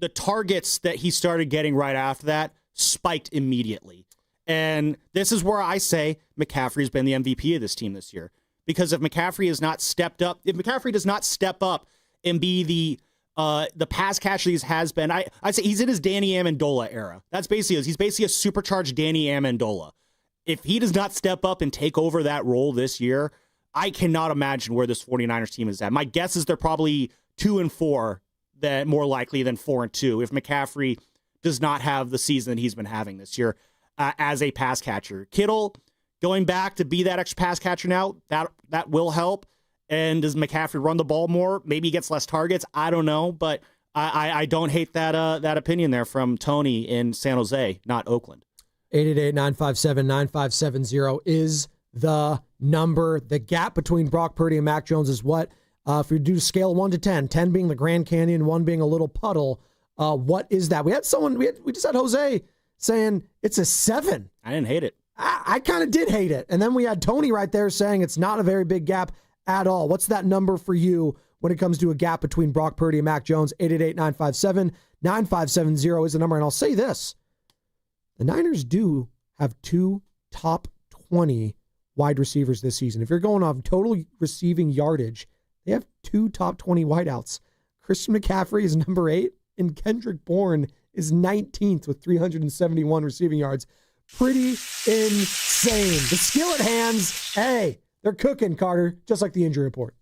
the targets that he started getting right after that spiked immediately. And this is where I say McCaffrey's been the MVP of this team this year. Because if McCaffrey has not stepped up, if McCaffrey does not step up and be the pass catcher he has been, I say he's in his Danny Amendola era. That's basically, he's basically a supercharged Danny Amendola. If he does not step up and take over that role this year, I cannot imagine where this 49ers team is at. My guess is they're probably 2-4, that more likely than 4-2 if McCaffrey does not have the season that he's been having this year as a pass catcher. Kittle going back to be that extra pass catcher now, that will help. And does McCaffrey run the ball more? Maybe he gets less targets. I don't know, but I don't hate that opinion there from Tony in San Jose, not Oakland. 888-957-9570 is the number. The gap between Brock Purdy and Mac Jones is what? If you do scale 1 to 10, 10 being the Grand Canyon, 1 being a little puddle, what is that? We just had Jose saying it's a 7. I didn't hate it. I kind of did hate it. And then we had Tony right there saying it's not a very big gap at all. What's that number for you when it comes to a gap between Brock Purdy and Mac Jones? 888-957-9570 is the number. And I'll say this. The Niners do have 2 top 20 wide receivers this season. If you're going off total receiving yardage, they have 2 top 20 wideouts. Christian McCaffrey is number 8, and Kendrick Bourne is 19th with 371 receiving yards. Pretty insane. The skillet hands, hey, they're cooking, Carter, just like the injury report.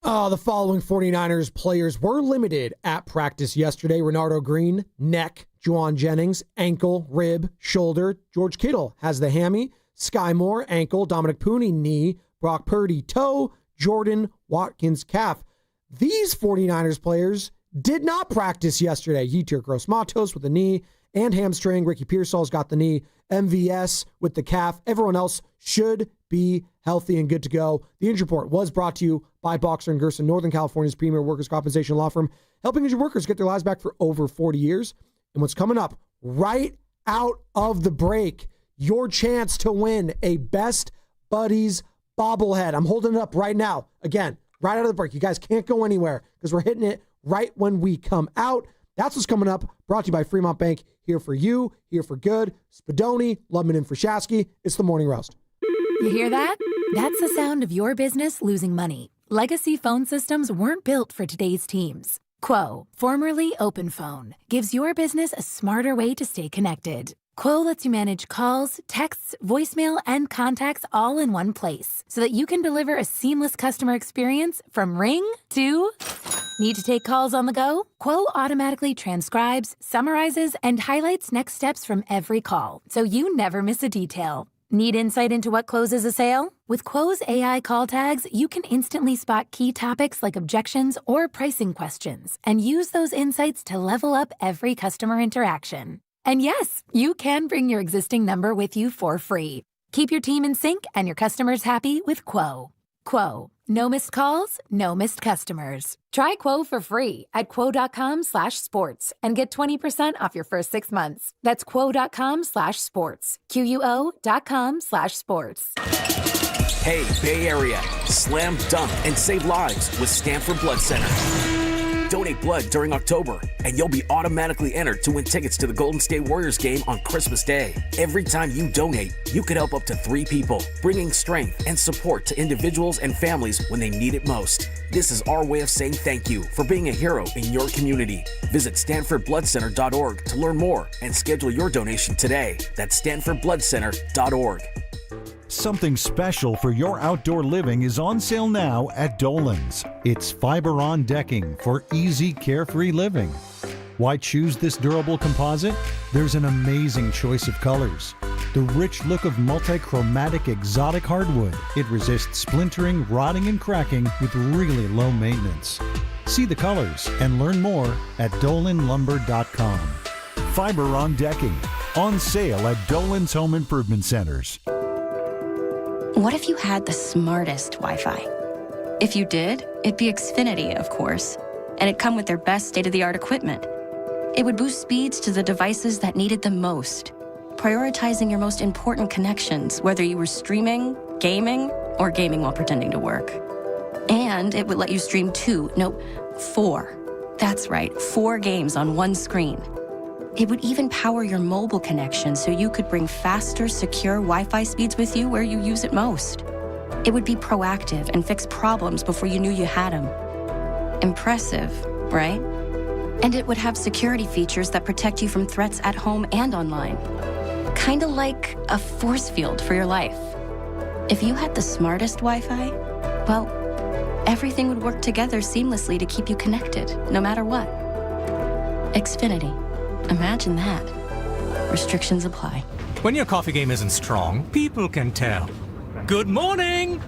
The following 49ers players were limited at practice yesterday. Renardo Green, neck. Juwan Jennings, ankle, rib, shoulder. George Kittle has the hammy. Sky Moore, ankle. Dominic Pooney, knee. Brock Purdy, toe. Jordan Watkins, calf. These 49ers players did not practice yesterday. Yetur Gross-Matos with the knee and hamstring. Ricky Pearsall's got the knee. MVS with the calf. Everyone else should be healthy and good to go. The injury report was brought to you by Boxer & Gerson, Northern California's premier workers' compensation law firm, helping injured workers get their lives back for over 40 years. And what's coming up right out of the break, your chance to win a Best Buddies bobblehead. I'm holding it up right now. Again, right out of the break. You guys can't go anywhere because we're hitting it right when we come out. That's what's coming up. Brought to you by Fremont Bank. Here for you, here for good. Spadoni, Lubman, and Frashasky. It's the Morning Roast. You hear that? That's the sound of your business losing money. Legacy phone systems weren't built for today's teams. Quo, formerly OpenPhone, gives your business a smarter way to stay connected. Quo lets you manage calls, texts, voicemail, and contacts all in one place so that you can deliver a seamless customer experience from ring to... Need to take calls on the go? Quo automatically transcribes, summarizes, and highlights next steps from every call, so you never miss a detail. Need insight into what closes a sale? With Quo's AI call tags, you can instantly spot key topics like objections or pricing questions and use those insights to level up every customer interaction. And yes, you can bring your existing number with you for free. Keep your team in sync and your customers happy with Quo. Quo. No missed calls, no missed customers. Try Quo for free at quo.com/sports and get 20% off your first 6 months. That's quo.com/sports. QUO.com/sports. Hey, Bay Area, slam dunk and save lives with Stanford Blood Center. Donate blood during October, and you'll be automatically entered to win tickets to the Golden State Warriors game on Christmas Day. Every time you donate, you could help up to 3 people, bringing strength and support to individuals and families when they need it most. This is our way of saying thank you for being a hero in your community. Visit StanfordBloodCenter.org to learn more and schedule your donation today. That's StanfordBloodCenter.org. Something special for your outdoor living is on sale now at Dolan's. It's Fiberon decking for easy, carefree living. Why choose this durable composite? There's an amazing choice of colors. The rich look of multi-chromatic exotic hardwood. It resists splintering, rotting, and cracking with really low maintenance. See the colors and learn more at DolanLumber.com. Fiberon decking, on sale at Dolan's Home Improvement Centers. What if you had the smartest Wi-Fi? If you did, it'd be Xfinity, of course. And it'd come with their best state-of-the-art equipment. It would boost speeds to the devices that needed them most, prioritizing your most important connections, whether you were streaming, gaming, or gaming while pretending to work. And it would let you stream 4. That's right, 4 games on one screen. It would even power your mobile connection so you could bring faster, secure Wi-Fi speeds with you where you use it most. It would be proactive and fix problems before you knew you had them. Impressive, right? And it would have security features that protect you from threats at home and online. Kinda like a force field for your life. If you had the smartest Wi-Fi, well, everything would work together seamlessly to keep you connected, no matter what. Xfinity. Imagine that. Restrictions apply. When your coffee game isn't strong, people can tell. Good morning!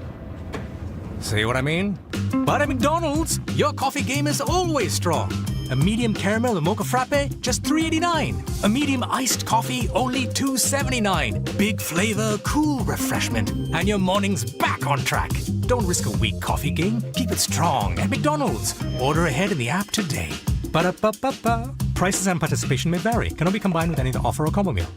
See what I mean? But at McDonald's, your coffee game is always strong. A medium caramel and mocha frappe, just $3.89. A medium iced coffee, only $2.79. Big flavor, cool refreshment. And your morning's back on track. Don't risk a weak coffee game. Keep it strong at McDonald's. Order ahead in the app today. Ba-da-ba-ba-ba. Prices and participation may vary. Cannot be combined with any other offer or combo meal.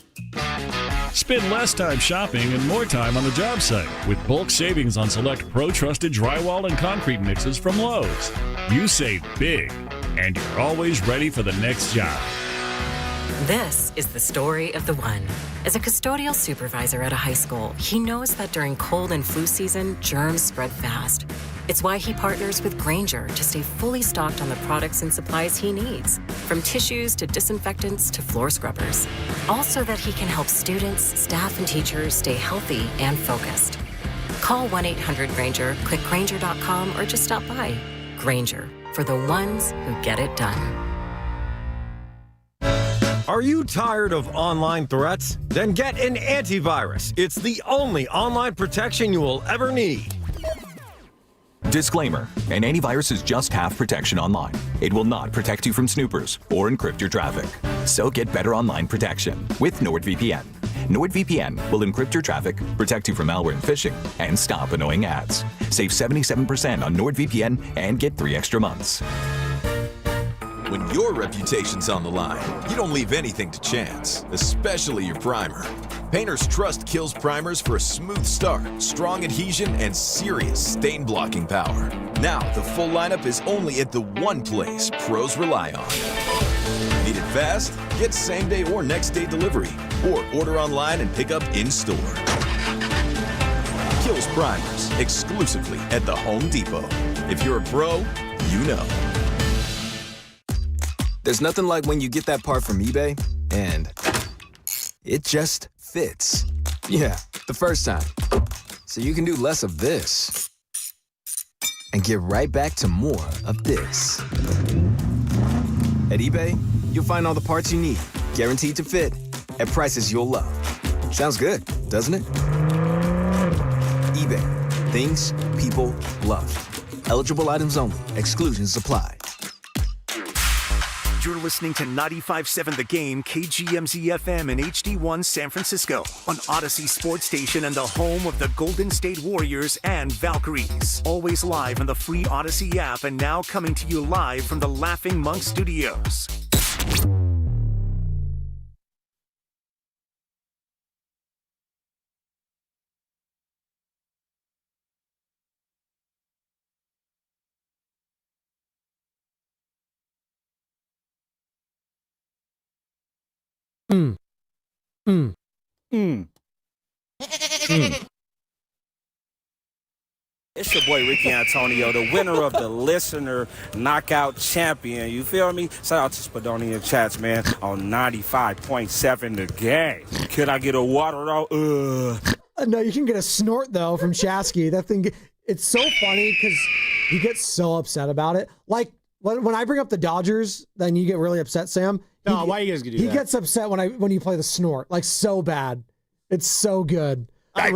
Spend less time shopping and more time on the job site with bulk savings on select pro-trusted drywall and concrete mixes from Lowe's. You save big, and you're always ready for the next job. This is the story of the one. As a custodial supervisor at a high school, he knows that during cold and flu season, germs spread fast. It's why he partners with Grainger to stay fully stocked on the products and supplies he needs, from tissues to disinfectants to floor scrubbers. All so that he can help students, staff, and teachers stay healthy and focused. Call 1-800-GRAINGER, click Grainger.com, or just stop by. Grainger, for the ones who get it done. Are you tired of online threats? Then get an antivirus. It's the only online protection you will ever need. Disclaimer, an antivirus is just half protection online. It will not protect you from snoopers or encrypt your traffic. So get better online protection with NordVPN. NordVPN will encrypt your traffic, protect you from malware and phishing, and stop annoying ads. Save 77% on NordVPN and get 3 extra months. When your reputation's on the line, you don't leave anything to chance, especially your primer. Painters trust Kills primers for a smooth start, strong adhesion, and serious stain-blocking power. Now, the full lineup is only at the one place pros rely on. Need it fast? Get same-day or next-day delivery, or order online and pick up in-store. Kills primers, exclusively at the Home Depot. If you're a pro, you know. There's nothing like when you get that part from eBay, and it just fits. Yeah, the first time. So you can do less of this and get right back to more of this. At eBay, you'll find all the parts you need, guaranteed to fit, at prices you'll love. Sounds good, doesn't it? eBay, things people love. Eligible items only. Exclusions apply. You're listening to 95.7 The Game, KGMZ-FM and HD1 San Francisco on Odyssey Sports Station and the home of the Golden State Warriors and Valkyries. Always live on the free Odyssey app and now coming to you live from the Laughing Monk Studios. It's your boy Ricky Antonio, the winner of the Listener Knockout Champion. You feel me? Shout out to Spadonian Chats, man, on 95.7 The Game. Could I get a water though? No, you can get a snort though from Shasky. That thing, it's so funny because he gets so upset about it. Like when I bring up the Dodgers, then you get really upset, Sam. No, why are you guys gonna do that? He gets upset when you play the snort, like so bad. It's so good. I'd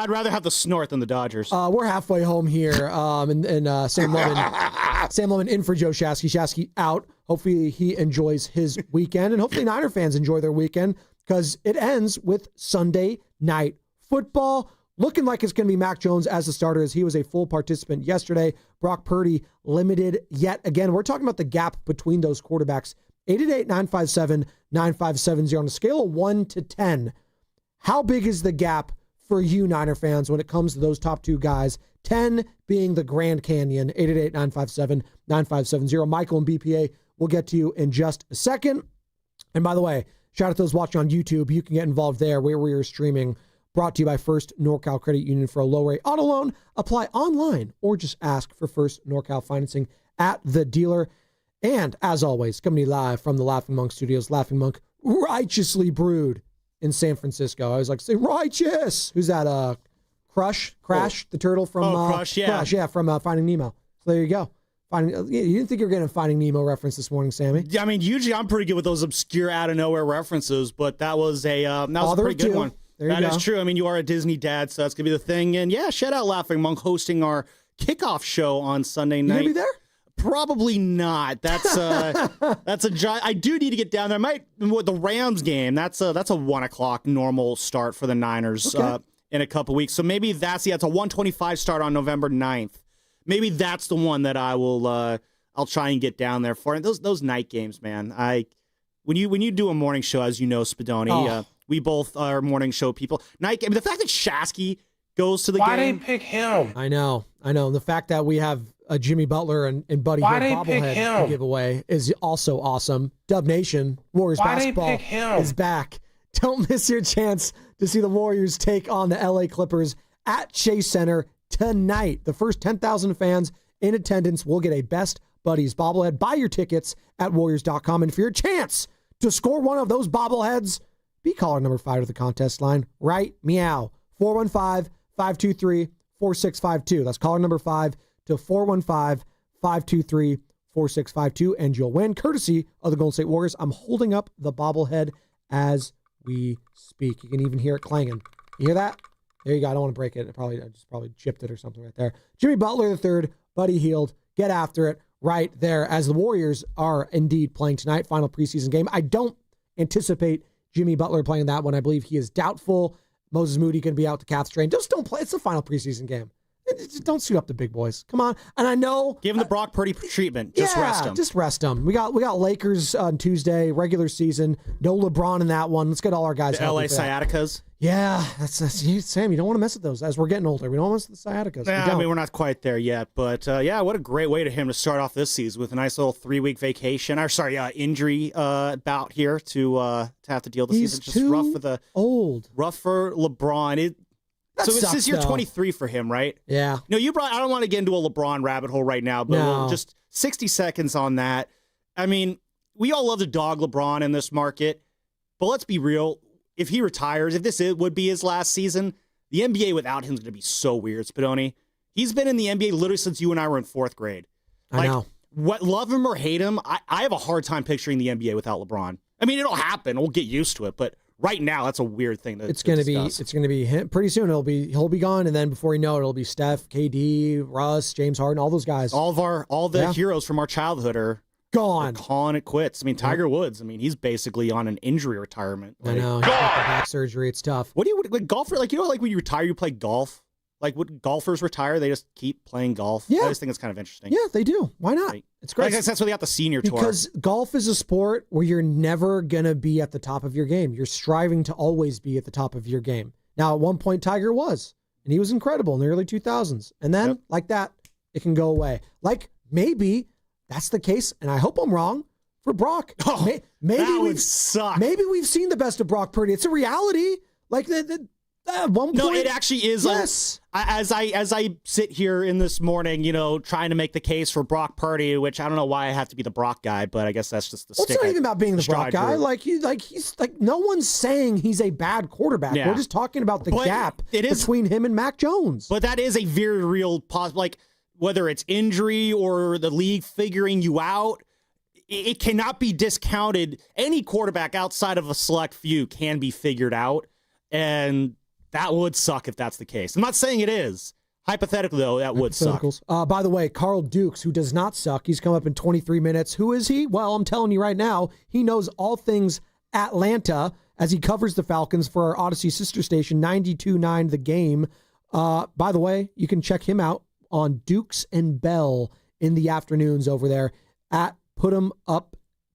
rather have the snort than the Dodgers. We're halfway home here, and Sam Lohman in for Joe Shasky. Shasky out. Hopefully he enjoys his weekend, and hopefully Niner fans enjoy their weekend because it ends with Sunday Night Football. Looking like it's going to be Mac Jones as the starter, as he was a full participant yesterday. Brock Purdy limited yet again. We're talking about the gap between those quarterbacks 888-957-9570. On a scale of 1 to 10, how big is the gap for you Niner fans when it comes to those top two guys? 10 being the Grand Canyon. 888-957-9570. Michael and BPA will get to you in just a second. And by the way, shout out to those watching on YouTube. You can get involved there where we are streaming. Brought to you by First NorCal Credit Union for a low-rate auto loan. Apply online or just ask for First NorCal financing at the dealer. And as always, coming to you live from the Laughing Monk Studios, Laughing Monk, righteously brewed in San Francisco. I always like to say righteous. Who's that? Crash, the turtle from Crush, yeah. From Finding Nemo. So there you go. You didn't think you were getting a Finding Nemo reference this morning, Sammy? Yeah, I mean, usually I'm pretty good with those obscure out of nowhere references, but that was a pretty good one. That is true. I mean, you are a Disney dad, so that's gonna be the thing. And yeah, shout out Laughing Monk hosting our kickoff show on Sunday night. You gonna be there? Probably not. That's that's a giant. I do need to get down there. I might with the Rams game. That's a 1:00 normal start for the Niners in a couple weeks. So maybe it's a 1:25 start on November 9th. Maybe that's the one that I will. I'll try and get down there for. And those night games, man. When you do a morning show, as you know, Spadoni, we both are morning show people. Night game. The fact that Shasky goes to the game. Why they pick him? I know. And the fact that we have a Jimmy Butler and Buddy Hield bobblehead to give away is also awesome. Dub Nation, Warriors basketball is back. Don't miss your chance to see the Warriors take on the LA Clippers at Chase Center tonight. The first 10,000 fans in attendance will get a Best Buddies bobblehead. Buy your tickets at Warriors.com. And for your chance to score one of those bobbleheads, be caller number 5 to the contest line. Right? Meow. 415-523-4652. That's caller number 5 to 415-523-4652. And you'll win, courtesy of the Golden State Warriors. I'm holding up the bobblehead as we speak. You can even hear it clanging. You hear that? There you go. I don't want to break it. I just probably chipped it or something right there. Jimmy Butler III, Buddy Hield. Get after it right there as the Warriors are indeed playing tonight. Final preseason game. I don't anticipate Jimmy Butler playing that one. I believe he is doubtful. Moses Moody going to be out the calf strain. Just don't play. It's the final preseason game. Just don't suit up the big boys. Come on. And I know. Give him the Brock Purdy treatment. Just rest him. Just rest him. We got Lakers on Tuesday, regular season. No LeBron in that one. Let's get all our guys. The LA sciaticas. Yeah, that's Sam. You don't want to mess with those as we're getting older. We don't want to mess with the sciaticas. I mean, we're not quite there yet, but what a great way to him to start off this season with a nice little 3-week vacation. Injury bout here to have to deal with the season. Just rough for LeBron. So this is year 23 for him, right? Yeah. No, I don't want to get into a LeBron rabbit hole right now, but just 60 seconds on that. I mean, we all love to dog LeBron in this market, but let's be real. If he retires, if this would be his last season, the NBA without him is going to be so weird, Spadoni. He's been in the NBA literally since you and I were in 4th grade. I know. Love him or hate him, I have a hard time picturing the NBA without LeBron. I mean, it'll happen. We'll get used to it, but right now, that's a weird thing. It's going to be him. Pretty soon. He'll be gone, and then before you know it, it'll be Steph, KD, Russ, James Harden, all those guys. All the heroes from our childhood are gone. Calling it quits. I mean, Tiger Woods. I mean, he's basically on an injury retirement. I know. He's got the back surgery. It's tough. What do you like golfer? Like when you retire, you play golf. Like would golfers retire? They just keep playing golf. Yeah. I just think it's kind of interesting. Yeah, they do. Why not? It's great. I guess that's why they got the senior tour. Because golf is a sport where you're never going to be at the top of your game. You're striving to always be at the top of your game. Now, at one point, Tiger was, and he was incredible in the early 2000s. And then, like that, it can go away. Like, maybe that's the case, and I hope I'm wrong, for Brock. Maybe we've sucked. Maybe we've seen the best of Brock Purdy. It's a reality. Like, at one point, no, it actually is. Yes. As I sit here in this morning, trying to make the case for Brock Purdy, which I don't know why I have to be the Brock guy, but I guess that's just the stick. It's not even about being the Brock guy. He's no one's saying he's a bad quarterback. Yeah. We're just talking about the gap between him and Mac Jones. But that is a very real possible. Like whether it's injury or the league figuring you out, it cannot be discounted. Any quarterback outside of a select few can be figured out, and that would suck if that's the case. I'm not saying it is. Hypothetically, though, that would suck. By the way, Carl Dukes, who does not suck, he's come up in 23 minutes. Who is he? Well, I'm telling you right now, he knows all things Atlanta as he covers the Falcons for our Odyssey sister station, 92.9 The Game. By the way, you can check him out on Dukes and Bell in the afternoons over there at Put 'em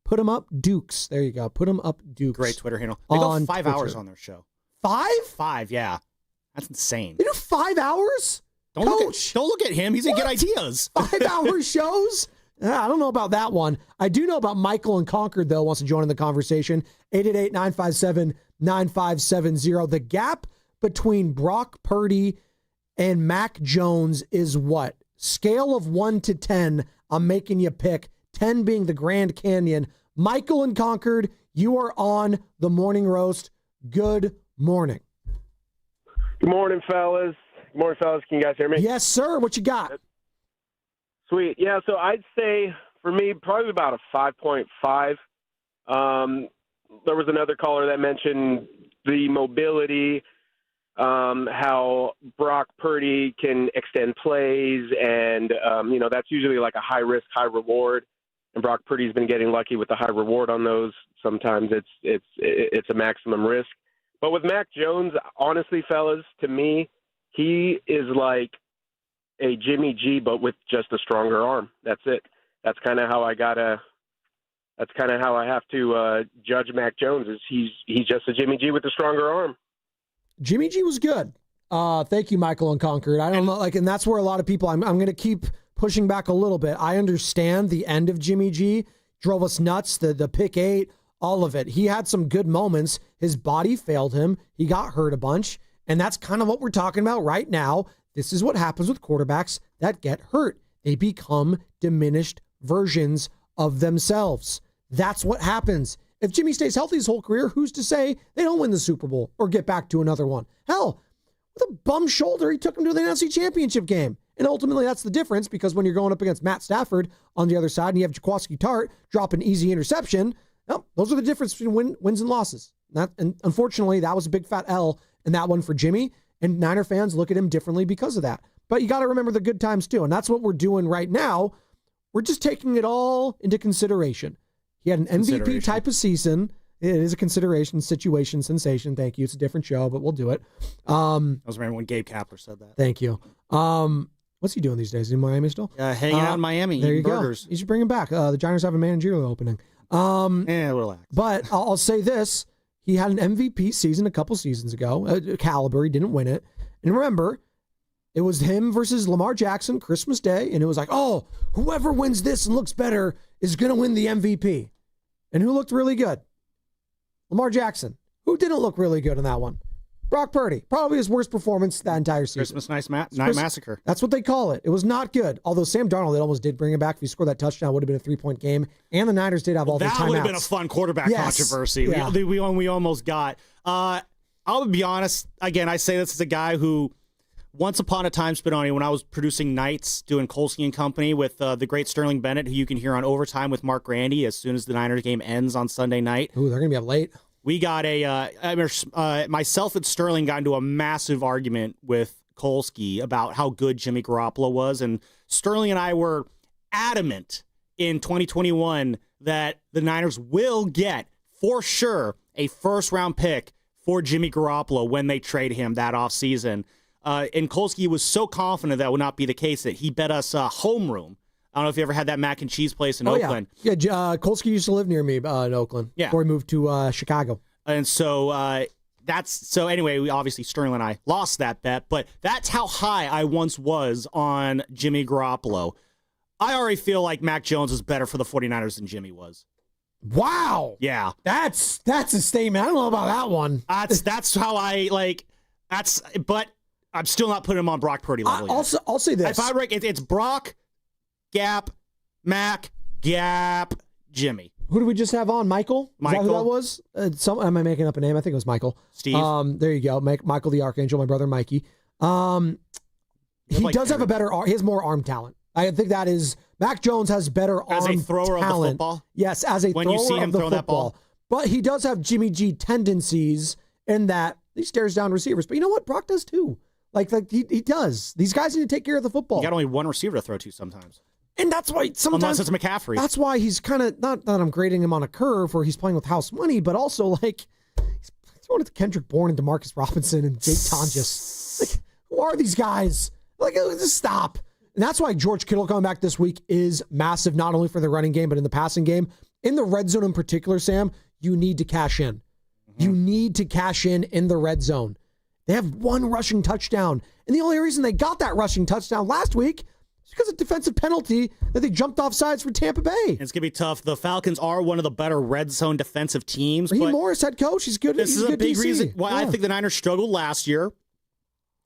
Put 'em up Dukes. There you go. Put 'em up Dukes. Great Twitter handle. They go 5 hours on their show. 5? 5, yeah. That's insane. They do 5 hours? Don't look at him. He's going to get ideas. 5-hour shows? I don't know about that one. I do know about Michael in Concord, though, wants to join in the conversation. 888-957-9570. The gap between Brock Purdy and Mac Jones is what? Scale of 1 to 10, I'm making you pick. 10 being the Grand Canyon. Michael in Concord, you are on the Morning Roast. Good morning. Good morning, fellas. Good morning, fellas. Can you guys hear me? Yes, sir. What you got? Sweet. Yeah, so I'd say, for me, probably about a 5.5. There was another caller that mentioned the mobility, how Brock Purdy can extend plays, and, that's usually like a high risk, high reward. And Brock Purdy's been getting lucky with the high reward on those. Sometimes it's a maximum risk. But with Mac Jones, honestly, fellas, to me, he is like a Jimmy G, but with just a stronger arm. That's it. That's kind of how I have to judge Mac Jones. Is he's just a Jimmy G with a stronger arm. Jimmy G was good. Thank you, Michael in Concord. I don't know, and that's where a lot of people. I'm going to keep pushing back a little bit. I understand the end of Jimmy G drove us nuts. The pick 8, all of it. He had some good moments. His body failed him. He got hurt a bunch, and that's kind of what we're talking about right now. This is what happens with quarterbacks that get hurt. They become diminished versions of themselves. That's what happens. If Jimmy stays healthy his whole career, who's to say they don't win the Super Bowl or get back to another one? Hell, with a bum shoulder, he took him to the NFC Championship game. And ultimately, that's the difference, because when you're going up against Matt Stafford on the other side and you have Jaquiski Tartt drop an easy interception, well, those are the difference between wins and losses. And unfortunately, that was a big fat L in that one for Jimmy. And Niner fans look at him differently because of that. But you got to remember the good times too. And that's what we're doing right now. We're just taking it all into consideration. He had an MVP type of season. It is a consideration, situation, sensation. Thank you. It's a different show, but we'll do it. I was remember when Gabe Kapler said that. Thank you. What's he doing these days? Is he in Miami still? Hanging out in Miami, there eating you burgers. Go. You should bring him back. The Giants have a managerial opening. Relax. But I'll say this. He had an MVP season a couple seasons ago. Caliber. He didn't win it. And remember, it was him versus Lamar Jackson Christmas Day. And it was like, oh, whoever wins this and looks better is going to win the MVP. And who looked really good? Lamar Jackson. Who didn't look really good in that one? Brock Purdy. Probably his worst performance that entire season. Christmas Night Massacre. That's what they call it. It was not good. Although Sam Darnold, it almost did bring him back. If he scored that touchdown, it would have been a 3-point game. And the Niners did have all those timeouts. That would have been a fun quarterback controversy. Yeah. We almost got. I'll be honest. Again, I say this as a guy who, once upon a time, Spadoni, when I was producing nights, doing Kolsky and Company with the great Sterling Bennett, who you can hear on Overtime with Mark Grandy as soon as the Niners game ends on Sunday night. Ooh, they're going to be up late. We got myself and Sterling got into a massive argument with Kolsky about how good Jimmy Garoppolo was. And Sterling and I were adamant in 2021 that the Niners will get, for sure, a first-round pick for Jimmy Garoppolo when they trade him that offseason. And Kolsky was so confident that would not be the case that he bet us homeroom. I don't know if you ever had that mac and cheese place in Oakland. Yeah, Kolsky used to live near me in Oakland before he moved to Chicago. And so anyway, we obviously, Sterling and I lost that bet, but that's how high I once was on Jimmy Garoppolo. I already feel like Mac Jones is better for the 49ers than Jimmy was. Wow. Yeah. That's a statement. I don't know about that one. That's how but I'm still not putting him on Brock Purdy level yet. I'll say this. If I rank, it's Brock, Gap, Mac, Gap, Jimmy. Who did we just have on? Michael? Is that who that was? Am I making up a name? I think it was Michael. Steve. There you go. Michael the Archangel, my brother Mikey. He does have a better arm. He has more arm talent. I think that is, Mac Jones has better arm talent. As a thrower of the football? Yes, as a thrower of the football. When you see him throw that ball. But he does have Jimmy G tendencies in that he stares down receivers. But you know what? Brock does too. Like he does. These guys need to take care of the football. You got only one receiver to throw to sometimes. And that's why sometimes... Unless it's McCaffrey. That's why he's kind of, not that I'm grading him on a curve where he's playing with house money, but also like he's throwing it to Kendrick Bourne and DeMarcus Robinson and Jake Tonjes. Like, who are these guys? Like, just stop. And that's why George Kittle coming back this week is massive, not only for the running game, but in the passing game. in the red zone in particular, Sam, you need to cash in. You need to cash in the red zone. They have one rushing touchdown. And the only reason they got that rushing touchdown last week is because of defensive penalty that they jumped off sides for Tampa Bay. It's going to be tough. The Falcons are one of the better red zone defensive teams. Raheem Morris, head coach, he's good. This is a big DC. reason why I think the Niners struggled last year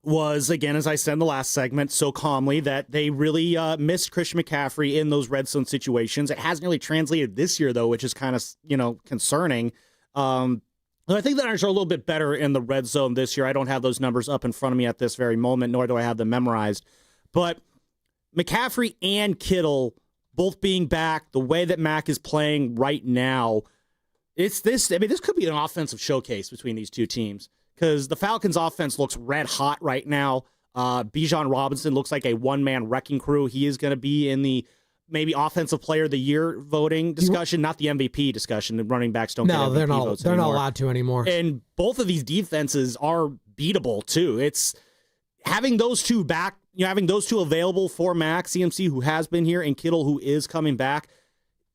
was, again, as I said in the last segment so calmly, that they really missed Christian McCaffrey in those red zone situations. It hasn't really translated this year, though, which is kind of, concerning. I think the Niners are a little bit better in the red zone this year. I don't have those numbers up in front of me at this very moment, nor do I have them memorized. But McCaffrey and Kittle both being back, the way that Mac is playing right now, this could be an offensive showcase between these two teams because the Falcons' offense looks red hot right now. Bijan Robinson looks like a one-man wrecking crew. He is going to be in the maybe offensive player of the year voting discussion, not the MVP discussion. The running backs don't get MVP they're votes not anymore. allowed to anymore. And both of these defenses are beatable too. It's having those two back, having those two available for Mac, CMC, who has been here, and Kittle, who is coming back.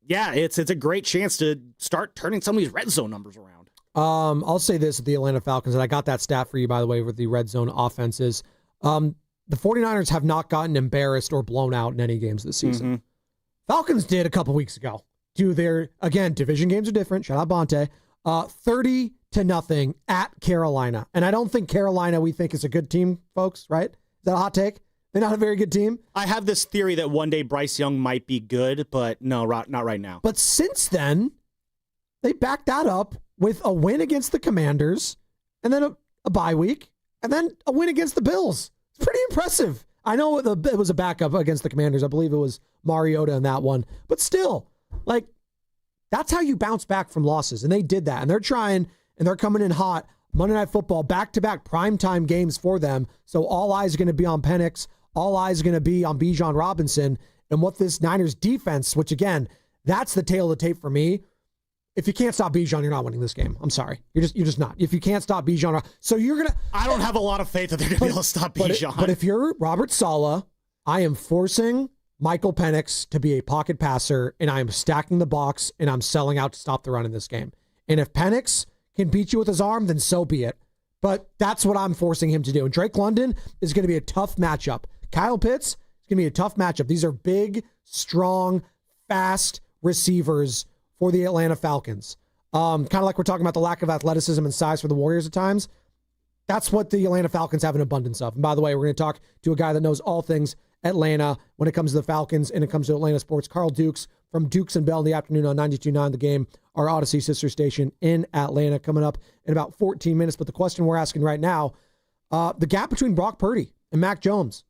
Yeah, it's a great chance to start turning some of these red zone numbers around. I'll say this at the Atlanta Falcons, and I got that stat for you, by the way, with the red zone offenses. The 49ers have not gotten embarrassed or blown out in any games this season. Falcons did a couple weeks ago. Again, division games are different. Shout out Bonte. 30-0 at Carolina. And I don't think Carolina we think is a good team, folks, right? Is that a hot take? They're not a very good team? I have this theory that one day Bryce Young might be good, but no, not right now. But since then, they backed that up with a win against the Commanders, and then a bye week, and then a win against the Bills. It's pretty impressive. I know it was a backup against the Commanders. I believe it was Mariota in that one. But still, that's how you bounce back from losses. And they did that. And they're trying, and they're coming in hot. Monday Night Football, back-to-back primetime games for them. So all eyes are going to be on Penix. All eyes are going to be on Bijan Robinson. And what this Niners defense, which again, that's the tail of the tape for me. If you can't stop Bijan, you're not winning this game. I'm sorry. You're just not. If you can't stop Bijan, so you're going to... I don't have a lot of faith that they're going to be able to stop Bijan. But if you're Robert Saleh, I am forcing Michael Penix to be a pocket passer, and I am stacking the box, and I'm selling out to stop the run in this game. And if Penix can beat you with his arm, then so be it. But that's what I'm forcing him to do. And Drake London is going to be a tough matchup. Kyle Pitts is going to be a tough matchup. These are big, strong, fast receivers for the Atlanta Falcons. Kind of like we're talking about the lack of athleticism and size for the Warriors at times. That's what the Atlanta Falcons have an abundance of. And by the way, we're going to talk to a guy that knows all things Atlanta when it comes to the Falcons and it comes to Atlanta sports. Carl Dukes from Dukes and Bell in the afternoon on 92.9 The Game, our Odyssey sister station in Atlanta, coming up in about 14 minutes. But the question we're asking right now, the gap between Brock Purdy and Mac Jones,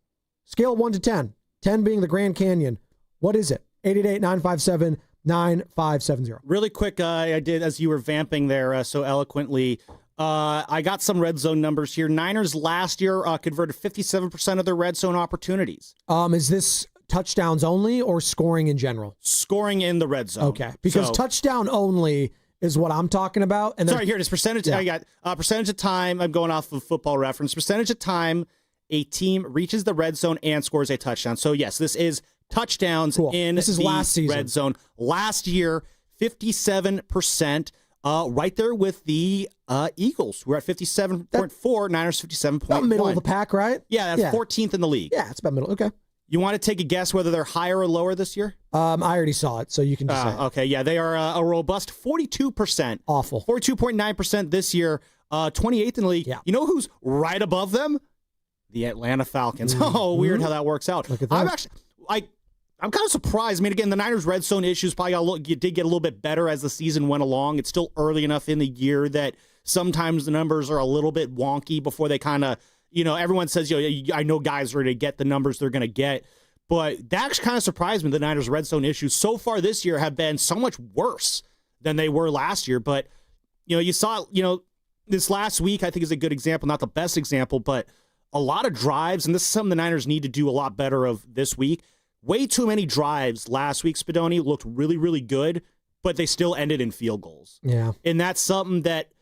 scale 1 to 10, 10 being the Grand Canyon. What is it? 888-957-9570. Really quick, I did, as you were vamping there so eloquently, I got some red zone numbers here. Niners last year converted 57% of their red zone opportunities. Is this touchdowns only or scoring in general? Scoring in the red zone. Okay, because touchdown only is what I'm talking about. And sorry, here it is. Percentage. Yeah. I got percentage of time. I'm going off of Football Reference. Percentage of time a team reaches the red zone and scores a touchdown. So yes, this is touchdowns in this is the last season. red zone. Last year, 57%. Right there with the Eagles. We're at 57.4. Niners 57.1. About middle of the pack, right? Yeah, that's 14th in the league. Yeah, it's about middle. Okay. You want to take a guess whether they're higher or lower this year? I already saw it, so you can just say. Okay, yeah, they are a robust 42%. Awful. 42.9% this year, 28th in the league. Yeah. You know who's right above them? The Atlanta Falcons. Oh, weird how that works out. Look at that. I'm kind of surprised. I mean, again, the Niners' red zone issues probably did get a little bit better as the season went along. It's still early enough in the year that sometimes the numbers are a little bit wonky before they kind of, everyone says, I know guys are going to get the numbers they're going to get. But that kind of surprised me. The Niners' red zone issues so far this year have been so much worse than they were last year. But, you saw, this last week, I think is a good example, not the best example, but a lot of drives, and this is something the Niners need to do a lot better of this week. Way too many drives last week, Spadoni, looked really, really good, but they still ended in field goals. Yeah. And that's something that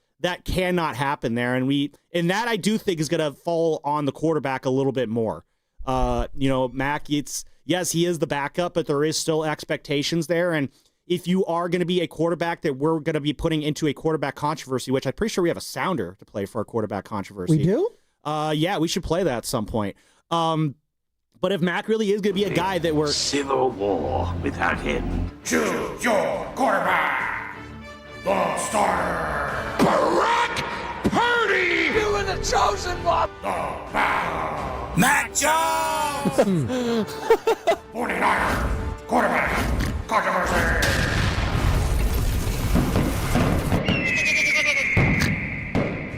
cannot happen there. And that I do think is going to fall on the quarterback a little bit more. Mac, yes, he is the backup, but there is still expectations there. And if you are going to be a quarterback that we're going to be putting into a quarterback controversy, which I'm pretty sure we have a sounder to play for a quarterback controversy. We do? Yeah, we should play that at some point. But if Mac really is going to be a guy that we're... Civil war without him. Choose your quarterback. The starter. Barack Purdy. You were the chosen one. The battle. Mac Jones. 49ers quarterback controversy.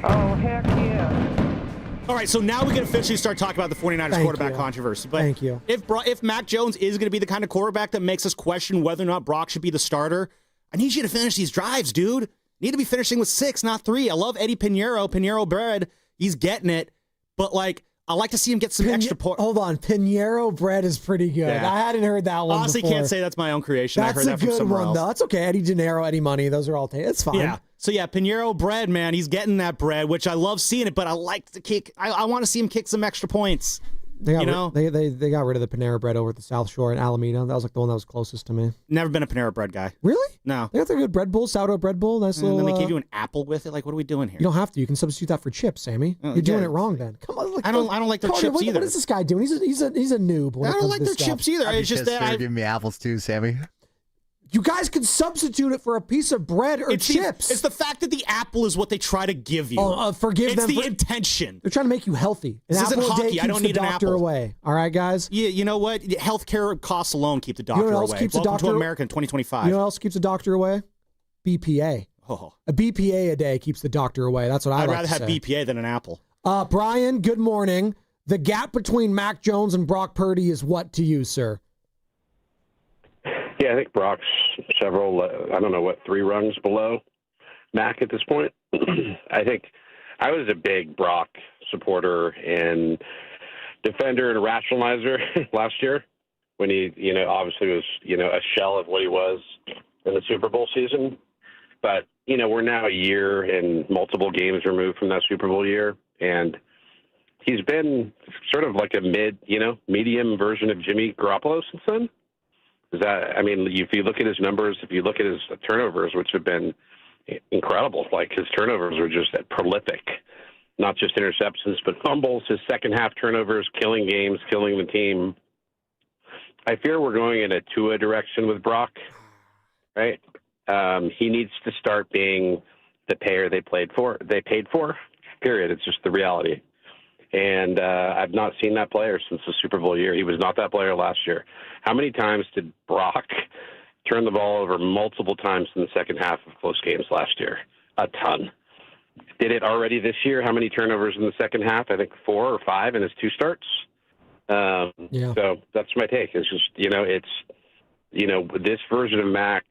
Oh, heck yeah. All right, so now we can officially start talking about the 49ers quarterback controversy. But Thank you. If Mac Jones is going to be the kind of quarterback that makes us question whether or not Brock should be the starter, I need you to finish these drives, dude. You need to be finishing with 6, not 3. I love Eddie Pinheiro bread. He's getting it. But, like, I like to see him get some extra points. Hold on. Pinheiro bread is pretty good. Yeah. I hadn't heard that one Honestly, before. can't say that's my own creation. That's I heard that from somewhere else. Though. That's okay. Eddie Gennaro, Eddie Money, those are all it's fine. Yeah. So, yeah, Pinheiro bread, man. He's getting that bread, which I love seeing it, but I like to kick. I want to see him kick some extra points. They got they got rid of the Panera Bread over at the South Shore in Alameda. That was like the one that was closest to me. Never been a Panera Bread guy. Really? No. They got the good bread bowl, sourdough bread bowl. Nice little. And then they give you an apple with it. Like, what are we doing here? You don't have to. You can substitute that for chips, Sammy. You're doing it wrong then. Come on. I don't like their chips either. What is this guy doing? He's a noob. When I it don't comes like to their this chips stuff. either. It's just that give me apples too, Sammy. You guys can substitute it for a piece of bread or chips. It's the fact that the apple is what they try to give you. Forgive them. It's the intention. They're trying to make you healthy. This isn't apple a day hockey. keeps I don't the need an doctor apple. away. All right, guys? Yeah, you know what? Healthcare costs alone keep the doctor You know what else away. keeps the Welcome doctor to America in 2025. You know what else keeps the doctor away? BPA. Oh. A BPA a day keeps the doctor away. That's what I'd like rather to have say. BPA than an apple. Brian, good morning. The gap between Mac Jones and Brock Purdy is what to you, sir? Yeah, I think Brock's several, 3 rungs below Mac at this point. I think I was a big Brock supporter and defender and rationalizer last year when he, obviously was, a shell of what he was in the Super Bowl season. But, we're now a year and multiple games removed from that Super Bowl year. And he's been sort of like a medium version of Jimmy Garoppolo since then. If you look at his numbers, if you look at his turnovers, which have been incredible, like his turnovers were just prolific, not just interceptions, but fumbles, his second half turnovers, killing games, killing the team. I fear we're going in a Tua direction with Brock, right? He needs to start being the payer they paid for, period. It's just the reality. And I've not seen that player since the Super Bowl year. He was not that player last year. How many times did Brock turn the ball over multiple times in the second half of close games last year? A ton. Did it already this year? How many turnovers in the second half? I think 4 or 5 in his 2 starts. So that's my take. It's just, this version of Mac.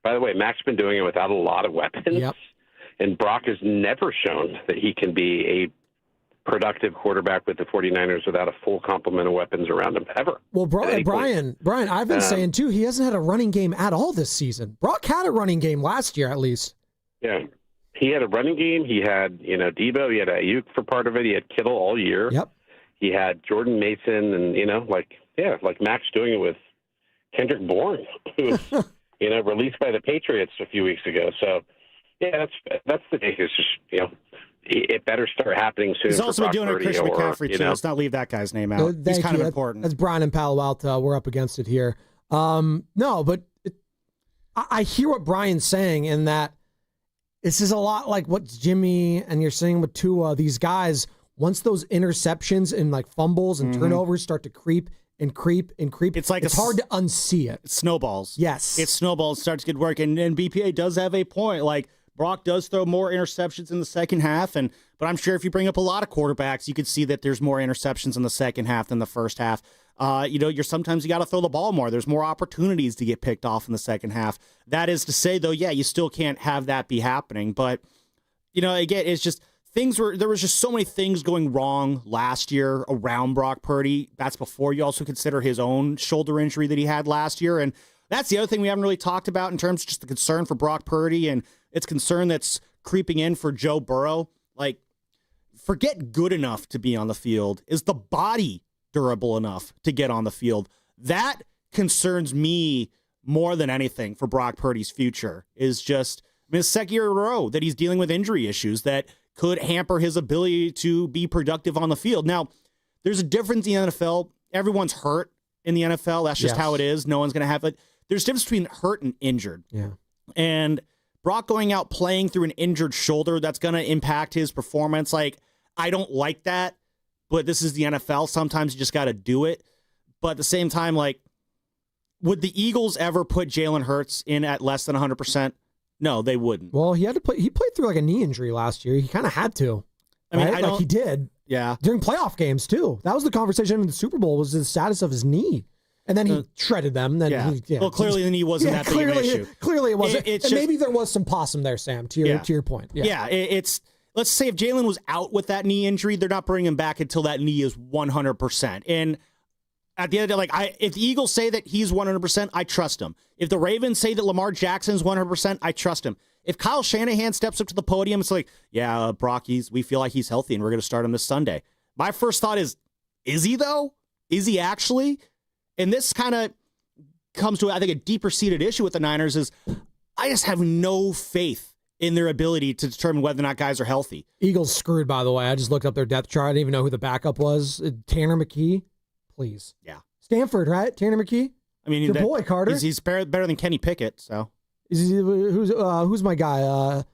By the way, Mac's been doing it without a lot of weapons. Yep. And Brock has never shown that he can be a productive quarterback with the 49ers without a full complement of weapons around him ever. Well, Brian, I've been saying too, he hasn't had a running game at all this season. Brock had a running game last year, at least. Yeah. He had a running game. He had, Debo. He had Ayuk for part of it. He had Kittle all year. Yep. He had Jordan Mason and, like Mac's doing it with Kendrick Bourne, who was, released by the Patriots a few weeks ago. So, yeah, that's the take. It's just, it better start happening soon. He's also been doing it with Christian McCaffrey, too. Let's not leave that guy's name out. He's kind of important. That's Brian and Palo Alto. We're up against it here. No, but I hear what Brian's saying in that this is a lot like what Jimmy and you're saying with Tua. These guys, once those interceptions and like fumbles and turnovers start to creep and creep and creep, it's hard to unsee it. It snowballs. Yes. It snowballs, starts to get work. And BPA does have a point. Like, Brock does throw more interceptions in the second half, but I'm sure if you bring up a lot of quarterbacks, you could see that there's more interceptions in the second half than the first half. Sometimes you got to throw the ball more. There's more opportunities to get picked off in the second half. That is to say, though, yeah, you still can't have that be happening. But, again, it's just there was just so many things going wrong last year around Brock Purdy. That's before you also consider his own shoulder injury that he had last year. And that's the other thing we haven't really talked about in terms of just the concern for Brock Purdy and it's concern that's creeping in for Joe Burrow. Like, forget good enough to be on the field. Is the body durable enough to get on the field? That concerns me more than anything for Brock Purdy's future is just, it's the second year in a row that he's dealing with injury issues that could hamper his ability to be productive on the field. Now, there's a difference in the NFL. Everyone's hurt in the NFL. That's just how it is. No one's going to have it. There's a difference between hurt and injured. Yeah. And Brock going out playing through an injured shoulder, that's going to impact his performance. Like, I don't like that, but this is the NFL. Sometimes you just got to do it. But at the same time, like, would the Eagles ever put Jalen Hurts in at less than 100%? No, they wouldn't. Well, he had to play. He played through like a knee injury last year. He kind of had to. I mean, right? He did. Yeah. During playoff games too. That was the conversation in the Super Bowl, was the status of his knee. And then he shredded them. Then well, clearly the knee wasn't that big of an issue. Clearly it wasn't. And maybe there was some possum there, Sam, to your point. Yeah, it's, let's say if Jalen was out with that knee injury, they're not bringing him back until that knee is 100%. And at the end of the day, like, if the Eagles say that he's 100%, I trust him. If the Ravens say that Lamar Jackson's 100%, I trust him. If Kyle Shanahan steps up to the podium, it's like, Brock, we feel like he's healthy and we're going to start him this Sunday. My first thought is he though? Is he actually? And this kind of comes to, I think, a deeper-seated issue with the Niners is I just have no faith in their ability to determine whether or not guys are healthy. Eagles screwed, by the way. I just looked up their depth chart. I didn't even know who the backup was. Tanner McKee, please. Yeah. Stanford, right? Tanner McKee? I mean, your boy, Carter. He's better than Kenny Pickett, so. Who's my guy?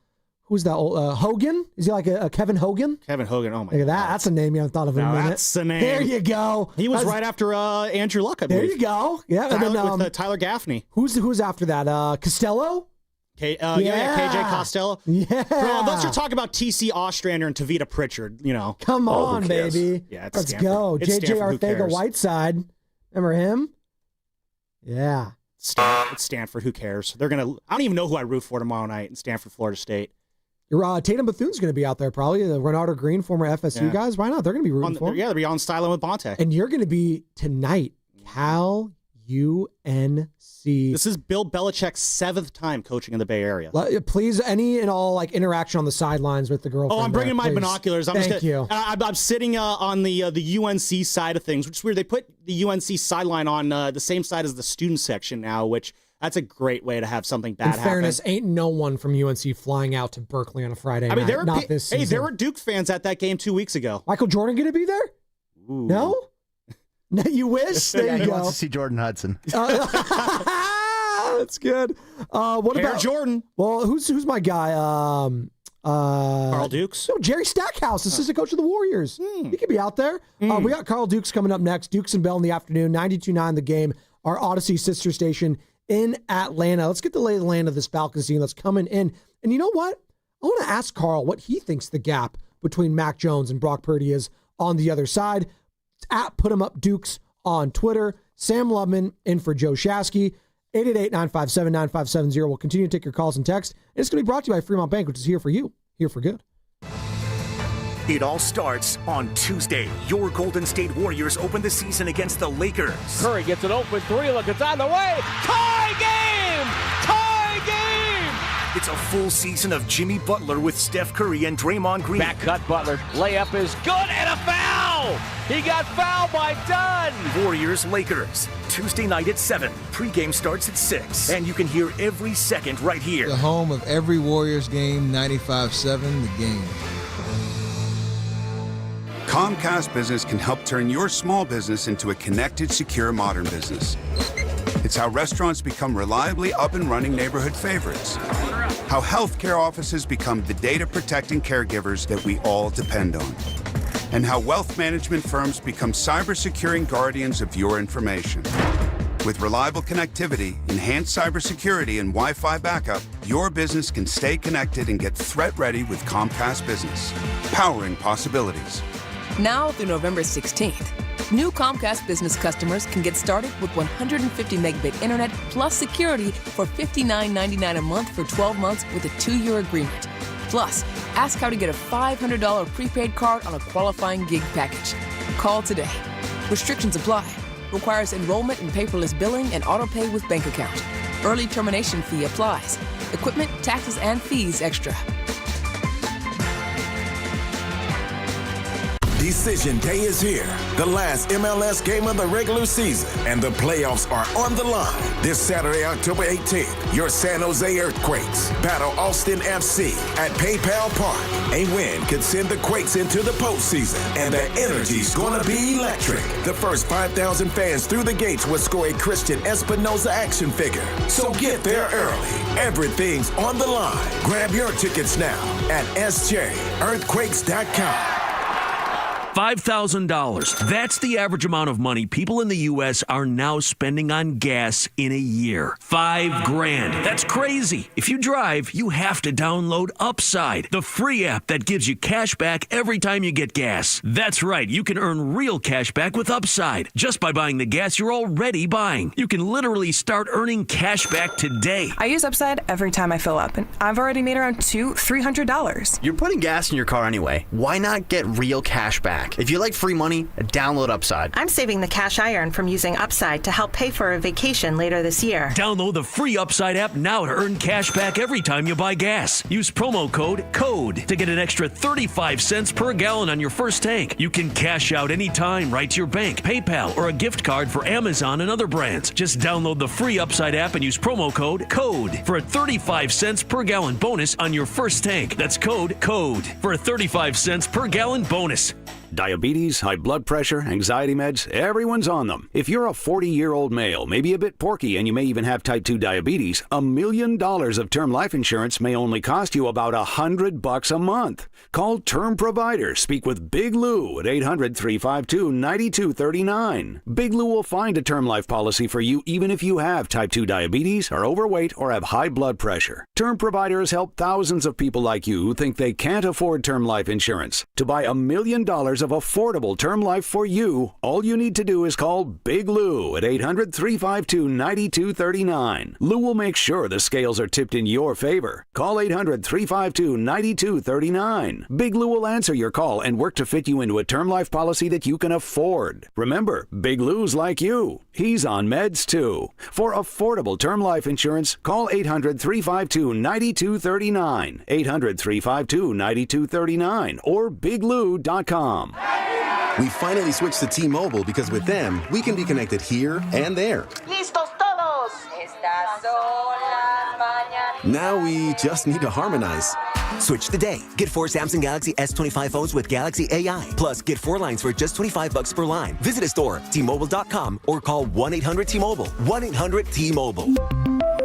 Who's that old Hogan? Is he like a Kevin Hogan? Kevin Hogan, oh my God. God. That's a name you haven't thought of in a minute. That's the name. There you go. He was right after Andrew Luck, I believe. There you go. Yeah. With Tyler Gaffney. Who's after that? Costello? KJ Costello. Yeah. Bro, let's just talk about TC Ostrander and Tavita Pritchard, Come on, baby. Yeah, let's go. JJ Arcega-Whiteside. Remember him? Yeah. It's Stanford. Who cares? I don't even know who I root for tomorrow night in Stanford, Florida State. Tatum Bethune's going to be out there probably. The Renardo Green, former FSU guys. Why not? They're going to be rooting for him. Yeah, they'll be on styling with Bonte. And you're going to be tonight, Cal UNC. This is Bill Belichick's 7th time coaching in the Bay Area. Please, any and all interaction on the sidelines with the girlfriend. Oh, I'm bringing my binoculars. Thank you. I'm sitting on the UNC side of things, which is weird. They put the UNC sideline on the same side as the student section now, which that's a great way to have something bad happen. In fairness, ain't no one from UNC flying out to Berkeley on a Friday night. There were Duke fans at that game 2 weeks ago. Michael Jordan going to be there? Ooh. No? You wish? There you he go. wants to see Jordan Hudson. That's good. What about Jordan? Well, who's my guy? Carl Dukes? No, Jerry Stackhouse, assistant coach of the Warriors. He could be out there. We got Carl Dukes coming up next. Dukes and Bell in the afternoon, 92.9 The Game, our Odyssey sister station in Atlanta. Let's get the lay of the land of this Falcons team that's coming in. And you know what? I want to ask Carl what he thinks the gap between Mac Jones and Brock Purdy is on the other side. It's at Put 'em Up Dukes on Twitter. Sam Lubman in for Joe Shasky. 888-957-9570. We'll continue to take your calls and texts. And it's going to be brought to you by Fremont Bank, which is here for you, here for good. It all starts on Tuesday. Your Golden State Warriors open the season against the Lakers. Curry gets an open three. Look, it's on the way. Tie game! Tie game! It's a full season of Jimmy Butler with Steph Curry and Draymond Green. Back cut Butler. Layup is good and a foul! He got fouled by Dunn! Warriors-Lakers. Tuesday night at 7. Pre-game starts at 6. And you can hear every second right here. The home of every Warriors game, 95.7 The Game. Comcast Business can help turn your small business into a connected, secure, modern business. It's how restaurants become reliably up and running neighborhood favorites. How healthcare offices become the data-protecting caregivers that we all depend on. And how wealth management firms become cyber-securing guardians of your information. With reliable connectivity, enhanced cybersecurity, and Wi-Fi backup, your business can stay connected and get threat-ready with Comcast Business. Powering possibilities. Now through November 16th, new Comcast Business customers can get started with 150 megabit internet plus security for $59.99 a month for 12 months with a 2-year agreement. Plus, ask how to get a $500 prepaid card on a qualifying gig package. Call today. Restrictions apply. Requires enrollment in paperless billing and auto pay with bank account. Early termination fee applies. Equipment, taxes, and fees extra. Decision Day is here. The last MLS game of the regular season, and the playoffs are on the line. This Saturday, October 18th, your San Jose Earthquakes battle Austin FC at PayPal Park. A win could send the Quakes into the postseason, and the energy's gonna be electric. The first 5,000 fans through the gates will score a Christian Espinoza action figure. So get there early. Everything's on the line. Grab your tickets now at SJEarthquakes.com. $5,000. That's the average amount of money people in the U.S. are now spending on gas in a year. $5,000. That's crazy. If you drive, you have to download Upside, the free app that gives you cash back every time you get gas. That's right. You can earn real cash back with Upside just by buying the gas you're already buying. You can literally start earning cash back today. I use Upside every time I fill up, and I've already made around $300. You're putting gas in your car anyway. Why not get real cash back? If you like free money, download Upside. I'm saving the cash I earn from using Upside to help pay for a vacation later this year. Download the free Upside app now to earn cash back every time you buy gas. Use promo code CODE to get an extra 35 cents per gallon on your first tank. You can cash out anytime right to your bank, PayPal, or a gift card for Amazon and other brands. Just download the free Upside app and use promo code CODE for a 35 cents per gallon bonus on your first tank. That's code CODE for a 35 cents per gallon bonus. Diabetes, high blood pressure, anxiety meds, everyone's on them. If you're a 40-year-old male, maybe a bit porky, and you may even have type 2 diabetes, $1 million of term life insurance may only cost you about $100 a month. Call Term Provider. Speak with Big Lou at 800-352-9239. Big Lou will find a term life policy for you even if you have type 2 diabetes, are overweight, or have high blood pressure. Term Provider has helped thousands of people like you who think they can't afford term life insurance. To buy $1 million of affordable term life for you, all you need to do is call Big Lou at 800-352-9239. Lou will make sure the scales are tipped in your favor. Call 800-352-9239. Big Lou will answer your call and work to fit you into a term life policy that you can afford. Remember, Big Lou's like you. He's on meds too. For affordable term life insurance, call 800-352-9239. 800-352-9239 or biglou.com. We finally switched to T-Mobile because with them, we can be connected here and there. ¡Listos todos! Estas son las mañanas. Now we just need to harmonize. Switch today. Get 4 Samsung Galaxy S25 phones with Galaxy AI. Plus, get 4 lines for just $25 per line. Visit a store, T-Mobile.com, or call 1-800-T-Mobile. 1-800-T-Mobile.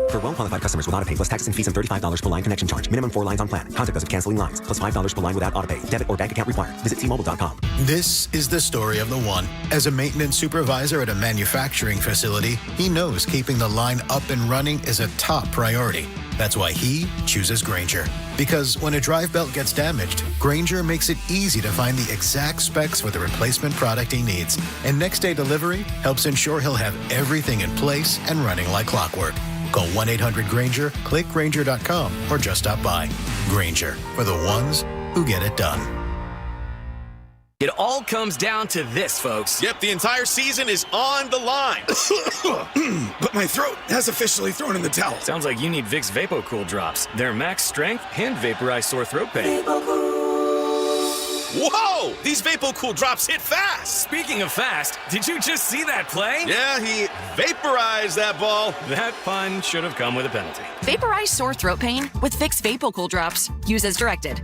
For well-qualified customers without a pay plus taxes and fees and $35 per line connection charge. Minimum 4 lines on plan. Contact us if canceling lines. Plus $5 per line without auto pay. Debit or bank account required. Visit T-Mobile.com. This is the story of the one. As a maintenance supervisor at a manufacturing facility, he knows keeping the line up and running is a top priority. That's why he chooses Grainger. Because when a drive belt gets damaged, Grainger makes it easy to find the exact specs for the replacement product he needs. And next day delivery helps ensure he'll have everything in place and running like clockwork. Call 1-800-GRAINGER, click Grainger.com, or just stop by. Grainger, for the ones who get it done. It all comes down to this, folks. Yep, the entire season is on the line. But my throat has officially thrown in the towel. Sounds like you need Vicks VapoCool drops. They're max strength and vaporize sore throat pain. Whoa! These VapoCool drops hit fast! Speaking of fast, did you just see that play? Yeah, he vaporized that ball. That pun should have come with a penalty. Vaporize sore throat pain with Vicks VapoCool drops. Use as directed.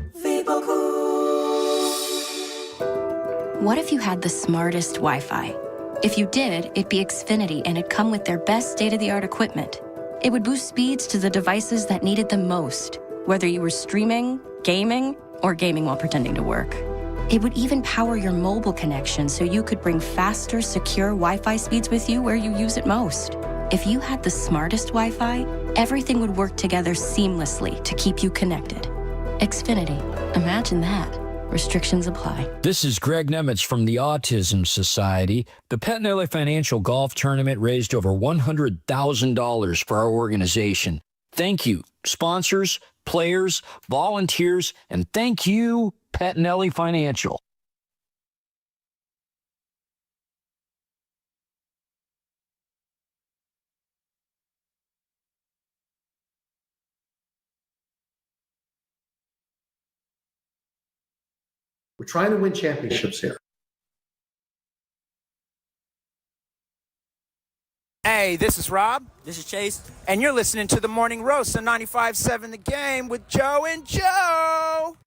What if you had the smartest Wi-Fi? If you did, it'd be Xfinity and it'd come with their best state-of-the-art equipment. It would boost speeds to the devices that needed them most, whether you were streaming, gaming, or gaming while pretending to work. It would even power your mobile connection so you could bring faster, secure Wi-Fi speeds with you where you use it most. If you had the smartest Wi-Fi, everything would work together seamlessly to keep you connected. Xfinity. Imagine that. Restrictions apply. This is Greg Nemitz from the Autism Society. The Pettinelli Financial Golf Tournament raised over $100,000 for our organization. Thank you, sponsors, players, volunteers, and thank you, Pettinelli Financial. We're trying to win championships here. Hey, this is Rob. This is Chase. And you're listening to the Morning Roast on 95.7 The Game with Joe and Joe.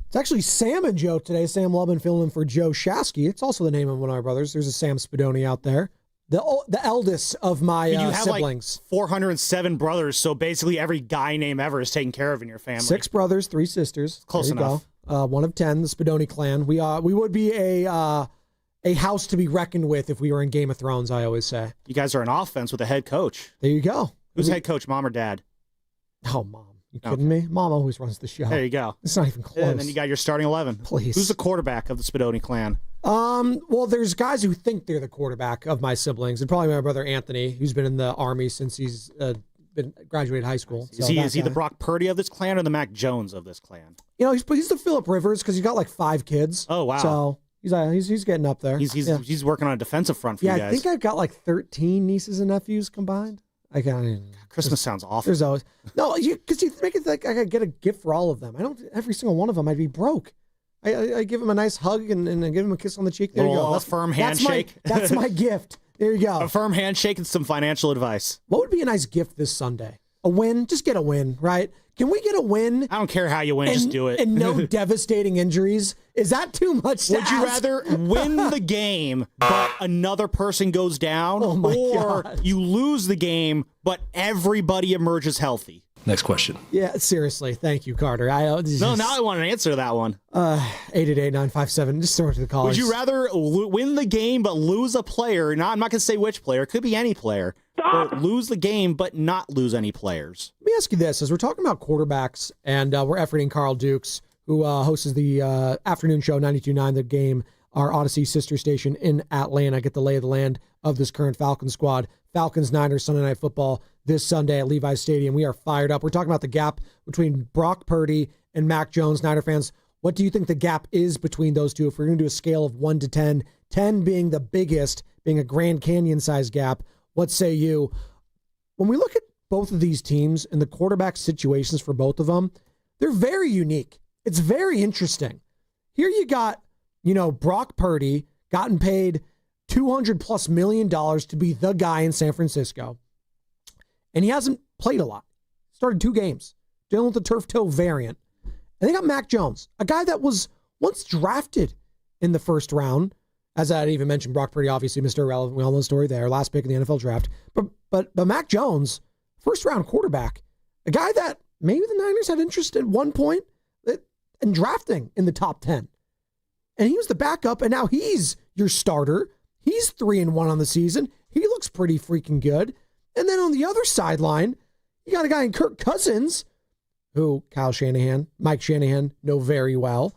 It's actually Sam and Joe today. Sam Lubin filling in for Joe Shasky. It's also the name of one of my brothers. There's a Sam Spadoni out there. The eldest of my you have siblings. Like 407 brothers, so basically every guy name ever is taken care of in your family. 6 brothers, 3 sisters. Close enough. One of 10, the Spadoni clan. We would be a house to be reckoned with if we were in Game of Thrones, I always say. You guys are an offense with a head coach. There you go. Who's head coach, mom or dad? Oh, Mom. You kidding me? Mom always runs the show. There you go. It's not even close. And then you got your starting 11. Please. Who's the quarterback of the Spadoni clan? Well, there's guys who think they're the quarterback of my siblings, and probably my brother Anthony, who's been in the Army since he's been graduated high school. Is he the Brock Purdy of this clan or the Mac Jones of this clan? You know, he's the Phillip Rivers because he's got like 5 kids. Oh, wow. So he's getting up there. He's working on a defensive front for you guys. I think I've got like 13 nieces and nephews combined. Christmas sounds awful. There's always because you make it like I could get a gift for all of them. I don't. Every single one of them, I'd be broke. I give them a nice hug and give them a kiss on the cheek. There you go. A firm handshake. That's my gift. There you go. A firm handshake and some financial advice. What would be a nice gift this Sunday? A win? Just get a win, right? Can we get a win? I don't care how you win, just do it. And no devastating injuries? Is that too much to Would you rather win the game, but another person goes down? Or you lose the game, but everybody emerges healthy? Next question. Yeah, seriously. Thank you, Carter. Now I want an answer to that one. 888-957. Just throw it to the callers. Would you rather win the game but lose a player? No, I'm not going to say which player. It could be any player. Or lose the game but not lose any players. Let me ask you this. As we're talking about quarterbacks, and we're efforting Carl Dukes, who hosts the afternoon show, 92.9 The Game, our Odyssey sister station in Atlanta. Get the lay of the land of this current Falcon squad. Falcons-Niners Sunday Night Football this Sunday at Levi's Stadium. We are fired up. We're talking about the gap between Brock Purdy and Mac Jones. Niner fans, what do you think the gap is between those two? If we're going to do a scale of 1 to 10, 10 being the biggest, being a Grand Canyon-sized gap, what say you? When we look at both of these teams and the quarterback situations for both of them, they're very unique. It's very interesting. Here you got, Brock Purdy gotten paid $200+ million to be the guy in San Francisco. And he hasn't played a lot. Started 2 games, dealing with the turf toe variant. And they got Mac Jones, a guy that was once drafted in the first round. As I even mentioned, Brock Purdy, obviously Mr. Irrelevant. We all know the story there. Last pick in the NFL draft. But Mac Jones, first-round quarterback, a guy that maybe the Niners had interest at one point in drafting in the top 10. And he was the backup, and now he's your starter. He's 3-1 on the season. He looks pretty freaking good. And then on the other sideline, you got a guy in Kirk Cousins, who Mike Shanahan know very well,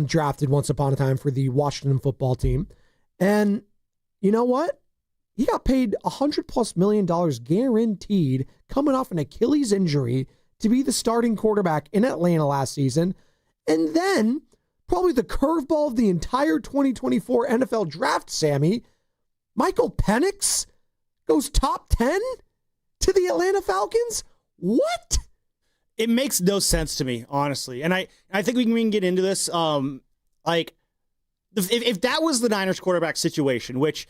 drafted once upon a time for the Washington football team. And you know what? He got paid $100+ million guaranteed coming off an Achilles injury to be the starting quarterback in Atlanta last season. And then probably the curveball of the entire 2024 NFL draft, Sammy, Michael Penix goes top 10 to the Atlanta Falcons? What? It makes no sense to me, honestly. And I think we can get into this. If that was the Niners quarterback situation, which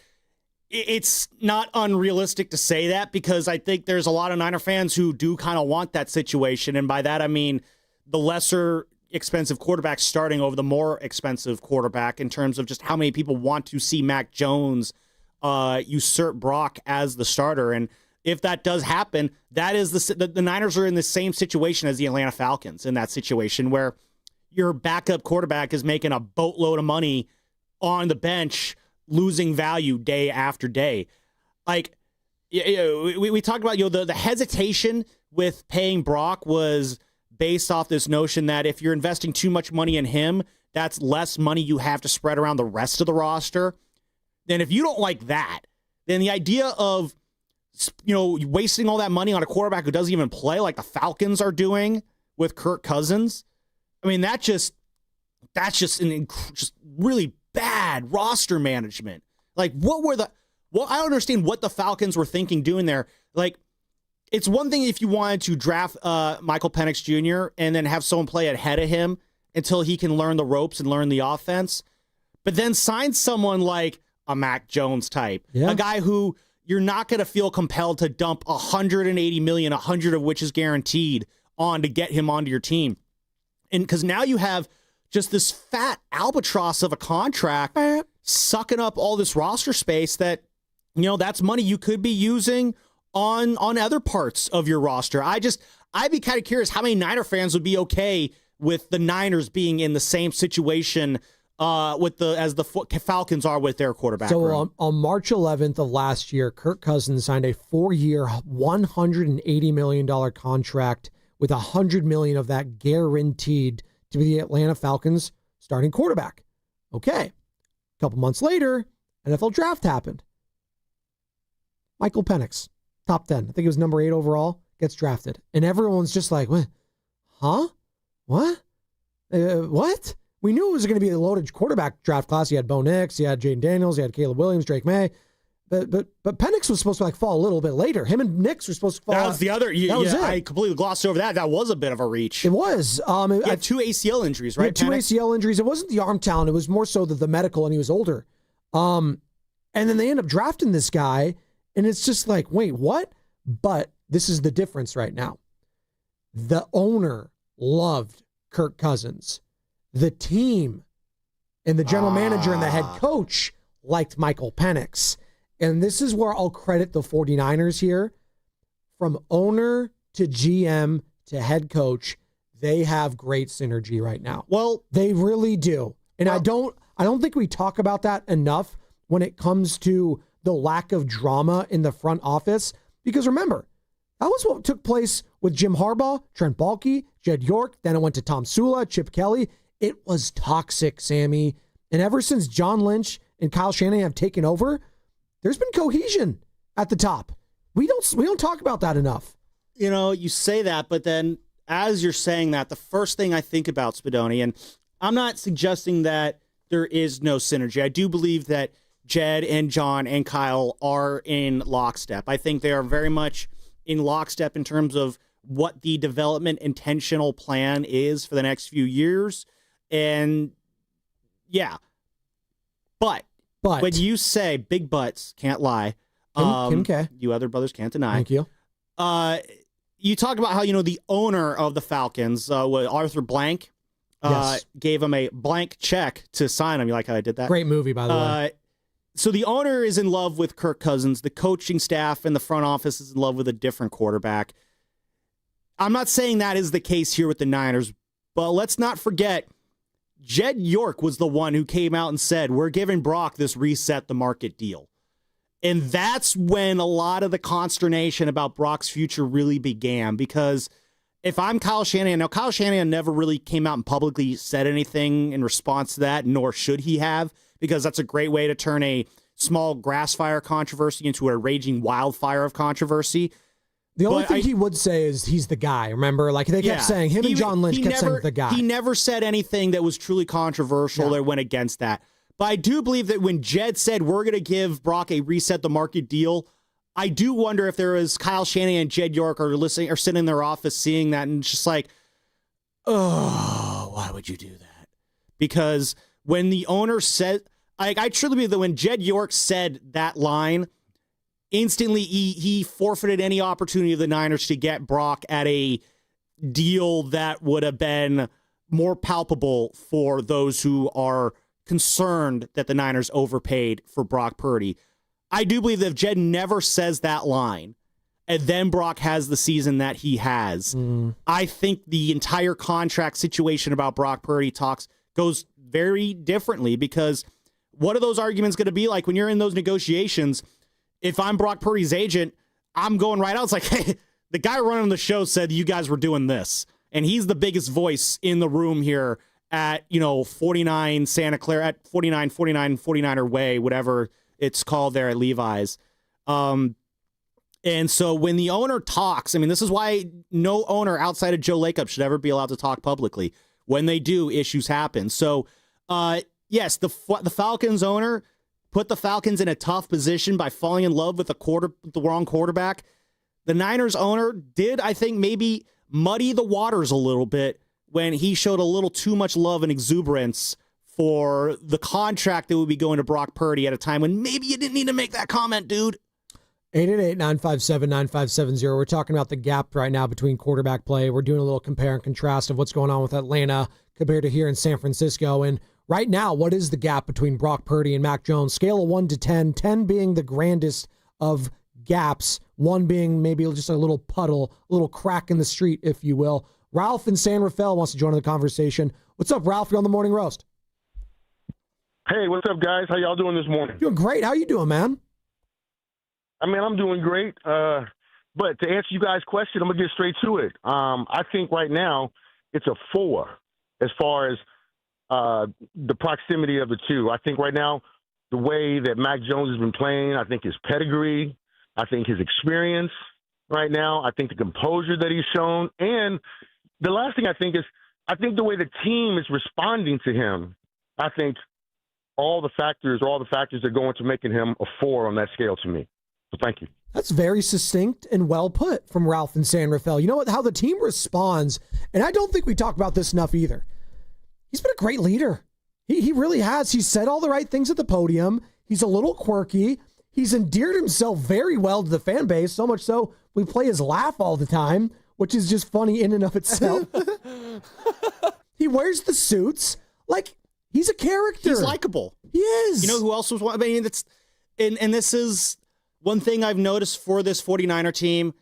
it's not unrealistic to say that, because I think there's a lot of Niner fans who do kind of want that situation. And by that, I mean the lesser expensive quarterback starting over the more expensive quarterback in terms of just how many people want to see Mac Jones usurp Brock as the starter. And if that does happen, that is the Niners are in the same situation as the Atlanta Falcons in that situation where your backup quarterback is making a boatload of money on the bench, losing value day after day. Like, we talked about, the hesitation with paying Brock was based off this notion that if you're investing too much money in him, that's less money you have to spread around the rest of the roster. Then if you don't like that, then the idea of, wasting all that money on a quarterback who doesn't even play like the Falcons are doing with Kirk Cousins, I mean, that's just really bad roster management. Like, I don't understand what the Falcons were thinking doing there. Like, it's one thing if you wanted to draft Michael Penix Jr. and then have someone play ahead of him until he can learn the ropes and learn the offense, but then sign someone like a Mac Jones type, a guy who you're not going to feel compelled to dump $180 million, 100 of which is guaranteed, on to get him onto your team. And because now you have just this fat albatross of a contract sucking up all this roster space that, that's money you could be using on other parts of your roster. I'd be kind of curious how many Niner fans would be okay with the Niners being in the same situation as the Falcons are with their quarterback. So on March 11th of last year, Kirk Cousins signed a 4-year, $180 million contract with $100 million of that guaranteed to be the Atlanta Falcons starting quarterback. Okay. A couple months later, NFL draft happened. Michael Penix, top 10. I think it was number 8 overall, gets drafted. And everyone's just like, what? Huh? What? What? We knew it was going to be a loaded quarterback draft class. You had Bo Nix, you had Jaden Daniels, you had Caleb Williams, Drake May. But Penix was supposed to fall a little bit later. Him and Nix were supposed to fall. That was the other. I completely glossed over that. That was a bit of a reach. It was. He had 2 ACL injuries, right? He had 2 ACL injuries. It wasn't the arm talent. It was more so the medical, and he was older. And then they end up drafting this guy, and it's just like, wait, what? But this is the difference right now. The owner loved Kirk Cousins. The team and the general manager and the head coach liked Michael Penix. And this is where I'll credit the 49ers here. From owner to GM to head coach, they have great synergy right now. Well, they really do. And I don't think we talk about that enough when it comes to the lack of drama in the front office. Because remember, that was what took place with Jim Harbaugh, Trent Baalke, Jed York. Then it went to Tom Sula, Chip Kelly. It was toxic, Sammy. And ever since John Lynch and Kyle Shanahan have taken over, there's been cohesion at the top. We don't talk about that enough. You say that, but then as you're saying that, the first thing I think about, Spadoni, and I'm not suggesting that there is no synergy. I do believe that Jed and John and Kyle are in lockstep. I think they are very much in lockstep in terms of what the development intentional plan is for the next few years. And yeah, but when you say big butts can't lie, Kim K. You other brothers can't deny. Thank you. You talk about how the owner of the Falcons, Arthur Blank, yes, gave him a blank check to sign him. You like how I did that? Great movie, by the way. So the owner is in love with Kirk Cousins. The coaching staff and the front office is in love with a different quarterback. I'm not saying that is the case here with the Niners, but let's not forget Jed York was the one who came out and said, we're giving Brock this reset the market deal. And that's when a lot of the consternation about Brock's future really began, because if I'm Kyle Shanahan, now Kyle Shanahan never really came out and publicly said anything in response to that, nor should he have, because that's a great way to turn a small grass fire controversy into a raging wildfire of controversy. The only thing he would say is he's the guy, remember? Like they kept saying, him and John Lynch kept saying the guy. He never said anything that was truly controversial or went against that. But I do believe that when Jed said we're going to give Brock a reset the market deal, I do wonder if there was Kyle Shanahan and Jed York are listening or sitting in their office seeing that and just like, oh, why would you do that? Because when the owner said, I truly believe that when Jed York said that line, instantly he forfeited any opportunity of the Niners to get Brock at a deal that would have been more palpable for those who are concerned that the Niners overpaid for Brock Purdy. I do believe that if Jed never says that line, and then Brock has the season that he has, I think the entire contract situation about Brock Purdy goes very differently, because what are those arguments going to be like when you're in those negotiations? If I'm Brock Purdy's agent, I'm going right out. It's like, hey, the guy running the show said you guys were doing this. And he's the biggest voice in the room here at, 49 Santa Clara, at 49er Way, whatever it's called there at Levi's. And so when the owner talks, this is why no owner outside of Joe Lacob should ever be allowed to talk publicly. When they do, issues happen. So, yes, the Falcons owner put the Falcons in a tough position by falling in love with the wrong quarterback. The Niners owner did, I think, maybe muddy the waters a little bit when he showed a little too much love and exuberance for the contract that would be going to Brock Purdy at a time when maybe you didn't need to make that comment, dude. 888-957-9570. We're talking about the gap right now between quarterback play. We're doing a little compare and contrast of what's going on with Atlanta compared to here in San Francisco. And right now, what is the gap between Brock Purdy and Mac Jones? Scale of 1 to 10, 10 being the grandest of gaps, 1 being maybe just a little puddle, a little crack in the street, if you will. Ralph in San Rafael wants to join the conversation. What's up, Ralph? You're on the Morning Roast. Hey, what's up, guys? How y'all doing this morning? Doing great. How you doing, man? I mean, I'm doing great. But to answer you guys' question, I'm going to get straight to it. I think right now it's a 4 as far as the proximity of the two. I think right now the way that Mac Jones has been playing, I think his pedigree, I think his experience right now, I think the composure that he's shown. And the last thing I think is I think the way the team is responding to him, I think all the factors are going to making him a 4 on that scale to me. So thank you. That's very succinct and well put from Ralph in San Rafael. You know what? How the team responds, and I don't think we talk about this enough either. He's been a great leader. He really has. He's said all the right things at the podium. He's a little quirky. He's endeared himself very well to the fan base, so much so we play his laugh all the time, which is just funny in and of itself. He wears the suits. Like, he's a character. He's likable. He is. You know who else was one? I mean, and this is one thing I've noticed for this 49er team.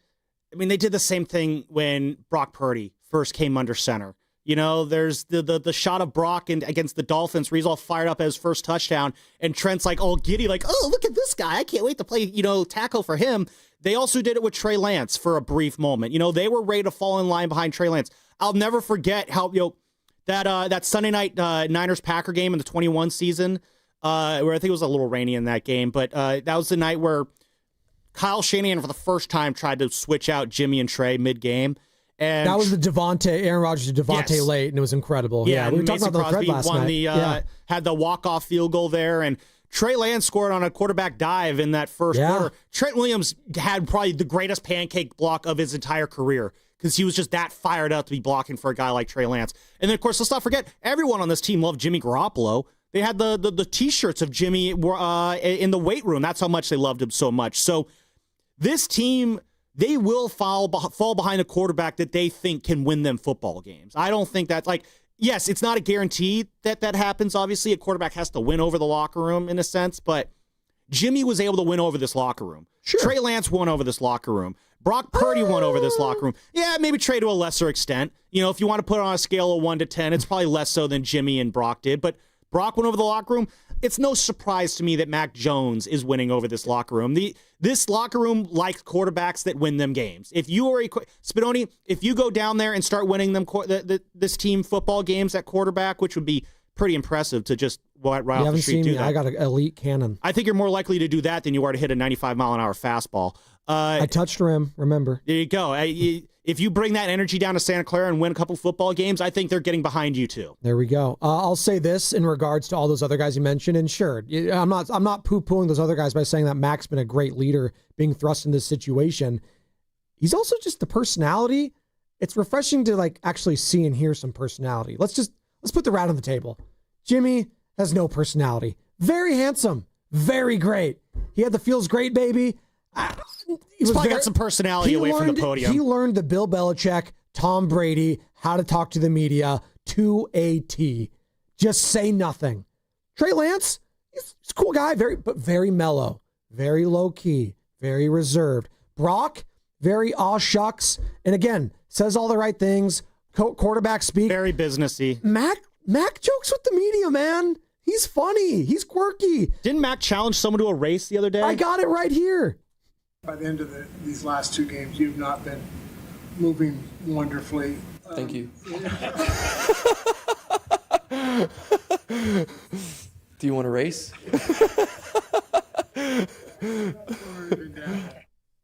I mean, they did the same thing when Brock Purdy first came under center. You know, there's the shot of Brock against the Dolphins where he's all fired up at his first touchdown, and Trent's like all giddy, like, oh, look at this guy. I can't wait to play, tackle for him. They also did it with Trey Lance for a brief moment. They were ready to fall in line behind Trey Lance. I'll never forget how, that Sunday night Niners-Packer game in the 21 season, where I think it was a little rainy in that game, but that was the night where Kyle Shanahan for the first time tried to switch out Jimmy and Trey mid-game. And that was the Aaron Rodgers to Devontae late, and it was incredible. Yeah, we were talking about the thread last night. Had the walk-off field goal there, and Trey Lance scored on a quarterback dive in that first quarter. Trent Williams had probably the greatest pancake block of his entire career because he was just that fired up to be blocking for a guy like Trey Lance. And then, of course, let's not forget, everyone on this team loved Jimmy Garoppolo. They had the T-shirts of Jimmy in the weight room. That's how much they loved him so much. So this team, they will fall behind a quarterback that they think can win them football games. I don't think that's yes, it's not a guarantee that happens. Obviously, a quarterback has to win over the locker room in a sense, but Jimmy was able to win over this locker room. Sure. Trey Lance won over this locker room. Brock Purdy won over this locker room. Yeah, maybe Trey to a lesser extent. If you want to put it on a scale of 1 to 10, it's probably less so than Jimmy and Brock did, but Brock went over the locker room. It's no surprise to me that Mac Jones is winning over this locker room. This locker room likes quarterbacks that win them games. If you are Spinoni, if you go down there and start winning them this team football games at quarterback, which would be pretty impressive to just right off the street do that. I got an elite cannon. I think you're more likely to do that than you are to hit a 95-mile-an-hour fastball. I touched rim, remember. There you go. If you bring that energy down to Santa Clara and win a couple football games, I think they're getting behind you too. There we go. I'll say this in regards to all those other guys you mentioned, and sure, I'm not poo-pooing those other guys by saying that Mac's been a great leader being thrust in this situation. He's also just the personality. It's refreshing to actually see and hear some personality. Let's put the rat on the table. Jimmy has no personality. Very handsome. Very great. He had the feels great, baby. He's probably got some personality away from the podium. He learned the Bill Belichick, Tom Brady, how to talk to the media to a T. Just say nothing. Trey Lance, he's a cool guy, but very mellow, very low key, very reserved. Brock, very aw shucks, and again, says all the right things. Quarterback speak. Very businessy. Mac jokes with the media, man. He's funny. He's quirky. Didn't Mac challenge someone to a race the other day? I got it right here. By the end of these last 2 games, you've not been moving wonderfully. Thank you. Do you want to race?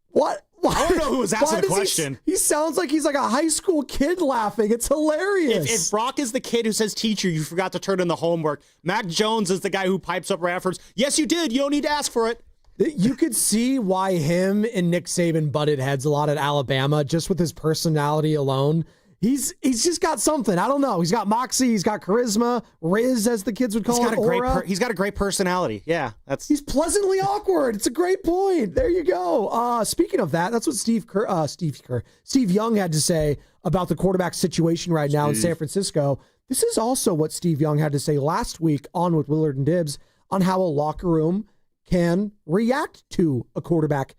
What? I don't know who was asking the question. He sounds like he's like a high school kid laughing. It's hilarious. If Brock is the kid who says, teacher, you forgot to turn in the homework, Mac Jones is the guy who pipes up right afterwards. Yes, you did. You don't need to ask for it. You could see why him and Nick Saban butted heads a lot at Alabama just with his personality alone. He's just got something. I don't know. He's got moxie. He's got charisma. Riz, as the kids would call it. He's got a great personality. Yeah, he's pleasantly awkward. It's a great point. There you go. Speaking of that, that's what Steve Young had to say about the quarterback situation right now in San Francisco. This is also what Steve Young had to say last week on with Willard and Dibs on how a locker room can react to a quarterback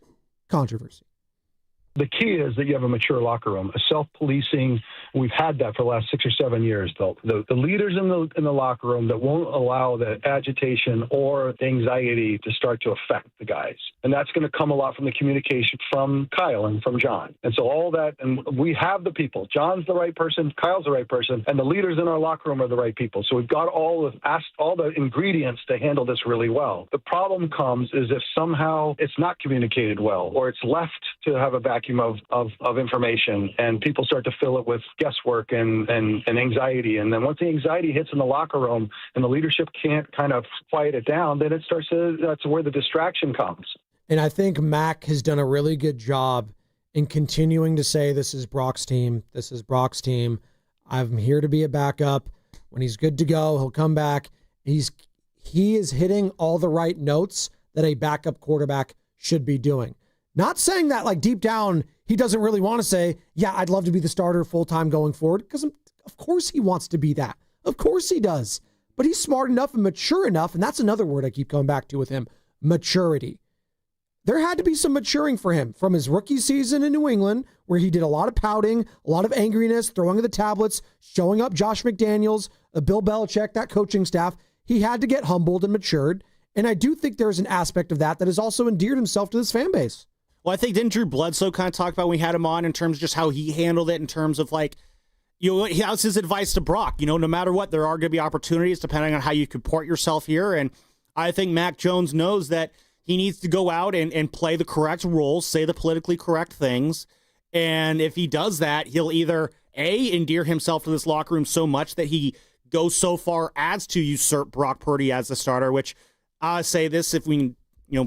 controversy. The key is that you have a mature locker room, a self-policing. We've had that for the last 6 or 7 years, though. The leaders in the locker room that won't allow the agitation or anxiety to start to affect the guys. And that's going to come a lot from the communication from Kyle and from John. And so all that, and we have the people. John's the right person, Kyle's the right person, and the leaders in our locker room are the right people. So we've got all the ingredients to handle this really well. The problem comes is if somehow it's not communicated well, or it's left to have a vacuum of information, and people start to fill it with guesswork and anxiety. And then once the anxiety hits in the locker room and the leadership can't kind of quiet it down, then that's where the distraction comes. And I think Mac has done a really good job in continuing to say, this is Brock's team. This is Brock's team. I'm here to be a backup. When he's good to go, he'll come back. He is hitting all the right notes that a backup quarterback should be doing. Not saying that like deep down, he doesn't really want to say, yeah, I'd love to be the starter full-time going forward, because of course he wants to be that. Of course he does. But he's smart enough and mature enough, and that's another word I keep coming back to with him, maturity. There had to be some maturing for him from his rookie season in New England, where he did a lot of pouting, a lot of angriness, throwing of the tablets, showing up Josh McDaniels, Bill Belichick, that coaching staff. He had to get humbled and matured, and I do think there's an aspect of that has also endeared himself to this fan base. Well, I think didn't Drew Bledsoe kind of talk about when we had him on in terms of just how he handled it in terms of like, how's his advice to Brock? No matter what, there are going to be opportunities depending on how you comport yourself here. And I think Mac Jones knows that he needs to go out and play the correct roles, say the politically correct things. And if he does that, he'll either endear himself to this locker room so much that he goes so far as to usurp Brock Purdy as the starter, which I say this, if we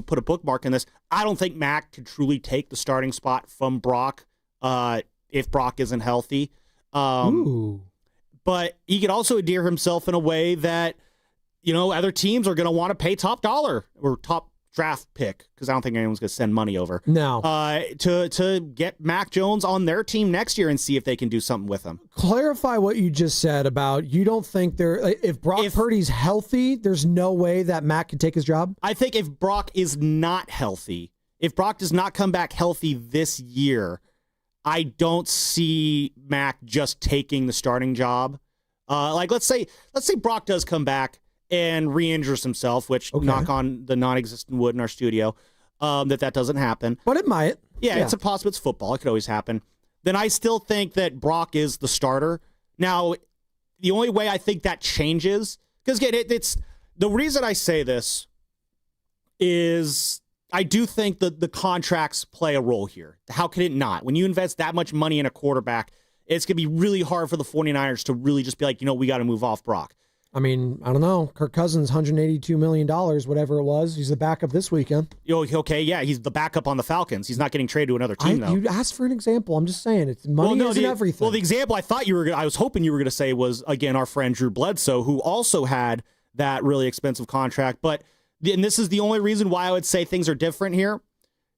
put a bookmark in this, I don't think Mac could truly take the starting spot from Brock if Brock isn't healthy. But he could also endear himself in a way that, other teams are going to want to pay top dollar or top draft pick, because I don't think anyone's going to send money over. No. To get Mac Jones on their team next year and see if they can do something with him. Clarify what you just said about you don't think if Brock Purdy's healthy, there's no way that Mac can take his job? I think if Brock is not healthy, if Brock does not come back healthy this year, I don't see Mac just taking the starting job. Let's say Brock does come back and re-injures himself, which knock on the non-existent wood in our studio, that doesn't happen. But it might. Yeah, it's a possible. It's football. It could always happen. Then I still think that Brock is the starter. Now, the only way I think that changes, because again, it's the reason I say this is I do think that the contracts play a role here. How can it not? When you invest that much money in a quarterback, it's going to be really hard for the 49ers to really just be like, we got to move off Brock. I mean, I don't know. Kirk Cousins, $182 million, whatever it was. He's the backup this weekend. Okay, yeah, he's the backup on the Falcons. He's not getting traded to another team, though. You asked for an example. I'm just saying, it's money isn't everything. Well, the example I was hoping you were going to say was, again, our friend Drew Bledsoe, who also had that really expensive contract. But, and this is the only reason why I would say things are different here,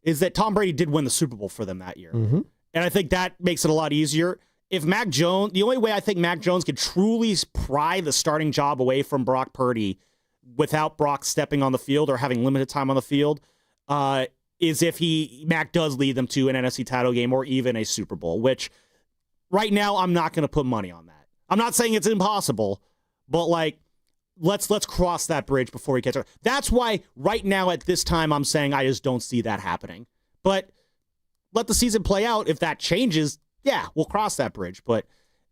is that Tom Brady did win the Super Bowl for them that year. Mm-hmm. And I think that makes it a lot easier. If Mac Jones, the only way I think Mac Jones could truly pry the starting job away from Brock Purdy without Brock stepping on the field or having limited time on the field is if Mac does lead them to an NFC title game or even a Super Bowl, which right now I'm not going to put money on that. I'm not saying it's impossible, but let's cross that bridge before we get there. That's why right now at this time I'm saying I just don't see that happening. But let the season play out. If that changes, yeah, we'll cross that bridge. But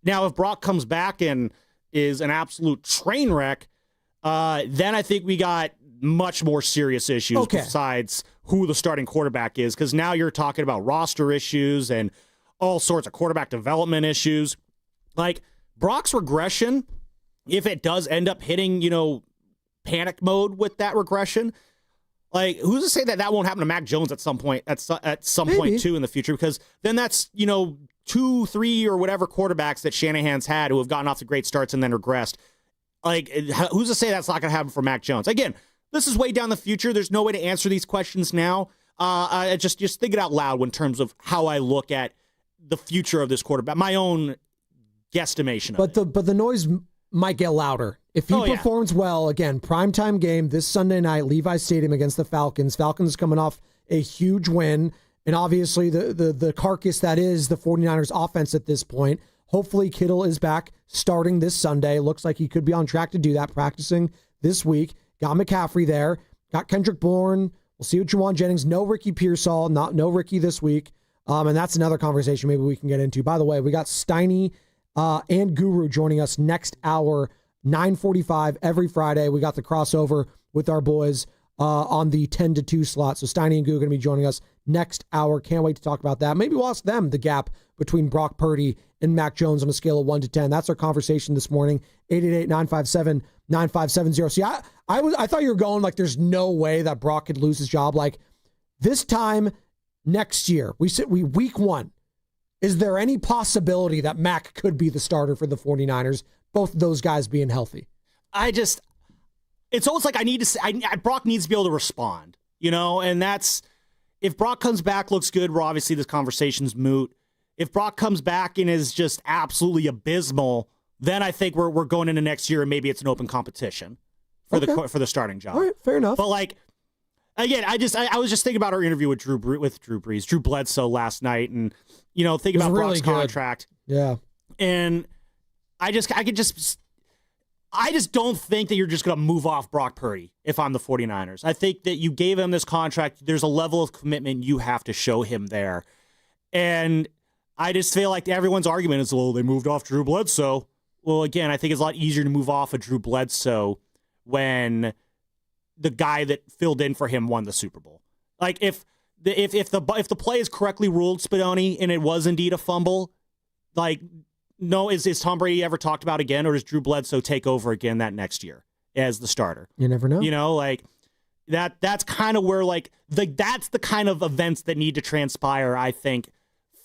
now if Brock comes back and is an absolute train wreck, then I think we got much more serious issues besides who the starting quarterback is, because now you're talking about roster issues and all sorts of quarterback development issues. Like Brock's regression, if it does end up hitting, panic mode with that regression, who's to say that won't happen to Mac Jones at some point, point too in the future? Because then that's, 2, 3, or whatever quarterbacks that Shanahan's had who have gotten off to great starts and then regressed. Like, who's to say that's not going to happen for Mac Jones? Again, this is way down the future. There's no way to answer these questions now. I just think it out loud in terms of how I look at the future of this quarterback. My own guesstimation of it. But the noise might get louder. If he performs well, again, primetime game this Sunday night, Levi Stadium against the Falcons. Falcons coming off a huge win, and obviously the carcass that is the 49ers offense at this point. Hopefully Kittle is back starting this Sunday. Looks like he could be on track to do that, practicing this week. Got McCaffrey there. Got Kendrick Bourne. We'll see what Juwan Jennings. No Ricky Pearsall. No Ricky this week. And that's another conversation maybe we can get into. By the way, we got Steiny and Guru joining us next hour, 9:45 every Friday. We got the crossover with our boys on the 10 to 2 slot. So Steiny and Guru are going to be joining us next hour. Can't wait to talk about that. Maybe we'll ask them the gap between Brock Purdy and Mac Jones on a scale of 1 to 10. That's our conversation this morning. 888-957-9570. See, I thought you were going like there's no way that Brock could lose his job. Like this time next year, we week 1. Is there any possibility that Mac could be the starter for the 49ers? Both of those guys being healthy. It's almost like Brock needs to be able to respond, and that's, if Brock comes back, looks good, well, obviously this conversation's moot. If Brock comes back and is just absolutely abysmal, then I think we're going into next year and maybe it's an open competition for the starting job. All right, fair enough. But like, again, I was just thinking about our interview with Drew Bledsoe last night, and thinking about really Brock's contract. Yeah, and I just don't think that you're just going to move off Brock Purdy if I'm the 49ers. I think that you gave him this contract. There's a level of commitment you have to show him there. And I just feel like everyone's argument is, well, they moved off Drew Bledsoe. Well, again, I think it's a lot easier to move off of Drew Bledsoe when the guy that filled in for him won the Super Bowl. Like if the play is correctly ruled, Spadoni, and it was indeed a fumble, like, no, is Tom Brady ever talked about again, or does Drew Bledsoe take over again that next year as the starter? You never know. Like that's kind of where that's the kind of events that need to transpire, I think,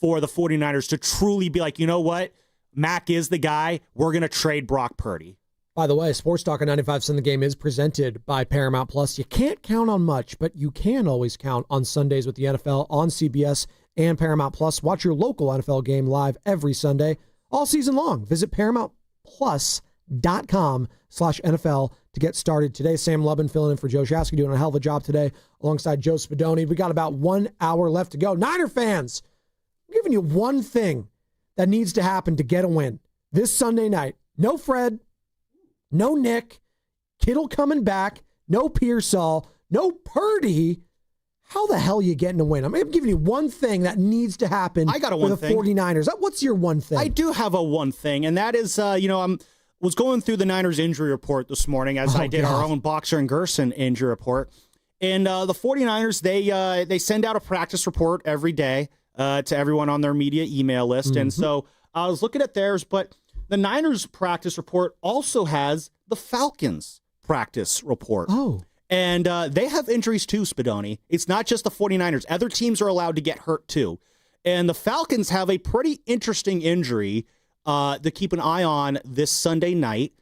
for the 49ers to truly be like, you know what? Mac is the guy. We're going to trade Brock Purdy. By the way, Sports Talk at 95 Cents the Game is presented by Paramount Plus. You can't count on much, but you can always count on Sundays with the NFL on CBS and Paramount Plus. Watch your local NFL game live every Sunday, all season long. Visit ParamountPlus.com/NFL to get started today. Sam Lubin filling in for Joe Shasky, doing a hell of a job today alongside Joe Spadoni. We got about 1 hour left to go. Niner fans, I'm giving you one thing that needs to happen to get a win this Sunday night. No Fred, no Nick, Kittle coming back, no Pearsall, no Purdy. How the hell are you getting a win? I'm giving you one thing that needs to happen for the 49ers. What's your one thing? I do have a one thing, and that is, I was going through the Niners injury report this morning as I did our own Boxer and Gerson injury report. And the 49ers, they send out a practice report every day to everyone on their media email list. Mm-hmm. And so I was looking at theirs, but the Niners practice report also has the Falcons practice report. Oh. And they have injuries too, Spadoni. It's not just the 49ers. Other teams are allowed to get hurt too. And the Falcons have a pretty interesting injury to keep an eye on this Sunday night.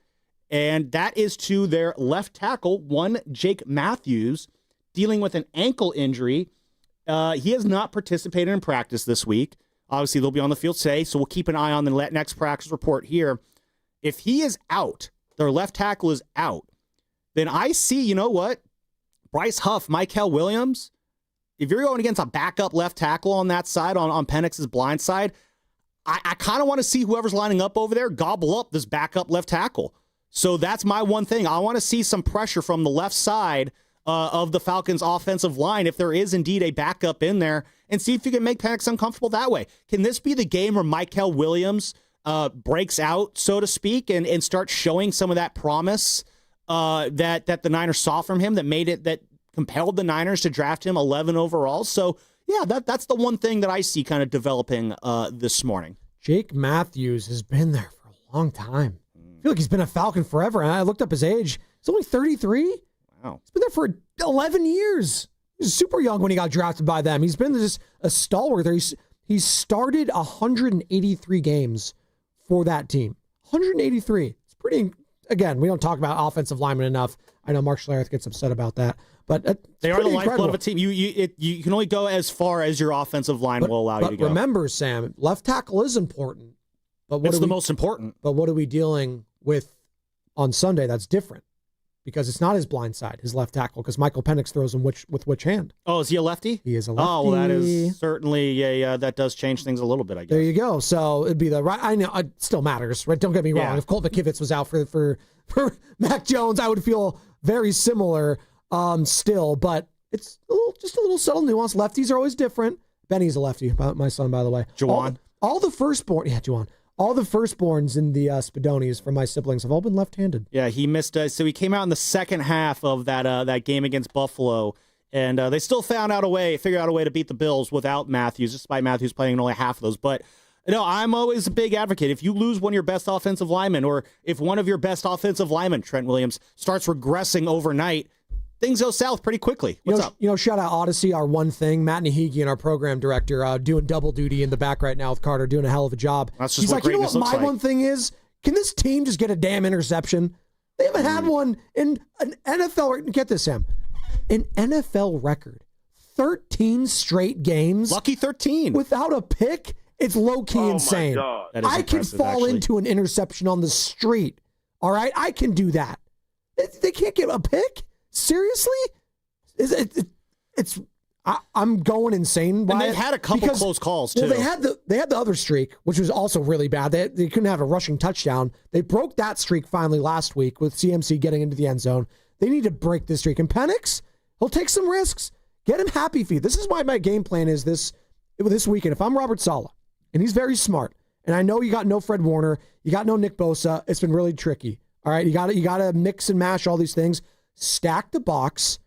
And that is to their left tackle, one Jake Matthews, dealing with an ankle injury. He has not participated in practice this week. Obviously, they'll be on the field today, so we'll keep an eye on the next practice report here. If he is out, their left tackle is out, then I see, you know what? Bryce Huff, Mykel Williams, if you're going against a backup left tackle on that side, on Penix's blind side, I kind of want to see whoever's lining up over there gobble up this backup left tackle. So that's my one thing. I want to see some pressure from the left side of the Falcons' offensive line, if there is indeed a backup in there, and see if you can make Penix uncomfortable that way. Can this be the game where Mykel Williams breaks out, so to speak, and starts showing some of that promise that the Niners saw from him that compelled the Niners to draft him 11 overall? So, yeah, that's the one thing that I see kind of developing this morning. Jake Matthews has been there for a long time. I feel like he's been a Falcon forever, and I looked up his age. He's only 33. Wow. He's been there for 11 years. He was super young when he got drafted by them. He's been just a stalwart there. He's started 183 games for that team. 183. It's pretty, again, we don't talk about offensive linemen enough. I know Mark Schlereth gets upset about that. But they are the lifeblood incredible. of a team. You can only go as far as your offensive line will allow you to go. But remember, Sam, left tackle is important. But it's the most important. But what are we dealing with on Sunday that's different? Because it's not his blind side, his left tackle, because Michael Penix throws him with which hand? Oh, is he a lefty? He is a lefty. Oh, well, that is certainly that does change things a little bit, I guess. There you go. So it'd be the right. I know it still matters, right? Don't get me wrong. Yeah. If Colt McKivitz was out for Mac Jones, I would feel very similar still, but it's just a little subtle nuance. Lefties are always different. Benny's a lefty, my son, by the way. Juwan. All the firstborn, Juwan. All the firstborns in the Spadonis from my siblings have all been left-handed. Yeah, he missed. So he came out in the second half of that game against Buffalo, and they still figured out a way to beat the Bills without Matthews, despite Matthews playing in only half of those. But I'm always a big advocate. If you lose one of your best offensive linemen, or if one of your best offensive linemen, Trent Williams, starts regressing overnight, things go south pretty quickly. What's up? Shout out Odyssey, our one thing. Matt Nahigian, our program director, doing double duty in the back right now with Carter, doing a hell of a job. That's just He's what like, you know what greatness my looks like. one thing is? Can this team just get a damn interception? They haven't had one in an NFL. Get this, Sam. An NFL record. 13 straight games. Lucky 13. Without a pick. It's low-key insane. That is I can impressive, fall actually. into into an interception on the street. All right? I can do that. They can't get a pick? Seriously? I'm going insane. And they've had a couple close calls, too. Well, they had the other streak, which was also really bad. They couldn't have a rushing touchdown. They broke that streak finally last week with CMC getting into the end zone. They need to break this streak. And Penix, he'll take some risks. Get him happy feet. This is why my game plan is this weekend. If I'm Robert Saleh, and he's very smart, and I know you got no Fred Warner, you got no Nick Bosa, it's been really tricky. All right, you got to mix and mash all these things. Stack the box.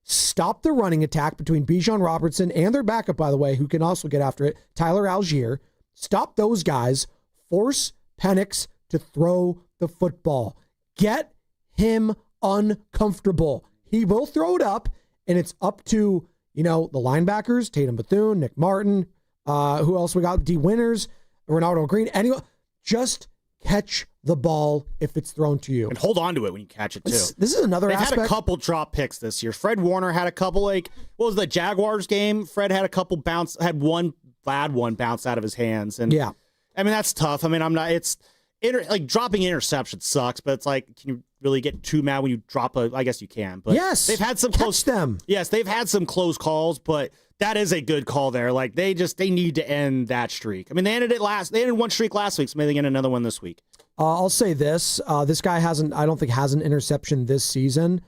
Stop the running attack between Bijan Robertson and their backup, by the way, who can also get after it, Tyler Algier. Stop those guys. Force Penix to throw the football. Get him uncomfortable. He will throw it up, and it's up to, the linebackers, Tatum Bethune, Nick Martin, who else we got? D. Winters, Ronaldo Green. Anyone, just catch the ball if it's thrown to you. And hold on to it when you catch it, too. This is another aspect. They've had a couple drop picks this year. Fred Warner had a couple, what was the Jaguars game? Fred had a couple had one bad one bounce out of his hands. And yeah. I mean, that's tough. I mean, dropping interception sucks, but it's like, can you really get too mad when you drop I guess you can. But yes. They've had some close them. Yes, they've had some close calls, but that is a good call there. Like, they need to end that streak. I mean, they ended one streak last week, so maybe they get another one this week. I'll say this. This guy I don't think has an interception this season.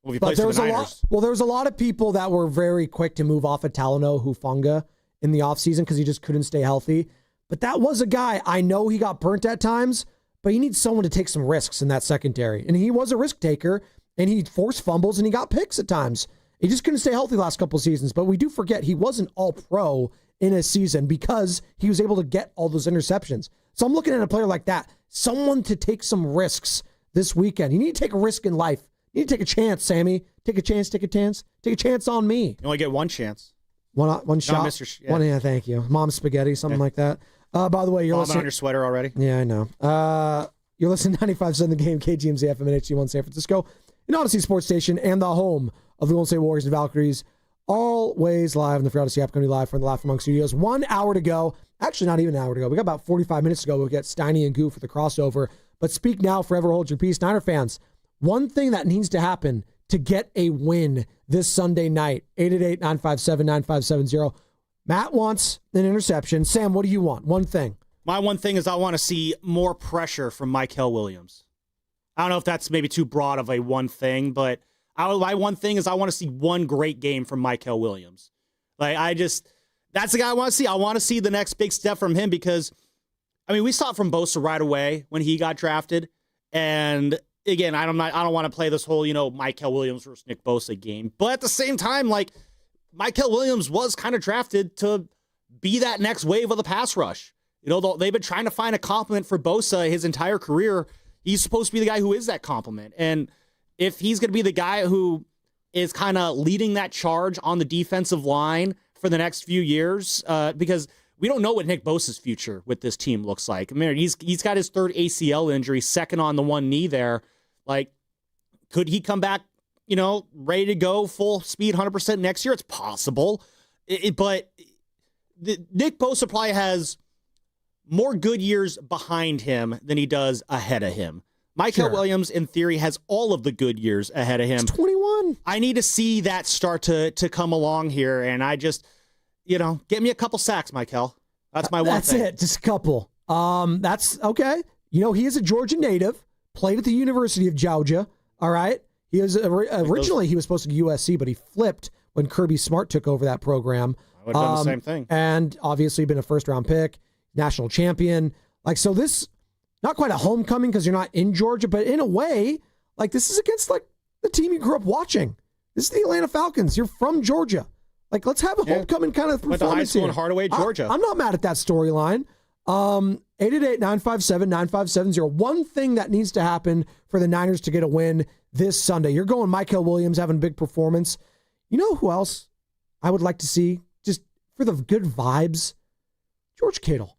Well, but there was a lot of people that were very quick to move off of Talanoa Hufanga in the offseason because he just couldn't stay healthy. But that was a guy, I know he got burnt at times, but he needs someone to take some risks in that secondary. And he was a risk taker, and he forced fumbles, and he got picks at times. He just couldn't stay healthy the last couple of seasons. But we do forget he wasn't all pro in a season because he was able to get all those interceptions. So I'm looking at a player like that, someone to take some risks this weekend. You need to take a risk in life. You need to take a chance, Sammy. Take a chance, take a chance. Take a chance on me. You only get one chance. One shot. Yeah. Thank you. Mom's spaghetti, something like that. By the way, you're listening on your sweater already? Yeah, I know. You're listening to 95.7 The Game, KGMZ FM and HD1 San Francisco, an Odyssey Sports Station, and the home of the Golden State Warriors and Valkyries. Always live in the Free Odyssey app, coming live from the Laugh Among Studios. 1 hour to go. Actually, not even an hour to go. We got about 45 minutes to go. We'll get Steiny and Goo for the crossover. But speak now, forever hold your peace. Niner fans, one thing that needs to happen to get a win this Sunday night, 888-957-9570. Matt wants an interception. Sam, what do you want? One thing. My one thing is I want to see more pressure from Mykel Williams. I don't know if that's maybe too broad of a one thing, but my one thing is I want to see one great game from Mykel Williams. That's the guy I want to see. I want to see the next big step from him because, we saw it from Bosa right away when he got drafted. And again, I don't want to play this whole, Mykel Williams versus Nick Bosa game. But at the same time, Mykel Williams was kind of drafted to be that next wave of the pass rush. They've been trying to find a complement for Bosa his entire career. He's supposed to be the guy who is that complement. And if he's going to be the guy who is kind of leading that charge on the defensive line for the next few years, because we don't know what Nick Bosa's future with this team looks like. I mean, he's got his third ACL injury, second on the one knee there. Like, could he come back, ready to go full speed 100% next year? It's possible. But Nick Bosa probably has more good years behind him than he does ahead of him. Michael Williams, in theory, has all of the good years ahead of him. He's 21. I need to see that start to come along here, and I just, get me a couple sacks, Michael. That's my one thing. That's it, just a couple. That's okay. He is a Georgia native, played at the University of Georgia, all right? He was originally he was supposed to go to USC, but he flipped when Kirby Smart took over that program. I would have done the same thing. And obviously been a first-round pick, national champion. So this, not quite a homecoming because you're not in Georgia, but in a way, this is against, the team you grew up watching. This is the Atlanta Falcons. You're from Georgia. Let's have a homecoming kind of performance. Went to high school here. in Hardaway, Georgia. I'm not mad at that storyline. 888-957-9570. One thing that needs to happen for the Niners to get a win this Sunday. You're going Michael Williams having a big performance. You know who else I would like to see just for the good vibes? George Kittle.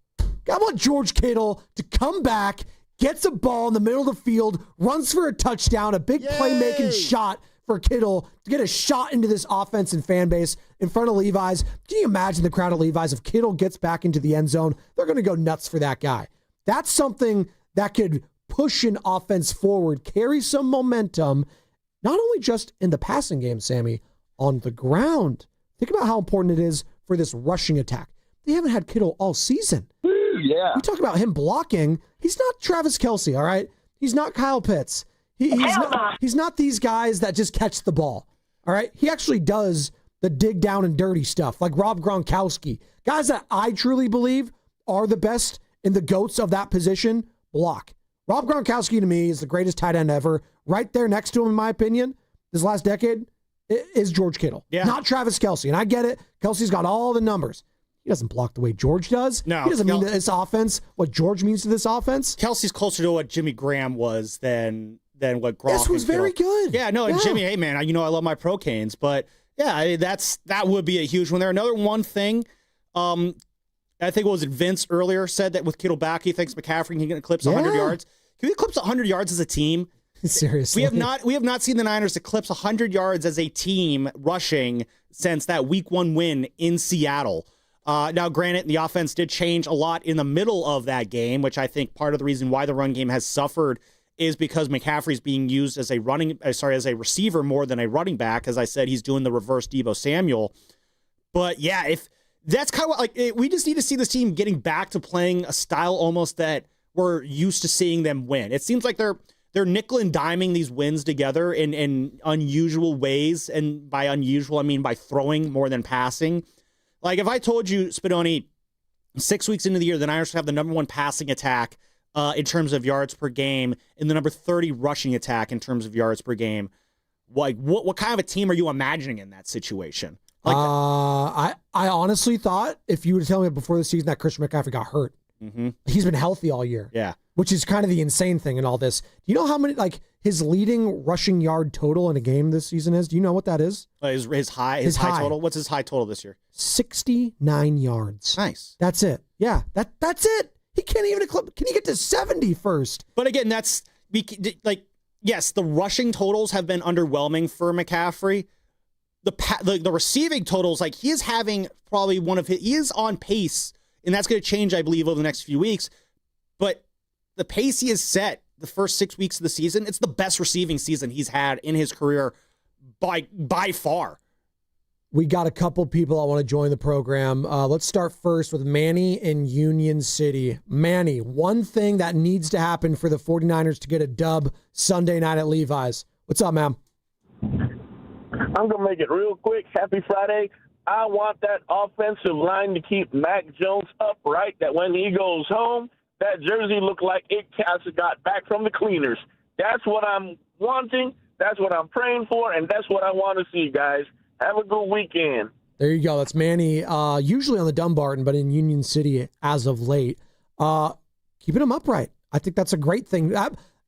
I want George Kittle to come back, gets a ball in the middle of the field, runs for a touchdown, a big playmaking shot for Kittle to get a shot into this offense and fan base in front of Levi's. Can you imagine the crowd of Levi's? If Kittle gets back into the end zone, they're going to go nuts for that guy. That's something that could push an offense forward, carry some momentum, not only just in the passing game, Sammy, on the ground. Think about how important it is for this rushing attack. They haven't had Kittle all season. Yeah. We talk about him blocking. He's not Travis Kelce, all right? He's not Kyle Pitts. He's not these guys that just catch the ball, all right? He actually does the dig down and dirty stuff, like Rob Gronkowski. Guys that I truly believe are the best in the GOATs of that position, block. Rob Gronkowski, to me, is the greatest tight end ever. Right there next to him, in my opinion, this last decade, is George Kittle. Yeah. Not Travis Kelce. And I get it. Kelce's got all the numbers. He doesn't block the way George does. No. He doesn't mean to this offense what George means to this offense. Kelsey's closer to what Jimmy Graham was than what Gronk. This was very good. Yeah, no, and Jimmy, hey, man, I love my Procaines, but yeah, that would be a huge one there. Another one thing, I think Vince earlier said that with Kittle back, he thinks McCaffrey can eclipse 100 yards. Can we eclipse 100 yards as a team? Seriously. We have not seen the Niners eclipse 100 yards as a team rushing since that week 1 win in Seattle. Now, granted, the offense did change a lot in the middle of that game, which I think part of the reason why the run game has suffered is because McCaffrey's being used as a receiver more than a running back. As I said, he's doing the reverse Deebo Samuel. But yeah, if that's kind of we just need to see this team getting back to playing a style almost that we're used to seeing them win. It seems like they're nickel and diming these wins together in unusual ways, and by unusual I mean by throwing more than passing. Like if I told you, Spadoni, 6 weeks into the year, the Niners have the number 1 passing attack in terms of yards per game and the number 30 rushing attack in terms of yards per game, what kind of a team are you imagining in that situation? I honestly thought if you were to tell me before the season that Christian McCaffrey got hurt. Mm-hmm. He's been healthy all year. Yeah. Which is kind of the insane thing in all this. Do you know how many, his leading rushing yard total in a game this season is? Do you know what that is? His high total? What's his high total this year? 69 yards. Nice. That's it. Yeah, that's it. He can't even eclipse. Can he get to 70 first? But again, yes, the rushing totals have been underwhelming for McCaffrey. The receiving totals, he is having probably he is on pace, and that's going to change, I believe, over the next few weeks. But the pace he has set the first 6 weeks of the season, it's the best receiving season he's had in his career by far. We got a couple people that want to join the program. Let's start first with Manny in Union City. Manny, one thing that needs to happen for the 49ers to get a dub Sunday night at Levi's. What's up, ma'am? I'm going to make it real quick. Happy Friday. I want that offensive line to keep Mac Jones upright, that when he goes home, that jersey look like it got back from the cleaners. That's what I'm wanting. That's what I'm praying for, and that's what I want to see, guys. Have a good weekend. There you go. That's Manny, usually on the Dumbarton, but in Union City as of late. Keeping him upright. I think that's a great thing.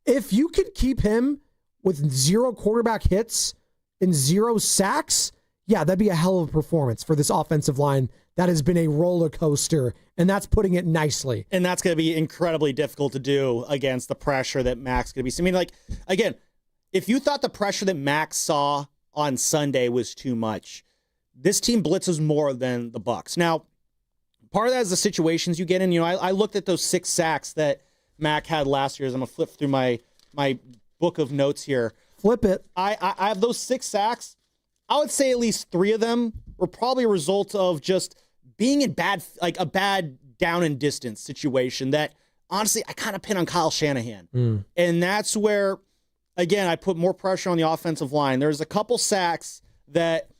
If you could keep him with 0 quarterback hits and 0 sacks, yeah, that'd be a hell of a performance for this offensive line that has been a roller coaster, and that's putting it nicely. And that's going to be incredibly difficult to do against the pressure that Mac's going to be seeing. I mean, like, again, if you thought the pressure that Mac saw on Sunday was too much, this team blitzes more than the Bucs. Now, part of that is the situations you get in. You know, I looked at those 6 sacks that Mac had last year. As I'm going to flip through my book of notes here. Flip it. I have those 6 sacks. I would say at least 3 of them were probably a result of just being in a bad down and distance situation that, honestly, I kind of pin on Kyle Shanahan. And that's where, again, I put more pressure on the offensive line. There's a couple sacks that,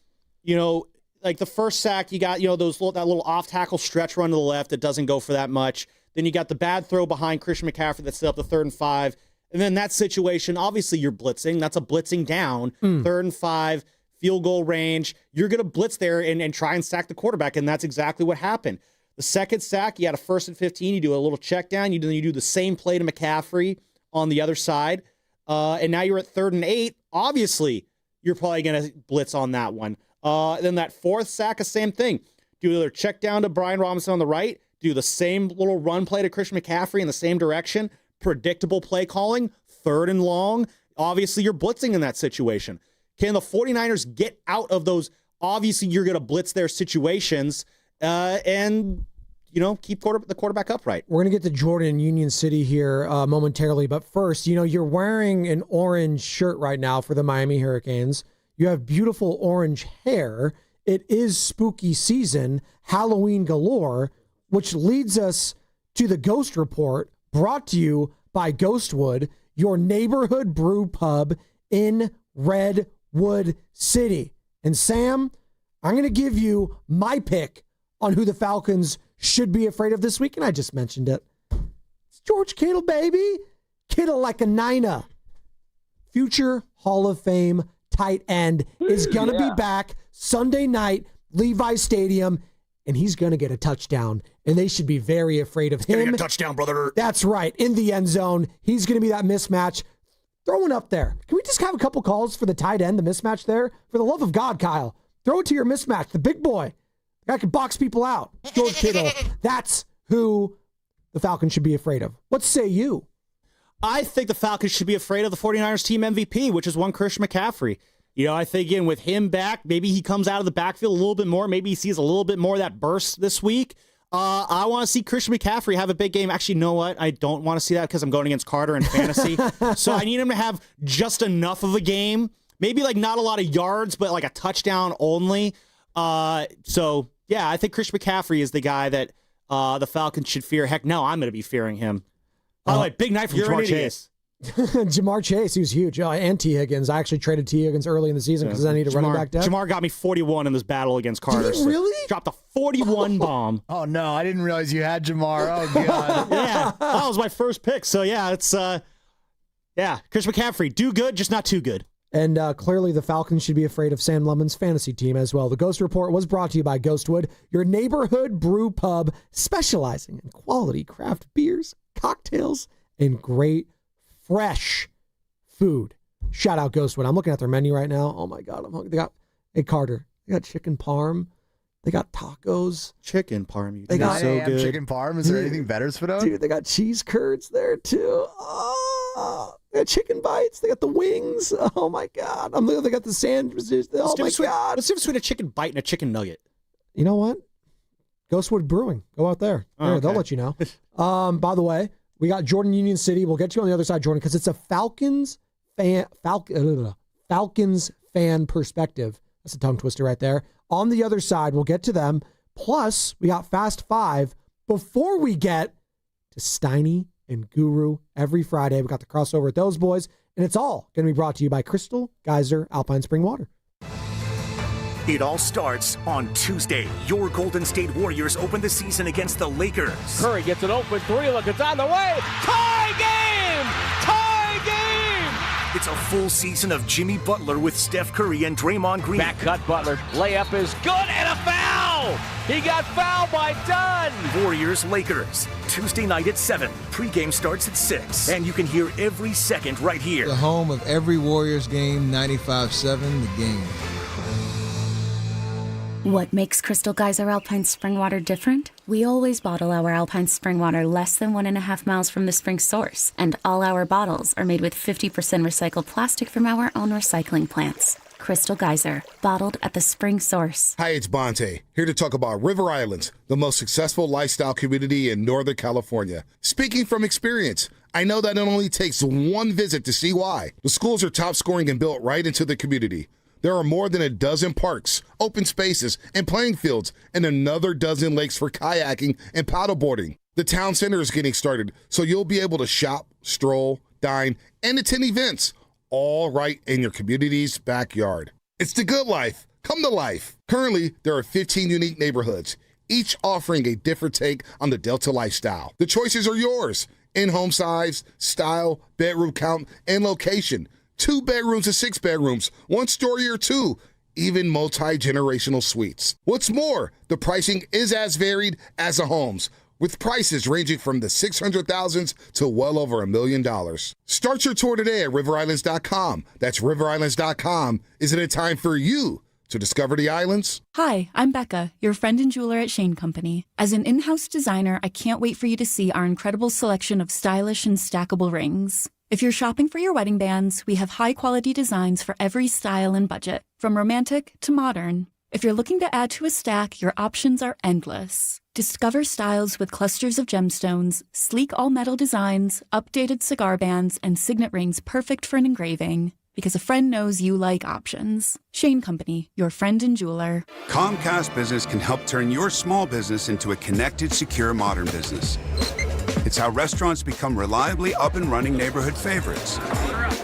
you know, like the first sack, you got, you know, that little off-tackle stretch run to the left that doesn't go for that much. Then you got the bad throw behind Christian McCaffrey that set up the 3rd and 5. And then that situation, obviously you're blitzing. That's a blitzing down, 3rd and 5. Field goal range, you're going to blitz there and try and sack the quarterback, and that's exactly what happened. The second sack, you had a 1st and 15, you do a little check down, you do the same play to McCaffrey on the other side, and now you're at 3rd and 8. Obviously, you're probably going to blitz on that one. Then that 4th sack, the same thing. Do another check down to Brian Robinson on the right, do the same little run play to Christian McCaffrey in the same direction, predictable play calling, 3rd and long. Obviously, you're blitzing in that situation. Can the 49ers get out of those? Obviously, you're going to blitz their situations and, you know, keep the quarterback upright. We're going to get to Jordan in Union City here momentarily. But first, you know, you're wearing an orange shirt right now for the Miami Hurricanes. You have beautiful orange hair. It is spooky season, Halloween galore, which leads us to the Ghost Report, brought to you by Ghostwood, your neighborhood brew pub in Redwood City. And Sam, I'm going to give you my pick on who the Falcons should be afraid of this week, and I just mentioned it. It's George Kittle, baby. Kittle like a niner. Future Hall of Fame tight end is going to be back Sunday night, Levi Stadium, and he's going to get a touchdown, and they should be very afraid of him. Getting a touchdown, brother. That's right, in the end zone. He's going to be that mismatch. Throw it up there. Can we just have a couple calls for the tight end, the mismatch there? For the love of God, Kyle, throw it to your mismatch, the big boy. The guy can box people out. George Kittle. That's who the Falcons should be afraid of. What say you? I think the Falcons should be afraid of the 49ers team MVP, which is one Christian McCaffrey. You know, I think, again, with him back, maybe he comes out of the backfield a little bit more. Maybe he sees a little bit more of that burst this week. I want to see Christian McCaffrey have a big game. Actually, you know what? I don't want to see that because I'm going against Carter in fantasy. So I need him to have just enough of a game. Maybe like not a lot of yards, but like a touchdown only. So, yeah, I think Christian McCaffrey is the guy that the Falcons should fear. Heck, no, I'm going to be fearing him. By the way, big night from Jamar Chase. Jamar Chase, he was huge. And T. Higgins. I actually traded T. Higgins early in the season because I needed a running back depth. Jamar got me 41 in this battle against Carter. Did he really? Dropped a 41 bomb. Oh, no, I didn't realize you had Jamar. Oh, God. Yeah, that was my first pick. So, yeah, it's, Chris McCaffrey, do good, just not too good. And clearly the Falcons should be afraid of Sam Lemon's fantasy team as well. The Ghost Report was brought to you by Ghostwood, your neighborhood brew pub specializing in quality craft beers, cocktails, and great fresh food. Shout out Ghostwood. I'm looking at their menu right now. Oh my God, I'm hungry. They got, hey Carter, they got chicken parm. They got tacos. Chicken parm. They got so good. Chicken parm. Is there anything better, Spadone? Dude, they got cheese curds there too. Oh, they got chicken bites. They got the wings. Oh my God. They got the sandwiches. Oh my God. What's the difference between a chicken bite and a chicken nugget? You know what? Ghostwood Brewing. Go out there. Okay. They'll let you know. By the way, we got Jordan Union City. We'll get you on the other side, Jordan, because it's a Falcons fan perspective. That's a tongue twister right there. On the other side, we'll get to them. Plus, we got Fast Five before we get to Steiny and Guru every Friday. We got the crossover with those boys, and it's all going to be brought to you by Crystal Geyser Alpine Spring Water. It all starts on Tuesday. Your Golden State Warriors open the season against the Lakers. Curry gets an open three. Look, it's on the way. Tie game! Tie game! It's a full season of Jimmy Butler with Steph Curry and Draymond Green. Back cut Butler. Layup is good and a foul! He got fouled by Dunn! Warriors-Lakers. Tuesday night at 7. Pre-game starts at 6. And you can hear every second right here. The home of every Warriors game, 95.7 The Game. What makes Crystal Geyser Alpine Spring Water different? We always bottle our Alpine Spring Water less than 1.5 miles from the spring source, and all our bottles are made with 50% recycled plastic from our own recycling plants. Crystal Geyser, bottled at the spring source. Hi, it's Bonte, here to talk about River Islands, the most successful lifestyle community in Northern California. Speaking from experience, I know that it only takes one visit to see why. The schools are top scoring and built right into the community. There are more than a dozen parks, open spaces, and playing fields, and another dozen lakes for kayaking and paddleboarding. The town center is getting started, so you'll be able to shop, stroll, dine, and attend events, all right in your community's backyard. It's the good life. Come to life. Currently, there are 15 unique neighborhoods, each offering a different take on the Delta lifestyle. The choices are yours. In-home size, style, bedroom count, and location. 2 bedrooms to 6 bedrooms, 1 story or 2, even multi-generational suites. What's more, the pricing is as varied as the homes, with prices ranging from the $600,000s to well over $1 million. Start your tour today at riverislands.com. That's riverislands.com. Isn't it time for you to discover the islands? Hi, I'm Becca, your friend and jeweler at Shane Company. As an in-house designer, I can't wait for you to see our incredible selection of stylish and stackable rings. If you're shopping for your wedding bands, we have high-quality designs for every style and budget, from romantic to modern. If you're looking to add to a stack, your options are endless. Discover styles with clusters of gemstones, sleek all-metal designs, updated cigar bands, and signet rings perfect for an engraving. Because a friend knows you like options. Shane Company, your friend and jeweler. Comcast Business can help turn your small business into a connected, secure, modern business. It's how restaurants become reliably up and running neighborhood favorites.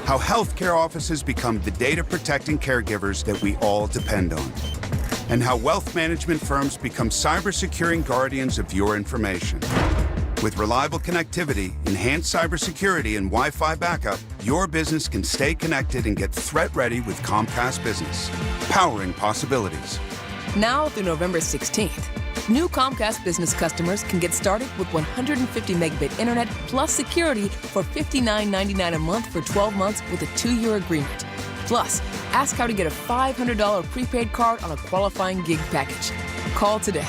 How healthcare offices become the data-protecting caregivers that we all depend on. And how wealth management firms become cyber-securing guardians of your information. With reliable connectivity, enhanced cybersecurity, and Wi-Fi backup, your business can stay connected and get threat-ready with Comcast Business. Powering possibilities. Now through November 16th. New Comcast Business customers can get started with 150 megabit internet plus security for $59.99 a month for 12 months with a 2-year agreement. Plus, ask how to get a $500 prepaid card on a qualifying gig package. Call today.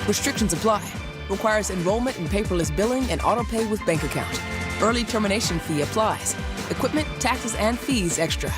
Restrictions apply. Requires enrollment in paperless billing and auto pay with bank account. Early termination fee applies. Equipment, taxes, and fees extra.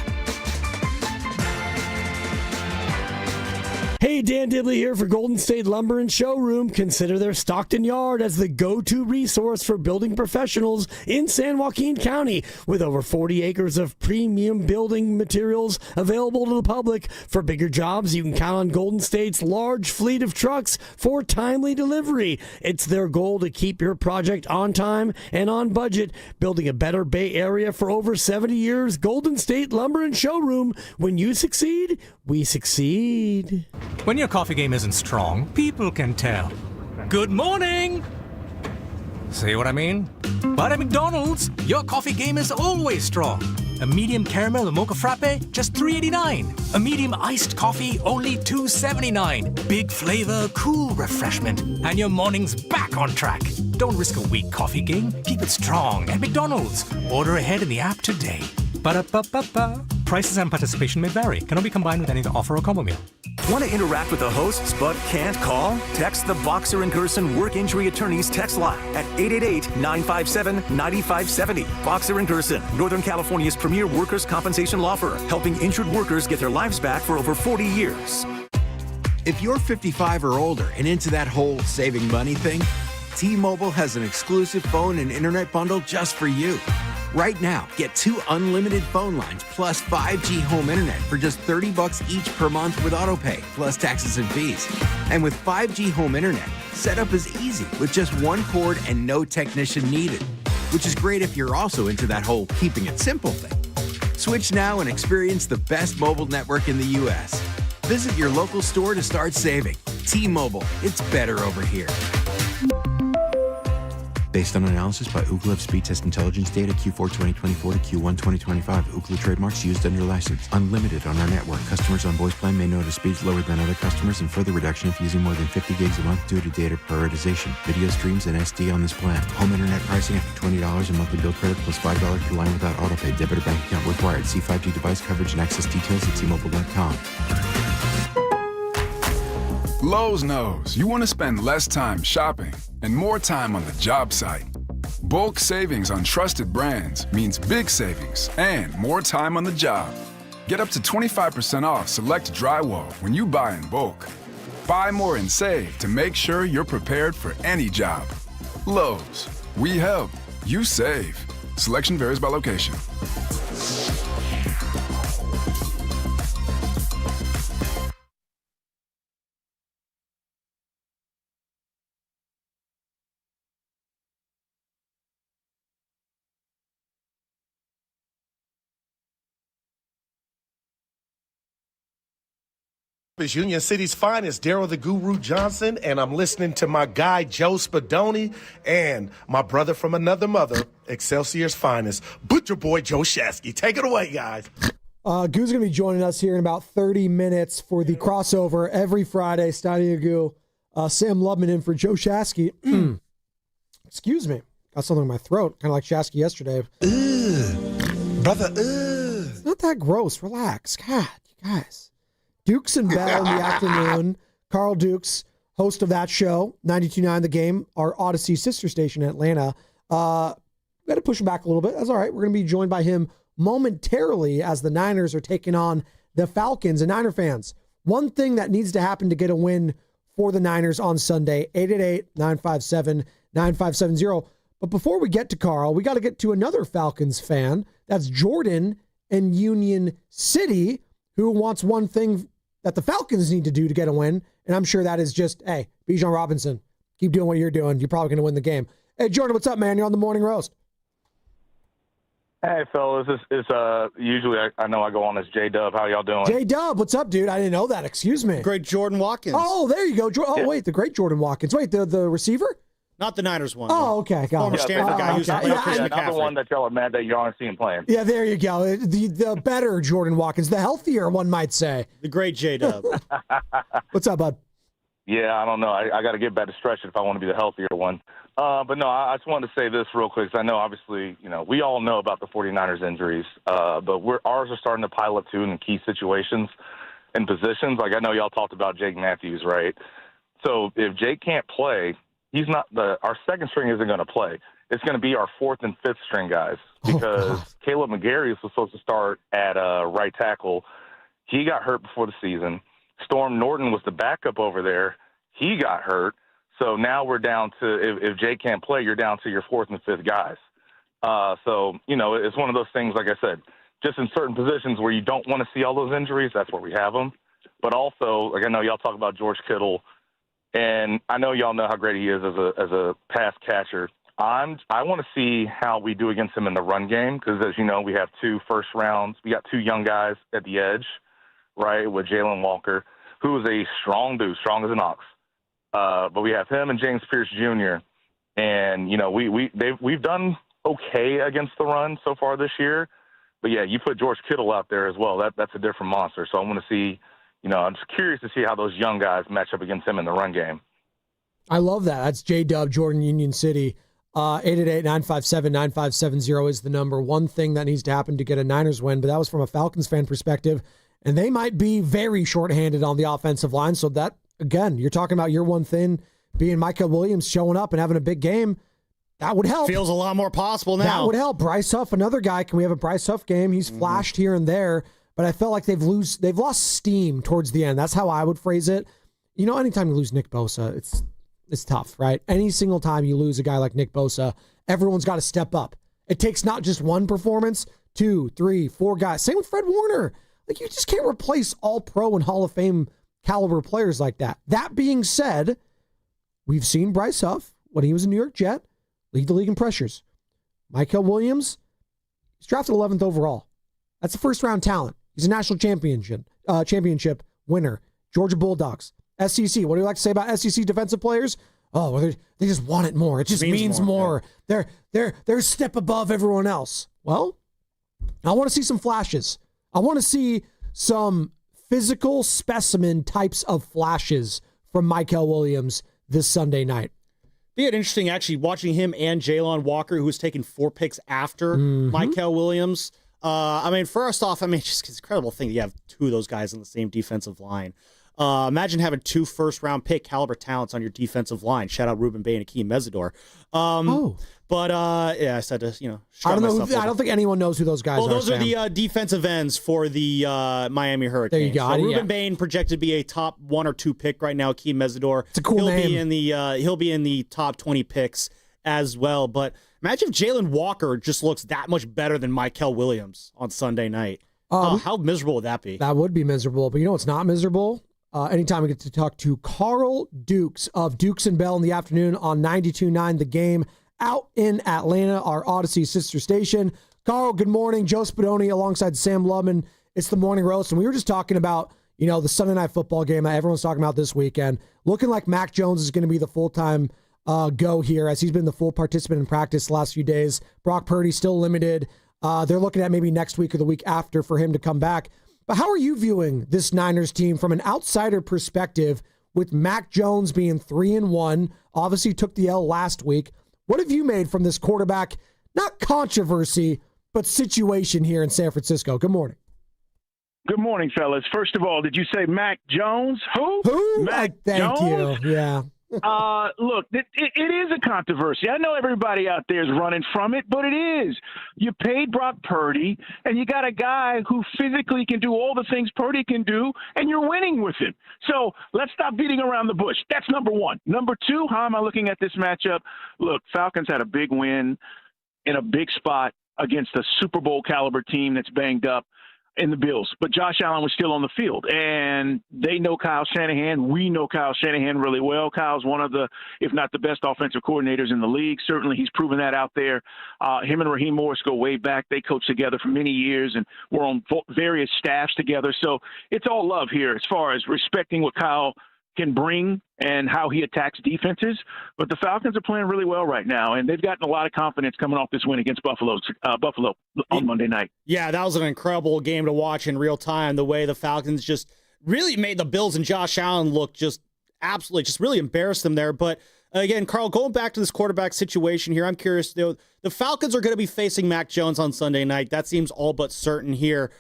Hey, Dan Dibley here for Golden State Lumber and Showroom. Consider their Stockton Yard as the go-to resource for building professionals in San Joaquin County, with over 40 acres of premium building materials available to the public. For bigger jobs, you can count on Golden State's large fleet of trucks for timely delivery. It's their goal to keep your project on time and on budget, building a better Bay Area for over 70 years. Golden State Lumber and Showroom. When you succeed, we succeed. When your coffee game isn't strong, people can tell. Good morning! See what I mean? But at McDonald's, your coffee game is always strong. A medium caramel mocha frappe, just $3.89. A medium iced coffee, only $2.79. Big flavor, cool refreshment, and your morning's back on track. Don't risk a weak coffee game. Keep it strong at McDonald's. Order ahead in the app today. Ba-da-ba-ba-ba. Prices and participation may vary. Cannot be combined with any other offer or combo meal. Want to interact with the hosts but can't call? Text the Boxer and Gerson Work Injury Attorneys text line at 888-957-9570. Boxer and Gerson, Northern California's premier workers' compensation law firm, helping injured workers get their lives back for over 40 years. If you're 55 or older and into that whole saving money thing, T-Mobile has an exclusive phone and internet bundle just for you. Right now, get 2 unlimited phone lines plus 5G home internet for just $30 each per month with autopay, plus taxes and fees. And with 5G home internet, setup is easy with just 1 cord and no technician needed, which is great if you're also into that whole keeping it simple thing. Switch now and experience the best mobile network in the U.S. Visit your local store to start saving. T-Mobile, it's better over here. Based on analysis by Ookla of speed test intelligence data Q4 2024 to Q1 2025. Ookla trademarks used under license. Unlimited on our network. Customers on voice plan may notice speeds lower than other customers and further reduction if using more than 50 gigs a month due to data prioritization. Video streams and SD on this plan. Home internet pricing after $20 in monthly bill credit plus $5 per line without autopay. Debit or bank account required. See 5G device coverage and access details at T-Mobile.com. Lowe's knows you want to spend less time shopping and more time on the job site. Bulk savings on trusted brands means big savings and more time on the job. Get up to 25% off select drywall when you buy in bulk. Buy more and save to make sure you're prepared for any job. Lowe's, we help, you save. Selection varies by location. Is Union City's finest, Daryl the Guru Johnson, and I'm listening to my guy Joe Spadoni and my brother from another mother, Excelsior's finest, Butcher Boy Joe Shasky. Take it away, guys. Goo's going to be joining us here in about 30 minutes for the crossover every Friday. Steiny Guru, Sam Lubman in for Joe Shasky. Excuse me. Got something in my throat, kind of like Shasky yesterday. Brother, It's not that gross. Relax. God, you guys. Dukes and Bell in the afternoon. Carl Dukes, host of that show, 92.9 The Game, our Odyssey sister station in Atlanta. Got to push him back a little bit. That's all right. We're going to be joined by him momentarily as the Niners are taking on the Falcons. And Niner fans, one thing that needs to happen to get a win for the Niners on Sunday, 888-957-9570. But before we get to Carl, we got to get to another Falcons fan. That's Jordan in Union City, who wants one thing that the Falcons need to do to get a win. And I'm sure that is just, hey, Bijan Robinson, keep doing what you're doing. You're probably going to win the game. Hey, Jordan, what's up, man? You're on the Morning Roast. Hey, fellas. It's usually I know I go on as J-Dub. How y'all doing? J-Dub, what's up, dude? I didn't know that. Excuse me. Great Jordan Watkins. Oh, there you go. Oh, wait, the great Jordan Watkins. Wait, the receiver? Not the Niners one. Oh, okay. Got Former it. Stanford guy who's playing Christian not the McCaffrey. one that y'all are mad that you aren't seeing playing. Yeah, there you go. The better Jordan Watkins, the healthier one might say. The great J-Dub. What's up, bud? Yeah, I don't know. I got to get back to stretching if I want to be the healthier one. But no, I just wanted to say this real quick because I know, obviously, we all know about the 49ers injuries, but ours are starting to pile up, too, in key situations and positions. Like, I know y'all talked about Jake Matthews, right? So if Jake can't play, he's not our second string isn't going to play. It's going to be our fourth and fifth string guys because Caleb McGarry was supposed to start at right tackle. He got hurt before the season. Storm Norton was the backup over there. He got hurt. So now we're down to, if Jake can't play, you're down to your fourth and fifth guys. So, it's one of those things, like I said, just in certain positions where you don't want to see all those injuries, that's where we have them. But also, like I know y'all talk about George Kittle, and I know y'all know how great he is as a pass catcher. I want to see how we do against him in the run game because, as you know, we have 2 first rounds. We got 2 young guys at the edge, right, with Jalen Walker, who is a strong dude, strong as an ox. But we have him and James Pierce Jr. And we've done okay against the run so far this year. But yeah, you put George Kittle out there as well. That's a different monster. So I want to see. I'm just curious to see how those young guys match up against him in the run game. I love that. That's J-Dub, Jordan, Union City. 888-957-9570 is the number. One thing that needs to happen to get a Niners win, but that was from a Falcons fan perspective. And they might be very shorthanded on the offensive line. So that, again, you're talking about your one thing being Micah Williams showing up and having a big game. That would help. Feels a lot more possible now. That would help. Bryce Huff, another guy. Can we have a Bryce Huff game? He's flashed here and there. But I felt like they've lost steam towards the end. That's how I would phrase it. Anytime you lose Nick Bosa, it's tough, right? Any single time you lose a guy like Nick Bosa, everyone's got to step up. It takes not just one performance, 2, 3, 4 guys. Same with Fred Warner. Like, you just can't replace all-pro and Hall of Fame caliber players like that. That being said, we've seen Bryce Huff, when he was a New York Jet, lead the league in pressures. Micah Williams, he's drafted 11th overall. That's a first-round talent. He's a national championship winner. Georgia Bulldogs. SEC. What do you like to say about SEC defensive players? Oh, well, they just want it more. It just means more. Yeah. They're a step above everyone else. Well, I want to see some flashes. I want to see some physical specimen types of flashes from Micah Williams this Sunday night. Be it interesting, actually, watching him and Jalen Walker, who was taking 4 picks after Micah Williams. First off, it's just an incredible thing that you have 2 of those guys on the same defensive line. Imagine having 2 first-round pick caliber talents on your defensive line. Shout out Ruben Bay and Akeem Mesidor. But I said to I don't know. I don't think anyone knows who those guys are. Well, those are the defensive ends for the Miami Hurricanes. There you go. So Ruben Bain projected to be a top 1 or 2 pick right now. Akeem Mesidor. It's a cool name. He'll be in the top 20 picks as well. But imagine if Jalen Walker just looks that much better than Mykel Williams on Sunday night. How miserable would that be? That would be miserable. But you know what's not miserable? Anytime we get to talk to Carl Dukes of Dukes and Bell in the afternoon on 92.9 The Game out in Atlanta, our Odyssey sister station. Carl, good morning. Joe Spadoni alongside Sam Lubman. It's the Morning Roast, and we were just talking about, the Sunday Night Football game that everyone's talking about this weekend. Looking like Mac Jones is going to be the full-time go here, as he's been the full participant in practice the last few days. Brock Purdy still limited. They're looking at maybe next week or the week after for him to come back. But how are you viewing this Niners team from an outsider perspective with Mac Jones being 3-1, obviously took the L last week? What have you made from this quarterback, not controversy, but situation here in San Francisco? Good morning. Good morning, fellas. First of all, did you say Mac Jones? Who? Mac Thank Jones? you. Yeah. Look, it is a controversy. I know everybody out there is running from it, but it is. You paid Brock Purdy, and you got a guy who physically can do all the things Purdy can do, and you're winning with him. So let's stop beating around the bush. That's number one. Number two, how am I looking at this matchup? Look, Falcons had a big win in a big spot against a Super Bowl caliber team that's banged up in the Bills, but Josh Allen was still on the field, and they know Kyle Shanahan. We know Kyle Shanahan really well. Kyle's one of the, if not the best offensive coordinators in the league. Certainly he's proven that out there. Him and Raheem Morris go way back. They coached together for many years and were on various staffs together. So it's all love here as far as respecting what Kyle can bring and how he attacks defenses. But the Falcons are playing really well right now, and they've gotten a lot of confidence coming off this win against Buffalo on Monday night. Yeah, that was an incredible game to watch in real time, the way the Falcons just really made the Bills and Josh Allen look just really embarrassed them there. But again, Carl, going back to this quarterback situation here, I'm curious, the Falcons are going to be facing Mac Jones on Sunday night. That seems all but certain here.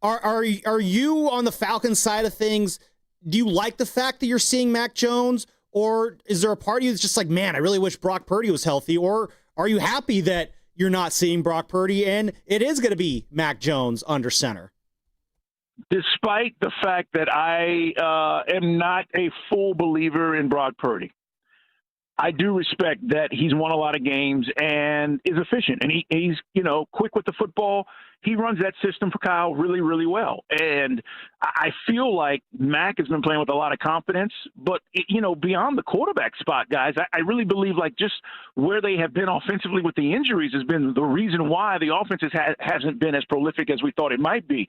Are you on the Falcons side of things? Do you like the fact that you're seeing Mac Jones, or is there a part of you that's just like, man, I really wish Brock Purdy was healthy? Or are you happy that you're not seeing Brock Purdy and it is going to be Mac Jones under center? Despite the fact that I am not a full believer in Brock Purdy, I do respect that he's won a lot of games and is efficient, and he's quick with the football. He runs that system for Kyle really, really well. And I feel like Mac has been playing with a lot of confidence. But, beyond the quarterback spot, guys, I really believe just where they have been offensively with the injuries has been the reason why the offense hasn't been as prolific as we thought it might be.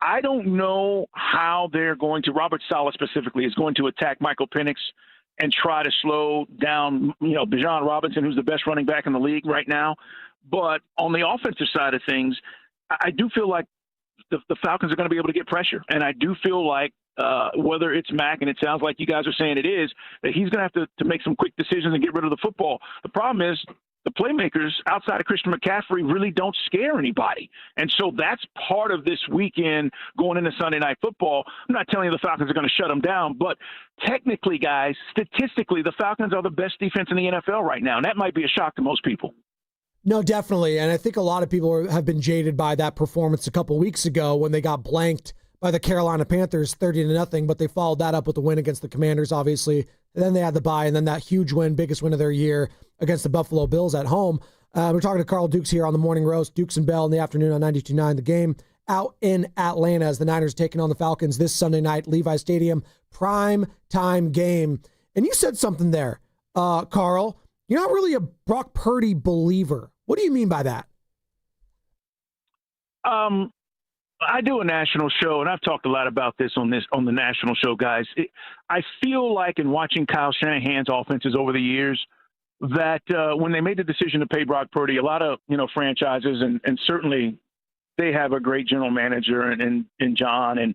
I don't know how they're going to, Robert Saleh specifically, is going to attack Michael Penix and try to slow down, Bijan Robinson, who's the best running back in the league right now. But on the offensive side of things, I do feel like the Falcons are going to be able to get pressure. And I do feel like whether it's Mac, and it sounds like you guys are saying it is, that he's going to have to make some quick decisions and get rid of the football. The problem is the playmakers outside of Christian McCaffrey really don't scare anybody. And so that's part of this weekend going into Sunday Night Football. I'm not telling you the Falcons are going to shut them down, but technically, guys, statistically, the Falcons are the best defense in the NFL right now. And that might be a shock to most people. No, definitely. And I think a lot of people have been jaded by that performance a couple weeks ago when they got blanked by the Carolina Panthers 30-0, but they followed that up with a win against the Commanders, obviously. And then they had the bye, and then that huge win, biggest win of their year against the Buffalo Bills at home. We're talking to Carl Dukes here on the Morning Roast, Dukes and Bell in the afternoon on 92.9 The Game out in Atlanta as the Niners taking on the Falcons this Sunday night, Levi Stadium, prime time game. And you said something there, Carl. You're not really a Brock Purdy believer. What do you mean by that? I do a national show, and I've talked a lot about this on the national show, guys. I feel like in watching Kyle Shanahan's offenses over the years that when they made the decision to pay Brock Purdy, a lot of franchises and certainly they have a great general manager in John, and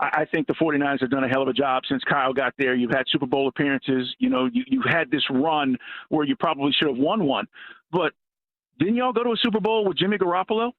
I think the 49ers have done a hell of a job since Kyle got there. You've had Super Bowl appearances. You had this run where you probably should have won one. But didn't y'all go to a Super Bowl with Jimmy Garoppolo?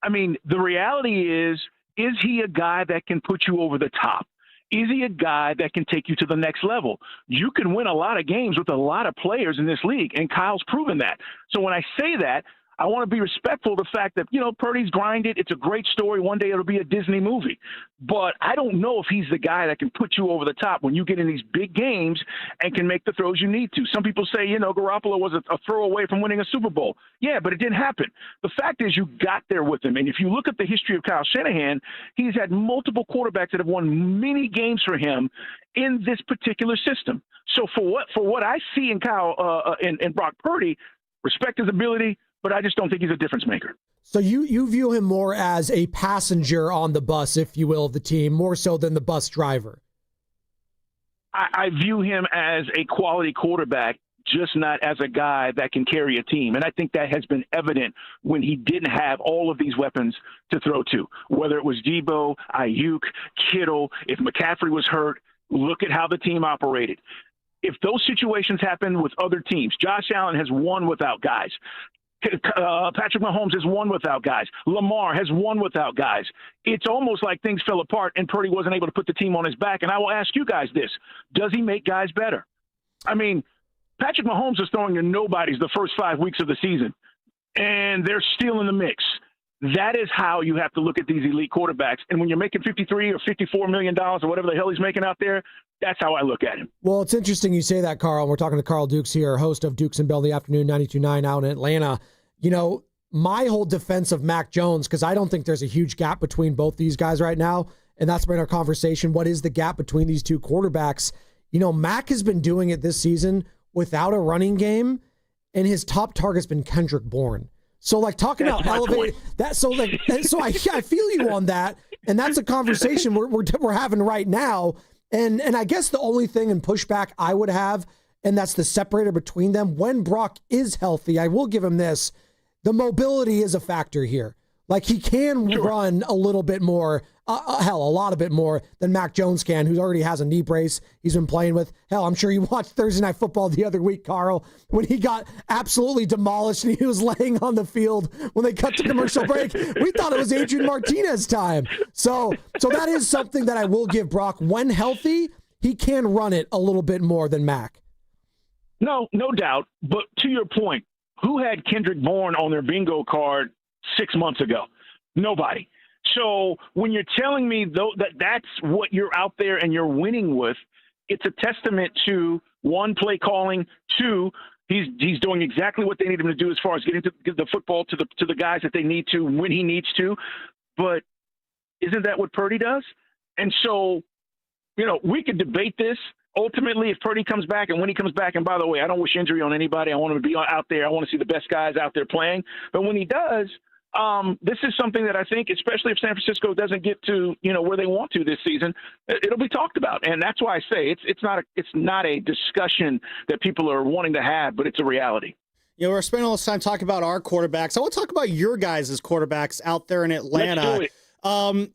I mean, the reality is he a guy that can put you over the top? Is he a guy that can take you to the next level? You can win a lot of games with a lot of players in this league, and Kyle's proven that. So when I say that, I want to be respectful of the fact that, Purdy's grinded. It's a great story. One day it'll be a Disney movie. But I don't know if he's the guy that can put you over the top when you get in these big games and can make the throws you need to. Some people say, Garoppolo was a throw away from winning a Super Bowl. Yeah, but it didn't happen. The fact is you got there with him. And if you look at the history of Kyle Shanahan, he's had multiple quarterbacks that have won many games for him in this particular system. So for what I see in Kyle in Brock Purdy, respect his ability, but I just don't think he's a difference maker. So you view him more as a passenger on the bus, if you will, of the team, more so than the bus driver. I view him as a quality quarterback, just not as a guy that can carry a team. And I think that has been evident when he didn't have all of these weapons to throw to, whether it was Debo, Ayuk, Kittle, if McCaffrey was hurt. Look at how the team operated. If those situations happen with other teams, Josh Allen has won without guys. Patrick Mahomes has won without guys. Lamar has won without guys. It's almost like things fell apart and Purdy wasn't able to put the team on his back. And I will ask you guys this. Does he make guys better? I mean, Patrick Mahomes is throwing to nobodies the first 5 weeks of the season, and they're still in the mix. That is how you have to look at these elite quarterbacks. And when you're making $53 or $54 million or whatever the hell he's making out there, that's how I look at him. Well, it's interesting you say that, Carl. We're talking to Carl Dukes here, host of Dukes and Bell in the Afternoon, 92.9 out in Atlanta. My whole defense of Mac Jones, because I don't think there's a huge gap between both these guys right now, and that's been our conversation. What is the gap between these two quarterbacks? Mac has been doing it this season without a running game, and his top target's been Kendrick Bourne. So, talking about elevated that, so I feel you on that, and that's a conversation we're having right now. And I guess the only thing in pushback I would have, and that's the separator between them, when Brock is healthy, I will give him this: the mobility is a factor here. He can run a little bit more, a lot of bit more than Mac Jones can, who already has a knee brace he's been playing with. Hell, I'm sure you watched Thursday Night Football the other week, Carl, when he got absolutely demolished and he was laying on the field when they cut to commercial break. We thought it was Adrian Martinez time. So that is something that I will give Brock. When healthy, he can run it a little bit more than Mac. No doubt. But to your point, who had Kendrick Bourne on their bingo card 6 months ago? Nobody. So when you're telling me though that that's what you're out there and you're winning with, it's a testament to, one, play calling, two, he's doing exactly what they need him to do as far as getting the football to the guys that they need to when he needs to. But isn't that what Purdy does? And so, we could debate this. Ultimately, if Purdy comes back, and when he comes back, and by the way, I don't wish injury on anybody. I want him to be out there. I want to see the best guys out there playing. But when he does, this is something that I think, especially if San Francisco doesn't get to where they want to this season, it'll be talked about. And that's why I say it's not a discussion that people are wanting to have, but it's a reality. We're spending all this time talking about our quarterbacks. I want to talk about your guys' quarterbacks out there in Atlanta. Let's do it.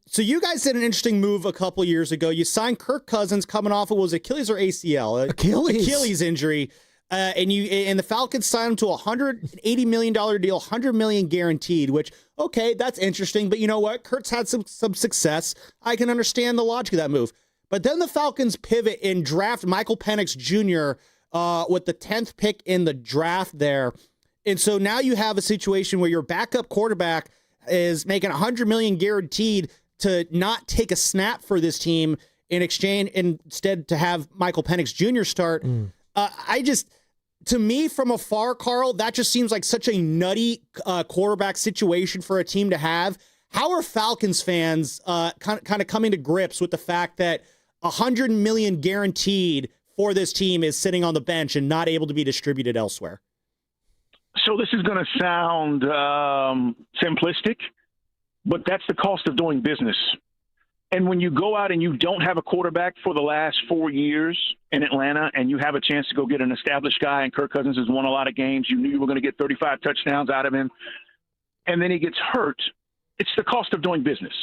So you guys did an interesting move a couple years ago. You signed Kirk Cousins coming off of, was Achilles or ACL? Achilles injury. And the Falcons signed him to a $180 million deal, $100 million guaranteed, which, okay, that's interesting. But you know what? Kurt's had some success. I can understand the logic of that move. But then the Falcons pivot and draft Michael Penix Jr. With the 10th pick in the draft there. And so now you have a situation where your backup quarterback is making $100 million guaranteed to not take a snap for this team in exchange, instead to have Michael Penix Jr. start. To me, from afar, Carl, that just seems like such a nutty quarterback situation for a team to have. How are Falcons fans kind of coming to grips with the fact that $100 million guaranteed for this team is sitting on the bench and not able to be distributed elsewhere? So this is going to sound simplistic, but that's the cost of doing business. And when you go out and you don't have a quarterback for the last 4 years in Atlanta, and you have a chance to go get an established guy, and Kirk Cousins has won a lot of games, you knew you were going to get 35 touchdowns out of him, and then he gets hurt, it's the cost of doing business.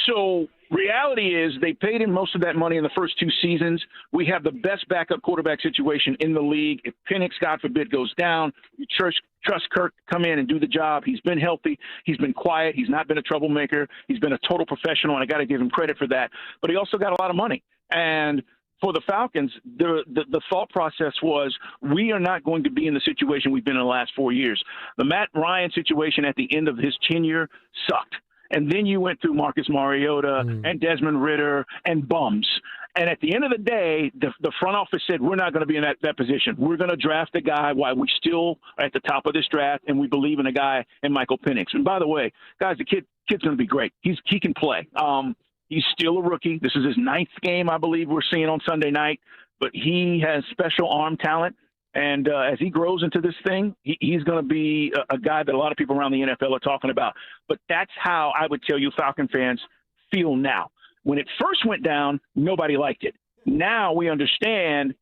So reality is they paid him most of that money in the first 2 seasons. We have the best backup quarterback situation in the league. If Penix, God forbid, goes down, you trust Kirk to come in and do the job. He's been healthy. He's been quiet. He's not been a troublemaker. He's been a total professional, and I got to give him credit for that. But he also got a lot of money. And for the Falcons, the thought process was, we are not going to be in the situation we've been in the last 4 years. The Matt Ryan situation at the end of his tenure sucked. And then you went through Marcus Mariota and Desmond Ridder and bums. And at the end of the day, the front office said, we're not going to be in that position. We're going to draft a guy while we still are at the top of this draft, and we believe in a guy in Michael Penix. And by the way, guys, the kid's going to be great. He can play. He's still a rookie. This is his 9th game, I believe, we're seeing on Sunday night. But he has special arm talent. And as he grows into this thing, he's going to be a guy that a lot of people around the NFL are talking about. But that's how I would tell you Falcon fans feel now. When it first went down, nobody liked it. Now we understand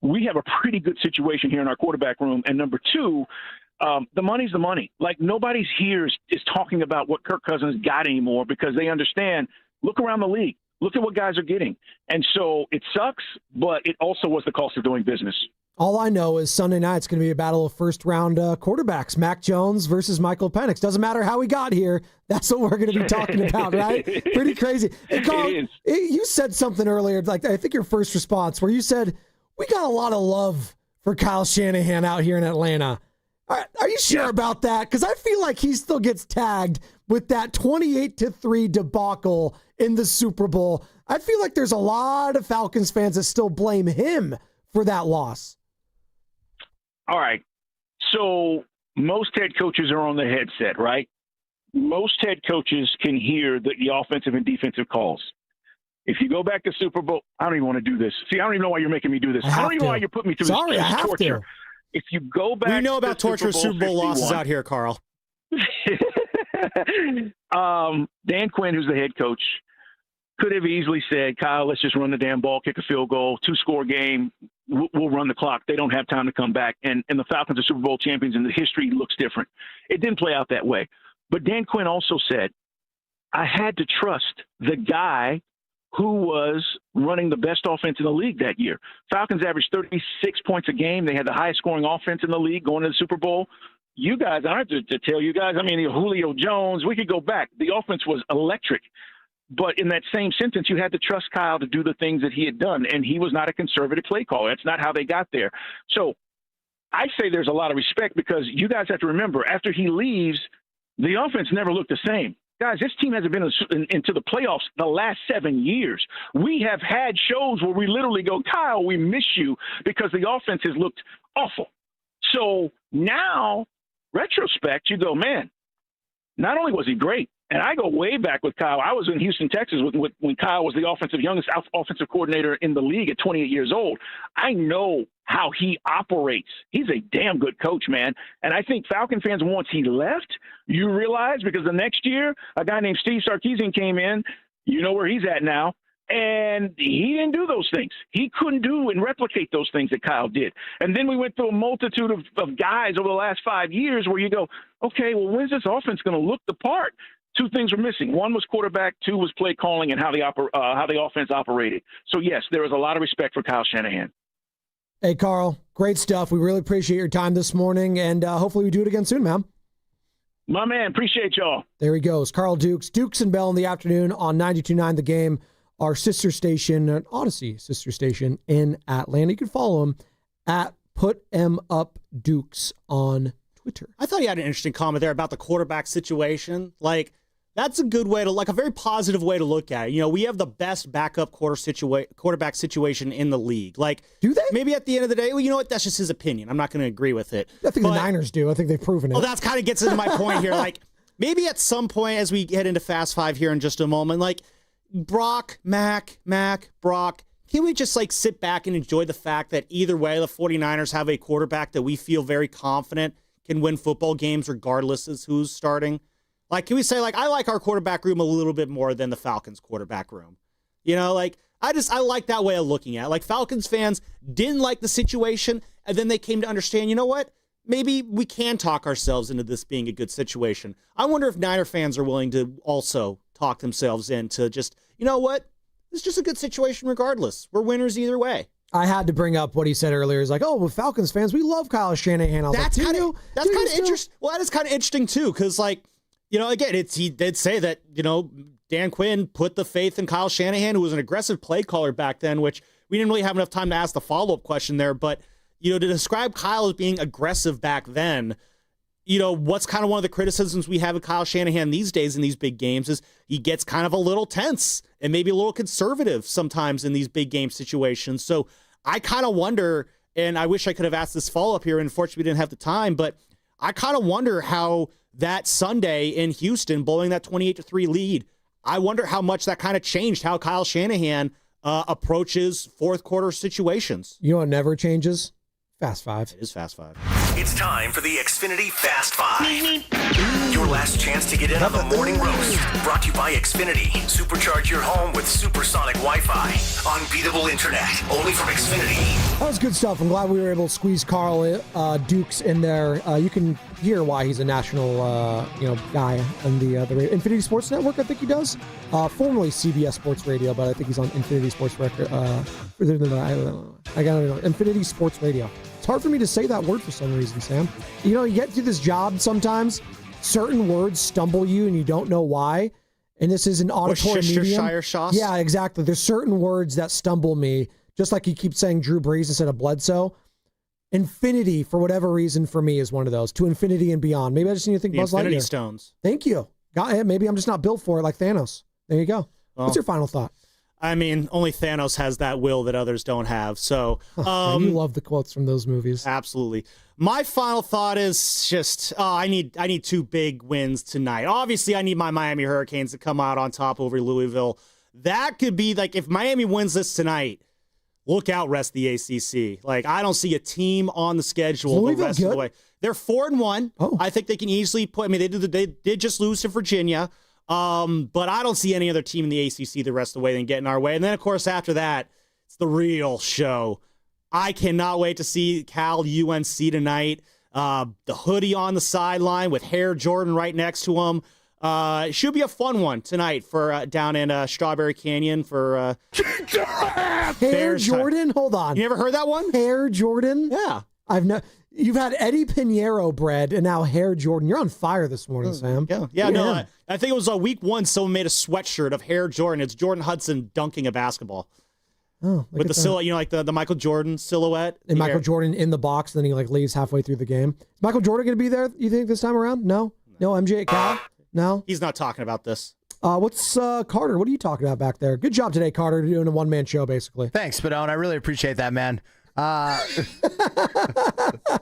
we have a pretty good situation here in our quarterback room. And number two, the money's the money. Like, nobody's here is talking about what Kirk Cousins got anymore, because they understand, look around the league. Look at what guys are getting. And so it sucks, but it also was the cost of doing business. All I know is Sunday night's going to be a battle of first-round quarterbacks. Mac Jones versus Michael Penix. Doesn't matter how he got here. That's what we're going to be talking about, right? Pretty crazy. Hey, Carl, you said something earlier, like I think your first response, where you said, we got a lot of love for Kyle Shanahan out here in Atlanta. Are you sure about that? Because I feel like he still gets tagged with that 28-3 debacle in the Super Bowl. I feel like there's a lot of Falcons fans that still blame him for that loss. All right. So most head coaches are on the headset, right? Most head coaches can hear the offensive and defensive calls. If you go back to Super Bowl, I don't even want to do this. See, I don't even know why you're making me do this. I don't even know why you're putting me through this torture. If you go back, we know about torturous Super Bowl losses out here, Carl. Dan Quinn, who's the head coach, could have easily said, Kyle, let's just run the damn ball, kick a field goal, 2-score game. We'll run the clock. They don't have time to come back. And the Falcons are Super Bowl champions, and the history looks different. It didn't play out that way. But Dan Quinn also said, I had to trust the guy who was running the best offense in the league that year. Falcons averaged 36 points a game. They had the highest scoring offense in the league going to the Super Bowl. You guys, I don't have to tell you guys, I mean, Julio Jones, we could go back. The offense was electric. But in that same sentence, you had to trust Kyle to do the things that he had done, and he was not a conservative play caller. That's not how they got there. So I say there's a lot of respect, because you guys have to remember, after he leaves, the offense never looked the same. Guys, this team hasn't been into the playoffs the last 7 years. We have had shows where we literally go, Kyle, we miss you, because the offense has looked awful. So now, retrospect, you go, man, not only was he great, and I go way back with Kyle. I was in Houston, Texas when Kyle was the youngest offensive coordinator in the league at 28 years old. I know how he operates. He's a damn good coach, man. And I think Falcon fans, once he left, you realize, because the next year, a guy named Steve Sarkisian came in. You know where he's at now. And he didn't do those things. He couldn't do and replicate those things that Kyle did. And then we went through a multitude of guys over the last 5 years where you go, okay, well, when's this offense going to look the part? Two things were missing. One was quarterback. Two was play calling and how the offense operated. So, yes, there was a lot of respect for Kyle Shanahan. Hey, Carl, great stuff. We really appreciate your time this morning, and hopefully we do it again soon, man. My man, appreciate y'all. There he goes. Carl Dukes. Dukes and Bell in the afternoon on 92.9 The Game, our sister station, Odyssey sister station in Atlanta. You can follow him at PutEmUpDukes on Twitter. I thought he had an interesting comment there about the quarterback situation. Like, that's a good way to, like, a very positive way to look at it. You know, we have the best backup quarterback situation in the league. Like, do they? Maybe at the end of the day, well, you know what? That's just his opinion. I'm not going to agree with it. I think the Niners do. I think they've proven it. Well, that's kind of gets into my point here. Like, maybe at some point as we head into Fast Five here in just a moment, like, Brock, Mac, Brock, can we just, like, sit back and enjoy the fact that either way, the 49ers have a quarterback that we feel very confident can win football games regardless of who's starting? Like, can we say, like, I like our quarterback room a little bit more than the Falcons quarterback room? You know, like, I like that way of looking at it. Like, Falcons fans didn't like the situation, and then they came to understand, you know what? Maybe we can talk ourselves into this being a good situation. I wonder if Niner fans are willing to also talk themselves into just, you know what? It's just a good situation regardless. We're winners either way. I had to bring up what he said earlier. He's like, "Oh, well, Falcons fans, we love Kyle Shanahan." That's kind of interesting. Well, that is kind of interesting too, because, like, you know, again, he did say that, you know, Dan Quinn put the faith in Kyle Shanahan, who was an aggressive play caller back then, which we didn't really have enough time to ask the follow-up question there. But, to describe Kyle as being aggressive back then, what's kind of one of the criticisms we have of Kyle Shanahan these days in these big games is he gets kind of a little tense and maybe a little conservative sometimes in these big game situations. So I kind of wonder, and I wish I could have asked this follow-up here, and unfortunately we didn't have the time, but I kind of wonder how that Sunday in Houston, blowing that 28-3 lead, I wonder how much that kind of changed how Kyle Shanahan approaches fourth quarter situations. You know what never changes? Fast Five. It is Fast Five. It's time for the Xfinity Fast Five. Your last chance to get in on the morning roast. Brought to you by Xfinity. Supercharge your home with supersonic Wi-Fi. Unbeatable internet. Only from Xfinity. That was good stuff. I'm glad we were able to squeeze Carl Dukes in there. You can hear why he's a national guy on the Infinity Sports Network, I think he does. Formerly CBS Sports Radio, but I think he's on Infinity Sports Record. I don't know. Infinity Sports Radio. It's hard for me to say that word for some reason, Sam. You get to this job sometimes, certain words stumble you and you don't know why. And this is an auditory medium. Yeah, exactly. There's certain words that stumble me, just like you keep saying Drew Brees instead of Bledsoe. Infinity, for whatever reason, for me is one of those. To infinity and beyond. Maybe I just need to think Buzz Lightyear. Infinity Stones. Thank you. Maybe I'm just not built for it like Thanos. There you go. Well, what's your final thought? I mean, only Thanos has that will that others don't have. So you love the quotes from those movies. Absolutely. My final thought is just I need two big wins tonight. Obviously, I need my Miami Hurricanes to come out on top over Louisville. That could be like if Miami wins this tonight, look out, rest of the ACC. Like I don't see a team on the schedule the rest of the way. They're 4-1. Oh. I think they can easily put. I mean, they did just lose to Virginia. But I don't see any other team in the ACC the rest of the way than getting our way. And then, of course, after that, it's the real show. I cannot wait to see Cal UNC tonight. The hoodie on the sideline with Hair Jordan right next to him. It should be a fun one tonight for down in Strawberry Canyon for Hair Jordan? Hold on. You never heard that one? Hair Jordan? Yeah. You've had Eddie Pinheiro bread and now Hair Jordan. You're on fire this morning, Sam. Yeah, no, I think it was week one. Someone made a sweatshirt of Hair Jordan. It's Jordan Hudson dunking a basketball. Oh, with the silhouette, like the Michael Jordan silhouette. And Michael Jordan in the box, and then he leaves halfway through the game. Is Michael Jordan going to be there, you think, this time around? No MJ at Cal? No? He's not talking about this. What's Carter? What are you talking about back there? Good job today, Carter, doing a one-man show, basically. Thanks, Spadone. I really appreciate that, man. I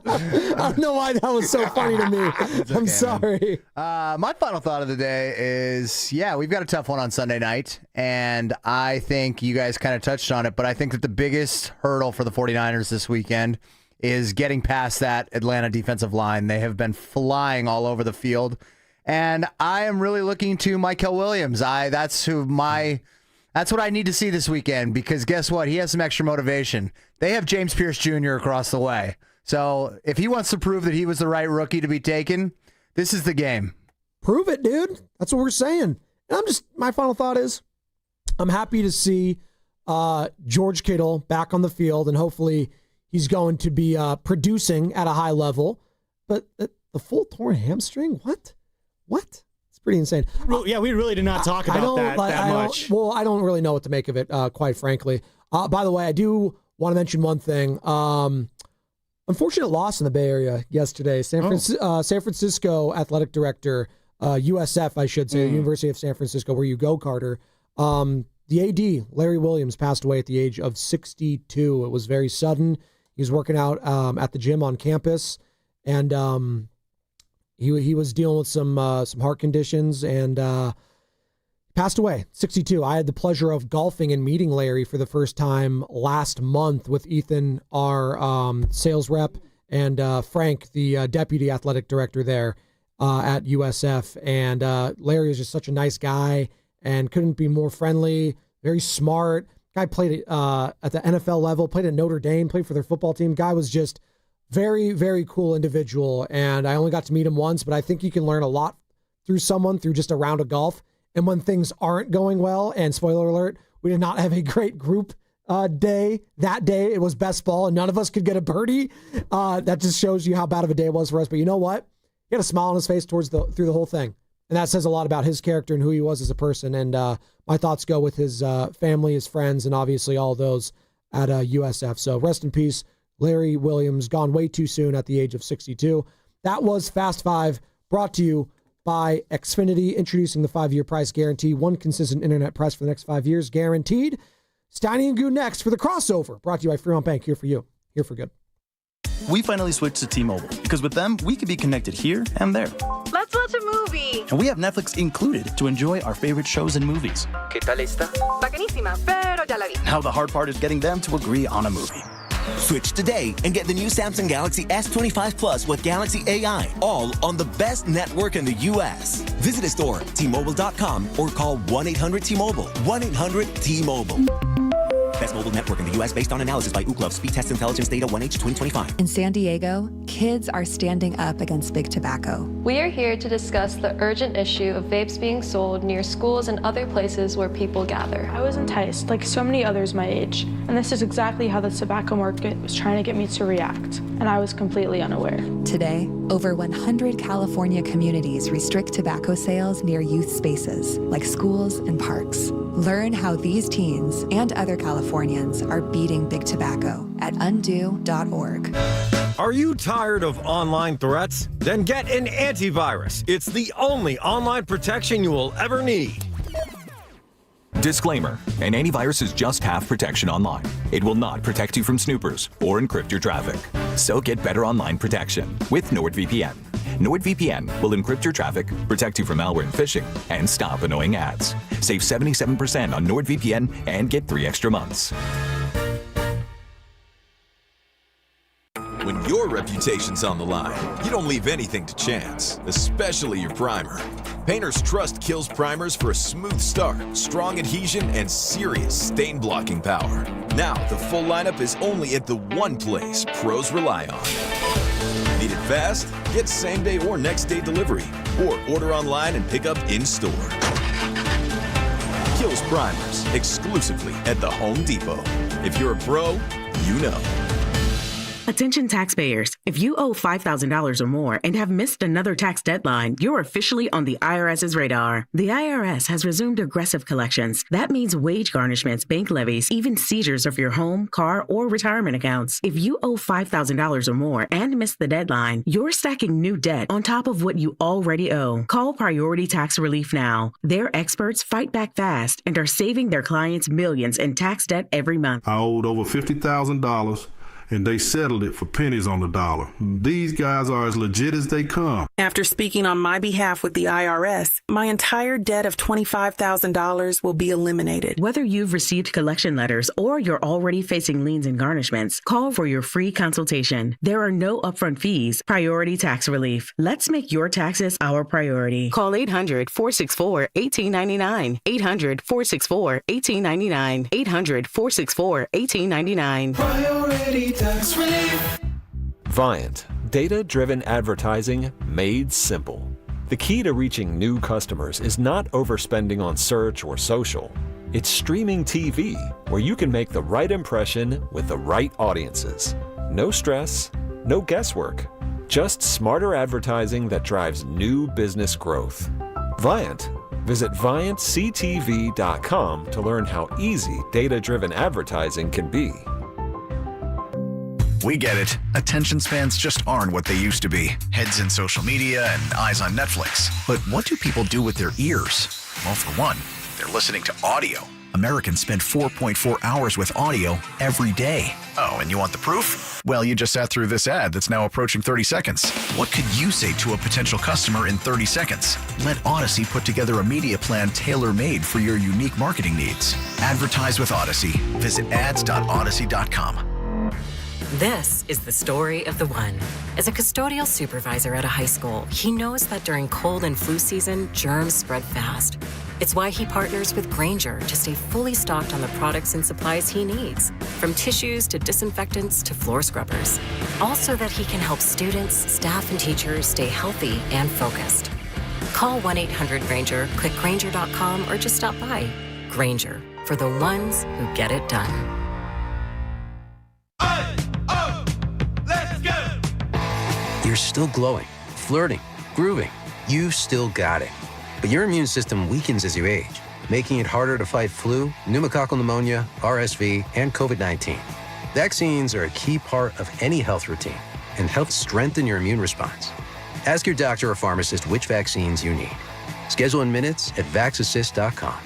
don't know why that was so funny to me. Okay, I'm sorry. My final thought of the day is, we've got a tough one on Sunday night, and I think you guys kind of touched on it, but I think that the biggest hurdle for the 49ers this weekend is getting past that Atlanta defensive line. They have been flying all over the field, and I am really looking to Mykel Williams. That's what I need to see this weekend, because guess what? He has some extra motivation. They have James Pierce Jr. across the way. So if he wants to prove that he was the right rookie to be taken, this is the game. Prove it, dude. That's what we're saying. And my final thought is, I'm happy to see George Kittle back on the field, and hopefully he's going to be producing at a high level. But the full torn hamstring? What? It's pretty insane. Yeah, we really did not talk about that much. I don't really know what to make of it, quite frankly. By the way, I do want to mention one thing. Unfortunate loss in the Bay Area yesterday. San Francisco athletic director, USF, I should say, University of San Francisco, where you go, Carter. The AD, Larry Williams, passed away at the age of 62. It was very sudden. He was working out at the gym on campus, and he was dealing with some heart conditions, and passed away, 62. I had the pleasure of golfing and meeting Larry for the first time last month with Ethan, our sales rep, and Frank, the deputy athletic director there at USF. And Larry is just such a nice guy and couldn't be more friendly, very smart. Guy played at the NFL level, played at Notre Dame, played for their football team. Guy was just very, very cool individual. And I only got to meet him once, but I think you can learn a lot through someone through just a round of golf. And when things aren't going well, and spoiler alert, we did not have a great group day that day. It was best ball, and none of us could get a birdie. That just shows you how bad of a day it was for us. But you know what? He had a smile on his face through the whole thing. And that says a lot about his character and who he was as a person. And my thoughts go with his family, his friends, and obviously all those at USF. So rest in peace, Larry Williams, gone way too soon at the age of 62. That was Fast Five, brought to you by Xfinity, introducing the 5-year price guarantee. One consistent internet price for the next 5 years, guaranteed. Steiny and Goo next for the crossover, brought to you by Fremont Bank, here for you, here for good. We finally switched to T-Mobile because with them, we can be connected here and there. Let's watch a movie. And we have Netflix included to enjoy our favorite shows and movies. ¿Qué tal esta? Bacanísima, pero ya la vi. Now the hard part is getting them to agree on a movie. Switch today and get the new Samsung Galaxy S25 Plus with Galaxy AI, all on the best network in the U.S. Visit a store, T-Mobile.com, or call 1-800-T-Mobile. 1-800-T-Mobile. Best mobile network in the U.S. based on analysis by Ookla Speed Test Intelligence Data 1H 2025. In San Diego, kids are standing up against big tobacco. We are here to discuss the urgent issue of vapes being sold near schools and other places where people gather. I was enticed, like so many others my age, and this is exactly how the tobacco market was trying to get me to react, and I was completely unaware. Today, over 100 California communities restrict tobacco sales near youth spaces, like schools and parks. Learn how these teens and other Californians are beating big tobacco at undo.org. Are you tired of online threats? Then get an antivirus. It's the only online protection you will ever need. Disclaimer, an antivirus is just half protection online. It will not protect you from snoopers or encrypt your traffic. So get better online protection with NordVPN. NordVPN will encrypt your traffic, protect you from malware and phishing, and stop annoying ads. Save 77% on NordVPN and get 3 extra months. When your reputation's on the line, you don't leave anything to chance, especially your primer. Painters trust Kills primers for a smooth start, strong adhesion, and serious stain-blocking power. Now, the full lineup is only at the one place pros rely on. Need it fast? Get same-day or next-day delivery, or order online and pick up in-store. Kills primers, exclusively at the Home Depot. If you're a pro, you know. Attention taxpayers, if you owe $5,000 or more and have missed another tax deadline, you're officially on the IRS's radar. The IRS has resumed aggressive collections. That means wage garnishments, bank levies, even seizures of your home, car, or retirement accounts. If you owe $5,000 or more and missed the deadline, you're stacking new debt on top of what you already owe. Call Priority Tax Relief now. Their experts fight back fast and are saving their clients millions in tax debt every month. I owed over $50,000. And they settled it for pennies on the dollar. These guys are as legit as they come. After speaking on my behalf with the IRS, my entire debt of $25,000 will be eliminated. Whether you've received collection letters or you're already facing liens and garnishments, call for your free consultation. There are no upfront fees. Priority Tax Relief. Let's make your taxes our priority. Call 800-464-1899. 800-464-1899. 800-464-1899. Priority Tax Relief. Viant, data-driven advertising made simple. The key to reaching new customers is not overspending on search or social. It's streaming TV, where you can make the right impression with the right audiences. No stress, no guesswork, just smarter advertising that drives new business growth. Viant. Visit ViantCTV.com to learn how easy data-driven advertising can be. We get it. Attention spans just aren't what they used to be. Heads in social media and eyes on Netflix. But what do people do with their ears? Well, for one, they're listening to audio. Americans spend 4.4 hours with audio every day. Oh, and you want the proof? Well, you just sat through this ad that's now approaching 30 seconds. What could you say to a potential customer in 30 seconds? Let Odyssey put together a media plan tailor-made for your unique marketing needs. Advertise with Odyssey. Visit ads.odyssey.com. This is the story of the one. As a custodial supervisor at a high school, he knows that during cold and flu season, germs spread fast. It's why he partners with Grainger to stay fully stocked on the products and supplies he needs, from tissues to disinfectants to floor scrubbers. All so that he can help students, staff, and teachers stay healthy and focused. Call 1-800-GRAINGER, click Grainger.com, or just stop by. Grainger, for the ones who get it done. You're still glowing, flirting, grooving. You still got it. But your immune system weakens as you age, making it harder to fight flu, pneumococcal pneumonia, RSV, and COVID-19. Vaccines are a key part of any health routine and help strengthen your immune response. Ask your doctor or pharmacist which vaccines you need. Schedule in minutes at vaxassist.com.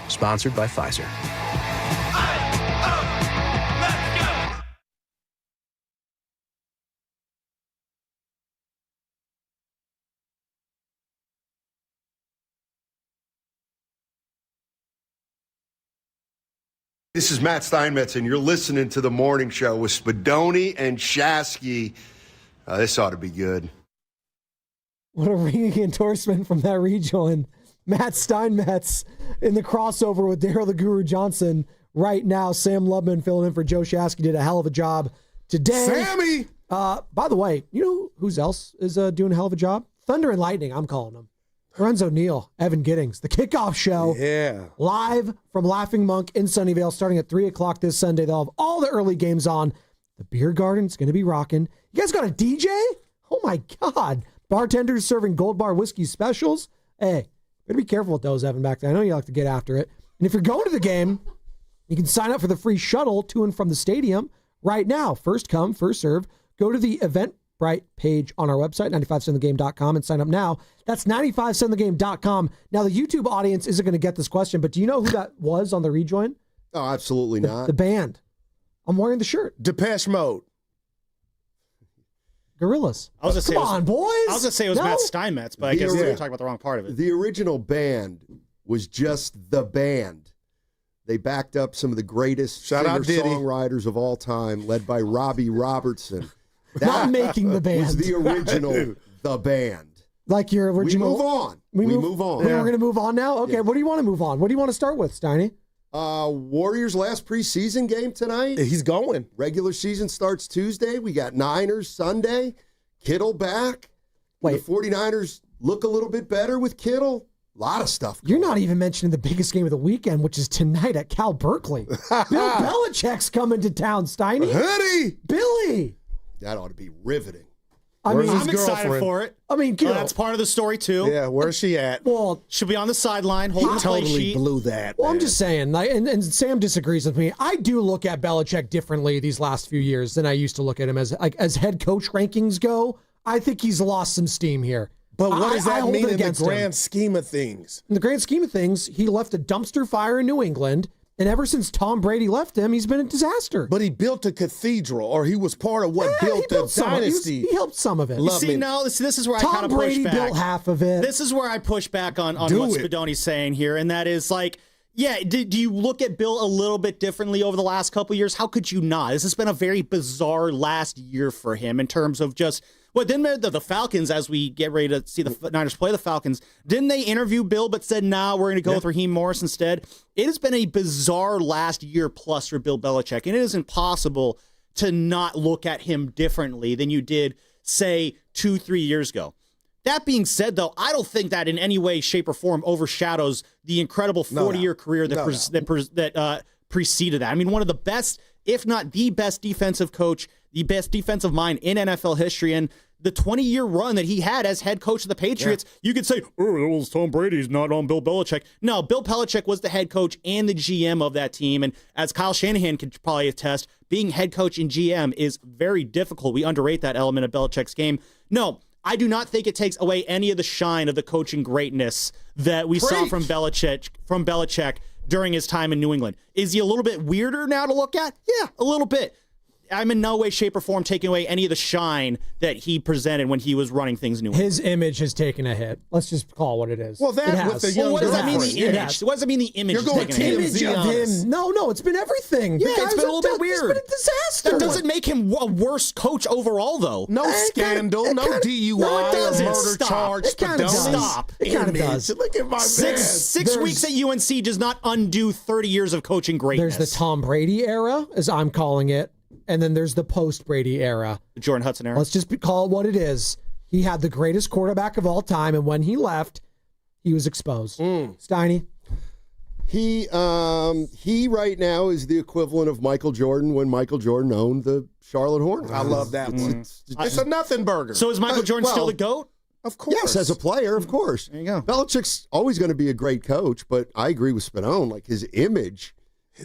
Sponsored by Pfizer. This is Matt Steinmetz, and you're listening to The Morning Show with Spadoni and Shasky. This ought to be good. What a ringing endorsement from that rejoin. Matt Steinmetz in the crossover with Daryl the Guru Johnson right now. Sam Lubman filling in for Joe Shasky did a hell of a job today. Sammy! By the way, you know who else is doing a hell of a job? Thunder and Lightning, I'm calling them. Lorenzo Neal, Evan Giddings, the kickoff show. Yeah. Live from Laughing Monk in Sunnyvale starting at 3 o'clock this Sunday. They'll have all the early games on. The beer garden's going to be rocking. You guys got a DJ? Oh, my God. Bartenders serving Gold Bar whiskey specials. Hey, better be careful with those, Evan, back there. I know you like to get after it. And if you're going to the game, you can sign up for the free shuttle to and from the stadium right now. First come, first serve. Go to the Eventbrite page on our website, 95centthegame.com, and sign up now. That's 95centthegame.com. Now, the YouTube audience isn't going to get this question, but do you know who that was on the rejoin? Oh, absolutely not. The band. I'm wearing the shirt. Depeche Mode. Gorillas. Come on, boys. I was going to say it was Matt Steinmetz, but I guess we were talking about the wrong part of it. The original band was just the band. They backed up some of the greatest singer-songwriters of all time, led by Robbie Robertson. Not making the band. Was the original The Band. Like your original. We move on. We move on. We're going to move on now? Okay, What do you want to move on? What do you want to start with, Steiny? Warriors' last preseason game tonight. He's going. Regular season starts Tuesday. We got Niners Sunday. Kittle back. Wait. The 49ers look a little bit better with Kittle. A lot of stuff. You're not even mentioning the biggest game of the weekend, which is tonight at Cal Berkeley. Bill Belichick's coming to town, Steiny. Honey! Billy! That ought to be riveting. I mean, I'm excited for it. I mean, that's part of the story, too. Yeah, where's she at? Well, she'll be on the sideline holding the play sheet. Blew that. Well, I'm just saying, like, and Sam disagrees with me. I do look at Belichick differently these last few years than I used to look at him as head coach rankings go. I think he's lost some steam here. But what does that mean in the against him. grand scheme of things? In the grand scheme of things, he left a dumpster fire in New England, and ever since Tom Brady left him, he's been a disaster. But he built a cathedral, or he was part of what built the dynasty. He helped some of it. This is where I kind of push back. Tom Brady built half of it. This is where I push back on what Spadoni's saying here, and that is like, yeah, do you look at Bill a little bit differently over the last couple of years? How could you not? This has been a very bizarre last year for him in terms of just, well, didn't the Falcons, as we get ready to see the Niners play the Falcons, didn't they interview Bill but said, nah, we're going to go with Raheem Morris instead? It has been a bizarre last year plus for Bill Belichick, and it is impossible to not look at him differently than you did, say, 2-3 years ago. That being said, though, I don't think that in any way, shape, or form overshadows the incredible 40-year career that preceded that. I mean, one of the best, if not the best defensive coach, the best defensive mind in NFL history, and the 20-year run that he had as head coach of the Patriots, you could say, oh, it was Tom Brady's not on Bill Belichick. No, Bill Belichick was the head coach and the GM of that team, and as Kyle Shanahan could probably attest, being head coach and GM is very difficult. We underrate that element of Belichick's game. No, I do not think it takes away any of the shine of the coaching greatness that we saw from Belichick during his time in New England. Is he a little bit weirder now to look at? Yeah, a little bit. I'm in no way, shape, or form taking away any of the shine that he presented when he was running things in New England. His image has taken a hit. Let's just call it what it is. Well, that with the young what does that mean? The image. What does it mean? The image? You're going image of him. No, it's been everything. Yeah, it's been a little bit weird. It's been a disaster. That doesn't make him a worse coach overall, though. No scandal, no DUI, murder charge. It kind of does. Stop. It kind of does. Look at my man. Six weeks at UNC does not undo 30 years of coaching greatness. There's the Tom Brady era, as I'm calling it. And then there's the post-Brady era. The Jordan Hudson era. Let's just call it what it is. He had the greatest quarterback of all time, and when he left, he was exposed. Steiny? He right now is the equivalent of Michael Jordan when Michael Jordan owned the Charlotte Hornets. I love that one. It's a nothing burger. So is Michael Jordan still the GOAT? Of course. Yes, as a player, of course. There you go. Belichick's always going to be a great coach, but I agree with Spinone. Like, his image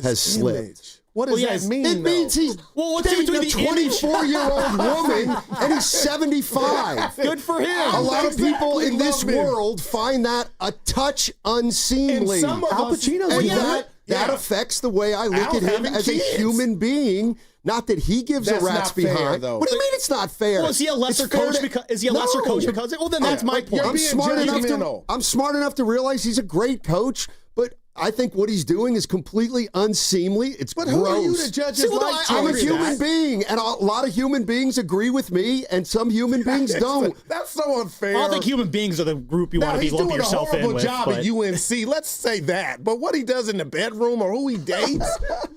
has slipped. What does that mean? It means he's dating a 24-year-old woman, and he's 75. Good for him. A lot of people in this world find that a touch unseemly. And some of Al us- Pacino's And like that. that affects the way I look Al's at him having as kids. a human being. Not that he gives That's a rat's not fair, behind. though. What do you mean it's not fair? Well, is he a lesser It's fair coach? Is he a lesser coach because? Well, then that's my point. You're being judgmental. I'm smart enough to realize he's a great coach, but I think what he's doing is completely unseemly. It's But gross. who are you to judge his life I'm a choices? human being, and a lot of human beings agree with me, and some human beings don't. That's so unfair. I don't think human beings are the group you want to be lumping yourself in with. He's doing a horrible job at UNC. Let's say that. But what he does in the bedroom or who he dates,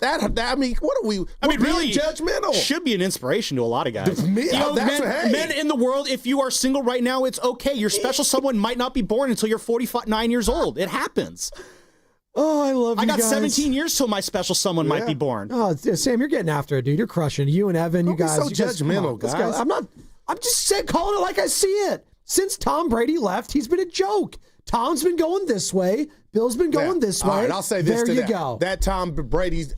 I mean, what are we? I mean, we're really, being judgmental. Should be an inspiration to a lot of guys. Men in the world, if you are single right now, it's okay. Your special someone might not be born until you're 49 years old. It happens. Oh, I love you I got guys. 17 years till my special someone might be born. Oh, Sam, you're getting after it, dude. You're crushing it. You and Evan, Don't you be guys. so you guys, come on, judgmental, let's go. guys. I'm just saying, calling it like I see it. Since Tom Brady left, he's been a joke. Tom's been going this way. Bill's been going this way. All right, I'll say this there to you that. go. That Tom Brady's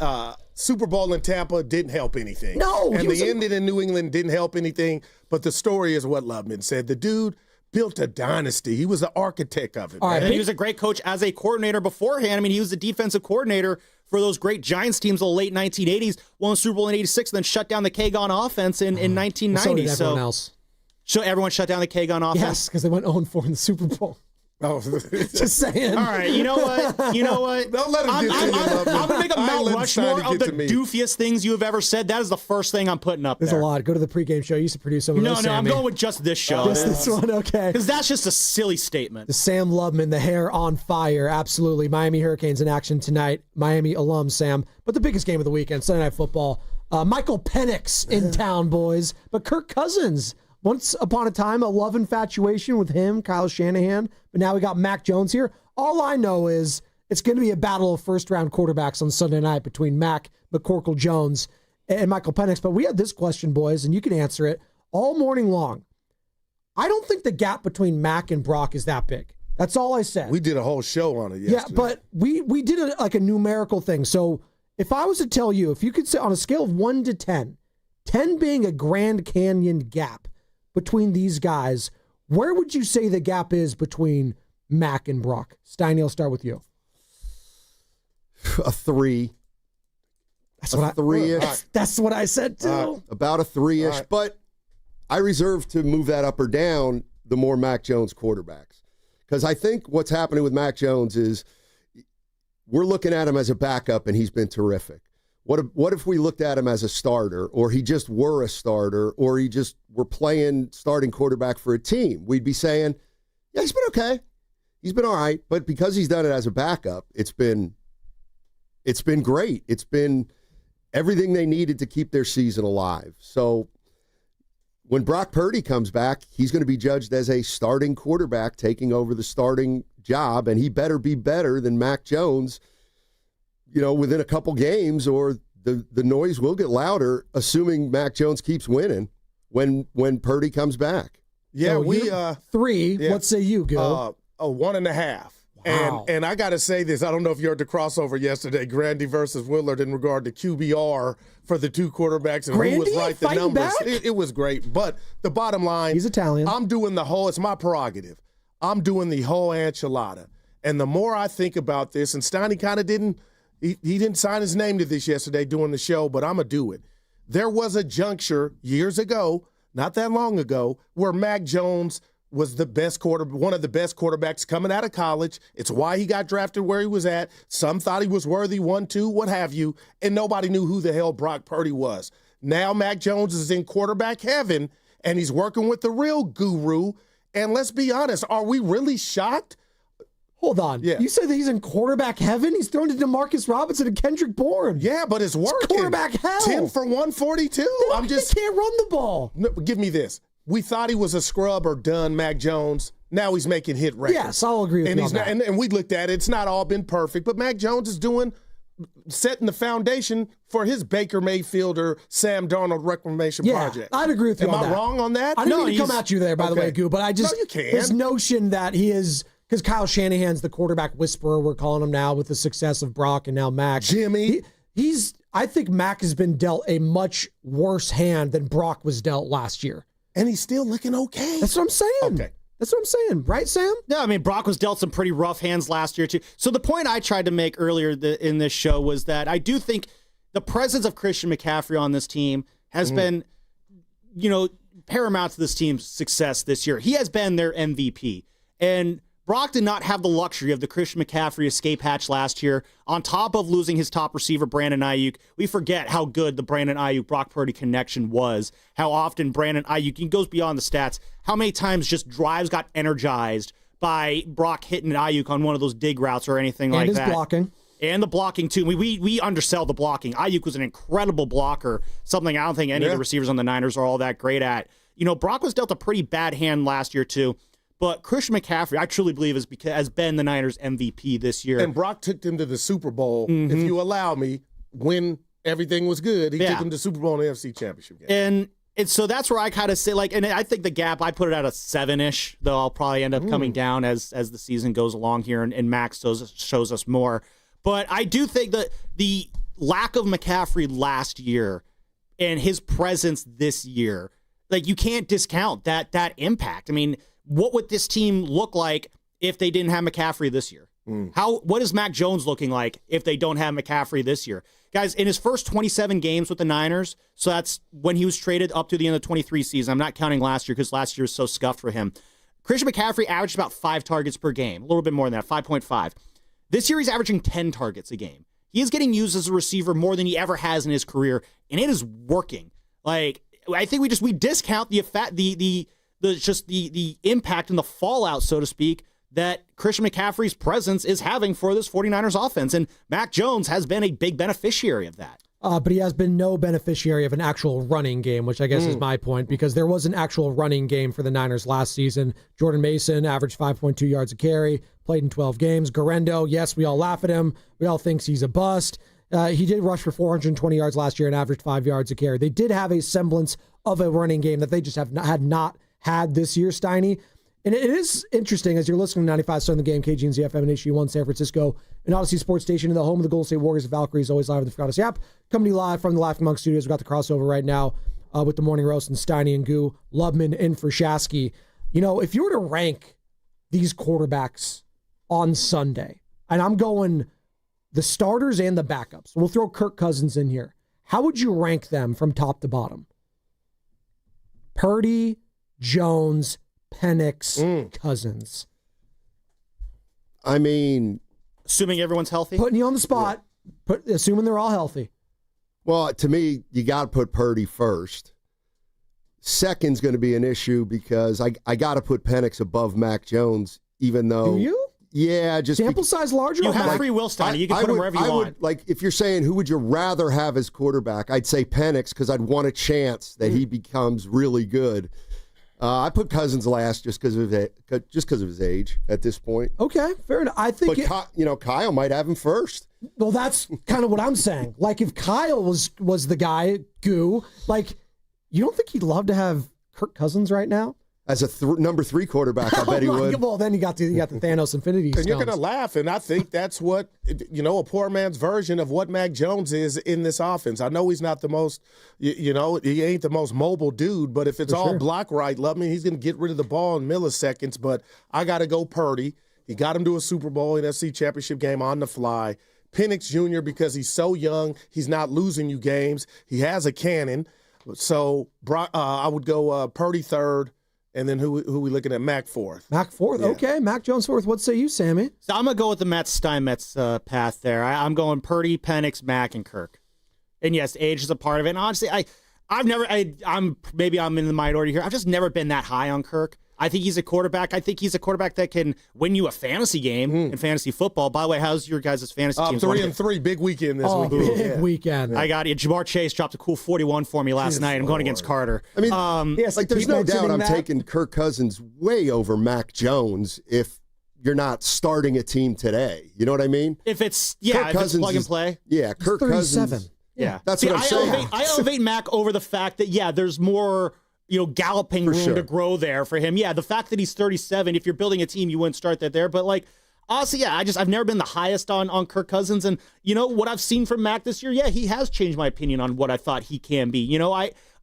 Super Bowl in Tampa didn't help anything. No, and the ending in New England didn't help anything. But the story is what Lubman said. The dude built a dynasty. He was the architect of it. All right, And he was a great coach as a coordinator beforehand. I mean, he was the defensive coordinator for those great Giants teams of the late 1980s, won the Super Bowl in 86, then shut down the K-Gon offense in 1990. So did everyone else. So everyone shut down the K-Gon offense? Yes, because they went 0-4 in the Super Bowl. Oh, just saying. All right, you know what? You know what? Don't let him get to you, I'm going to make a I ain't Mount letting Rushmore Steiny of get the to me. doofiest things you have ever said. That is the first thing I'm putting up There's there. a lot. Go to the pregame show. You used to produce some of No, those, I'm Sammy. going with just this show. Just this one, okay. Because that's just a silly statement. The Sam Lubman, the hair on fire. Absolutely. Miami Hurricanes in action tonight. Miami alum, Sam. But the biggest game of the weekend, Sunday Night Football. Michael Penix in town, boys. But Kirk Cousins. Once upon a time, a love infatuation with him, Kyle Shanahan. But now we got Mac Jones here. All I know is it's going to be a battle of first-round quarterbacks on Sunday night between Mac, McCorkle, Jones, and Michael Penix. But we had this question, boys, and you can answer it all morning long. I don't think the gap between Mac and Brock is that big. That's all I said. We did a whole show on it yesterday. Yeah, but we did a numerical thing. So if I was to tell you, if you could say on a scale of 1 to 10, 10 being a Grand Canyon gap between these guys, where would you say the gap is between Mac and Brock? Steiny, I'll start with you. A 3. That's a what 3-ish. That's what I said too. About a 3-ish. Right. But I reserve to move that up or down the more Mac Jones quarterbacks. Because I think what's happening with Mac Jones is we're looking at him as a backup, and he's been terrific. What if we looked at him as a starter, or he just were a starter, or he just were playing starting quarterback for a team? We'd be saying, yeah, he's been okay. He's been all right. But because he's done it as a backup, it's been great. It's been everything they needed to keep their season alive. So when Brock Purdy comes back, he's going to be judged as a starting quarterback taking over the starting job, and he better be better than Mac Jones, within a couple games, or the noise will get louder, assuming Mac Jones keeps winning when Purdy comes back. Yeah, So 3. yeah. What say you, Gil? A 1.5. Wow. And I got to say this. I don't know if you heard the crossover yesterday, Grandy versus Willard, in regard to QBR for the two quarterbacks and who was Grandy right the fighting numbers. back? It was great. But the bottom line, He's Italian. I'm doing it's my prerogative. I'm doing the whole enchilada. And the more I think about this, and Steiny kind of didn't sign his name to this yesterday during the show, but I'm going to do it. There was a juncture years ago, not that long ago, where Mac Jones was one of the best quarterbacks coming out of college. It's why he got drafted where he was at. Some thought he was worthy, 1, 2, what have you, and nobody knew who the hell Brock Purdy was. Now Mac Jones is in quarterback heaven, and he's working with the real guru. And let's be honest, are we really shocked? Hold on. Yeah. You said that he's in quarterback heaven? He's thrown to DeMarcus Robinson and Kendrick Bourne. Yeah, but it's working. It's quarterback hell. 10 for 142. They can't run the ball. No, give me this. We thought he was a scrub or done, Mac Jones. Now he's making hit records. Yes, I'll agree with you on that. And we looked at it. It's not all been perfect, but Mac Jones is doing setting the foundation for his Baker Mayfield or Sam Darnold reclamation project. I'd agree with you Am on I that. wrong on that? I didn't mean to come at you there, by the way, Goo, but I just, No, you can. his notion that he is, because Kyle Shanahan's the quarterback whisperer, we're calling him now with the success of Brock and now Mac. Jimmy. I think Mac has been dealt a much worse hand than Brock was dealt last year. And he's still looking okay. That's what I'm saying. Okay. That's what I'm saying. Right, Sam? Yeah, I mean, Brock was dealt some pretty rough hands last year, too. So the point I tried to make earlier in this show was that I do think the presence of Christian McCaffrey on this team has been, paramount to this team's success this year. He has been their MVP. And Brock did not have the luxury of the Christian McCaffrey escape hatch last year. On top of losing his top receiver, Brandon Ayuk, we forget how good the Brandon Ayuk-Brock Purdy connection was, how often Brandon Ayuk, he goes beyond the stats, how many times just drives got energized by Brock hitting Ayuk on one of those dig routes or anything like that. And his blocking. And the blocking, too. We undersell the blocking. Ayuk was an incredible blocker, something I don't think any of the receivers on the Niners are all that great at. Brock was dealt a pretty bad hand last year, too. But Christian McCaffrey, I truly believe, has been the Niners' MVP this year. And Brock took them to the Super Bowl, if you allow me, when everything was good. He took them to the Super Bowl and the NFC Championship game. And so that's where I kind of say, and I think the gap, I put it at a 7-ish, though I'll probably end up coming down as the season goes along here, and Max shows us more. But I do think that the lack of McCaffrey last year and his presence this year, you can't discount that impact. I mean, what would this team look like if they didn't have McCaffrey this year? What is Mac Jones looking like if they don't have McCaffrey this year? Guys, in his first 27 games with the Niners, so that's when he was traded up to the end of the 23 season. I'm not counting last year because last year was so scuffed for him. Christian McCaffrey averaged about 5 targets per game, a little bit more than that, 5.5. This year he's averaging 10 targets a game. He is getting used as a receiver more than he ever has in his career, and it is working. I think we discount the effect, the impact and the fallout, so to speak, that Christian McCaffrey's presence is having for this 49ers offense. And Mac Jones has been a big beneficiary of that. But he has been no beneficiary of an actual running game, which I guess is my point, because there was an actual running game for the Niners last season. Jordan Mason averaged 5.2 yards a carry, played in 12 games. Garendo, yes, we all laugh at him. We all think he's a bust. He did rush for 420 yards last year and averaged 5 yards a carry. They did have a semblance of a running game that they just had not had this year, Steiny. And it is interesting, as you're listening to 95.7 The Game, KGNZ FM and HG1 San Francisco, an Odyssey Sports Station in the home of the Golden State Warriors and Valkyries, always live with the Odyssey app. Coming to you live from the Laughing Monk Studios. We've got the crossover right now with the Morning Roast and Steiny and Goo. Lubman in for Shasky. If you were to rank these quarterbacks on Sunday, and I'm going the starters and the backups, we'll throw Kirk Cousins in here. How would you rank them from top to bottom? Purdy, Jones, Penix, Cousins. I mean, assuming everyone's healthy, putting you on the spot, assuming they're all healthy. Well, to me, you got to put Purdy first. Second's going to be an issue because I got to put Penix above Mac Jones, even though. Do you? Yeah, just sample size larger. You have free will, Steiny. You can put him wherever you want. If you're saying who would you rather have as quarterback, I'd say Penix because I'd want a chance that he becomes really good. I put Cousins last just because of his age at this point. Okay, fair enough. I think, Kyle might have him first. Well, that's kind of what I'm saying. If Kyle was the guy, Goo, you don't think he'd love to have Kirk Cousins right now as a number 3 quarterback? I bet he would. Well, then you got the Thanos Infinity Stones. And you're going to laugh, and I think that's what a poor man's version of what Mac Jones is in this offense. I know he's not the most, he ain't the most mobile dude, but if it's all block right, he's going to get rid of the ball in milliseconds. But I got to go Purdy. He got him to a Super Bowl and NFC Championship game on the fly. Penix Jr., because he's so young, he's not losing you games. He has a cannon. So I would go Purdy third. And then who we looking at? Mac fourth. Mac fourth. Yeah. Okay. Mac Jones fourth. What say you, Sammy? So I'm going to go with the Matt Steinmetz path there. I'm going Purdy, Penix, Mac, and Kirk. And yes, age is a part of it. And honestly, I'm in the minority here. I've just never been that high on Kirk. I think he's a quarterback. I think he's a quarterback that can win you a fantasy game in fantasy football. By the way, how's your guys' fantasy team? 3-3, big weekend this weekend. Big weekend. I got it. Jamar Chase dropped a cool 41 for me last night. I'm going against Carter. I mean, there's no doubt I'm taking Kirk Cousins way over Mac Jones if you're not starting a team today. You know what I mean? If it's plug and play. Yeah, Kirk Cousins. Yeah, that's what I'm saying. I elevate Mac over the fact that there's more galloping room to grow there for him. Yeah, the fact that he's 37, if you're building a team, you wouldn't start that there. But like honestly, I've never been the highest on Kirk Cousins, and what I've seen from Mac this year, he has changed my opinion on what I thought he can be.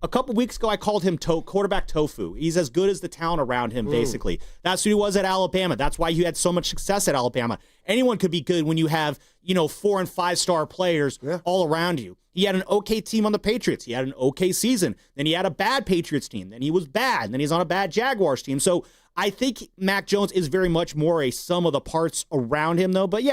A couple weeks ago, I called him quarterback tofu. He's as good as the talent around him, basically. That's who he was at Alabama. That's why you had so much success at Alabama. Anyone could be good when you have, 4 and 5 star players all around you. He had an okay team on the Patriots. He had an okay season. Then he had a bad Patriots team. Then he was bad. And then he's on a bad Jaguars team. So I think Mac Jones is very much more a sum of the parts around him, though. But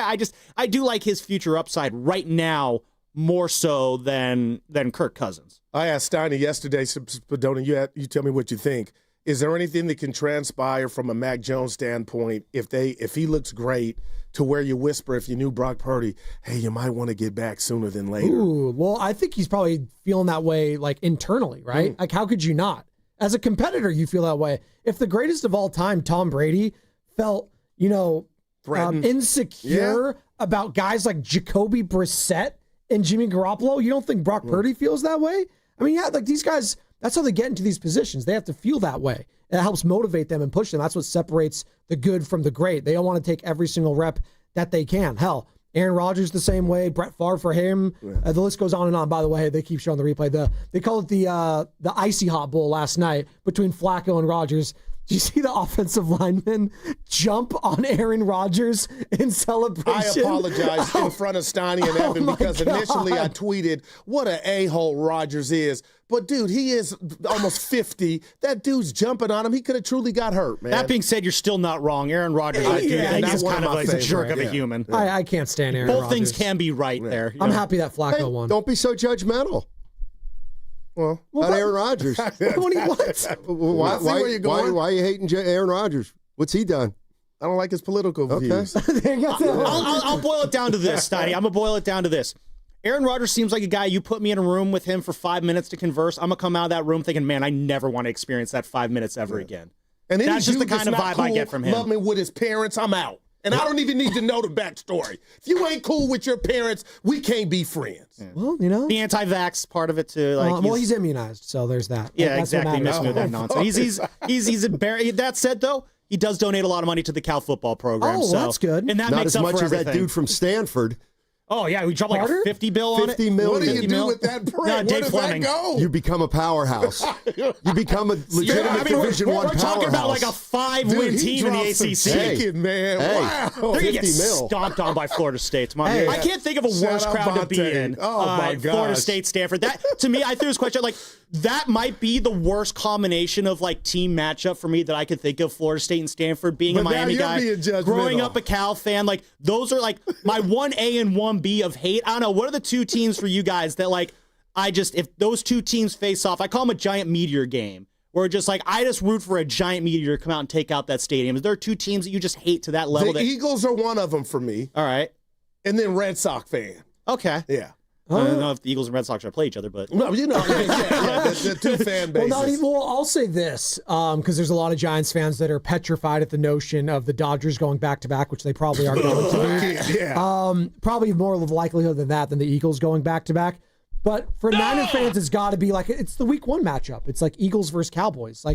I do like his future upside right now more so than Kirk Cousins. I asked Steiny yesterday, Spadoni, you tell me what you think. Is there anything that can transpire from a Mac Jones standpoint if he looks great to where you whisper if you knew Brock Purdy, hey, you might want to get back sooner than later? Ooh, well, I think he's probably feeling that way like internally, right? Like how could you not? As a competitor, you feel that way. If the greatest of all time, Tom Brady, felt, insecure about guys like Jacoby Brissett and Jimmy Garoppolo, you don't think Brock Purdy feels that way? I mean, these guys, that's how they get into these positions. They have to feel that way. It helps motivate them and push them. That's what separates the good from the great. They all want to take every single rep that they can. Hell, Aaron Rodgers the same way, Brett Favre for him. The list goes on and on. By the way, they keep showing the replay. They call it the Icy Hot Bowl last night between Flacco and Rodgers. Did you see the offensive lineman jump on Aaron Rodgers in celebration? I apologize in front of Steiny and Evan because initially I tweeted what an a-hole Rodgers is. But, dude, he is almost 50. That dude's jumping on him. He could have truly got hurt, man. That being said, you're still not wrong. Aaron Rodgers, he's kind of like a jerk of a human. I can't stand Aaron Both Rodgers. things can be right there. I'm happy that Flacco won. Don't be so judgmental. Well, about Aaron Rodgers. What? Why are you hating Aaron Rodgers? What's he done? I don't like his political views. I'll boil it down to this, Steiny. I'm going to boil it down to this. Aaron Rodgers seems like a guy, you put me in a room with him for 5 minutes to converse, I'm going to come out of that room thinking, man, I never want to experience that 5 minutes ever again. And that's just the kind of vibe I get from him. Love me with his parents, I'm out. And I don't even need to know the backstory. If you ain't cool with your parents, we can't be friends. Yeah. Well, the anti-vax part of it too. He's immunized, so there's that. Yeah, that's exactly. Miss me with that nonsense. He's embarrassed. That said, though, he does donate a lot of money to the Cal football program. Oh, that's good. And that Not makes as up much for as everything. that dude from Stanford. Oh, yeah, we dropped like a 50 bill on it. 50 million. What do you do with that bread? Where does that go? You become a powerhouse. You become a legitimate Division I powerhouse. We're talking about like a 5-win team in the ACC. Chicken, man. Wow. They're going to get stomped on by Florida State. I can't think of a worse crowd to be in. Oh, my God. Florida State, Stanford. That, to me, I threw this question, that might be the worst combination of team matchup for me that I could think of. Florida State and Stanford, being a Miami guy, growing up a Cal fan. Those are my 1A and 1B of hate. I don't know. What are the two teams for you guys that if those two teams face off, I call them a giant meteor game where I just root for a giant meteor to come out and take out that stadium. Is there two teams that you just hate to that level? The Eagles are one of them for me. All right. And then Red Sox fan. Okay. Yeah. I don't know if the Eagles and Red Sox are going to play each other, but... No, the two fan bases. Well, I'll say this, because there's a lot of Giants fans that are petrified at the notion of the Dodgers going back-to-back, which they probably are going to do. Probably more of a likelihood than that than the Eagles going back-to-back. But for Niner fans, it's got to be it's the Week 1 matchup. It's Eagles versus Cowboys.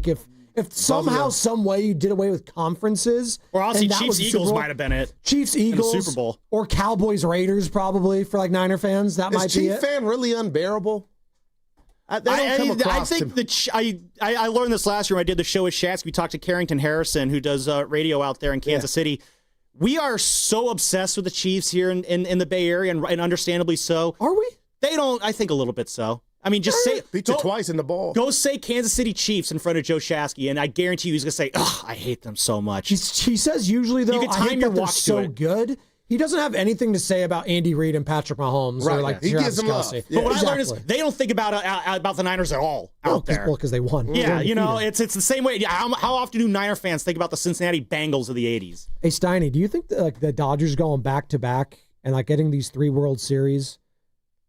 If somehow, some way you did away with conferences, or honestly, Chiefs-Eagles might have been it. Chiefs-Eagles, Super Bowl, or Cowboys-Raiders, probably for Niner fans. That might be it. Is Chief fan really unbearable? I learned this last year when I did the show with Shats. We talked to Carrington Harrison, who does radio out there in Kansas City. We are so obsessed with the Chiefs here in the Bay Area, and understandably so. Are we? They don't. I think a little bit so. I mean, just say beat you twice in the ball. Go say Kansas City Chiefs in front of Joe Shasky, and I guarantee you he's gonna say, "Ugh, I hate them so much." He says usually though, I hate that they're so good. He doesn't have anything to say about Andy Reid and Patrick Mahomes. Right, he gives them love. But what I learned is they don't think about the Niners at all out there. Well, because they won. Yeah, it's the same way. How often do Niner fans think about the Cincinnati Bengals of the '80s? Hey, Steiny, do you think that, the Dodgers going back to back and getting these 3 World Series?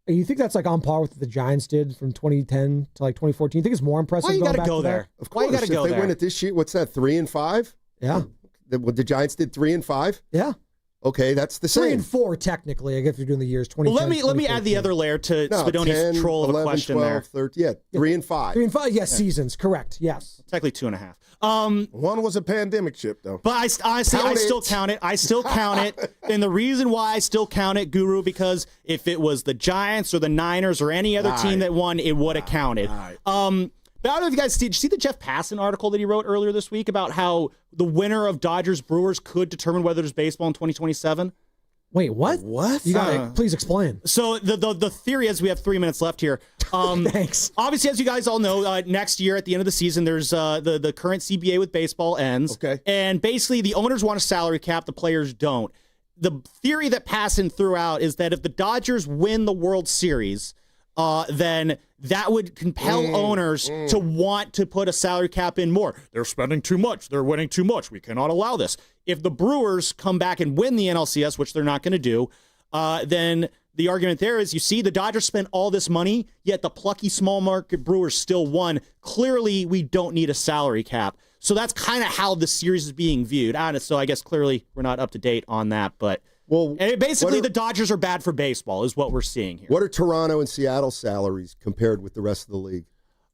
You think that's on par with what the Giants did from 2010 to 2014? You think it's more impressive? Why you got to go there? Of course, if they win it this year, what's that? 3 and 5? Yeah, The Giants did 3-5. Yeah. Okay, that's the same. 3-4 technically. I guess you're doing the years 20. Well, let me add the other layer to Spadoni's troll of a question 12, there. 13, 3-5. 3-5. Yes, seasons. Correct. Yes. Technically 2.5. One was a pandemic chip, though. But I still count it. I still count it. And the reason why I still count it, Guru, because if it was the Giants or the Niners or any other team that won, it would have counted. But I don't know if you guys did you see the Jeff Passan article that he wrote earlier this week about how the winner of Dodgers-Brewers could determine whether there's baseball in 2027? Wait, what? What? You got to please explain. So the theory is, we have 3 minutes left here. Thanks. Obviously, as you guys all know, next year at the end of the season, there's the current CBA with baseball ends. Okay. And basically, the owners want a salary cap, the players don't. The theory that Passan threw out is that if the Dodgers win the World Series, then that would compel owners to want to put a salary cap in more. They're spending too much. They're winning too much. We cannot allow this. If the Brewers come back and win the NLCS, which they're not going to do, then the argument there is, you see, the Dodgers spent all this money, yet the plucky small market Brewers still won. Clearly, we don't need a salary cap. So that's kind of how the series is being viewed. So I guess clearly we're not up to date on that, but basically the Dodgers are bad for baseball is what we're seeing here. What are Toronto and Seattle salaries compared with the rest of the league?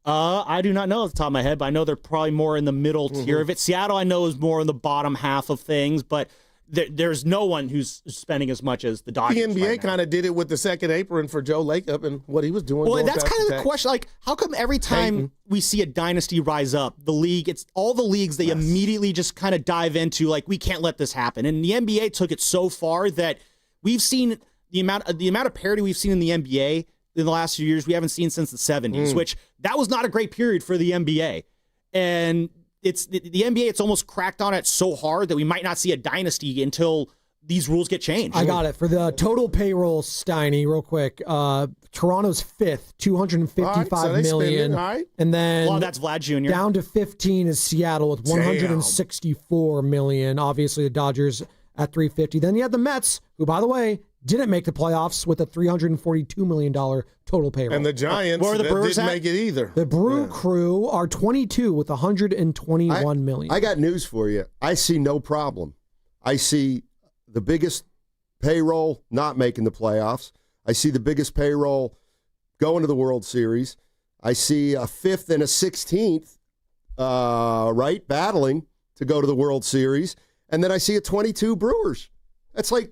I do not know off the top of my head, but I know they're probably more in the middle tier of it. Seattle, I know, is more in the bottom half of things, but there's no one who's spending as much as the Dodgers. The NBA kind of did it with the second apron for Joe Lacob and what he was doing. Well, that's kind of the question. Like, how come every time we see a dynasty rise up, the league, it's all the leagues, they immediately just kind of dive into, like, we can't let this happen. And the NBA took it so far that we've seen the amount of parity we've seen in the NBA in the last few years, we haven't seen since the 70s, which that was not a great period for the NBA. And it's the NBA, it's almost cracked on it so hard that we might not see a dynasty until these rules get changed. I got it. For the total payroll, Steiny, real quick, Toronto's fifth, $255 million. And then that's Vlad Jr. Down to 15 is Seattle with $164 million. Obviously, the Dodgers at $350. Then you had the Mets, who, by the way, didn't make the playoffs with a $342 million total payroll. And the Giants where the Brewers didn't make it either. The Brew Crew are 22 with $121 million. I got news for you. I see no problem. I see the biggest payroll not making the playoffs. I see the biggest payroll going to the World Series. I see a 5th and a 16th, battling to go to the World Series. And then I see a 22 Brewers. That's like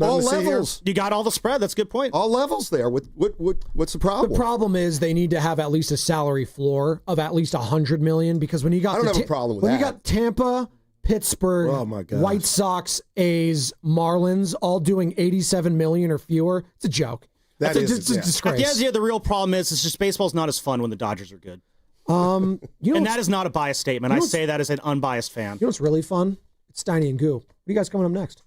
all levels. You got all the spread. That's a good point. All levels there. What's the problem? The problem is they need to have at least a salary floor of at least $100 million, because when you got I don't have a problem with that. When you got Tampa, Pittsburgh, White Sox, A's, Marlins all doing $87 million or fewer, it's a joke. It's a disgrace. At the end of the year, the real problem is it's just baseball's not as fun when the Dodgers are good. And that is not a biased statement. I say that as an unbiased fan. You know what's really fun? It's Steiny and Goo. What are you guys coming up next?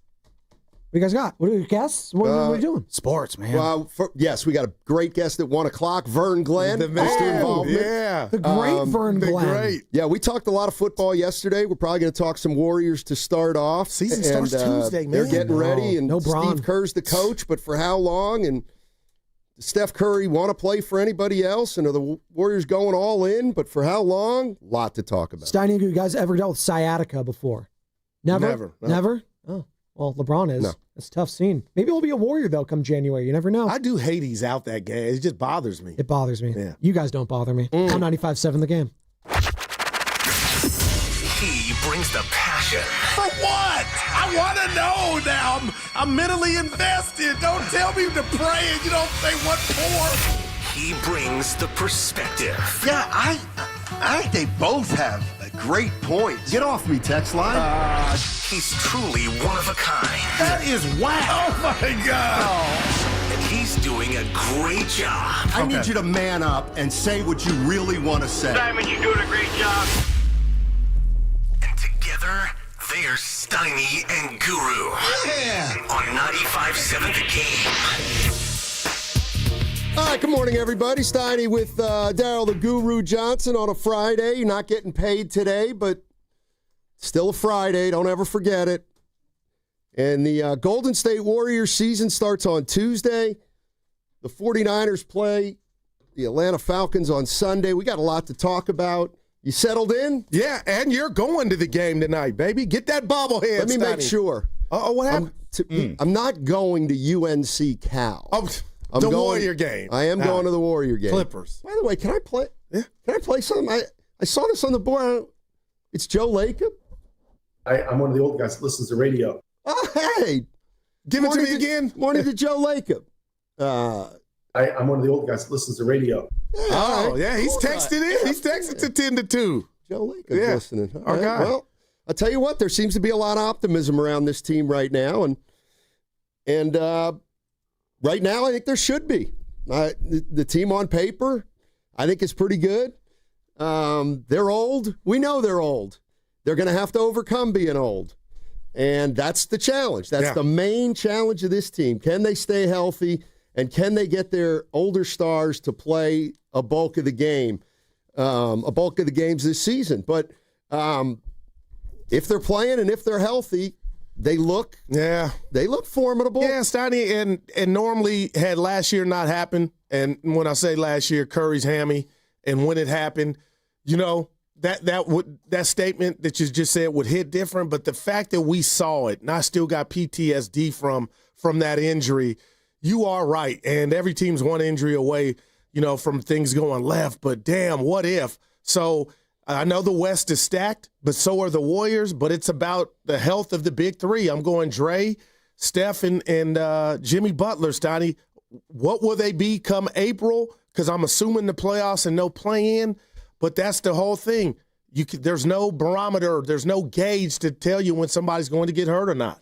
What do you guys got? What are your guests? What are you doing? Sports, man. Well, yes, we got a great guest at 1 o'clock, Vern Glenn. The man, yeah. The great Vern Glenn. Yeah, we talked a lot of football yesterday. We're probably going to talk some Warriors to start off. Season starts Tuesday, man. They're getting ready, and Bron. Steve Kerr's the coach, but for how long? And does Steph Curry want to play for anybody else? And are the Warriors going all in, but for how long? A lot to talk about. Steiny, you guys ever dealt with sciatica before? Never? No. Never? Oh, well, LeBron is. No. It's a tough scene. Maybe he'll be a Warrior, though, come January. You never know. I do hate he's out that game. It just bothers me. It bothers me. Yeah. You guys don't bother me. I'm 95.7 The Game. He brings the passion. For what? I want to know now. I'm mentally invested. Don't tell me to pray and you don't say what for. He brings the perspective. Yeah, I think they both have great points. Get off me, text line. He's truly one of a kind. That is wow. Oh, my God. And he's doing a great job. I need you to man up and say what you really want to say. Simon, you're doing a great job. And together, they are Steiny and Guru. Yeah. On 95.7 The Game. All right, good morning, everybody. Steiny with Daryl the Guru Johnson on a Friday. You're not getting paid today, but still a Friday. Don't ever forget it. And the Golden State Warriors season starts on Tuesday. The 49ers play the Atlanta Falcons on Sunday. We got a lot to talk about. You settled in? Yeah, and you're going to the game tonight, baby. Get that bobblehead. Let me make sure. What happened? I'm not going to UNC Cal. Warrior game. I am going to the Warrior game. Clippers. By the way, can I play? Yeah. Can I play something? I saw this on the board. It's Joe Lacob. I'm one of the old guys that listens to radio. Oh, hey. Give it to me again. Morning to Joe Lacob. I'm one of the old guys that listens to radio. Yeah, he's texted in. He's texted to 10 to 2. Joe Lacob listening. All Our guy. Well, I'll tell you what, there seems to be a lot of optimism around this team right now. And right now, I think there should be. The team on paper, I think, is pretty good. They're old. We know they're old. They're going to have to overcome being old. And that's the challenge. That's the main challenge of this team. Can they stay healthy? And can they get their older stars to play a bulk of the game, a bulk of the games this season? But if they're playing and if they're healthy, they look formidable. Yeah, Steiny, and normally had last year not happened, and when I say last year, Curry's hammy, and when it happened, that statement that you just said would hit different. But the fact that we saw it, and I still got PTSD from that injury. You are right, and every team's one injury away, from things going left. But damn, what if? So I know the West is stacked, but so are the Warriors. But it's about the health of the big three. I'm going Dre, Steph, and Jimmy Butler. Steiny, what will they be come April? Because I'm assuming the playoffs and no play-in. But that's the whole thing. There's no barometer. There's no gauge to tell you when somebody's going to get hurt or not.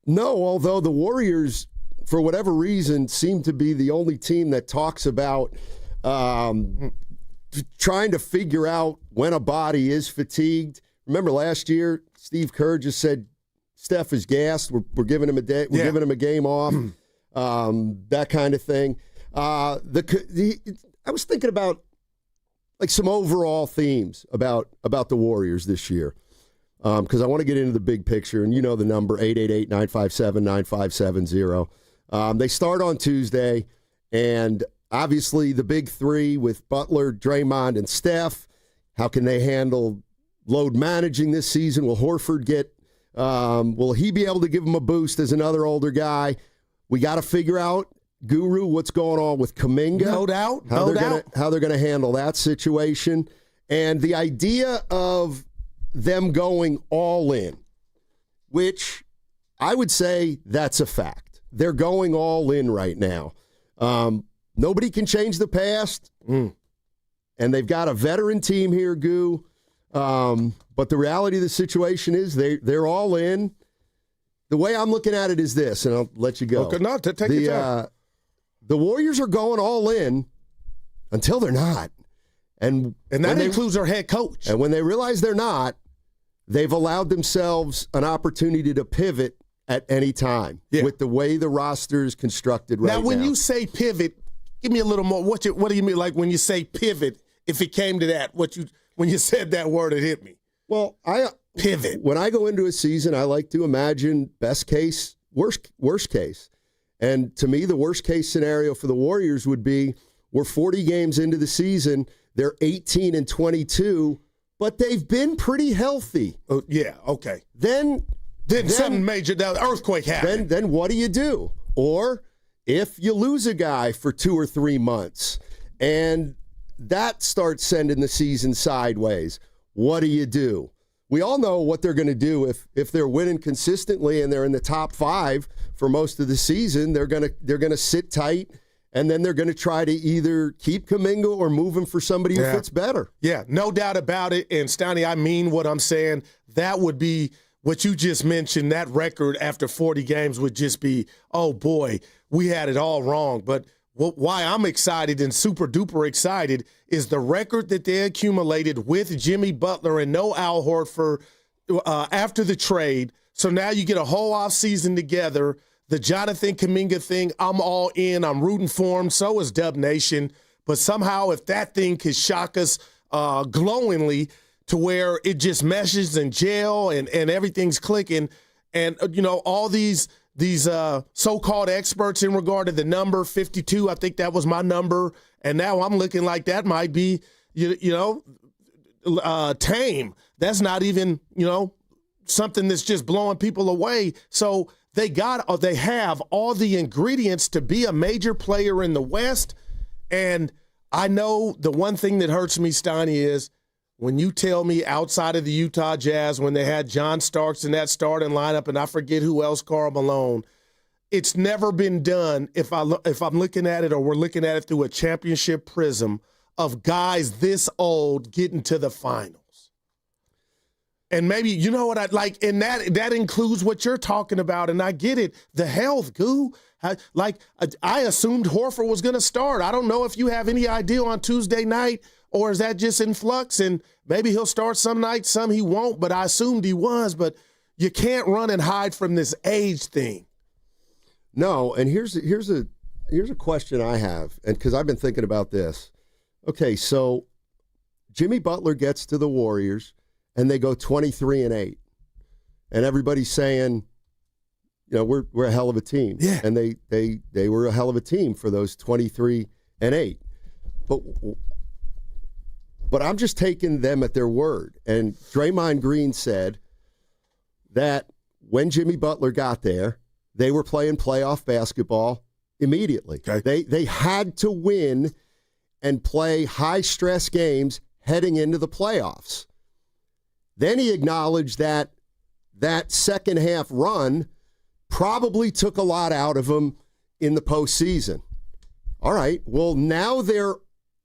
No, although the Warriors, for whatever reason, seem to be the only team that talks about trying to figure out when a body is fatigued. Remember last year, Steve Kerr just said Steph is gassed. We're giving him a day. We're giving him a game off. That kind of thing. I was thinking about like some overall themes about the Warriors this year. Because I want to get into the big picture, and the number 888-957-9570. They start on Tuesday, and obviously the big three with Butler, Draymond, and Steph. How can they handle load managing this season? Will Horford will he be able to give them a boost as another older guy? We got to figure out, Guru, what's going on with Kuminga. No doubt. How they're going to handle that situation. And the idea of them going all in, which I would say that's a fact. They're going all in right now. Nobody can change the past, and they've got a veteran team here, Goo. But the reality of the situation is they're all in. The way I'm looking at it is this, and I'll let you go. Okay, no, take your time. The Warriors are going all in until they're not. And that includes their head coach. And when they realize they're not, they've allowed themselves an opportunity to pivot at any time with the way the roster is constructed right now. Now, when you say pivot, give me a little more. What do you mean, like when you say pivot, if it came to that, when you said that word, it hit me. Well, pivot. When I go into a season, I like to imagine best case, worst case. And to me, the worst case scenario for the Warriors would be we're 40 games into the season, they're 18-22, but they've been pretty healthy. Oh, yeah, okay. Then something major, the earthquake happened. Then what do you do? Or if you lose a guy for 2 or 3 months and that starts sending the season sideways, what do you do? We all know what they're going to do if they're winning consistently and they're in the top 5 for most of the season. They're going to sit tight, and then they're going to try to either keep Kuminga or move him for somebody who fits better. Yeah, no doubt about it. And Steiny, I mean what I'm saying. That would be what you just mentioned. That record after 40 games would just be, oh boy, we had it all wrong. But why I'm excited and super duper excited is the record that they accumulated with Jimmy Butler and no Al Horford after the trade. So now you get a whole offseason together. The Jonathan Kuminga thing, I'm all in. I'm rooting for him. So is Dub Nation. But somehow if that thing could shock us glowingly to where it just meshes and gel and everything's clicking and, all these so-called experts in regard to the number 52, I think that was my number. And now I'm looking like that might be, tame. That's not even, something that's just blowing people away. So they have all the ingredients to be a major player in the West. And I know the one thing that hurts me, Steiny, is when you tell me outside of the Utah Jazz, when they had John Starks in that starting lineup, and I forget who else, Karl Malone, it's never been done if I'm looking at it or we're looking at it through a championship prism of guys this old getting to the finals. And maybe, you know what, and that includes what you're talking about, and I get it, the health, Goo. I assumed Horford was going to start. I don't know if you have any idea on Tuesday night, or is that just in flux, and maybe he'll start some nights, some he won't, but I assumed he was. But you can't run and hide from this age thing. No, and here's a question I have, and because I've been thinking about this. Okay, so Jimmy Butler gets to the Warriors, and they go 23-8, and everybody's saying, we're a hell of a team. Yeah. And they were a hell of a team for those 23-8. But I'm just taking them at their word. And Draymond Green said that when Jimmy Butler got there, they were playing playoff basketball immediately. Okay. They had to win and play high-stress games heading into the playoffs. Then he acknowledged that second half run probably took a lot out of them in the postseason. All right, well, now they're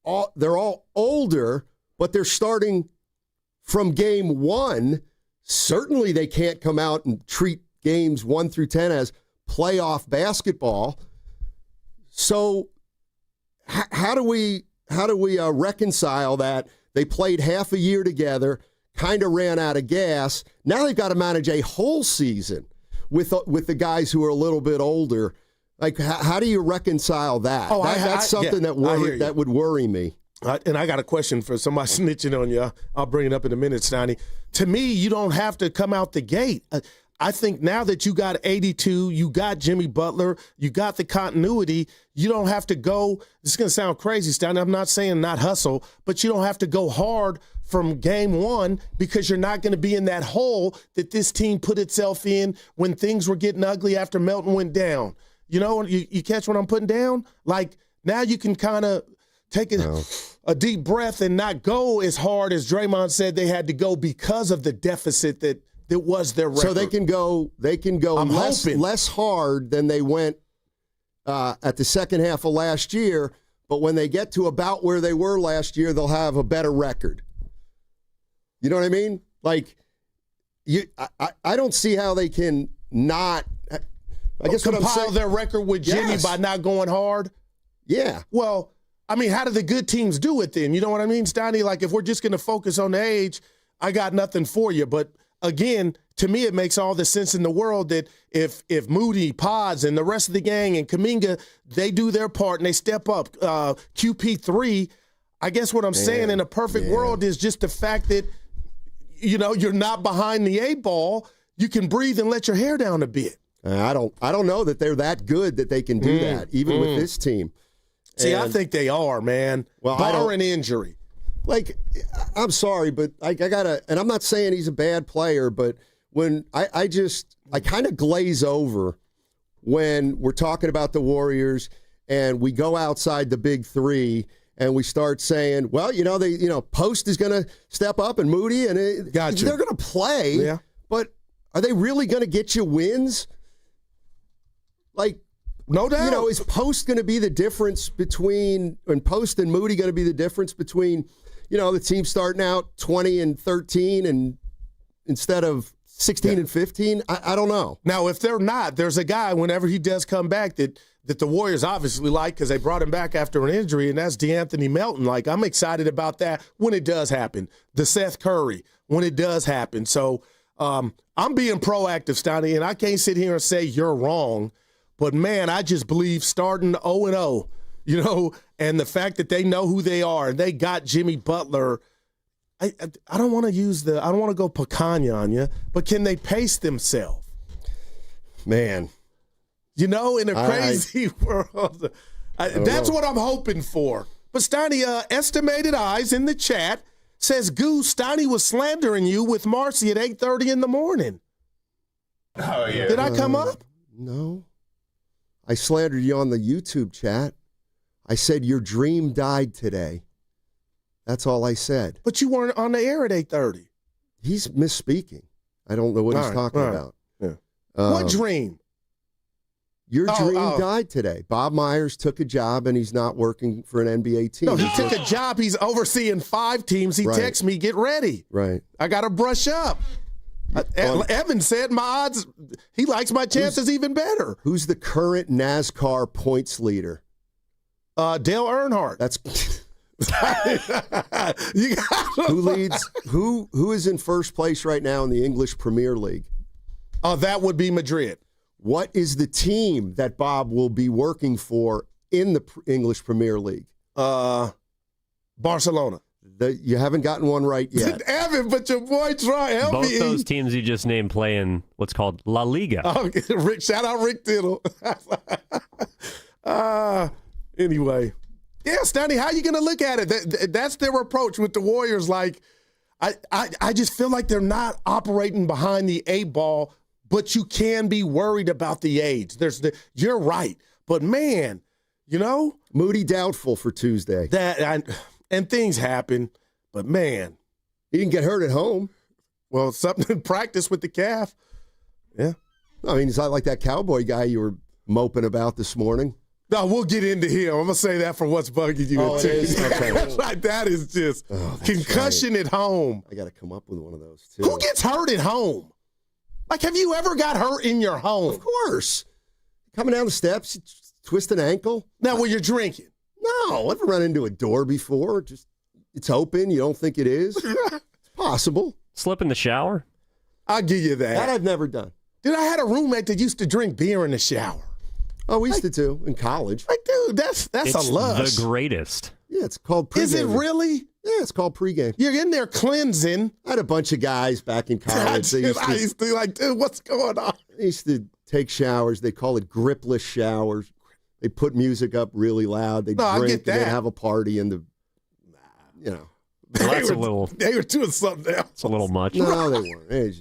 all older, but they're starting from game one. Certainly they can't come out and treat games 1 through 10 as playoff basketball. So how do we reconcile that? They played half a year together, kind of ran out of gas. Now they've got to manage a whole season with the guys who are a little bit older. Like, how do you reconcile that? That's something that would worry me. And I got a question for somebody snitching on you. I'll bring it up in a minute, Steiny. To me, you don't have to come out the gate. I think now that you got 82, you got Jimmy Butler, you got the continuity, you don't have to go, this is going to sound crazy, Steiny, I'm not saying not hustle, but you don't have to go hard from game one because you're not going to be in that hole that this team put itself in when things were getting ugly after Melton went down. You catch what I'm putting down? Like, now you can kind of take a deep breath and not go as hard as Draymond said they had to go because of the deficit that was their record. So they can go less hard than they went at the second half of last year, but when they get to about where they were last year, they'll have a better record. You know what I mean? Like, I don't see how they can not. I guess compile their record with Jimmy by not going hard. Yeah. Well, I mean, how do the good teams do it then? You know what I mean, Steiny? Like, if we're just going to focus on the age, I got nothing for you. But again, to me, it makes all the sense in the world that if Moody, Pods, and the rest of the gang and Kuminga, they do their part and they step up. QP3, I guess what I'm saying in a perfect world is just the fact that, you're not behind the 8 ball. You can breathe and let your hair down a bit. I don't know that they're that good that they can do that, even with this team. See, I think they are, man. Well, barring injury. Like, I'm sorry, but I gotta, and I'm not saying he's a bad player, but when I kind of glaze over when we're talking about the Warriors and we go outside the big three and we start saying, well, Post is going to step up and Moody and they're going to play, but are they really going to get you wins? Like, no doubt. Is Post going to be the difference between, and Post and Moody going to be the difference between, the team starting out 20-13 and instead of 16-15? I don't know. Now, if they're not, there's a guy, whenever he does come back, that the Warriors obviously like because they brought him back after an injury, and that's DeAnthony Melton. Like, I'm excited about that when it does happen. The Seth Curry, when it does happen. So I'm being proactive, Steiny, and I can't sit here and say you're wrong. But, man, I just believe starting 0-0, and the fact that they know who they are and they got Jimmy Butler, I don't want to I don't want to go picanha on you, but can they pace themselves? Man. In a crazy world. That's what I'm hoping for. But, Steiny, estimated eyes in the chat says, Goose, Steiny was slandering you with Marcy at 8:30 in the morning. Oh, yeah. Did I come up? No. I slandered you on the YouTube chat. I said your dream died today. That's all I said. But you weren't on the air at 8:30. He's misspeaking. I don't know what he's talking about. Yeah. What dream? Your dream died today. Bob Myers took a job, and he's not working for an NBA team. No, he took a job. He's overseeing 5 teams. He texts me, get ready. Right. I got to brush up. Evan said my odds, he likes my chances even better. Who's the current NASCAR points leader? Dale Earnhardt. That's who leads? Who is in first place right now in the English Premier League? That would be Madrid. What is the team that Bob will be working for in the English Premier League? Barcelona. You haven't gotten one right yet. Evan, but your boy Troy, help Both me. those teams you just named play in what's called La Liga. Oh, shout out Rick Tittle. Anyway. Yeah, Steiny, how you going to look at it? That's their approach with the Warriors. Like, I just feel like they're not operating behind the 8 ball, but you can be worried about the age. You're right. But, man, Moody doubtful for Tuesday. And things happen, but, man. He didn't get hurt at home. Well, something in practice with the calf. Yeah. I mean, he's not like that Cowboy guy you were moping about this morning. No, we'll get into him. I'm going to say that for what's bugging you. Okay. Like, that is just concussion at home. I got to come up with one of those, too. Who gets hurt at home? Like, have you ever got hurt in your home? Of course. Coming down the steps, you twist an ankle. Now, when you're drinking. No, I've never run into a door before. Just it's open. You don't think it is. It's possible. Slip in the shower? I'll give you that. That I've never done. Dude, I had a roommate that used to drink beer in the shower. Oh, we used to too in college. Like, dude, that's a lush. The greatest. Yeah, it's called pregame. Is it really? Yeah, it's called pregame. You're in there cleansing. I had a bunch of guys back in college. I used to like, dude, what's going on? They used to take showers. They call it gripless showers. They put music up really loud. They drink. They'd have a party, and Well, that's a little. They were doing something else. It's a little much. No, they weren't. It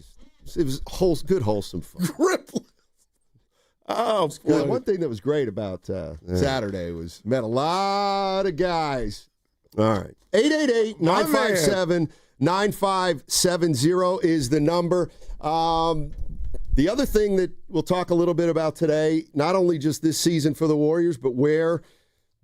was good, wholesome fun. Gripless. Oh, boy. One thing that was great about Saturday was met a lot of guys. All right. 888-957-9570 is the number. The other thing that we'll talk a little bit about today, not only just this season for the Warriors, but where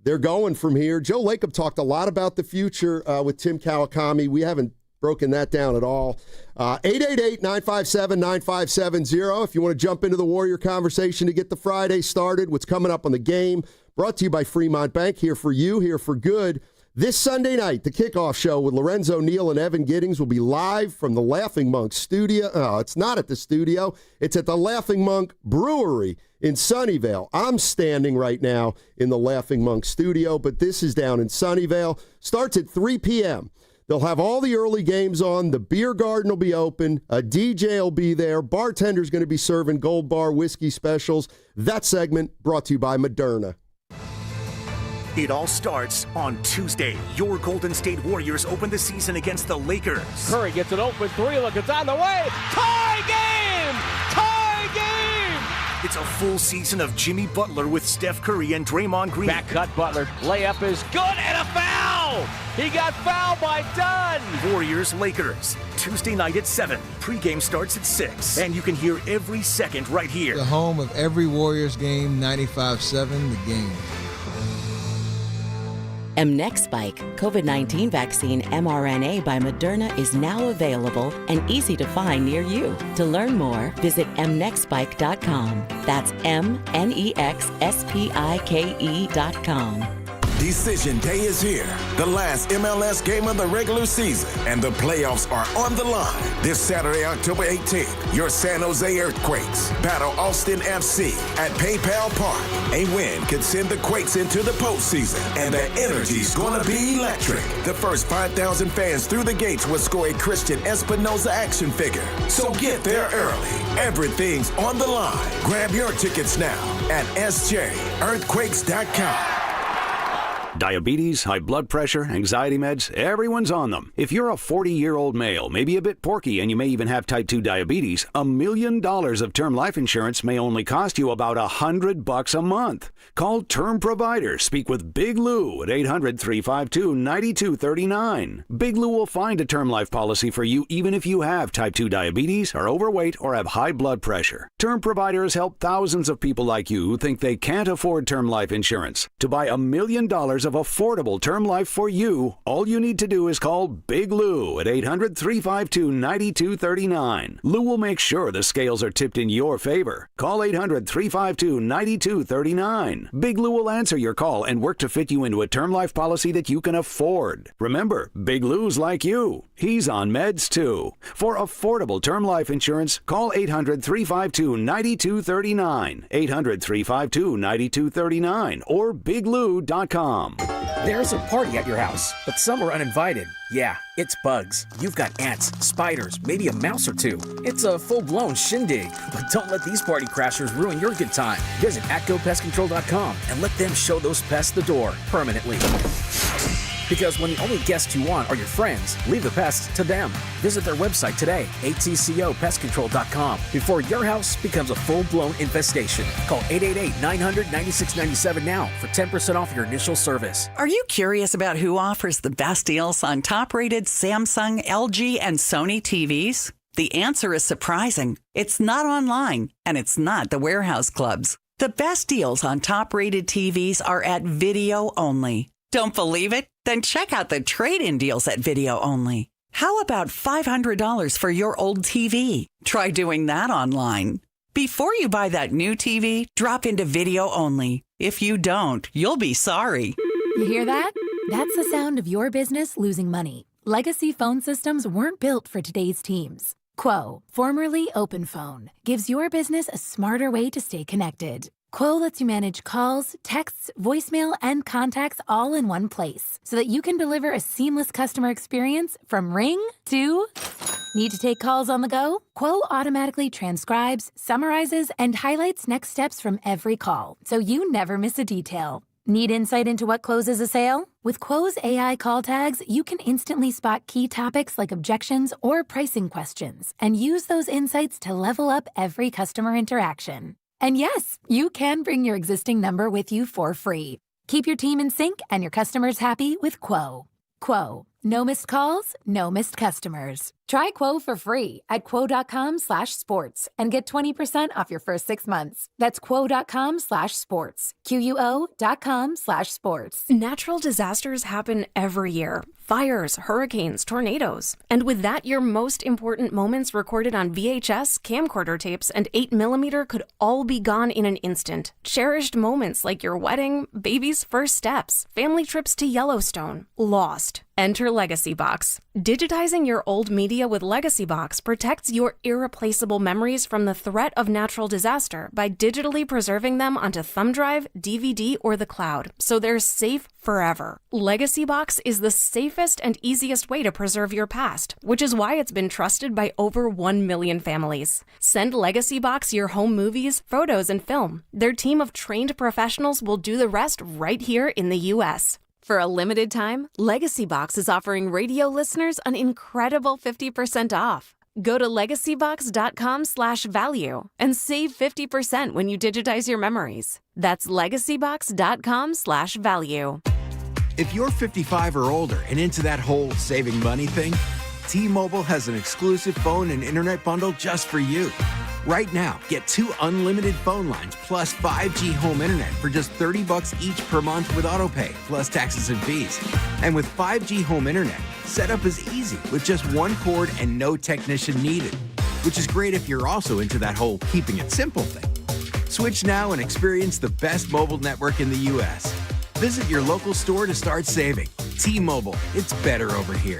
they're going from here. Joe Lacob talked a lot about the future with Tim Kawakami. We haven't broken that down at all. 888-957-9570 if you want to jump into the Warrior conversation to get the Friday started. What's coming up on the game, brought to you by Fremont Bank, here for you, here for good. This Sunday night, the kickoff show with Lorenzo Neal and Evan Giddings will be live from the Laughing Monk studio. Oh, it's not at the studio. It's at the Laughing Monk Brewery in Sunnyvale. I'm standing right now in the Laughing Monk studio, but this is down in Sunnyvale. Starts at 3 p.m. They'll have all the early games on. The beer garden will be open. A DJ will be there. Bartender's going to be serving Gold Bar whiskey specials. That segment brought to you by Moderna. It all starts on Tuesday. Your Golden State Warriors open the season against the Lakers. Curry gets an open 3. Look, it's on the way. Tie game! Tie game! It's a full season of Jimmy Butler with Steph Curry and Draymond Green. Back cut Butler. Layup is good and a foul! He got fouled by Dunn! Warriors-Lakers. Tuesday night at 7. Pre-game starts at 6. And you can hear every second right here. The home of every Warriors game, 95.7 The Game. Mnexspike, COVID-19 vaccine mRNA by Moderna, is now available and easy to find near you. To learn more, visit mnexspike.com. That's mnexspike.com. Decision day is here. The last MLS game of the regular season, and the playoffs are on the line. This Saturday, October 18th, your San Jose Earthquakes battle Austin FC at PayPal Park. A win could send the Quakes into the postseason, and the energy's gonna be electric. The first 5,000 fans through the gates will score a Christian Espinoza action figure. So get there early. Everything's on the line. Grab your tickets now at sjearthquakes.com. Diabetes, high blood pressure, anxiety meds, everyone's on them. If you're a 40-year-old male, maybe a bit porky, and you may even have type 2 diabetes, $1 million of term life insurance may only cost you about $100 a month. Call Term Provider. Speak with Big Lou at 800-352-9239. Big Lou will find a term life policy for you even if you have type 2 diabetes, are overweight, or have high blood pressure. Term Provider has helped thousands of people like you who think they can't afford term life insurance. To buy $1 million of affordable term life for you, all you need to do is call Big Lou at 800-352-9239. Lou will make sure the scales are tipped in your favor. Call 800-352-9239. Big Lou will answer your call and work to fit you into a term life policy that you can afford. Remember, Big Lou's like you. He's on meds too. For affordable term life insurance, call 800-352-9239. 800-352-9239 or biglou.com. There's a party at your house, but some are uninvited. Yeah, it's bugs. You've got ants, spiders, maybe a mouse or two. It's a full-blown shindig. But don't let these party crashers ruin your good time. Visit atgopestcontrol.com and let them show those pests the door permanently. Because when the only guests you want are your friends, leave the pests to them. Visit their website today, atcopestcontrol.com, before your house becomes a full-blown infestation. Call 888-900-9697 now for 10% off your initial service. Are you curious about who offers the best deals on top-rated Samsung, LG, and Sony TVs? The answer is surprising. It's not online, and it's not the warehouse clubs. The best deals on top-rated TVs are at Video Only. Don't believe it? Then check out the trade-in deals at Video Only. How about $500 for your old TV? Try doing that online. Before you buy that new TV, drop into Video Only. If you don't, you'll be sorry. You hear that? That's the sound of your business losing money. Legacy phone systems weren't built for today's teams. Quo, formerly OpenPhone, gives your business a smarter way to stay connected. Quo lets you manage calls, texts, voicemail, and contacts all in one place so that you can deliver a seamless customer experience from ring to... Need to take calls on the go? Quo automatically transcribes, summarizes, and highlights next steps from every call, so you never miss a detail. Need insight into what closes a sale? With Quo's AI call tags, you can instantly spot key topics like objections or pricing questions and use those insights to level up every customer interaction. And yes, you can bring your existing number with you for free. Keep your team in sync and your customers happy with Quo. Quo. No missed calls, no missed customers. Try Quo for free at quo.com/sports and get 20% off your first 6 months. That's quo.com/sports. QUO.com/sports. Natural disasters happen every year. Fires, hurricanes, tornadoes. And with that, your most important moments recorded on VHS, camcorder tapes, and 8mm could all be gone in an instant. Cherished moments like your wedding, baby's first steps, family trips to Yellowstone. Lost. Enter Legacy Box. Digitizing your old media with Legacy Box protects your irreplaceable memories from the threat of natural disaster by digitally preserving them onto thumb drive, DVD, or the cloud, so they're safe forever. Legacy Box is the safest and easiest way to preserve your past, which is why it's been trusted by over 1 million families. Send Legacy Box your home movies, photos, and film. Their team of trained professionals will do the rest right here in the U.S. For a limited time, Legacy Box is offering radio listeners an incredible 50% off. Go to legacybox.com/value and save 50% when you digitize your memories. That's legacybox.com/value. If you're 55 or older and into that whole saving money thing, T-Mobile has an exclusive phone and internet bundle just for you. Right now, get 2 unlimited phone lines plus 5G home internet for just $30 each per month with autopay, plus taxes and fees. And with 5G home internet, setup is easy with just 1 cord and no technician needed, which is great if you're also into that whole keeping it simple thing. Switch now and experience the best mobile network in the U.S. Visit your local store to start saving. T-Mobile, it's better over here.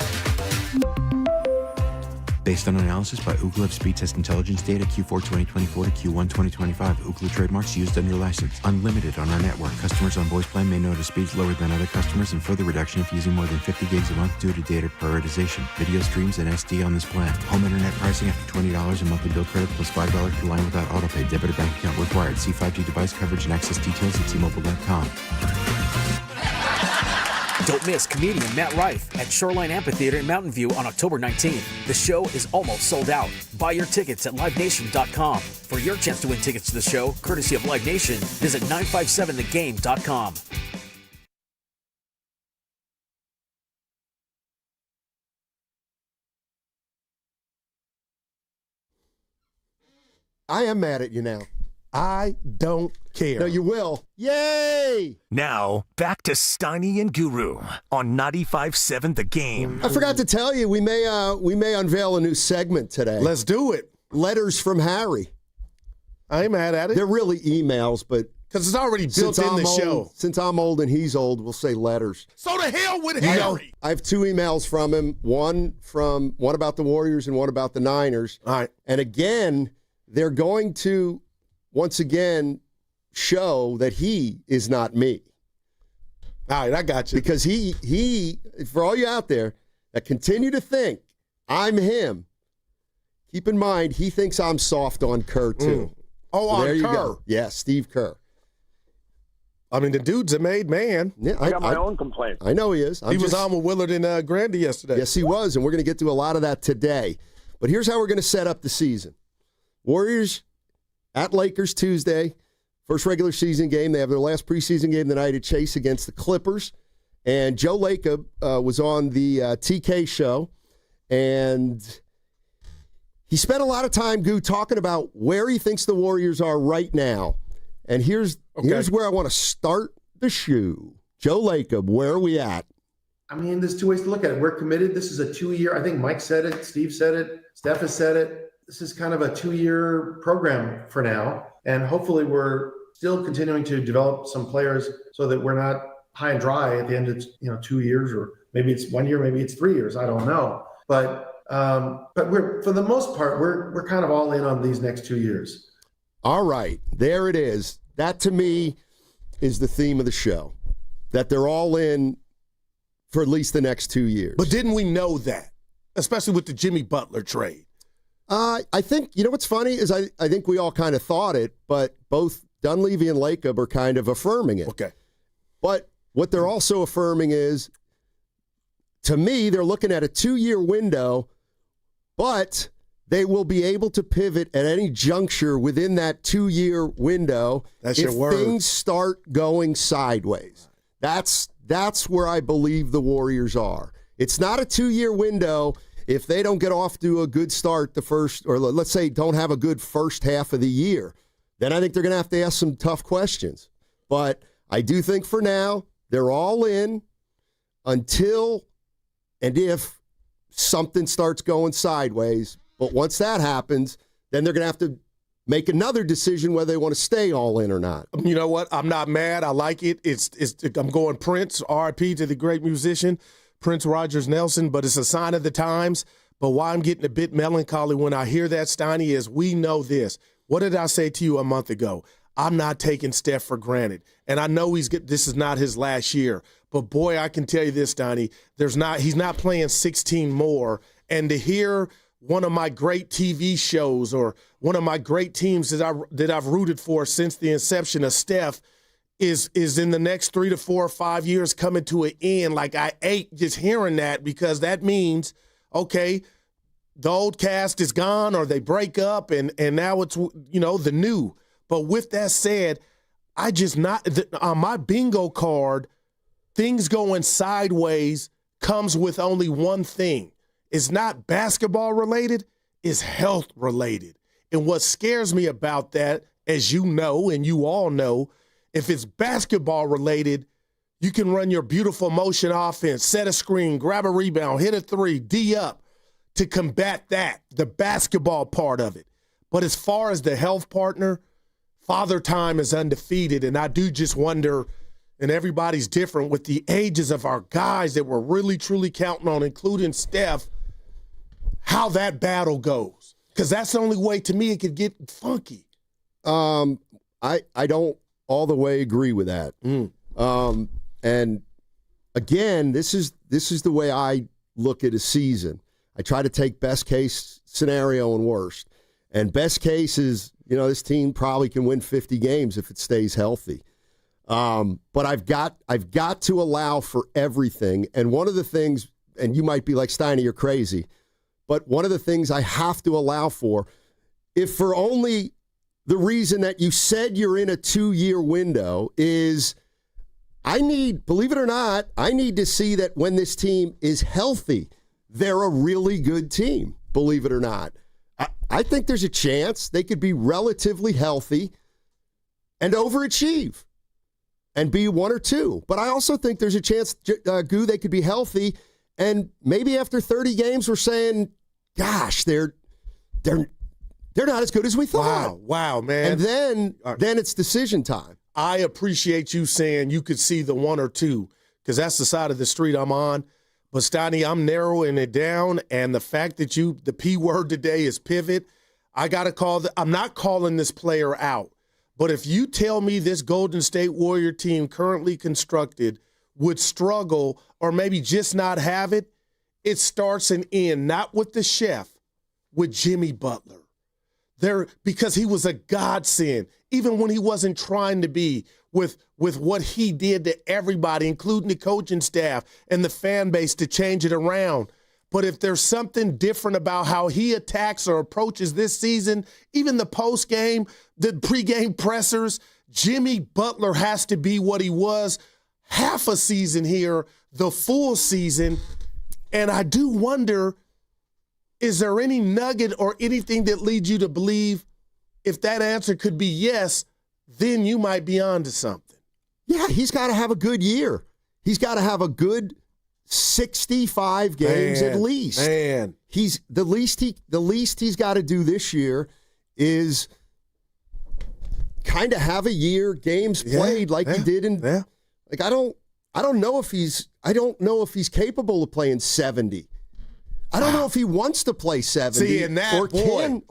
Based on analysis by Ookla of speed test intelligence data Q4 2024 to Q1 2025. Ookla trademarks used under license. Unlimited on our network. Customers on voice plan may notice speeds lower than other customers and further reduction if using more than 50 gigs a month due to data prioritization. Video streams and SD on this plan. Home internet pricing after $20 a monthly bill credit plus $5 per line without autopay. Debit or bank account required. See 5G device coverage and access details at T-Mobile.com. Don't miss comedian Matt Rife at Shoreline Amphitheater in Mountain View on October 19th. The show is almost sold out. Buy your tickets at livenation.com. For your chance to win tickets to the show, courtesy of Live Nation, visit 957thegame.com. I am mad at you now. I don't care. No, you will. Yay! Now, back to Steiny and Guru on 95.7 The Game. I forgot to tell you, we may unveil a new segment today. Let's do it. Letters from Harry. I ain't mad at it. They're really emails, but because it's already built in the show. Since I'm old and he's old, we'll say letters. So the hell with Harry. I have 2 emails from him. One about the Warriors and one about the Niners. All right. And again, they're going to once again show that he is not me. All right, I got you. Because he for all you out there that continue to think I'm him, keep in mind he thinks I'm soft on Kerr too. Oh, so on there you Kerr. go. Yeah, Steve Kerr. I mean, the dude's a made man. Yeah, I got my own complaint. I know he is. He was on with Willard and Grandy yesterday. Yes, he was, and we're going to get to a lot of that today. But here's how we're going to set up the season. Warriors at Lakers Tuesday, first regular season game. They have their last preseason game tonight at Chase against the Clippers. And Joe Lacob was on the TK show, and he spent a lot of time, Goo, talking about where he thinks the Warriors are right now. And here's where I want to start the shoe. Joe Lacob, where are we at? I mean, there's 2 ways to look at it. We're committed. This is a 2-year. I think Mike said it. Steve said it. Steph has said it. This is kind of a 2-year program for now. And hopefully we're still continuing to develop some players so that we're not high and dry at the end of 2 years, or maybe it's 1 year, maybe it's 3 years. I don't know. But we're, for the most part, we're kind of all in on these next 2 years. All right, there it is. That to me is the theme of the show, that they're all in for at least the next 2 years. But didn't we know that, especially with the Jimmy Butler trade? I think, what's funny is I think we all kind of thought it, but both Dunleavy and Lacob are kind of affirming it. Okay. But what they're also affirming is, to me, they're looking at a 2-year window, but they will be able to pivot at any juncture within that 2-year window if things start going sideways. That's where I believe the Warriors are. It's not a 2-year window if they don't get off to a good start the first, or let's say don't have a good first half of the year. Then I think they're going to have to ask some tough questions. But I do think for now, they're all in until and if something starts going sideways. But once that happens, then they're going to have to make another decision whether they want to stay all in or not. You know what? I'm not mad. I like it. I'm going Prince, R.I.P. to the great musician, Prince Rogers Nelson, but it's a sign of the times. But why I'm getting a bit melancholy when I hear that, Steiny, is we know this. What did I say to you a month ago? I'm not taking Steph for granted. And I know this is not his last year. But, boy, I can tell you this, Steiny, he's not playing 16 more. And to hear one of my great TV shows or one of my great teams that I've rooted for since the inception of Steph is in the next 3 to 4 or 5 years coming to an end. Like, I ate just hearing that, because that means, okay, the old cast is gone or they break up and now it's, the new. But with that said, on my bingo card, things going sideways comes with only one thing. It's not basketball related, it's health related. And what scares me about that, as you know and you all know, if it's basketball related, you can run your beautiful motion offense, set a screen, grab a rebound, hit a three, D up to combat that, the basketball part of it. But as far as the health partner, Father Time is undefeated. And I do just wonder, and everybody's different, with the ages of our guys that we're really, truly counting on, including Steph, how that battle goes. Because that's the only way, to me, it could get funky. I don't all the way agree with that. And again, this is the way I look at a season. I try to take best case scenario and worst. And best case is, this team probably can win 50 games if it stays healthy. But I've got to allow for everything. And one of the things, and you might be like, Steiny, you're crazy, but one of the things I have to allow for, if for only the reason that you said you're in a 2-year window, is believe it or not, I need to see that when this team is healthy, they're a really good team, believe it or not. I think there's a chance they could be relatively healthy and overachieve and be 1 or 2. But I also think there's a chance, Goo, they could be healthy, and maybe after 30 games we're saying, gosh, they're not as good as we thought. Wow, man. And then it's decision time. I appreciate you saying you could see the 1 or 2, because that's the side of the street I'm on. But, Steiny, I'm narrowing it down, and the fact that the P word today is pivot, I got to I'm not calling this player out. But if you tell me this Golden State Warrior team currently constructed would struggle or maybe just not have it, it starts and ends not with the chef, with Jimmy Butler. Because he was a godsend, even when he wasn't trying to be, with what he did to everybody, including the coaching staff and the fan base, to change it around. But if there's something different about how he attacks or approaches this season, even the post-game, the pregame pressers, Jimmy Butler has to be what he was half a season here, the full season. And I do wonder, is there any nugget or anything that leads you to believe if that answer could be yes, then you might be on to something? Yeah, he's got to have a good year. He's got to have a good 65 games at least. Man, he's the least he's got to do this year is kind of have a year, games played like he did in. Yeah. Like I don't know if he's capable of playing 70. I don't know if he wants to play 70. See, and that, can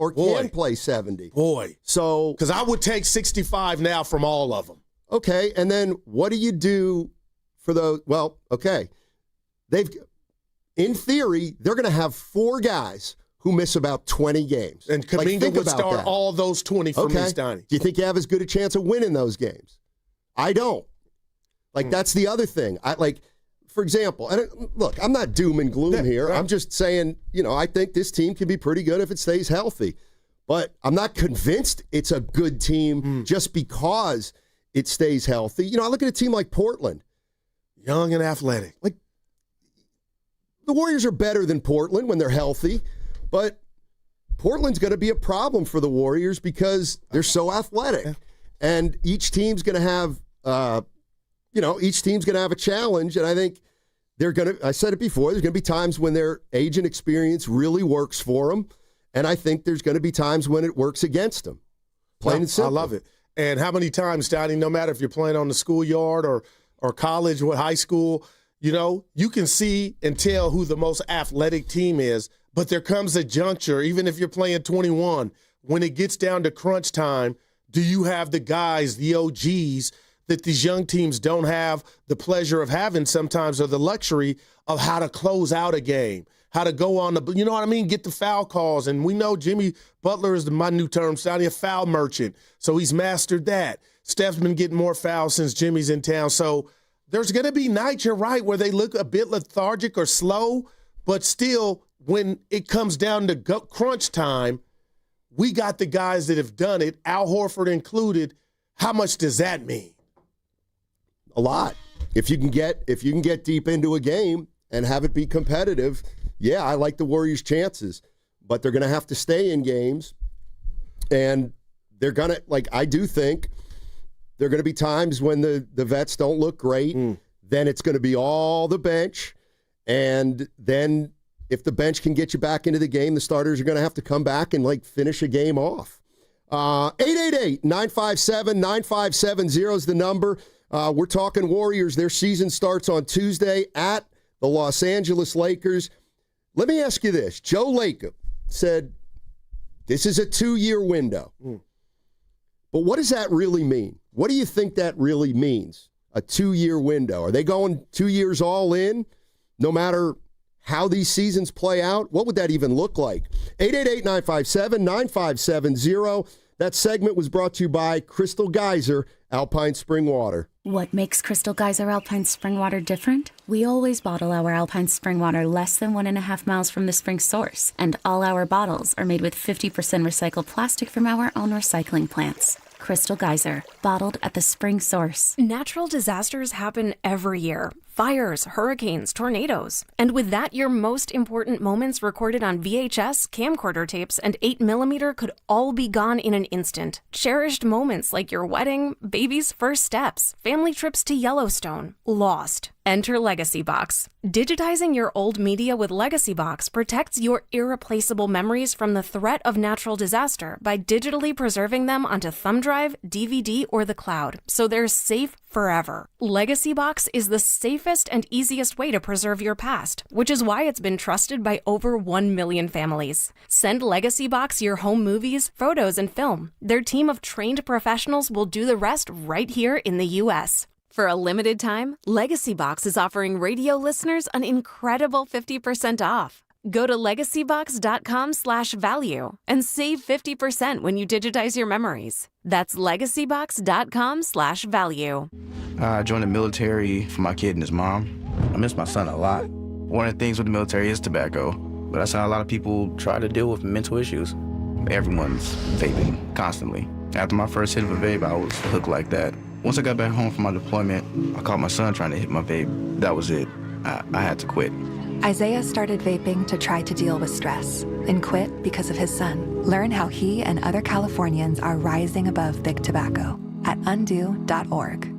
play 70. Boy. So, because I would take 65 now from all of them. Okay, and then what do you do for those? Well, okay. In theory, they're going to have 4 guys who miss about 20 games. And Kuminga would start all those 20 for me, Steiny. Do you think you have as good a chance of winning those games? I don't. That's the other thing. For example, and look, I'm not doom and gloom here. Right. I'm just saying, I think this team can be pretty good if it stays healthy. But I'm not convinced it's a good team just because it stays healthy. I look at a team like Portland. Young and athletic. The Warriors are better than Portland when they're healthy, but Portland's going to be a problem for the Warriors because they're so athletic. Yeah. And each team's going to have a challenge, and I think I said it before, there's going to be times when their age and experience really works for them, and I think there's going to be times when it works against them. Plain and simple. I love it. And how many times, Steiny, no matter if you're playing on the schoolyard or college or high school, you can see and tell who the most athletic team is, but there comes a juncture, even if you're playing 21, when it gets down to crunch time, do you have the guys, the OGs, that these young teams don't have the pleasure of having sometimes, or the luxury of how to close out a game, how to go on get the foul calls. And we know Jimmy Butler is my new term, Steiny, a foul merchant. So he's mastered that. Steph's been getting more fouls since Jimmy's in town. So there's going to be nights, you're right, where they look a bit lethargic or slow, but still, when it comes down to crunch time, we got the guys that have done it, Al Horford included. How much does that mean? A lot. If you can get deep into a game and have it be competitive, yeah, I like the Warriors' chances. But they're going to have to stay in games, and they're going to, I do think there are going to be times when the vets don't look great. Then it's going to be all the bench, and then if the bench can get you back into the game, the starters are going to have to come back and finish a game off. 888-957-9570 is the number. We're talking Warriors. Their season starts on Tuesday at the Los Angeles Lakers. Let me ask you this. Joe Lacob said this is a 2-year window. But what does that really mean? What do you think that really means, a 2-year window? Are they going 2 years all in, no matter how these seasons play out? What would that even look like? 888-957-9570. That segment was brought to you by Crystal Geyser Alpine Spring Water. What makes Crystal Geyser Alpine Spring Water different? We always bottle our Alpine Spring Water less than 1.5 miles from the spring source, and all our bottles are made with 50% recycled plastic from our own recycling plants. Crystal Geyser, bottled at the spring source. Natural disasters happen every year. Fires, hurricanes, tornadoes. And with that, your most important moments recorded on VHS, camcorder tapes, and 8mm could all be gone in an instant. Cherished moments like your wedding, baby's first steps, family trips to Yellowstone. Lost. Enter Legacy Box. Digitizing your old media with Legacy Box protects your irreplaceable memories from the threat of natural disaster by digitally preserving them onto thumb drive, DVD, or the cloud, so they're safe forever. Legacy Box is the safest and easiest way to preserve your past, which is why it's been trusted by over 1 million families. Send Legacy Box your home movies, photos, and film. Their team of trained professionals will do the rest right here in the U.S. For a limited time, Legacy Box is offering radio listeners an incredible 50% off. Go to legacybox.com/value and save 50% when you digitize your memories. That's legacybox.com/value. I joined the military for my kid and his mom. I miss my son a lot. One of the things with the military is tobacco, but I saw a lot of people try to deal with mental issues. Everyone's vaping constantly. After my first hit of a vape, I was hooked like that. Once I got back home from my deployment, I caught my son trying to hit my vape. That was it. I had to quit. Isaiah started vaping to try to deal with stress and quit because of his son. Learn how he and other Californians are rising above big tobacco at undo.org.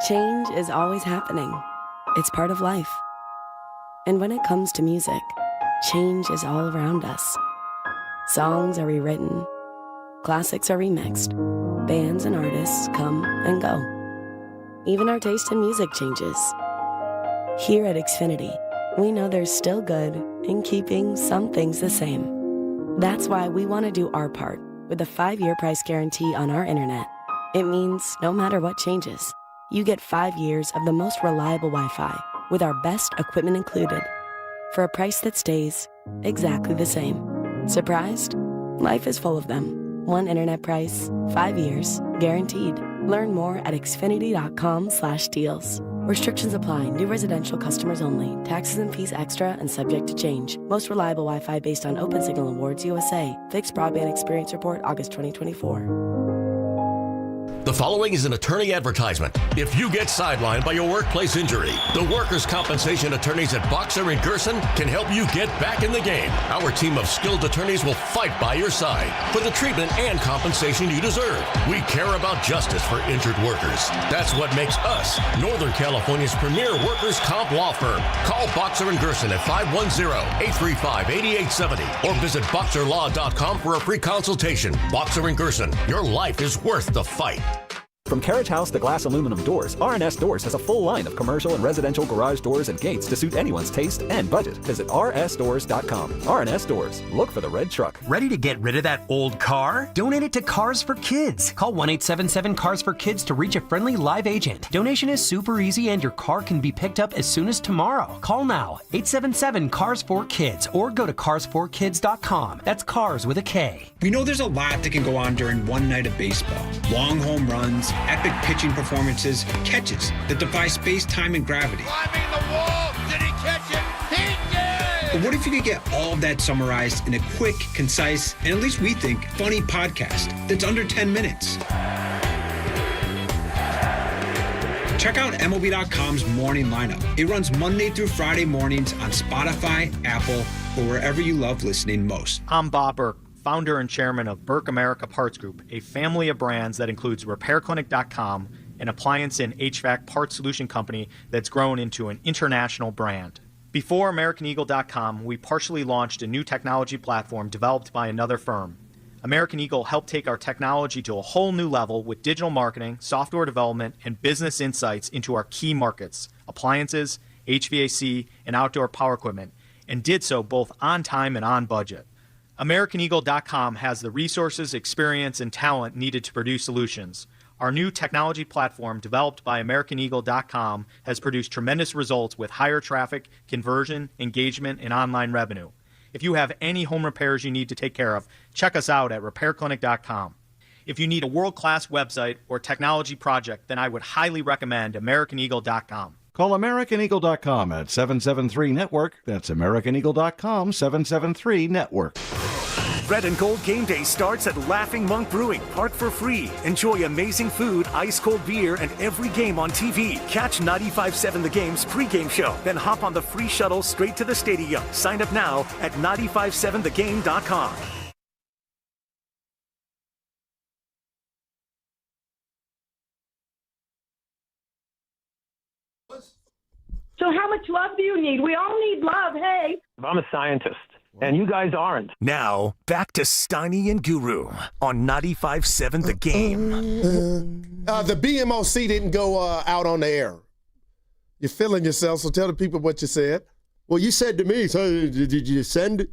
Change is always happening. It's part of life. And when it comes to music, change is all around us. Songs are rewritten. Classics are remixed. Bands and artists come and go. Even our taste in music changes. Here at Xfinity, we know there's still good in keeping some things the same. That's why we want to do our part with a 5-year price guarantee on our internet. It means no matter what changes, you get 5 years of the most reliable Wi-Fi with our best equipment included for a price that stays exactly the same. Surprised? Life is full of them. One internet price, 5 years, guaranteed. Learn more at xfinity.com/deals. Restrictions apply. New residential customers only. Taxes and fees extra and subject to change. Most reliable Wi-Fi based on Open Signal Awards USA. Fixed Broadband Experience Report, August 2024. The following is an attorney advertisement. If you get sidelined by your workplace injury, the workers' compensation attorneys at Boxer and Gerson can help you get back in the game. Our team of skilled attorneys will fight by your side for the treatment and compensation you deserve. We care about justice for injured workers. That's what makes us Northern California's premier workers' comp law firm. Call Boxer and Gerson at 510-835-8870 or visit boxerlaw.com for a free consultation. Boxer and Gerson, your life is worth the fight. From Carriage House to glass aluminum doors, R&S Doors has a full line of commercial and residential garage doors and gates to suit anyone's taste and budget. Visit rsdoors.com. R&S Doors. Look for the red truck. Ready to get rid of that old car? Donate it to Cars for Kids. Call 1-877-CARS-FOR-KIDS to reach a friendly live agent. Donation is super easy and your car can be picked up as soon as tomorrow. Call now, 877-CARS-FOR-KIDS or go to carsforkids.com. That's cars with a K. We know there's a lot that can go on during one night of baseball. Long home runs, epic pitching performances, catches that defy space, time, and gravity. Climbing the wall, did he catch it? He did! But what if you could get all of that summarized in a quick, concise, and at least we think, funny podcast that's under 10 minutes? Check out MLB.com's morning lineup. It runs Monday through Friday mornings on Spotify, Apple, or wherever you love listening most. I'm Bob Burke, founder and chairman of Burke America Parts Group, a family of brands that includes RepairClinic.com, an appliance and HVAC parts solution company that's grown into an international brand. Before AmericanEagle.com, we partially launched a new technology platform developed by another firm. American Eagle helped take our technology to a whole new level with digital marketing, software development, and business insights into our key markets, appliances, HVAC, and outdoor power equipment, and did so both on time and on budget. AmericanEagle.com has the resources, experience, and talent needed to produce solutions. Our new technology platform, developed by AmericanEagle.com, has produced tremendous results with higher traffic, conversion, engagement, and online revenue. If you have any home repairs you need to take care of, check us out at RepairClinic.com. If you need a world-class website or technology project, then I would highly recommend AmericanEagle.com. Call AmericanEagle.com at 773-NETWORK. That's AmericanEagle.com, 773-NETWORK. Red and Gold Game Day starts at Laughing Monk Brewing. Park for free. Enjoy amazing food, ice-cold beer, and every game on TV. Catch 95.7 The Game's pregame show. Then hop on the free shuttle straight to the stadium. Sign up now at 957thegame.com. So how much love do you need? We all need love, hey. I'm a scientist, and you guys aren't. Now, back to Steiny and Guru on 95.7 The Game. The BMOC didn't go out on the air. You're feeling yourself, so tell the people what you said. Well, you said to me, so did you send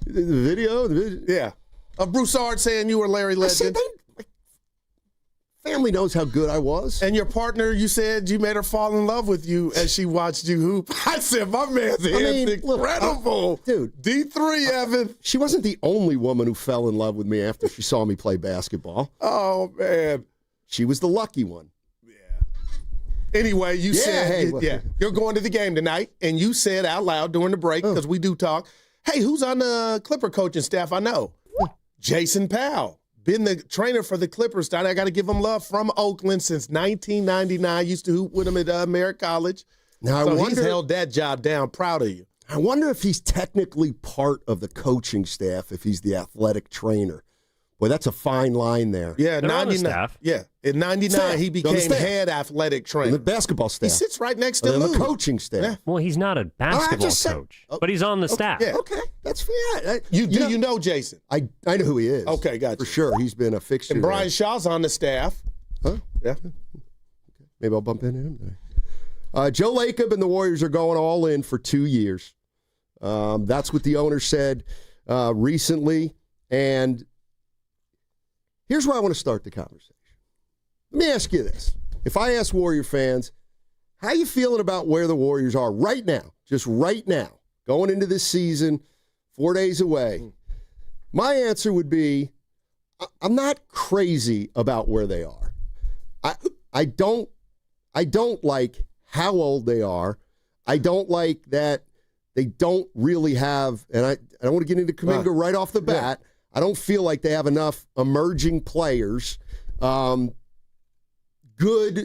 the video? Yeah. Broussard saying you were Larry Legend. Family knows how good I was. And your partner, you said you made her fall in love with you as she watched you hoop. I said, my man's incredible. Dude. D3, Evan. She wasn't the only woman who fell in love with me after she saw me play basketball. Oh, man. She was the lucky one. Anyway, you said, you're going to the game tonight, and you said out loud during the break, because we do talk, hey, who's on the Clipper coaching staff? I know. Jason Powell. Been the trainer for the Clippers. I got to give him love from Oakland since 1999. Used to hoop with him at Merritt College. Now, so he's held that job down. Proud of you. I wonder if he's technically part of the coaching staff, if he's the athletic trainer. Boy, that's a fine line there. Yeah, 99. Yeah, in 99, he became head athletic trainer. The basketball staff. He sits right next to the Lou. coaching staff. Yeah. Well, he's not a basketball coach, but he's on the staff. Yeah. Okay, that's fair. You know Jason? I know who he is. Okay, gotcha. For sure, he's been a fixture. And Brian Shaw's on the staff. Huh? Yeah. Maybe I'll bump into him. Joe Lacob and the Warriors are going all in for 2 years. That's what the owner said recently. And here's where I want to start the conversation. Let me ask you this. If I ask Warrior fans, how you feeling about where the Warriors are right now, just right now, going into this season, 4 days away, my answer would be, I'm not crazy about where they are. I don't like how old they are. I don't like that they don't really have, and I don't want to get into Kuminga right off the bat. Yeah. I don't feel like they have enough emerging players, good,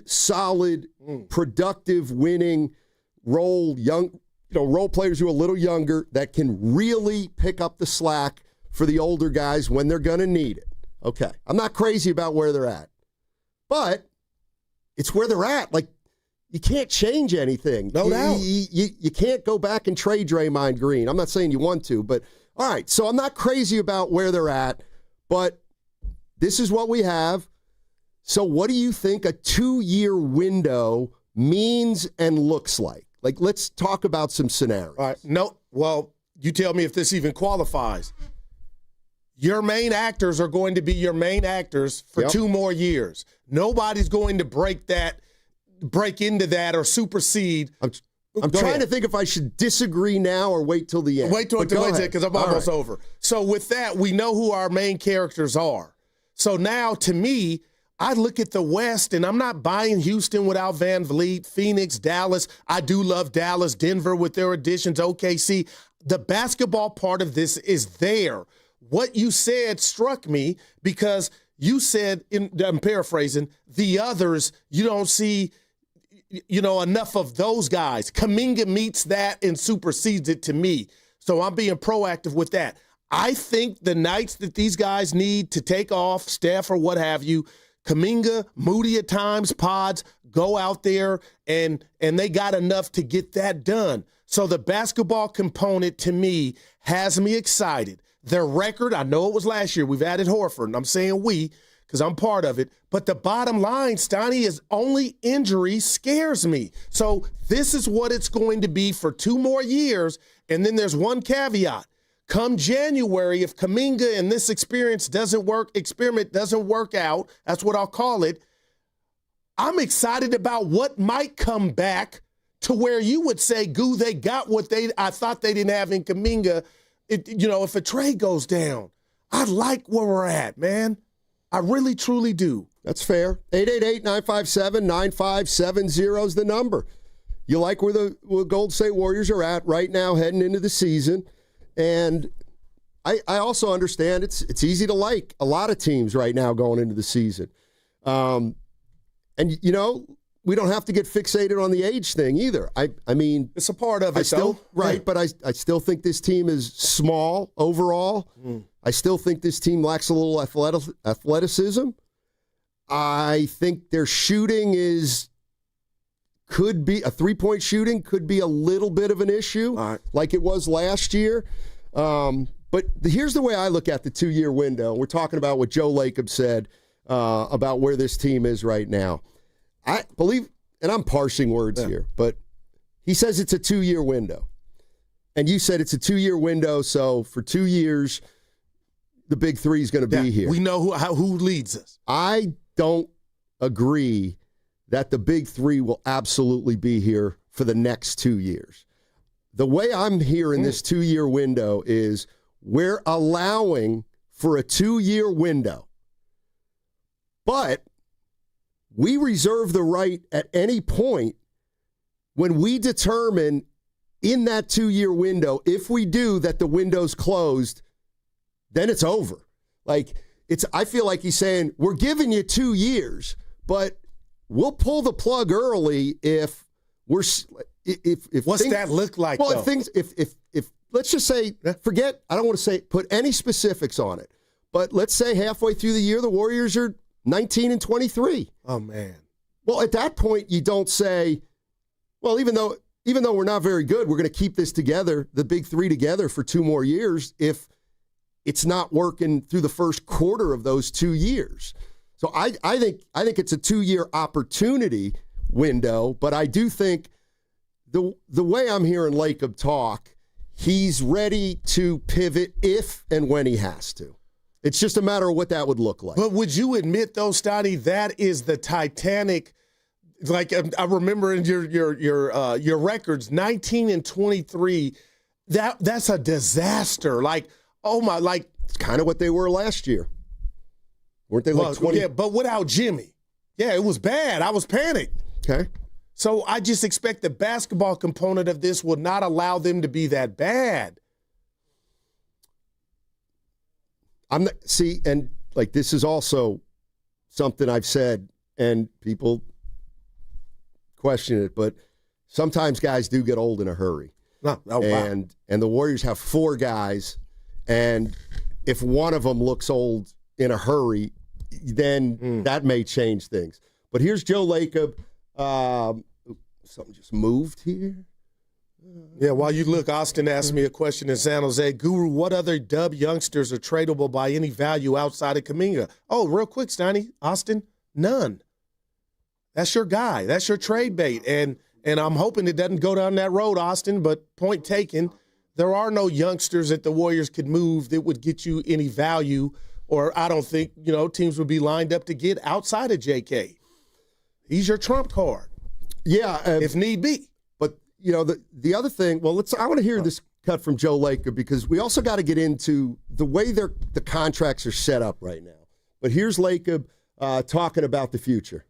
solid, productive, winning role players who are a little younger that can really pick up the slack for the older guys when they're going to need it. Okay, I'm not crazy about where they're at, but it's where they're at. Like, you can't change anything. No doubt. You can't go back and trade Draymond Green. I'm not saying you want to, but all right, so I'm not crazy about where they're at, but this is what we have. So what do you think a 2-year window means and looks like? Like, let's talk about some scenarios. All right. No, well, you tell me if this even qualifies. Your main actors are going to be your main actors for 2 more years. Nobody's going to break into that or supersede. I'm trying to think if I should disagree now or wait till the end. Wait till because I'm almost over. So with that, we know who our main characters are. So now, to me, I look at the West, and I'm not buying Houston without Van Vliet, Phoenix, Dallas. I do love Dallas, Denver with their additions, OKC. The basketball part of this is there. What you said struck me because you said, I'm paraphrasing, the others, you don't see enough of those guys. Kuminga meets that and supersedes it to me. So I'm being proactive with that. I think the nights that these guys need to take off, Steph or what have you, Kuminga, Moody at times, Pods, go out there and they got enough to get that done. So the basketball component to me has me excited. Their record, I know it was last year. We've added Horford, and I'm saying we, because I'm part of it. But the bottom line, Steiny, is only injury scares me. So this is what it's going to be for 2 more years. And then there's one caveat. Come January, if Kuminga and this experiment doesn't work out, that's what I'll call it, I'm excited about what might come back to where you would say, Goo, they got what I thought they didn't have in Kuminga. If a trade goes down. I like where we're at, man. I really, truly do. That's fair. 888-957-9570 is the number. You like where the Golden State Warriors are at right now heading into the season. And I also understand it's easy to like a lot of teams right now going into the season. And, you know, we don't have to get fixated on the age thing either. I mean, it's a part of it, though. Right, yeah. But I still think this team is small overall. I still think this team lacks a little athleticism. I think their shooting could be a three-point shooting, could be a little bit of an issue, like it was last year. But here's the way I look at the 2-year window. We're talking about what Joe Lacob said about where this team is right now. I believe, and I'm parsing words here, but he says it's a 2-year window. And you said it's a 2-year window, so for 2 years, the big three is going to be here. We know who leads us. I don't agree that the big three will absolutely be here for the next 2 years. The way I'm hearing this 2-year window is we're allowing for a 2-year window, but we reserve the right at any point when we determine in that 2-year window, if we do that the window's closed, then it's over. I feel like he's saying, we're giving you 2 years, but we'll pull the plug early if what's that look like? Well, though? if let's just say, forget, I don't want to say, put any specifics on it, but let's say halfway through the year, the Warriors are 19-23. Oh, man. Well, at that point, you don't say, well, even though we're not very good, we're going to keep this together, the big three together for 2 more years if it's not working through the first quarter of those 2 years. So I think it's a 2-year opportunity window, but I do think the way I'm hearing Lacob talk, he's ready to pivot if and when he has to. It's just a matter of what that would look like. But would you admit, though, Steiny, that is the Titanic? Like I remember in your records, 19-23. That's a disaster. It's kind of what they were last year. Weren't they 20? Yeah, but without Jimmy. Yeah, it was bad. I was panicked. Okay. So I just expect the basketball component of this will not allow them to be that bad. This is also something I've said, and people question it, but sometimes guys do get old in a hurry. Wow. And the Warriors have 4 guys, and if one of them looks old in a hurry, then that may change things. But here's Joe Lacob. Something just moved here. Yeah, while you look, Austin asked me a question in San Jose. Guru, what other dub youngsters are tradable by any value outside of Kuminga? Oh, real quick, Steiny, Austin, none. That's your guy. That's your trade bait. And I'm hoping it doesn't go down that road, Austin, but point taken, there are no youngsters that the Warriors could move that would get you any value, or I don't think, teams would be lined up to get outside of JK. He's your trump card. Yeah. If need be. But, the other thing, I want to hear this cut from Joe Lacob because we also got to get into the way the contracts are set up right now. But here's Lacob talking about the future.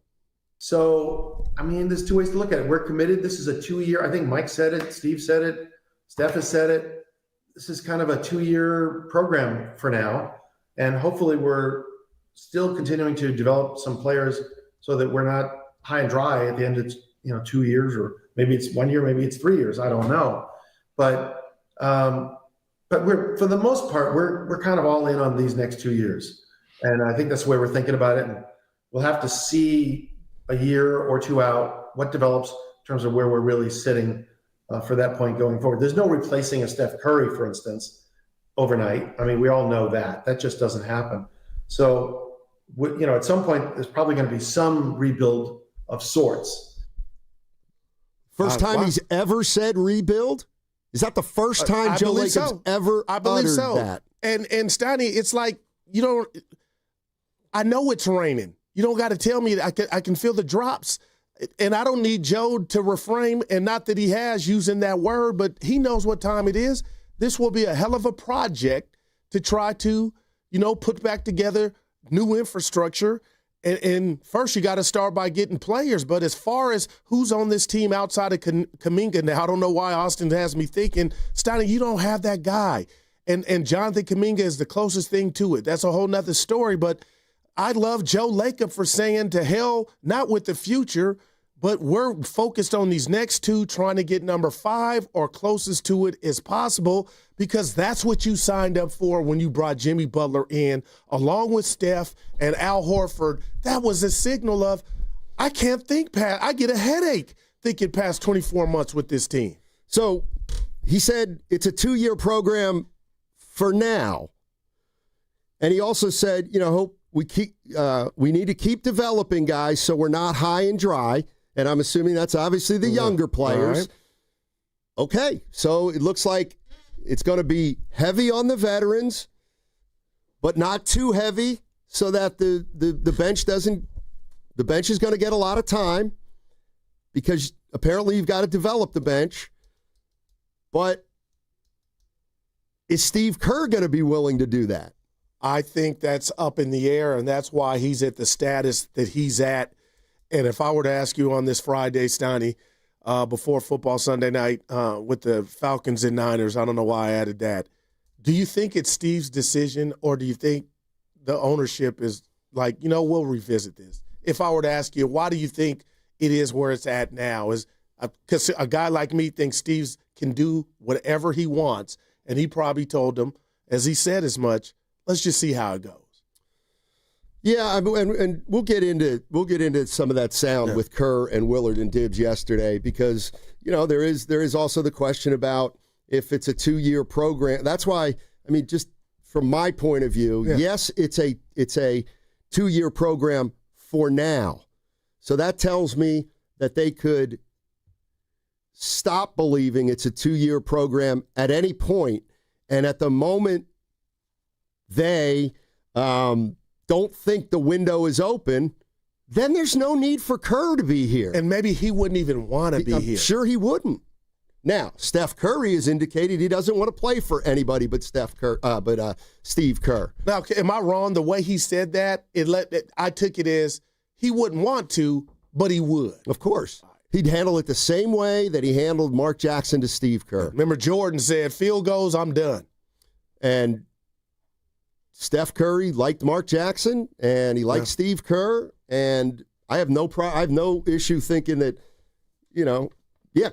So, there's 2 ways to look at it. We're committed. This is a 2-year. I think Mike said it. Steve said it. Steph has said it. This is kind of a 2-year program for now. And hopefully we're still continuing to develop some players so that we're not high and dry at the end of 2 years, or maybe it's 1 year, maybe it's 3 years. I don't know. But we're, for the most part, we're kind of all in on these next 2 years. And I think that's the way we're thinking about it. And we'll have to see a year or 2 out what develops in terms of where we're really sitting for that point going forward. There's no replacing a Steph Curry, for instance, overnight. We all know that. That just doesn't happen. So, at some point, there's probably going to be some rebuild of sorts. First time he's ever said rebuild? Is that the first time Joe Lacob's ever uttered that? And Steiny, it's like, I know it's raining. You don't got to tell me. I can feel the drops. And I don't need Joe to reframe, and not that he has using that word, but he knows what time it is. This will be a hell of a project to try to, put back together new infrastructure. And first, you got to start by getting players. But as far as who's on this team outside of Kuminga now, I don't know why Austin has me thinking, Steiny, you don't have that guy. And Jonathan Kuminga is the closest thing to it. That's a whole nother story. But I love Joe Lacob for saying to hell, not with the future, but we're focused on these next two, trying to get number 5 or closest to it as possible, because that's what you signed up for when you brought Jimmy Butler in, along with Steph and Al Horford. That was a signal of, I can't think past, I get a headache thinking past 24 months with this team. So he said it's a 2-year program for now. And he also said, hope we need to keep developing guys so we're not high and dry. And I'm assuming that's obviously the younger players. Right. Okay, so it looks like it's going to be heavy on the veterans, but not too heavy so that the bench doesn't. The bench is going to get a lot of time because apparently you've got to develop the bench. But is Steve Kerr going to be willing to do that? I think that's up in the air, and that's why he's at the status that he's at. And if I were to ask you on this Friday, Steiny, before football Sunday night with the Falcons and Niners, I don't know why I added that. Do you think it's Steve's decision, or do you think the ownership is like, we'll revisit this? If I were to ask you, why do you think it is where it's at now? Is because a guy like me thinks Steve can do whatever he wants, and he probably told them, as he said as much, let's just see how it goes. Yeah, and we'll get into some of that sound with Kerr and Willard and Dibs yesterday, because there is also the question about if it's a 2-year program. That's why, just from my point of view, yes, it's a 2-year program for now. So that tells me that they could stop believing it's a 2-year program at any point, and at the moment they don't think the window is open, then there's no need for Kerr to be here. And maybe he wouldn't even want to be I'm here. Sure he wouldn't. Now, Steph Curry has indicated he doesn't want to play for anybody but Steve Kerr. Now, am I wrong? The way he said that, I took it as he wouldn't want to, but he would. Of course. He'd handle it the same way that he handled Mark Jackson to Steve Kerr. Remember, Jordan said, field goals, I'm done. And Steph Curry liked Mark Jackson, and he liked Steve Kerr, and I have no issue thinking that,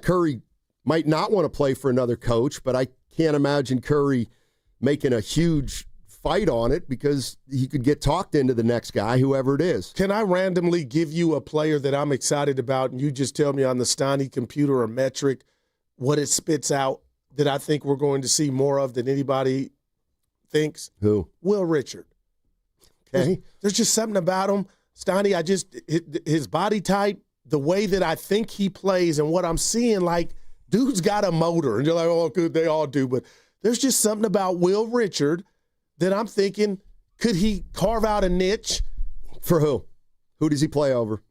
Curry might not want to play for another coach, but I can't imagine Curry making a huge fight on it because he could get talked into the next guy, whoever it is. Can I randomly give you a player that I'm excited about, and you just tell me on the Steiny computer or metric what it spits out that I think we're going to see more of than anybody thinks? Who? Will Richard. Okay. There's just something about him. Steiny, his body type, the way that I think he plays and what I'm seeing, like, dude's got a motor. And you're like, oh, good, they all do. But there's just something about Will Richard that I'm thinking, could he carve out a niche? For who? Who does he play over?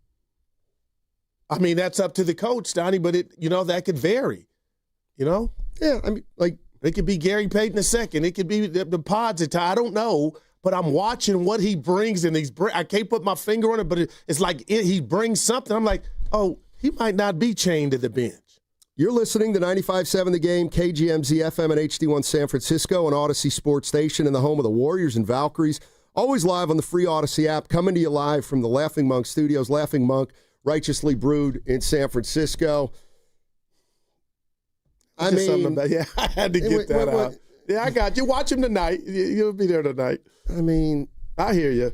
I mean, that's up to the coach, Steiny, but that could vary. Yeah, it could be Gary Payton II. It could be the Pods. I don't know, but I'm watching what he brings, and I can't put my finger on it, but it's like he brings something. I'm like, oh, he might not be chained to the bench. You're listening to 95.7 The Game, KGMZ FM and HD1 San Francisco, and Odyssey Sports Station, in the home of the Warriors and Valkyries. Always live on the free Odyssey app, coming to you live from the Laughing Monk Studios. Laughing Monk, righteously brewed in San Francisco. I had to get that out. Yeah, I got you. Watch him tonight. You'll be there tonight. I hear you.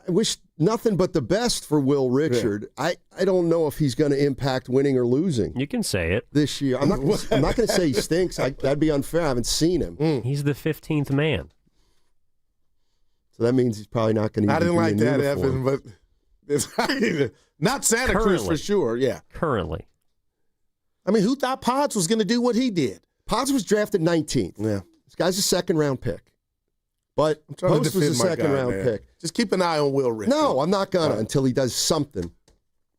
I wish nothing but the best for Will Richard. Yeah. I don't know if he's going to impact winning or losing. You can say it. This year. I'm not going to say he stinks. That'd be unfair. I haven't seen him. He's the 15th man. So that means he's probably not going to I didn't like that, uniform. Evan, but it's not Santa Cruz for sure. Yeah. Currently. Who thought Pods was going to do what he did? Pods was drafted 19th. Yeah. This guy's a second-round pick. But Post was a second-round pick. Just keep an eye on Will Richard. No, I'm not going to until he does something.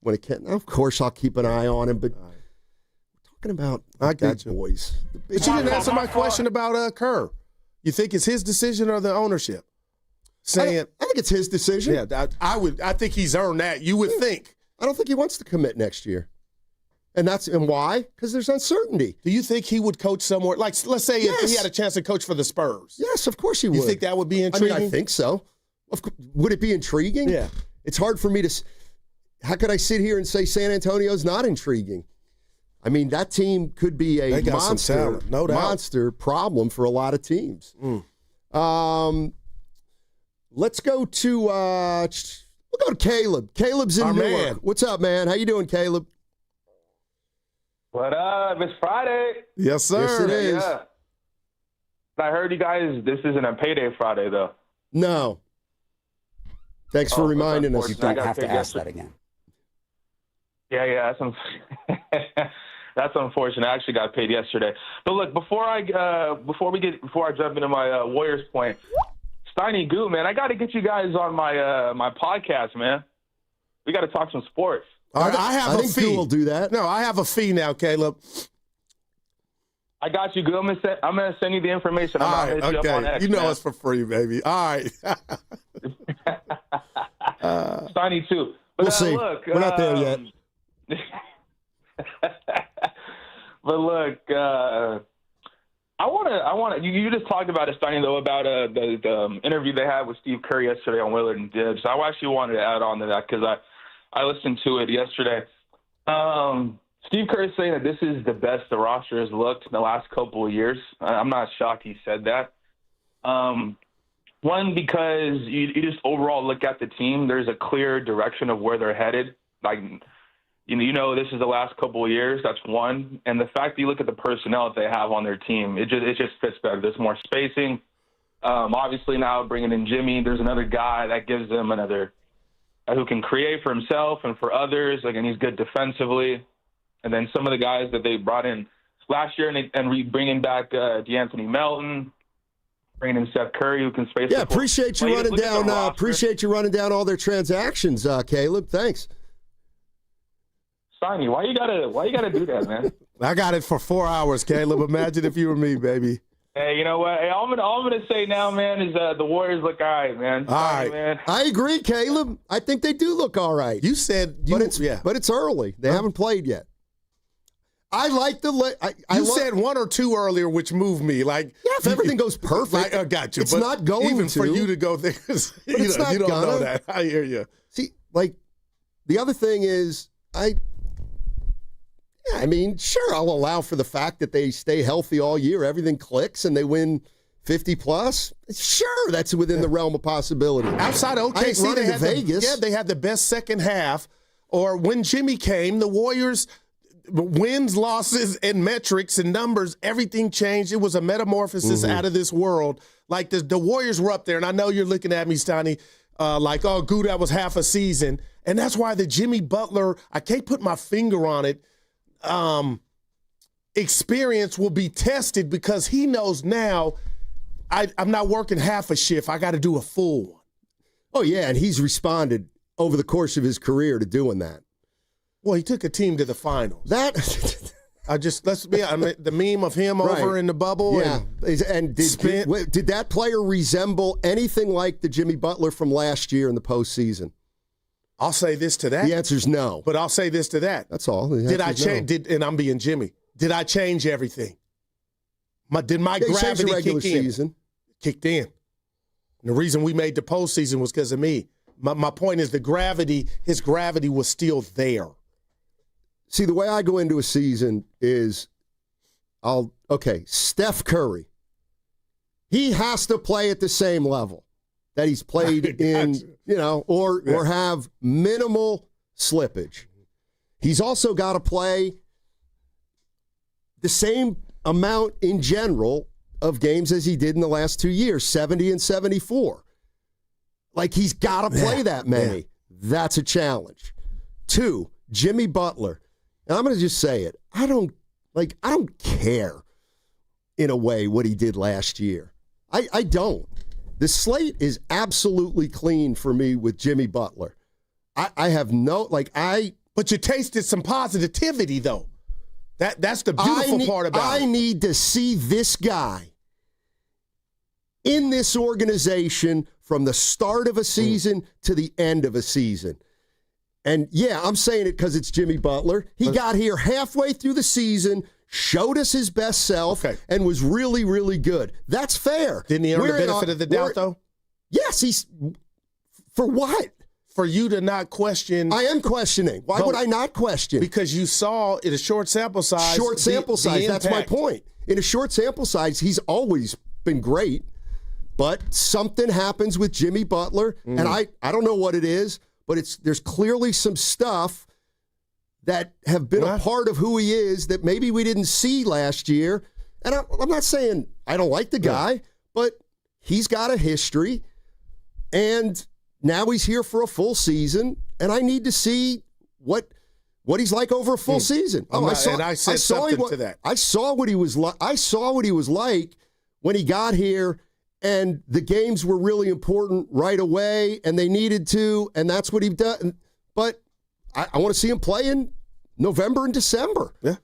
When it can. Of course, I'll keep an eye on him, but we're talking about big boys. But you didn't answer my question about Kerr. You think it's his decision or the ownership? saying, I think it's his decision. Yeah, I think he's earned that. You would think. I don't think he wants to commit next year. And why? Because there's uncertainty. Do you think he would coach somewhere? Like, let's say if he had a chance to coach for the Spurs. Yes, of course he would. You think that would be intriguing? I think so. Would it be intriguing? Yeah. It's hard for me to. How could I sit here and say San Antonio's not intriguing? I mean, that team could be a monster, no doubt. monster problem for a lot of teams. Let's go to we'll go to Caleb. Caleb's in Newark. Man. What's up, man? How you doing, Caleb? What up? It's Friday. Yes, sir. Yes, it is. Yeah. I heard you guys, this isn't a payday Friday, though. No. Thanks for reminding us. You don't have to ask that again. Yeah, that's unfortunate. I actually got paid yesterday. But look, before I jump into my Warriors point, Steiny Guru, man, I got to get you guys on my podcast, man. We got to talk some sports. All right, I think Guru will do that. No, I have a fee now, Caleb. I got you, Guru. I'm gonna send you the information. All right, hit you up on X, you know man. it's for free, baby. All right. Steiny too. But, we'll see. Look, we're not there yet. But look, I want to. You just talked about it, Steiny, though, about the interview they had with Steve Kerr yesterday on Willard Dibs. I actually wanted to add on to that because I listened to it yesterday. Steve Kerr is saying that this is the best the roster has looked in the last couple of years. I'm not shocked he said that. One, because you just overall look at the team, there's a clear direction of where they're headed. Like, you know, this is the last couple of years. That's one. And the fact that you look at the personnel that they have on their team, it just fits better. There's more spacing. Obviously now bringing in Jimmy, there's another guy that gives them another who can create for himself and for others. Like, and he's good defensively. And then some of the guys that they brought in last year and bringing back DeAnthony Melton, bringing in Seth Curry, who can space. Yeah, appreciate you running down. Appreciate you running down all their transactions, Caleb. Thanks. Steiny, why you gotta do that, man? I got it for 4 hours, Caleb. Imagine if you were me, baby. Hey, you know what? Hey, all I'm gonna say now, man, is the Warriors look all right, man. All right, man. I agree, Caleb. I think they do look all right. You said, but it's early. They haven't played yet. I like the. You said one or two earlier, which moved me. Like, yeah, if everything goes perfect, I got you. It's but not going even to. for you to go there. You don't know that. I hear you. See, like, the other thing is, I mean, sure, I'll allow for the fact that they stay healthy all year. Everything clicks and they win 50 plus. Sure, that's within the realm of possibility. Outside of OKC, they had Vegas. They had the best second half. Or when Jimmy came, the Warriors. Wins, losses, and metrics and numbers, everything changed. It was a metamorphosis out of this world. Like the Warriors were up there, and I know you're looking at me, Steiny, like, oh, goo, that was half a season. And that's why the Jimmy Butler, I can't put my finger on it, experience will be tested because he knows now I'm not working half a shift. I got to do a full one. Oh, yeah, and he's responded over the course of his career to doing that. Well, he took a team to the finals. The meme of him over in the bubble. Yeah, and did that player resemble anything like the Jimmy Butler from last year in the postseason? I'll say this to that. The answer's no. But I'll say this to that. That's all. Did I change? And I'm being Jimmy. Did I change everything? Did my gravity kick in? Kicked in. And the reason we made the postseason was because of me. My point is his gravity was still there. See, the way I go into a season is Steph Curry. He has to play at the same level that he's played in, or have minimal slippage. He's also got to play the same amount in general of games as he did in the last 2 years, 70 and 74. Like, he's got to play that many. Yeah. That's a challenge. 2, Jimmy Butler. And I'm going to just say it. I don't care, in a way, what he did last year. I don't. The slate is absolutely clean for me with Jimmy Butler. I have no, But you tasted some positivity, though. That's the beautiful part about it. I need to see this guy in this organization from the start of a season to the end of a season. And, yeah, I'm saying it because it's Jimmy Butler. He got here halfway through the season, showed us his best self, and was really, really good. That's fair. Didn't he earn the benefit of the doubt, though? Yes, he's – for what? For you to not question. I am questioning. Why would I not question? Because you saw in a short sample size. Short sample size. That's my point. In a short sample size, he's always been great, but something happens with Jimmy Butler, and I don't know what it is, but there's clearly some stuff that have been a part of who he is that maybe we didn't see last year. And I'm not saying I don't like the guy, but he's got a history, and now he's here for a full season, and I need to see what he's like over a full season. I saw what he was like. I saw what he was like when he got here, and the games were really important right away, and they needed to, and that's what he done. But I want to see him play in November and December. Yeah,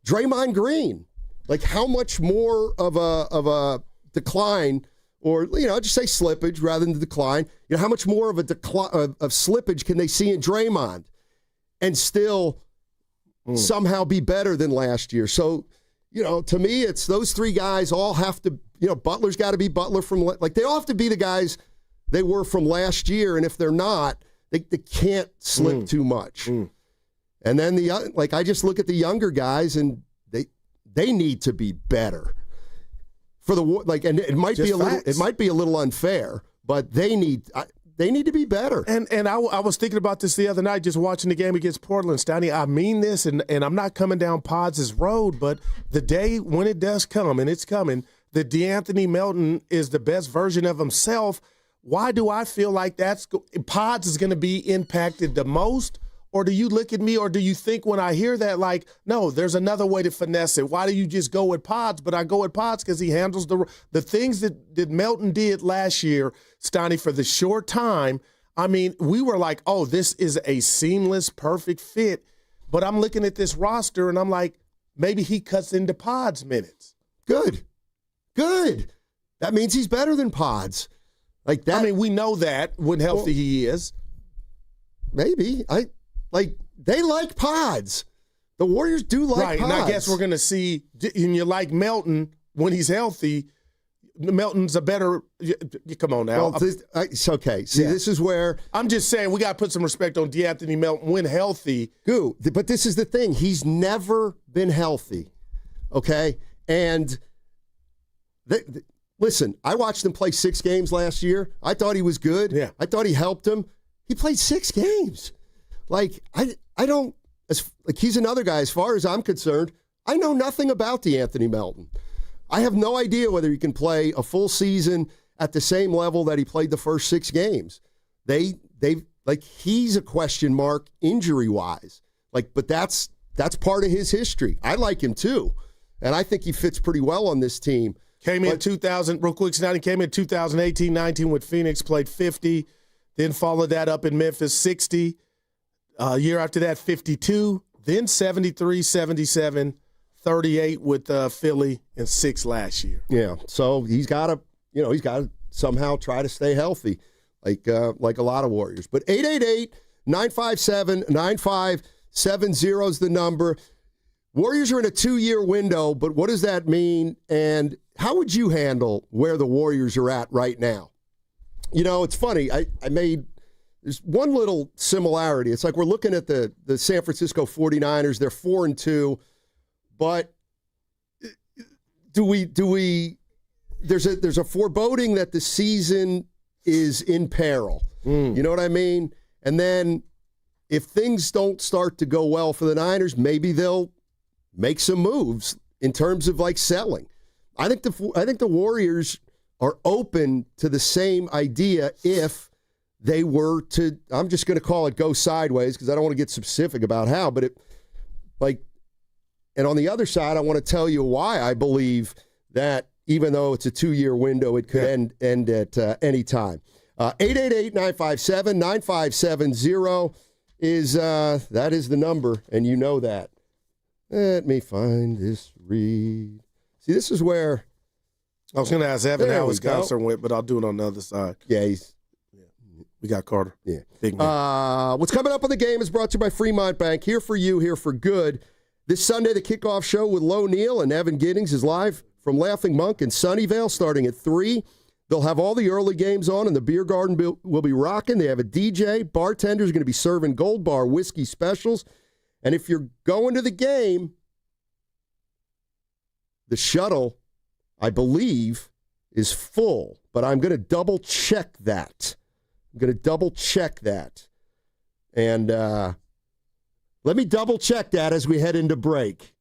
Draymond Green, like how much more of a decline? Or, just say slippage rather than decline. How much more of a decline of slippage can they see in Draymond and still somehow be better than last year? So, to me, it's those three guys all have to, Butler's got to be Butler they all have to be the guys they were from last year. And if they're not, they can't slip too much. And then I just look at the younger guys and they need to be better. For and it might be a little unfair, but they need to be better. And I was thinking about this the other night, just watching the game against Portland, Steiny. I mean this, and I'm not coming down Pods' road, but the day when it does come, and it's coming, that DeAnthony Melton is the best version of himself. Why do I feel like Pods is going to be impacted the most? Or do you look at me, or do you think when I hear that, no, there's another way to finesse it? Why do you just go with Pods? But I go with Pods because he handles the things that Melton did last year, Steiny, for the short time. I mean, we were like, oh, this is a seamless, perfect fit. But I'm looking at this roster, and I'm like, maybe he cuts into Pods minutes. Good. That means he's better than Pods. Like that. I mean, we know that when healthy he is. Maybe. They like Pods. The Warriors do like Pods. And I guess we're going to see, and you like Melton when he's healthy. Melton's a better – come on now. Well, it's okay. See, this is where – I'm just saying we got to put some respect on DeAnthony Melton when healthy. But this is the thing. He's never been healthy, okay? And listen, I watched him play 6 games last year. I thought he was good. Yeah. I thought he helped him. He played 6 games. I don't – he's another guy, as far as I'm concerned, I know nothing about DeAnthony Melton. I have no idea whether he can play a full season at the same level that he played the first 6 games. He's a question mark injury-wise. But that's part of his history. I like him too, and I think he fits pretty well on this team. Came in 2000, real quick, Snotty, came in 2018-19 with Phoenix, played 50, then followed that up in Memphis, 60. Year after that, 52, then 73, 77, 38 with Philly, and 6 last year. Yeah, so he's got to somehow try to stay healthy, like a lot of Warriors. But 888-957-9570 is the number. Warriors are in a 2-year window, but what does that mean? And how would you handle where the Warriors are at right now? It's funny. There's one little similarity. It's like we're looking at the San Francisco 49ers. They're 4-2, but do we? There's a foreboding that the season is in peril. You know what I mean? And then if things don't start to go well for the Niners, maybe they'll make some moves in terms of selling. I think the Warriors are open to the same idea if they were to, I'm just going to call it go sideways because I don't want to get specific about how, but and on the other side, I want to tell you why I believe that even though it's a 2-year window, it could end at any time. 888-957-9570 is that is the number, and you know that. Let me find this read. See, this is where I was going to ask Evan how his concert went, but I'll do it on the other side. Yeah, We got Carter. Yeah. Big man. What's coming up on the game is brought to you by Fremont Bank. Here for you, here for good. This Sunday, the kickoff show with Lo Neal and Evan Giddings is live from Laughing Monk in Sunnyvale starting at 3. They'll have all the early games on, and the beer garden will be rocking. They have a DJ. Bartender's going to be serving Gold Bar whiskey specials. And if you're going to the game, the shuttle, I believe, is full. But I'm going to double-check that. And let me double-check that as we head into break.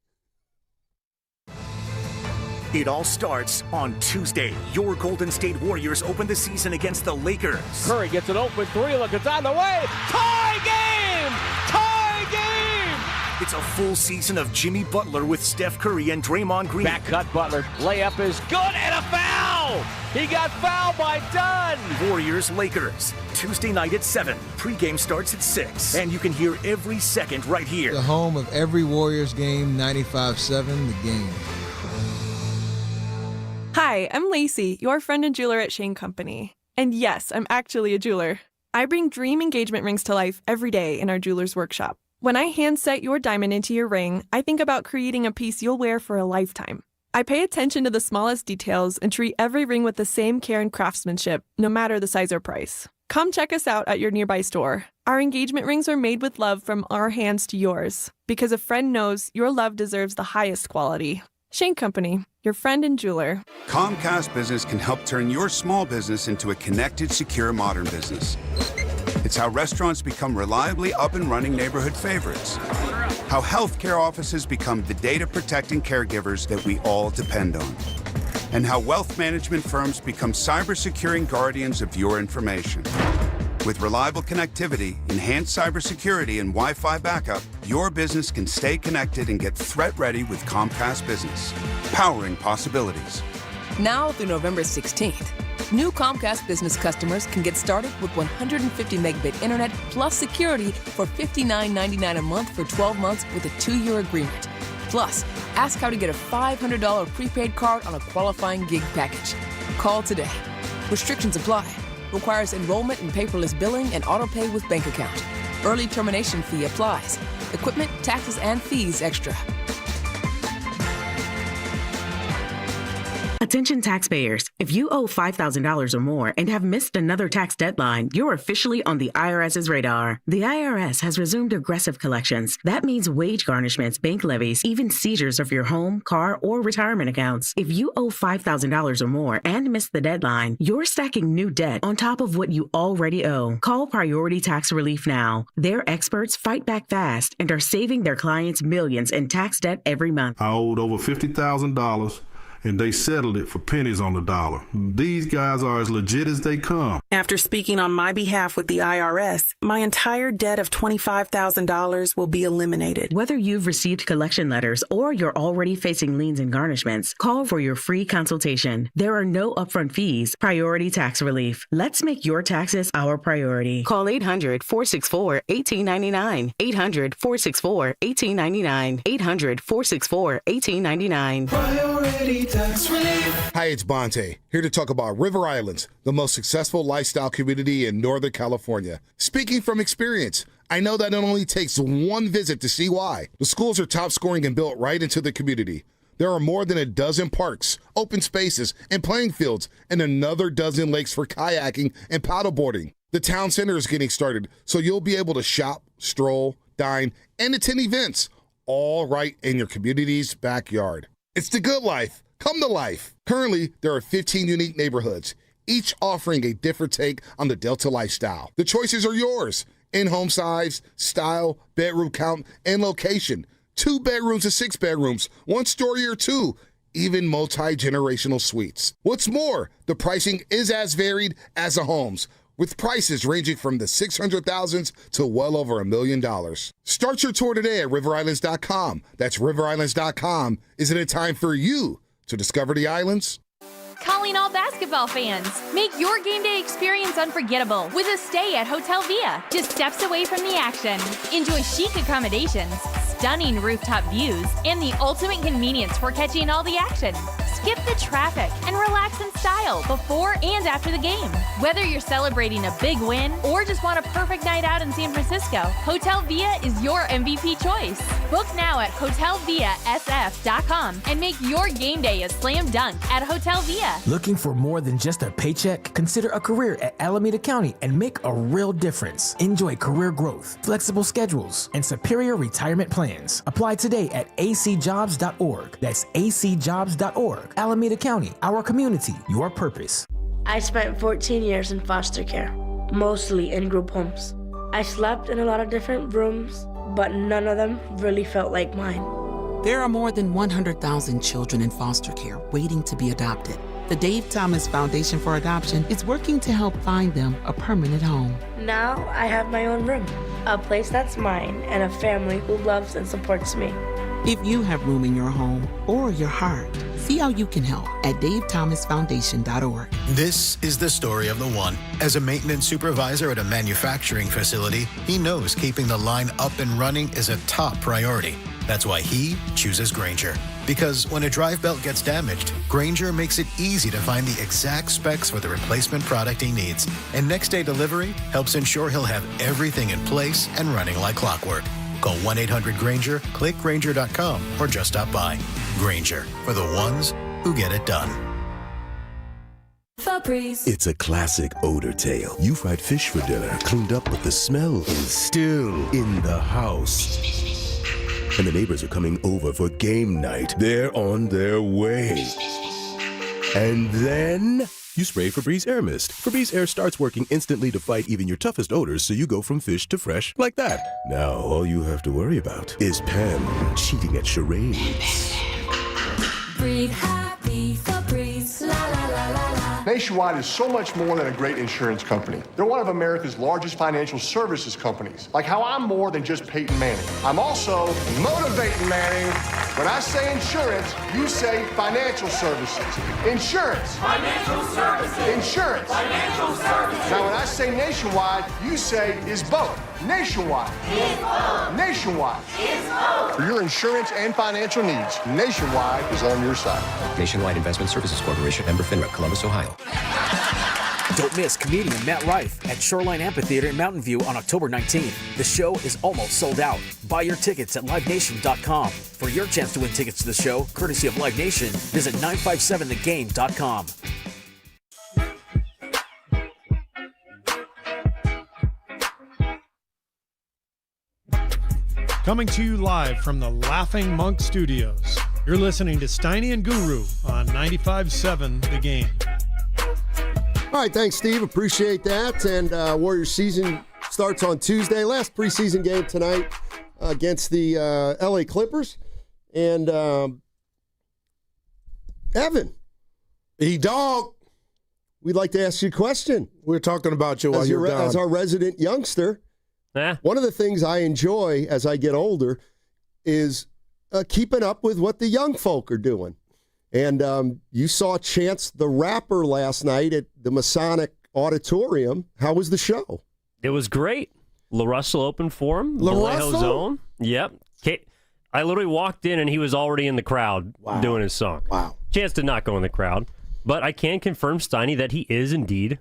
It all starts on Tuesday. Your Golden State Warriors open the season against the Lakers. Curry gets an open three. Look, it's on the way. Tie game! Tie game! It's a full season of Jimmy Butler with Steph Curry and Draymond Green. Back cut Butler. Layup is good and a foul! He got fouled by Dunn! Warriors-Lakers. Tuesday night at 7. Pre-game starts at 6. And you can hear every second right here. The home of every Warriors game, 95.7 The Game. Hi, I'm Lacey, your friend and jeweler at Shane Company. And yes, I'm actually a jeweler. I bring dream engagement rings to life every day in our jeweler's workshop. When I hand set your diamond into your ring, I think about creating a piece you'll wear for a lifetime. I pay attention to the smallest details and treat every ring with the same care and craftsmanship, no matter the size or price. Come check us out at your nearby store. Our engagement rings are made with love from our hands to yours, because a friend knows your love deserves the highest quality. Shane Company, your friend and jeweler. Comcast Business can help turn your small business into a connected, secure, modern business. It's how restaurants become reliably up and running neighborhood favorites. How healthcare offices become the data-protecting caregivers that we all depend on. And how wealth management firms become cyber-securing guardians of your information. With reliable connectivity, enhanced cybersecurity, and Wi-Fi backup, your business can stay connected and get threat-ready with Comcast Business, powering possibilities. Now through November 16th, new Comcast Business customers can get started with 150 megabit internet plus security for $59.99 a month for 12 months with a 2-year agreement. Plus, ask how to get a $500 prepaid card on a qualifying gig package. Call today. Restrictions apply. Requires enrollment in paperless billing and auto pay with bank account. Early termination fee applies. Equipment, taxes, and fees extra. Attention taxpayers. If you owe $5,000 or more and have missed another tax deadline, you're officially on the IRS's radar. The IRS has resumed aggressive collections. That means wage garnishments, bank levies, even seizures of your home, car, or retirement accounts. If you owe $5,000 or more and missed the deadline, you're stacking new debt on top of what you already owe. Call Priority Tax Relief now. Their experts fight back fast and are saving their clients millions in tax debt every month. I owed over $50,000. And they settled it for pennies on the dollar. These guys are as legit as they come. After speaking on my behalf with the IRS, my entire debt of $25,000 will be eliminated. Whether you've received collection letters or you're already facing liens and garnishments, call for your free consultation. There are no upfront fees. Priority Tax Relief. Let's make your taxes our priority. Call 800-464-1899. 800-464-1899. 800-464-1899. Priority Tax Relief. Hi, it's Bonte, here to talk about River Islands, the most successful lifestyle community in Northern California. Speaking from experience, I know that it only takes one visit to see why. The schools are top scoring and built right into the community. There are more than a dozen parks, open spaces, and playing fields, and another dozen lakes for kayaking and paddleboarding. The town center is getting started, so you'll be able to shop, stroll, dine, and attend events, all right in your community's backyard. It's the good life. Come to life. Currently, there are 15 unique neighborhoods, each offering a different take on the Delta lifestyle. The choices are yours. In-home size, style, bedroom count, and location. 2 bedrooms to 6 bedrooms, 1 story or 2, even multi-generational suites. What's more, the pricing is as varied as the homes, with prices ranging from the $600,000s to well over $1 million. Start your tour today at riverislands.com. That's riverislands.com. Isn't it time for you to discover the islands? Calling all basketball fans. Make your game day experience unforgettable with a stay at Hotel Via, just steps away from the action. Enjoy chic accommodations, stunning rooftop views and the ultimate convenience for catching all the action. Skip the traffic and relax in style before and after the game. Whether you're celebrating a big win or just want a perfect night out in San Francisco, Hotel Via is your MVP choice. Book now at hotelviasf.com and make your game day a slam dunk at Hotel Via. Looking for more than just a paycheck? Consider a career at Alameda County and make a real difference. Enjoy career growth, flexible schedules, and superior retirement plans. Apply today at acjobs.org. That's acjobs.org. Alameda County, our community, your purpose. I spent 14 years in foster care, mostly in group homes. I slept in a lot of different rooms, but none of them really felt like mine. There are more than 100,000 children in foster care waiting to be adopted. The Dave Thomas Foundation for Adoption is working to help find them a permanent home. Now I have my own room, a place that's mine, and a family who loves and supports me. If you have room in your home or your heart, see how you can help at davethomasfoundation.org. This is the story of the one. As a maintenance supervisor at a manufacturing facility, he knows keeping the line up and running is a top priority. That's why he chooses Grainger. Because when a drive belt gets damaged, Grainger makes it easy to find the exact specs for the replacement product he needs. And next day delivery helps ensure he'll have everything in place and running like clockwork. Call 1-800-GRAINGER, click Grainger.com, or just stop by. Grainger, for the ones who get it done. Febreze. It's a classic odor tale. You fried fish for dinner, cleaned up, but the smell is still in the house. And the neighbors are coming over for game night. They're on their way. And then you spray Febreze Air Mist. Febreze Air starts working instantly to fight even your toughest odors, so you go from fish to fresh like that. Now all you have to worry about is Pam cheating at charades. Breathe happy, Febreze, la la la la la. Nationwide is so much more than a great insurance company. They're one of America's largest financial services companies. Like how I'm more than just Peyton Manning. I'm also motivating Manning. When I say insurance, you say financial services. Insurance. Financial services. Insurance. Financial services. Now when I say nationwide, you say is both. Nationwide. Is both. Nationwide. Is both. For your insurance and financial needs, Nationwide is on your side. Nationwide Investment Services Corporation, member FINRA, Columbus, Ohio. Don't miss comedian Matt Rife at Shoreline Amphitheater in Mountain View on October 19th. The show is almost sold out. Buy your tickets at livenation.com. For your chance to win tickets to the show, courtesy of Live Nation, visit 957thegame.com. Coming to you live from the Laughing Monk Studios. You're listening to Steiny and Guru on 95.7 The Game. All right, thanks, Steve. Appreciate that. And Warriors season starts on Tuesday. Last preseason game tonight against the LA Clippers. And Evan. E-Dog. We'd like to ask you a question. We're talking about you while you're gone. As our resident youngster. One of the things I enjoy as I get older is keeping up with what the young folk are doing. And you saw Chance the Rapper last night at the Masonic Auditorium. How was the show? It was great. La Russell opened for him. Vallejo's own. Yep. I literally walked in and he was already in the crowd doing his song. Wow. Chance did not go in the crowd, but I can confirm, Steiny, that he is indeed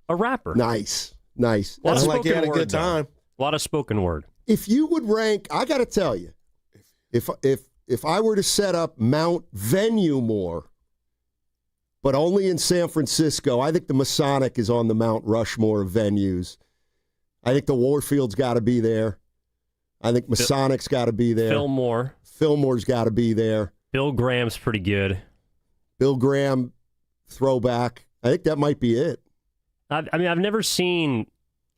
a rapper. Nice. A lot of Like you had a spoken good word, time. A lot of spoken word. If you would rank, I got to tell you, if I were to set up Mount Venue-more, but only in San Francisco, I think the Masonic is on the Mount Rushmore of venues. I think the Warfield's got to be there. I think Masonic's got to be there. Fillmore's got to be there. Bill Graham's pretty good. Bill Graham throwback. I think that might be it. I mean, I've never seen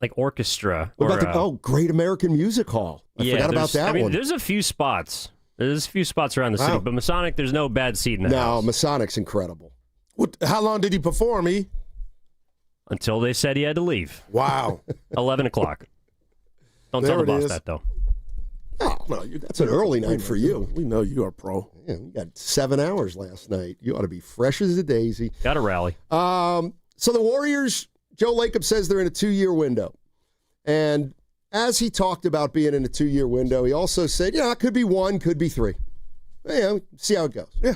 like orchestra. What about Great American Music Hall? I forgot about that one. There's a few spots. There's a few spots around the city, but Masonic, there's no bad seat in the house. No, Masonic's incredible. How long did he perform, E? Until they said he had to leave. Wow. 11 o'clock. Don't There tell the it boss is. that, though. No, that's an early night for you. We know you are pro. Yeah, we got 7 hours last night. You ought to be fresh as a daisy. Got to rally. So the Warriors, Joe Lacob says they're in a 2-year window. And as he talked about being in a 2-year window, he also said, it could be 1, could be 3. See how it goes. Yeah.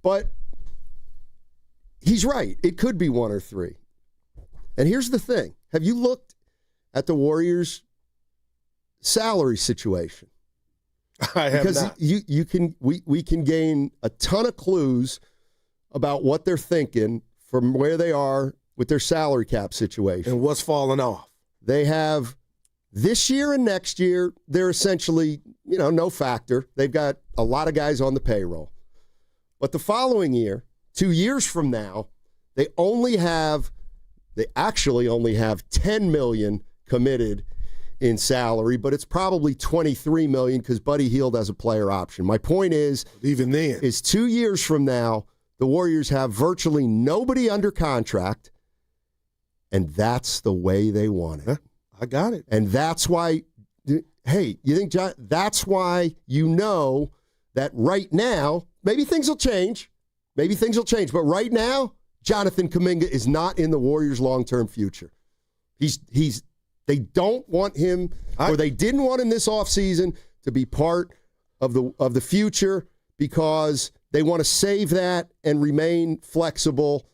But he's right. It could be 1 or 3. And here's the thing. Have you looked at the Warriors' salary situation? I have not. Because we can gain a ton of clues about what they're thinking from where they are with their salary cap situation. And what's falling off. They have this year and next year, they're essentially, no factor. They've got a lot of guys on the payroll. But the following year, 2 years from now, they actually only have $10 million committed in salary, but it's probably $23 million because Buddy Hield has a player option. My point is, even then, is 2 years from now, the Warriors have virtually nobody under contract, and that's the way they want it. Yeah, I got it. And that's why, hey, you think, John, that's why that right now, maybe things will change. But right now, Jonathan Kuminga is not in the Warriors' long-term future. They don't want him, or they didn't want him this offseason to be part of the future because they want to save that and remain flexible.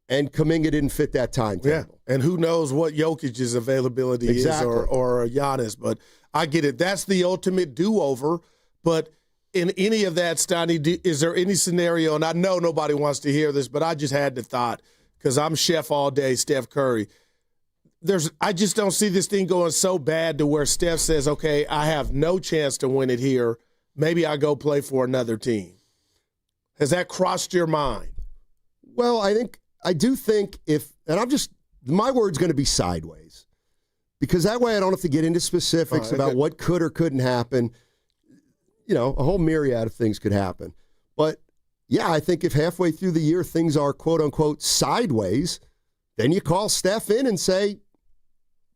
And Kuminga didn't fit that timetable. Yeah, and who knows what Jokic's availability is or Giannis. But I get it. That's the ultimate do-over. But in any of that, Steiny, is there any scenario, and I know nobody wants to hear this, but I just had the thought because I'm chef all day, Steph Curry. I just don't see this thing going so bad to where Steph says, okay, I have no chance to win it here. Maybe I go play for another team. Has that crossed your mind? Well, I do think my word's going to be sideways. Because that way I don't have to get into specifics about what could or couldn't happen. A whole myriad of things could happen. But, yeah, I think if halfway through the year things are, quote-unquote, sideways, then you call Steph in and say,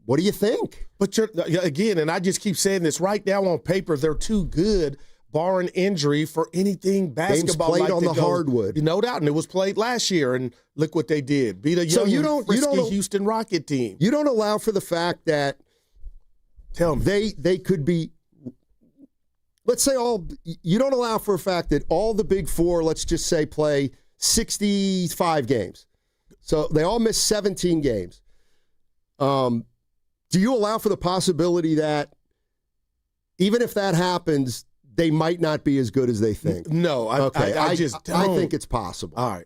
what do you think? But again, and I just keep saying this, right now on paper, they're too good, barring injury, for anything basketball. Games played on the hardwood. No doubt, and it was played last year, and look what they did. Beat a young, frisky Houston Rocket team. You don't allow for the fact that they could be, let's say you don't allow for a fact that all the big four, let's just say, play 65 games. So they all miss 17 games. Do you allow for the possibility that even if that happens, they might not be as good as they think? No, I just don't. I think it's possible. All right.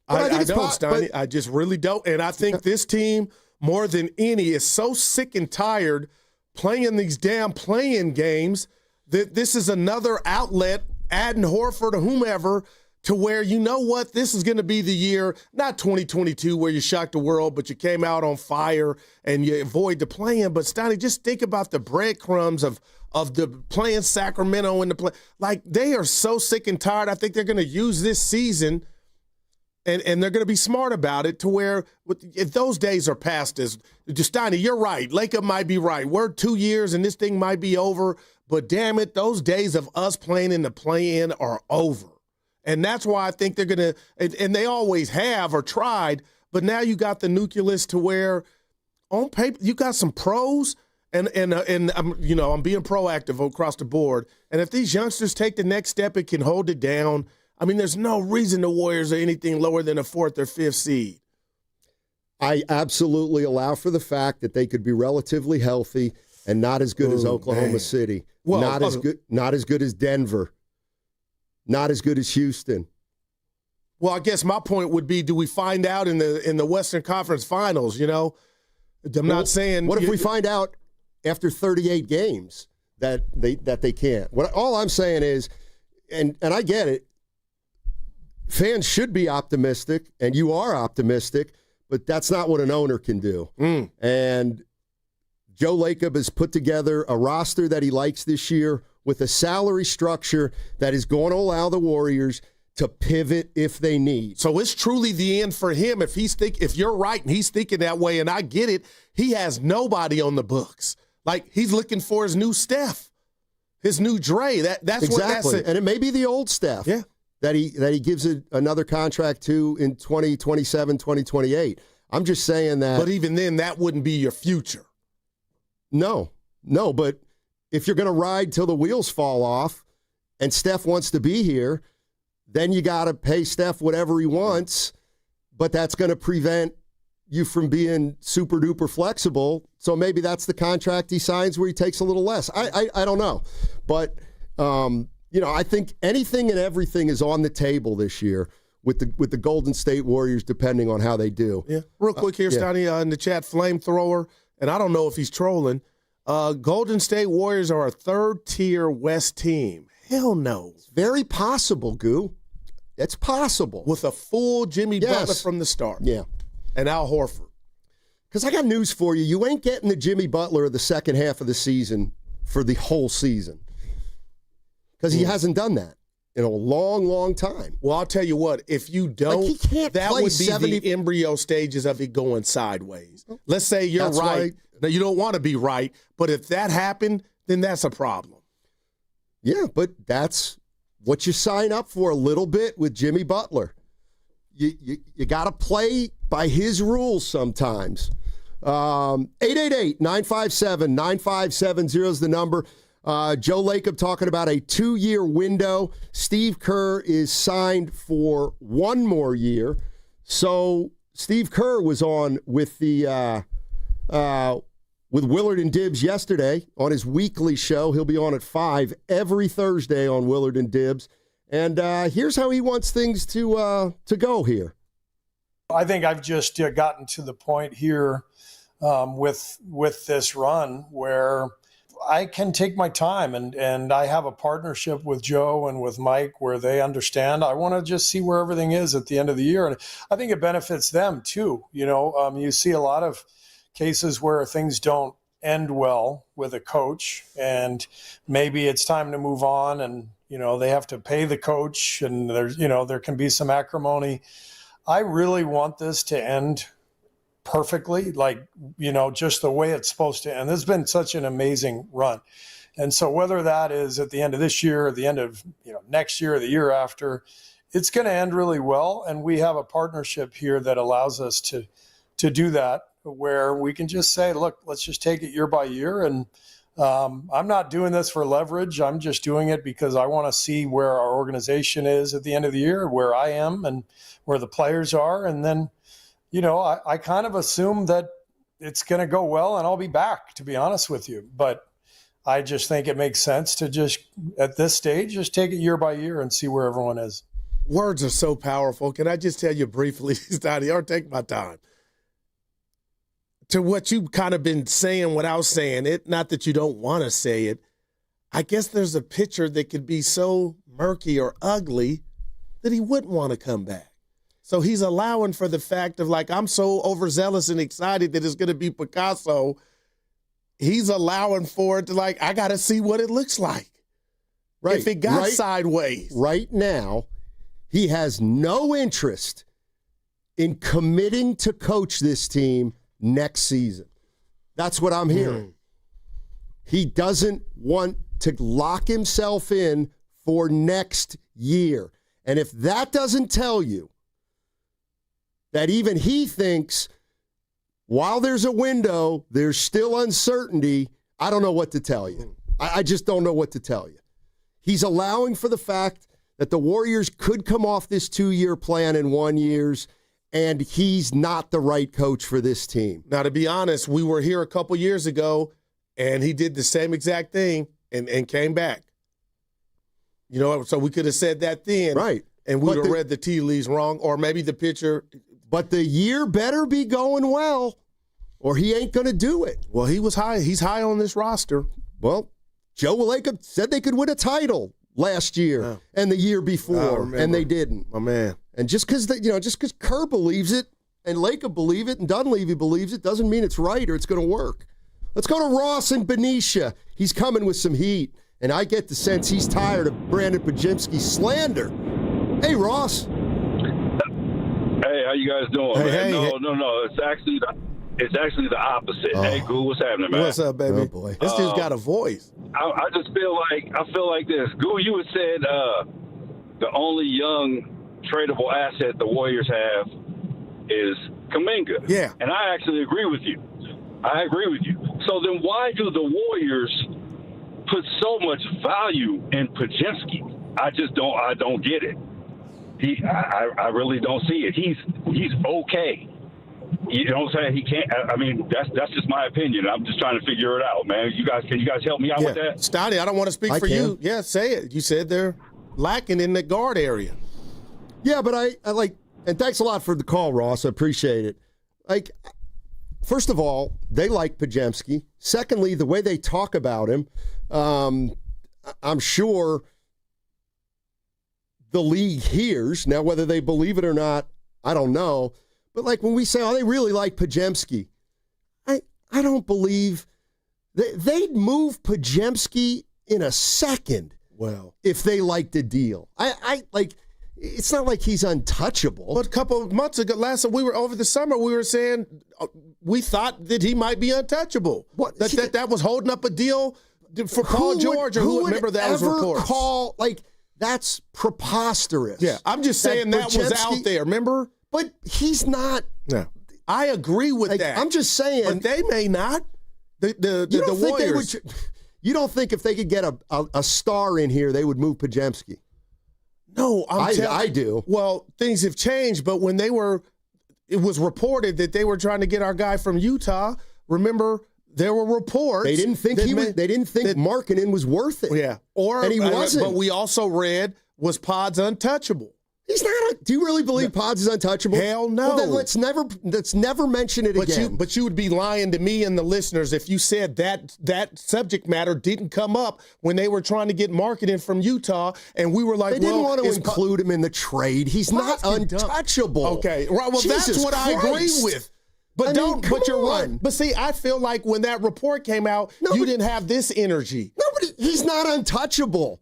I don't, Steiny. I just really don't. And I think this team, more than any, is so sick and tired playing these damn playing games that this is another outlet, adding Horford or whomever, to where, you know what, this is going to be the year, not 2022 where you shocked the world, but you came out on fire and you avoid the play-in. But, Steiny, just think about the breadcrumbs of the playing Sacramento in the play. Like, they are so sick and tired. I think they're going to use this season, and they're going to be smart about it to where if those days are past us. Steiny, you're right. Laker might be right. We're 2 years, and this thing might be over. But, damn it, those days of us playing in the play-in are over. And that's why I think they're going to, and they always have or tried, but now you got the nucleus to where on paper you got some pros, and I'm being proactive across the board. And if these youngsters take the next step and can hold it down, I mean, there's no reason the Warriors are anything lower than a 4th or 5th seed. I absolutely allow for the fact that they could be relatively healthy and not as good as Oklahoma City, not as good as Denver. Not as good as Houston. Well, I guess my point would be, do we find out in the Western Conference Finals, I'm not saying. What if we find out after 38 games that they can't? All I'm saying is, and I get it, fans should be optimistic, and you are optimistic, but that's not what an owner can do. And Joe Lacob has put together a roster that he likes this year with a salary structure that is going to allow the Warriors to pivot if they need. So it's truly the end for him if you're right and he's thinking that way, and I get it, he has nobody on the books. Like, he's looking for his new Steph, his new Dre. That's exactly. And it may be the old Steph that he gives it another contract to in 2027, 2028. I'm just saying that. But even then, that wouldn't be your future. No, but if you're going to ride till the wheels fall off and Steph wants to be here, then you got to pay Steph whatever he wants, but that's going to prevent you from being super duper flexible. So maybe that's the contract he signs where he takes a little less. I don't know. But, I think anything and everything is on the table this year with the Golden State Warriors, depending on how they do. Yeah. Real quick here, Steiny, in the chat, Flamethrower, and I don't know if he's trolling. Golden State Warriors are a third-tier West team. Hell no. It's very possible, Goo. It's possible. With a full Jimmy Butler from the start. Yeah. And Al Horford. Because I got news for you. You ain't getting the Jimmy Butler of the second half of the season for the whole season. Because he hasn't done that in a long, long time. Well, I'll tell you what. If you don't, that would be the embryo stages of it going sideways. Let's say you're right. Now, you don't want to be right. But if that happened, then that's a problem. Yeah, but that's what you sign up for a little bit with Jimmy Butler. You got to play by his rules sometimes. 888-957-9570 is the number. Joe Lacob talking about a 2-year window. Steve Kerr is signed for 1 more year. So Steve Kerr was on with the with Willard and Dibs yesterday on his weekly show. He'll be on at 5 every Thursday on Willard and Dibs. And here's how he wants things to go here. I think I've just gotten to the point here with this run where I can take my time, and I have a partnership with Joe and with Mike where they understand. I want to just see where everything is at the end of the year. And I think it benefits them too. You see a lot of cases where things don't end well with a coach, and maybe it's time to move on, and they have to pay the coach, and there's there can be some acrimony. I really want this to end perfectly, just the way it's supposed to end. This has been such an amazing run. And so whether that is at the end of this year, or the end of next year, or the year after, it's going to end really well. And we have a partnership here that allows us to do that, where we can just say, look, let's just take it year by year. And I'm not doing this for leverage. I'm just doing it because I want to see where our organization is at the end of the year, where I am and where the players are. And then, I kind of assume that it's going to go well and I'll be back, to be honest with you. But I just think it makes sense to just, at this stage, just take it year by year and see where everyone is. Words are so powerful. Can I just tell you briefly, Steiny, or take my time? To what you've kind of been saying without saying it, not that you don't want to say it, I guess there's a picture that could be so murky or ugly that he wouldn't want to come back. So he's allowing for the fact of I'm so overzealous and excited that it's going to be Picasso. He's allowing for it to I got to see what it looks like. Right. If it got sideways. Right now, he has no interest in committing to coach this team next season. That's what I'm hearing. He doesn't want to lock himself in for next year. And if that doesn't tell you that even he thinks while there's a window, there's still uncertainty, I don't know what to tell you. I just don't know what to tell you. He's allowing for the fact that the Warriors could come off this 2-year plan in 1 year, and he's not the right coach for this team. Now, to be honest, we were here a couple years ago, and he did the same exact thing and came back. So we could have said that then. Right. And we would have read the tea leaves wrong, or maybe the pitcher. But the year better be going well, or he ain't going to do it. Well, he was high. He's high on this roster. Well, Joe Lacob said they could win a title last year and the year before, and they didn't. My man. And just because Kerr believes it and Lacob believe it and Dunleavy believes it doesn't mean it's right or it's going to work. Let's go to Ross in Benicia. He's coming with some heat, and I get the sense he's tired of Brandon Pajimski's slander. Hey, Ross. Hey, how you guys doing? Hey, man? No. It's actually the opposite. Oh. Hey, Goo, what's happening, man? What's up, baby? Oh, boy. This dude's got a voice. I just feel like this. Goo, you had said the only young tradable asset the Warriors have is Kuminga. Yeah. And I actually agree with you. So then why do the Warriors put so much value in Pajemski? I don't get it. I really don't see it. He's okay. You know what I'm saying? He can't. I mean, that's just my opinion. I'm just trying to figure it out, man. Can you guys help me out with that? Steiny, I don't want to speak for you. Yeah, say it. You said they're lacking in the guard area. Yeah, but I like, and thanks a lot for the call, Ross. I appreciate it. Like, first of all, they like Pajemski. Secondly, the way they talk about him, I'm sure the league hears. Now, whether they believe it or not, I don't know. But like when we say, oh, they really like Pajemski, I don't believe they'd move Pajemski in a second. Well, if they liked the deal, I like. It's not like he's untouchable. But a couple of months ago, over the summer, we were saying we thought that he might be untouchable. What that was holding up a deal for Paul George, or remember that was reports. That's preposterous. Yeah, I'm just saying that was out there. Remember, but he's not. No, I agree with that. I'm just saying, but they may not. The Warriors. You don't think if they could get a star in here, they would move Pajemski? No, I do. Well, things have changed, but when it was reported that they were trying to get our guy from Utah. Remember, there were reports. They didn't think Markkanen was worth it. Yeah, and he wasn't. But we also read was Pods untouchable. He's not. Do you really believe Pods is untouchable? Hell no. Well, then let's never mention it again. But you would be lying to me and the listeners if you said that subject matter didn't come up when they were trying to get Markkanen from Utah, and we were like, they didn't want to include him in the trade. He's not untouchable. Okay, right. Well, that's what I agree with. But you're right. But see, I feel like when that report came out, you didn't have this energy. He's not untouchable.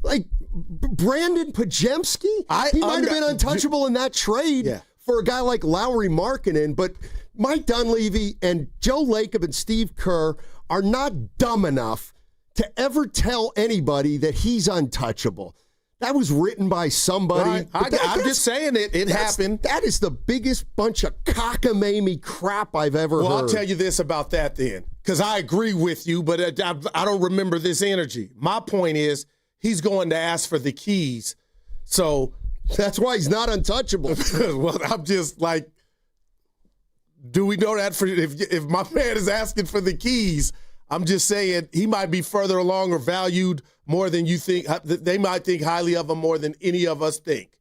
Like Brandon Pajemski, he might have been untouchable in that trade for a guy like Lauri Markkanen, but Mike Dunleavy and Joe Lacob and Steve Kerr are not dumb enough to ever tell anybody that he's untouchable. That was written by somebody. Right. I'm just saying it happened. That is the biggest bunch of cockamamie crap I've ever heard. Well, I'll tell you this about that then, because I agree with you, but I don't remember this energy. My point is, he's going to ask for the keys. So that's why he's not untouchable. Well, I'm just like, do we know that if my man is asking for the keys, I'm just saying he might be further along or valued more than you think. They might think highly of him more than any of us think.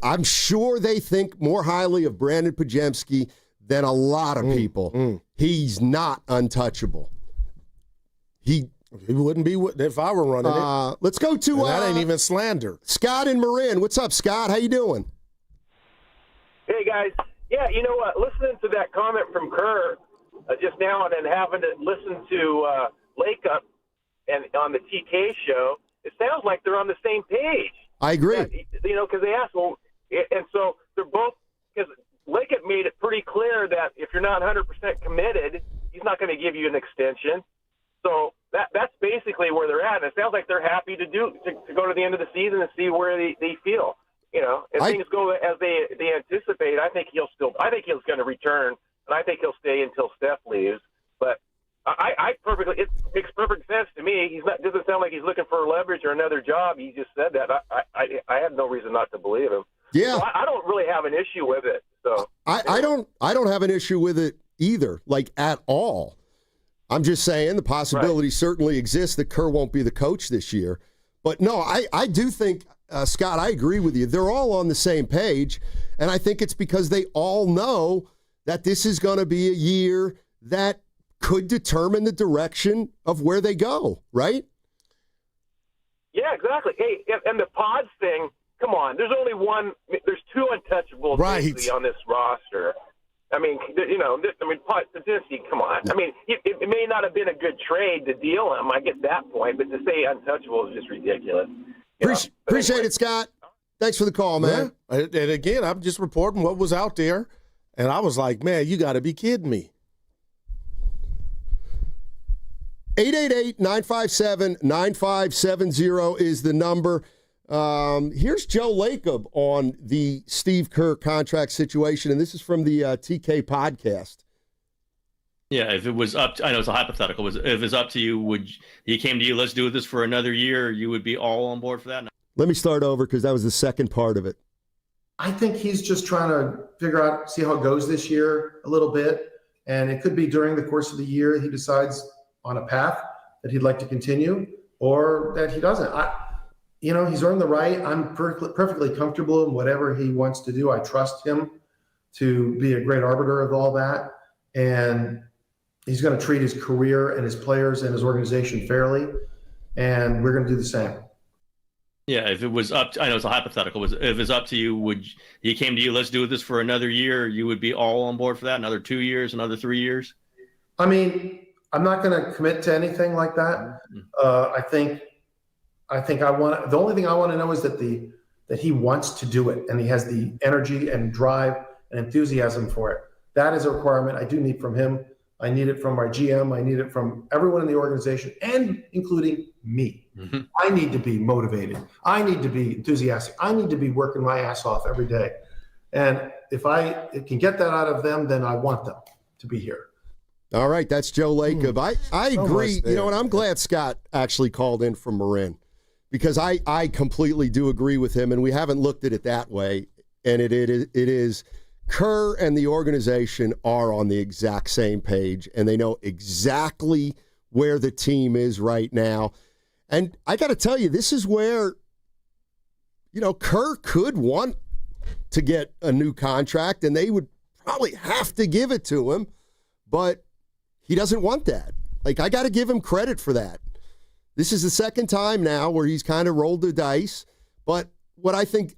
I'm sure they think more highly of Brandon Pajemski than a lot of people. He's not untouchable. He wouldn't be if I were running it. Let's go to that ain't even slander. Scott in Marin. What's up, Scott? How you doing? Hey guys. Yeah, you know what? Listening to that comment from Kerr just now, and then having to listen to Lacob and on the TK show, it sounds like they're on the same page. I agree. Because they asked, well, and so they're both, because Lacob made it pretty clear that if you're not 100% committed, he's not going to give you an extension. So that's basically where they're at. And it sounds like they're happy to go to the end of the season and see where they feel. If things go as they anticipate, I think he's going to return, and I think he'll stay until Steph leaves. But it makes perfect sense to me. Doesn't sound like he's looking for leverage or another job. He just said that. I have no reason not to believe him. Yeah, so I don't really have an issue with it. So I don't have an issue with it either, like at all. I'm just saying the possibility certainly exists that Kerr won't be the coach this year. But no, I do think, Scott, I agree with you. They're all on the same page, and I think it's because they all know that this is going to be a year that could determine the direction of where they go, right? Yeah, exactly. Hey, and the Pods thing, come on. There's two untouchables basically on this roster. I mean, Pajemski, come on. I mean, it may not have been a good trade to deal him. I get that point, but to say untouchable is just ridiculous. Appreciate it, Scott. Thanks for the call, man. Yeah. And again, I'm just reporting what was out there, and I was like, man, you got to be kidding me. 888-957-9570 is the number. Here's Joe Lacob on the Steve Kerr contract situation, and this is from the TK podcast. Yeah, if it was up to, I know it's a hypothetical, but if it's up to you, he came to you, let's do this for another year, you would be all on board for that? Let me start over because that was the second part of it. I think he's just trying to figure out, see how it goes this year a little bit. And it could be during the course of the year he decides on a path that he'd like to continue or that he doesn't. He's earned the right. I'm perfectly comfortable in whatever he wants to do. I trust him to be a great arbiter of all that. And he's going to treat his career and his players and his organization fairly. And we're going to do the same. Yeah, if it was up to, I know it's a hypothetical, but if it's up to you, he came to you, let's do this for another year, you would be all on board for that? Another 2 years, another 3 years? I mean, I'm not going to commit to anything like that. I think the only thing I want to know is that he wants to do it and he has the energy and drive and enthusiasm for it. That is a requirement I do need from him. I need it from my GM. I need it from everyone in the organization, and including me. Mm-hmm. I need to be motivated. I need to be enthusiastic. I need to be working my ass off every day. And if I can get that out of them, then I want them to be here. All right, that's Joe Lacob. I agree. You know what? I'm glad Scott actually called in from Marin because I completely do agree with him, and we haven't looked at it that way. And it is Kerr and the organization are on the exact same page, and they know exactly where the team is right now. And I got to tell you, this is where, Kerr could want to get a new contract, and they would probably have to give it to him, but he doesn't want that. Like, I got to give him credit for that. This is the second time now where he's kind of rolled the dice, but what I think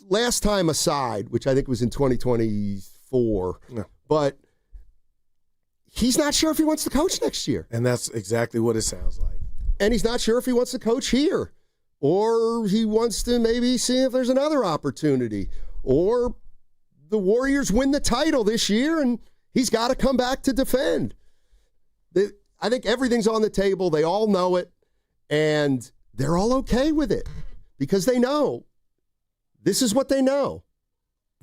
last time aside, which I think was in 2024, but he's not sure if he wants to coach next year. And that's exactly what it sounds like. And he's not sure if he wants to coach here, or he wants to maybe see if there's another opportunity, or the Warriors win the title this year and he's got to come back to defend. I think everything's on the table. They all know it, and they're all okay with it because they know. This is what they know.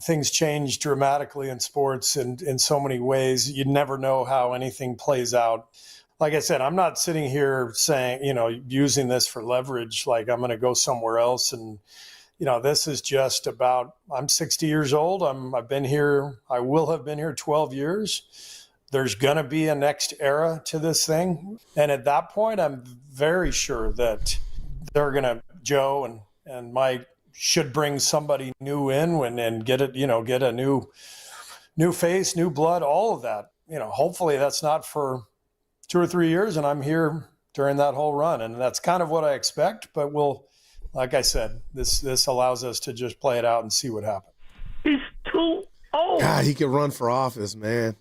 Things change dramatically in sports in so many ways. You never know how anything plays out. Like I said, I'm not sitting here saying, using this for leverage, like I'm going to go somewhere else. And, this is just about, I'm 60 years old. I've been here. I will have been here 12 years. There's going to be a next era to this thing. And at that point, I'm very sure that they're going to, Joe and Mike, should bring somebody new in and get it, get a new face, new blood, all of that. Hopefully that's not for 2 or 3 years and I'm here during that whole run. And that's kind of what I expect, but like I said, this allows us to just play it out and see what happens. He's too old. God, he could run for office, man.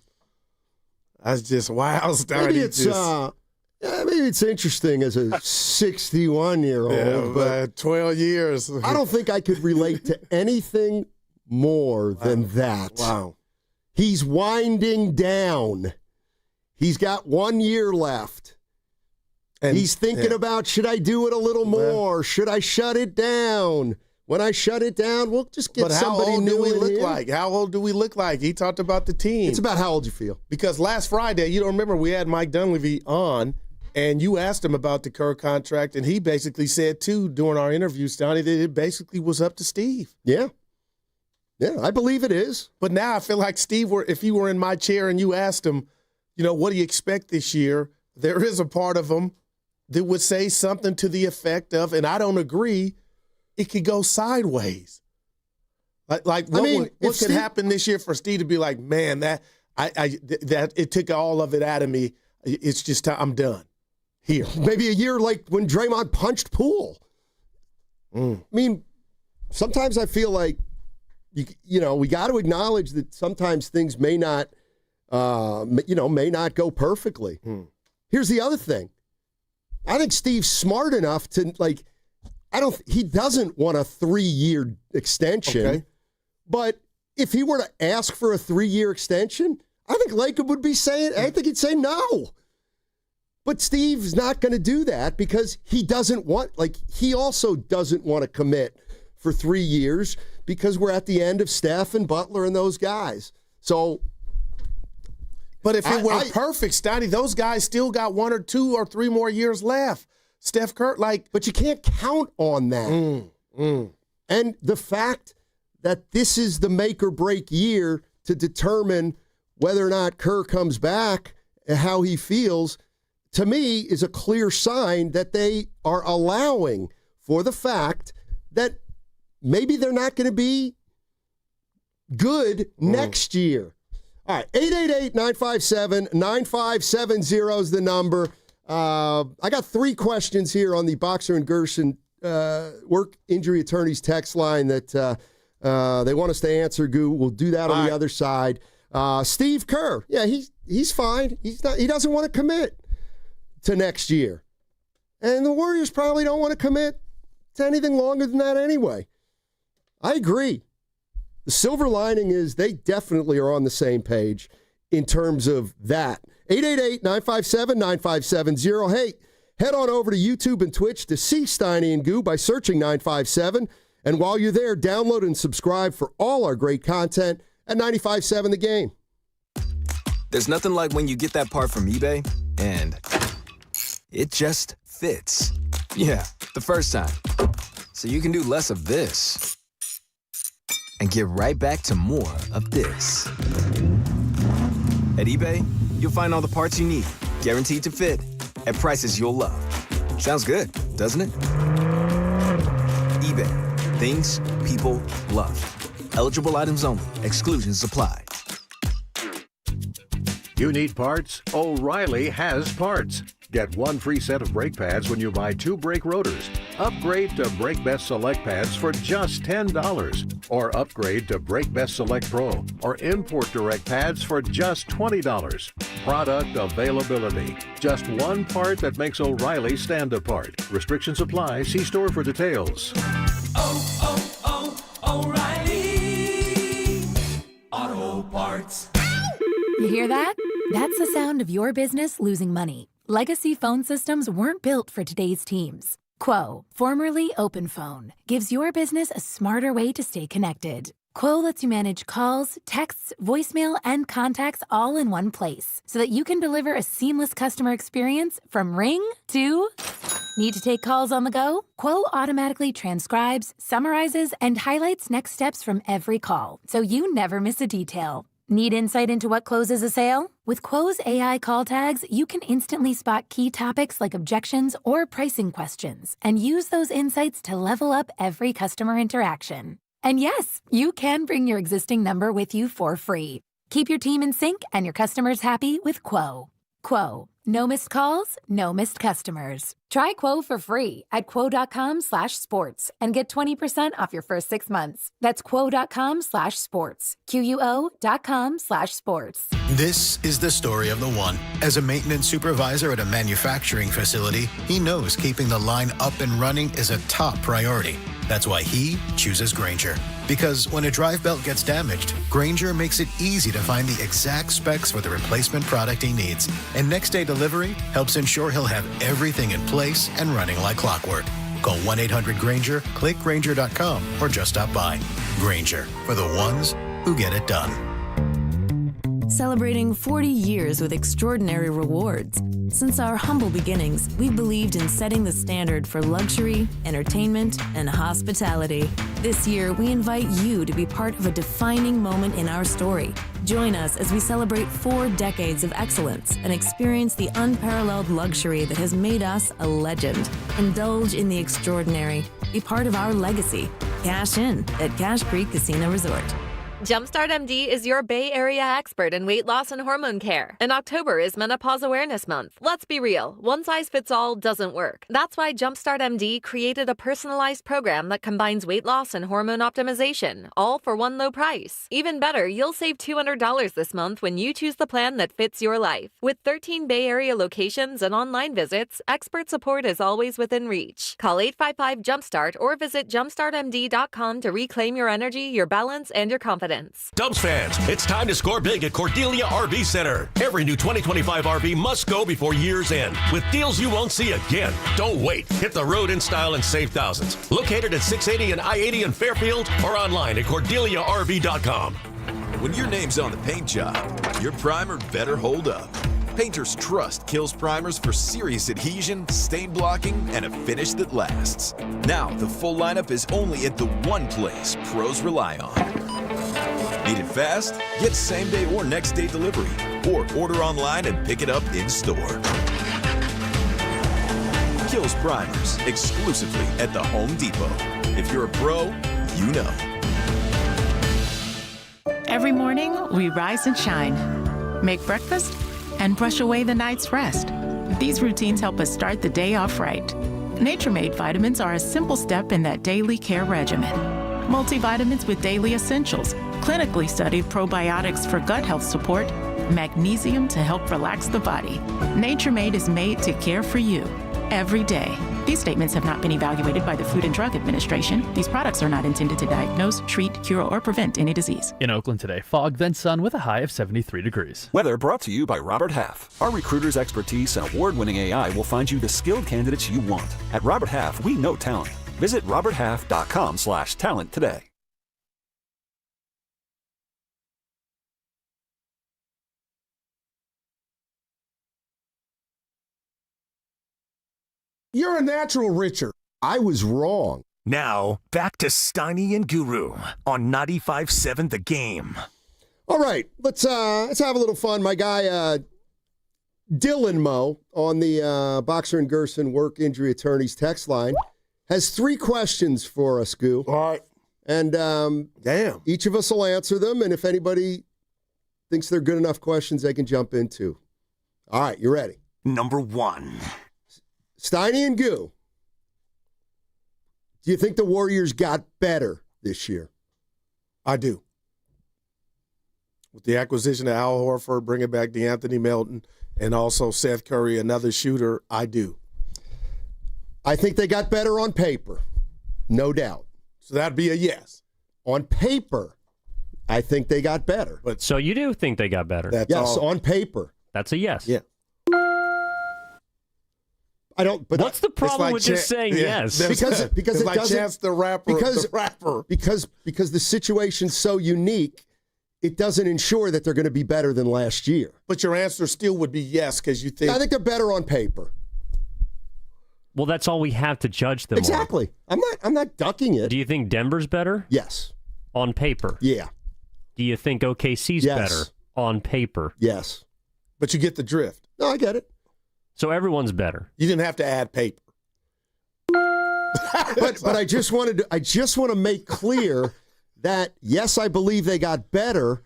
That's just wow. Maybe it's interesting as a 61-year-old, but 12 years. I don't think I could relate to anything more than that. Wow. He's winding down. He's got 1 year left. And he's thinking about, should I do it a little more? Should I shut it down? When I shut it down, we'll just get somebody new. How old do we look like? How old do we look like? He talked about the team. It's about how old you feel. Because last Friday, you don't remember, we had Mike Dunleavy on, and you asked him about the Kerr contract, and he basically said, too, during our interview, Stoney, that it basically was up to Steve. Yeah. Yeah, I believe it is. But now I feel like Steve, if he were in my chair and you asked him, what do you expect this year? There is a part of him that would say something to the effect of, and I don't agree, it could go sideways. What could happen this year for Steve to be like, man, that it took all of it out of me. It's just I'm done here. Maybe a year like when Draymond punched Poole. I mean, sometimes I feel like we got to acknowledge that sometimes things may not go perfectly. Here's the other thing. I think Steve's smart enough to he doesn't want a 3-year extension. Okay. But if he were to ask for a 3-year extension, I think Lacob would be saying, I think he'd say no. But Steve's not going to do that because he also doesn't want to commit for 3 years because we're at the end of Steph and Butler and those guys. So, but if it were perfect, Steiny, those guys still got 1 or 2 or 3 more years left. Steph Curry, but you can't count on that. And the fact that this is the make or break year to determine whether or not Kerr comes back and how he feels, to me, is a clear sign that they are allowing for the fact that maybe they're not going to be good next year. All right, 888-957-9570 is the number. I got 3 questions here on the Boxer and Gerson work injury attorneys text line that they want us to answer. Goo, we'll do that on the other side. Steve Kerr, yeah, he's fine. He doesn't want to commit to next year, and the Warriors probably don't want to commit to anything longer than that anyway. I agree. The silver lining is they definitely are on the same page in terms of that. 888-957-9570. Hey, head on over to YouTube and Twitch to see Steiny and Goo by searching 957. And while you're there, download and subscribe for all our great content at 957 The Game. There's nothing like when you get that part from eBay and it just fits. Yeah, the first time. So you can do less of this and get right back to more of this. At eBay, you'll find all the parts you need, guaranteed to fit, at prices you'll love. Sounds good, doesn't it? eBay, things people love. Eligible items only. Exclusions apply. You need parts? O'Reilly has parts. Get 1 free set of brake pads when you buy 2 brake rotors. Upgrade to Brake Best Select pads for just $10. Or upgrade to Brake Best Select Pro or Import Direct pads for just $20. Product availability. Just one part that makes O'Reilly stand apart. Restrictions apply. See store for details. O'Reilly Auto Parts. You hear that? That's the sound of your business losing money. Legacy phone systems weren't built for today's teams. Quo, formerly OpenPhone, gives your business a smarter way to stay connected. Quo lets you manage calls, texts, voicemail, and contacts all in one place so that you can deliver a seamless customer experience from ring to... Need to take calls on the go? Quo automatically transcribes, summarizes, and highlights next steps from every call, so you never miss a detail. Need insight into what closes a sale? With Quo's AI call tags, you can instantly spot key topics like objections or pricing questions and use those insights to level up every customer interaction. And yes, you can bring your existing number with you for free. Keep your team in sync and your customers happy with Quo. Quo. No missed calls, no missed customers. Try Quo for free at quo.com/sports and get 20% off your first 6 months. That's quo.com/sports. QUO.com/sports. This is the story of the one. As a maintenance supervisor at a manufacturing facility, he knows keeping the line up and running is a top priority. That's why he chooses Grainger. Because when a drive belt gets damaged, Grainger makes it easy to find the exact specs for the replacement product he needs. And next day delivery helps ensure he'll have everything in place and running like clockwork. Call 1-800-GRAINGER, click Grainger.com, or just stop by. Grainger, for the ones who get it done. Celebrating 40 years with extraordinary rewards. Since our humble beginnings, we've believed in setting the standard for luxury, entertainment, and hospitality. This year, we invite you to be part of a defining moment in our story. Join us as we celebrate 4 decades of excellence and experience the unparalleled luxury that has made us a legend. Indulge in the extraordinary. Be part of our legacy. Cash in at Cache Creek Casino Resort. Jumpstart MD is your Bay Area expert in weight loss and hormone care. And October is Menopause Awareness Month. Let's be real, one size fits all doesn't work. That's why Jumpstart MD created a personalized program that combines weight loss and hormone optimization, all for one low price. Even better, you'll save $200 this month when you choose the plan that fits your life. With 13 Bay Area locations and online visits, expert support is always within reach. Call 855-JUMPSTART or visit jumpstartmd.com to reclaim your energy, your balance, and your confidence. confidence. Dubs fans, it's time to score big at Cordelia RV Center. Every new 2025 RV must go before year's end with deals you won't see again. Don't wait. Hit the road in style and save thousands. Located at 680 and I-80 in Fairfield or online at CordeliaRV.com. When your name's on the paint job, your primer better hold up. Painters trust Kills primers for serious adhesion, stain blocking, and a finish that lasts. Now, the full lineup is only at the one place pros rely on. Need it fast? Get same-day or next-day delivery. Or order online and pick it up in-store. Kills primers, exclusively at the Home Depot. If you're a pro, you know. Every morning, we rise and shine, make breakfast, and brush away the night's rest. These routines help us start the day off right. Nature-Made vitamins are a simple step in that daily care regimen. Multivitamins with daily essentials, clinically studied probiotics for gut health support, magnesium to help relax the body. Nature-Made is made to care for you every day. These statements have not been evaluated by the Food and Drug Administration. These products are not intended to diagnose, treat, cure, or prevent any disease. In Oakland today, fog, then sun with a high of 73 degrees. Weather brought to you by Robert Half. Our recruiters' expertise and award-winning AI will find you the skilled candidates you want. At Robert Half, we know talent. Visit roberthalf.com/talent today. You're a natural, Richard. I was wrong. Now, back to Steiny and Guru on 95.7 The Game. All right, let's have a little fun. My guy, Dylan Moe, on the Boxer and Gerson Work Injury Attorneys text line, has 3 questions for us, Goo. All right. And damn, each of us will answer them, and if anybody thinks they're good enough questions, they can jump in too. All right, you ready? Number 1. Steiny and Goo, do you think the Warriors got better this year? I do. With the acquisition of Al Horford, bringing back DeAnthony Melton, and also Seth Curry, another shooter, I do. I think they got better on paper, no doubt. So that'd be a yes. On paper, I think they got better. But so you do think they got better? Yes, on paper. That's a yes. Yeah. I don't. But what's the problem with just saying yes? Because it like doesn't. Chance the Rapper. Because the situation's so unique, it doesn't ensure that they're going to be better than last year. But your answer still would be yes, because you think. I think they're better on paper. Well, that's all we have to judge them Exactly. on. I'm not ducking it. Do you think Denver's better? Yes. On paper? Yeah. Do you think OKC's better? On paper? Yes. But you get the drift. No, I get it. So everyone's better. You didn't have to add paper. but I just want to make clear that yes, I believe they got better,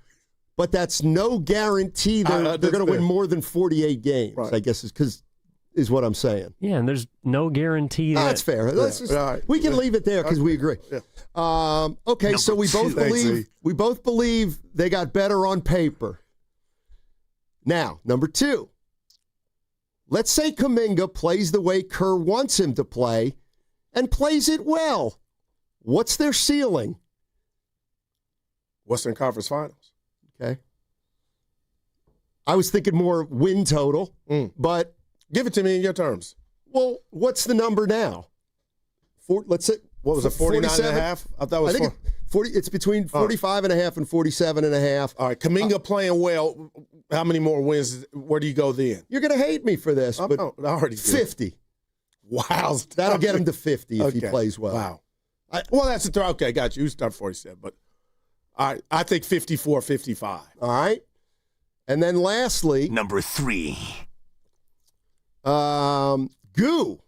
but that's no guarantee they're going to win more than 48 games. Right. I guess is what I'm saying. Yeah, and there's no guarantee that... That's fair. We can leave it there because we agree. Yeah. Okay, Number so we both believe they got better on paper. Now, number 2. Let's say Kuminga plays the way Kerr wants him to play and plays it well. What's their ceiling? Western Conference Finals. Okay. I was thinking more win total, but... Give it to me in your terms. Well, what's the number now? Let's say... What was it, 49 and a half? I thought it was 40. It's between 45 and a half and 47 and a half. All right, Kuminga playing well. How many more wins? Where do you go then? You're going to hate me for this, but I already did. 50. Wow. That'll get him to 50 if he plays well. Wow. Well, that's a throw. Okay, got you. You start 47, but all right, I think 54, 55. All right. And then lastly, number 3. Goo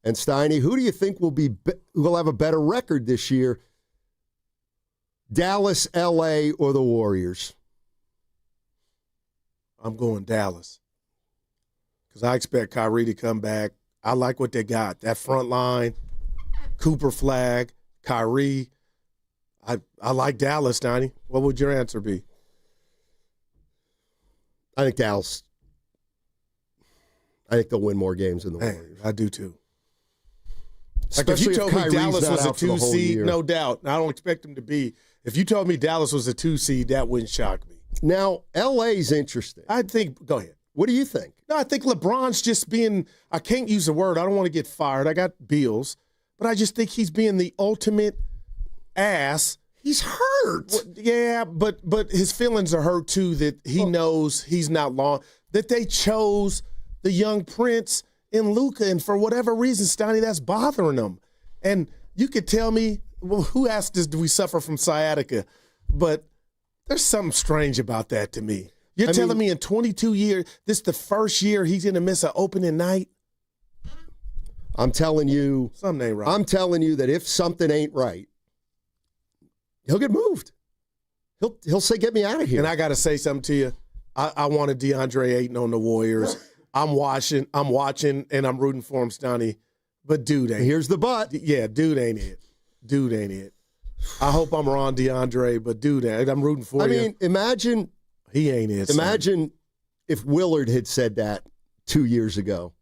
and Steiny, who do you think will have a better record this year? Dallas, LA, or the Warriors? I'm going Dallas because I expect Kyrie to come back. I like what they got. That front line, Cooper Flag, Kyrie. I like Dallas, Steiny. What would your answer be? I think Dallas. I think they'll win more games than the Warriors. I do too. Especially like if you told me Dallas was a 2 seed, year. no doubt. I don't expect them to be If you told me Dallas was a 2 seed, that wouldn't shock me. Now, LA's interesting. I think, go ahead. What do you think? No, I think LeBron's just being, I can't use the word, I don't want to get fired. I got bills. But I just think he's being the ultimate ass. He's hurt. Yeah, but his feelings are hurt too, that he knows he's not long, that they chose the young prince in Luka, and for whatever reason, Steiny, that's bothering him. And you could tell me, well, who asked us, do we suffer from sciatica? But there's something strange about that to me. You're telling me in 22 years, this is the first year he's going to miss an opening night? I'm telling you. Something ain't right. I'm telling you that if something ain't right, he'll get moved. He'll say, get me out of here. And I got to say something to you. I wanted DeAndre Ayton on the Warriors. I'm watching, and I'm rooting for him, Steiny. But dude ain't. Here's the but. Yeah, dude ain't it. Dude ain't it. I hope I'm wrong, DeAndre, but dude ain't. I'm rooting for you. I mean, imagine. He ain't it. Imagine if Willard had said that 2 years ago.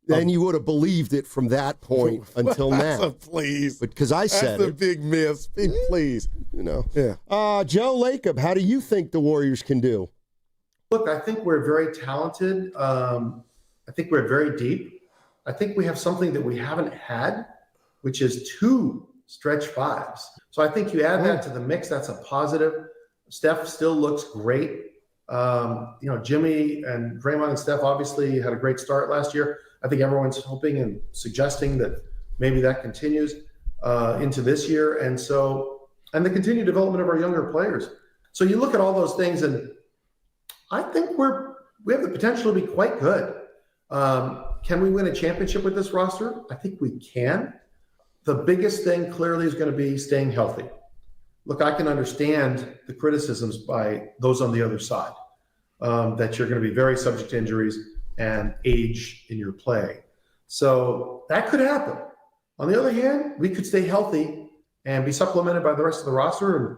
Then you would have believed it from that point until now. Please. Because I said That's a big miss. Please. You know. Yeah. Joe Lacob, how do you think the Warriors can do? Look, I think we're very talented. I think we're very deep. I think we have something that we haven't had, which is 2 stretch 5s. So I think you add that to the mix. That's a positive. Steph still looks great. Jimmy and Draymond and Steph obviously had a great start last year. I think everyone's hoping and suggesting that maybe that continues into this year. And the continued development of our younger players. So you look at all those things, and I think we have the potential to be quite good. Can we win a championship with this roster? I think we can. The biggest thing clearly is going to be staying healthy. Look, I can understand the criticisms by those on the other side, that you're going to be very subject to injuries and age in your play. So that could happen. On the other hand, we could stay healthy and be supplemented by the rest of the roster and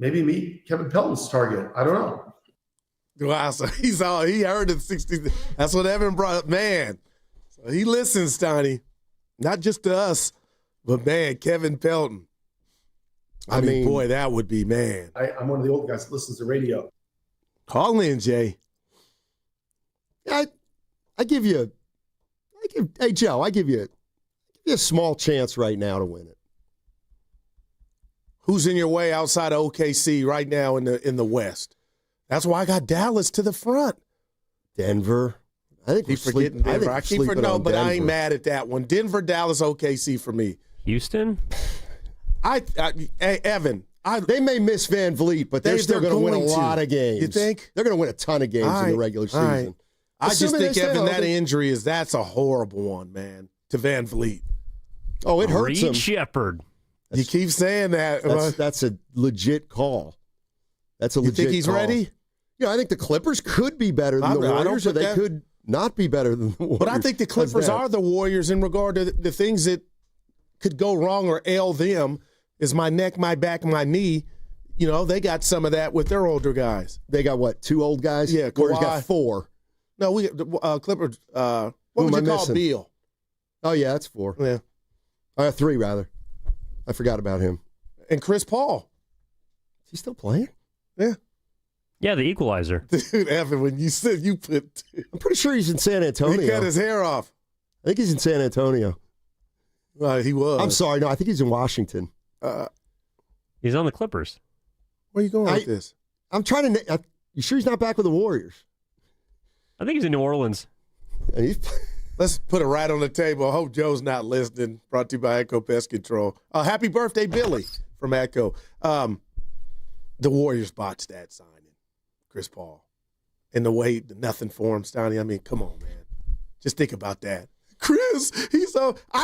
maybe meet Kevin Pelton's target. I don't know. Wow, so he heard it 60. That's what Evan brought up. Man, so he listens, Steiny. Not just to us, but man, Kevin Pelton. I mean, boy, that would be, man. I'm one of the old guys that listens to radio. Call in, Jay. I give you a small chance right now to win it. Who's in your way outside of OKC right now in the West? That's why I got Dallas to the front. Denver. I think keep forgetting Denver. I keep forgetting, no, but I ain't mad at that one. Denver, Dallas, OKC for me. Houston? Evan. They may miss Van Vliet, but they're still going to win a lot of games. You think? They're going to win a ton of games in the regular season. Right. I just think, Evan, that injury that's a horrible one, man, to Van Vliet. Oh, it hurts him. Reed Shepherd. You keep saying that. That's a legit call. That's a legit call. You think he's ready? Yeah, I think the Clippers could be better than the Warriors, or they could not be better than the Warriors. But I think the Clippers are the Warriors in regard to the things that could go wrong or ail them is my neck, my back, my knee. You know, they got some of that with their older guys. They got what, 2 old guys? Yeah, Warriors got 4. No, we Clippers. What would you call Beal? Oh, yeah, that's 4. Yeah. 3, rather. I forgot about him. And Chris Paul. Is he still playing? Yeah. Yeah, the equalizer. Dude, Evan, when you said you put... I'm pretty sure he's in San Antonio. He cut his hair off. I think he's in San Antonio. He was. I'm sorry. No, I think he's in Washington. He's on the Clippers. Where are you going with this? I'm trying to... You sure he's not back with the Warriors? I think he's in New Orleans. Let's put it right on the table. I hope Joe's not listening. Brought to you by Echo Pest Control. Happy birthday, Billy, from Echo. The Warriors botched that signing, Chris Paul. And the way, nothing for him, Steiny. I mean, come on, man. Just think about that. Chris,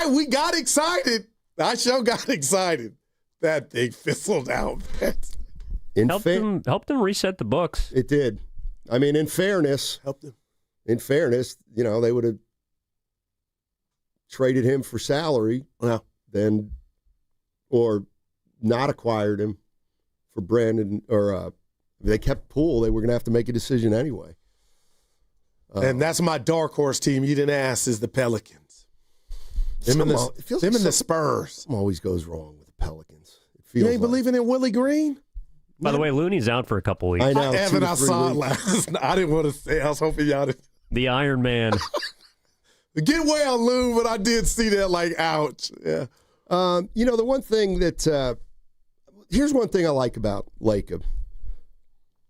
we got excited. I sure got excited. That thing fizzled out. Helped them reset the books. It did. I mean, in fairness, helped him. In fairness, they would have traded him for salary, then, or not acquired him for Brandon, or if they kept Poole, they were going to have to make a decision anyway. And that's my dark horse team you didn't ask is the Pelicans. Them and the Spurs. Something always goes wrong with the Pelicans. It You ain't believing in Willie Green? By the way, Looney's out for a couple weeks. I know. Evan, I saw it last night. I didn't want to say. I was hoping y'all didn't. The Iron Man. Get well, Loon, but I did see that, like, ouch. Yeah. The one thing that here's one thing I like about Lacob.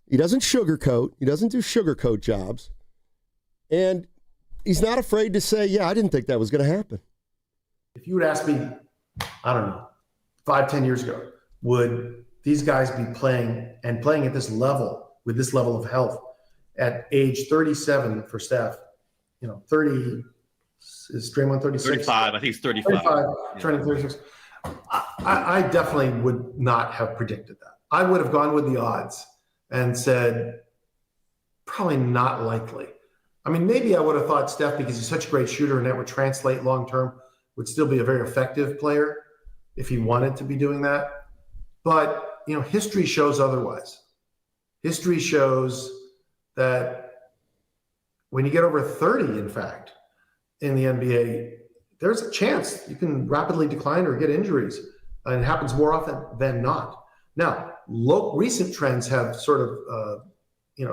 He doesn't sugarcoat. He doesn't do sugarcoat jobs. And he's not afraid to say, yeah, I didn't think that was going to happen. If you would ask me, I don't know, 5-10 years ago, would these guys be playing at this level with this level of health at age 37 for Steph? 30 is Draymond 36? 35. I think it's 35. 35, turning 36. I definitely would not have predicted that. I would have gone with the odds and said, probably not likely. I mean, maybe I would have thought Steph, because he's such a great shooter and that would translate long-term, would still be a very effective player if he wanted to be doing that. But, history shows otherwise. History shows that when you get over 30, in fact, in the NBA, there's a chance you can rapidly decline or get injuries. And it happens more often than not. Now, recent trends have sort of,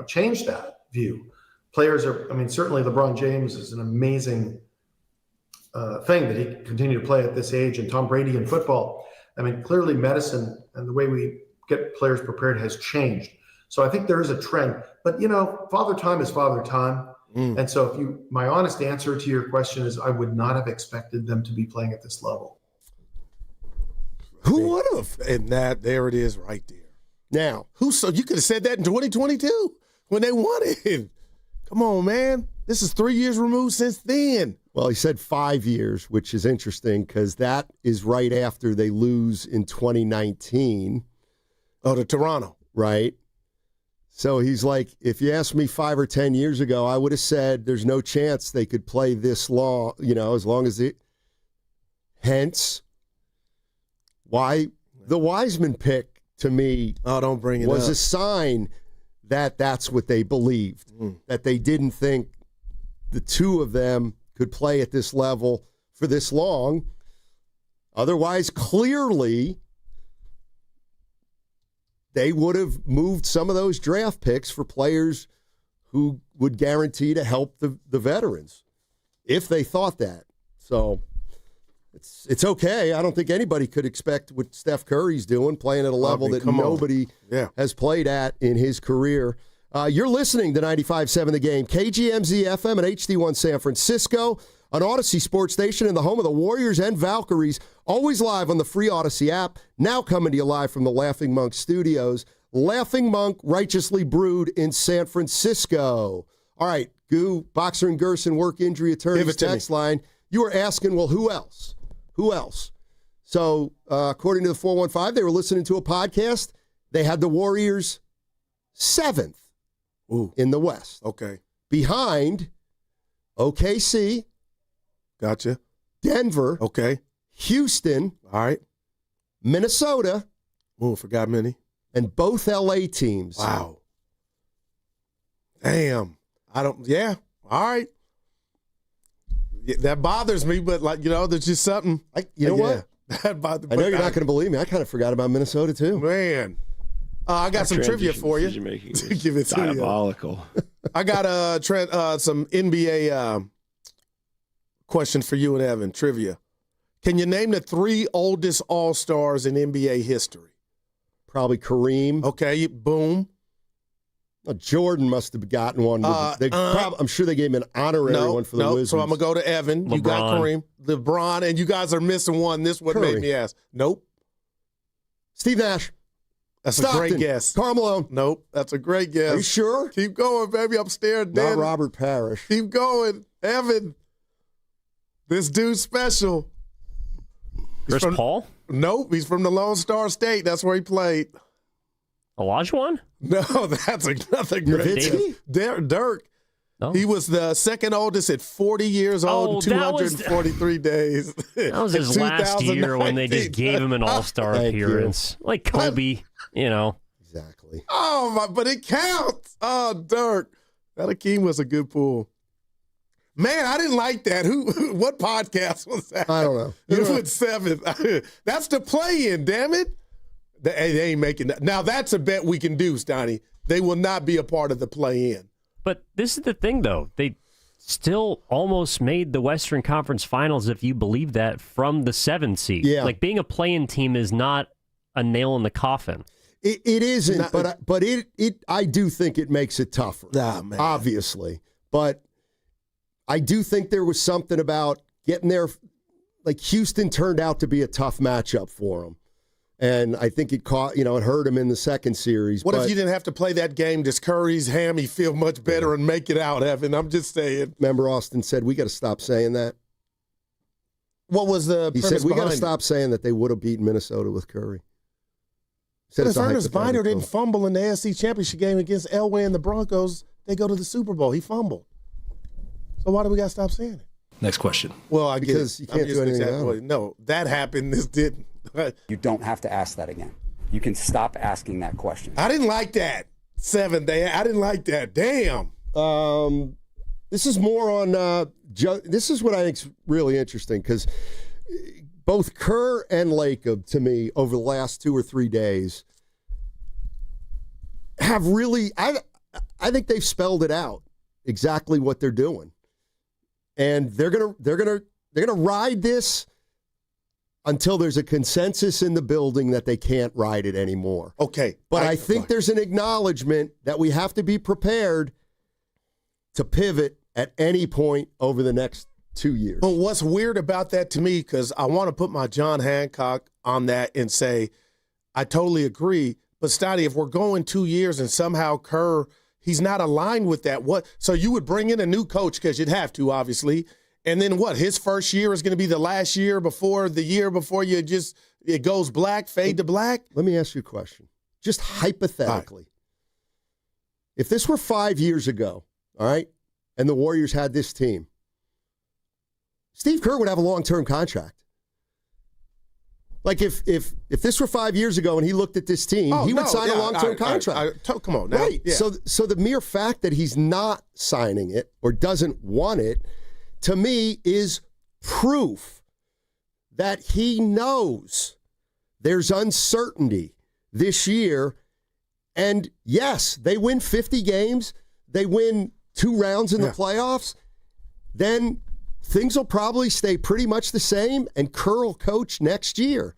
changed that view. Players certainly LeBron James is an amazing thing that he can continue to play at this age, and Tom Brady in football. Clearly medicine and the way we get players prepared has changed. So I think there is a trend. But, father time is father time. And so my honest answer to your question is I would not have expected them to be playing at this level. Who would have? And there it is right there. Now, so you could have said that in 2022 when they won it. Come on, man. This is 3 years removed since then. Well, he said 5 years, which is interesting because that is right after they lose in 2019. Oh, to Toronto. Right. So he's like, if you asked me 5 or 10 years ago, I would have said there's no chance they could play this long, as long as it. Hence, why the Wiseman pick to me don't bring it was up. a sign that that's what they believed, that they didn't think the two of them could play at this level for this long. Otherwise, clearly, they would have moved some of those draft picks for players who would guarantee to help the veterans if they thought that. So it's okay. I don't think anybody could expect what Steph Curry's doing, playing at a level that nobody has played at in his career. You're listening to 95.7 The Game, KGMZ FM and HD1 San Francisco, an Odyssey sports station in the home of the Warriors and Valkyries, always live on the free Odyssey app, now coming to you live from the Laughing Monk Studios. Laughing Monk, righteously brewed in San Francisco. All right, Goo, Boxer and Gerson, work injury attorneys text line. You were asking, well, who else? Who else? So, according to the 415, they were listening to a podcast. They had the Warriors 7th in the West. Okay. Behind OKC. Gotcha. Denver. Okay. Houston. All right. Minnesota. Forgot many. And both LA teams. Wow. Damn. All right. Yeah, that bothers me, but there's just something. You know what? That bothers I know you're not going to believe me. I kind of forgot about Minnesota too. Man. I got some trivia for you. To give it to diabolical. I got some NBA questions for you and Evan. Trivia. Can you name the 3 oldest All-Stars in NBA history? Probably Kareem. Okay, boom. Jordan must have gotten one. I'm sure they gave him an honorary one for the Wizards. So I'm going to go to Evan. LeBron. You got Kareem. LeBron, and you guys are missing one. This would make me ask. Nope. Steve Nash. That's Stockton. a great guess. Karl Malone. Nope. That's a great guess. Are you sure? Keep going, baby. I'm staring Not dead. Robert Parrish. Keep going. Evan. This dude's special. Chris Paul? Nope. He's from the Lone Star State. That's where he played. Olajuwon? No, that's another great guess. Dirk. Oh. He was the second oldest at 40 years old and 243 days. That was his last year when they just gave him an all-star appearance. Like Kobe, Exactly. Oh, but it counts. Oh, Dirk. That Akeem was a good pull. Man, I didn't like that. What podcast was that? I don't know. You went 7th. That's the play-in, damn it. They ain't making that. Now, that's a bet we can do, Steiny. They will not be a part of the play-in. But this is the thing, though. They still almost made the Western Conference Finals, if you believe that, from the 7th seed. Yeah. Like, being a play-in team is not a nail in the coffin. It isn't, but I do think it makes it tougher, obviously. But I do think there was something about getting there. Like, Houston turned out to be a tough matchup for them. And I think it hurt him in the second series. What if you didn't have to play that game? Does Curry's hammy feel much better and make it out, Evan? I'm just saying. Remember Austin said, we got to stop saying that? What was the He said, we got to stop saying that they would have beaten Minnesota with Curry. But if Ernest Biner didn't fumble in the AFC Championship game against Elway and the Broncos, they go to the Super Bowl. He fumbled. So why do we got to stop saying it? Next question. Well, because you can't do anything about it. No, that happened. This didn't. You don't have to ask that again. You can stop asking that question. I didn't like that. 7th day. I didn't like that. Damn. This is more on this is what I think is really interesting, because both Kerr and Lacob, to me, over the last 2 or 3 days, have really, I think they've spelled it out exactly what they're doing, and they're gonna ride this until there's a consensus in the building that they can't ride it anymore. Okay. But I think there's an acknowledgement that we have to be prepared to pivot at any point over the next 2 years. But what's weird about that to me, because I want to put my John Hancock on that and say, I totally agree. But, Steiny, if we're going 2 years and somehow Kerr, he's not aligned with that, so you would bring in a new coach, because you'd have to, obviously. And then what? His first year is going to be the last year before it goes black, fade to black? Let me ask you a question. Just hypothetically. Right. If this were 5 years ago, all right, and the Warriors had this team, Steve Kerr would have a long-term contract. Like if this were 5 years ago and he looked at this team, he would sign a long-term contract. Come on now. Right. Yeah. So the mere fact that he's not signing it or doesn't want it, to me, is proof that he knows there's uncertainty this year. And yes, they win 50 games, they win 2 rounds in the playoffs, then things will probably stay pretty much the same, and Kerr will coach next year.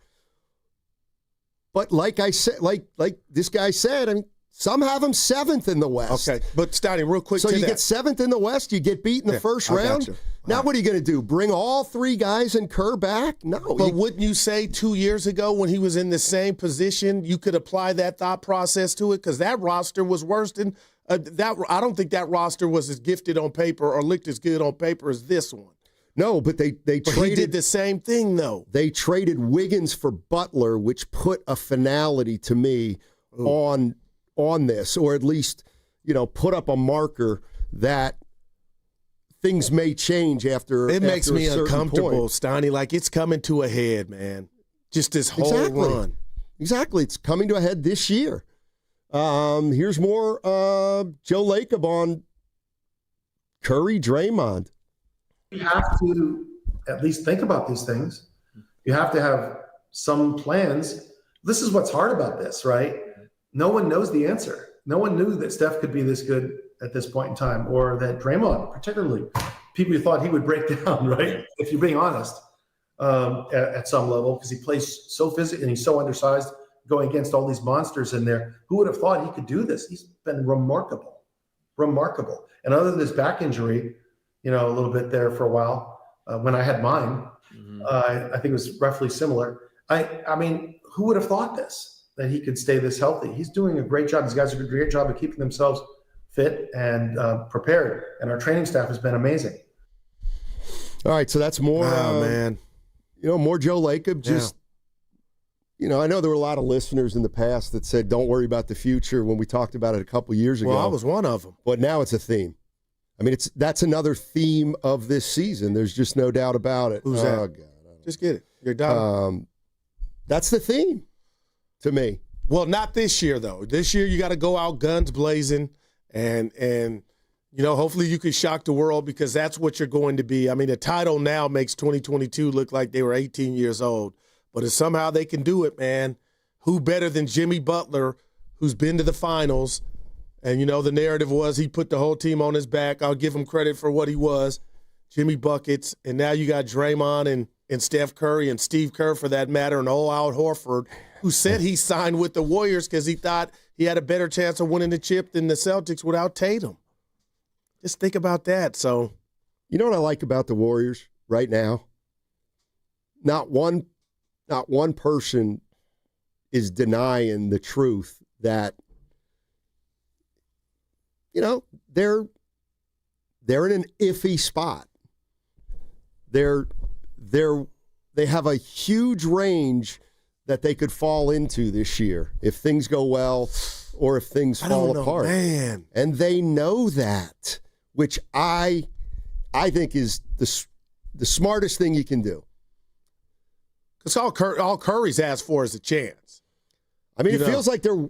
But like I said, like this guy said, I mean, some have him 7th in the West. Okay, but Steiny, real quick. So you get 7th in the West, you get beat in the first round. Now what are you going to do? Bring all 3 guys and Kerr back? No. But wouldn't you say 2 years ago when he was in the same position, you could apply that thought process to it? Because that roster was worse than that. I don't think that roster was as gifted on paper or looked as good on paper as this one. No, but they traded. He did the same thing though. They traded Wiggins for Butler, which put a finality to me on this, or at least, put up a marker that things may change after. It makes me uncomfortable, point. Steiny. Like it's coming to a head, man. Just this whole run. Exactly, it's coming to a head this year. Here's more Joe Lacob on Curry, Draymond. You have to at least think about these things. You have to have some plans. This is what's hard about this, right? No one knows the answer. No one knew that Steph could be this good at this point in time, or that Draymond, particularly, people thought he would break down, right? If you're being honest, at some level, because he plays so physically and he's so undersized, going against all these monsters in there. Who would have thought he could do this? He's been remarkable. And other than this back injury, a little bit there for a while, when I had mine, I think it was roughly similar. I mean, who would have thought this, that he could stay this healthy? He's doing a great job. These guys are doing a great job of keeping themselves fit and prepared. And our training staff has been amazing. All right, so that's more, man. More Joe Lacob. Just, I know there were a lot of listeners in the past that said, don't worry about the future when we talked about it a couple years ago. Well, I was one of them. But now it's a theme. I mean, that's another theme of this season. There's just no doubt about it. Who's that? God, just get it. You're done. That's the theme to me. Well, not this year, though. This year, you got to go out guns blazing, and hopefully you can shock the world, because that's what you're going to be. I mean, the title now makes 2022 look like they were 18 years old. But if somehow they can do it, man, who better than Jimmy Butler, who's been to the finals? And, the narrative was he put the whole team on his back. I'll give him credit for what he was. Jimmy Buckets. And now you got Draymond and Steph Curry and Steve Kerr, for that matter, and Al Horford, who said he signed with the Warriors because he thought he had a better chance of winning the chip than the Celtics without Tatum. Just think about that. So, you know what I like about the Warriors right now? Not one person is denying the truth that, they're in an iffy spot. They have a huge range that they could fall into this year if things go well or if things fall apart. Man. And they know that, which I think is the smartest thing you can do. Because all Curry's asked for is a chance. I mean, it feels like they're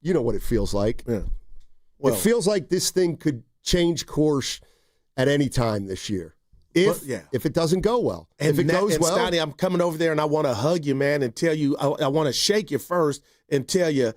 you know what it feels like. Yeah. Well, it feels like this thing could change course at any time this year. If it doesn't go well. And if it goes well. Steiny, I'm coming over there and I want to hug you, man, and tell you, I want to shake you first and tell you,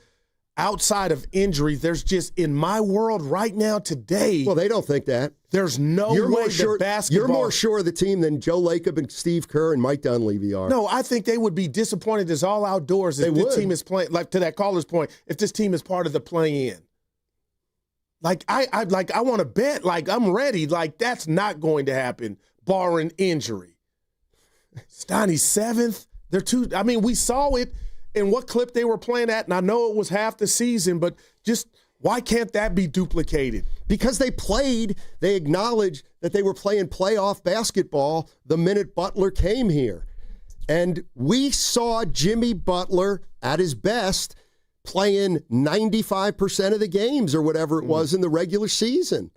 outside of injury, there's just, in my world right now today. Well, they don't think that. There's no way that basketball. You're more sure of the team than Joe Lacob and Steve Kerr and Mike Dunleavy are. No, I think they would be disappointed as all outdoors if this team is playing, like to that caller's point, if this team is part of the play-in. Like, I want to bet, like, I'm ready. Like, that's not going to happen, barring injury. Steiny, 7th. We saw it in what clip they were playing at, and I know it was half the season, but just why can't that be duplicated? Because they acknowledged that they were playing playoff basketball the minute Butler came here. And we saw Jimmy Butler at his best playing 95% of the games or whatever it was in the regular season.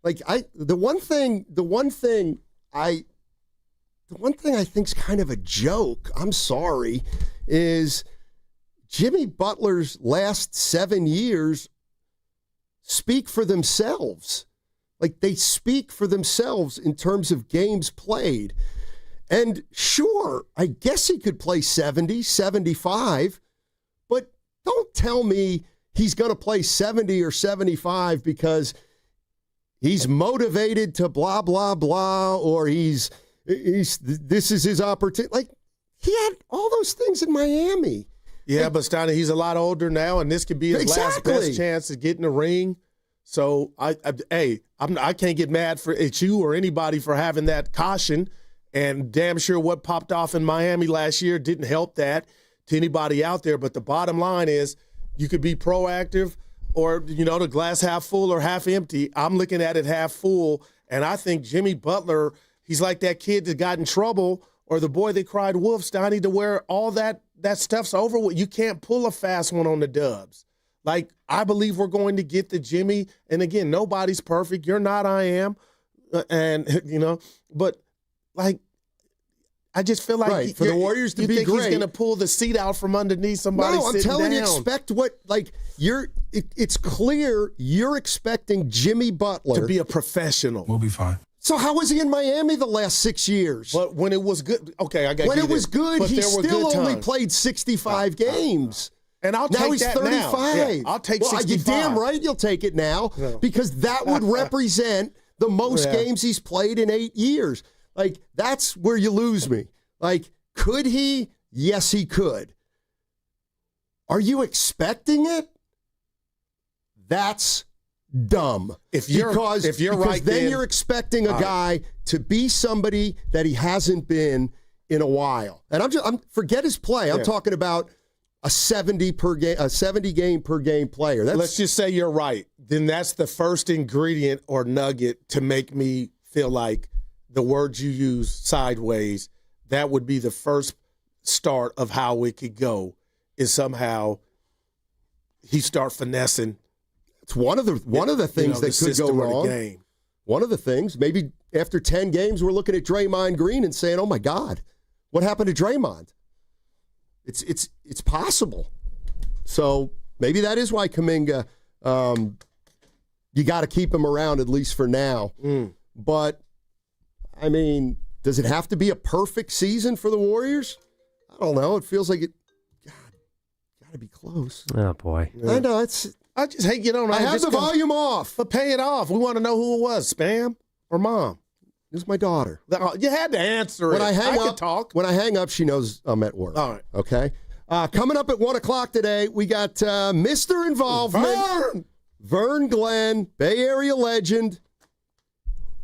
Like the one thing I think's kind of a joke, I'm sorry, is Jimmy Butler's last 7 years speak for themselves. Like, they speak for themselves in terms of games played. And sure, I guess he could play 70, 75, but don't tell me he's going to play 70 or 75 because he's motivated to blah, blah, blah, or this is his opportunity. Like, he had all those things in Miami. Yeah, but Steiny, he's a lot older now, and this could be his last best chance to get in the ring. So, I can't get mad at you or anybody for having that caution, and damn sure what popped off in Miami last year didn't help that to anybody out there. But the bottom line is you could be proactive or, the glass half full or half empty. I'm looking at it half full, and I think Jimmy Butler, he's like that kid that got in trouble or the boy that cried wolf, Steiny, to where all that stuff's over with. You can't pull a fast one on the Dubs. Like, I believe we're going to get the Jimmy. And again, nobody's perfect. You're not, I am. But like, I just feel like for the Warriors to be think great, he's going to pull the seat out from underneath somebody. No, I'm telling you, expect it's clear you're expecting Jimmy Butler to be a professional. We'll be fine. So how was he in Miami the last 6 years? But when it was good, okay, I got when it was good, he still only times. Played 65 games. And I'll take now he's that 35. now. Yeah, I'll take 65. You're damn right you'll take it now because that would represent the most games he's played in 8 years. Like, that's where you lose me. Like, could he? Yes, he could. Are you expecting it? That's dumb. Because right, then you're expecting a guy to be somebody that he hasn't been in a while. And I'm forget his play. I'm talking about a 70 game per game player. Let's just say you're right. Then that's the first ingredient or nugget to make me feel like the words you use, sideways, that would be the first start of how it could go, is somehow he start finessing. It's one of the things that could go wrong. One of the things, maybe after 10 games, we're looking at Draymond Green and saying, "Oh my God, what happened to Draymond?" It's possible. So maybe that is why Kuminga, you got to keep him around at least for now. But I mean, Does it have to be a perfect season for the Warriors? I don't know. It feels like it. God, got to be close. Oh, boy. I know. I just hate I have the volume off. But pay it off. We want to know who it was, Spam or Mom. It was my daughter. You had to answer when it. I hang can up, talk. When I hang up, she knows I'm at work. All right. Okay. Coming up at 1 o'clock today, we got Mr. Involvement. Vern Glenn, Bay Area legend.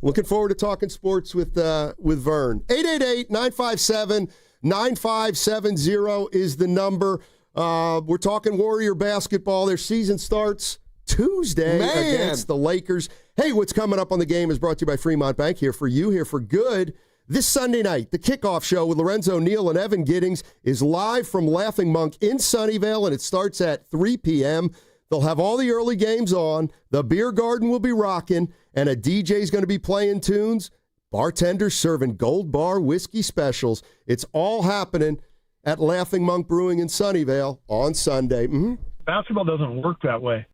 Looking forward to talking sports with Vern. 888-957-9570 is the number. We're talking Warrior basketball. Their season starts Tuesday against the Lakers. Hey, what's coming up on the game is brought to you by Fremont Bank. Here for you, here for good. This Sunday night, the kickoff show with Lorenzo Neal and Evan Giddings is live from Laughing Monk in Sunnyvale, and it starts at 3 p.m. They'll have all the early games on. The beer garden will be rocking, and a DJ's going to be playing tunes. Bartenders serving Gold Bar whiskey specials. It's all happening at Laughing Monk Brewing in Sunnyvale on Sunday. Mm-hmm. Basketball doesn't work that way.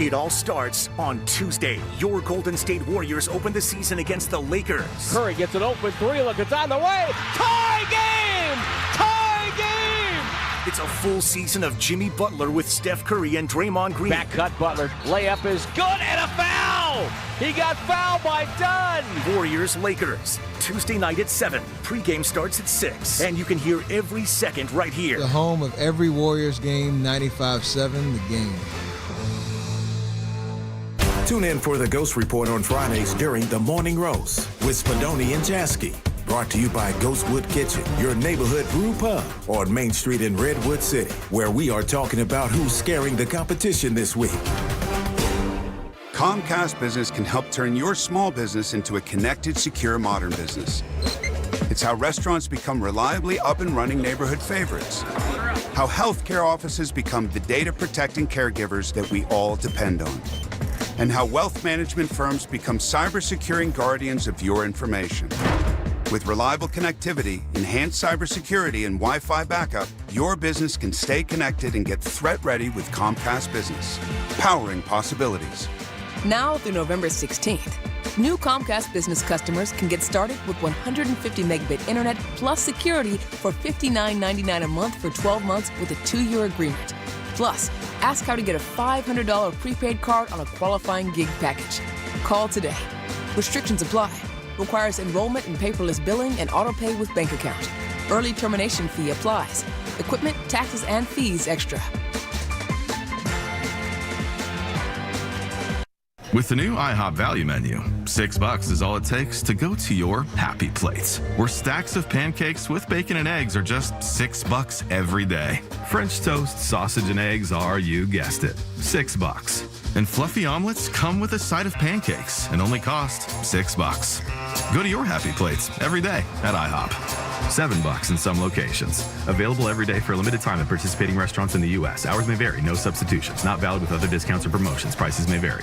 It all starts on Tuesday. Your Golden State Warriors open the season against the Lakers. Curry gets an open three. Look, it's on the way. Tie game! Tie game! It's a full season of Jimmy Butler with Steph Curry and Draymond Green. Back cut Butler. Layup is good and a foul! He got fouled by Dunn! Warriors-Lakers. Tuesday night at 7. Pre-game starts at 6. And you can hear every second right here. The home of every Warriors game, 95.7 The Game. Tune in for the Ghost Report on Fridays during the Morning Roast with Spadoni and Jasky. Brought to you by Ghostwood Kitchen, your neighborhood brew pub on Main Street in Redwood City, where we are talking about who's scaring the competition this week. Comcast Business can help turn your small business into a connected, secure, modern business. It's how restaurants become reliably up and running neighborhood favorites. How healthcare offices become the data protecting caregivers that we all depend on. And how wealth management firms become cyber-securing guardians of your information. With reliable connectivity, enhanced cybersecurity, and Wi-Fi backup, your business can stay connected and get threat-ready with Comcast Business, powering possibilities. Now through November 16th, new Comcast Business customers can get started with 150 megabit internet plus security for $59.99 a month for 12 months with a 2-year agreement. Plus, ask how to get a $500 prepaid card on a qualifying gig package. Call today. Restrictions apply. Requires enrollment in paperless billing and auto pay with bank account. Early termination fee applies. Equipment, taxes, and fees extra. With the new IHOP value menu, $6 is all it takes to go to your happy plates, where stacks of pancakes with bacon and eggs are just $6 every day. French toast, sausage, and eggs are, you guessed it, $6. And fluffy omelets come with a side of pancakes and only cost $6. Go to your happy plates every day at IHOP. $7 in some locations. Available every day for a limited time at participating restaurants in the U.S. Hours may vary. No substitutions. Not valid with other discounts or promotions. Prices may vary.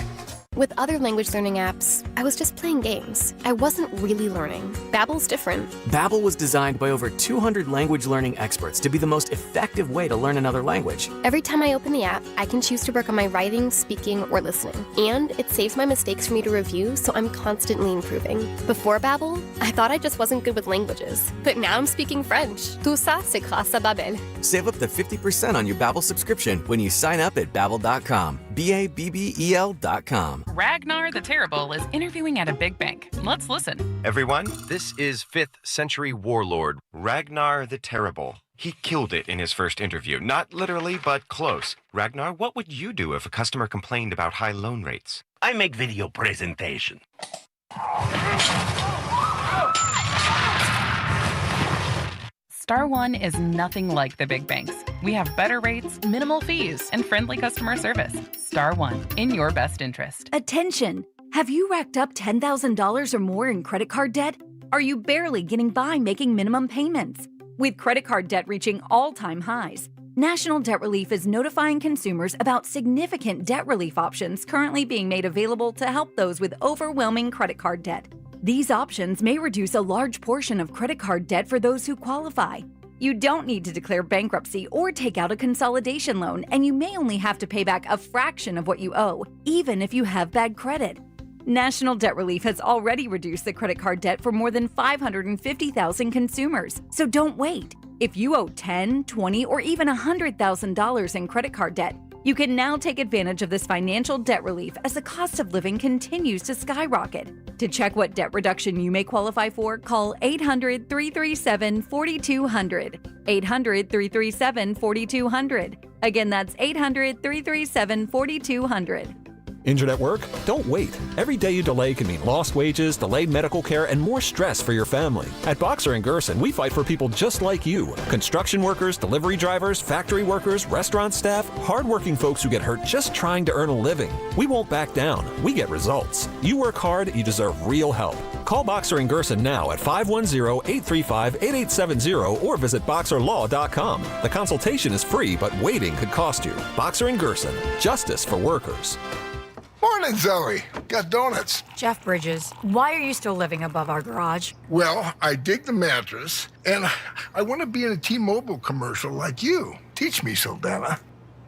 With other language learning apps, I was just playing games. I wasn't really learning. Babbel's different. Babbel was designed by over 200 language learning experts to be the most effective way to learn another language. Every time I open the app, I can choose to work on my writing, speaking, or listening. And it saves my mistakes for me to review, so I'm constantly improving. Before Babbel, I thought I just wasn't good with languages. But now I'm speaking French. Tout ça, c'est grâce à Babbel. Save up to 50% on your Babbel subscription when you sign up at Babbel.com. Babbel.com. Ragnar the Terrible is interviewing at a big bank. Let's listen. Everyone, this is 5th century warlord Ragnar the Terrible. He killed it in his first interview. Not literally, but close. Ragnar, what would you do if a customer complained about high loan rates? I make video presentation. Star One is nothing like the big banks. We have better rates, minimal fees, and friendly customer service. Star One, in your best interest. Attention! Have you racked up $10,000 or more in credit card debt? Are you barely getting by making minimum payments? With credit card debt reaching all-time highs, National Debt Relief is notifying consumers about significant debt relief options currently being made available to help those with overwhelming credit card debt. These options may reduce a large portion of credit card debt for those who qualify. You don't need to declare bankruptcy or take out a consolidation loan, and you may only have to pay back a fraction of what you owe, even if you have bad credit. National Debt Relief has already reduced the credit card debt for more than 550,000 consumers. So don't wait. If you owe $10,000, $20,000, or even $100,000 in credit card debt, you can now take advantage of this financial debt relief as the cost of living continues to skyrocket. To check what debt reduction you may qualify for, call 800-337-4200. 800-337-4200. Again, that's 800-337-4200. Injured at work? Don't wait. Every day you delay can mean lost wages, delayed medical care, and more stress for your family. At Boxer & Gerson, we fight for people just like you. Construction workers, delivery drivers, factory workers, restaurant staff, hardworking folks who get hurt just trying to earn a living. We won't back down. We get results. You work hard, you deserve real help. Call Boxer & Gerson now at 510-835-8870 or visit boxerlaw.com. The consultation is free, but waiting could cost you. Boxer & Gerson. Justice for workers. Morning, Zoe. Got donuts. Jeff Bridges, why are you still living above our garage? Well, I dig the mattress, and I want to be in a T-Mobile commercial like you. Teach me, Saldana.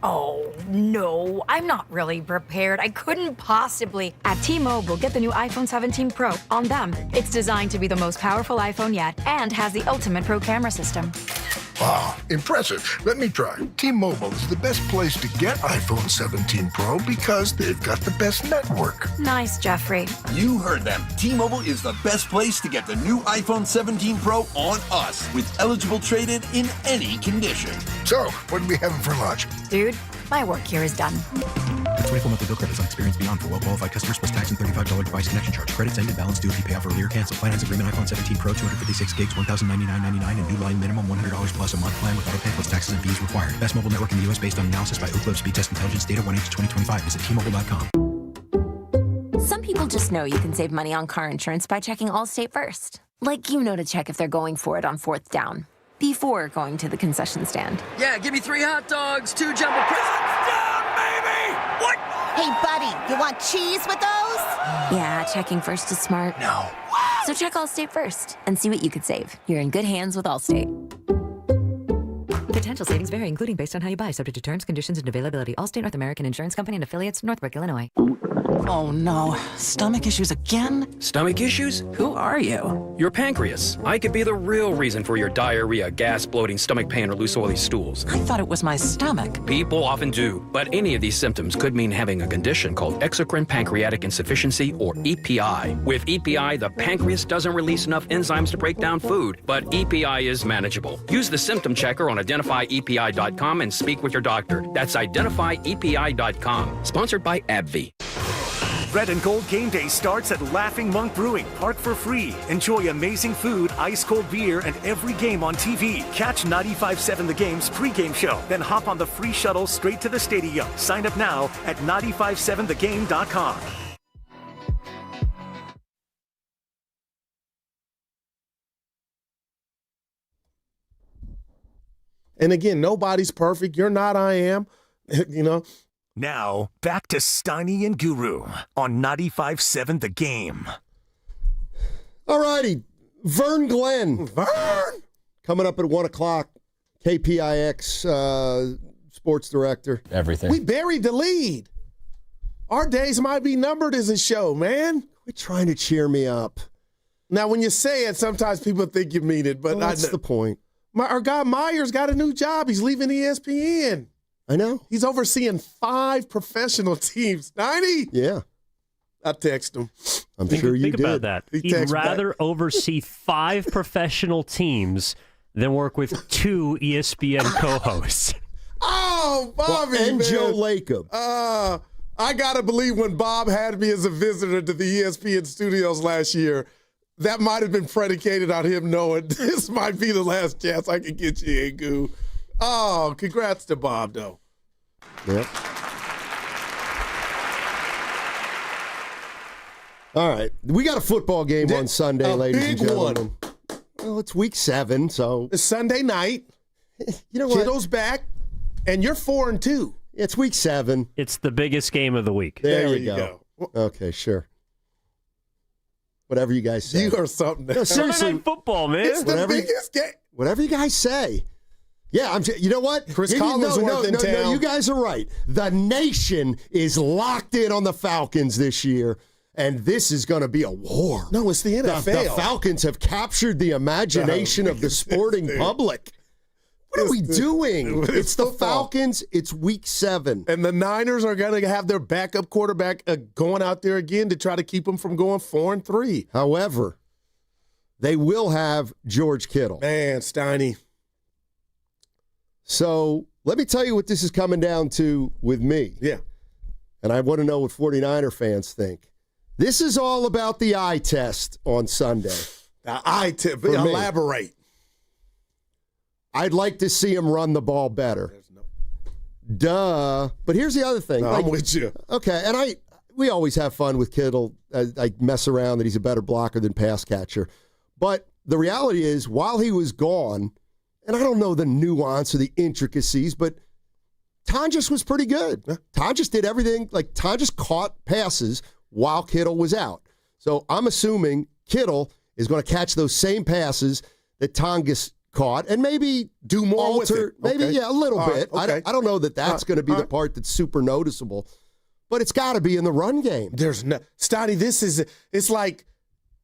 Oh, no, I'm not really prepared. I couldn't possibly. At T-Mobile, get the new iPhone 17 Pro on them. It's designed to be the most powerful iPhone yet and has the ultimate pro camera system. Wow, impressive. Let me try. T-Mobile is the best place to get iPhone 17 Pro because they've got the best network. Nice, Jeffrey. You heard them. T-Mobile is the best place to get the new iPhone 17 Pro on us with eligible trade-in in any condition. So, what are we having for lunch? Dude, my work here is done. The 24 monthly bill credits on experience beyond for well-qualified customers plus tax and $35 device connection charge. Credits end and balance due if you pay off earlier. Cancel. Finance agreement iPhone 17 Pro 256 gigs, $1,099.99 and new line minimum $100 plus a month plan with auto pay plus taxes and fees required. Best mobile network in the U.S. based on analysis by Oak Grove Speed Test Intelligence data 1/8/2025. Visit T-Mobile.com. Some people just know you can save money on car insurance by checking Allstate first. Like you know to check if they're going for it on 4th down before going to the concession stand. Yeah, give me 3 hot dogs, 2 jumbo touchdown, baby! What? Hey, buddy, you want cheese with those? Yeah, checking first is smart. No. So check Allstate first and see what you could save. You're in good hands with Allstate. Potential savings vary, including based on how you buy, subject to terms, conditions, and availability. Allstate North American Insurance Company and affiliates, Northbrook, Illinois. Oh no, stomach issues again? Stomach issues? Who are you? Your pancreas. I could be the real reason for your diarrhea, gas, bloating, stomach pain, or loose oily stools. I thought it was my stomach. People often do, but any of these symptoms could mean having a condition called exocrine pancreatic insufficiency, or EPI. With EPI, the pancreas doesn't release enough enzymes to break down food, but EPI is manageable. Use the symptom checker on identifyepi.com and speak with your doctor. That's identifyepi.com. Sponsored by AbbVie. Red and Gold Game Day starts at Laughing Monk Brewing. Park for free. Enjoy amazing food, ice-cold beer, and every game on TV. Catch 95.7 The Game's pregame show. Then hop on the free shuttle straight to the stadium. Sign up now at 957thegame.com. And again, nobody's perfect. You're not, I am. You know. Now, back to Steiny and Guru on 95.7 The Game. All righty. Vern Glenn. Coming up at 1 o'clock. KPIX sports director. Everything. We buried the lead. Our days might be numbered as a show, man. Quit trying to cheer me up. Now, when you say it, sometimes people think you mean it, but that's the point. Our guy Myers got a new job. He's leaving ESPN. I know. He's overseeing 5 professional teams. 90? Yeah. I text him. I'm sure you did. Think about that. He'd rather oversee 5 professional teams than work with 2 ESPN co-hosts. Oh, Bobby, and man. Joe Lacob. I got to believe when Bob had me as a visitor to the ESPN studios last year, that might have been predicated on him knowing this might be the last chance I can get you in, Goo. Oh, congrats to Bob, though. Yep. All right. We got a football game on Sunday, ladies and gentlemen. Well, it's week 7, so. It's Sunday night. You know what? Kiddo's back, and you're 4-2. It's week 7. It's the biggest game of the week. There you go. Okay, sure. Whatever you guys say. You are something. No, seriously. Football, man. It's the biggest game. Whatever you guys say. Yeah, you know what? Chris Collinsworth in town. No, you guys are right. The nation is locked in on the Falcons this year. and this is going to be a war. No, it's the NFL. The Falcons have captured the imagination of the sporting public. What are we doing? It's the Falcons. It's week 7. And the Niners are going to have their backup quarterback going out there again to try to keep them from going 4-3. However, they will have George Kittle. Man, Steiny. So let me tell you what this is coming down to with me. Yeah. And I want to know what 49er fans think. This is all about the eye test on Sunday. The eye test. Elaborate. I'd like to see him run the ball better. Duh. But here's the other thing. No, I'm with you. Okay, and we always have fun with Kittle. I mess around that he's a better blocker than pass catcher. But the reality is, while he was gone, and I don't know the nuance or the intricacies, but Tonjes was pretty good. Yeah. Tonjes did everything. Like, Tonjes caught passes while Kittle was out. So I'm assuming Kittle is going to catch those same passes that Tonjes caught and maybe do more with it. Maybe, okay. Yeah, a little bit. Okay. I don't know that that's going to be the part that's super noticeable, but it's got to be in the run game. There's no, Stoddy, it's like,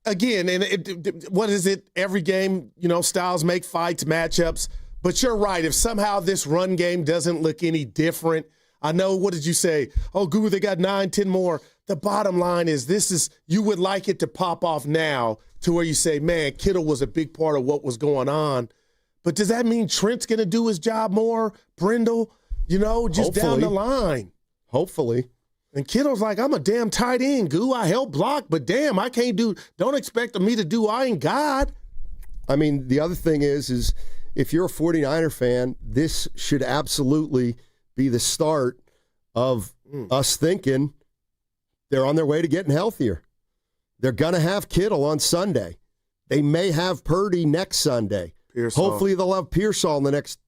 again, and what is it? Every game, styles make fights, matchups, but you're right. If somehow this run game doesn't look any different, I know, what did you say? Oh, Guru, they got 9, 10 more. The bottom line is you would like it to pop off now to where you say, man, Kittle was a big part of what was going on. But does that mean Trent's going to do his job more? Brindle, just Hopefully. down the line. Hopefully. And Kittle's like, I'm a damn tight end, Goo. I help block, but damn, I can't don't expect me to do, I ain't God. I mean, the other thing is if you're a 49er fan, this should absolutely be the start of us thinking they're on their way to getting healthier. They're going to have Kittle on Sunday. They may have Purdy next Sunday. Pearsall. Hopefully they'll have Pearsall in the next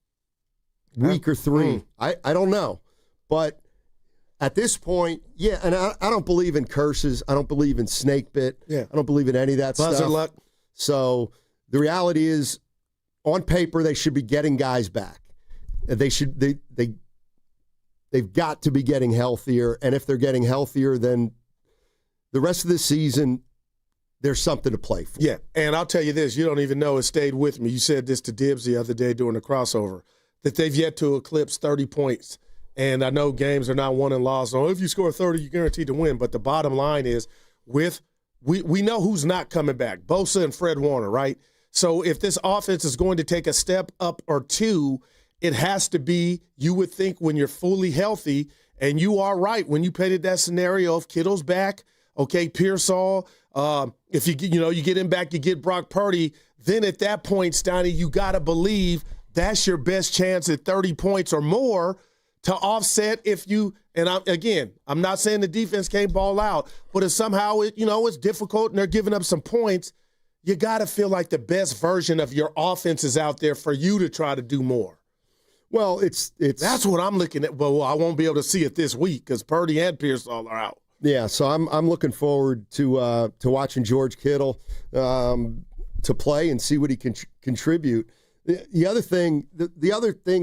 week or 3. I don't know. But at this point, yeah, and I don't believe in curses. I don't believe in snake bit. Yeah. I don't believe in any of that Buzzer stuff. luck. So the reality is, on paper, they should be getting guys back. They've got to be getting healthier. And if they're getting healthier, then the rest of the season, there's something to play for. Yeah, and I'll tell you this, you don't even know, it stayed with me. You said this to Dibs the other day during the crossover, that they've yet to eclipse 30 points. And I know games are not won and lost. So if you score 30, you're guaranteed to win. But the bottom line is, we know who's not coming back, Bosa and Fred Warner, right? So if this offense is going to take a step up or two, it has to be, you would think, when you're fully healthy. And you are right when you painted that scenario of Kittle's back, okay, Pearsall, if you get him back, you get Brock Purdy, then at that point, Steiny, you got to believe that's your best chance at 30 points or more to offset if you, and I'm not saying the defense can't ball out, but if somehow it's difficult and they're giving up some points, you got to feel like the best version of your offense is out there for you to try to do more. Well, it's that's what I'm looking at. Well, I won't be able to see it this week because Purdy and Pearsall are out. Yeah, so I'm looking forward to watching George Kittle to play and see what he can contribute. The other thing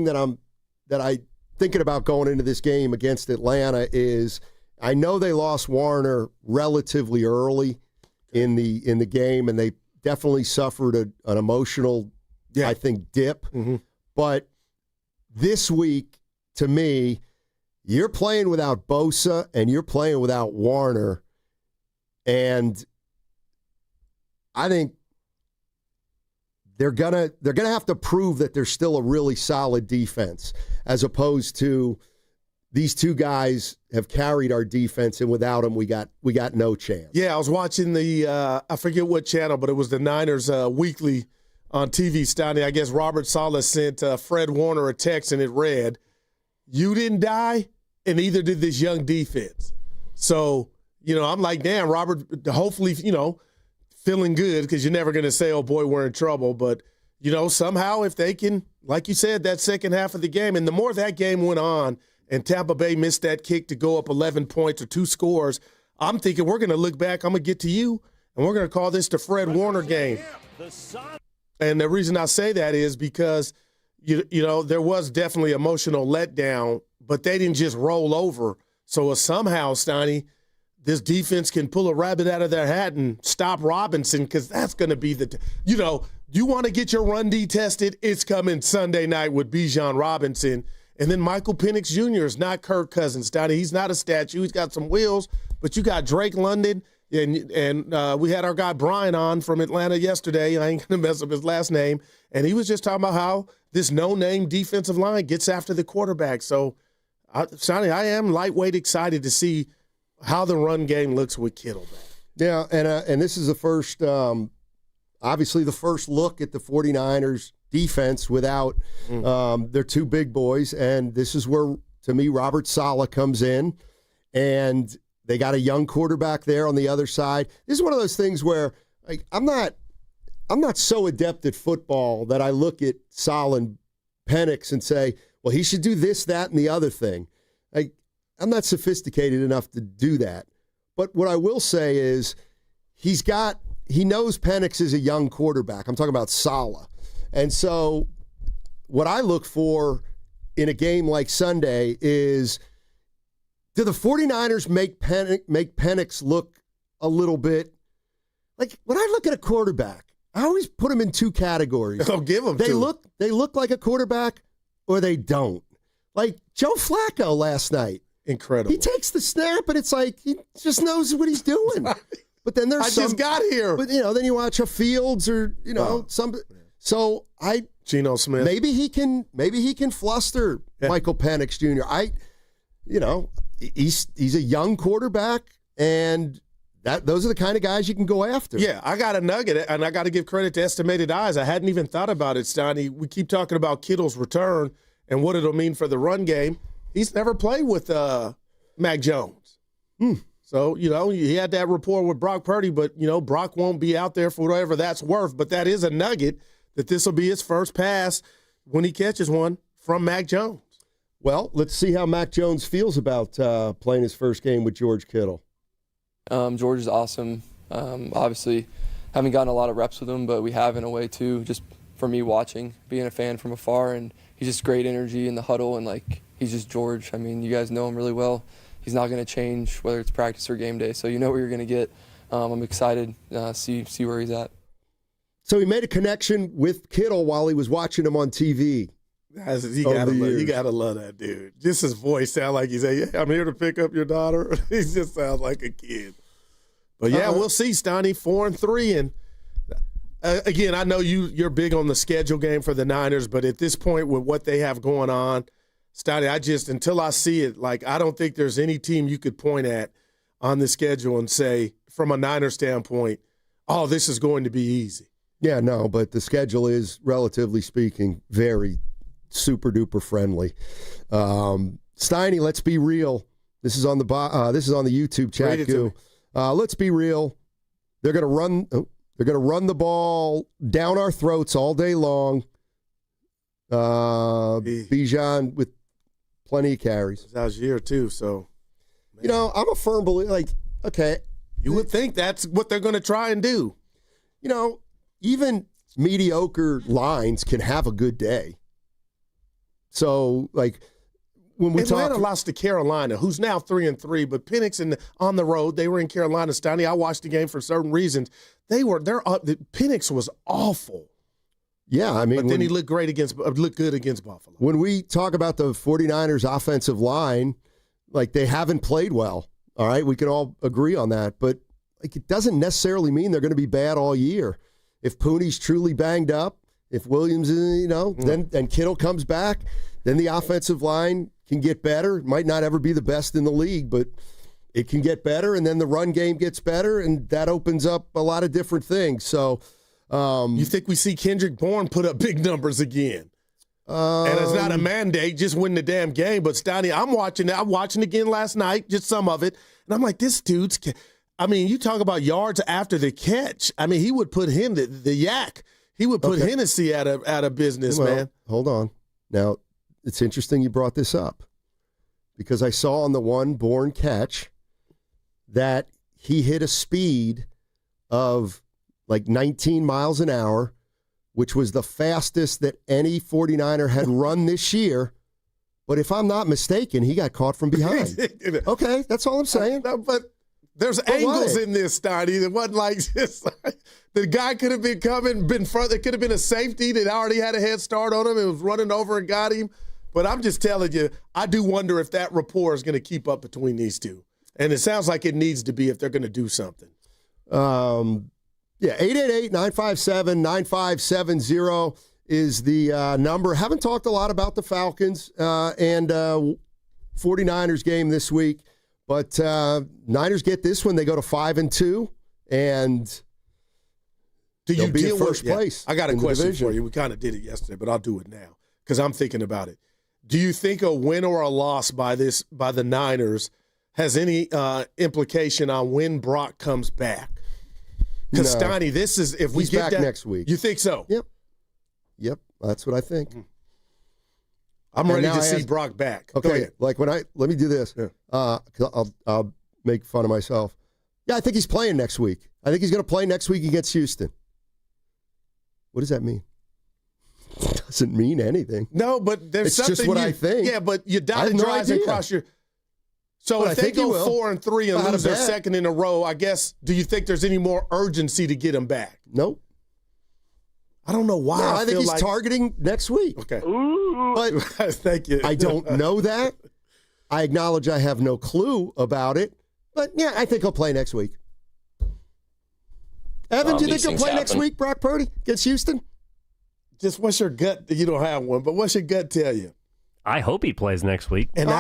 that I thinking about going into this game against Atlanta is, I know they lost Warner relatively early in the game, and they definitely suffered an emotional, I think, dip. Mm-hmm. But this week, to me, you're playing without Bosa and you're playing without Warner, and I think they're gonna have to prove that they're still a really solid defense, as opposed to these two guys have carried our defense, and without them, we got no chance. Yeah, I was watching the I forget what channel, but it was the Niners weekly on TV. Steiny, I guess Robert Saleh sent Fred Warner a text, and it read, "You didn't die, and neither did this young defense." So, I'm like, damn, Robert, hopefully, feeling good, because you're never going to say, oh, boy, we're in trouble. But, somehow if they can, like you said, that second half of the game, and the more that game went on and Tampa Bay missed that kick to go up 11 points or 2 scores, I'm thinking we're going to look back, I'm going to get to you, and we're going to call this the Fred Warner game. And the reason I say that is because, there was definitely emotional letdown, but they didn't just roll over. So somehow, Steiny, this defense can pull a rabbit out of their hat and stop Robinson, because that's going to be you want to get your run D tested, it's coming Sunday night with Bijan Robinson. And then Michael Penix Jr. is not Kirk Cousins. He's not a statue. He's got some wheels, but you got Drake London, and we had our guy Brian on from Atlanta yesterday. I ain't going to mess up his last name. And he was just talking about how this no-name defensive line gets after the quarterback. So, Steiny, I am lightweight excited to see how the run game looks with Kittle back. Yeah, and this is the first, obviously the first look at the 49ers defense without their two big boys. And this is where, to me, Robert Saleh comes in. And they got a young quarterback there on the other side. This is one of those things where I'm not so adept at football that I look at Saleh and Penix and say, well, he should do this, that, and the other thing. I'm not sophisticated enough to do that. But what I will say is he knows Penix is a young quarterback. I'm talking about Saleh. And so what I look for in a game like Sunday is, do the 49ers make Penix look a little bit like, when I look at a quarterback, I always put them in two categories. I'll give them They look like a quarterback or they don't. Like Joe Flacco last night. Incredible. He takes the snap and it's like he just knows what he's doing. But then there's just got here. But then you watch a Fields or some. So Geno Smith. Maybe he can fluster Michael Penix Jr. He's a young quarterback, and those are the kind of guys you can go after. Yeah, I got a nugget, and I got to give credit to Estimated Eyes. I hadn't even thought about it, Steiny. We keep talking about Kittle's return and what it'll mean for the run game. He's never played with Mac Jones. So, he had that rapport with Brock Purdy, but, Brock won't be out there for whatever that's worth. But that is a nugget that this will be his first pass when he catches one from Mac Jones. Well, let's see how Mac Jones feels about playing his first game with George Kittle. George is awesome. Obviously, haven't gotten a lot of reps with him, but we have in a way too, just for me watching, being a fan from afar, and he's just great energy in the huddle, and he's just George. I mean, you guys know him really well. He's not going to change whether it's practice or game day, so you know what you're going to get. I'm excited to see where he's at. So he made a connection with Kittle while he was watching him on TV. You gotta love that dude. Just his voice sound like he's saying, "Yeah, I'm here to pick up your daughter." He just sounds like a kid. But we'll see, Steiny, 4-3, and again, I know you're big on the schedule game for the Niners, but at this point with what they have going on, Steiny, until I see it, I don't think there's any team you could point at on the schedule and say, from a Niner standpoint, oh, this is going to be easy. Yeah, no, but the schedule is, relatively speaking, very super duper friendly. Steiny, let's be real. This is on the YouTube chat. Let's be real. They're going to run the ball down our throats all day long. Bijan with plenty of carries. That was year two, so man. I'm a firm believer. Okay, you would think that's what they're going to try and do. Even mediocre lines can have a good day. So, when we Atlanta lost to Carolina, who's now 3-3, but Penix on the road, they were in Carolina. Steiny, I watched the game for certain reasons. Penix was awful. Yeah, I mean, but then he looked good against Buffalo. When we talk about the 49ers offensive line, they haven't played well. All right, we can all agree on that, but it doesn't necessarily mean they're going to be bad all year. If Pooney's truly banged up, if Williams, then Kittle comes back, then the offensive line can get better. It might not ever be the best in the league, but it can get better, and then the run game gets better, and that opens up a lot of different things. So, you think we see Kendrick Bourne put up big numbers again? And it's not a mandate, just win the damn game. But Steiny, I'm watching again last night, just some of it, and I'm like, this dude's. I mean, you talk about yards after the catch. I mean, he would put him the yak. He would put Hennessy out of business, man. Hold on. Now, it's interesting you brought this up because I saw on the one Bourne catch that he hit a speed of 19 miles an hour, which was the fastest that any 49er had run this year. But if I'm not mistaken, he got caught from behind. Okay, that's all I'm saying. But There's angles in this, Steiny. It wasn't like just the guy could have been front. It could have been a safety that already had a head start on him and was running over and got him. But I'm just telling you, I do wonder if that rapport is going to keep up between these two. And it sounds like it needs to be if they're going to do something. 888-957-9570 is the number. Haven't talked a lot about the Falcons and 49ers game this week. But Niners get this one. They go to 5-2, and do you be deal in first with, place? I got a question for you. We kind of did it yesterday, but I'll do it now because I'm thinking about it. Do you think a win or a loss by the Niners has any implication on when Brock comes back? Because No. Steiny, this is if we He's get back that next week. You think so? Yep, that's what I think. I'm And ready now to I see ask- Brock back. Go Okay, ahead. like let me do this. 'Cause I'll make fun of myself. Yeah, I think he's playing next week. I think he's going to play next week against Houston. What does that mean? It doesn't mean anything. No, but there's It's something just what I think. Yeah, but you I dotted have no your eyes and idea. cross your. So But if I they think he go will. 4-3 and If I had lose a their bet. second in a row, I guess. Do you think there's any more urgency to get him back? Nope. I don't know why. No, I I think feel he's like, targeting next week. Okay. But thank you. I don't know that. I acknowledge I have no clue about it. But yeah, I think he'll play next week. Evan, do you think he'll play next week, Brock Purdy, against Houston? Just what's your gut? You don't have one, but what's your gut tell you? I hope he plays next week And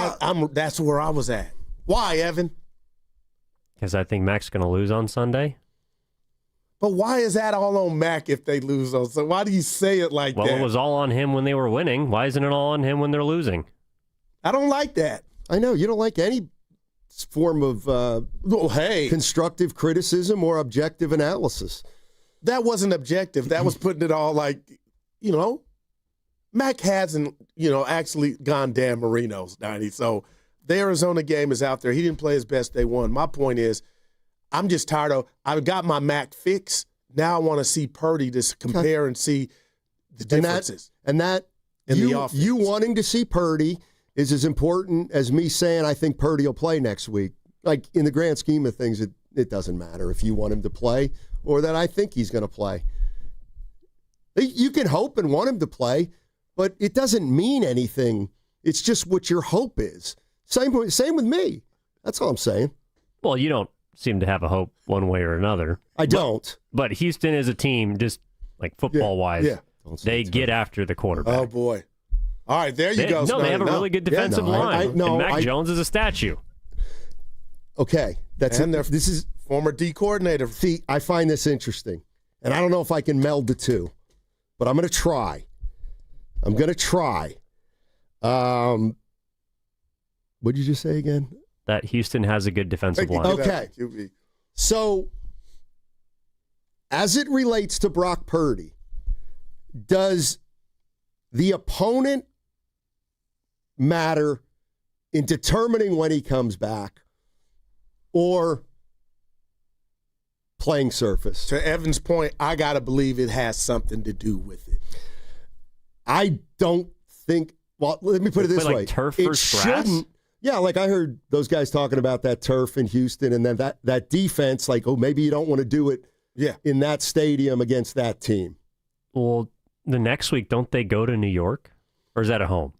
that's where I was at. Why, Evan? because I think Mac's going to lose on Sunday. But why is that all on Mac if they lose on? So why do you say it like Well, that? it was all on him when they were winning. Why isn't it all on him when they're losing? I don't like that. I know you don't like any form of constructive criticism or objective analysis. That wasn't objective. That was putting it all like, Mac hasn't, actually gone Dan Marino's 90. So the Arizona game is out there. He didn't play his best. They won. My point is, I'm just tired of, I've got my Mac fix. Now I want to see Purdy to compare and see the differences. And that in the offense. You wanting to see Purdy is as important as me saying I think Purdy will play next week. Like, in the grand scheme of things, it doesn't matter if you want him to play or that I think he's going to play. You can hope and want him to play, but it doesn't mean anything. It's just what your hope is. Same with me. That's all I'm saying. Well, you don't seem to have a hope one way or another. I don't. But Houston is a team, just like football-wise, they get after the quarterback. Oh, boy. All right, there you go. No, they have a really good defensive line. And Mac Jones is a statue. Okay. This is former D coordinator. See, I find this interesting. And I don't know if I can meld the two, but I'm going to try. What did you just say again? That Houston has a good defensive line. Okay. So, as it relates to Brock Purdy, does the opponent matter in determining when he comes back or playing surface? To Evan's point, I got to believe it has something to do with it. I don't think, well, let me put it this way. Like turf versus grass? Yeah, like I heard those guys talking about that turf in Houston and then that defense, like, maybe you don't want to do it in that stadium against that team. Well, the next week, don't they go to New York? Or is that at home?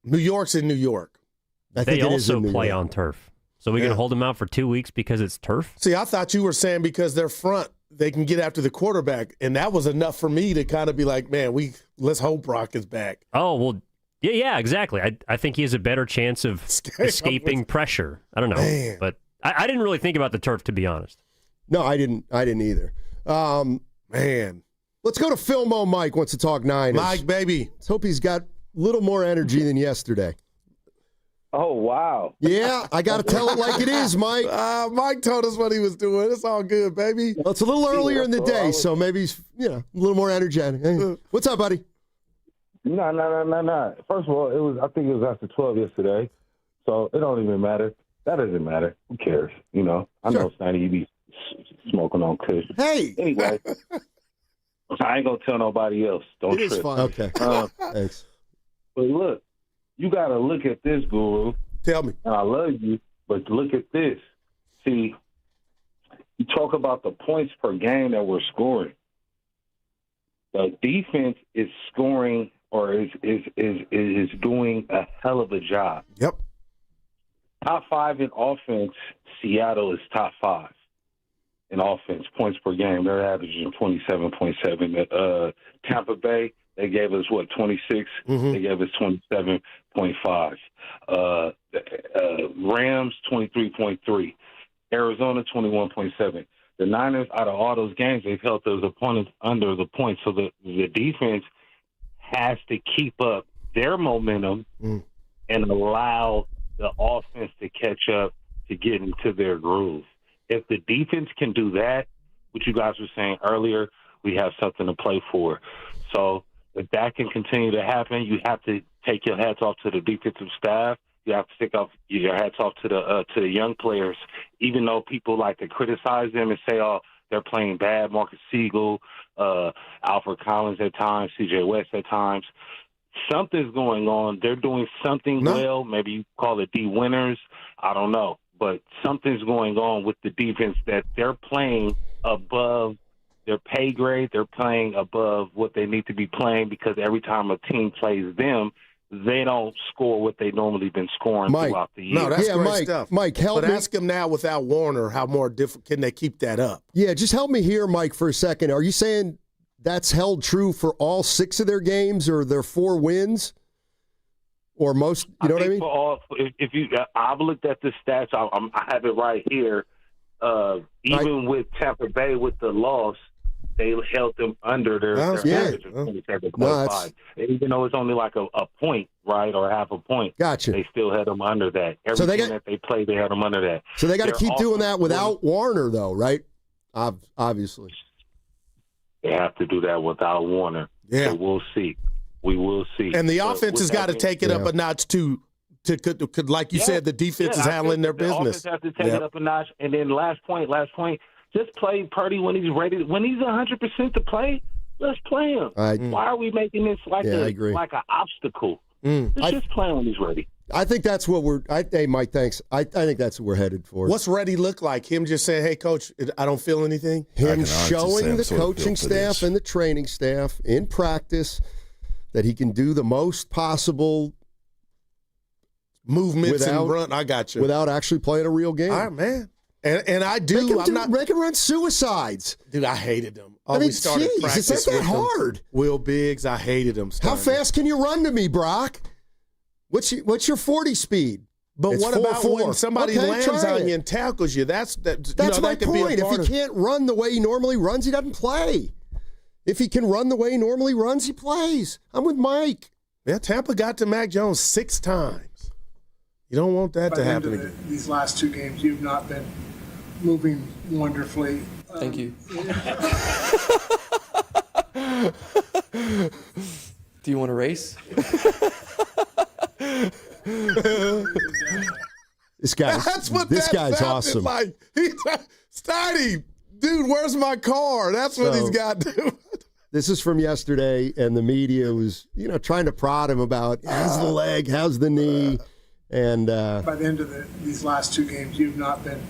New York's in New York. They also play on turf. So we're going to hold them out for 2 weeks because it's turf? See, I thought you were saying because they're front, they can get after the quarterback. And that was enough for me to kind of be like, man, let's hope Brock is back. Oh, well, yeah, exactly. I think he has a better chance of escaping pressure. I don't know. Man. But I didn't really think about the turf, to be honest. No, I didn't either. Man. Let's go to Phil Mike wants to talk Niners. Mike, baby. Let's hope he's got a little more energy than yesterday. Oh, wow. Yeah, I got to tell it like it is, Mike. Mike told us what he was doing. It's all good, baby. Well, it's a little earlier in the day, so maybe he's, a little more energetic. Hey, what's up, buddy? No. First of all, I think it was after 12 yesterday, so it don't even matter. That doesn't matter. Who cares? I know, Steiny, you be smoking on Kush. Hey! Anyway, I ain't going to tell nobody else. Don't It trip. is fun. Okay. Thanks. But look, you got to look at this, Guru. Tell me. And I love you, but look at this. see, you talk about the points per game that we're scoring. The defense is scoring or is doing a hell of a job. Yep. Top 5 in offense, Seattle is top 5 in offense, points per game. They're averaging 27.7. Tampa Bay, they gave us, 26? Mm-hmm. They gave us 27.5. Rams, 23.3. Arizona, 21.7. The Niners, out of all those games, they've held those opponents under the points. So the defense has to keep up their momentum and allow the offense to catch up to get into their groove. If the defense can do that, what you guys were saying earlier, we have something to play for. So if that can continue to happen, you have to take your hats off to the defensive staff. You have to take off your hats off to the young players, even though people like to criticize them and say, "Oh, they're playing bad." Marcus Siegel, Alfred Collins at times, C.J. West at times. Something's going on. They're doing something well. Maybe you call it D-winners. I don't know. But something's going on with the defense that they're playing above their pay grade. They're playing above what they need to be playing because every time a team plays them, they don't score what they normally been scoring throughout the year. No, that's great stuff. Mike, help me. But ask him now without Warner how more difficult can they keep that up? Yeah, just help me here, Mike, for a second. Are you saying that's held true for all 6 of their games or their 4 wins? Or most, you know what I mean? For all, if you, I've looked at the stats. I have it right here. Even with Tampa Bay with the loss, they held them under their average of 27.5. Even though it's only like a point, right, or half a point. Gotcha. They still had them under that. Everything that they played, they had them under that. So they got to keep doing that without Warner, though, right? Obviously. They have to do that without Warner. Yeah. So we'll see. We will see. And the offense has got to take it up a notch to like you said, the defense is handling their business. The offense has to take it up a notch. And then last point, just play Purdy when he's ready. When he's 100% to play, let's play him. Why are we making this like an obstacle? Let's just play him when he's ready. I think that's what hey, Mike, thanks. I think that's what we're headed for. What's ready look like? Him just saying, "Hey, coach, I don't feel anything." Him showing the coaching staff and the training staff in practice that he can do the most possible movements and run. I got you. Without actually playing a real game. All right, man. And I do. Make him run suisudes. Dude, I hated them. I mean, geez, it's not that hard. Will Biggs, I hated him. How fast can you run to me, Brock? What's your 40 speed? But it's what about when somebody lands on you and tackles you? That's my point. If he can't run the way he normally runs, he doesn't play. If he can run the way he normally runs, he plays. I'm with Mike. Yeah, Tampa got to Mac Jones 6 times. You don't want that to happen again. These last 2 games, you've not been moving wonderfully. Thank you. Do you want to race? This guy's awesome. Like, Steiny, dude, where's my car? That's what he's got to do. This is from yesterday, and the media was, trying to prod him about how's the leg, how's the knee, and by the end of these last 2 games, you've not been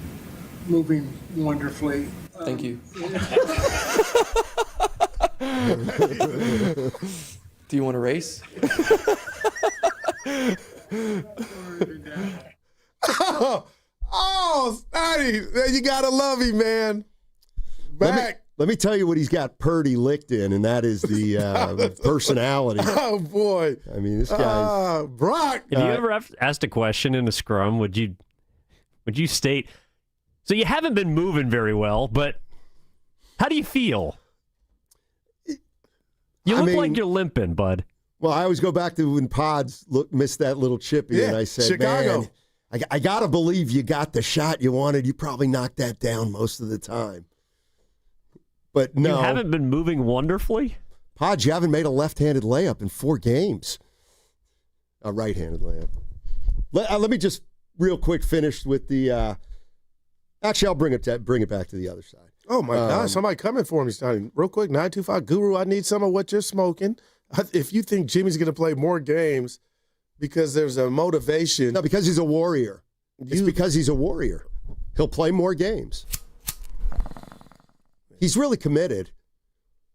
moving wonderfully. Thank you. Do you want to race? Oh, Steiny, you gotta love him, man. Let me tell you what he's got Purdy licked in, and that is the personality. Oh boy! I mean, this guy, Brock. If you ever asked a question in a scrum, would you state? So you haven't been moving very well, but how do you feel? You look like you're limping, bud. Well, I always go back to when Pods missed that little chippy, and I said, Chicago. Man, I got to believe you got the shot you wanted. You probably knocked that down most of the time. But no. You haven't been moving wonderfully? Pods, you haven't made a left-handed layup in 4 games. A right-handed layup. Let me just real quick finish with the actually, I'll bring it back to the other side. Oh, my gosh. Somebody coming for me, Steiny. Real quick, 925 Guru, I need some of what you're smoking. If you think Jimmy's going to play more games because there's a motivation. No, because he's a warrior. It's because he's a warrior. He'll play more games. He's really committed.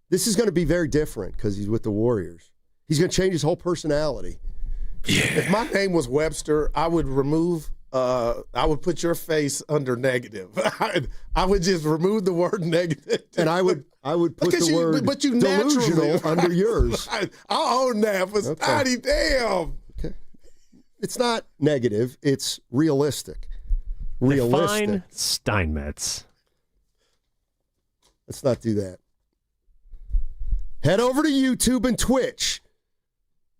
This is going to be very different because he's with the Warriors. He's going to change his whole personality. Yeah. If my name was Webster, I would I would put your face under negative. I would just remove the word negative. And I would put the word delusional under yours. I'll own that for Steiny. Damn. Okay. It's not negative. It's realistic. Define Steinmetz. Let's not do that. Head over to YouTube and Twitch.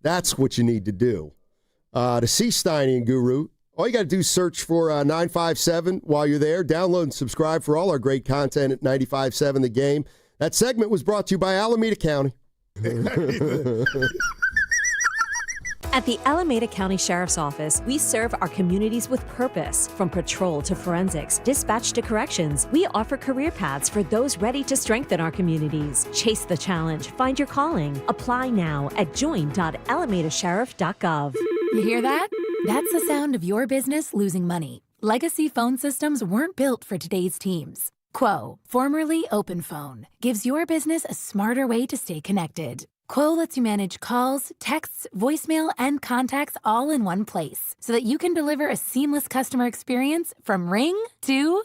That's what you need to do. To see Steiny and Guru, all you got to do is search for 957 while you're there. Download and subscribe for all our great content at 95.7 The Game. That segment was brought to you by Alameda County. At the Alameda County Sheriff's Office, we serve our communities with purpose. From patrol to forensics, dispatch to corrections, we offer career paths for those ready to strengthen our communities. Chase the challenge. Find your calling. Apply now at join.alamedaSheriff.gov. You hear that? That's the sound of your business losing money. Legacy phone systems weren't built for today's teams. Quo, formerly OpenPhone, gives your business a smarter way to stay connected. Quo lets you manage calls, texts, voicemail, and contacts all in one place so that you can deliver a seamless customer experience from ring to...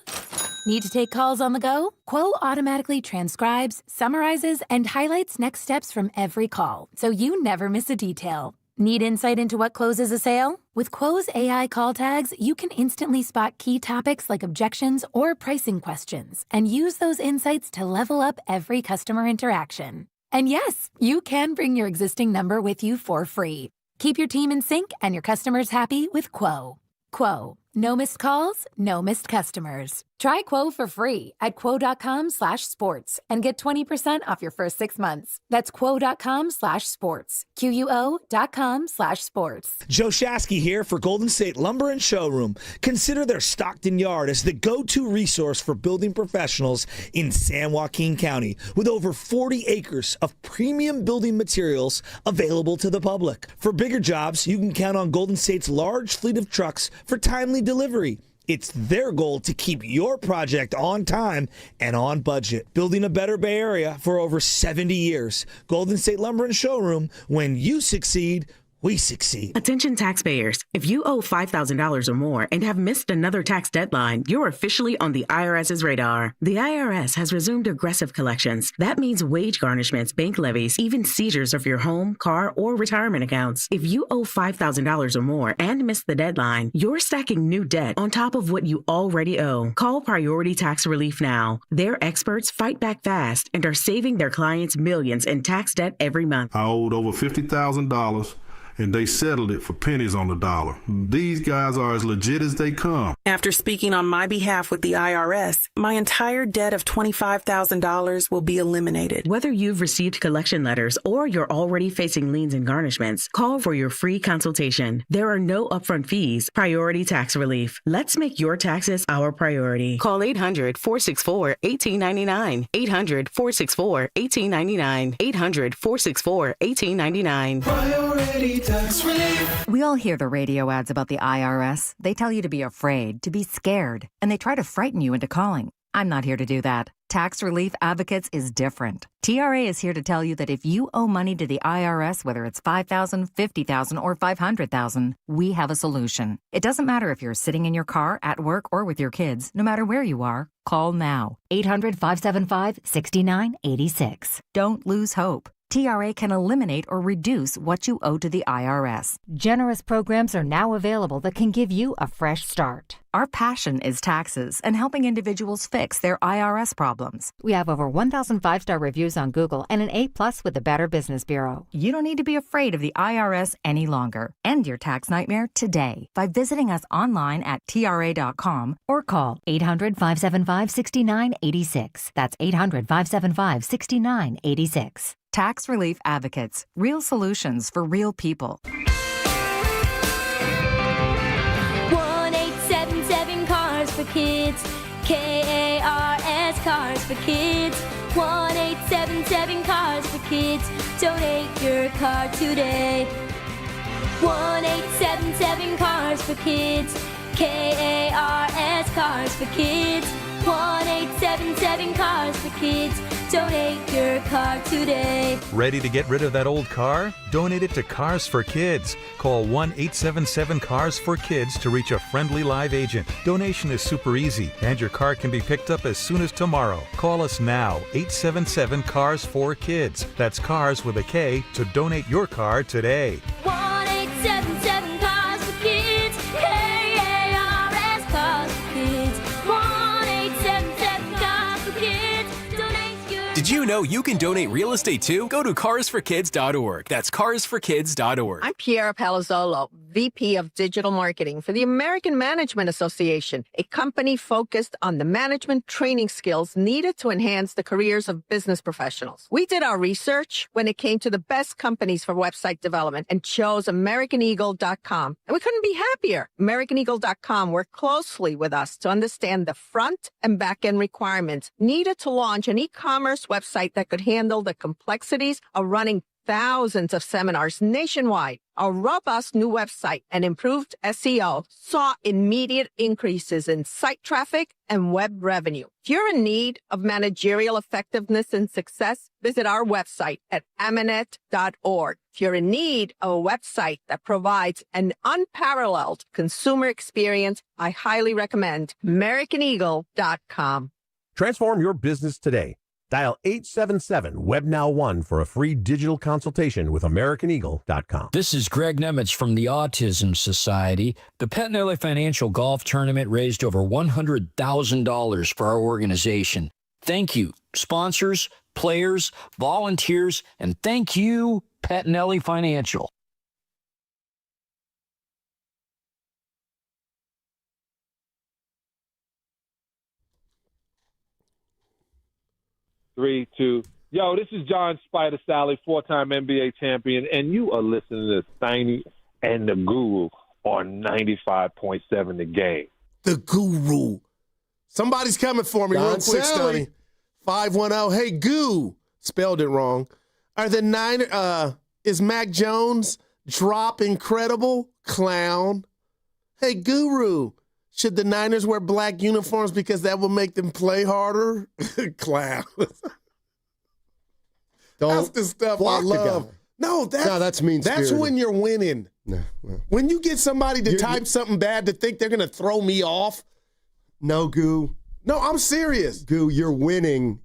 Need to take calls on the go? Quo automatically transcribes, summarizes, and highlights next steps from every call, so you never miss a detail. Need insight into what closes a sale? With Quo's AI call tags, you can instantly spot key topics like objections or pricing questions and use those insights to level up every customer interaction. And yes, you can bring your existing number with you for free. Keep your team in sync and your customers happy with Quo. Quo. No missed calls, no missed customers. Try Quo for free at quo.com/sports and get 20% off your first 6 months. That's quo.com/sports. QUO.com/sports. Joe Shasky here for Golden State Lumber and Showroom. Consider their Stockton Yard as the go-to resource for building professionals in San Joaquin County, with over 40 acres of premium building materials available to the public. For bigger jobs, you can count on Golden State's large fleet of trucks for timely delivery. It's their goal to keep your project on time and on budget. Building a better Bay Area for over 70 years. Golden State Lumber and Showroom. When you succeed, we succeed. Attention taxpayers. If you owe $5,000 or more and have missed another tax deadline, you're officially on the IRS's radar. The IRS has resumed aggressive collections. That means wage garnishments, bank levies, even seizures of your home, car, or retirement accounts. If you owe $5,000 or more and missed the deadline, you're stacking new debt on top of what you already owe. Call Priority Tax Relief now. Their experts fight back fast and are saving their clients millions in tax debt every month. I owed over $50,000. And they settled it for pennies on the dollar. These guys are as legit as they come. After speaking on my behalf with the IRS, my entire debt of $25,000 will be eliminated. Whether you've received collection letters or you're already facing liens and garnishments, call for your free consultation. There are no upfront fees. Priority Tax Relief. Let's make your taxes our priority. Call 800-464-1899. 800-464-1899. 800-464-1899. Priority Tax Relief. We all hear the radio ads about the IRS. They tell you to be afraid, to be scared, and they try to frighten you into calling. I'm not here to do that. Tax Relief Advocates is different. TRA is here to tell you that if you owe money to the IRS, whether it's $5,000, $50,000, or $500,000, we have a solution. It doesn't matter if you're sitting in your car, at work, or with your kids. No matter where you are, call now. 800-575-6986. Don't lose hope. TRA can eliminate or reduce what you owe to the IRS. Generous programs are now available that can give you a fresh start. Our passion is taxes and helping individuals fix their IRS problems. We have over 1,000 5-star reviews on Google and an A+ with the Better Business Bureau. You don't need to be afraid of the IRS any longer. End your tax nightmare today by visiting us online at TRA.com or call 800-575-6986. That's 800-575-6986. Tax Relief Advocates. Real solutions for real people. 1-877 Cars for Kids. KARS Cars for Kids. 1-877 Cars for Kids. Donate your car today. 1-877 Cars for Kids. K-A-R-S, Cars for Kids. 1-877 Cars for Kids. Donate your car today. Ready to get rid of that old car? Donate it to Cars for Kids. Call 1-877-CARS-FOR-KIDS to reach a friendly live agent. Donation is super easy, and your car can be picked up as soon as tomorrow. Call us now, 877-CARS-FOR-KIDS. That's cars with a K to donate your car today. 1-877 Cars for Kids. K-A-R-S, Cars for Kids. 1-877 Cars for Kids. Donate your... Did you know you can donate real estate too? Go to carsforkids.org. That's carsforkids.org. I'm Piera Palazzolo, VP of Digital Marketing for the American Management Association, a company focused on the management training skills needed to enhance the careers of business professionals. We did our research when it came to the best companies for website development and chose AmericanEagle.com. And we couldn't be happier. AmericanEagle.com worked closely with us to understand the front and back end requirements needed to launch an e-commerce website that could handle the complexities of running thousands of seminars nationwide. Our robust new website and improved SEO saw immediate increases in site traffic and web revenue. If you're in need of managerial effectiveness and success, visit our website at amanet.org. If you're in need of a website that provides an unparalleled consumer experience, I highly recommend AmericanEagle.com. Transform your business today. Dial 877-WebNow1 for a free digital consultation with AmericanEagle.com. This is Greg Nemitz from the Autism Society. The Pettinelli Financial Golf Tournament raised over $100,000 for our organization. Thank you, sponsors, players, volunteers, and thank you, Pettinelli Financial. Three, two. Yo, this is John Spider Sally, 4-time NBA champion, and you are listening to Steiny and the Guru on 95.7 The Game. The Guru. Somebody's coming for me real quick, Stoney. 510. Hey, Goo. Spelled it wrong. Are the Niners, is Mac Jones drop incredible? Clown. Hey, Guru. Should the Niners wear black uniforms because that will make them play harder? Clown. That's the stuff I love. No, that's mean-spirited. That's when you're winning. No, well. When you get somebody to type something bad to think they're going to throw me off. No, Goo. No, I'm serious. Goo, you're winning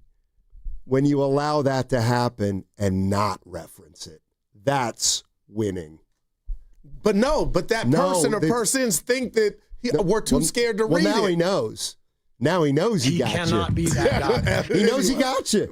when you allow that to happen and not reference it. That's winning. But that person or persons think that we're too scared to read it. Well, now he knows. Now he knows he got you. He cannot be that guy. He knows he got you.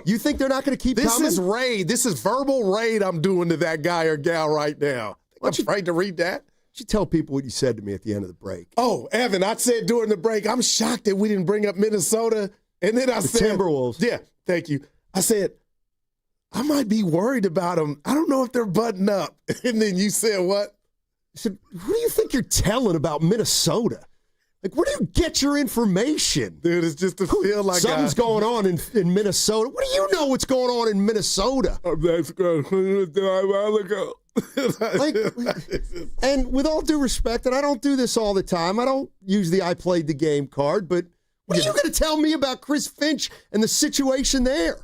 You think they're not going to keep coming? This is raid. This is verbal raid I'm doing to that guy or gal right now. I'm afraid to read that. You tell people what you said to me at the end of the break. Oh, Evan, I said during the break, I'm shocked that we didn't bring up Minnesota. And then I said, Timberwolves. Yeah, thank you. I said, I might be worried about them. I don't know if they're buttoned up. And then you said what? I said, who do you think you're telling about Minnesota? Like, where do you get your information? Dude, it's just to feel like something's going on in Minnesota. What do you know what's going on in Minnesota? And with all due respect, and I don't do this all the time, I don't use the I played the game card, but what are you going to tell me about Chris Finch and the situation there?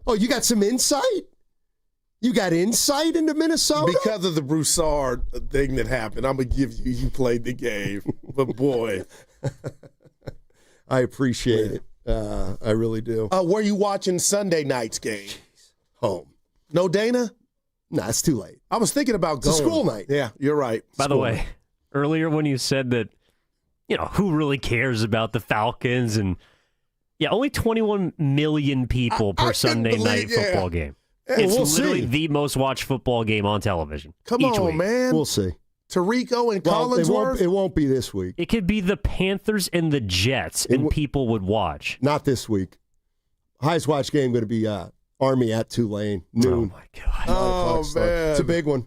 Oh, you got some insight? You got insight into Minnesota? Because of the Broussard thing that happened, I'm going to give you played the game. But, boy. I appreciate it. I really do. Were you watching Sunday night's game? Jeez. Home. No Dana? Nah, it's too late. I was thinking about going. It's a school night. Yeah, you're right. By the way, earlier when you said that, who really cares about the Falcons? And, only 21 million people per Sunday night football game. Yeah, it's literally the most watched football game on television. Come on, week. man. We'll see. Tirico and Collinsworth? It won't be this week. It could be the Panthers and the Jets, and people would watch. Not this week. Highest watch game going to be Army at Tulane, noon. Oh, my God. Oh, man. It's a big one.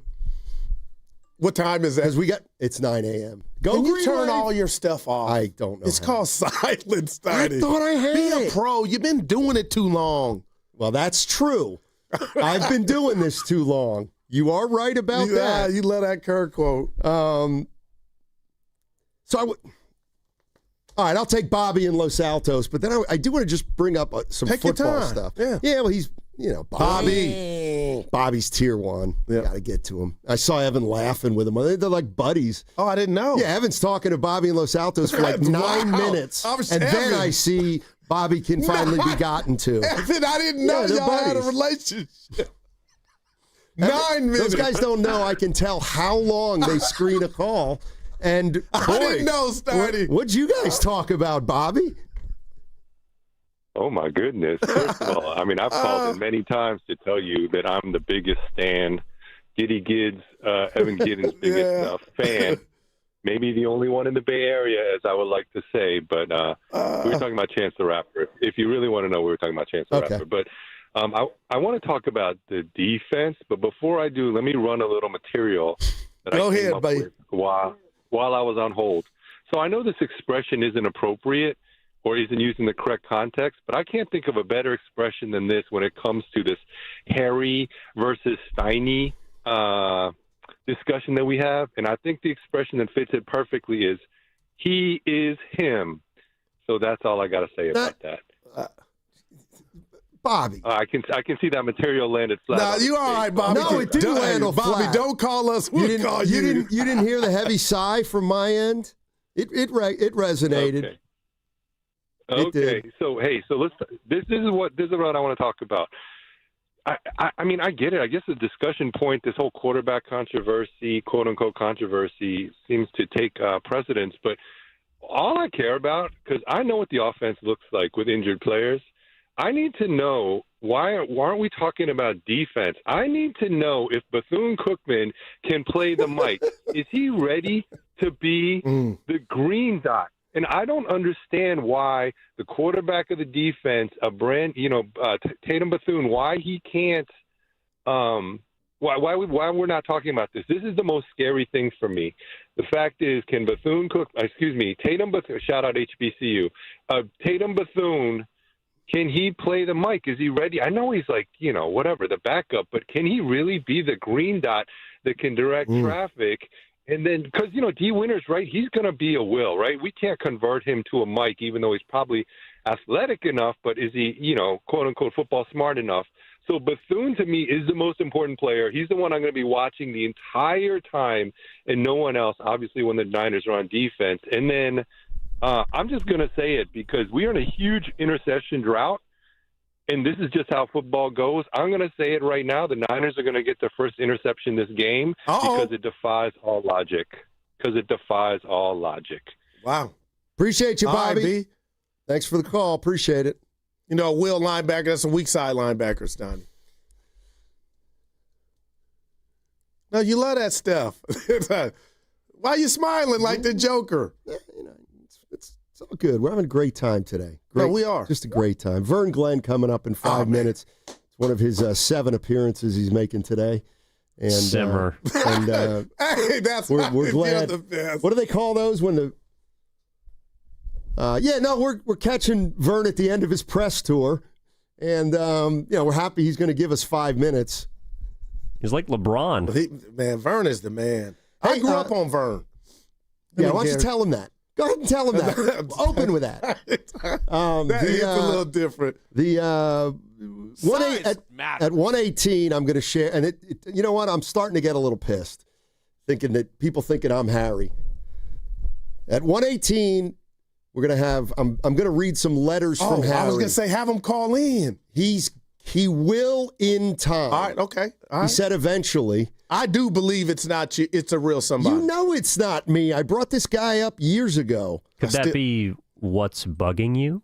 What time is that? Because it's 9 a.m. Can you turn all your stuff off? I don't know. It's called silence, Steiny. I thought I had Be a pro. You've been doing it too long. Well, that's true. I've been doing this too long. You are right about that. Yeah, you let that Kirk quote. So all right, I'll take Bobby in Los Altos, but then I do want to just bring up some football stuff. Yeah, well, he's, Bobby's tier one. Yeah. Got to get to him. I saw Evan laughing with him. They're like buddies. Oh, I didn't know. Yeah, Evan's talking to Bobby in Los Altos for like 9 minutes. Then I see Bobby can finally be gotten to. Evan, I didn't know y'all had a relationship. 9 minutes. Those guys don't know I can tell how long they screen a call. And boy, I didn't know, Steiny. What'd you guys talk about, Bobby? Oh, my goodness. First of all, I mean, I've called in many times to tell you that I'm the biggest Evan Giddens' biggest fan. Maybe the only one in the Bay Area, as I would like to say. But we were talking about Chance the Rapper. If you really want to know, we were talking about Chance the Rapper. But I want to talk about the defense. But before I do, let me run a little material that I came up with while I was on hold. So I know this expression isn't appropriate or isn't used in the correct context, but I can't think of a better expression than this when it comes to this Harry versus Steiny discussion that we have. And I think the expression that fits it perfectly is, he is him. So that's all I got to say about that. Bobby. I can see that material landed flat. No, you all right, Bobby? No, it didn't land flat. Bobby, don't call us. We'll call you. You didn't hear the heavy sigh from my end? It resonated. Okay. So let's. This is what I want to talk about. I mean, I get it. I guess the discussion point, this whole quarterback controversy, quote unquote controversy, seems to take precedence. But all I care about, because I know what the offense looks like with injured players. I need to know, why aren't we talking about defense? I need to know if Bethune-Cookman can play the mic. Is he ready to be the green dot? And I don't understand why the quarterback of the defense, Tatum Bethune, why he can't, why we're not talking about this. This is the most scary thing for me. The fact is, can Tatum Bethune, shout out HBCU, Tatum Bethune, can he play the mic? Is he ready? I know he's the backup, but can he really be the green dot that can direct traffic? And then, because, D. Winters, right, he's going to be a Will, right? We can't convert him to a Mike, even though he's probably athletic enough, but is he, quote unquote, football smart enough? So Bethune, to me, is the most important player. He's the one I'm going to be watching the entire time, and no one else, obviously, when the Niners are on defense. And then I'm just going to say it, because we are in a huge interception drought, and this is just how football goes. I'm going to say it right now. The Niners are going to get their first interception this game because it defies all logic. Wow. Appreciate you, Bobby. Thanks for the call. Appreciate it. Will linebacker, that's a weak side linebacker, Steiny. No, you love that stuff. Why are you smiling like the Joker? It's all good. We're having a great time today. No, we are. Just a great time. Vern Glenn coming up in 5 minutes. It's one of his 7 appearances he's making today. And, Simmer. Hey, that's we're glad. The best. What do they call those when the? We're catching Vern at the end of his press tour, and we're happy he's going to give us 5 minutes. He's like LeBron. Vern is the man. I grew up on Vern. Yeah, why don't you tell him that? Go ahead and tell him that. Open with that. That is a little different. At 118, I'm going to share, and you know what? I'm starting to get a little pissed, thinking that people thinking I'm Harry. At 118, we're going to have. I'm going to read some letters from Harry. I was going to say, have him call in. He will in time. All right, okay. He said eventually. I do believe it's not you. It's a real somebody. You know it's not me. I brought this guy up years ago. Could that be what's bugging you?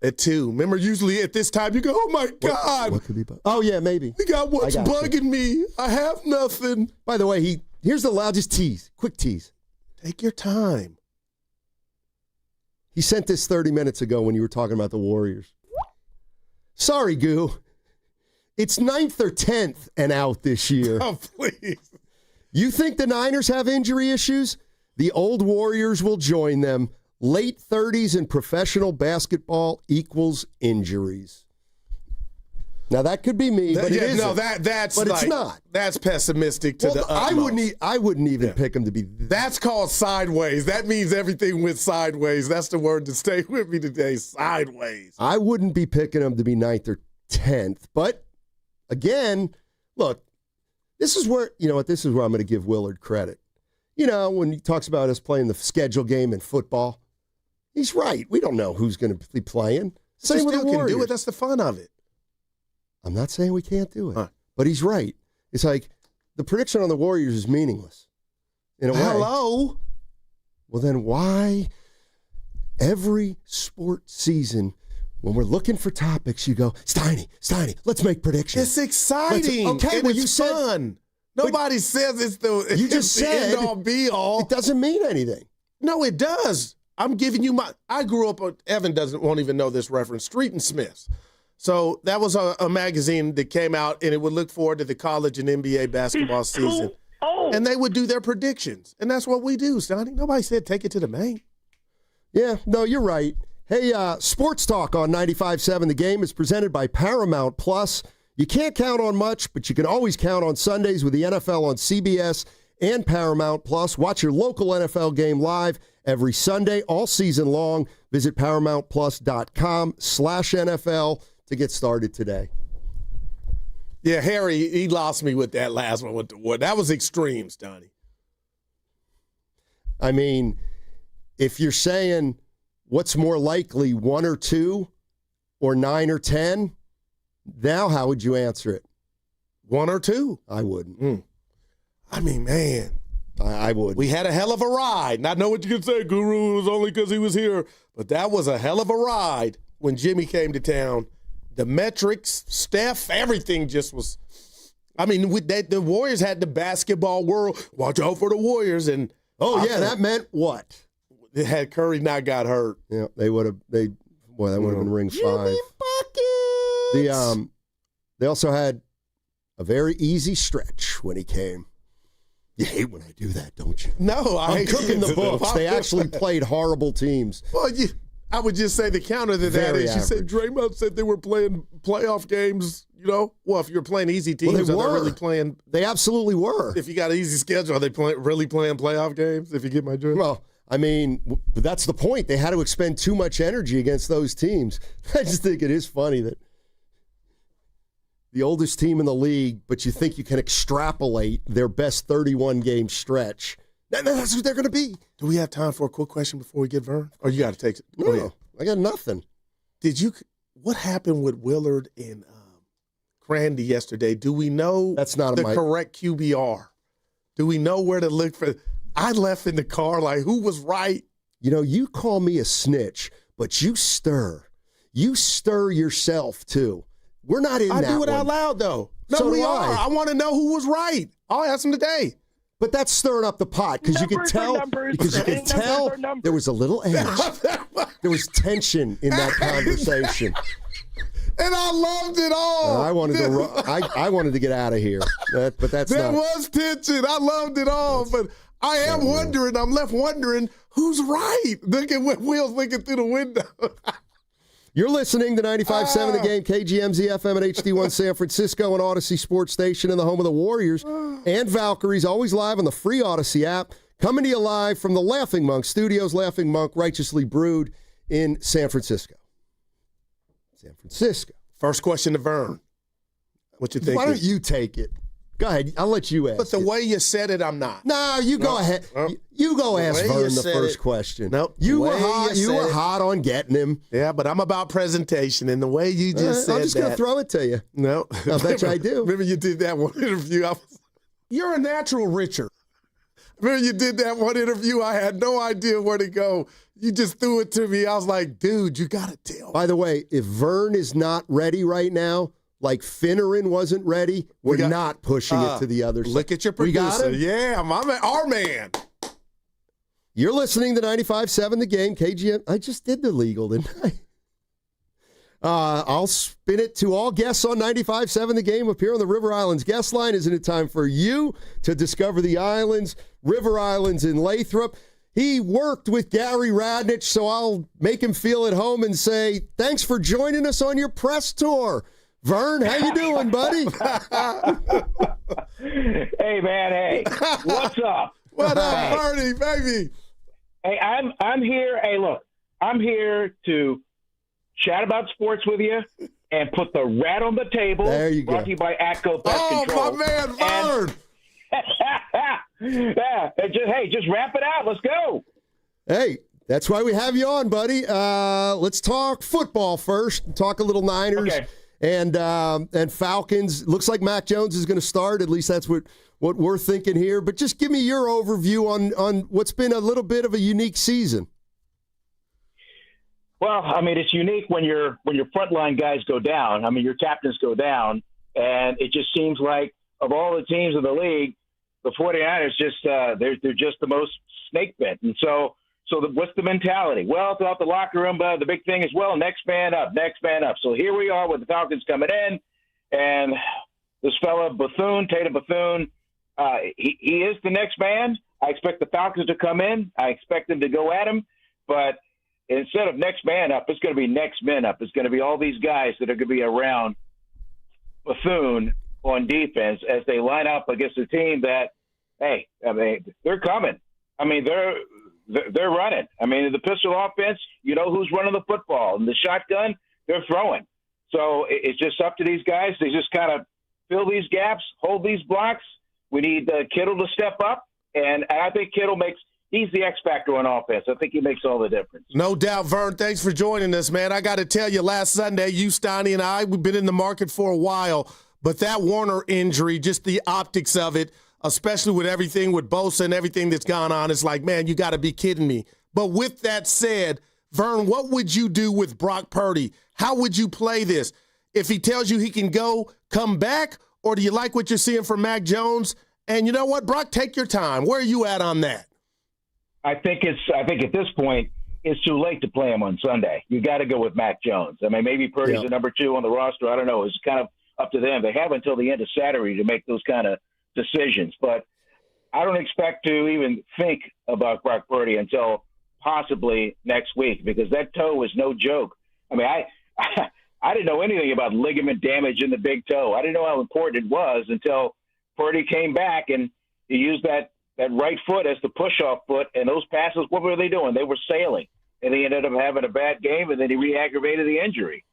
At 2. Remember, usually at this time you go, oh, my God. What could be bugging? Oh, yeah, maybe. We got what's bugging me. I have nothing. By the way, here's the loudest tease. Quick tease. Take your time. He sent this 30 minutes ago when you were talking about the Warriors. Sorry, Goo. It's 9th or 10th and out this year. Oh, please. You think the Niners have injury issues? The old Warriors will join them. Late 30s in professional basketball equals injuries. Now that could be me, but that's but it's not. That's pessimistic to the utmost. I wouldn't even pick him to be. That's called sideways. That means everything went sideways. That's the word to stay with me today. Sideways. I wouldn't be picking him to be 9th or 10th. But again, look, this is where I'm going to give Willard credit. When he talks about us playing the schedule game in football, he's right. We don't know who's going to be playing. Same with the Warriors. Can do it. That's the fun of it. I'm not saying we can't do it, but he's right. It's like the prediction on the Warriors is meaningless in a way. Hello? Well, then why every sport season when we're looking for topics, you go, Steiny, let's make predictions. It's exciting. Okay, and it's fun. Nobody says it's the end-all, be-all. It doesn't mean anything. No, it does. I'm giving you I grew up, Evan won't even know this reference, Street and Smiths. So that was a magazine that came out, and it would look forward to the college and NBA basketball season. And they would do their predictions. And that's what we do, Sonny. Nobody said take it to the main. Yeah, no, you're right. Hey, Sports Talk on 95.7 The Game is presented by Paramount Plus. You can't count on much, but you can always count on Sundays with the NFL on CBS and Paramount Plus. Watch your local NFL game live every Sunday, all season long. Visit ParamountPlus.com/NFL to get started today. Yeah, Harry, he lost me with that last one with the wood. That was extreme, Stoney. I mean, if you're saying what's more likely, 1 or 2 or 9 or 10, now how would you answer it? 1 or 2? I wouldn't. I mean, man. I would. We had a hell of a ride. And I know what you can say, Guru, it was only because he was here. But that was a hell of a ride when Jimmy came to town. The metrics, Steph, everything just was. I mean, the Warriors had the basketball world. Watch out for the Warriors. And that meant what? Had Curry not got hurt. Yeah, that would have been ring 5. They also had a very easy stretch when he came. You hate when I do that, don't you? No, I'm cooking the books. They actually played horrible teams. Well, I would just say the counter to that is you said Draymond said they were playing playoff games, Well, if you're playing easy teams, are they really playing? They absolutely were. If you got an easy schedule, are they really playing playoff games, if you get my drift? Well, I mean, that's the point. They had to expend too much energy against those teams. I just think it is funny that the oldest team in the league, but you think you can extrapolate their best 31-game stretch. That's what they're going to be. Do we have time for a quick question before we get Vern? Or you got to take it? No, I got nothing. What happened with Willard and Crandy yesterday? Do we know correct QBR? Do we know where to look for? I left in the car like, who was right? You call me a snitch, but you stir. You stir yourself, too. We're not in that I do it one. out loud, though. No, So we do are. I want to know who was right. I'll ask him today. But that's stirring up the pot because you can tell there was a little edge. There was tension in that conversation. And I loved it all. I wanted to get out of here. But that's there was tension. I loved it all. But I am wondering. I'm left wondering who's right. Look at what Will's looking through the window. You're listening to 95.7 The Game, KGMZ FM at HD1 San Francisco and Odyssey Sports Station in the home of the Warriors and Valkyries, always live on the free Odyssey app. Coming to you live from the Laughing Monk Studios, Laughing Monk, righteously brewed in San Francisco. First question to Vern. What you think? Why don't you take it? Go ahead. I'll let you ask. But the way you said it, I'm not. No, you go ahead. You go ask Vern the first question. Nope. You were hot on getting him. Yeah, but I'm about presentation, and the way you just said I'm just going to throw it to you. No. I bet you I do. Remember you did that one interview? You're a natural, Richard. Remember you did that one interview? I had no idea where to go. You just threw it to me. I was like, dude, you got to tell me. By the way, if Vern is not ready right now, like Finneran wasn't ready, we're not pushing it to the other side. Look at your producer. Yeah, our man. You're listening to 95.7 The Game, KGM. I just did the legal, didn't I? I'll spin it to all guests on 95.7 The Game appear on the River Islands guest line. Isn't it time for you to discover the islands, River Islands in Lathrop? He worked with Gary Radnich, so I'll make him feel at home and say, thanks for joining us on your press tour. Vern, how you doing, buddy? Hey, man. Hey, what's up? What up, Bernie, baby? Hey, I'm here. Hey, look, I'm here to chat about sports with you and put the rat on the table. There you go. Brought to you by Atco Pest Control. Oh, my man, Vern. Yeah, just wrap it out. Let's go. Hey, that's why we have you on, buddy. Let's talk football first. Talk a little Niners and Falcons. Looks like Mac Jones is going to start. At least that's what we're thinking here. But just give me your overview on what's been a little bit of a unique season. Well, I mean, it's unique when your frontline guys go down. I mean, your captains go down, and it just seems like of all the teams in the league, the 49ers just they're just the most snake bit. And so what's the mentality? Well, throughout the locker room, the big thing is, well, next man up. So here we are with the Falcons coming in, and this fella Tatum Bethune, he is the next man. I expect the Falcons to come in. I expect them to go at him, but instead of next man up, it's going to be next men up. It's going to be all these guys that are going to be around Bethune on defense as they line up against a team that, hey, I mean, they're coming. I mean, they're running. I mean, the pistol offense, you know who's running the football. And the shotgun, they're throwing. So it's just up to these guys. They just kind of fill these gaps, hold these blocks. We need Kittle to step up. And I think Kittle he's the X factor on offense. I think he makes all the difference. No doubt, Vern. Thanks for joining us, man. I got to tell you, last Sunday, you, Steiny, and we've been in the market for a while. But that Warner injury, just the optics of it, especially with everything with Bosa and everything that's gone on, it's like, man, you got to be kidding me. But with that said, Vern, what would you do with Brock Purdy? How would you play this? If he tells you he can come back, or do you like what you're seeing from Mac Jones? And you know what, Brock, take your time. Where are you at on that? I think at this point, it's too late to play him on Sunday. You got to go with Mac Jones. I mean, maybe Purdy's the number 2 on the roster. I don't know. It's kind of up to them. They have until the end of Saturday to make those kind of decisions. But I don't expect to even think about Brock Purdy until possibly next week, because that toe is no joke. I mean, I didn't know anything about ligament damage in the big toe. I didn't know how important it was until Purdy came back and he used that right foot as the push-off foot, and those passes, what were they doing? They were sailing, and he ended up having a bad game, and then he re-aggravated the injury.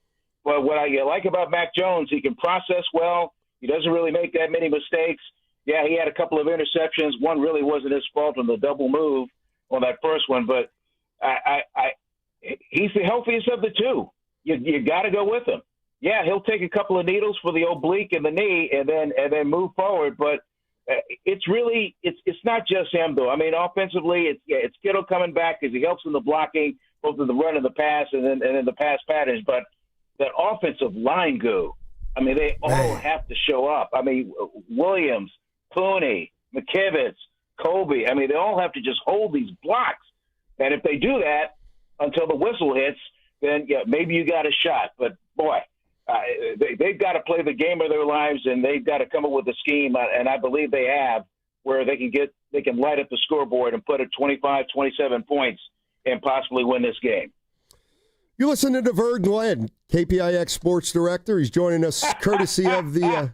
But what I like about Mac Jones, he can process well. He doesn't really make that many mistakes. Yeah, he had a couple of interceptions. One really wasn't his fault on the double move on that first one, but he's the healthiest of the two. You got to go with him. Yeah, he'll take a couple of needles for the oblique and the knee, and then move forward. But it's not just him, though. I mean, offensively, it's Kittle coming back because he helps in the blocking, both in the run and the pass, and then the pass patterns. But that offensive line goo, I mean, they all have to show up. I mean, Williams, Clooney, McKivitz, Colby, I mean, they all have to just hold these blocks. And if they do that until the whistle hits, then, yeah, maybe you got a shot. But, boy, they've got to play the game of their lives, and they've got to come up with a scheme, and I believe they have, where they can light up the scoreboard and put it 25, 27 points and possibly win this game. You're listening to Vern Glenn, KPIX Sports Director. He's joining us courtesy of the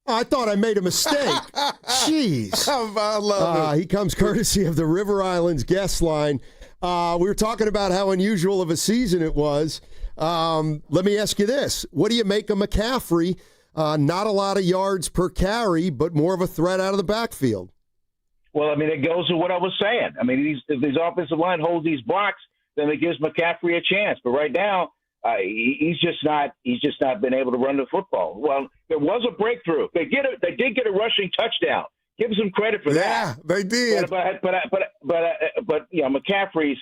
I thought I made a mistake. Jeez. I love it. He comes courtesy of the River Islands guest line. We were talking about how unusual of a season it was. Let me ask you this. What do you make of McCaffrey? Not a lot of yards per carry, but more of a threat out of the backfield. Well, I mean, it goes to what I was saying. I mean, if these offensive line holds these blocks, then it gives McCaffrey a chance. But right now, he's just not been able to run the football. Well, there was a breakthrough. They did get a rushing touchdown. Give them some credit for that. Yeah, they did. But you know, McCaffrey's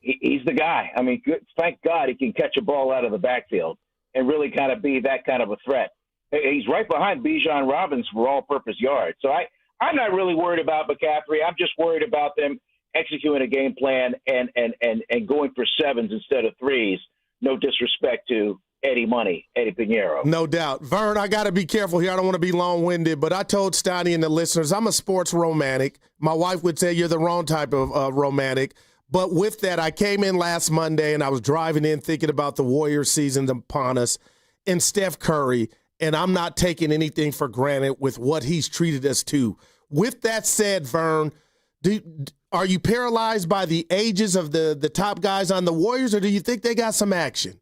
he's the guy. I mean, thank God he can catch a ball out of the backfield and really kind of be that kind of a threat. He's right behind Bijan Robinson for all-purpose yards. So I'm not really worried about McCaffrey. I'm just worried about them executing a game plan and going for sevens instead of threes. No disrespect to Eddie Pinheiro. No doubt. Vern, I got to be careful here. I don't want to be long-winded, but I told Steiny and the listeners, I'm a sports romantic. My wife would say you're the wrong type of romantic. But with that, I came in last Monday, and I was driving in thinking about the Warriors season upon us and Steph Curry, and I'm not taking anything for granted with what he's treated us to. With that said, Vern, are you paralyzed by the ages of the top guys on the Warriors, or do you think they got some action?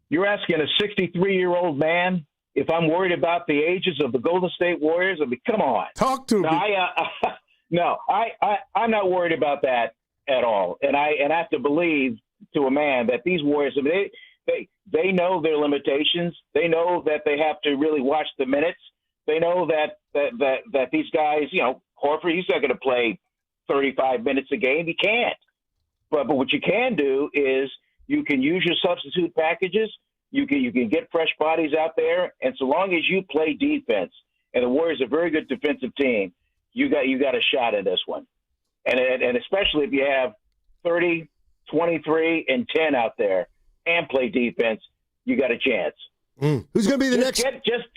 You're asking a 63-year-old man if I'm worried about the ages of the Golden State Warriors? I mean, come on. Talk to me. I'm not worried about that at all. And I have to believe to a man that these Warriors, I mean, they know their limitations. They know that they have to really watch the minutes. They know that these guys, you know, Horford, he's not going to play 35 minutes a game. He can't. But what you can do is you can use your substitute packages. You can get fresh bodies out there, and so long as you play defense, and the Warriors are a very good defensive team, you got a shot at this one. And especially if you have 30, 23, and 10 out there and play defense, you got a chance. Who's going to be the next? Just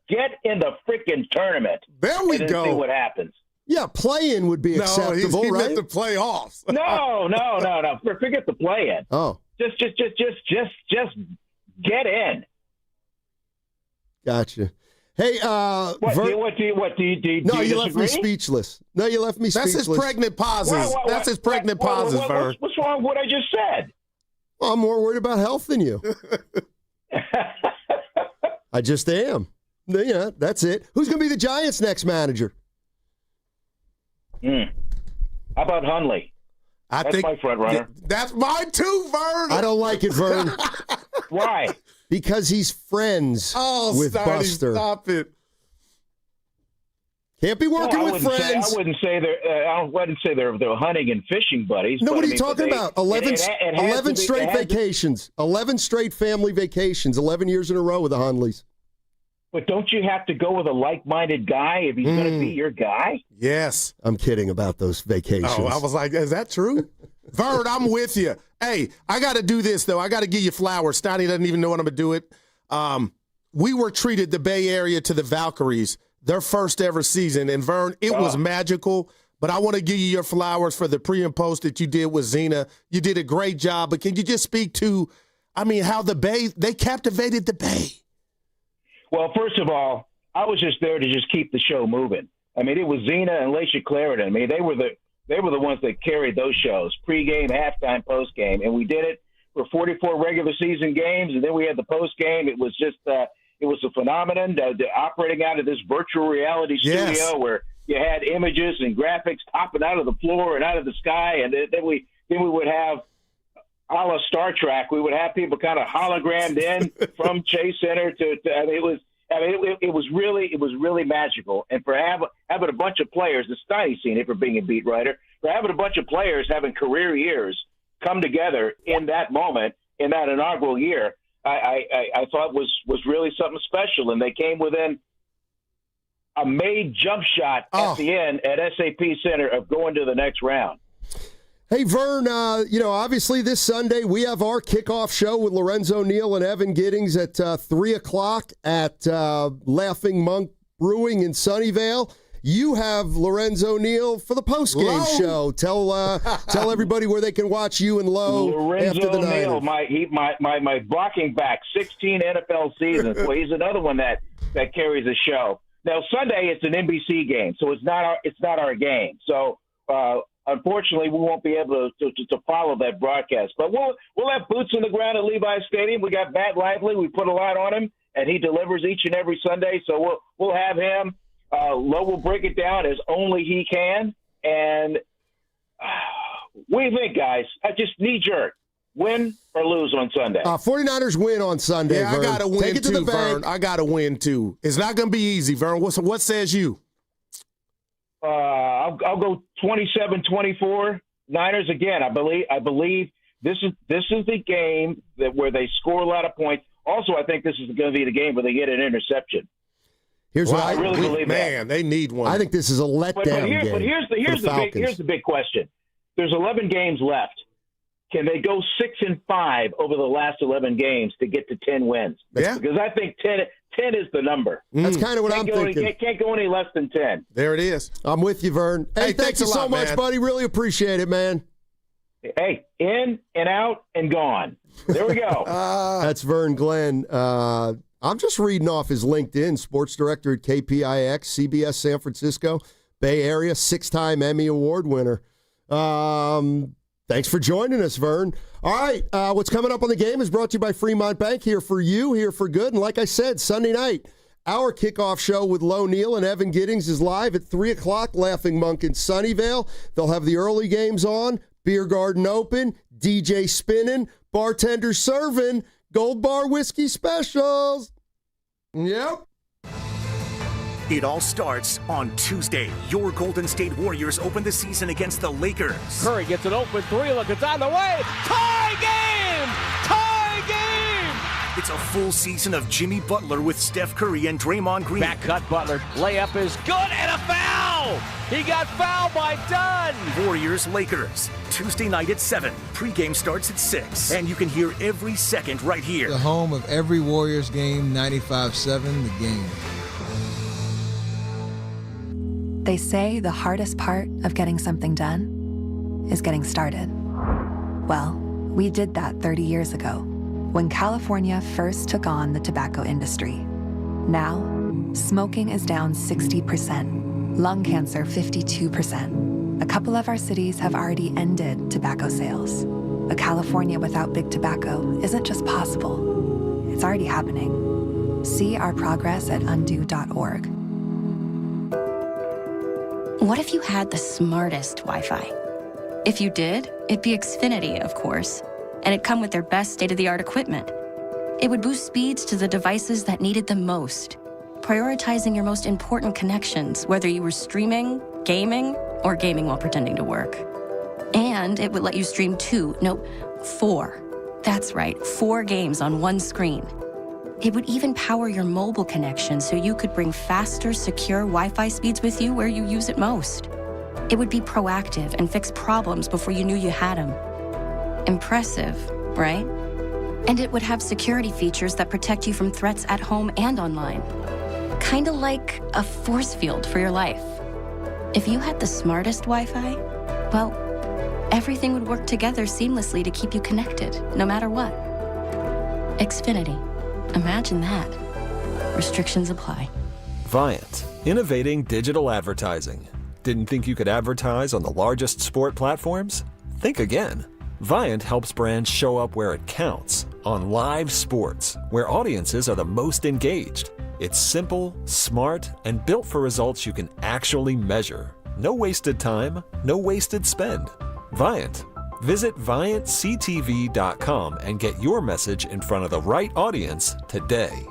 get in the freaking tournament. There we go. See what happens. Yeah, play-in would be acceptable, he right? meant the playoffs. No. Forget the play-in. Oh, just get in. Gotcha. Hey, what do you No, you disagree? left me speechless. No, you left me speechless. That's his pregnant pauses. That's his pregnant pauses, Vern. What's wrong with what I just said? Well, I'm more worried about health than you. I just am. Yeah, that's it. Who's going to be the Giants' next manager? How about Hundley? That's my front runner. That's mine too, Vern. I don't like it, Vern. Why? Because he's friends with Steiny, Buster. Stop it. Can't be working with friends. I wouldn't say they're hunting and fishing buddies. No, but what are you talking about? 11 straight vacations. 11 straight family vacations. 11 years in a row with the Hundleys. But don't you have to go with a like-minded guy if he's going to be your guy? Yes. I'm kidding about those vacations. Oh, I was like, is that true? Vern, I'm with you. Hey, I got to do this, though. I got to give you flowers. Steiny doesn't even know what I'm going to do it. We were treated, the Bay Area, to the Valkyries, their first ever season. And, Vern, it was magical. But I want to give you your flowers for the pre and post that you did with Zena. You did a great job. But can you just speak to, how the Bay, they captivated the Bay? Well, first of all, I was just there to just keep the show moving. I mean, it was Zena and Laisha Clarendon. I mean, they were the ones that carried those shows, pregame, halftime, postgame, and we did it for 44 regular season games, and then we had the postgame. It was just it was a phenomenon. Operating out of this virtual reality studio where you had images and graphics popping out of the floor and out of the sky, and then we would have, a la Star Trek, we would have people kind of hologrammed in from Chase Center to it was really magical. And for having a bunch of players, the Steiny seen it for being a beat writer, for having a bunch of players having career years come together in that moment, in that inaugural year, I thought was really something special. And they came within a made jump shot at the end at SAP Center of going to the next round. Hey, Vern, obviously this Sunday we have our kickoff show with Lorenzo Neal and Evan Giddings at 3 o'clock at Laughing Monk Brewing in Sunnyvale. You have Lorenzo Neal for the post-game show. Tell everybody where they can watch you and Lowe after the Neal, Niners. my blocking back, 16 NFL seasons. Well, he's another one that carries a show. Now Sunday it's an NBC game, so it's not our game. So unfortunately, we won't be able to follow that broadcast. But we'll have boots on the ground at Levi Stadium. We got Matt Lively. We put a lot on him, and he delivers each and every Sunday. So we'll have him. Lowe will break it down as only he can. And what do you think, guys? I just knee-jerk. Win or lose on Sunday? 49ers win on Sunday, Yeah, Vern. I got to win, Take it too, to the bank. Vern. I got to win, too. It's not going to be easy, Vern. What says you? I'll go 27-24 Niners again. I believe this is the game where they score a lot of points. Also, I think this is going to be the game where they get an interception. Here's what I really believe. Man, they need one. I think this is a letdown game. But here's the big question. There's 11 games left. Can they go 6-5 over the last 11 games to get to 10 wins? Yeah. Because I think 10 is the number. That's kind of what I'm thinking. Can't go any less than 10. There it is. I'm with you, Vern. Hey, thanks you so much, buddy. Really appreciate it, man. Hey, in and out and gone. There we go. That's Vern Glenn. I'm just reading off his LinkedIn, sports director at KPIX, CBS San Francisco, Bay Area, 6-time Emmy Award winner. Thanks for joining us, Vern. All right, what's coming up on the game is brought to you by Fremont Bank, here for you, here for good. And like I said, Sunday night, our kickoff show with Lo Neal and Evan Giddings is live at 3 o'clock, Laughing Monk in Sunnyvale. They'll have the early games on, Beer Garden Open, DJ spinning, bartender serving, Gold Bar whiskey specials. Yep. It all starts on Tuesday. Your Golden State Warriors open the season against the Lakers. Curry gets an open three. Look, it's on the way. Tie game! Tie game! It's a full season of Jimmy Butler with Steph Curry and Draymond Green. Back cut Butler. Layup is good and a foul! He got fouled by Dunn! Warriors-Lakers. Tuesday night at 7. Pre-game starts at 6. And you can hear every second right here. The home of every Warriors game, 95.7 The Game. They say the hardest part of getting something done is getting started. Well, we did that 30 years ago when California first took on the tobacco industry. Now, smoking is down 60%, lung cancer 52%. A couple of our cities have already ended tobacco sales. A California without big tobacco isn't just possible, it's already happening. See our progress at undo.org. What if you had the smartest Wi-Fi? If you did, it'd be Xfinity, of course, and it'd come with their best state-of-the-art equipment. It would boost speeds to the devices that needed them most, prioritizing your most important connections, whether you were streaming, gaming, or gaming while pretending to work. And it would let you stream 4. That's right, 4 games on one screen. It would even power your mobile connection so you could bring faster, secure Wi-Fi speeds with you where you use it most. It would be proactive and fix problems before you knew you had them. Impressive, right? And it would have security features that protect you from threats at home and online. Kinda like a force field for your life. If you had the smartest Wi-Fi, well, everything would work together seamlessly to keep you connected, no matter what. Xfinity. Imagine that. Restrictions apply. Viant, innovating digital advertising. Didn't think you could advertise on the largest sport platforms? Think again. Viant helps brands show up where it counts, on live sports, where audiences are the most engaged. It's simple, smart, and built for results you can actually measure. No wasted time, no wasted spend. Viant. Visit ViantCTV.com and get your message in front of the right audience today.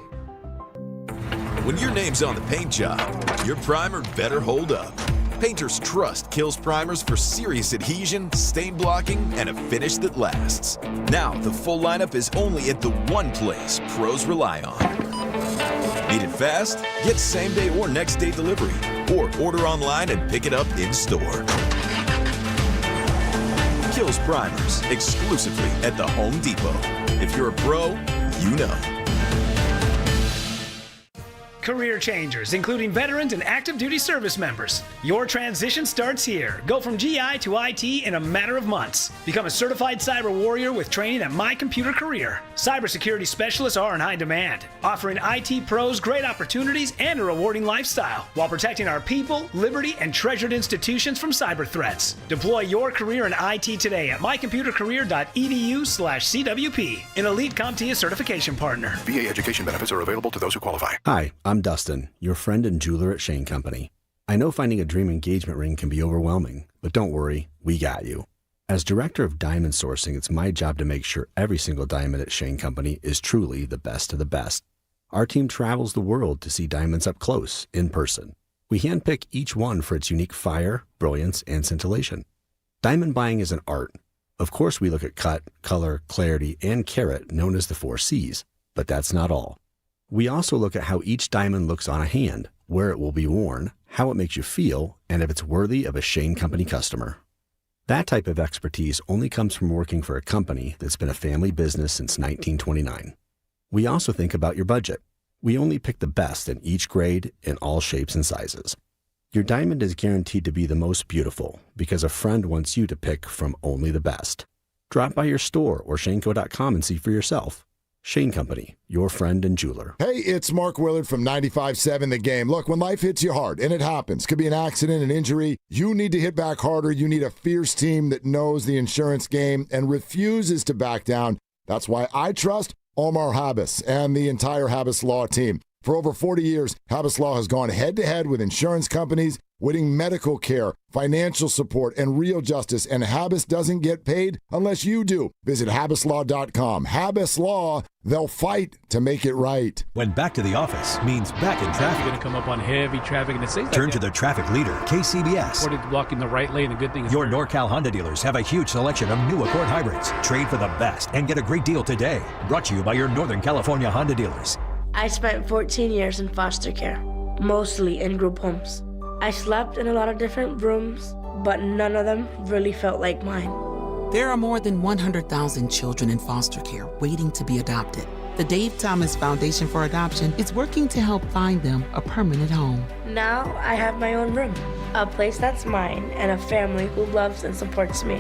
When your name's on the paint job, your primer better hold up. Painters trust Kills primers for serious adhesion, stain blocking, and a finish that lasts. Now, the full lineup is only at the one place pros rely on. Need it fast? Get same-day or next-day delivery. Or order online and pick it up in-store. Kills primers exclusively at the Home Depot. If you're a pro, you know. Career changers, including veterans and active duty service members. Your transition starts here. Go from GI to IT in a matter of months. Become a certified cyber warrior with training at My Computer Career. Cybersecurity specialists are in high demand, offering IT pros great opportunities and a rewarding lifestyle while protecting our people, liberty, and treasured institutions from cyber threats. Deploy your career in IT today at mycomputercareer.edu/CWP, an elite CompTIA certification partner. VA education benefits are available to those who qualify. Hi, I'm Dustin, your friend and jeweler at Shane Company. I know finding a dream engagement ring can be overwhelming, but don't worry, we got you. As director of diamond sourcing, it's my job to make sure every single diamond at Shane Company is truly the best of the best. Our team travels the world to see diamonds up close, in person. We handpick each one for its unique fire, brilliance, and scintillation. Diamond buying is an art. Of course, we look at cut, color, clarity, and carat, known as the 4 C's, but that's not all. We also look at how each diamond looks on a hand, where it will be worn, how it makes you feel, and if it's worthy of a Shane Company customer. That type of expertise only comes from working for a company that's been a family business since 1929. We also think about your budget. We only pick the best in each grade in all shapes and sizes. Your diamond is guaranteed to be the most beautiful because a friend wants you to pick from only the best. Drop by your store or shaneco.com and see for yourself. Shane Company, your friend and jeweler. Hey, it's Mark Willard from 95.7 The Game. Look, when life hits you hard, and it happens, could be an accident, an injury, you need to hit back harder. You need a fierce team that knows the insurance game and refuses to back down. That's why I trust Omar Habas and the entire Habas Law team. For over 40 years, Habas Law has gone head-to-head with insurance companies, winning medical care, financial support, and real justice, and Habas doesn't get paid unless you do. Visit habaslaw.com. Habas Law, they'll fight to make it right. When back to the office means back in traffic. You're going to come up on heavy traffic, and it says Turn to the traffic leader, KCBS. According to blocking the right lane, the good thing is your NorCal Honda dealers have a huge selection of new Accord hybrids. Trade for the best and get a great deal today. Brought to you by your Northern California Honda dealers. I spent 14 years in foster care, mostly in group homes. I slept in a lot of different rooms, but none of them really felt like mine. There are more than 100,000 children in foster care waiting to be adopted. The Dave Thomas Foundation for Adoption is working to help find them a permanent home. Now I have my own room, a place that's mine, and a family who loves and supports me.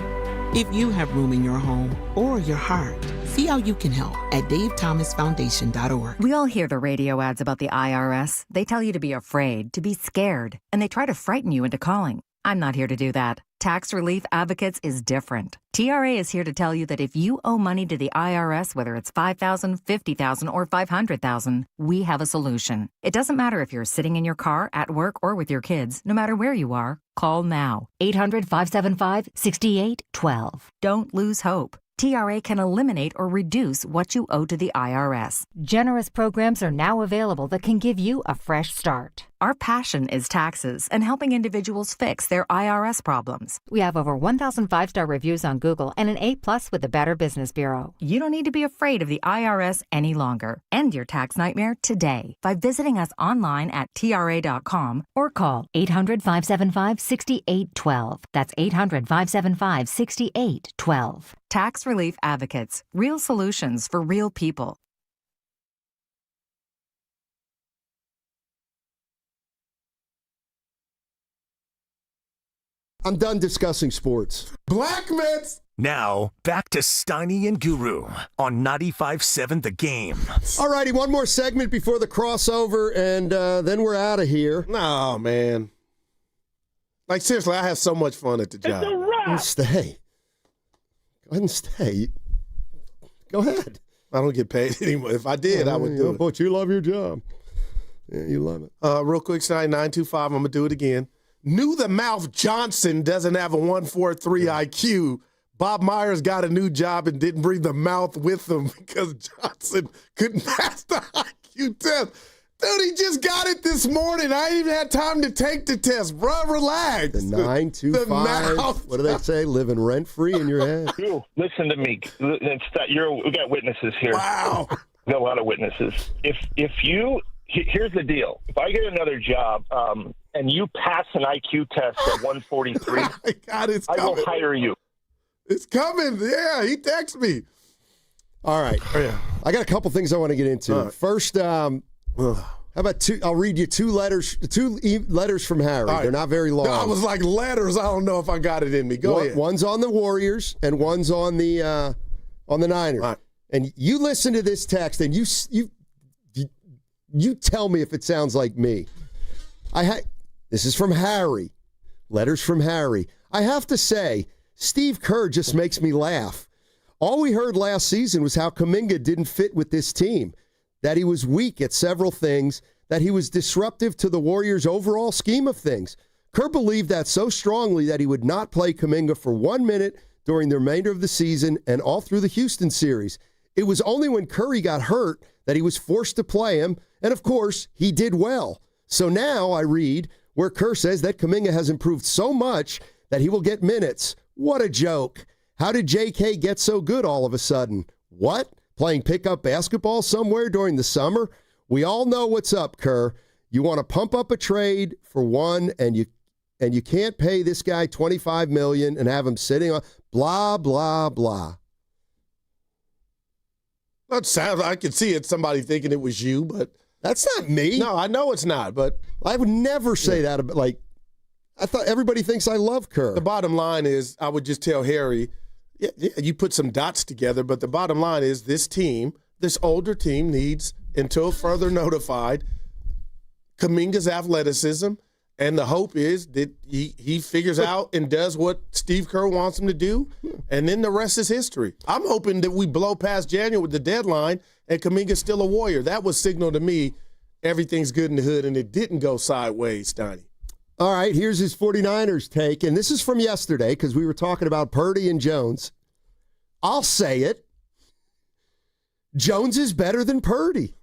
If you have room in your home or your heart, see how you can help at davethomasfoundation.org. We all hear the radio ads about the IRS. They tell you to be afraid, to be scared, and they try to frighten you into calling. I'm not here to do that. Tax Relief Advocates is different. TRA is here to tell you that if you owe money to the IRS, whether it's $5,000, $50,000, or $500,000, we have a solution. It doesn't matter if you're sitting in your car, at work, or with your kids. No matter where you are, call now. 800-575-6812. Don't lose hope. TRA can eliminate or reduce what you owe to the IRS. Generous programs are now available that can give you a fresh start. Our passion is taxes and helping individuals fix their IRS problems. We have over 1,000 5-star reviews on Google and an A+ with the Better Business Bureau. You don't need to be afraid of the IRS any longer. End your tax nightmare today by visiting us online at TRA.com or call 800-575-6812. That's 800-575-6812. Tax Relief Advocates. Real solutions for real people. I'm done discussing sports. Black Mets. Now, back to Steiny and Guru on 95.7 The Game. All righty, one more segment before the crossover, and then we're out of here. No, man. Like, seriously, I have so much fun at the job. Go ahead and stay. Go ahead and stay. Go ahead. I don't get paid anymore. If I did, I would do it. But you love your job. Yeah, you love it. Real quick, Steiny, 925, I'm going to do it again. Knew the mouth Johnson doesn't have a 143 IQ. Bob Myers got a new job and didn't bring the mouth with him because Johnson couldn't pass the IQ test. Dude, he just got it this morning. I ain't even had time to take the test, bro. Relax. The 925. What do they say? Living rent-free in your head. You, listen to me. We got witnesses here. Wow. We got a lot of witnesses. Here's the deal. If I get another job and you pass an IQ test at 143, God, I will hire you. It's coming. Yeah, he texted me. All right. I got a couple things I want to get into. Right. First, how about two? I'll read you two letters from Harry. Right. They're not very long. No, I was like, letters. I don't know if I got it in me. Go ahead. One's on the Warriors and one's on the Niners. Right. And you listen to this text and you tell me if it sounds like me. This is from Harry. Letters from Harry. I have to say, Steve Kerr just makes me laugh. All we heard last season was how Kuminga didn't fit with this team, that he was weak at several things, that he was disruptive to the Warriors' overall scheme of things. Kerr believed that so strongly that he would not play Kuminga for 1 minute during the remainder of the season and all through the Houston series. It was only when Curry got hurt that he was forced to play him, and of course, he did well. So now I read where Kerr says that Kuminga has improved so much that he will get minutes. What a joke. How did JK get so good all of a sudden? What? Playing pickup basketball somewhere during the summer? We all know what's up, Kerr. You want to pump up a trade for one, and you can't pay this guy $25 million and have him sitting on blah, blah, blah. That sounds, I could see it, somebody thinking it was you, but That's not me. No, I know it's not, but I would never say that about, like, I thought everybody thinks I love Kerr. The bottom line is, I would just tell Harry, yeah, you put some dots together, but the bottom line is this older team needs, until further notified, Kuminga's athleticism, and the hope is that he figures out and does what Steve Kerr wants him to do, and then the rest is history. I'm hoping that we blow past January with the deadline and Kuminga's still a Warrior. That was signal to me everything's good in the hood, and it didn't go sideways, Steiny. All right, here's his 49ers take, and this is from yesterday because we were talking about Purdy and Jones. I'll say it. Jones is better than Purdy.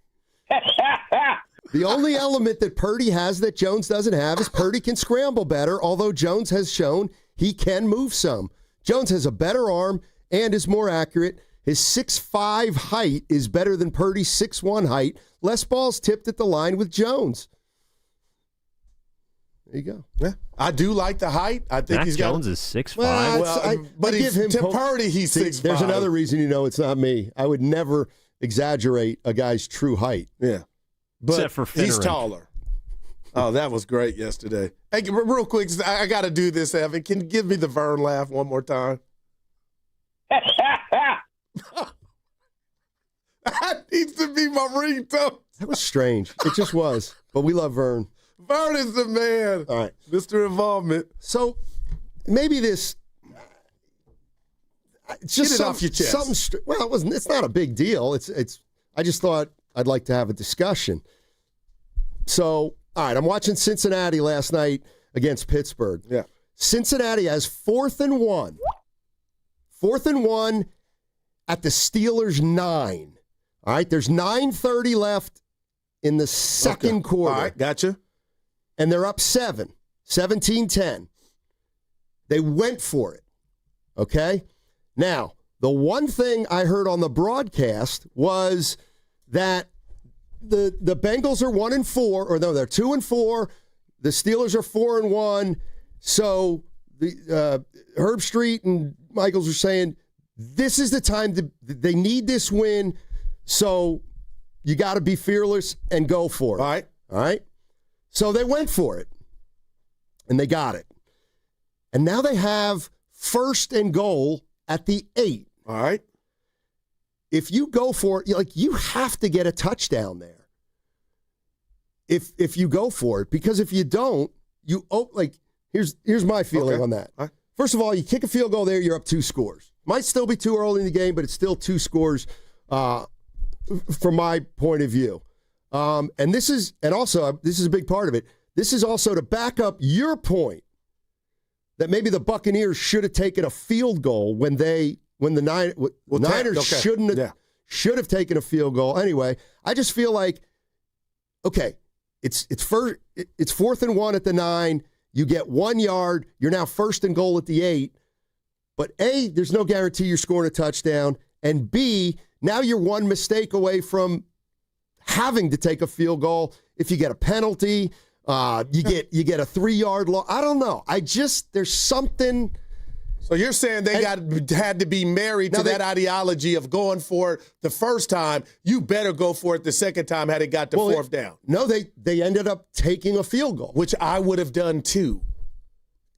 The only element that Purdy has that Jones doesn't have is Purdy can scramble better, although Jones has shown he can move some. Jones has a better arm and is more accurate. His 6'5" height is better than Purdy's 6'1" height. Less balls tipped at the line with Jones. There you go. Yeah, I do like the height. I think Mac Jones is 6'5". But to Purdy, he's 6'5". There's another reason you know it's not me. I would never exaggerate a guy's true height. Yeah, but he's taller. Oh, that was great yesterday. Hey, real quick, I got to do this, Evan. Can you give me the Vern laugh one more time? That needs to be my ringtone. That was strange. It just was. But we love Vern. Vern is the man. All right. Mr. Involvement. So maybe this. It's just Get it off your chest. Well, it's not a big deal. It's. I just thought I'd like to have a discussion. So, all right, I'm watching Cincinnati last night against Pittsburgh. Yeah. Cincinnati has 4th and 1. 4th and 1 at the Steelers' 9. All right, there's 9:30 left in the second quarter. All right, gotcha. And they're up 17-10. They went for it, okay? Now, the one thing I heard on the broadcast was that the Bengals are 1-4, or no, they're 2-4. The Steelers are 4-1. So the Herb Street and Michaels are saying this is the time they need this win. So you got to be fearless and go for it. All right. So they went for it, and they got it. And now they have 1st and goal at the 8. All right. If you go for it, you have to get a touchdown there. If you go for it, because if you don't, here's my feeling on that. All right. First of all, you kick a field goal there, you're up 2 scores. Might still be too early in the game, but it's still 2 scores from my point of view. And this is a big part of it. This is also to back up your point that maybe the Buccaneers should have taken a field goal when the Niners should have taken a field goal. Anyway, I just feel like, okay, it's 4th and 1 at the 9. You get 1 yard. You're now 1st and goal at the 8. But A, there's no guarantee you're scoring a touchdown. And B, now you're one mistake away from having to take a field goal. If you get a penalty, you get a 3-yard loss. I don't know. There's something. So you're saying they had to be married to that ideology of going for it the first time. You better go for it the second time had it got to 4th down. No, they ended up taking a field goal. Which I would have done too.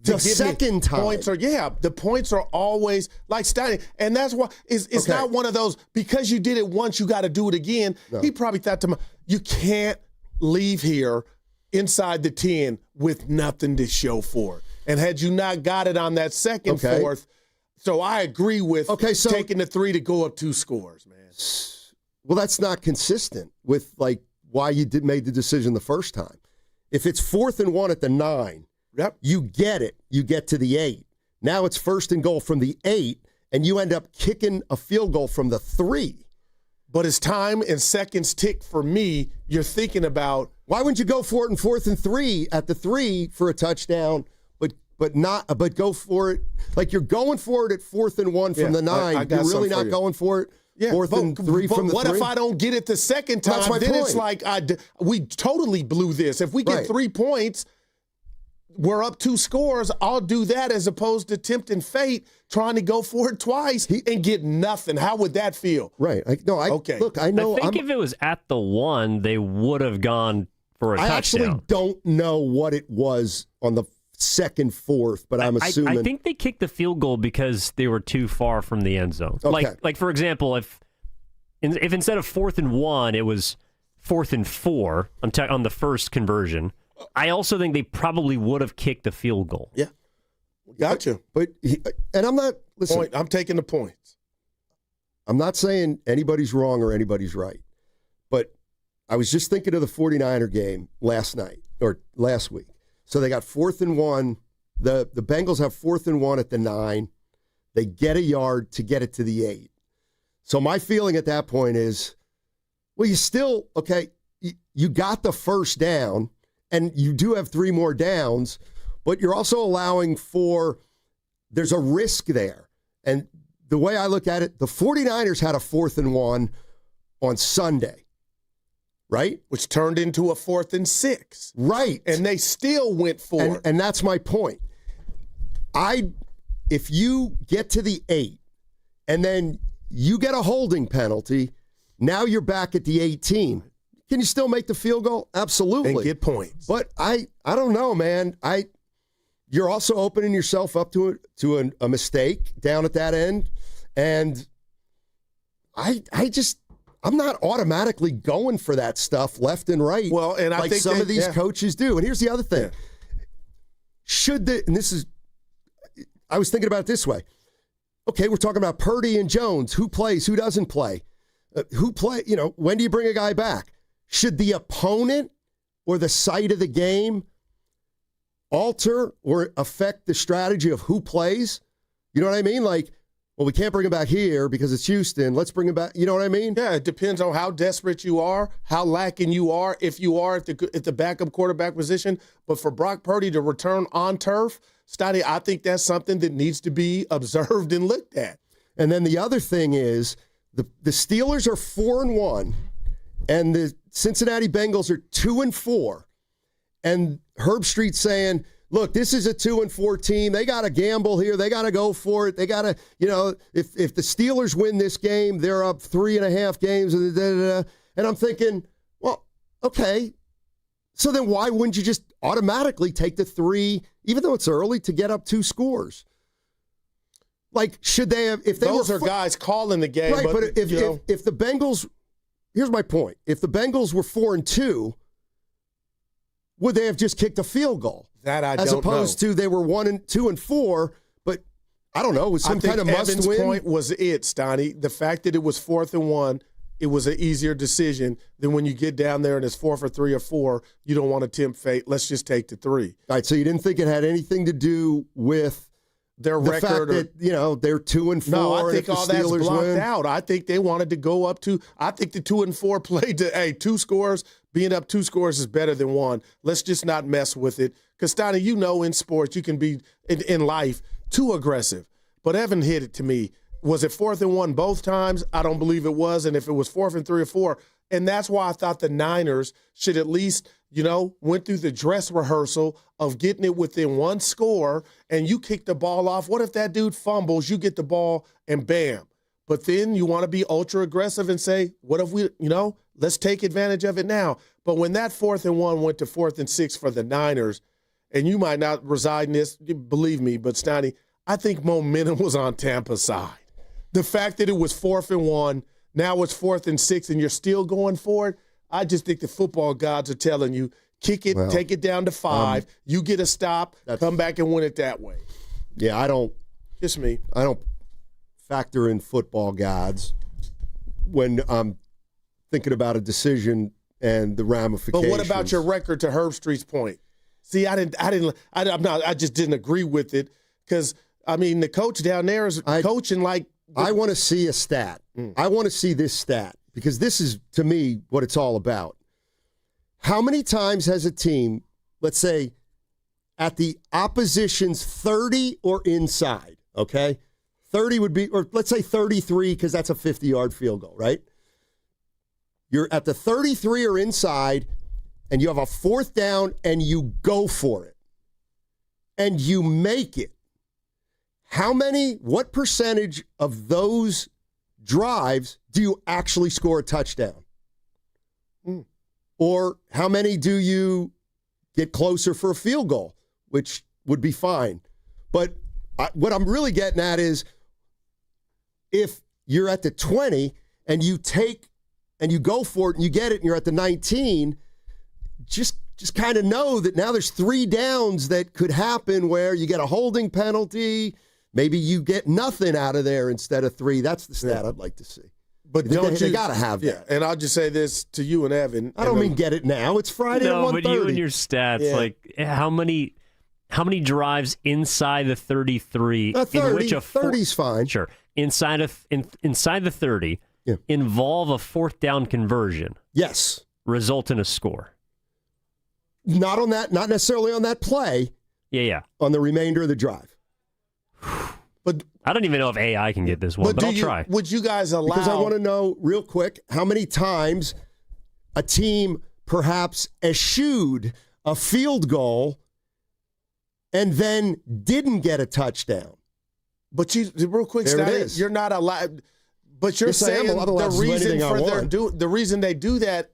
The second time. The points are always like Steiny. And that's why it's not one of those, because you did it once, you got to do it again. No. He probably thought to him, you can't leave here inside the 10 with nothing to show for it. And had you not got it on that second, 4th, so I agree with taking the 3 to go up 2 scores, man. Well, that's not consistent with why you made the decision the first time. If it's 4th and 1 at the 9, you get it. You get to the 8. Now it's 1st and goal from the 8, and you end up kicking a field goal from the 3. But as time and seconds tick for me, you're thinking about, why wouldn't you go for it in 4th and 3 at the 3 for a touchdown, but go for it like you're going for it at 4th and 1 from the 9? You're really not going for it. Yeah, 4th and 3 from the 3. What if I don't get it the second time? That's my then point. It's like we totally blew this. If we get 3 points, we're up 2 scores, I'll do that as opposed to tempting fate, trying to go for it twice and get nothing. How would that feel? Right. Okay. Look, I know. I think if it was at the 1, they would have gone for a touchdown. I actually don't know what it was on the second, fourth, but I'm assuming. I think they kicked the field goal because they were too far from the end zone. Okay. Like for example, if instead of 4th and 1, it was 4th and 4 on the first conversion, I also think they probably would have kicked the field goal. Yeah. Gotcha. And I'm not, listen. I'm taking the points. I'm not saying anybody's wrong or anybody's right, but I was just thinking of the 49er game last week. So they got 4th and 1. The Bengals have 4th and 1 at the 9. They get a yard to get it to the 8. So my feeling at that point is, well, you still, okay, you got the first down, and you do have 3 more downs, but you're also allowing there's a risk there. And the way I look at it, the 49ers had a 4th and 1 on Sunday, right? Which turned into a 4th and 6. Right. And they still went for it. And that's my point. If you get to the 8 and then you get a holding penalty, now you're back at the 18. Can you still make the field goal? Absolutely. And get points. But I don't know, man. You're also opening yourself up to a mistake down at that end. And I'm not automatically going for that stuff left and right. Well, and I think some of these coaches do. And here's the other thing. I was thinking about it this way. Okay, we're talking about Purdy and Jones. Who plays? Who doesn't play? When do you bring a guy back? Should the opponent or the site of the game alter or affect the strategy of who plays? You know what I mean? Like, well, we can't bring him back here because it's Houston. Let's bring him back. You know what I mean? Yeah, it depends on how desperate you are, how lacking you are, if you are at the backup quarterback position. But for Brock Purdy to return on turf, Steiny, I think that's something that needs to be observed and looked at. And then the other thing is the Steelers are 4-1, and the Cincinnati Bengals are 2-4. And Herb Street's saying, look, this is a 2-4 team. They got to gamble here. They got to go for it. They got to, if the Steelers win this game, they're up 3.5 games. And I'm thinking, well, okay. So then why wouldn't you just automatically take the 3, even though it's early, to get up 2 scores? Like, should they have, if they Those are guys calling the game. Right, but if the Bengals, here's my point. If the Bengals were 4-2, would they have just kicked a field goal? That I don't know. As opposed to they were 2-4, but I don't know, it was some kind of must-win. Evan's point was it, Steiny. The fact that it was 4th and 1, it was an easier decision than when you get down there and it's 4 for 3 or 4. You don't want to tempt fate. Let's just take the 3. All right, so you didn't think it had anything to do with their the record, fact that they're 2-4. No, I think all that's blocked out. I think they wanted to go up to. I think the 2-4 played to 2 scores. Being up 2 scores is better than 1. Let's just not mess with it. Because Steiny, in sports you can be in life too aggressive. But Evan hit it to me. Was it 4th and 1 both times? I don't believe it was. And if it was 4th and 3 or 4, and that's why I thought the Niners should at least, went through the dress rehearsal of getting it within 1 score, and you kick the ball off. What if that dude fumbles? You get the ball, and bam. But then you want to be ultra aggressive and say, what if we, let's take advantage of it now. But when that 4th and 1 went to 4th and 6 for the Niners, and you might not reside in this, believe me, but Steiny, I think momentum was on Tampa's side. The fact that it was 4th and 1, now it's 4th and 6, and you're still going for it, I just think the football gods are telling you, kick it, take it down to 5, you get a stop, come back and win it that way. Yeah, I don't. Just me. I don't factor in football gods when I'm thinking about a decision and the ramifications. But what about your record, to Herb Street's point? See, I just didn't agree with it because, the coach down there is coaching like. I want to see a stat. I want to see this stat because this is, to me, what it's all about. How many times has a team, let's say, at the opposition's 30 or inside, okay? 30 would be, or let's say 33 because that's a 50-yard field goal, right? You're at the 33 or inside, and you have a 4th down, and you go for it. and you make it, what percentage of those drives do you actually score a touchdown? Or how many do you get closer for a field goal, which would be fine? But what I'm really getting at is if you're at the 20 and you go for it and you get it and you're at the 19, just kind of know that now there's 3 downs that could happen where you get a holding penalty. Maybe you get nothing out of there instead of 3. That's the stat I'd like to see. But they got to have that. And I'll just say this to you and Evan. I don't mean get it now. It's Friday at 1:30. No, but you and your stats, like how many drives inside the 33 in which a 30's fine. Sure. Inside the 30 involve a 4th down conversion. Yes. Result in a score. Not necessarily on that play. Yeah. On the remainder of the drive. But I don't even know if AI can get this one, but I'll try. Would you guys allow? Because I want to know real quick how many times a team perhaps eschewed a field goal and then didn't get a touchdown. But real quick, Steiny, you're not allowed. But you're saying the reason they do that,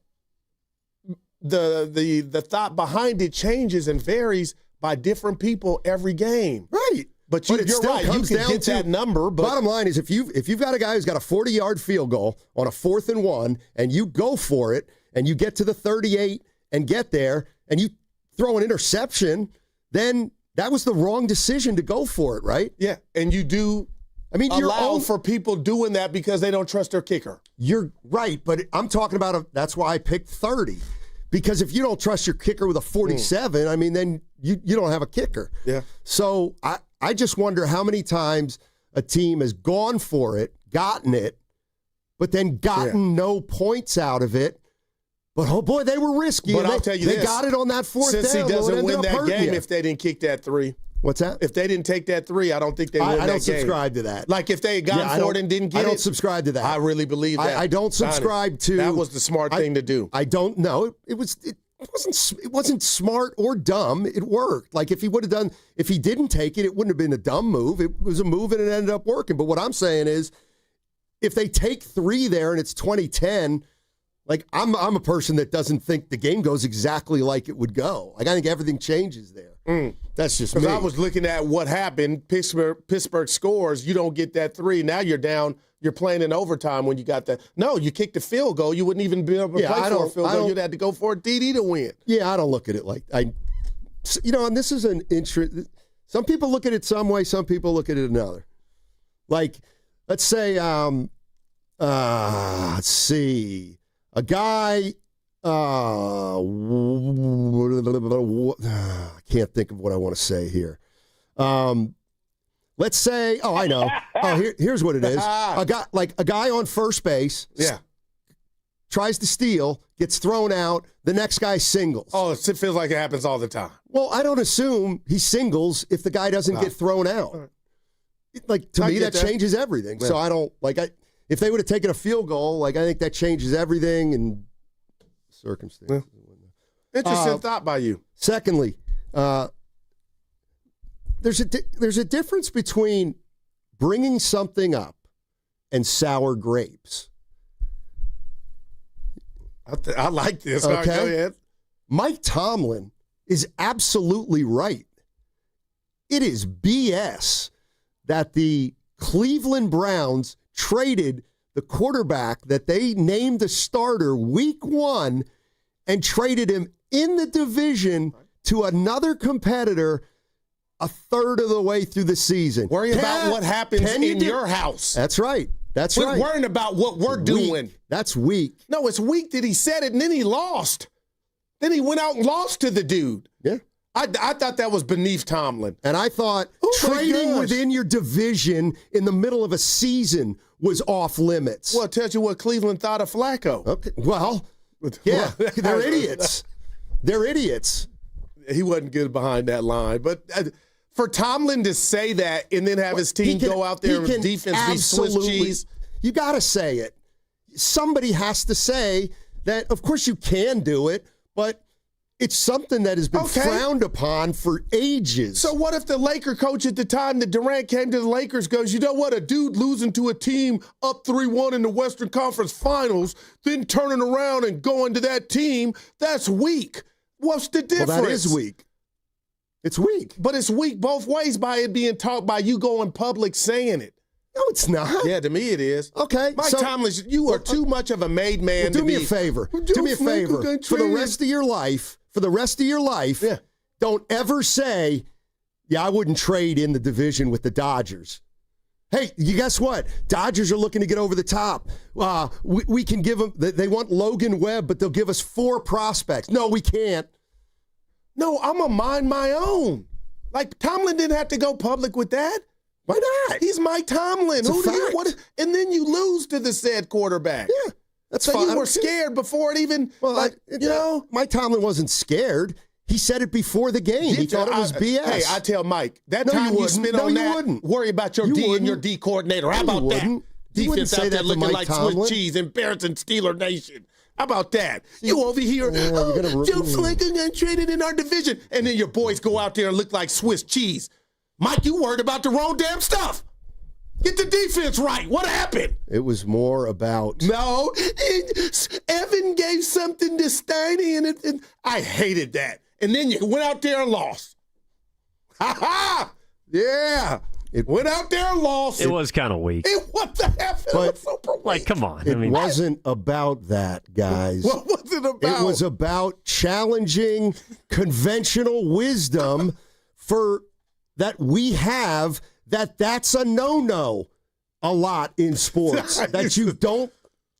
the thought behind it changes and varies by different people every game. Right. But you're right. You can get that number. But bottom line is, if you've got a guy who's got a 40-yard field goal on a 4th and 1, and you go for it, and you get to the 38 and get there, and you throw an interception, then that was the wrong decision to go for it, right? Yeah, and you do. I mean, you're allow for people doing that because they don't trust their kicker. You're right, but I'm talking about that's why I picked 30. Because if you don't trust your kicker with a 47, I mean, then you don't have a kicker. Yeah. So I just wonder how many times a team has gone for it, gotten it, but then gotten no points out of it. But, oh, boy, they were risky. But I'll tell you they got it on that 4th down. Since he doesn't win that game if they didn't kick that 3. What's that? If they didn't take that 3, I don't think they win that game. I don't subscribe to that. Like if they had gone for it and didn't get it. I don't subscribe to that. I really believe that. I don't subscribe to. That was the smart thing to do. I don't know. It wasn't smart or dumb. It worked. Like if he didn't take it, it wouldn't have been a dumb move. It was a move and it ended up working. But what I'm saying is, if they take 3 there and it's 2010, like I'm a person that doesn't think the game goes exactly like it would go. Like I think everything changes there. That's just me. Because I was looking at what happened. Pittsburgh scores. You don't get that 3. Now you're down. You're playing in overtime when you got that. No, you kicked a field goal. You wouldn't even be able to play for a field goal. You'd have to go for a DD to win. Yeah, I don't look at it like and this is an interest. Some people look at it some way. Some people look at it another. Like, let's say, let's see, a guy. I can't think of what I want to say here. Let's say, I know. Here's what it is. A guy on first base. Yeah. Tries to steal, gets thrown out. The next guy singles. Oh, it feels like it happens all the time. Well, I don't assume he singles if the guy doesn't get thrown out. Like to me, that changes everything. Yeah. So I don't if they would have taken a field goal, I think that changes everything and circumstances. Yeah. Interesting thought by you. Secondly, there's a difference between bringing something up and sour grapes. I like this. Okay. All right, go ahead. Mike Tomlin is absolutely right. It is BS that the Cleveland Browns traded the quarterback that they named the starter week 1 and traded him in the division to another competitor a third of the way through the season. Worry about what happens in your house. That's right. We're worrying about what we're doing. That's weak. No, it's weak that he said it and then he lost. Then he went out and lost to the dude. Yeah. I thought that was beneath Tomlin. And I thought trading within your division in the middle of a season was off limits. Well, it tells you what Cleveland thought of Flacco. Okay. Well, yeah, they're idiots. They're idiots. He wasn't good behind that line. But for Tomlin to say that and then have his team go out there and defense be Swiss cheese. You got to say it. Somebody has to say that, of course, you can do it, but It's something that has been frowned upon for ages. So what if the Laker coach at the time that Durant came to the Lakers goes, you know what, a dude losing to a team up 3-1 in the Western Conference Finals, then turning around and going to that team, that's weak. What's the difference? Well, that is weak. It's weak. But it's weak both ways by it being taught by you going public saying it. No, it's not. Yeah, to me it is. Okay. Mike Tomlin, you are too much of a made man do me a favor. Do me a favor. For the rest of your life, don't ever say, yeah, I wouldn't trade in the division with the Dodgers. Hey, you guess what? Dodgers are looking to get over the top. We can give them, they want Logan Webb, but they'll give us 4 prospects. No, we can't. No, I'm going to mind my own. Like, Tomlin didn't have to go public with that. Why not? He's Mike Tomlin. And then you lose to the said quarterback. Yeah, that's fine. You were scared before it even, Mike Tomlin wasn't scared. He said it before the game. He thought it was BS. Hey, I tell Mike, that time you spent on that, worry about your D and your D coordinator. How about that? Defense out there looking like Swiss cheese, embarrassing Steeler Nation. How about that? You over here, Joe Flacco got traded in our division. And then your boys go out there and look like Swiss cheese. Mike, you worried about the wrong damn stuff. Get the defense right. What happened? It was more about... No, Evan gave something to Steiny, and I hated that. And then you went out there and lost. Ha-ha! Yeah. It went out there and lost. It was kind of weak. What the F? It was super weak. Like, come on. It wasn't about that, guys. What was it about? It was about challenging conventional wisdom for that we have that's a no-no a lot in sports. That you don't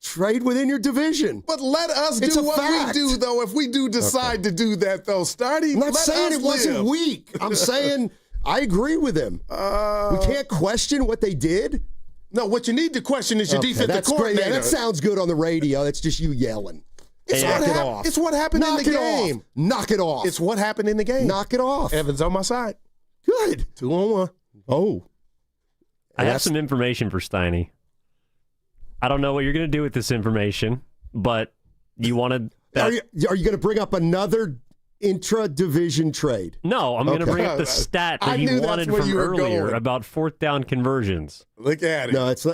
trade within your divition. But let us do what we do, though, if we do decide to do that, though. Steiny, I'm not saying it wasn't weak. I'm saying I agree with him. We can't question what they did. No, what you need to question is your defensive coordinator. Yeah, that sounds good on the radio. That's just you yelling. It's what happened in the game. Knock it off. It's what happened in the game. Knock it off. Evans on my side. Good. 2-on-1. Oh. I have some information for Steiny. I don't know what you're going to do with this information, but you wanted that. Are you going to bring up another intra-division trade? No, I'm going to bring up the stat that you wanted from earlier about 4th down conversions. Look at it. No, it's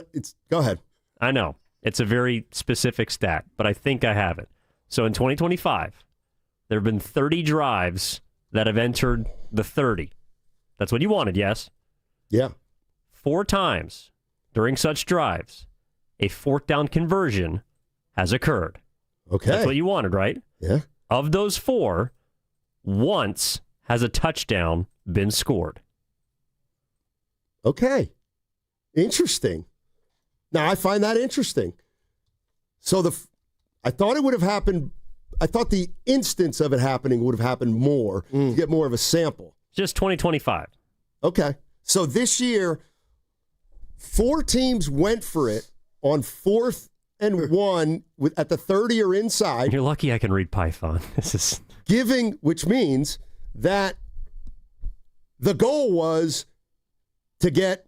go ahead. I know. It's a very specific stat, but I think I have it. So in 2025, there have been 30 drives that have entered the 30. That's what you wanted, yes? Yeah. 4 times during such drives, a 4th down conversion has occurred. Okay. That's what you wanted, right? Yeah. Of those 4, once has a touchdown been scored. Okay. Interesting. Now, I find that interesting. So I thought it would have happened. I thought the instance of it happening would have happened more to get more of a sample. Just 2025. Okay. So this year, 4 teams went for it on 4th and 1 at the 30 or inside. You're lucky I can read Python. This is which means that the goal was to get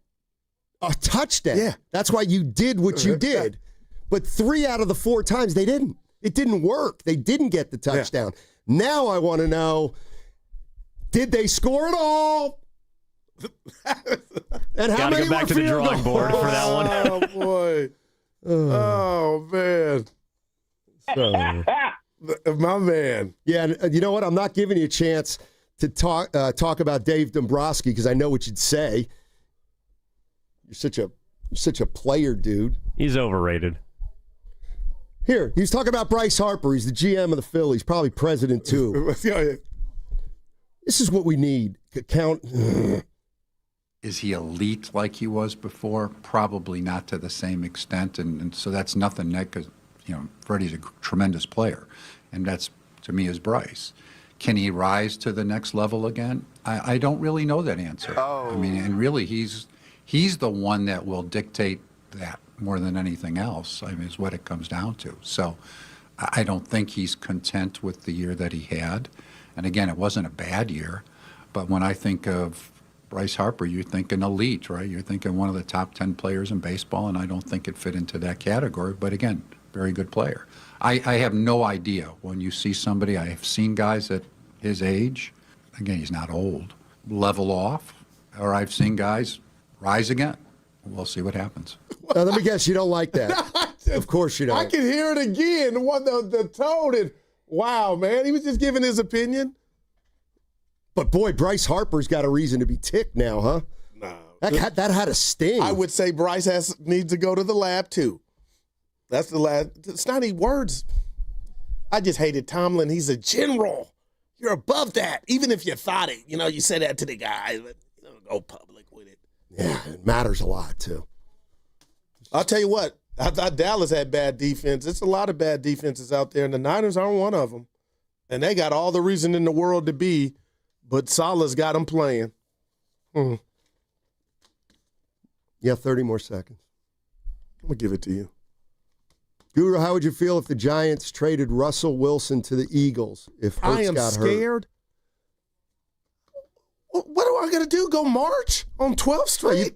a touchdown. Yeah. That's why you did what you did. But 3 out of the 4 times they didn't. It didn't work. They didn't get the touchdown. Yeah. Now I want to know, did they score it all? And how many go back to the drawing board for that one. Oh, boy. Oh, man. So, my man. Yeah, and you know what? I'm not giving you a chance to talk about Dave Dombrowski because I know what you'd say. You're such a player, dude. He's overrated. Here, he's talking about Bryce Harper. He's the GM of the Phillies, probably president too. This is what we need. Count. Is he elite like he was before? Probably not to the same extent, and so that's nothing negative. Freddie's a tremendous player, and that's, to me, is Bryce. Can he rise to the next level again? I don't really know that answer. I mean, and really, he's the one that will dictate that more than anything else. I mean, is what it comes down to. So I don't think he's content with the year that he had. And again, it wasn't a bad year, but when I think of Bryce Harper, you're thinking elite, right? You're thinking one of the top 10 players in baseball, and I don't think it fit into that category. But again, very good player. I have no idea when you see somebody, I have seen guys at his age, again, he's not old, level off, or I've seen guys rise again. We'll see what happens. Now, let me guess, you don't like that. Of course you don't. I can hear it again. The tone. And, wow, man, he was just giving his opinion. But, boy, Bryce Harper's got a reason to be ticked now, huh? No. That had a sting. I would say Bryce needs to go to the lab, too. That's the lab. Steiny, words. I just hated Tomlin. He's a general. You're above that. Even if you thought it. You say that to the guy, but go public with it. Yeah, it matters a lot, too. I'll tell you what. I thought Dallas had bad defense. It's a lot of bad defenses out there, and the Niners aren't one of them. And they got all the reason in the world to be, but Salah's got them playing. Yeah, 30 more seconds. I'm going to give it to you. Guru, how would you feel if the Giants traded Russell Wilson to the Eagles if Hurts got hurt? I am scared. What do I got to do? Go march on 12th Street?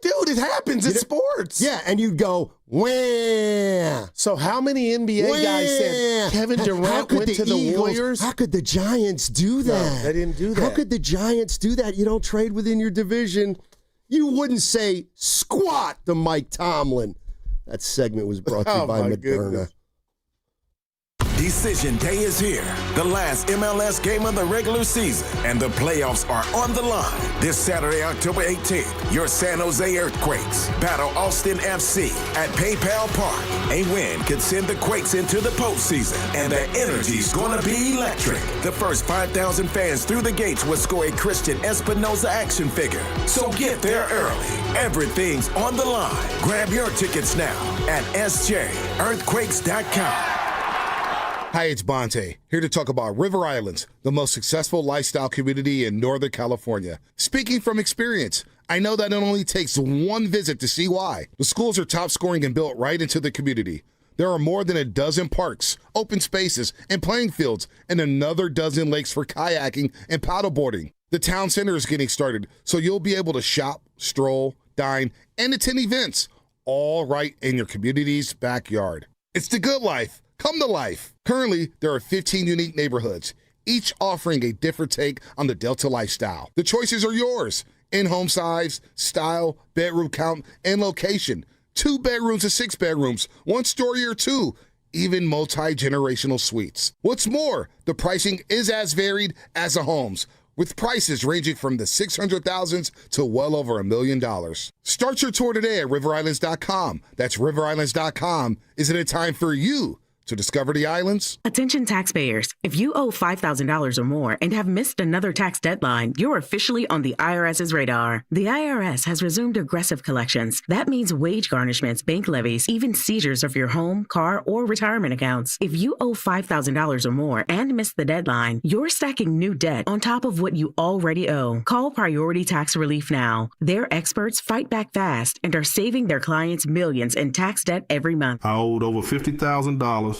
Dude, it happens. It's sports. Yeah, and you'd go, wham. So how many NBA guys said Kevin Durant went to the Warriors? How could the Giants do that? No, they didn't do that. How could the Giants do that? You don't trade within your division. You wouldn't say squat to Mike Tomlin. That segment was brought to you by Moderna. Goodness. Decision Day is here. The last MLS game of the regular season, and the playoffs are on the line. This Saturday, October 18th, your San Jose Earthquakes battle Austin FC at PayPal Park. A win could send the Quakes into the postseason, and the energy's gonna be electric. The first 5,000 fans through the gates will score a Christian Espinoza action figure. So get there early. Everything's on the line. Grab your tickets now at SJEarthquakes.com. Hi, it's Bonte, here to talk about River Islands, the most successful lifestyle community in Northern California. Speaking from experience, I know that it only takes one visit to see why. The schools are top scoring and built right into the community. There are more than a dozen parks, open spaces, and playing fields, and another dozen lakes for kayaking and paddleboarding. The town center is getting started, so you'll be able to shop, stroll, dine, and attend events, all right in your community's backyard. It's the good life. Come to life. Currently, there are 15 unique neighborhoods, each offering a different take on the Delta lifestyle. The choices are yours. In-home size, style, bedroom count, and location. 2 bedrooms to 6 bedrooms, 1 story or 2, even multi-generational suites. What's more, the pricing is as varied as the homes, with prices ranging from the $600,000s to well over $1 million. Start your tour today at riverislands.com. That's riverislands.com. Isn't it time for you to discover the islands? Attention taxpayers. If you owe $5,000 or more and have missed another tax deadline, you're officially on the IRS's radar. The IRS has resumed aggressive collections. That means wage garnishments, bank levies, even seizures of your home, car, or retirement accounts. If you owe $5,000 or more and missed the deadline, you're stacking new debt on top of what you already owe. Call Priority Tax Relief now. Their experts fight back fast and are saving their clients millions in tax debt every month. I owed over $50,000.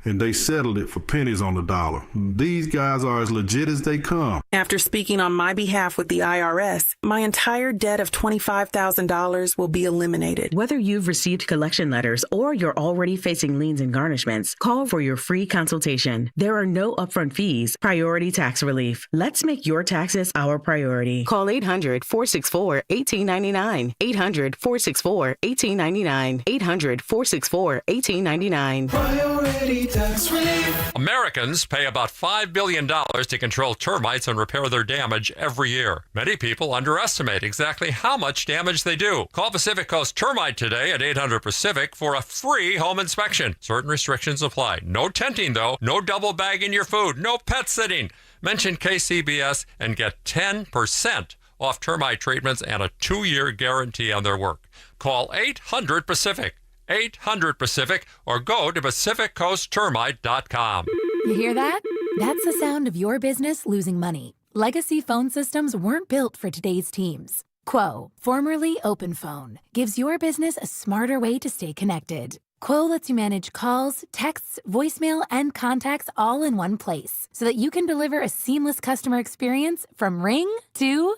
And they settled it for pennies on the dollar. These guys are as legit as they come. After speaking on my behalf with the IRS, my entire debt of $25,000 will be eliminated. Whether you've received collection letters or you're already facing liens and garnishments, call for your free consultation. There are no upfront fees. Priority Tax Relief. Let's make your taxes our priority. Call 800-464-1899. 800-464-1899. 800-464-1899. Priority Tax Relief. Americans pay about $5 billion to control termites and repair their damage every year. Many people underestimate exactly how much damage they do. Call Pacific Coast Termite today at 800-PACIFIC for a free home inspection. Certain restrictions apply. No tenting, though. No double bagging your food. No pet sitting. Mention KCBS and get 10% off termite treatments and a 2-year guarantee on their work. Call 800-PACIFIC. 800-PACIFIC or go to PacificCoastTermite.com. You hear that? That's the sound of your business losing money. Legacy phone systems weren't built for today's teams. Quo, formerly OpenPhone, gives your business a smarter way to stay connected. Quo lets you manage calls, texts, voicemail, and contacts all in one place so that you can deliver a seamless customer experience from ring to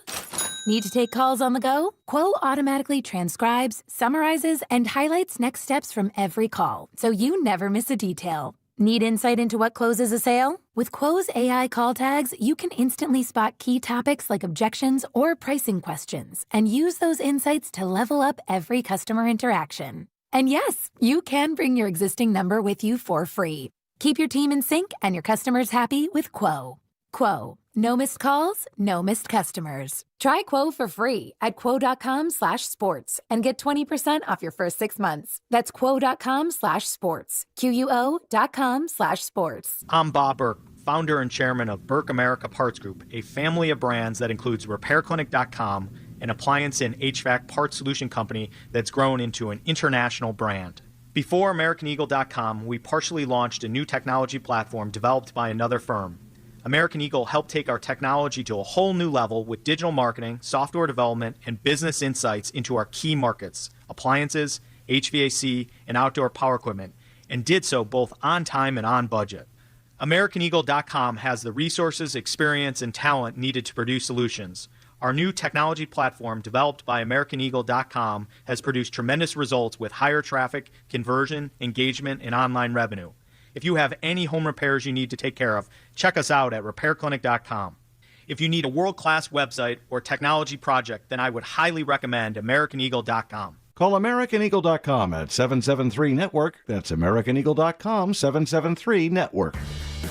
Need to take calls on the go? Quo automatically transcribes, summarizes, and highlights next steps from every call, so you never miss a detail. Need insight into what closes a sale? With Quo's AI call tags, you can instantly spot key topics like objections or pricing questions and use those insights to level up every customer interaction. And yes, you can bring your existing number with you for free. Keep your team in sync and your customers happy with Quo. Quo. No missed calls, no missed customers. Try Quo for free at quo.com/sports and get 20% off your first 6 months. That's quo.com/sports. QUO.com/sports. I'm Bob Burke, founder and chairman of Burke America Parts Group, a family of brands that includes RepairClinic.com, an appliance and HVAC parts solution company that's grown into an international brand. Before AmericanEagle.com, we partially launched a new technology platform developed by another firm. American Eagle helped take our technology to a whole new level with digital marketing, software development, and business insights into our key markets, appliances, HVAC, and outdoor power equipment, and did so both on time and on budget. AmericanEagle.com has the resources, experience, and talent needed to produce solutions. Our new technology platform, developed by AmericanEagle.com, has produced tremendous results with higher traffic, conversion, engagement, and online revenue. If you have any home repairs you need to take care of, check us out at RepairClinic.com. If you need a world-class website or technology project, then I would highly recommend AmericanEagle.com. Call AmericanEagle.com at 773-NETWORK. That's AmericanEagle.com, 773-NETWORK.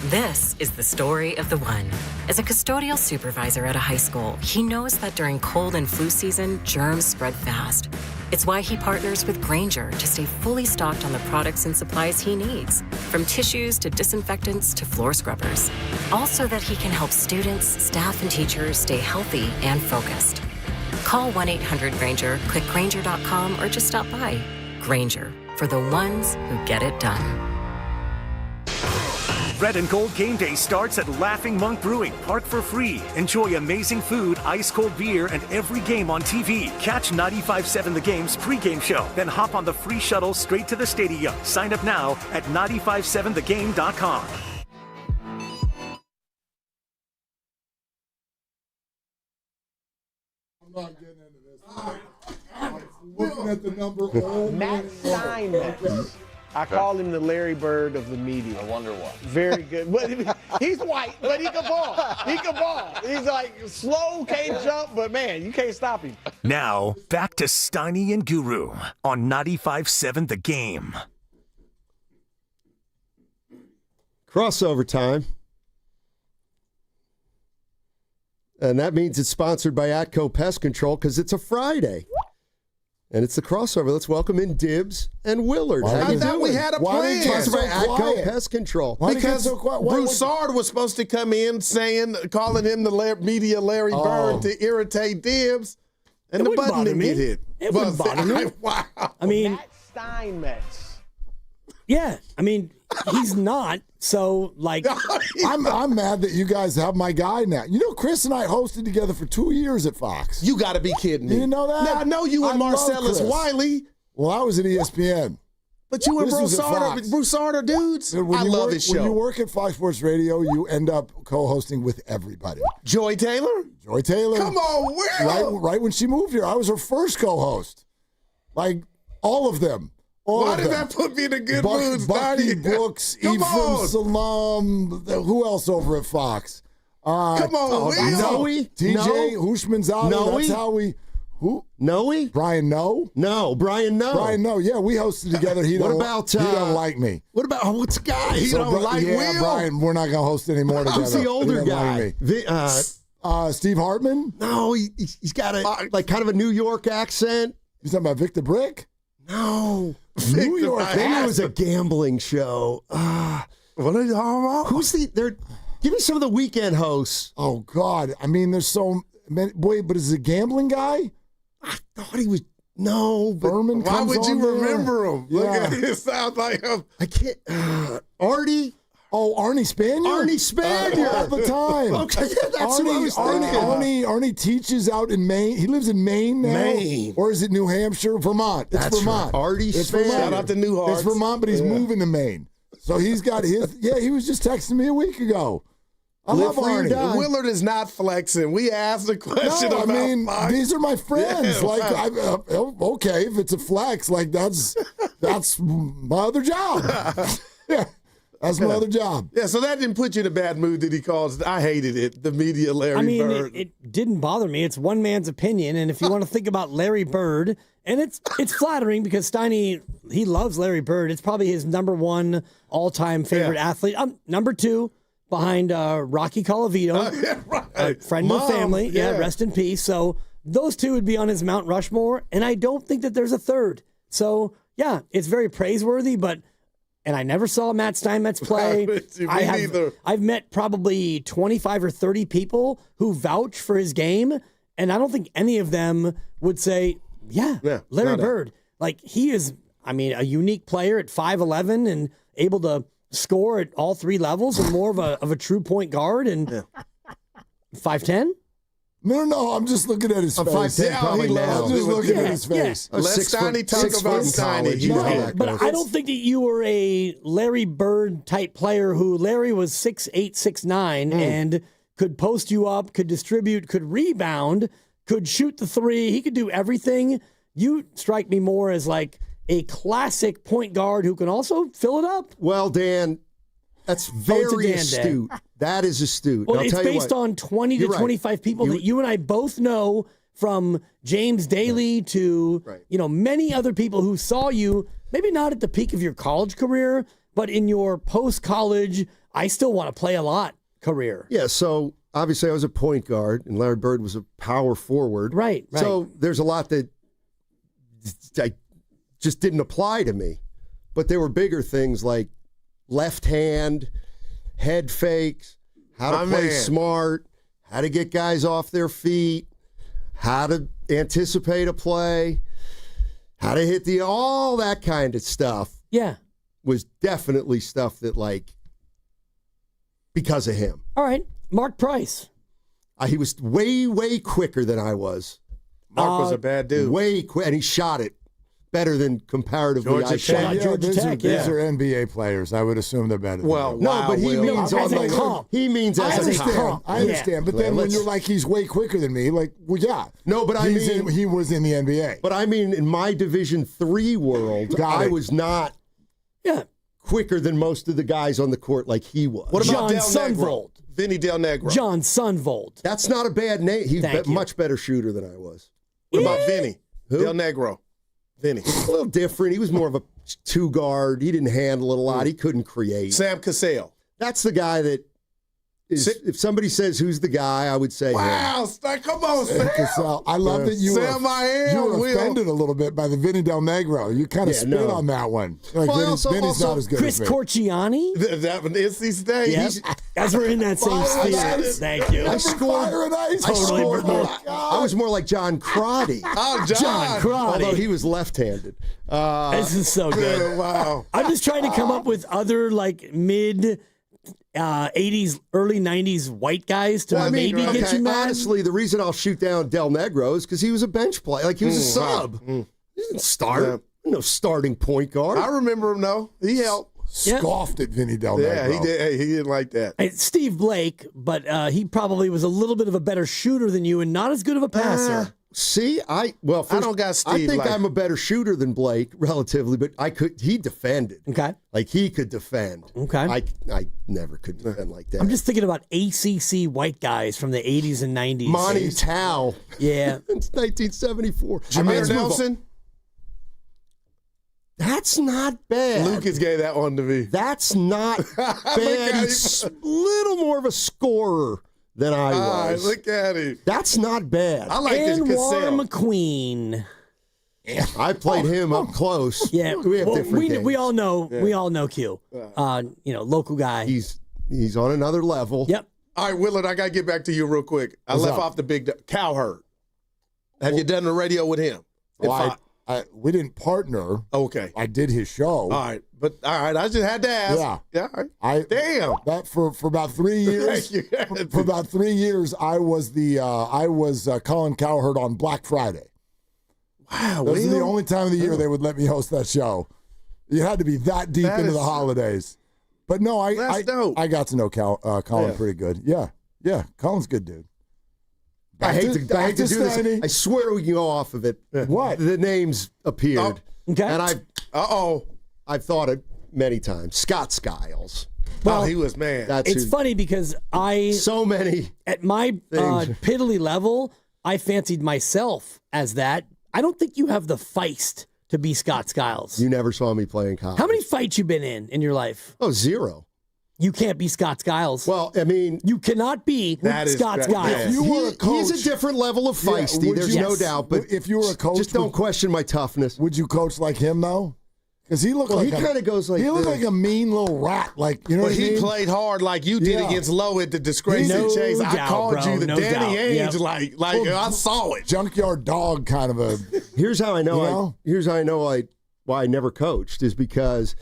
This is the story of the one. As a custodial supervisor at a high school, he knows that during cold and flu season, germs spread fast. It's why he partners with Grainger to stay fully stocked on the products and supplies he needs, from tissues to disinfectants to floor scrubbers. All so that he can help students, staff, and teachers stay healthy and focused. Call 1-800-GRAINGER, click Grainger.com, or just stop by. Grainger, for the ones who get it done. Red and Gold Game Day starts at Laughing Monk Brewing. Park for free. Enjoy amazing food, ice-cold beer, and every game on TV. Catch 95.7 The Game's pregame show. Then hop on the free shuttle straight to the stadium. Sign up now at 957thegame.com. I'm not getting into this. I'm looking at the number all Matt Steinmetz. I call him the Larry Bird of the media. I wonder why. Very good. But he's white, but he can ball. He can ball. He's like slow, can't jump, but man, you can't stop him. Now, back to Steiny and Guru on 95.7 The Game. Crossover time. And that means it's sponsored by Atco Pest Control because it's a Friday. And it's the crossover. Let's welcome in Dibs and Willard. I thought we had a plan. Sponsored by Atco Pest Control. Because Broussard was supposed to come in calling him the media Larry Bird to irritate Dibs, and the button didn't get hit. It wouldn't bother me. Wow. I mean, Matt Steinmetz. Yeah, I mean, he's not. So, like, I'm mad that you guys have my guy now. You know, Chris and I hosted together for 2 years at Fox. You got to be kidding me. You didn't know that? Now, I know you and Marcellus Wiley. Well, I was at ESPN. But you and Broussard are dudes. I love his show. When you work at Fox Sports Radio, you end up co-hosting with everybody. Joy Taylor? Joy Taylor. Come on, Will. Right when she moved here, I was her first co-host. Like, all of them. Why did that put me in a good mood, Bucky Brooks, Ephraim Salam, who else over at Fox? Come on, Noe, TJ Hushmanzada. That's how we. Who? Noe? Brian No? No, Brian No. Brian No. Yeah, we hosted together. He don't like me. What about what's the guy? He don't like Will? Brian, we're not gonna host anymore together. Who's the older guy? Steve Hartman? No, he's got a kind of a New York accent. You talking about Victor Brick? No. New York. Maybe it was a gambling show. What are you talking about? Give me some of the weekend hosts. Oh, God. I mean, there's so many. Boy, but is it a gambling guy? I thought he was. No. Berman Why would you remember him? Yeah. Look at it. It sounds like him. I can't. Artie? Oh, Arnie Spaniard? Arnie Spaniard. All the time. Okay, that's what I was thinking. Arnie teaches out in Maine. He lives in Maine now. Maine. Or is it New Hampshire? Vermont. It's Vermont. Right. Artie Spaniard. Shout out to New Hearts. It's Vermont, but he's moving to Maine. So he's got his. Yeah, he was just texting me a week ago. I love Arnie. Willard is not flexing. We asked a question No, about I mean, Fox. these are my friends. Yeah, like, wow. Okay, if it's a flex, like that's my other job. Yeah, that's my other job. Yeah, so that didn't put you in a bad mood that he calls. I hated it. The media, Larry Bird. It didn't bother me. It's one man's opinion, and if you want to think about Larry Bird, and it's flattering because Steiny, he loves Larry Bird. It's probably his number one all-time favorite athlete. Number two behind Rocky Colavito, friend of the family. Yeah, rest in peace. So those two would be on his Mount Rushmore, and I don't think that there's a third. So yeah, it's very praiseworthy, but. And I never saw Matt Steinmetz play. I've met probably 25 or 30 people who vouch for his game, and I don't think any of them would say, Larry Bird. Like, he is, a unique player at 5'11" and able to score at all three levels and more of a true point guard and 5'10". No, I'm just looking at his face. 5'10" probably now. I'm just looking at his face. Let Steiny talk about Steiny. But I don't think that you were a Larry Bird type player who Larry was 6'8", 6'9", and could post you up, could distribute, could rebound, could shoot the three. He could do everything. You strike me more as like a classic point guard who can also fill it up. Well, Dan, that's very astute. That is astute. Well, it's based on 20 to 25 people that you and I both know, from James Daly to many other people who saw you, maybe not at the peak of your college career, but in your post-college, I still want to play a lot career. Yeah, so obviously I was a point guard, and Larry Bird was a power forward. Right. So there's a lot that just didn't apply to me. But there were bigger things like left hand, head fakes, how to play smart, how to get guys off their feet, how to anticipate a play, how to hit all that kind of stuff. Yeah. Was definitely stuff that, because of him. All right. Mark Price. He was way, way quicker than I was. Mark was a bad dude. Way quick, and he shot it better than comparatively I shot. These are NBA players. I would assume they're better. But he means as a comp. He means as a comp. I understand. But then when you're like, he's way quicker than me, No, but he was in the NBA. But I mean, in my Division III world, I was not quicker than most of the guys on the court like he was. What about John Sunvold? Vinny Del Negro. John Sunvold. That's not a bad name. He's a much better shooter than I was. What about Vinny? Who? Del Negro. Vinny. A little different. He was more of a two guard. He didn't handle it a lot. He couldn't create. Sam Cassell. That's the guy that is. If somebody says who's the guy, I would say wow, come on, Sam. Cassell. I love that you were offended a little bit by the Vinny Del Negro. You kind of spit on that one. Like Vinny's not as good Chris as me. Corciani. That one is NC State. Yep. As we're in that same sphere. Thank you. I scored. I was more like John Crotty. John Crotty. Although he was left-handed. This is so good. Wow. I'm just trying to come up with other mid 80s, early 90s white guys to maybe get you mad. Honestly, the reason I'll shoot down Del Negro is because he was a bench player. Like, he was a sub. He didn't start. No starting point guard. I remember him, though. He helped. Scoffed at Vinny Del Negro. Yeah, he did. Hey, he didn't like that. Steve Blake, but he probably was a little bit of a better shooter than you and not as good of a passer. I don't got Steve. I think I'm a better shooter than Blake relatively, but he defended. Okay. Like, he could defend. Okay. I never could defend like that. I'm just thinking about ACC white guys from the 80s and 90s. Monty Tao. Yeah. It's 1974. Jameer Nelson. That's not bad. Lucas gave that one to me. That's not bad. He's a little more of a scorer than I was. Look at him. That's not bad. I like this Cassell. McQueen. I played him up close. Yeah, we have different games. we all know. Yeah. We all know Q. Local guy. He's on another level. Yep. All right, Willard, I got to get back to you real quick. I left off the big Cowherd. Have you done the radio with him? We didn't partner. Okay. I did his show. All right. I just had to ask. Yeah. Damn. That for about 3 years. For about 3 years, I was Colin Cowherd on Black Friday. Wow. That was the only time of the year they would let me host that show. You had to be that deep into the holidays. But no, I got to know Colin Yeah. pretty good. Yeah, Colin's a good dude. I hate to do this. Steiny. I swear we can go off of it. What? The names appeared. Okay. And I've thought it many times. Scott Skiles. Well, he was man. It's funny because so many at my piddly level, I fancied myself as that. I don't think you have the feist to be Scott Skiles. You never saw me play in college. How many fights you been in your life? Oh, 0. You can't be Scott Skiles. Well, I mean, you cannot be Scott Skiles. If you were a coach, he's a different level of feisty. There's no doubt. But if you were a coach, just don't question my toughness. Would you coach like him though? Because he looked he kind of goes like he looked this. like a mean little rat. Like what I mean? He played hard like you did against Lowe at the disgrace No and Chase. I doubt, called bro, you the no Danny doubt. Ainge, Yep. like I saw it. Junkyard dog kind of a. Here's how I know. Why I never coached is because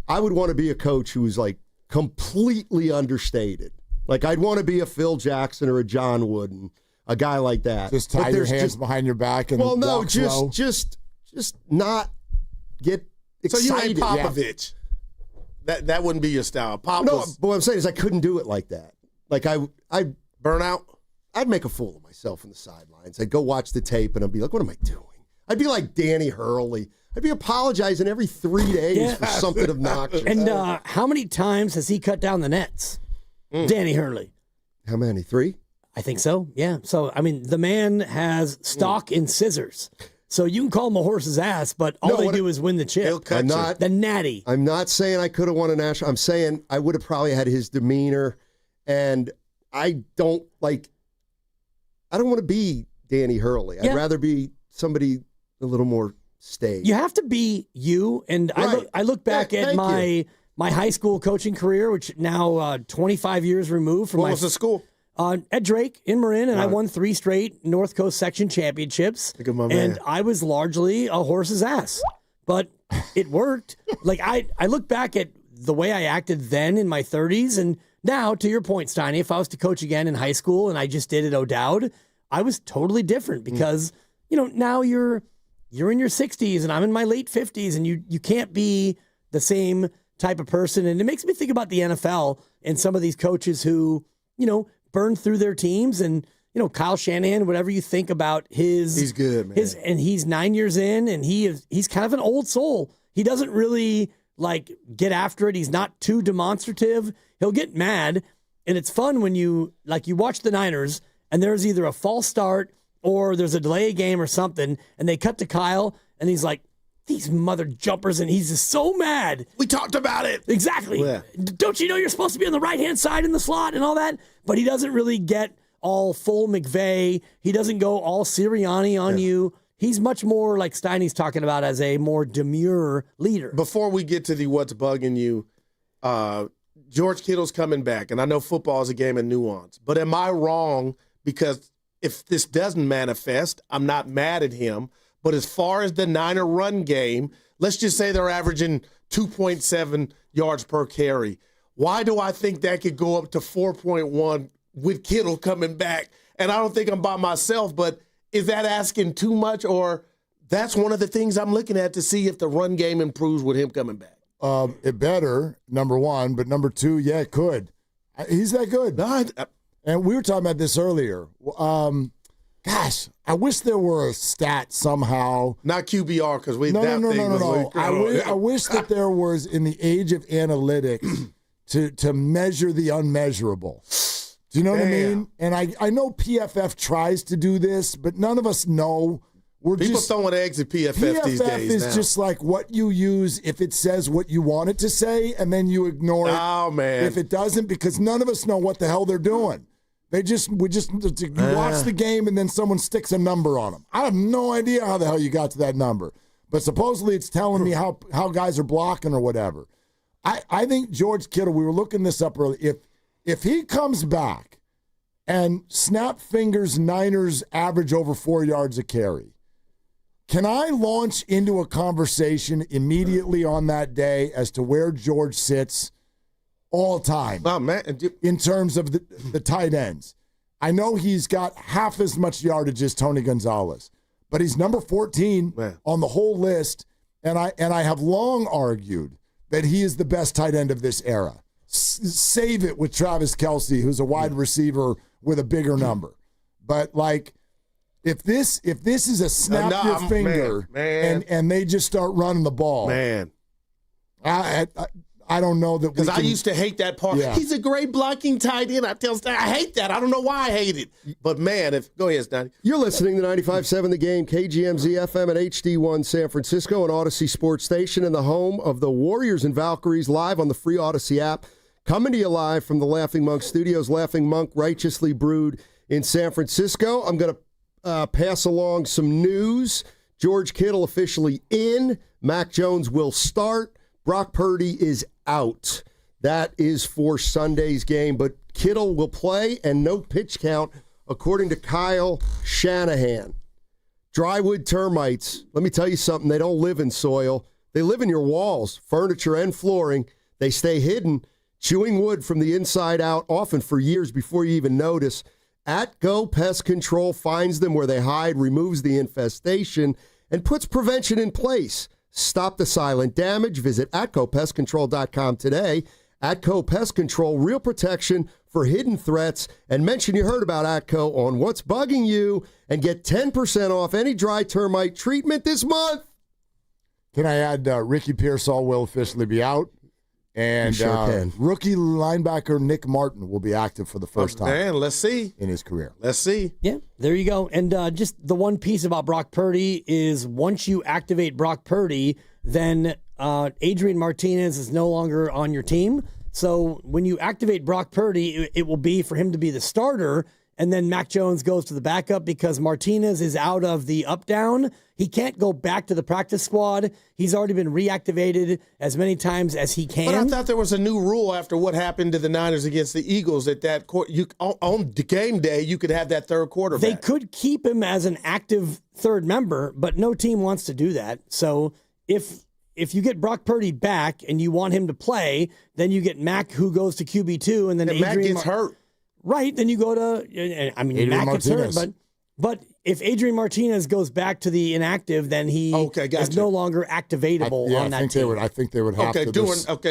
I would want to be a coach who was like completely understated. Like I'd want to be a Phil Jackson or a John Wooden, a guy like that. Just tie your hands behind your back and walk slow. just not get excited. So you ain't Popovich. That wouldn't be your style. Pop No, was but what I'm saying is I couldn't do it like that. Like I burn out. I'd make a fool of myself in the sidelines. I'd go watch the tape and I'd be like, what am I doing? I'd be like Danny Hurley. I'd be apologizing every 3 days for something obnoxious. And how many times has he cut down the nets? Danny Hurley. How many? 3? I think so, yeah. So, I mean, the man has stock in scissors. So you can call him a horse's ass, but all they do is win the chip. The natty. I'm not saying I could have won a national. I'm saying I would have probably had his demeanor. And I don't want to be Danny Hurley. Yeah. I'd rather be somebody a little more staid. You have to be you. And I look back at my high school coaching career, which now 25 years removed from What was the school? At Drake in Marin, and I won 3 straight North Coast section championships. Look at my and man. I was largely a horse's ass, but it worked. Like I look back at the way I acted then in my 30s, and now to your point, Steiny, if I was to coach again in high school and I just did it O'Dowd, I was totally different because now you're in your 60s and I'm in my late 50s, and you can't be the same type of person. And it makes me think about the NFL and some of these coaches who burned through their teams, and Kyle Shanahan, whatever you think about he's good, man. And he's 9 years in, and he's kind of an old soul. He doesn't really get after it. He's not too demonstrative. He'll get mad, and it's fun when you watch the Niners and there's either a false start or there's a delay game or something, and they cut to Kyle and he's like, these mother jumpers, and he's just so mad. We talked about it. Exactly. Yeah. Don't you know you're supposed to be on the right-hand side in the slot and all that? But he doesn't really get all full McVay. He doesn't go all Sirianni on you. He's much more like Steiny's talking about as a more demure leader. Before we get to the what's bugging you, George Kittle's coming back, and I know football is a game of nuance, but am I wrong? Because if this doesn't manifest, I'm not mad at him. But as far as the Niner run game, let's just say they're averaging 2.7 yards per carry. Why do I think that could go up to 4.1 with Kittle coming back? And I don't think I'm by myself, but is that asking too much? Or that's one of the things I'm looking at to see if the run game improves with him coming back. It better, number one, but number two, yeah, it could. He's that good. And we were talking about this earlier. Gosh, I wish there were a stat somehow. Not QBR, because we No. I wish that there was, in the age of analytics, to measure the unmeasurable. Do you know what I mean? And I know PFF tries to do this, but none of us know. People throwing eggs at PFF these days. PFF is just like what you use if it says what you want it to say, and then you ignore it. Oh, man. If it doesn't, because none of us know what the hell they're doing. You watch the game and then someone sticks a number on them. I have no idea how the hell you got to that number. But supposedly it's telling me how guys are blocking or whatever. I think George Kittle, we were looking this up earlier, if he comes back and snap fingers Niners average over 4 yards a carry, can I launch into a conversation immediately on that day as to where George sits all time in terms of the tight ends? I know he's got half as much yardage as Tony Gonzalez, but he's number 14 on the whole list, and I have long argued that he is the best tight end of this era. save it with Travis Kelce, who's a wide receiver with a bigger number. But like, if this is a snap your finger and they just start running the ball, man, I don't know that because I used to hate that part. Yeah. He's a great blocking tight end. I tell Steiny, I hate that. I don't know why I hate it. But man, go ahead, Steiny. You're listening to 95.7 The Game, KGMZ FM at HD1 San Francisco, an Odyssey sports station in the home of the Warriors and Valkyries, live on the free Odyssey app. Coming to you live from the Laughing Monk Studios. Laughing Monk, righteously brewed in San Francisco. I'm going to pass along some news. George Kittle officially in. Mac Jones will start. Brock Purdy is out. That is for Sunday's game, but Kittle will play and no pitch count, according to Kyle Shanahan. Drywood termites, let me tell you something, they don't live in soil. They live in your walls, furniture, and flooring. They stay hidden, chewing wood from the inside out, often for years before you even notice. AtGo Pest Control finds them where they hide, removes the infestation, and puts prevention in place. Stop the silent damage. Visit AtGoPestControl.com today. AtGo Pest Control, real protection for hidden threats. And mention you heard about AtGo on What's Bugging You and get 10% off any dry termite treatment this month. Can I add Ricky Pearsall will officially be out? And sure can. Rookie linebacker Nick Martin will be active for the first time. Man, let's see. In his career. Let's see. Yeah, there you go. And just the one piece about Brock Purdy is once you activate Brock Purdy, then Adrian Martinez is no longer on your team. So when you activate Brock Purdy, it will be for him to be the starter, and then Mac Jones goes to the backup because Martinez is out of the up-down. He can't go back to the practice squad. He's already been reactivated as many times as he can. But I thought there was a new rule after what happened to the Niners against the Eagles that on the game day you could have that third quarterback. They could keep him as an active third member, but no team wants to do that. So if you get Brock Purdy back and you want him to play, then you get Mac who goes to QB2, and then Adrian Mac gets hurt. Right, then you go to Mac gets hurt, but if Adrian Martinez goes back to the inactive, then he is no longer activatable on that team. I think they would have to.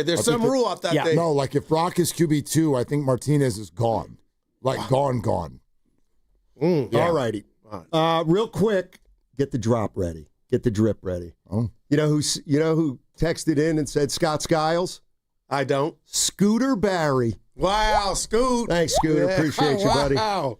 There's some rule out that day. No, like if Brock is QB2, I think Martinez is gone. Gone. All righty. Real quick, get the drop ready. Get the drip ready. Oh. You know who texted in and said Scott Skiles? I don't. Scooter Barry. Wow, Scoot. Thanks, Scooter. Yeah. Appreciate you, buddy. Wow.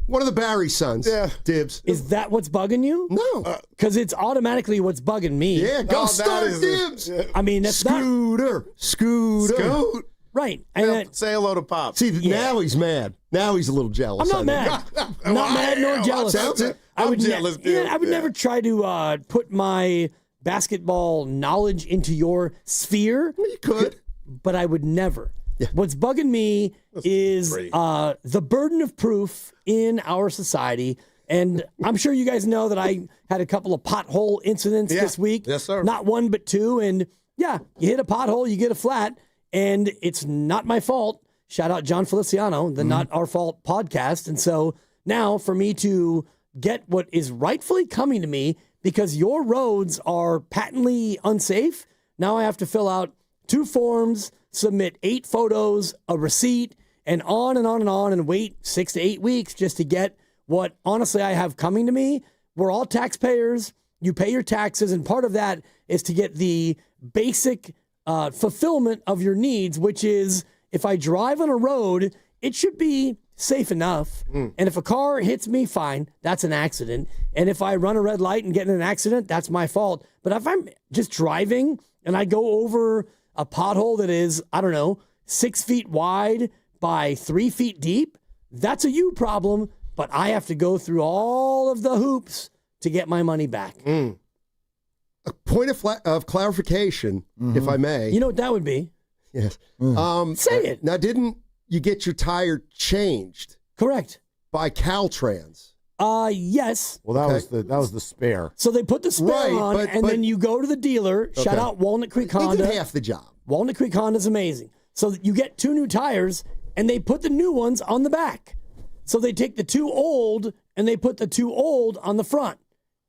One of the Barry sons. Yeah. Dibs. Is that what's bugging you? No. Because it's automatically what's bugging me. Yeah, go start Dibs. I mean, that's Scooter. Scoot. Right. And say hello to Pop. See, now he's mad. Now he's a little jealous. I'm not mad. I'm not mad nor jealous. Sounds it. I'm jealous, dude. I would never try to put my basketball knowledge into your sphere. Well, you could. But I would never. Yeah. What's bugging me is the burden of proof in our society. And I'm sure you guys know that I had a couple of pothole incidents this week. Yes, sir. Not one, but two. And yeah, you hit a pothole, you get a flat, and it's not my fault. Shout out John Feliciano, the Not Our Fault podcast. And so now for me to get what is rightfully coming to me because your roads are patently unsafe, now I have to fill out 2 forms, submit 8 photos, a receipt, and on and on and on, and wait 6 to 8 weeks just to get what, honestly, I have coming to me. We're all taxpayers. You pay your taxes, and part of that is to get the basic fulfillment of your needs, which is if I drive on a road, it should be safe enough. And if a car hits me, fine, that's an accident. And if I run a red light and get in an accident, that's my fault. But if I'm just driving and I go over a pothole that is, 6 feet wide by 3 feet deep, that's a you problem, but I have to go through all of the hoops to get my money back. A point of clarification, if I may. You know what that would be? Yes. Say it. Now, didn't you get your tire changed? Correct. By Caltrans? Yes. Well, that was the spare. So they put the spare on, and then you go to the dealer. Shout out Walnut Creek Honda. They did half the job. Walnut Creek Honda is amazing. So you get 2 new tires, and they put the new ones on the back. So they take the 2 old, and they put the 2 old on the front.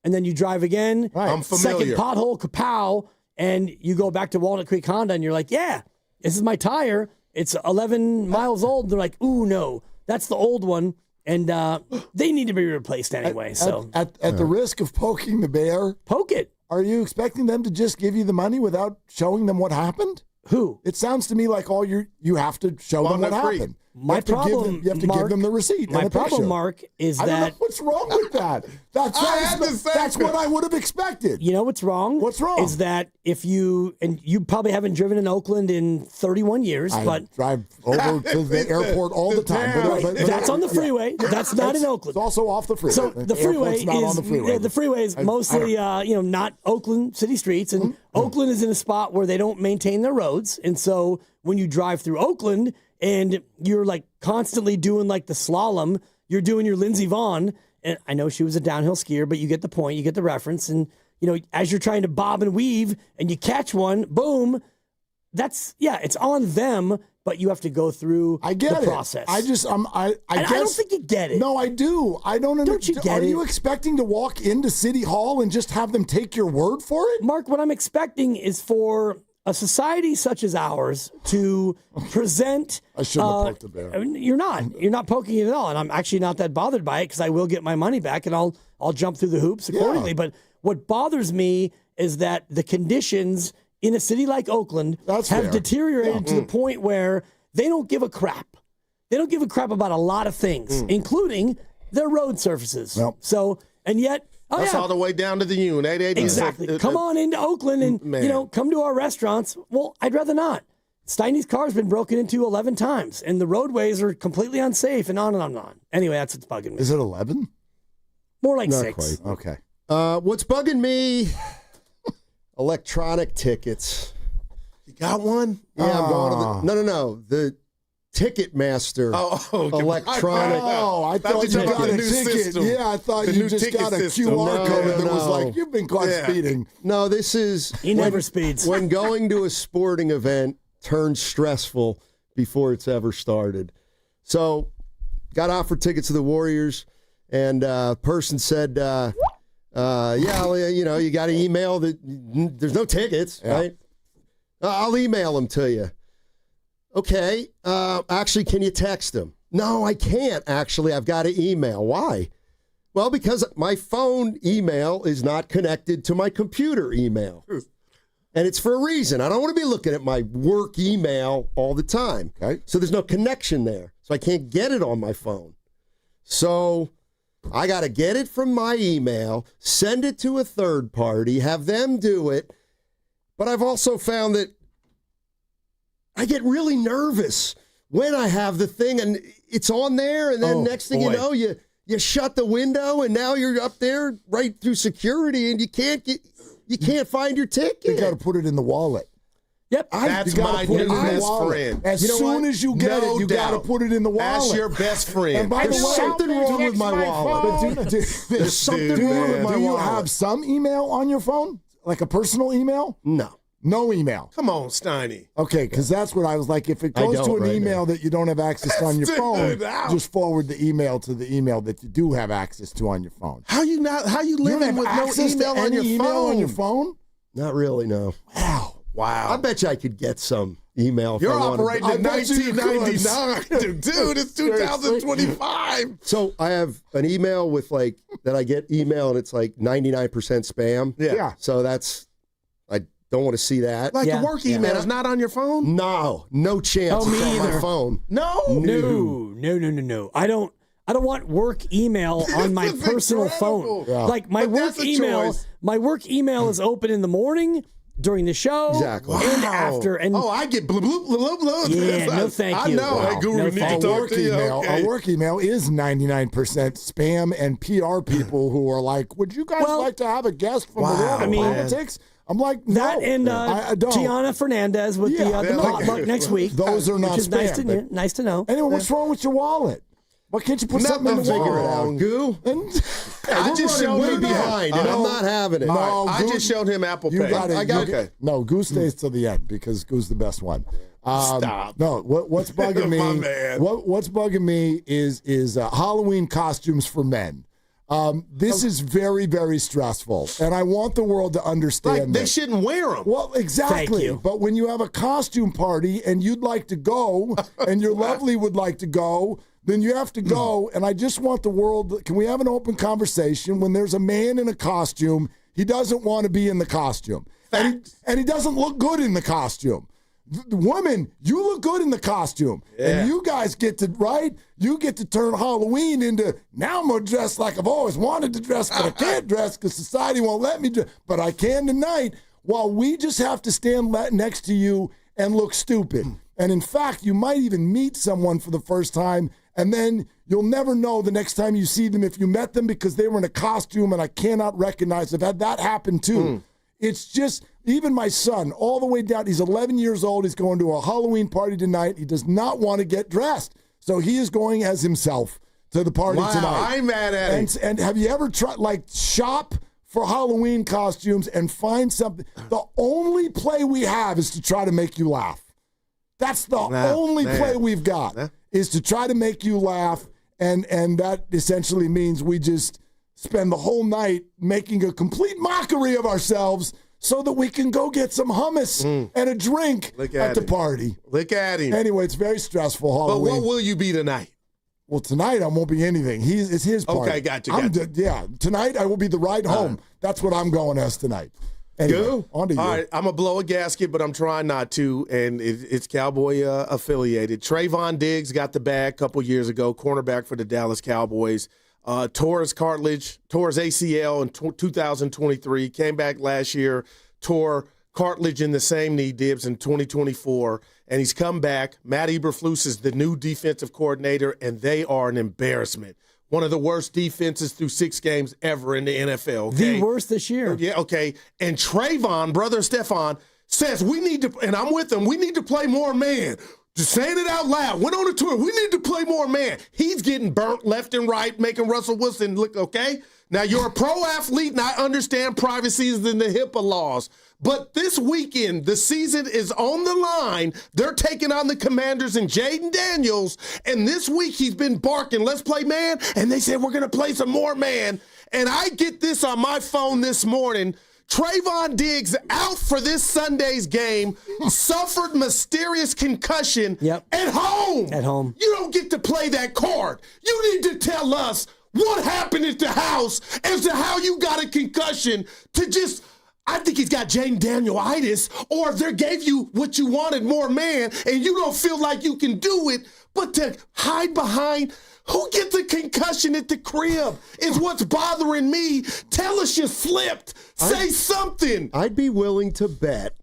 And then you drive again. Right. I'm familiar. Second pothole, kapow, and you go back to Walnut Creek Honda, and you're like, yeah, this is my tire. it's 11 miles old. They're like, ooh, no, that's the old one. And they need to be replaced anyway. At the risk of poking the bear, poke it. Are you expecting them to just give you the money without showing them what happened? Who? It sounds to me like you have to show them what happened. You have to give them the receipt. My problem, Mark, is I don't know that what's wrong with that. That's what I would have expected. You know what's wrong? What's wrong? Is that if you probably haven't driven in Oakland in 31 years, but drive over to the airport all the time. But that's on the freeway. That's not in Oakland. It's also off the freeway. So the freeway is not on the freeway. The freeway is mostly not Oakland city streets, and Oakland is in a spot where they don't maintain their roads, and so when you drive through Oakland and you're like constantly doing like the slalom, you're doing your Lindsey Vonn. And I know she was a downhill skier, but you get the point, you get the reference. And, as you're trying to bob and weave and you catch one, boom, it's on them, but you have to go through the process. I don't think you get it. No, I do. I don't. Don't you get it? Are you expecting to walk into City Hall and just have them take your word for it? Mark, what I'm expecting is for a society such as ours to present. I shouldn't have poked the bear. You're not poking it at all, and I'm actually not that bothered by it because I will get my money back and I'll jump through the hoops accordingly. But what bothers me is that the conditions in a city like Oakland have deteriorated to the point where they don't give a crap. They don't give a crap about a lot of things, including their road surfaces. Yep. So, and yet. That's all the way down to the Union. 880. Exactly. Come on into Oakland and, come to our restaurants. Well, I'd rather not. Steiny's car's been broken into 11 times, and the roadways are completely unsafe, and on and on and on. Anyway, that's what's bugging me. Is it 11? More like Not 6. Quite. Okay. What's bugging me? Electronic tickets. You got one? Yeah, I'm going to No. The Ticketmaster electronic. I thought you got a ticket. System. Yeah, I thought you just got a QR code that was like, you've been caught speeding. No, this is... He never speeds. When going to a sporting event turns stressful before it's ever started. So, got offered tickets to the Warriors, and a person said, you got to email that there's no tickets, right? I'll email them to you. Okay, actually, can you text them? No, I can't, actually. I've got to email. Why? Well, because my phone email is not connected to my computer email. And it's for a reason. I don't want to be looking at my work email all the time. Okay. So there's no connection there. So I can't get it on my phone. So I got to get it from my email, send it to a third party, have them do it. But I've also found that I get really nervous when I have the thing and it's on there, and then next thing you know, you shut the window and now you're up there right through security and you can't find your ticket. You got to put it in the wallet. Yep, that's my new best friend. As soon as you get it, you got to put it in the wallet. That's your best friend. And by the way, something wrong with my wallet. There's something wrong with my wallet. Do you have some email on your phone, like a personal email? No. No email. Come on, Steiny. Okay, because that's what I was like. If it goes to an email that you don't have access to on your phone, just forward the email to the email that you do have access to on your phone. How you living with no email on your phone? On your phone? Not really, no. Wow. I bet you I could get some email. You're operating in 1999, dude. It's 2025. So I have an email with that I get email and it's like 99% spam. Yeah. So I don't want to see that. The work email is not on your phone? No chance it's on my phone. No. I don't want work email on my personal phone. Yeah. Like my work email is open in the morning, during the show, and after. And I get blah, blah, blah, blah. Yeah, no thank you. I know. Hey, Guru, we need to talk to you. Our work email is 99% spam and PR people who are like, would you guys like to have a guest from the world of politics? I'm like, no. That and I don't. Tiana Fernandez with the potluck next week. Those are not which is spam. nice to know. Anyway, what's wrong with your wallet? Why can't you put something in the figure it wallet? out, Goo? I just showed him behind, and I'm not having it. No, I just showed him Apple Pay. I got it. No, Goose stays till the end because Goose the best one. Stop. No, what's bugging me? My man. What's bugging me is Halloween costumes for men. This is very, very stressful, and I want the world to understand They shouldn't wear them. Well, exactly. Thank you. But when you have a costume party and you'd like to go, and your lovely would like to go, then you have to go. And I just want the world, can we have an open conversation? When there's a man in a costume, he doesn't want to be in the costume. And he doesn't look good in the costume. The women, you look good in the costume. Yeah. And you guys get to, right? You get to turn Halloween into, now I'm going to dress like I've always wanted to dress, but I can't dress because society won't let me dress. But I can tonight, while we just have to stand next to you and look stupid. And in fact, you might even meet someone for the first time, and then you'll never know the next time you see them if you met them because they were in a costume and I cannot recognize. I've had that happen too. It's just, even my son, all the way down, he's 11 years old. He's going to a Halloween party tonight. He does not want to get dressed. So he is going as himself to the party tonight. I'm mad at him. And have you ever tried, shop for Halloween costumes and find something? The only play we have is to try to make you laugh. That's the only play we've got, is to try to make you laugh. And that essentially means we just spend the whole night making a complete mockery of ourselves so that we can go get some hummus and a drink at the party. Look at him. Anyway, it's very stressful Halloween. But what will you be tonight? Well, tonight I won't be anything. It's his party. Okay, gotcha. Yeah, tonight I will be the ride home. That's what I'm going as tonight. Anyway, on to you. All right, I'm going to blow a gasket, but I'm trying not to, and it's Cowboy affiliated. Trayvon Diggs got the bag a couple years ago, cornerback for the Dallas Cowboys. Tore his ACL in 2023, came back last year, tore cartilage in the same knee, Dibs, in 2024, and he's come back. Matt Eberflus is the new defensive coordinator, and they are an embarrassment. One of the worst defenses through 6 games ever in the NFL. Okay? The worst this year. Yeah, okay. And Trayvon, brother Stefan, says we need to, and I'm with him, we need to play more man. Just saying it out loud. Went on a tour. We need to play more man. He's getting burnt left and right, making Russell Wilson look okay. Now, you're a pro athlete, and I understand privacies and the HIPAA laws. But this weekend, the season is on the line. They're taking on the Commanders and Jaden Daniels. And this week, he's been barking, let's play man. And they said, we're going to play some more man. And I get this on my phone this morning. Trayvon Diggs out for this Sunday's game, suffered mysterious concussion at home. At home. You don't get to play that card. You need to tell us what happened at the house as to how you got a concussion to just, I think he's got Jaden Daniel-itis, or if they gave you what you wanted, more man, and you don't feel like you can do it, but to hide behind, who gets a concussion at the crib is what's bothering me. Tell us you slipped. Say something. I'd be willing to bet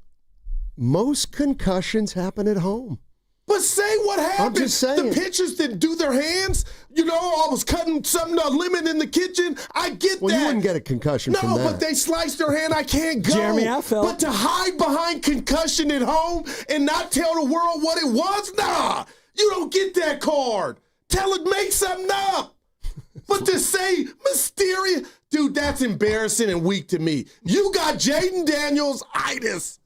most concussions happen at home. But say what happened. I'm just saying. The pitchers didn't do their hands. You know, I was cutting something, a lemon in the kitchen. I get Well, that. you wouldn't get a concussion from that. No, but they sliced their hand. I can't go. Jeremy, I felt. But to hide behind concussion at home and not tell the world what it was, nah. You don't get that card. Tell it, make something up. But to say mysterious, dude, that's embarrassing and weak to me. You got Jaden Daniels-itis.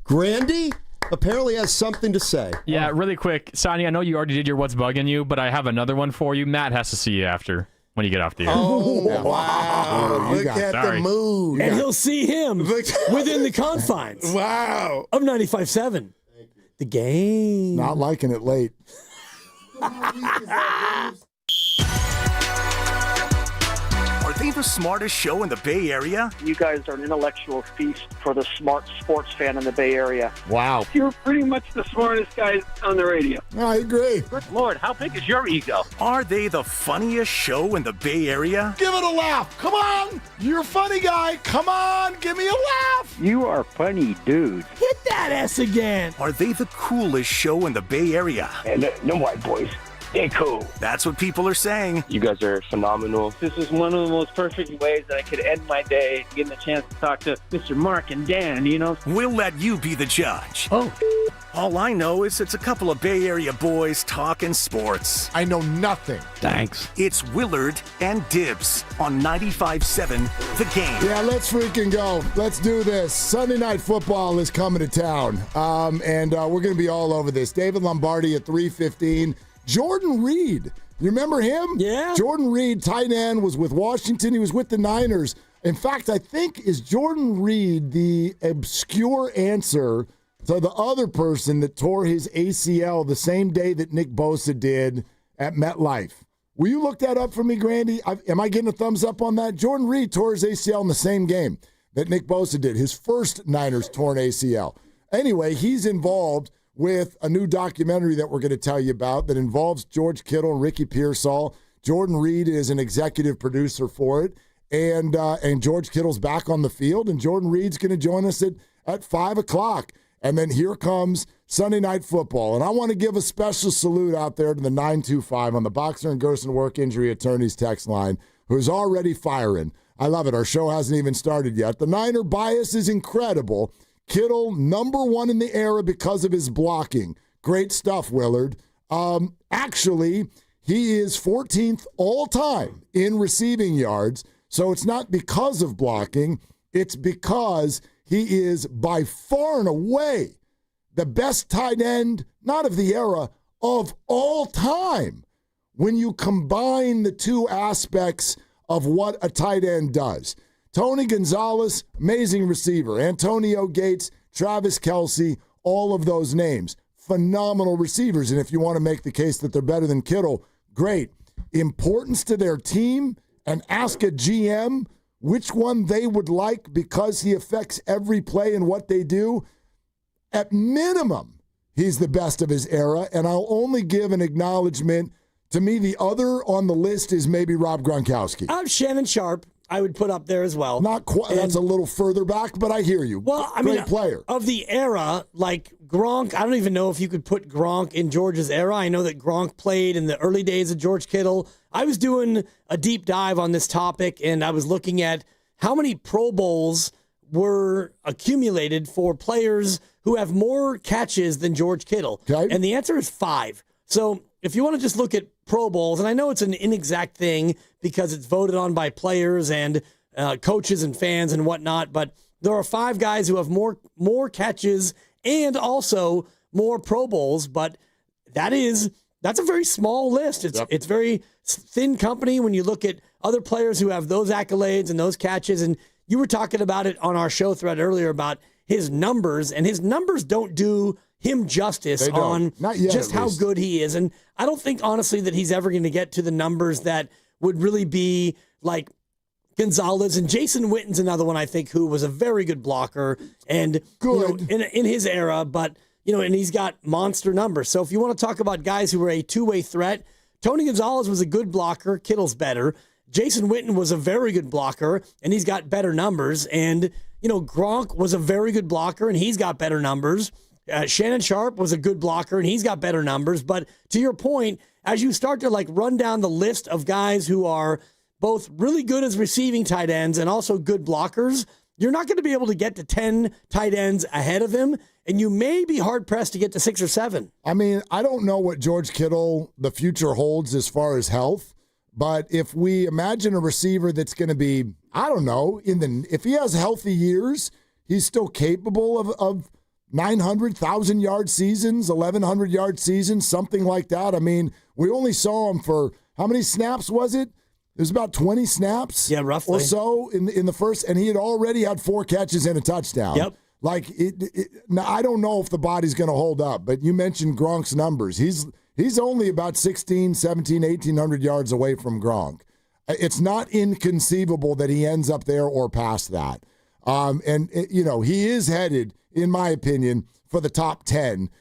Grandy apparently has something to say. Yeah, really quick. Steiny, I know you already did your What's Bugging You, but I have another one for you. Matt has to see you after when you get off the air. Oh, wow. Look at the mood. And he'll see him within the confines. Wow. Of 95.7. The game. Not liking it late. Are they the smartest show in the Bay Area? You guys are an intellectual feast for the smart sports fan in the Bay Area. Wow. You're pretty much the smartest guys on the radio. I agree. Good Lord, how big is your ego? Are they the funniest show in the Bay Area? Give it a laugh. Come on. You're a funny guy. Come on. Give me a laugh. You are funny, dude. Hit that S again. Are they the coolest show in the Bay Area? And no white boys. They're cool. That's what people are saying. You guys are phenomenal. This is one of the most perfect ways that I could end my day, getting a chance to talk to Mr. Mark and Dan, you know? We'll let you be the judge. Oh. All I know is it's a couple of Bay Area boys talking sports. I know nothing. Thanks. It's Willard and Dibs on 95.7 The Game. Yeah, let's freaking go. Let's do this. Sunday Night Football is coming to town, and we're going to be all over this. David Lombardi at 3:15. Jordan Reed You remember him? Yeah. Jordan Reed, tight end, was with Washington. He was with the Niners. In fact, I think, is Jordan Reed the obscure answer to the other person that tore his ACL the same day that Nick Bosa did at MetLife? Will you look that up for me, Grandy? Am I getting a thumbs up on that? Jordan Reed tore his ACL in the same game that Nick Bosa did, his first Niners torn ACL. Anyway, he's involved with a new documentary that we're going to tell you about that involves George Kittle and Ricky Pearsall. Jordan Reed is an executive producer for it, and George Kittle's back on the field, and Jordan Reed's going to join us at 5 o'clock. And then here comes Sunday Night Football. And I want to give a special salute out there to the 925 on the Boxer and Gerson Work Injury Attorneys text line, who's already firing. I love it. Our show hasn't even started yet. The Niner bias is incredible. Kittle, number one in the era because of his blocking. Great stuff, Willard. Actually, he is 14th all time in receiving yards. So it's not because of blocking. It's because he is by far and away the best tight end, not of the era, of all time, when you combine the two aspects of what a tight end does. Tony Gonzalez, amazing receiver. Antonio Gates, Travis Kelce, all of those names, phenomenal receivers. And if you want to make the case that they're better than Kittle, great. Importance to their team, and ask a GM which one they would like because he affects every play and what they do. At minimum, he's the best of his era, and I'll only give an acknowledgement. To me, the other on the list is maybe Rob Gronkowski. Shannon Sharp, I would put up there as well. Not quite. That's a little further back, but I hear you. Well, I Great mean, player. Of the era, like Gronk, I don't even know if you could put Gronk in George's era. I know that Gronk played in the early days of George Kittle. I was doing a deep dive on this topic, and I was looking at how many Pro Bowls were accumulated for players who have more catches than George Kittle. Okay. And the answer is 5. So if you want to just look at Pro Bowls, and I know it's an inexact thing because it's voted on by players and coaches and fans and whatnot, but there are 5 guys who have more catches and also more Pro Bowls, but that's a very small list. It's very thin company when you look at other players who have those accolades and those catches. And you were talking about it on our show thread earlier about his numbers, and his numbers don't do him justice on just how good he is. And I don't think, honestly, that he's ever going to get to the numbers that would really be like Gonzalez. And Jason Witten's another one, I think, who was a very good blocker and good in his era, but and he's got monster numbers. So if you want to talk about guys who were a two-way threat, Tony Gonzalez was a good blocker. Kittle's better. Jason Witten was a very good blocker, and he's got better numbers. And, Gronk was a very good blocker, and he's got better numbers. Shannon Sharp was a good blocker, and he's got better numbers. But to your point, as you start to run down the list of guys who are both really good as receiving tight ends and also good blockers, you're not going to be able to get to 10 tight ends ahead of him, and you may be hard-pressed to get to 6 or 7. I mean, I don't know what George Kittle, the future holds as far as health, but if we imagine a receiver that's going to be, I don't know, if he has healthy years, he's still capable of 900,000-yard seasons, 1,100-yard seasons, something like that. I mean, we only saw him for, how many snaps was it? It was about 20 snaps, roughly, or so in the first, and he had already had 4 catches and a touchdown. Yep. Now, I don't know if the body's going to hold up, but you mentioned Gronk's numbers. He's only about 16, 17, 1,800 yards away from Gronk. It's not inconceivable that he ends up there or past that. He is headed, in my opinion, for the top 10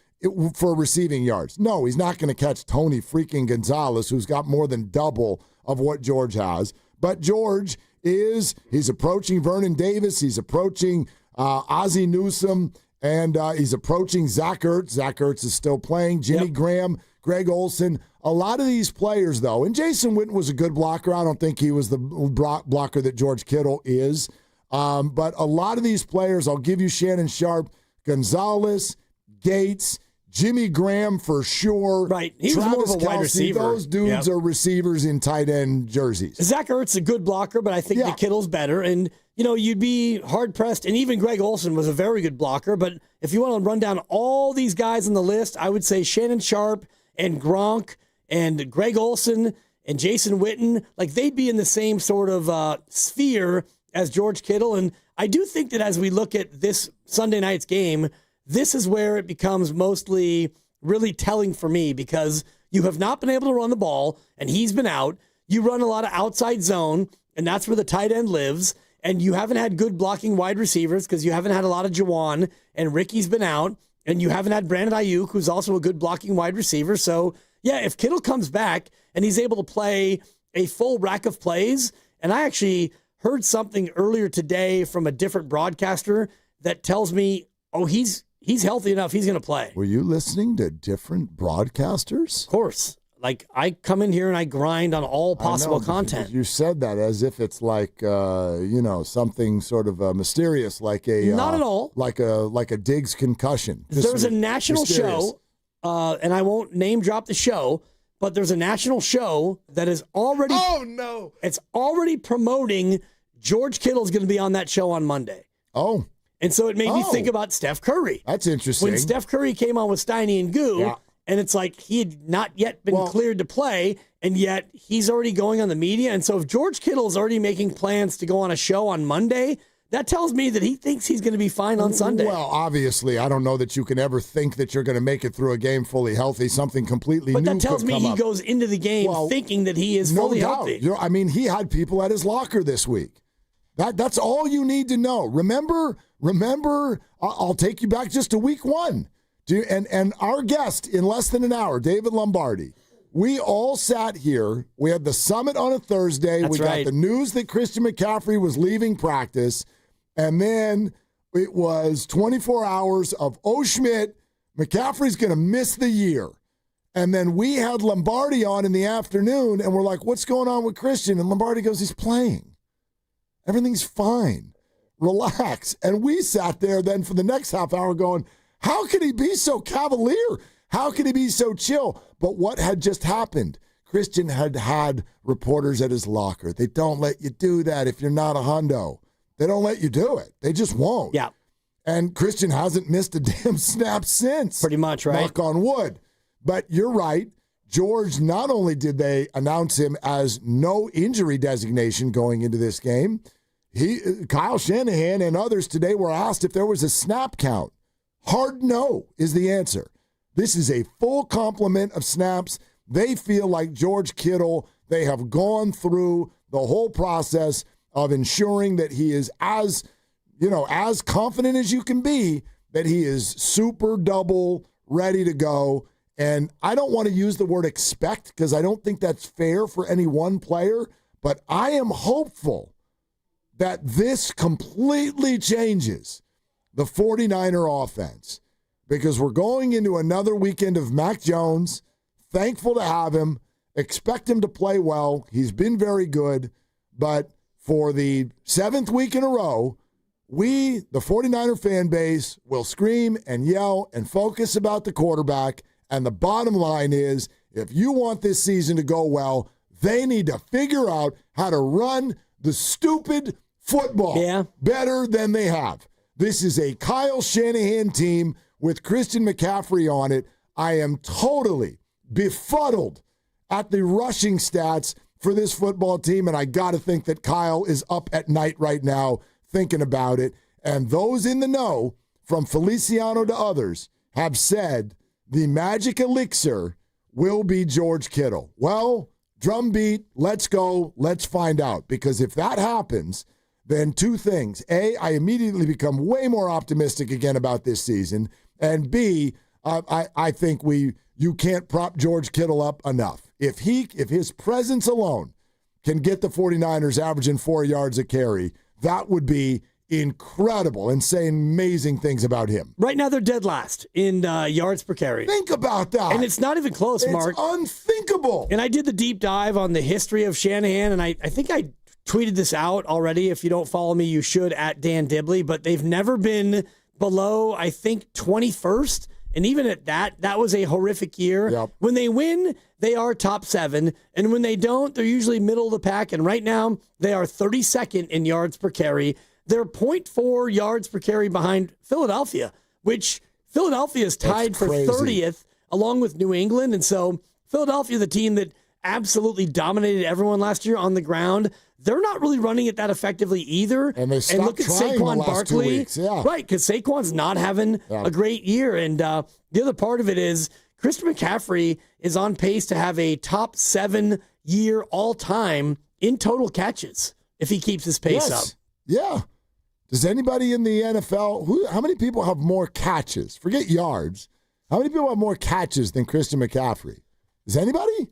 for receiving yards. No, he's not going to catch Tony freaking Gonzalez, who's got more than double of what George has. But George he's approaching Vernon Davis. He's approaching Ozzie Newsome, and he's approaching Zach Ertz. Zach Ertz is still playing. Jimmy Graham, Greg Olsen. A lot of these players, though, and Jason Witten was a good blocker. I don't think he was the blocker that George Kittle is. But a lot of these players, I'll give you Shannon Sharp, Gonzalez, Gates, Jimmy Graham for sure. Right. He was Travis more of a wide Kelce, receiver. Those dudes are receivers in tight end jerseys. Zach Ertz a good blocker, but I think that Kittle's better. And, you'd be hard-pressed. And even Greg Olsen was a very good blocker. But if you want to run down all these guys on the list, I would say Shannon Sharp and Gronk and Greg Olsen and Jason Witten, like they'd be in the same sort of sphere as George Kittle. And I do think that as we look at this Sunday night's game, this is where it becomes mostly really telling for me, because you have not been able to run the ball and he's been out. You run a lot of outside zone, and that's where the tight end lives. And you haven't had good blocking wide receivers because you haven't had a lot of Juwan, and Ricky's been out, and you haven't had Brandon Ayuk, who's also a good blocking wide receiver. So, yeah, if Kittle comes back and he's able to play a full rack of plays, and I actually heard something earlier today from a different broadcaster that tells me, oh, he's healthy enough, he's going to play. Were you listening to different broadcasters? Of course. Like, I come in here and I grind on all possible content. You said that as if it's like, something sort of mysterious, like a not at all, like a Diggs concussion. There's a national show, and I won't name drop the show, but there's a national show that is already. Oh no! It's already promoting George Kittle's going to be on that show on Monday. Oh, and so it made me think about Steph Curry. That's interesting. When Steph Curry came on with Steiny and Goo. Yeah. And it's like he had not yet been cleared to play, and yet he's already going on the media. And so if George Kittle is already making plans to go on a show on Monday, that tells me that he thinks he's going to be fine on Sunday. Well, obviously, I don't know that you can ever think that you're going to make it through a game fully healthy. Something completely new But that tells me he goes into the game thinking that he is fully healthy. He had people at his locker this week. That's all you need to know. Remember, I'll take you back just to week 1. And our guest in less than an hour, David Lombardi, we all sat here. We had the summit on a Thursday. We got the news that Christian McCaffrey was leaving practice. And then it was 24 hours of, oh, Schmidt, McCaffrey's going to miss the year. And then we had Lombardi on in the afternoon, and we're like, what's going on with Christian? And Lombardi goes, he's playing. Everything's fine. Relax. And we sat there then for the next half hour going, how could he be so cavalier? How could he be so chill? But what had just happened? Christian had reporters at his locker. They don't let you do that if you're not a hundo. They don't let you do it. They just won't. Yeah. And Christian hasn't missed a damn snap since. Pretty much, right? Knock on wood. But you're right. George, not only did they announce him as no injury designation going into this game, Kyle Shanahan and others today were asked if there was a snap count. Hard no is the answer. This is a full complement of snaps. They feel like George Kittle, they have gone through the whole process of ensuring that he is as confident as you can be, that he is super double ready to go. And I don't want to use the word expect because I don't think that's fair for any one player, but I am hopeful that this completely changes the 49er offense, because we're going into another weekend of Mac Jones. Thankful to have him. Expect him to play well. He's been very good. But for the 7th week in a row, we, the 49er fan base, will scream and yell and focus about the quarterback. And the bottom line is, if you want this season to go well, they need to figure out how to run the stupid football better than they have. This is a Kyle Shanahan team with Christian McCaffrey on it. I am totally befuddled at the rushing stats for this football team, and I got to think that Kyle is up at night right now thinking about it. And those in the know, from Feliciano to others, have said the magic elixir will be George Kittle. Well, drumbeat, let's go, let's find out. Because if that happens, then two things. A, I immediately become way more optimistic again about this season. And B, I think you can't prop George Kittle up enough. If his presence alone can get the 49ers averaging 4 yards a carry, that would be incredible and say amazing things about him. Right now, they're dead last in yards per carry. Think about that. And it's not even close, Mark. It's unthinkable. And I did the deep dive on the history of Shanahan, and I think I tweeted this out already. If you don't follow me, you should, at Dan Dibley. But they've never been below, I think, 21st. And even at that was a horrific year. Yep. When they win, they are top 7. And when they don't, they're usually middle of the pack. And right now, they are 32nd in yards per carry. They're 0.4 yards per carry behind Philadelphia, which Philadelphia is tied for 30th along with New England. And so Philadelphia, the team that absolutely dominated everyone last year on the ground, they're not really running it that effectively either. And they stopped look at trying Saquon the last 2 Barkley. weeks. Yeah. Right, because Saquon's not having a great year. And the other part of it is Christian McCaffrey is on pace to have a top 7 year all-time in total catches if he keeps his pace up. Yeah. Does anybody in the NFL, how many people have more catches? Forget yards. How many people have more catches than Christian McCaffrey? Is anybody?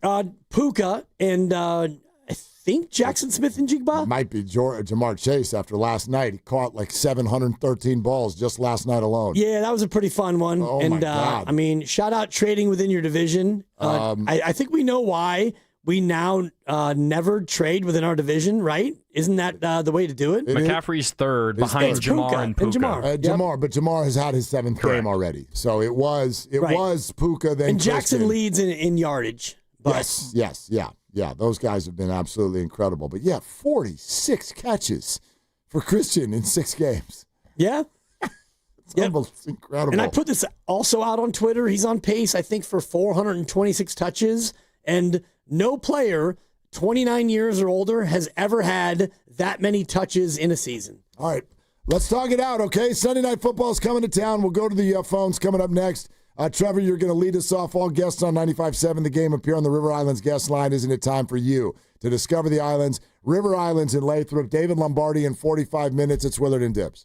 Puka and I think Jackson Smith and Jigba. Might be Jamar Chase after last night. He caught like 713 balls just last night alone. Yeah, that was a pretty fun one. Oh, and my God. I mean, shout out trading within your division. I think we know why we now never trade within our division, right? Isn't that the way to do it? McCaffrey's third behind Jamar and Puka. But Jamar has had his 7th game already. So it was Puka, then and Jackson Christian. leads in yardage. But Yeah, those guys have been absolutely incredible. But 46 catches for Christian in 6 games. Yeah. It's incredible. And I put this also out on Twitter. He's on pace, I think, for 426 touches. And no player 29 years or older has ever had that many touches in a season. All right, let's talk it out, okay? Sunday Night Football is coming to town. We'll go to the phones coming up next. Trevor, you're going to lead us off. All guests on 95.7 The Game appear on the River Islands guest line. Isn't it time for you to discover the islands? River Islands in Lathrop. David Lombardi in 45 minutes. It's Willard and Dibs.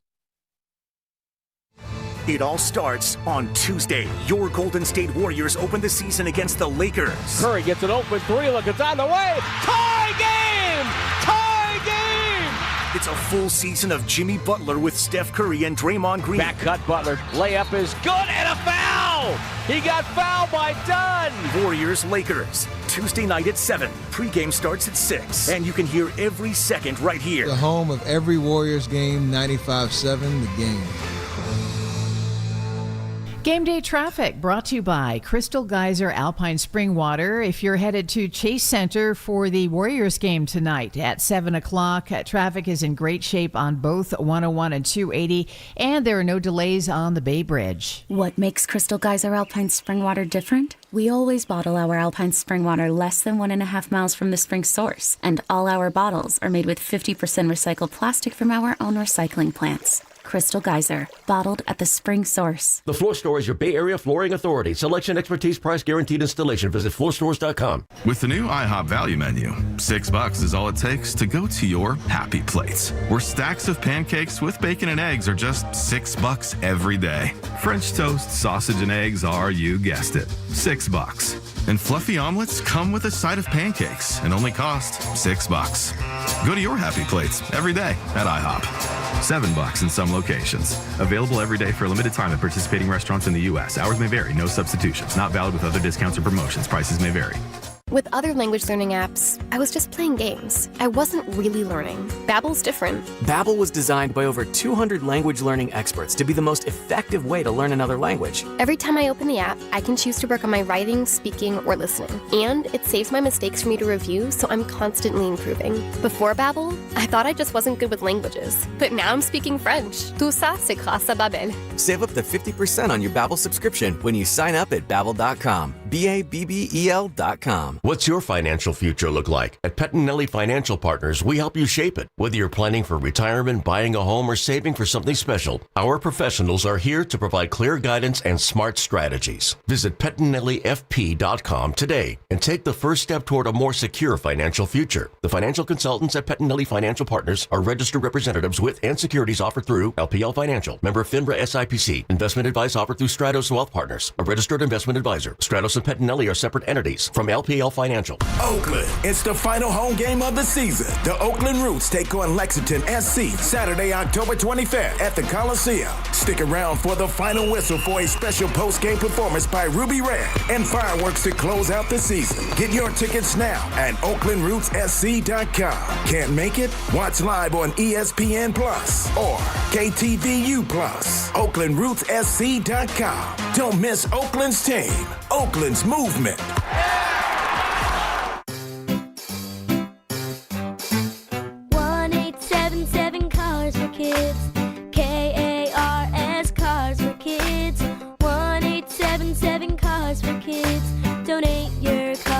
It all starts on Tuesday. Your Golden State Warriors open the season against the Lakers. Curry gets an open 3. Look, it's on the way. Tie game! Tie game! It's a full season of Jimmy Butler with Steph Curry and Draymond Green. Back cut Butler. Layup is good and a foul! He got fouled by Dunn! Warriors-Lakers. Tuesday night at 7. Pregame starts at 6. And you can hear every second right here. The home of every Warriors game, 95.7 The Game. Game day traffic brought to you by Crystal Geyser Alpine Spring Water. If you're headed to Chase Center for the Warriors game tonight at 7 o'clock, traffic is in great shape on both 101 and 280, and there are no delays on the Bay Bridge. What makes Crystal Geyser Alpine Spring Water different? We always bottle our Alpine Spring Water less than 1.5 miles from the spring source, and all our bottles are made with 50% recycled plastic from our own recycling plants. Crystal Geyser, bottled at the spring source. The Floor Store is your Bay Area flooring authority. Selection, expertise, price, guaranteed installation. Visit floorstores.com. With the new IHOP value menu, $6 is all it takes to go to your happy place, where stacks of pancakes with bacon and eggs are just $6 every day. French toast, sausage, and eggs are, you guessed it, $6. And fluffy omelets come with a side of pancakes and only cost $6. Go to your happy plates every day at IHOP. $7 in some locations. Available every day for a limited time at participating restaurants in the U.S. Hours may vary. No substitutions. Not valid with other discounts or promotions. Prices may vary. With other language learning apps, I was just playing games. I wasn't really learning. Babbel's different. Babbel was designed by over 200 language learning experts to be the most effective way to learn another language. Every time I open the app, I can choose to work on my writing, speaking, or listening. And it saves my mistakes for me to review, so I'm constantly improving. Before Babbel, I thought I just wasn't good with languages. But now I'm speaking French. Tout ça, c'est grâce à Babbel. Save up to 50% on your Babbel subscription when you sign up at Babbel.com. BABBEL.com. What's your financial future look like? At Pettinelli Financial Partners, we help you shape it. Whether you're planning for retirement, buying a home, or saving for something special, our professionals are here to provide clear guidance and smart strategies. Visit PettinelliFP.com today and take the first step toward a more secure financial future. The financial consultants at Pettinelli Financial Partners are registered representatives with and securities offered through LPL Financial, member FINRA SIPC. Investment advice offered through Stratos Wealth Partners, a registered investment advisor. Stratos and Pettinelli are separate entities from LPL Financial. Oakland, it's the final home game of the season. The Oakland Roots take on Lexington SC Saturday, October 25th at the Coliseum. Stick around for the final whistle for a special post-game performance by Ruby Red and fireworks to close out the season. Get your tickets now at OaklandRootsSC.com. Can't make it? Watch live on ESPN Plus or KTVU Plus. OaklandRootsSC.com. Don't miss Oakland's team, Oakland's movement. 1-877 Cars for Kids. KARS Cars for Kids. 1-877 Cars for Kids. Donate your car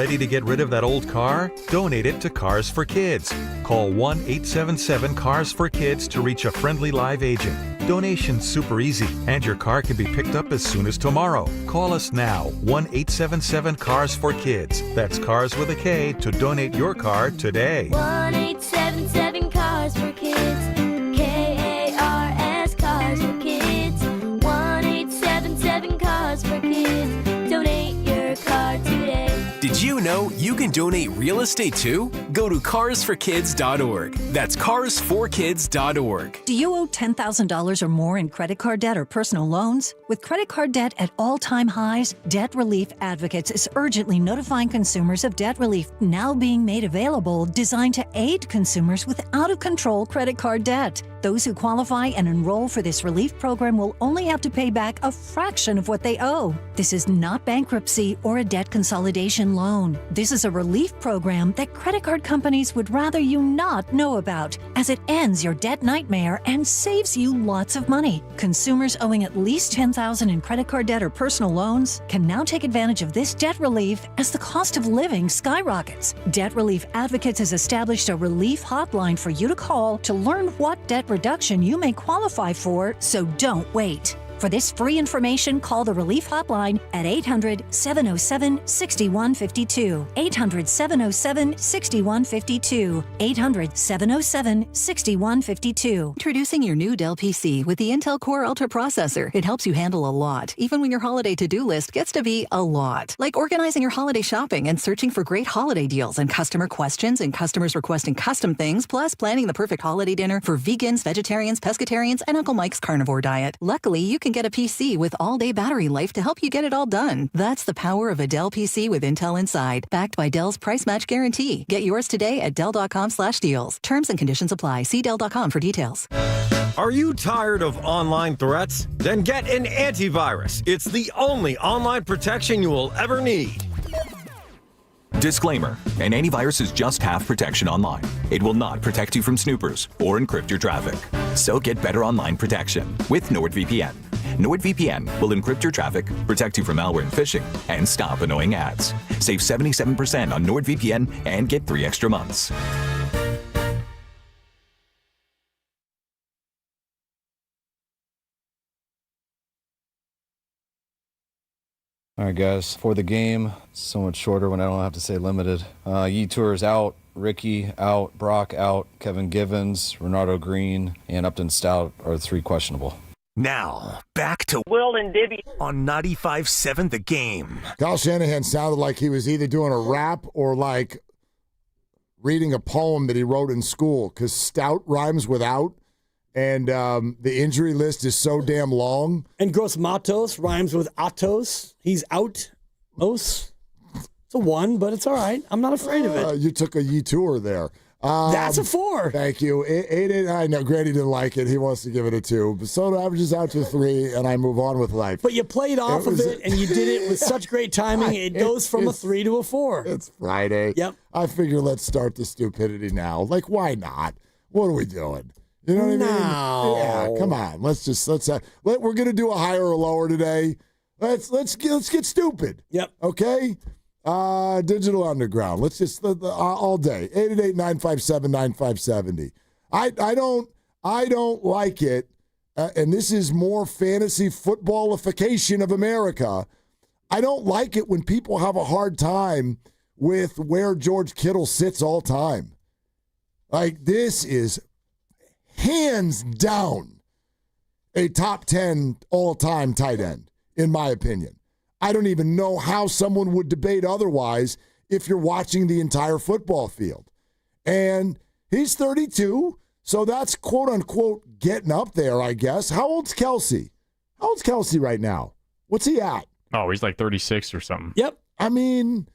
Ready to get rid of that old car? Donate it to Cars for Kids. Call 1-877-CARS-FOR-KIDS to reach a friendly live agent. Donation's super easy, and your car can be picked up as soon as tomorrow. Call us now, 1-877-CARS-FOR-KIDS. That's Cars with a K to donate your car today. 1-877-CARS-FOR-KIDS. K-A-R-S, Cars for Kids. 1-877-CARS-FOR-KIDS. Donate your car today. Did you know you can donate real estate too? Go to carsforkids.org. That's carsforkids.org. Do you owe $10,000 or more in credit card debt or personal loans? With credit card debt at all-time highs, Debt Relief Advocates is urgently notifying consumers of debt relief now being made available, designed to aid consumers with out-of-control credit card debt. Those who qualify and enroll for this relief program will only have to pay back a fraction of what they owe. This is not bankruptcy or a debt consolidation loan. This is a relief program that credit card companies would rather you not know about, as it ends your debt nightmare and saves you lots of money. Consumers owing at least $10,000 in credit card debt or personal loans can now take advantage of this debt relief as the cost of living skyrockets. Debt Relief Advocates has established a relief hotline for you to call to learn what debt reduction you may qualify for, so don't wait. For this free information, call the Relief Hotline at 800-707-6152. 800-707-6152. 800-707-6152. Introducing your new Dell PC with the Intel Core Ultra processor. It helps you handle a lot, even when your holiday to-do list gets to be a lot. Like organizing your holiday shopping and searching for great holiday deals and customer questions and customers requesting custom things, plus planning the perfect holiday dinner for vegans, vegetarians, pescatarians, and Uncle Mike's carnivore diet. Luckily, you can get a PC with all-day battery life to help you get it all done. That's the power of a Dell PC with Intel inside, backed by Dell's price match guarantee. Get yours today at Dell.com/deals. Terms and conditions apply. See Dell.com for details. Are you tired of online threats? Then get an antivirus. It's the only online protection you will ever need. Disclaimer: an antivirus is just half protection online. It will not protect you from snoopers or encrypt your traffic. So get better online protection with NordVPN. NordVPN will encrypt your traffic, protect you from malware and phishing, and stop annoying ads. Save 77% on NordVPN and get 3 extra months. All right, guys, for the game, so much shorter when I don't have to say limited. Yetur is out, Ricky out, Brock out, Kevin Givens, Renardo Green, and Upton Stout are the 3 questionable. Now, back to Will and Dibby on 95.7 The Game. Kyle Shanahan sounded like he was either doing a rap or like reading a poem that he wrote in school, because stout rhymes with out, and the injury list is so damn long. And Gross Matos rhymes with Atos. He's out. Os. It's a 1, but it's all right. I'm not afraid of it. You took a Yetur there. That's a 4. Thank you. 8, I know Grady didn't like it. He wants to give it a 2. But Soto averages out to 3, and I move on with life. But you played off of it, and you did it with such great timing. It goes from a 3 to a 4. It's Friday. Yep. I figure let's start the stupidity now. Like, why not? What are we doing? You know what I mean? Yeah, come on. We're gonna do a higher or lower today. Let's get stupid. Yep. Okay. Digital Underground. Let's just all day. 888-957-9570. I don't like it, and this is more fantasy footballification of America. I don't like it when people have a hard time with where George Kittle sits all time. Like, this is hands down a top 10 all-time tight end, in my opinion. I don't even know how someone would debate otherwise if you're watching the entire football field. And he's 32, so that's quote-unquote getting up there, I guess. How old's Kelsey? How old's Kelsey right now? What's he at? Oh, he's like 36 or something. Yep. I mean,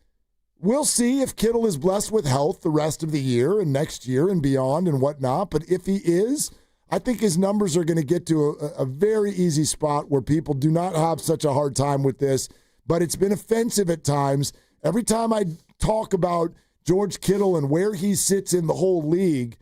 we'll see if Kittle is blessed with health the rest of the year and next year and beyond and whatnot. But if he is, I think his numbers are going to get to a very easy spot where people do not have such a hard time with this. But it's been offensive at times. Every time I talk about George Kittle and where he sits in the whole league,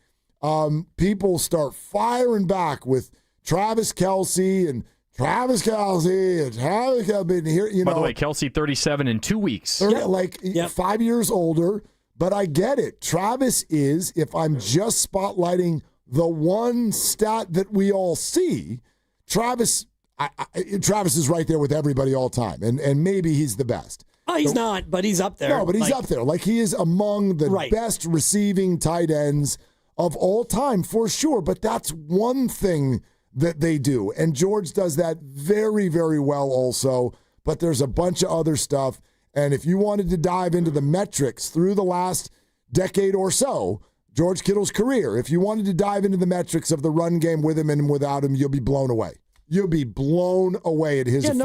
people start firing back with Travis Kelce and Travis Kelce been here. By the way, Kelce 37 in 2 weeks. 5 years older, but I get it. Travis is, if I'm just spotlighting the one stat that we all see, Travis is right there with everybody all time, and maybe he's the best. Oh, he's not, but he's up there. No, but he's up there. Like, he is among the best receiving tight ends of all time, for sure. But that's one thing that they do. And George does that very, very well also. But there's a bunch of other stuff. And if you wanted to dive into the metrics through the last decade or so, George Kittle's career, if you wanted to dive into the metrics of the run game with him and without him, you'll be blown away. You'll be blown away at his effect.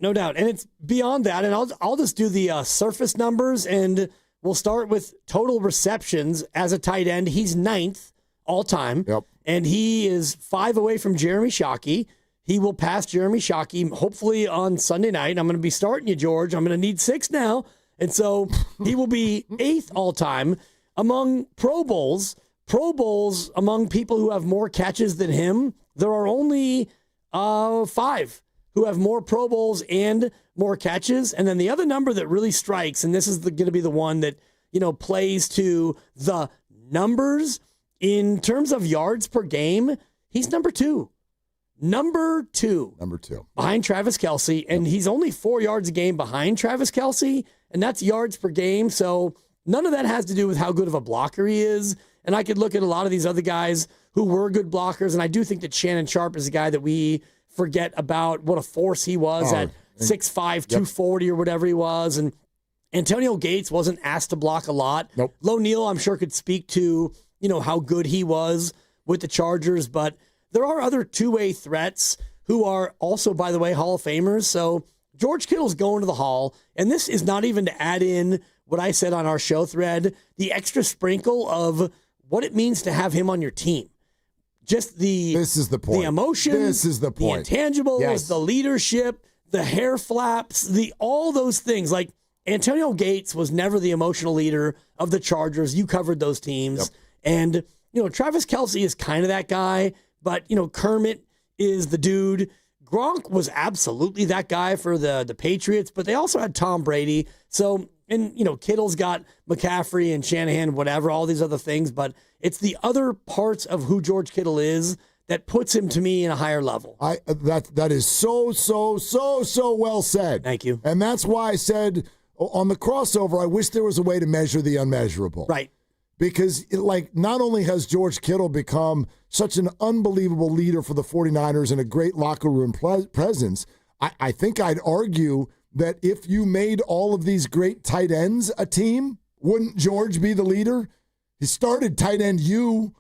No doubt. And it's beyond that. And I'll just do the surface numbers, and we'll start with total receptions as a tight end. He's 9th all time. Yep. And he is 5 away from Jeremy Shockey. He will pass Jeremy Shockey, hopefully on Sunday night. I'm going to be starting you, George. I'm going to need 6 now. And so he will be 8th all time. Among Pro Bowls among people who have more catches than him, there are only 5 who have more Pro Bowls and more catches. And then the other number that really strikes, and this is going to be the one that, plays to the numbers in terms of yards per game, he's number 2. Number two. Behind Travis Kelce, and he's only 4 yards a game behind Travis Kelce, and that's yards per game. So none of that has to do with how good of a blocker he is. And I could look at a lot of these other guys who were good blockers, and I do think that Shannon Sharp is a guy that we forget about what a force he was at 6'5", 240 or whatever he was. And Antonio Gates wasn't asked to block a lot. Nope. Lo Neal, I'm sure, could speak to, how good he was with the Chargers, but there are other two-way threats who are also, by the way, Hall of Famers. So George Kittle's going to the Hall, and this is not even to add in what I said on our show thread, the extra sprinkle of what it means to have him on your team. Just this is the point. The emotion. This is the point. The intangibles, yes. The leadership, the hair flaps, all those things. Like Antonio Gates was never the emotional leader of the Chargers. You covered those teams. Yep. And, Travis Kelce is kind of that guy, but, Kermit is the dude. Gronk was absolutely that guy for the Patriots, but they also had Tom Brady. So, and, Kittle's got McCaffrey and Shanahan, whatever, all these other things, but it's the other parts of who George Kittle is that puts him, to me, in a higher level. That is so well said. Thank you. And that's why I said on the crossover, I wish there was a way to measure the unmeasurable. Right. Because, not only has George Kittle become such an unbelievable leader for the 49ers and a great locker room presence, I think I'd argue that if you made all of these great tight ends a team, wouldn't George be the leader? He started tight end U.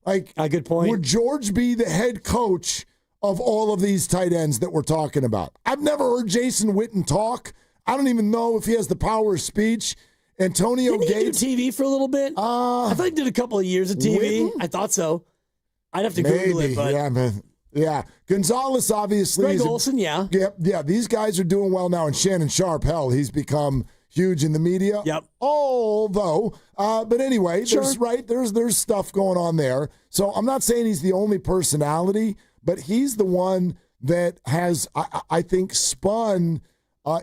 A good point. Would George be the head coach of all of these tight ends that we're talking about? I've never heard Jason Witten talk. I don't even know if he has the power of speech. Antonio Gates. Did he do TV for a little bit? I thought he did a couple of years of TV. Witten? I thought so. I'd have to Google it, but yeah, man. Yeah. Gonzalez, obviously. Greg Olsen, yeah. Yeah, these guys are doing well now. And Shannon Sharp, hell, he's become huge in the media. Yep. Although, but anyway, sure. There's stuff going on there. So I'm not saying he's the only personality, but he's the one that has, I think, spun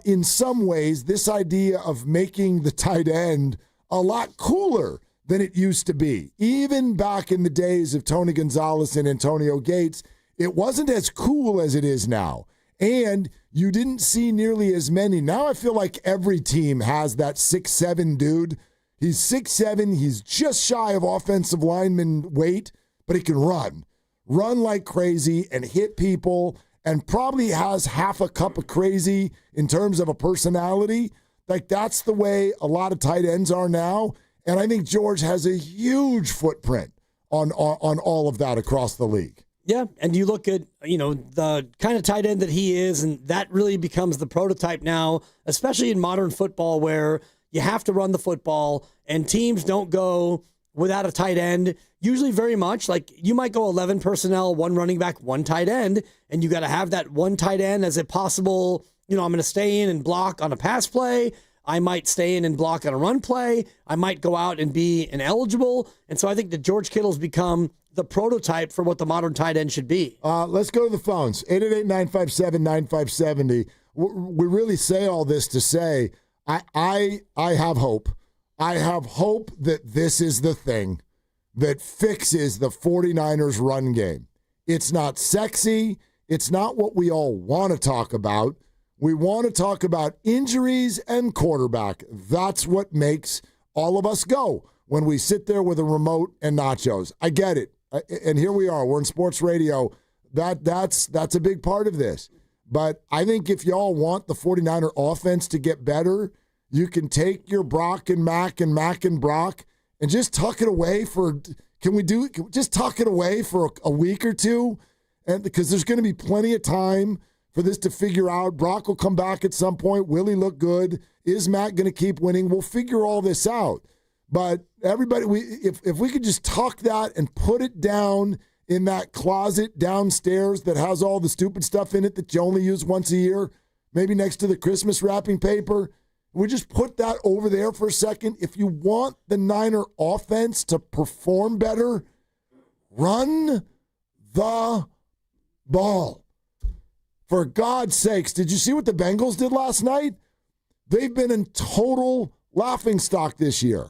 in some ways this idea of making the tight end a lot cooler than it used to be. Even back in the days of Tony Gonzalez and Antonio Gates, it wasn't as cool as it is now. And you didn't see nearly as many. Now I feel like every team has that 6'7" dude. He's 6'7", he's just shy of offensive lineman weight, but he can run like crazy and hit people, and probably has half a cup of crazy in terms of a personality. Like, that's the way a lot of tight ends are now. And I think George has a huge footprint on all of that across the league. Yeah, and you look at, the kind of tight end that he is, and that really becomes the prototype now, especially in modern football where you have to run the football and teams don't go without a tight end, usually very much. Like, you might go 11 personnel, 1 running back, 1 tight end, and you got to have that 1 tight end as a possible, I'm going to stay in and block on a pass play. I might stay in and block on a run play. I might go out and be ineligible. And so I think that George Kittle's become the prototype for what the modern tight end should be. Let's go to the phones. 888-957-9570. We really say all this to say I have hope. I have hope that this is the thing that fixes the 49ers run game. It's not sexy. It's not what we all want to talk about. We want to talk about injuries and quarterback. That's what makes all of us go when we sit there with a remote and nachos. I get it. And here we are. We're in sports radio. That's a big part of this. But I think if y'all want the 49er offense to get better, you can take your Brock and Mac and Brock and just tuck it away for – can we just tuck it away for a week or two? And because there's going to be plenty of time for this to figure out. Brock will come back at some point. Will he look good? Is Matt going to keep winning? We'll figure all this out. But everybody, if we could just tuck that and put it down in that closet downstairs that has all the stupid stuff in it that you only use once a year, maybe next to the Christmas wrapping paper, we just put that over there for a second. If you want the Niner offense to perform better, run the ball. For God's sakes, did you see what the Bengals did last night? They've been in total laughingstock this year.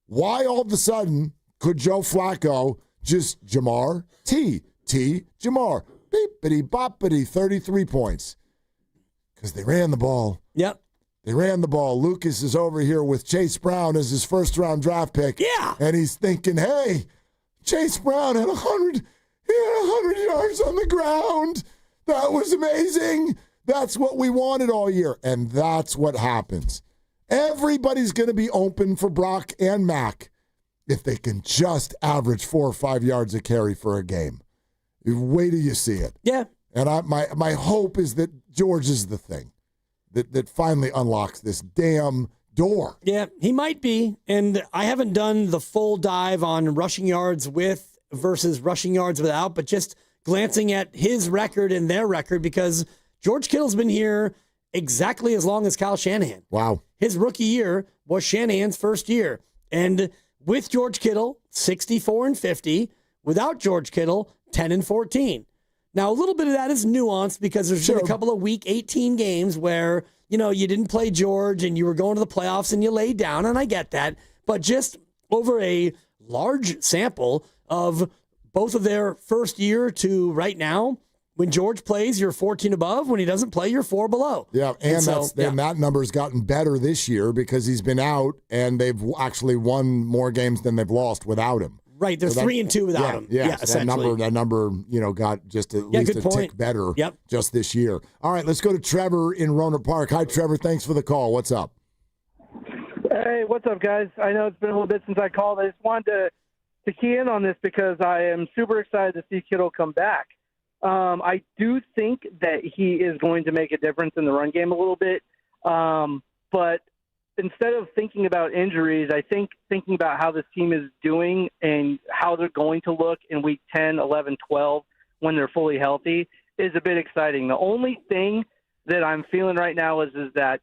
Why all of a sudden could Joe Flacco just Jamar, Jamar, beepity boppity, 33 points? Because they ran the ball. Yep. They ran the ball. Lucas is over here with Chase Brown as his first-round draft pick. Yeah. And he's thinking, hey, Chase Brown had 100 yards on the ground. That was amazing. That's what we wanted all year. And that's what happens. Everybody's going to be open for Brock and Mac if they can just average 4 or 5 yards a carry for a game. Wait till you see it. Yeah. And my hope is that George is the thing that finally unlocks this damn door. Yeah, he might be. And I haven't done the full dive on rushing yards with versus rushing yards without, but just glancing at his record and their record, because George Kittle's been here exactly as long as Kyle Shanahan. Wow. His rookie year was Shanahan's first year. And with George Kittle, 64-50. Without George Kittle, 10-14. Now, a little bit of that is nuanced because there's been a couple of week 18 games where, you didn't play George and you were going to the playoffs and you laid down, and I get that. But just over a large sample of both of their first year to right now, when George plays, you're 14 above. When he doesn't play, you're 4 below. Yeah, and that number's gotten better this year because he's been out, and they've actually won more games than they've lost without him. Right, they're 3-2 without him. Yeah, that number, got just at least a tick better just this year. All right, let's go to Trevor in Rohnert Park. Hi, Trevor. Thanks for the call. What's up? Hey, what's up, guys? I know it's been a little bit since I called. I just wanted to key in on this because I am super excited to see Kittle come back. I do think that he is going to make a difference in the run game a little bit. But instead of thinking about injuries, I think thinking about how this team is doing and how they're going to look in week 10, 11, 12 when they're fully healthy is a bit exciting. The only thing that I'm feeling right now is that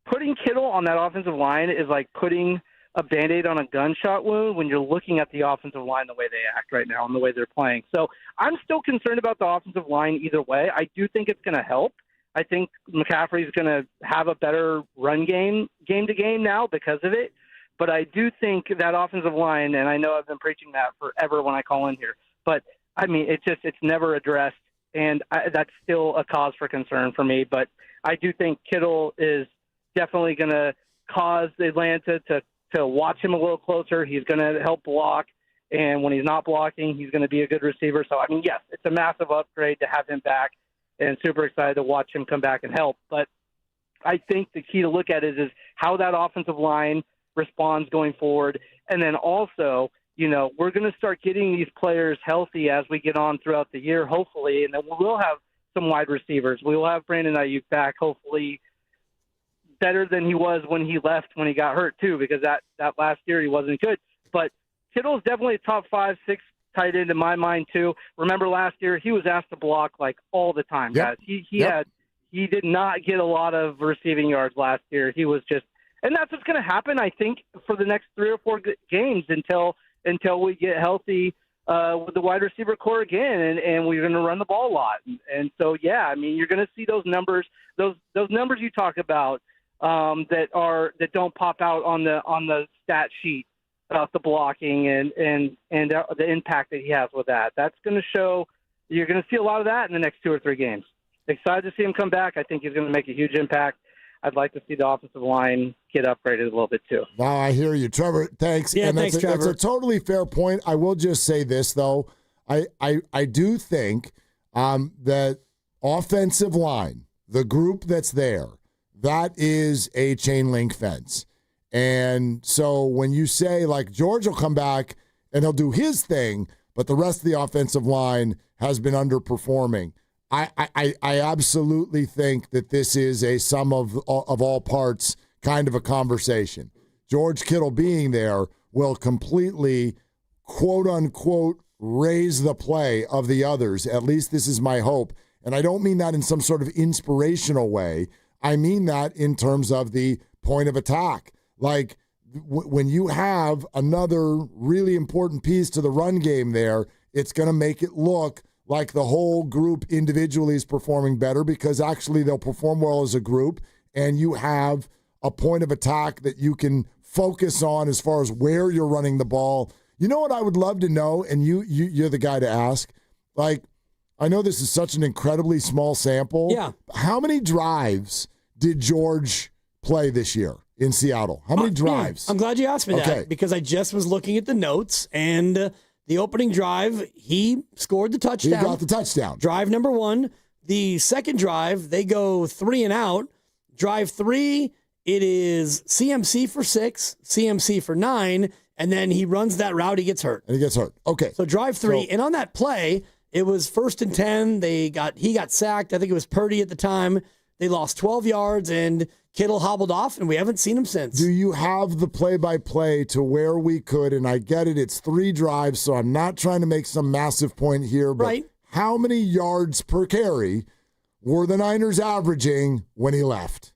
putting Kittle on that offensive line is like putting a Band-Aid on a gunshot wound when you're looking at the offensive line the way they act right now and the way they're playing. So I'm still concerned about the offensive line either way. I do think it's going to help. I think McCaffrey's going to have a better run game to game now because of it. But I do think that offensive line, and I know I've been preaching that forever when I call in here, but I mean, it's never addressed, and that's still a cause for concern for me. But I do think Kittle is definitely going to cause Atlanta to watch him a little closer. He's going to help block, and when he's not blocking, he's going to be a good receiver. So, I mean, yes, it's a massive upgrade to have him back, and super excited to watch him come back and help. But I think the key to look at is how that offensive line responds going forward. And then also, we're going to start getting these players healthy as we get on throughout the year, hopefully, and then we'll have some wide receivers. We will have Brandon Ayuk back, hopefully, better than he was when he left, when he got hurt, too, because that last year he wasn't good. But Kittle's definitely a top 5, 6 tight end in my mind, too. Remember last year, he was asked to block, all the time, guys. He did not get a lot of receiving yards last year. He was just – and that's what's going to happen, I think, for the next 3 or 4 games until we get healthy with the wide receiver core again, and we're going to run the ball a lot. And so, yeah, I mean, you're going to see those numbers you talk about that don't pop out on the stat sheet about the blocking and the impact that he has with that. That's going to show. You're going to see a lot of that in the next 2 or 3 games. Excited to see him come back. I think he's going to make a huge impact. I'd like to see the offensive line get upgraded a little bit too. Wow, I hear you, Trevor. Thanks. Yeah, and thanks, Trevor. That's a totally fair point. I will just say this though. I do think that offensive line, the group that's there, that is a chain link fence. And so when you say like George will come back and he'll do his thing, but the rest of the offensive line has been underperforming. I absolutely think that this is a sum of all parts kind of a conversation. George Kittle being there will completely, quote unquote, raise the play of the others. At least this is my hope. And I don't mean that in some sort of inspirational way. I mean that in terms of the point of attack. Like when you have another really important piece to the run game there, it's going to make it look like the whole group individually is performing better because actually they'll perform well as a group, and you have a point of attack that you can focus on as far as where you're running the ball. You know what I would love to know, and you're the guy to ask? Like, I know this is such an incredibly small sample. Yeah. How many drives did George play this year in Seattle? How many drives? Yeah. I'm glad you asked me that because I just was looking at the notes, and the opening drive, he scored the touchdown. He got the touchdown. Drive number 1. The second drive, they go 3 and out. Drive 3, it is CMC for 6, CMC for 9, and then he runs that route. He gets hurt. And he gets hurt. Okay. So drive 3, and on that play, it was 1st and 10. He got sacked. I think it was Purdy at the time. They lost 12 yards, and Kittle hobbled off, and we haven't seen him since. Do you have the play-by-play to where we could, and I get it, it's 3 drives, so I'm not trying to make some massive point here, but how many yards per carry were the Niners averaging when he left?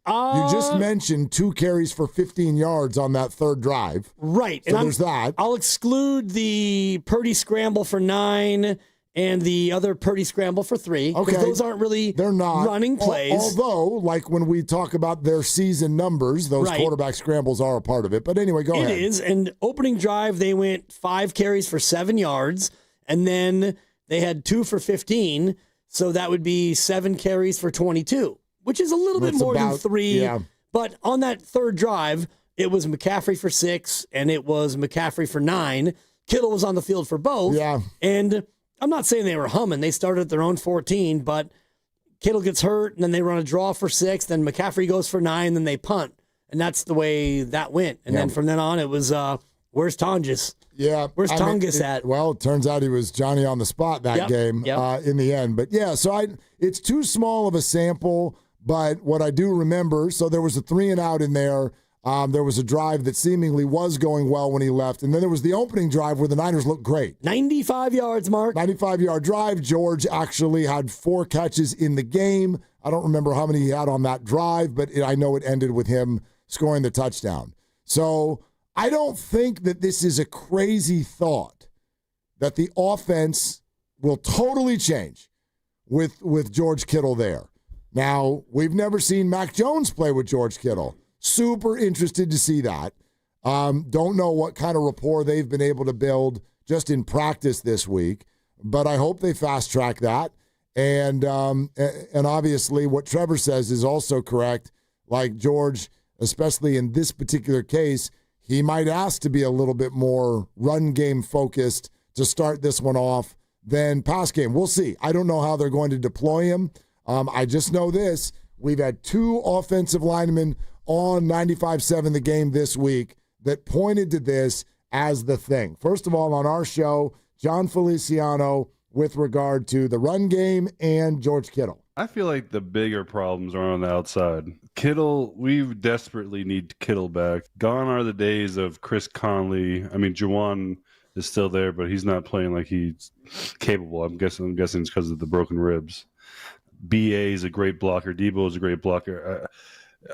You just mentioned 2 carries for 15 yards on that third drive. Right. So there's that. I'll exclude the Purdy scramble for 9 and the other Purdy scramble for 3. Okay. Those aren't really running plays. Although, like when we talk about their season numbers, those quarterback scrambles are a part of it. But anyway, go ahead. It is. And opening drive, they went 5 carries for 7 yards. And then they had 2 for 15. So that would be 7 carries for 22, which is a little bit more than 3. Yeah. But on that third drive, it was McCaffrey for 6 and it was McCaffrey for 9. Kittle was on the field for both. Yeah. And I'm not saying they were humming. They started at their own 14, but Kittle gets hurt, and then they run a draw for 6, then McCaffrey goes for 9, then they punt. And that's the way that went. And then from then on, it was, where's Tonjes? Yeah. Where's Tonjes at? Well, it turns out he was Johnny on the spot that game in the end. But, yeah, so it's too small of a sample, but what I do remember, so there was a 3 and out in there. There was a drive that seemingly was going well when he left. And then there was the opening drive where the Niners looked great. 95 yards, Mark. 95-yard drive. George actually had 4 catches in the game. I don't remember how many he had on that drive, but I know it ended with him scoring the touchdown. So I don't think that this is a crazy thought that the offense will totally change with George Kittle there. Now, we've never seen Mac Jones play with George Kittle. Super interested to see that. Don't know what kind of rapport they've been able to build just in practice this week, but I hope they fast track that. And obviously what Trevor says is also correct. Like George, especially in this particular case, he might ask to be a little bit more run game focused to start this one off than pass game. We'll see. I don't know how they're going to deploy him. I just know this. We've had 2 offensive linemen on 95.7 The Game this week that pointed to this as the thing. First of all, on our show, John Feliciano with regard to the run game and George Kittle. I feel like the bigger problems are on the outside. Kittle, we desperately need Kittle back. Gone are the days of Chris Conley. I mean, Juwan is still there, but he's not playing like he's capable. I'm guessing it's because of the broken ribs. BA is a great blocker. Debo is a great blocker.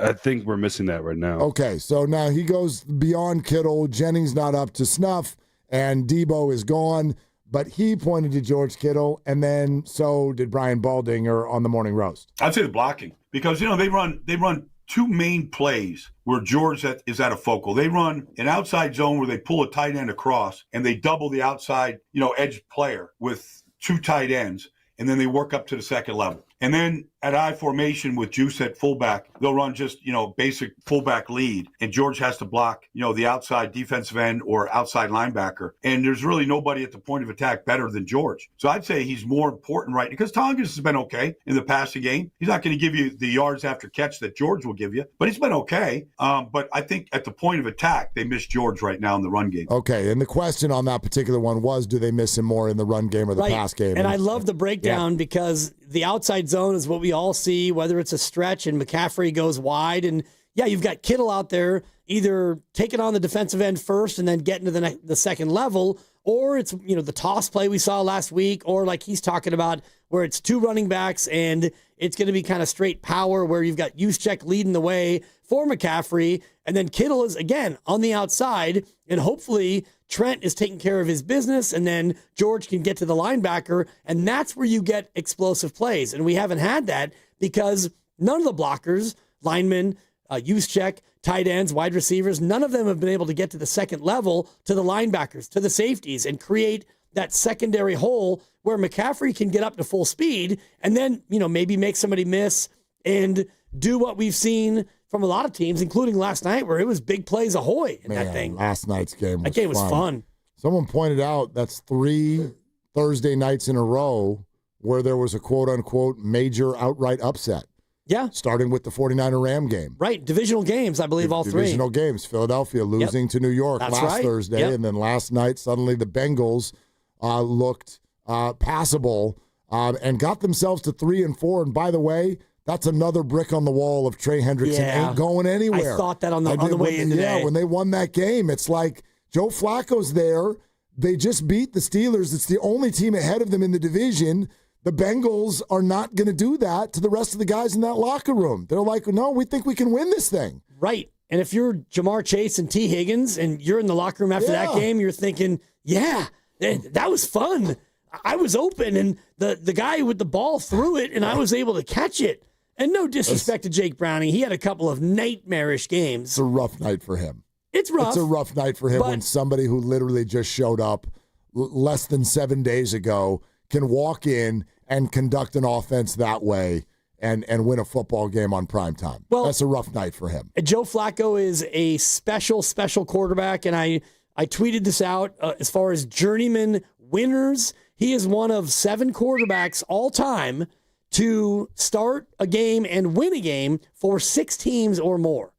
I think we're missing that right now. Okay, so now he goes beyond Kittle. Jennings not up to snuff, and Debo is gone. But he pointed to George Kittle, and then so did Brian Baldinger on the Morning Roast. I'd say the blocking because they run two main plays where George is at a focal. They run an outside zone where they pull a tight end across and they double the outside edge player with two tight ends, and then they work up to the second level. And then at I formation with Juice at fullback, they'll run just, basic fullback lead. And George has to block, the outside defensive end or outside linebacker. And there's really nobody at the point of attack better than George. So I'd say he's more important right now because Tongas has been okay in the passing game. He's not going to give you the yards after catch that George will give you, but he's been okay. But I think at the point of attack, they miss George right now in the run game. Okay, and the question on that particular one was, do they miss him more in the run game or the pass game? And I love the breakdown because the outside zone is what we all see, whether it's a stretch and McCaffrey goes wide. And, you've got Kittle out there either taking on the defensive end first and then getting to the second level, or it's, the toss play we saw last week, or like he's talking about where it's two running backs and it's going to be kind of straight power where you've got Juszczyk leading the way for McCaffrey. And then Kittle is, again, on the outside, and hopefully Trent is taking care of his business, and then George can get to the linebacker, and that's where you get explosive plays. And we haven't had that because none of the blockers, linemen, Juszczyk, tight ends, wide receivers, none of them have been able to get to the second level, to the linebackers, to the safeties, and create that secondary hole where McCaffrey can get up to full speed and then, maybe make somebody miss and do what we've seen from a lot of teams, including last night, where it was big plays ahoy in that thing. Last night's game was fun. Someone pointed out that's 3 Thursday nights in a row where there was a quote-unquote major outright upset. Yeah. Starting with the 49er-Ram game. Right. Divisional games, I believe, all three. Divisional games. Philadelphia losing to New York last Thursday. And then last night, suddenly the Bengals looked passable and got themselves to 3-4. And by the way, that's another brick on the wall of Trey Hendrickson ain't going anywhere. I thought that on the way in today. Yeah, when they won that game, it's like Joe Flacco's there. They just beat the Steelers. It's the only team ahead of them in the division. The Bengals are not going to do that to the rest of the guys in that locker room. They're like, no, we think we can win this thing. Right. And if you're Jamar Chase and T. Higgins and you're in the locker room after that game, you're thinking, that was fun. I was open, and the guy with the ball threw it, and I was able to catch it. And no disrespect to Jake Browning. He had a couple of nightmarish games. It's a rough night for him. It's rough. It's a rough night for him when somebody who literally just showed up less than 7 days ago can walk in and conduct an offense that way and win a football game on prime time. Well, that's a rough night for him. Joe Flacco is a special quarterback, and I tweeted this out as far as journeyman winners. He is one of 7 quarterbacks all time to start a game and win a game for 6 teams or more.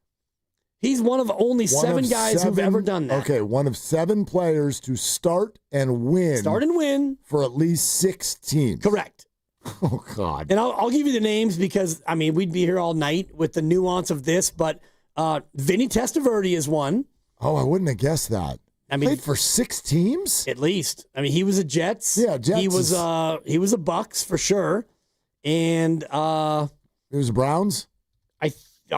He's one of only 7 guys who've ever done that. Okay, one of 7 players to start and win. Start and win. For at least 6 teams. Correct. Oh, God. And I'll give you the names because, we'd be here all night with the nuance of this, but Vinny Testaverde is one. Oh, I wouldn't have guessed that. Played for 6 teams? At least. He was a Jets. Yeah, Jets. He was a Bucks for sure. And it was Browns?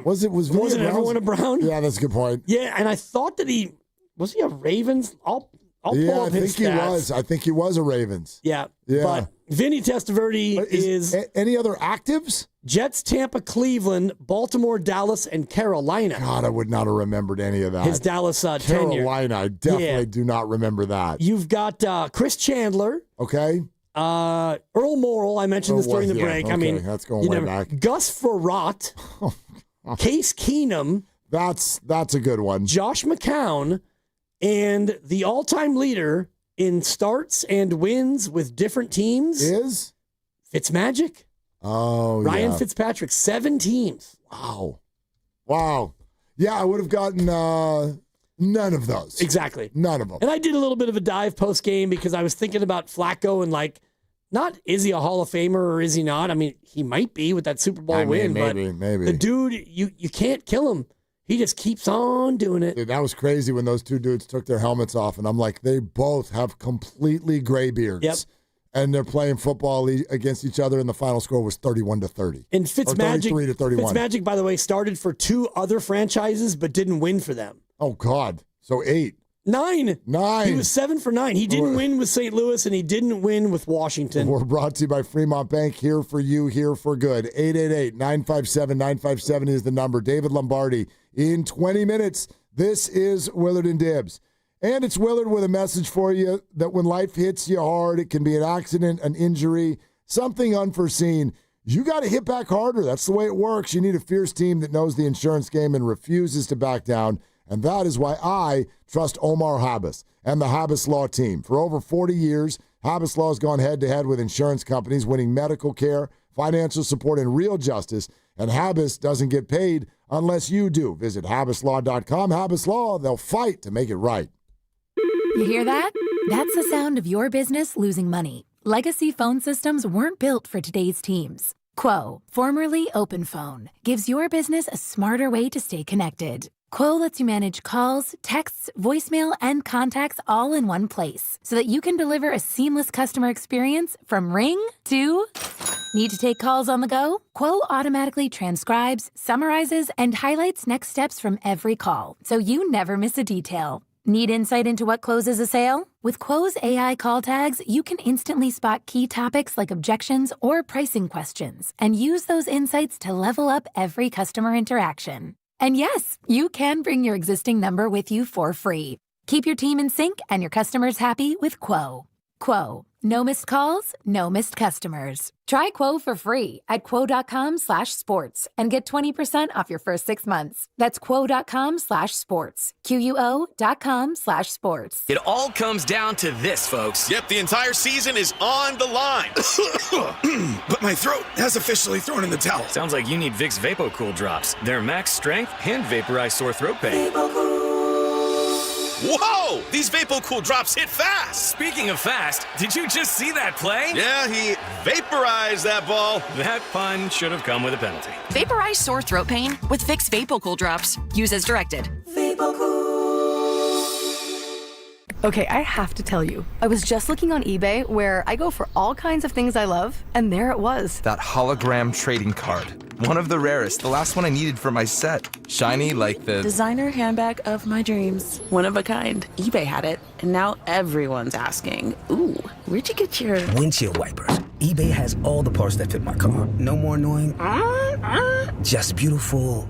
Wasn't everyone a Brown? Yeah, that's a good point. Yeah, and I thought that was he a Ravens? I'll pull up his stats. He was. I think he was a Ravens. Yeah. But Vinny Testaverde is any other actives? Jets, Tampa, Cleveland, Baltimore, Dallas, and Carolina. God, I would not have remembered any of that. His Dallas tenure. Carolina, I definitely do not remember that. You've got Chris Chandler. Okay. Earl Morrill, I mentioned this during the break. Okay, that's going way back. Gus Frerotte. Case Keenum. That's a good one. Josh McCown, and the all-time leader in starts and wins with different teams is Fitzmagic. Oh, Ryan Fitzpatrick, 7 teams. Wow. Yeah, I would have gotten none of those. Exactly. None of them. And I did a little bit of a dive post-game because I was thinking about Flacco and not is he a Hall of Famer or is he not? He might be with that Super Bowl win. Maybe. The dude, you can't kill him. He just keeps on doing it. Dude, that was crazy when those 2 dudes took their helmets off, and I'm like, they both have completely gray beards. Yep. And they're playing football against each other, and the final score was 31-30. And Fitzmagic, 33-31. Fitzmagic, by the way, started for 2 other franchises but didn't win for them. Oh, God. So 8. 9. He was 7 for 9. He didn't win with St. Louis, and he didn't win with Washington. We're brought to you by Fremont Bank, here for you, here for good. 888-957-957 is the number. David Lombardi in 20 minutes. This is Willard and Dibs. And it's Willard with a message for you that when life hits you hard, it can be an accident, an injury, something unforeseen. You got to hit back harder. That's the way it works. You need a fierce team that knows the insurance game and refuses to back down. And that is why I trust Omar Habas and the Habas Law team. For over 40 years, Habas Law has gone head-to-head with insurance companies, winning medical care, financial support, and real justice. And Habas doesn't get paid unless you do. Visit habaslaw.com. Habas Law, they'll fight to make it right. You hear that? That's the sound of your business losing money. Legacy phone systems weren't built for today's teams. Quo, formerly OpenPhone, gives your business a smarter way to stay connected. Quo lets you manage calls, texts, voicemail, and contacts all in one place so that you can deliver a seamless customer experience from ring to... Need to take calls on the go? Quo automatically transcribes, summarizes, and highlights next steps from every call so you never miss a detail. Need insight into what closes a sale? With Quo's AI call tags, you can instantly spot key topics like objections or pricing questions and use those insights to level up every customer interaction. And yes, you can bring your existing number with you for free. Keep your team in sync and your customers happy with Quo. Quo. No missed calls, no missed customers. Try Quo for free at quo.com/sports and get 20% off your first 6 months. That's quo.com/sports. QUO.com/sports. It all comes down to this, folks. Yep, the entire season is on the line. But my throat has officially thrown in the towel. Sounds like you need Vicks VapoCool drops. They're max strength and vaporize sore throat pain. Whoa! These VapoCool drops hit fast! Speaking of fast, did you just see that play? Yeah, he vaporized that ball. That pun should have come with a penalty. Vaporize sore throat pain with Vicks VapoCool drops. Use as directed. Okay, I have to tell you, I was just looking on eBay where I go for all kinds of things I love, and there it was. That hologram trading card. One of the rarest, the last one I needed for my set. Shiny like the... designer handbag of my dreams. One of a kind. eBay had it, and now everyone's asking, ooh, where'd you get your... windshield wipers. eBay has all the parts that fit my car. No more annoying... just beautiful.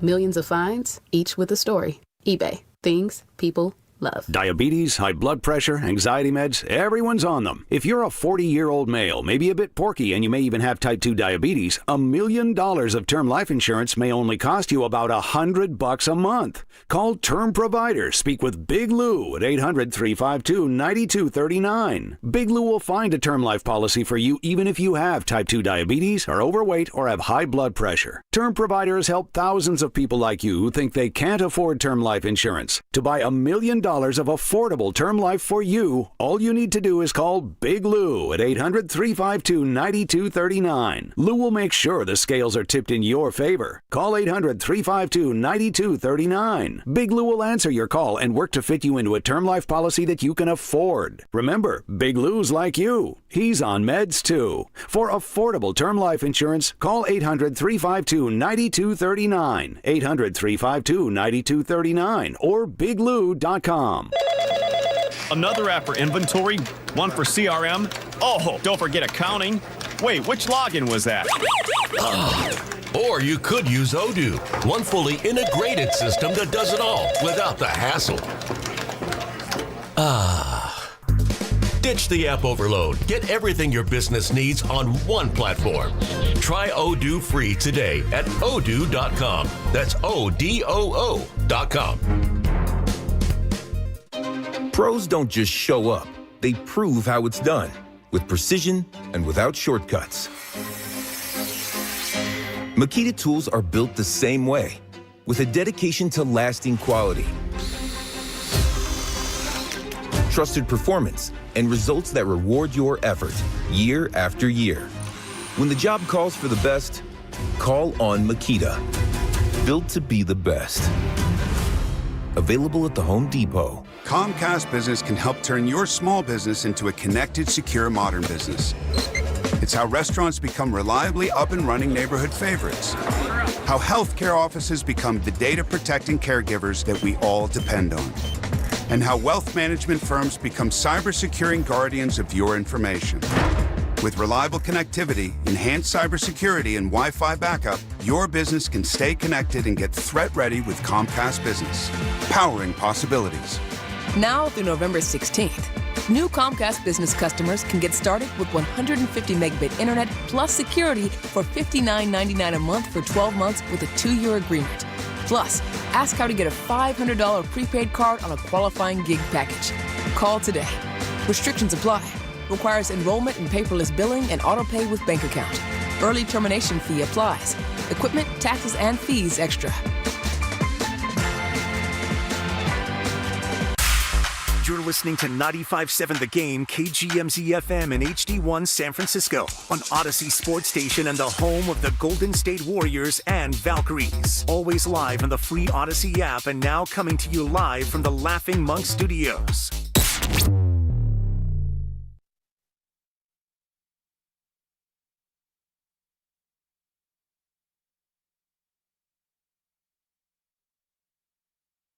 Millions of finds, each with a story. eBay. Things people love. Diabetes, high blood pressure, anxiety meds, everyone's on them. If you're a 40-year-old male, maybe a bit porky, and you may even have type 2 diabetes, $1 million of term life insurance may only cost you about $100 a month. Call Term Provider. Speak with Big Lou at 800-352-9239. Big Lou will find a term life policy for you even if you have type 2 diabetes, are overweight, or have high blood pressure. Term Provider has helped thousands of people like you who think they can't afford term life insurance. To buy $1 million of affordable term life for you, all you need to do is call Big Lou at 800-352-9239. Lou will make sure the scales are tipped in your favor. Call 800-352-9239. Big Lou will answer your call and work to fit you into a term life policy that you can afford. Remember, Big Lou's like you. He's on meds too. For affordable term life insurance, call 800-352-9239. 800-352-9239 or biglou.com. Another app for inventory, one for CRM. Oh, don't forget accounting. Wait, which login was that? Or you could use Odoo, one fully integrated system that does it all without the hassle. Ditch the app overload. Get everything your business needs on one platform. Try Odoo free today at odoo.com. That's ODOO.com. Pros don't just show up. They prove how it's done, with precision and without shortcuts. Makita tools are built the same way, with a dedication to lasting quality, trusted performance, and results that reward your effort year after year. When the job calls for the best, call on Makita. Built to be the best. Available at the Home Depot. Comcast Business can help turn your small business into a connected, secure, modern business. It's how restaurants become reliably up and running neighborhood favorites. How healthcare offices become the data protecting caregivers that we all depend on. and how wealth management firms become cyber-securing guardians of your information. With reliable connectivity, enhanced cybersecurity, and Wi-Fi backup, your business can stay connected and get threat-ready with Comcast Business, powering possibilities. Now through November 16th, new Comcast Business customers can get started with 150 megabit internet plus security for $59.99 a month for 12 months with a 2-year agreement. Plus, ask how to get a $500 prepaid card on a qualifying gig package. Call today. Restrictions apply. Requires enrollment in paperless billing and auto-pay with bank account. Early termination fee applies. Equipment, taxes, and fees extra. You're listening to 95.7 The Game, KGMZ-FM in HD1 San Francisco, on Odyssey Sports Station and the home of the Golden State Warriors and Valkyries. Always live on the free Odyssey app and now coming to you live from the Laughing Monk Studios.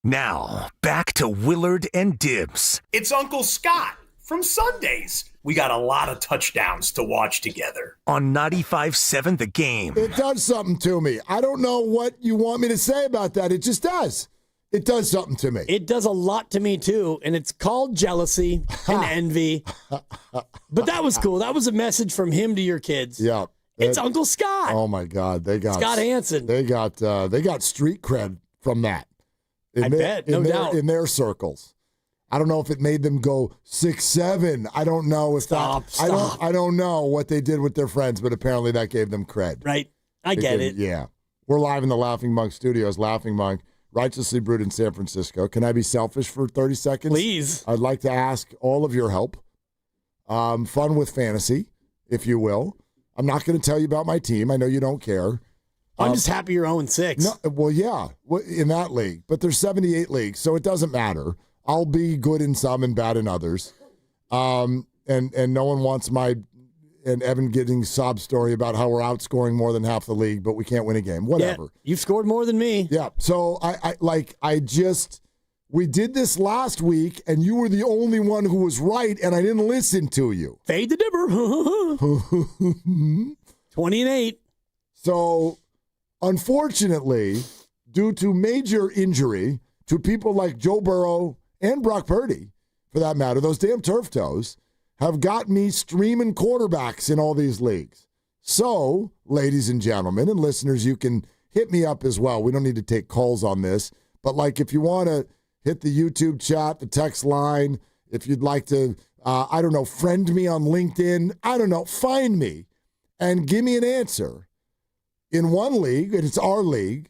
Now, back to Willard and Dibs. It's Uncle Scott from Sundays. We got a lot of touchdowns to watch together. On 95.7 The Game. It does something to me. I don't know what you want me to say about that. It just does. It does something to me. It does a lot to me, too, and it's called jealousy and envy. But that was cool. That was a message from him to your kids. Yeah. It's Uncle Scott. Oh, my God. They got Scott Hansen. They got street cred from that. I bet, no doubt. In their circles. I don't know if it made them go 6'7". I don't know if Stop. I don't know what they did with their friends, but apparently that gave them cred. Right. I get it. Yeah. We're live in the Laughing Monk Studios. Laughing Monk, righteously brewed in San Francisco. Can I be selfish for 30 seconds? Please. I'd like to ask all of your help. Fun with fantasy, if you will. I'm not going to tell you about my team. I know you don't care. I'm just happy you're 0-6. No, well, yeah, in that league. But there's 78 leagues, so it doesn't matter. I'll be good in some and bad in others. And no one wants my and Evan Giddings' sob story about how we're outscoring more than half the league, but we can't win a game. Whatever. Yeah, you've scored more than me. Yeah. So we did this last week, and you were the only one who was right, and I didn't listen to you. Fade the dibber. 20-8. So, unfortunately, due to major injury to people like Joe Burrow and Brock Purdy, for that matter, those damn turf toes have got me streaming quarterbacks in all these leagues. So, ladies and gentlemen and listeners, you can hit me up as well. We don't need to take calls on this, but if you want to hit the YouTube chat, the text line, if you'd like to, friend me on LinkedIn, find me and give me an answer. In one league, and it's our league,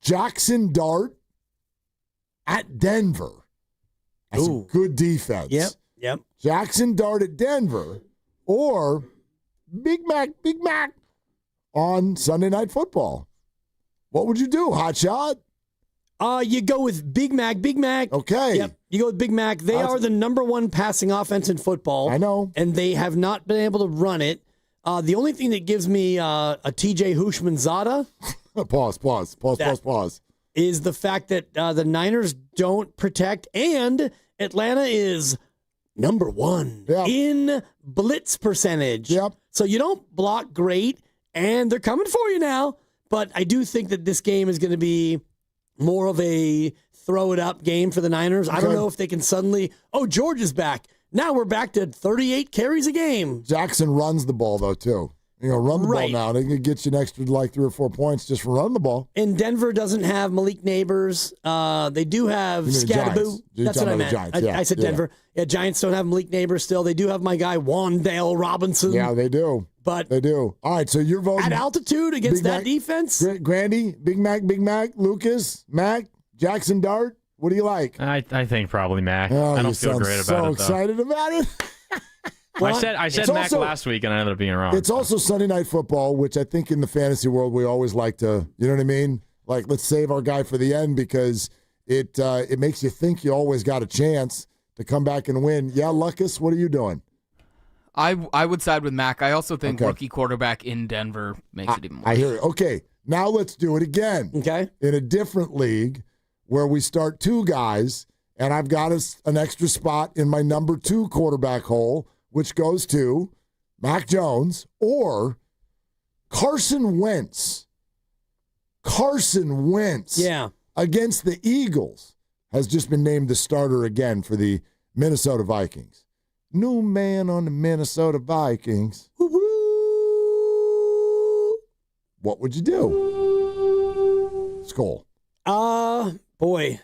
Jackson Dart at Denver. That's a good defense. Yep. Jackson Dart at Denver or Big Mac on Sunday Night Football. What would you do, hotshot? You go with Big Mac. Okay. Yep. You go with Big Mac. They are the number one passing offense in football. I know. And they have not been able to run it. The only thing that gives me a TJ Hushmanzada Pause. is the fact that the Niners don't protect, and Atlanta is number one in blitz percentage. Yep. So you don't block great, and they're coming for you now. But I do think that this game is going to be more of a throw-it-up game for the Niners. I don't know if they can suddenly, George is back. Now we're back to 38 carries a game. Jackson runs the ball, though, too. Run the ball now. They can get you an extra 3 or 4 points just for running the ball. And Denver doesn't have Malik Neighbors. They do have Scadaboo. That's what I meant. Giants. I said Denver. Yeah, Giants don't have Malik Neighbors still. They do have my guy, Wandale Robinson. Yeah, they do. But they do. All right, so you're voting. At altitude against that defense? Grandy, Big Mac, Lucas, Mac, Jackson Dart. What do you like? I think probably Mac. Oh, I don't feel great about it, though. Excited about it. Well, I said Mac last week, and I ended up being wrong. It's also Sunday Night Football, which I think in the fantasy world we always like to, you know what I mean? Let's save our guy for the end because it makes you think you always got a chance to come back and win. Yeah, Lucas, what are you doing? I would side with Mac. I also think rookie quarterback in Denver makes it even more. I hear it. Okay, now let's do it again. Okay. In a different league where we start 2 guys And I've got an extra spot in my number 2 quarterback hole, which goes to Mac Jones or Carson Wentz. Carson Wentz against the Eagles has just been named the starter again for the Minnesota Vikings. New man on the Minnesota Vikings. Woo-hoo. What would you do? Skull. Boy.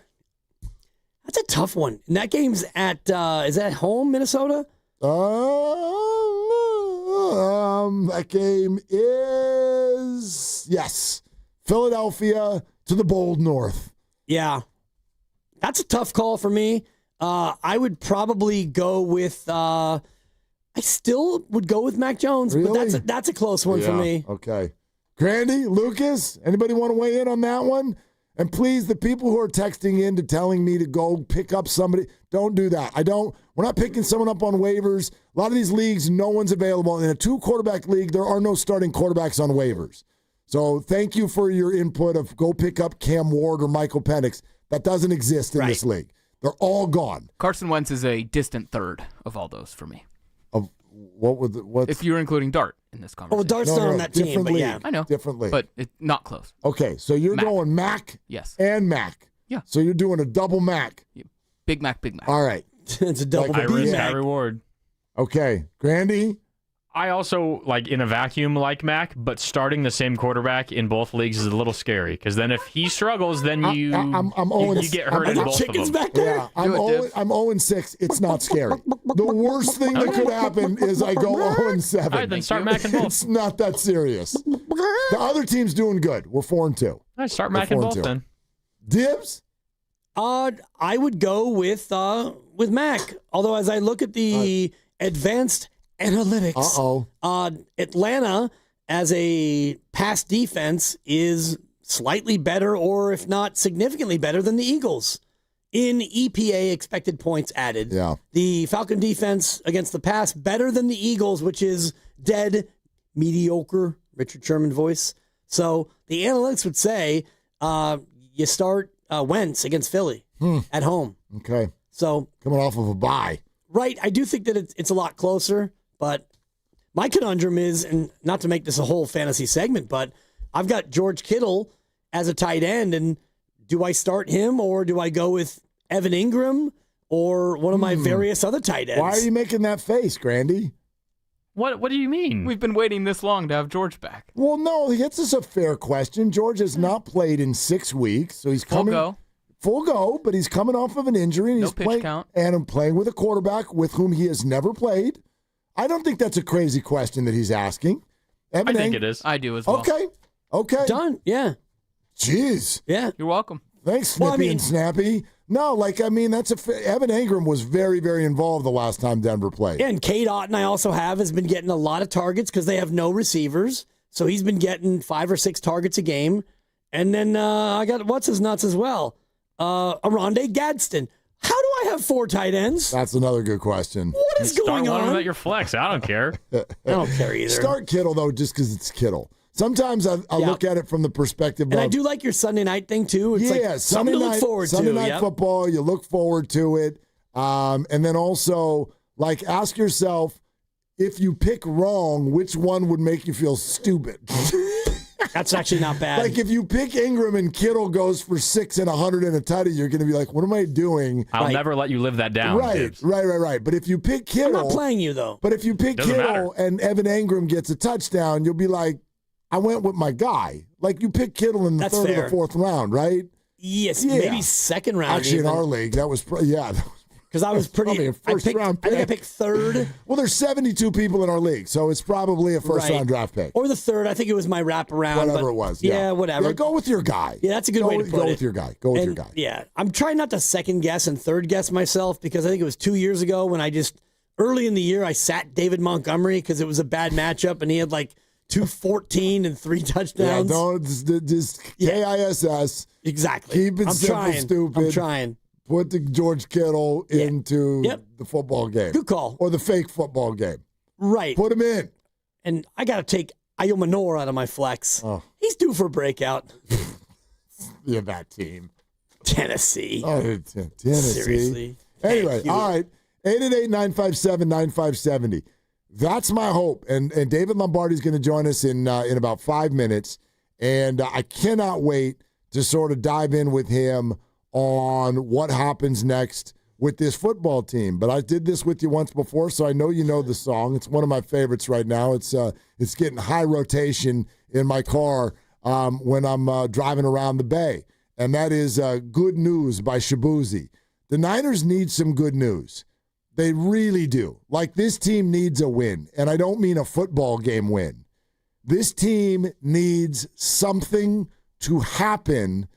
That's a tough one. And that game's at, is that home, Minnesota? That game is, yes, Philadelphia to the bold north. Yeah. That's a tough call for me. I would probably go with, I still would go with Mac Jones, Really? but that's a close one for me. Okay. Grandy, Lucas, anybody want to weigh in on that one? And please, the people who are texting in to telling me to go pick up somebody, don't do that. We're not picking someone up on waivers. A lot of these leagues, no one's available. In a 2-quarterback league, there are no starting quarterbacks on waivers. So thank you for your input of go pick up Cam Ward or Michael Penix. That doesn't exist in this league. They're all gone. Carson Wentz is a distant third of all those for me. Of what? If you're including Dart in this conversation. Well, Dart's not on that team, but yeah. I know. Differently. But it's not close. Okay, so you're Mac. going Mac Yes. and Mac. Yeah. So you're doing a double Mac. Yeah. Big Mac, Big Mac. All right. It's a double I risk, Mac. I reward. Okay. Grandy? I also, in a vacuum, like Mac, but starting the same quarterback in both leagues is a little scary because then if he struggles, then you get hurt in both of them. Back there? Yeah, I'm 0-6. It's not scary. The worst thing that could happen is I go 0-7. All right, then start Mac and both. It's not that serious. The other team's doing good. We're 4-2. All right, start Mac and both then. Dibs? I would go with Mac. Although as I look at the advanced analytics, Atlanta as a pass defense is slightly better, or if not significantly better, than the Eagles in EPA expected points added. Yeah. The Falcon defense against the pass better than the Eagles, which is dead mediocre. Richard Sherman voice. So the analytics would say you start Wentz against Philly at home. Okay. So coming off of a bye. Right. I do think that it's a lot closer, but my conundrum is, and not to make this a whole fantasy segment, but I've got George Kittle as a tight end, and do I start him or do I go with Evan Ingram or one of my various other tight ends? Why are you making that face, Grandy? What do you mean? We've been waiting this long to have George back. Well, no, it's just a fair question. George has not played in 6 weeks, so he's coming full go, but he's coming off of an injury, and No he's pitch playing count. and I'm playing with a quarterback with whom he has never played. I don't think that's a crazy question that he's asking. I think it is. I do as well. Okay. Done. Yeah. Jeez. Yeah. You're welcome. Thanks, Snippy and Snappy. No, Evan Ingram was very, very involved the last time Denver played. Yeah, and Cade Otton I also has been getting a lot of targets because they have no receivers. So he's been getting 5 or 6 targets a game. And then I got what's his nuts as well. Aronde Gadsden. How do I have 4 tight ends? That's another good question. What is going Start one of on? them at your flex. I don't care. I don't care either. Start Kittle, though, just because it's Kittle. Sometimes I look at it from the perspective And of... I do like your Sunday night thing, too. It's like something to look forward to. Sunday night football, you look forward to it. And then also, ask yourself, if you pick wrong, which one would make you feel stupid? That's actually not bad. If you pick Ingram and Kittle goes for 6 and 100 and a tutty, you're going to be like, what am I doing? I'll never let you live that down. Right. But if you pick Kittle... I'm not playing you, though. But if you pick Doesn't Kittle matter. and Evan Ingram gets a touchdown, you'll be like, I went with my guy. You pick Kittle in the That's third fair. or the 4th round, right? Yes, Yeah. maybe second round. Actually, even. in our league, that was Because I was probably a first round pick. I think I picked third. Well, there's 72 people in our league, so it's probably a first round draft pick. Or the third. I think it was my wraparound. Whatever but- it was. Yeah, whatever. Yeah, go with your guy. Yeah, that's a good way to put it. Go with your guy. Go with your guy. Yeah, I'm trying not to second guess and third guess myself because I think it was 2 years ago when early in the year, I sat David Montgomery because it was a bad matchup and he had 214 and 3 touchdowns. Yeah, don't just KISS. Exactly. Keep it I'm simple, trying. stupid. I'm trying. Put the George Kittle into the football game. Good call. Or the fake football game. Right. Put him in. And I got to take Ayo Manor out of my flex. Oh. He's due for a breakout. Yeah, that team. Tennessee. Oh, Tennessee. Seriously. Anyway, all right. 888-957-9570. That's my hope. And David Lombardi's going to join us in about 5 minutes. And I cannot wait to sort of dive in with him on what happens next with this football team. But I did this with you once before, so I know you know the song. It's one of my favorites right now. It's getting high rotation in my car when I'm driving around the Bay. And that is Good News by Shabuzi. The Niners need some good news. They really do. Like, this team needs a win, and I don't mean a football game win. This team needs something to happen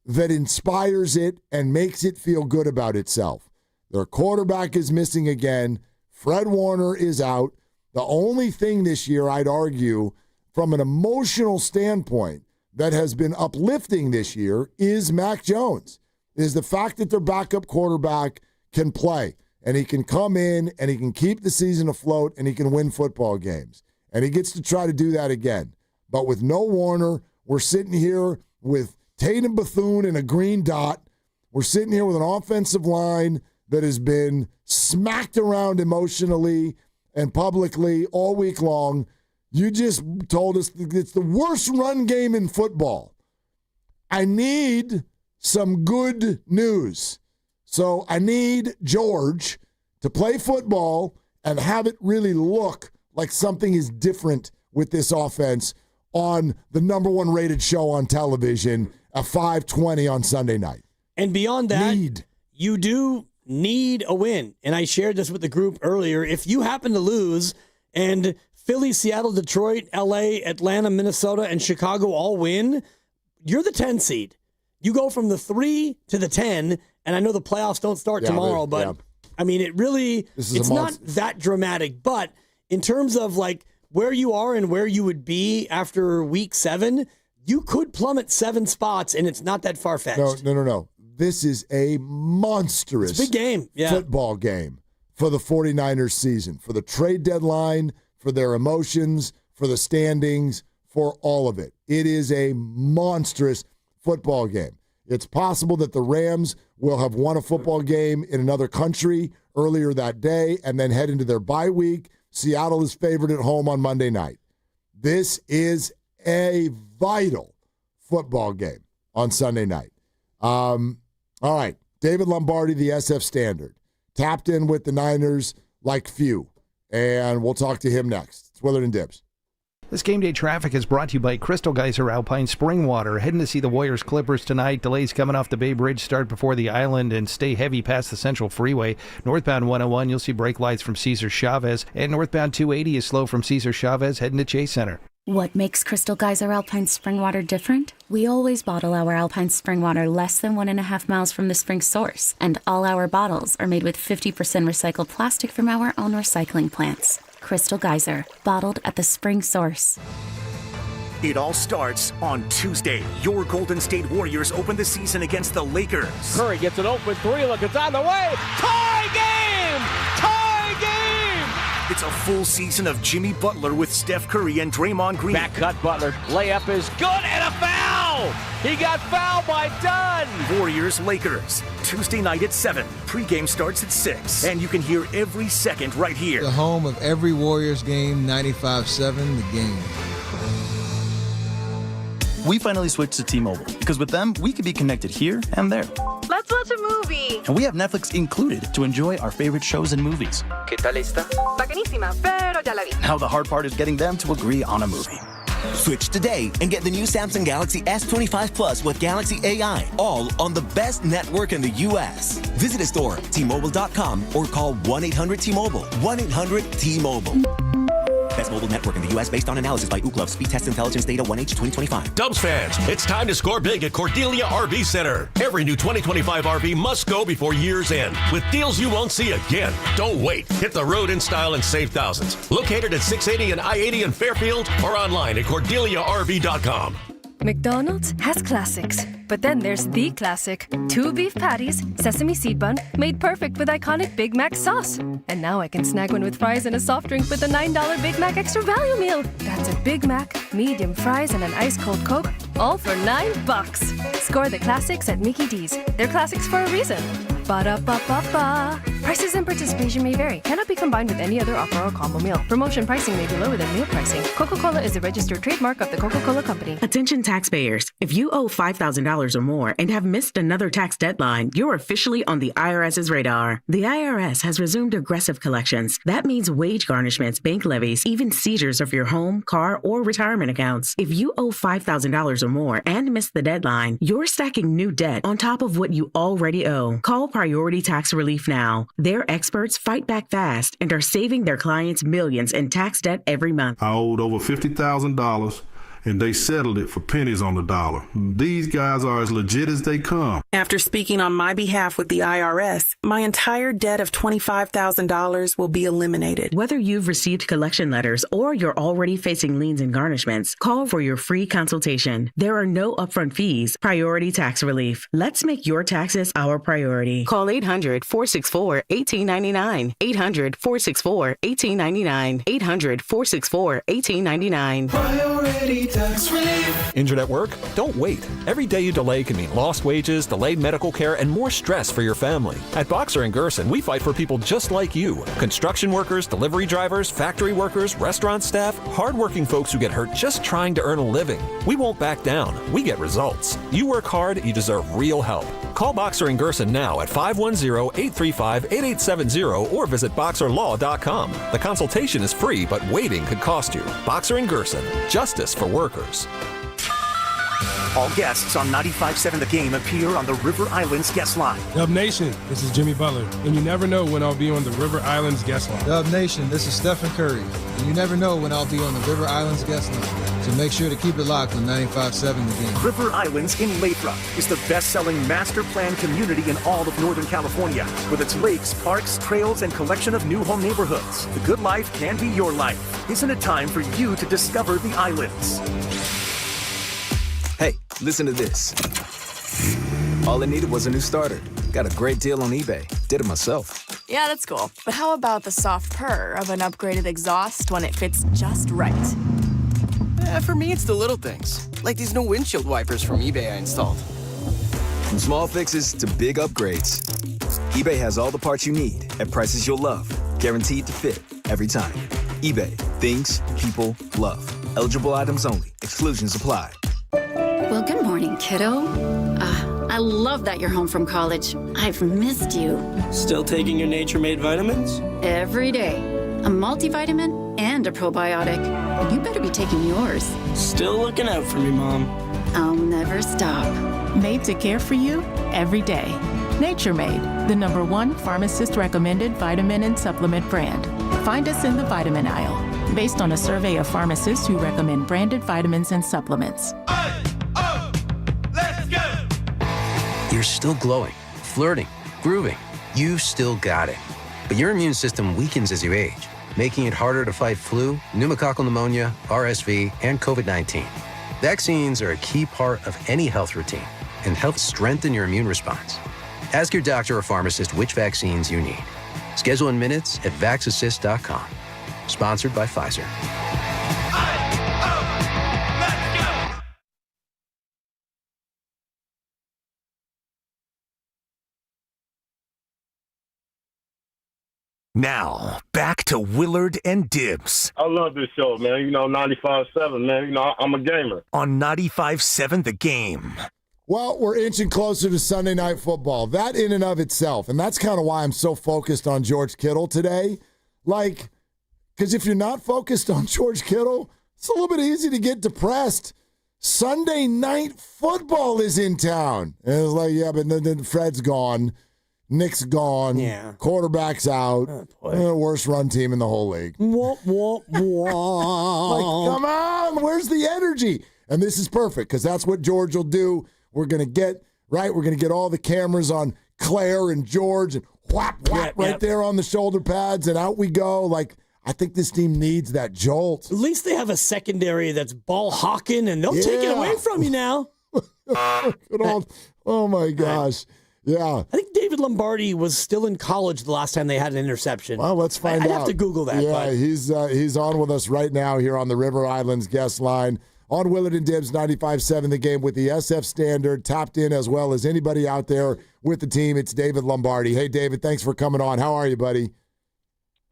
that inspires it and makes it feel good about itself. Their quarterback is missing again. Fred Warner is out. The only thing this year, I'd argue, from an emotional standpoint, that has been uplifting this year is Mac Jones, is the fact that their backup quarterback can play. And he can come in, and he can keep the season afloat, and he can win football games. And he gets to try to do that again. But with no Warner, we're sitting here with Tatum Bethune and a green dot. We're sitting here with an offensive line that has been smacked around emotionally and publicly all week long. You just told us it's the worst run game in football. I need some good news. So I need George to play football and have it really look like something is different with this offense on the number one rated show on television at 5:20 on Sunday night. And beyond that, you do need a win. And I shared this with the group earlier. If you happen to lose and Philly, Seattle, Detroit, LA, Atlanta, Minnesota, and Chicago all win, you're the 10 seed. You go from the 3 to the 10, and I know the playoffs don't start tomorrow, but I mean, it's not that dramatic. But in terms of like where you are and where you would be after week 7, you could plummet 7 spots, and it's not that far-fetched. No. This is a monstrous big game. Football game for the 49ers season, for the trade deadline, for their emotions, for the standings, for all of it. It is a monstrous football game. It's possible that the Rams will have won a football game in another country earlier that day and then head into their bye week. Seattle is favored at home on Monday night. This is a vital football game on Sunday night. All right, David Lombardi, the SF Standard, tapped in with the Niners like few, and we'll talk to him next. It's Willard and Dibs. This game day traffic is brought to you by Crystal Geyser Alpine Spring Water. Heading to see the Warriors Clippers tonight. Delays coming off the Bay Bridge start before the island and stay heavy past the Central Freeway. Northbound 101, you'll see brake lights from Cesar Chavez. And northbound 280 is slow from Cesar Chavez heading to Chase Center. What makes Crystal Geyser Alpine Spring Water different? We always bottle our Alpine Spring Water less than 1.5 miles from the spring source. And all our bottles are made with 50% recycled plastic from our own recycling plants. Crystal Geyser, bottled at the spring source. It all starts on Tuesday. Your Golden State Warriors open the season against the Lakers. Curry gets an open 3. Look, it's on the way. Tie game! Tie game! It's a full season of Jimmy Butler with Steph Curry and Draymond Green. Back cut Butler. Layup is good and a foul! He got fouled by Dunn! Warriors Lakers. Tuesday night at 7. Pre-game starts at 6. And you can hear every second right here. The home of every Warriors game, 95.7 The Game. We finally switched to T-Mobile because with them, we could be connected here and there. Let's watch a movie. And we have Netflix included to enjoy our favorite shows and movies. ¿Qué tal esta? Bacanísima, pero ya la vi. Now the hard part is getting them to agree on a movie. Switch today and get the new Samsung Galaxy S25 Plus with Galaxy AI, all on the best network in the U.S. Visit a store, T-Mobile.com, or call 1-800-T-Mobile. 1-800-T-Mobile. Best mobile network in the U.S. based on analysis by Ookla. Speed test intelligence data 1H 2025. Dubs fans, it's time to score big at Cordelia RV Center. Every new 2025 RV must go before year's end with deals you won't see again. Don't wait. Hit the road in style and save thousands. Located at 680 and I-80 in Fairfield or online at CordeliaRV.com. McDonald's has classics, but then there's the classic. 2 beef patties, sesame seed bun, made perfect with iconic Big Mac sauce. And now I can snag one with fries and a soft drink with a $9 Big Mac Extra Value Meal. That's a Big Mac, medium fries, and an ice-cold Coke, all for $9. Score the classics at Mickey D's. They're classics for a reason. Ba-da-ba-ba-ba. Prices and participation may vary. Cannot be combined with any other offer or combo meal. Promotion pricing may be lower than meal pricing. Coca-Cola is a registered trademark of the Coca-Cola Company. Attention taxpayers. If you owe $5,000 or more and have missed another tax deadline, you're officially on the IRS's radar. The IRS has resumed aggressive collections. That means wage garnishments, bank levies, even seizures of your home, car, or retirement accounts. If you owe $5,000 or more and missed the deadline, you're stacking new debt on top of what you already owe. Call Priority Tax Relief now. Their experts fight back fast and are saving their clients millions in tax debt every month. I owed over $50,000 and they settled it for pennies on the dollar. These guys are as legit as they come. After speaking on my behalf with the IRS, my entire debt of $25,000 will be eliminated. Whether you've received collection letters or you're already facing liens and garnishments, call for your free consultation. There are no upfront fees. Priority Tax Relief. Let's make your taxes our priority. Call 800-464-1899. 800-464-1899. 800-464-1899. Priority Tax Relief. Injured at work? Don't wait. Every day you delay can mean lost wages, delayed medical care, and more stress for your family. At Boxer & Gerson, we fight for people just like you. Construction workers, delivery drivers, factory workers, restaurant staff, hardworking folks who get hurt just trying to earn a living. We won't back down. We get results. You work hard, you deserve real help. Call Boxer & Gerson now at 510-835-8870 or visit boxerlaw.com. The consultation is free, but waiting could cost you. Boxer & Gerson. Justice for workers. All guests on 95.7 The Game appear on the River Islands guest line. Dub Nation, this is Jimmy Butler, and you never know when I'll be on the River Islands guest line. Dub Nation, this is Stephen Curry, and you never know when I'll be on the River Islands guest line. So make sure to keep it locked on 95.7 The Game. River Islands in Lathrop is the best-selling master plan community in all of Northern California, with its lakes, parks, trails, and collection of new home neighborhoods. The good life can be your life. Isn't it time for you to discover the islands? Hey, listen to this. All I needed was a new starter. Got a great deal on eBay. Did it myself. Yeah, that's cool. But how about the soft purr of an upgraded exhaust when it fits just right? For me, it's the little things. Like these new windshield wipers from eBay I installed. From small fixes to big upgrades, eBay has all the parts you need at prices you'll love. Guaranteed to fit every time. eBay. Things people love. Eligible items only. Exclusions apply. Well, good morning, kiddo. I love that you're home from college. I've missed you. Still taking your Nature-Made vitamins? Every day. A multivitamin and a probiotic. You better be taking yours. Still looking out for me, Mom. I'll never stop. Made to care for you every day. Nature-Made, the #1 pharmacist-recommended vitamin and supplement brand. Find us in the vitamin aisle, based on a survey of pharmacists who recommend branded vitamins and supplements. You're still glowing, flirting, grooving. You've still got it. But your immune system weakens as you age, making it harder to fight flu, pneumococcal pneumonia, RSV, and COVID-19. Vaccines are a key part of any health routine and help strengthen your immune response. Ask your doctor or pharmacist which vaccines you need. Schedule in minutes at vaxassist.com. Sponsored by Pfizer. Now, back to Willard and Dibs. I love this show, man. 95.7, man. I'm a gamer. On 95.7 The Game. Well, we're inching closer to Sunday Night Football. That in and of itself, and that's kind of why I'm so focused on George Kittle today. Because if you're not focused on George Kittle, it's a little bit easy to get depressed. Sunday Night Football is in town. And it's like, yeah, but then Fred's gone. Nick's gone. Yeah. Quarterback's out. Worst run team in the whole league. Wah, wah, wah. Come on, where's the energy? And this is perfect because that's what George will do. We're going to get all the cameras on Claire and George and whap, there on the shoulder pads and out we go. I think this team needs that jolt. At least they have a secondary that's ball hawking, and they'll take it away from you now. Oh, my gosh. Yeah. I think David Lombardi was still in college the last time they had an interception. Well, let's find out. I'd have to Google that. Yeah, he's on with us right now here on the River Islands guest line on Willard and Dibs 95.7 The Game with the SF Standard, tapped in as well as anybody out there with the team. It's David Lombardi. Hey, David, thanks for coming on. How are you, buddy?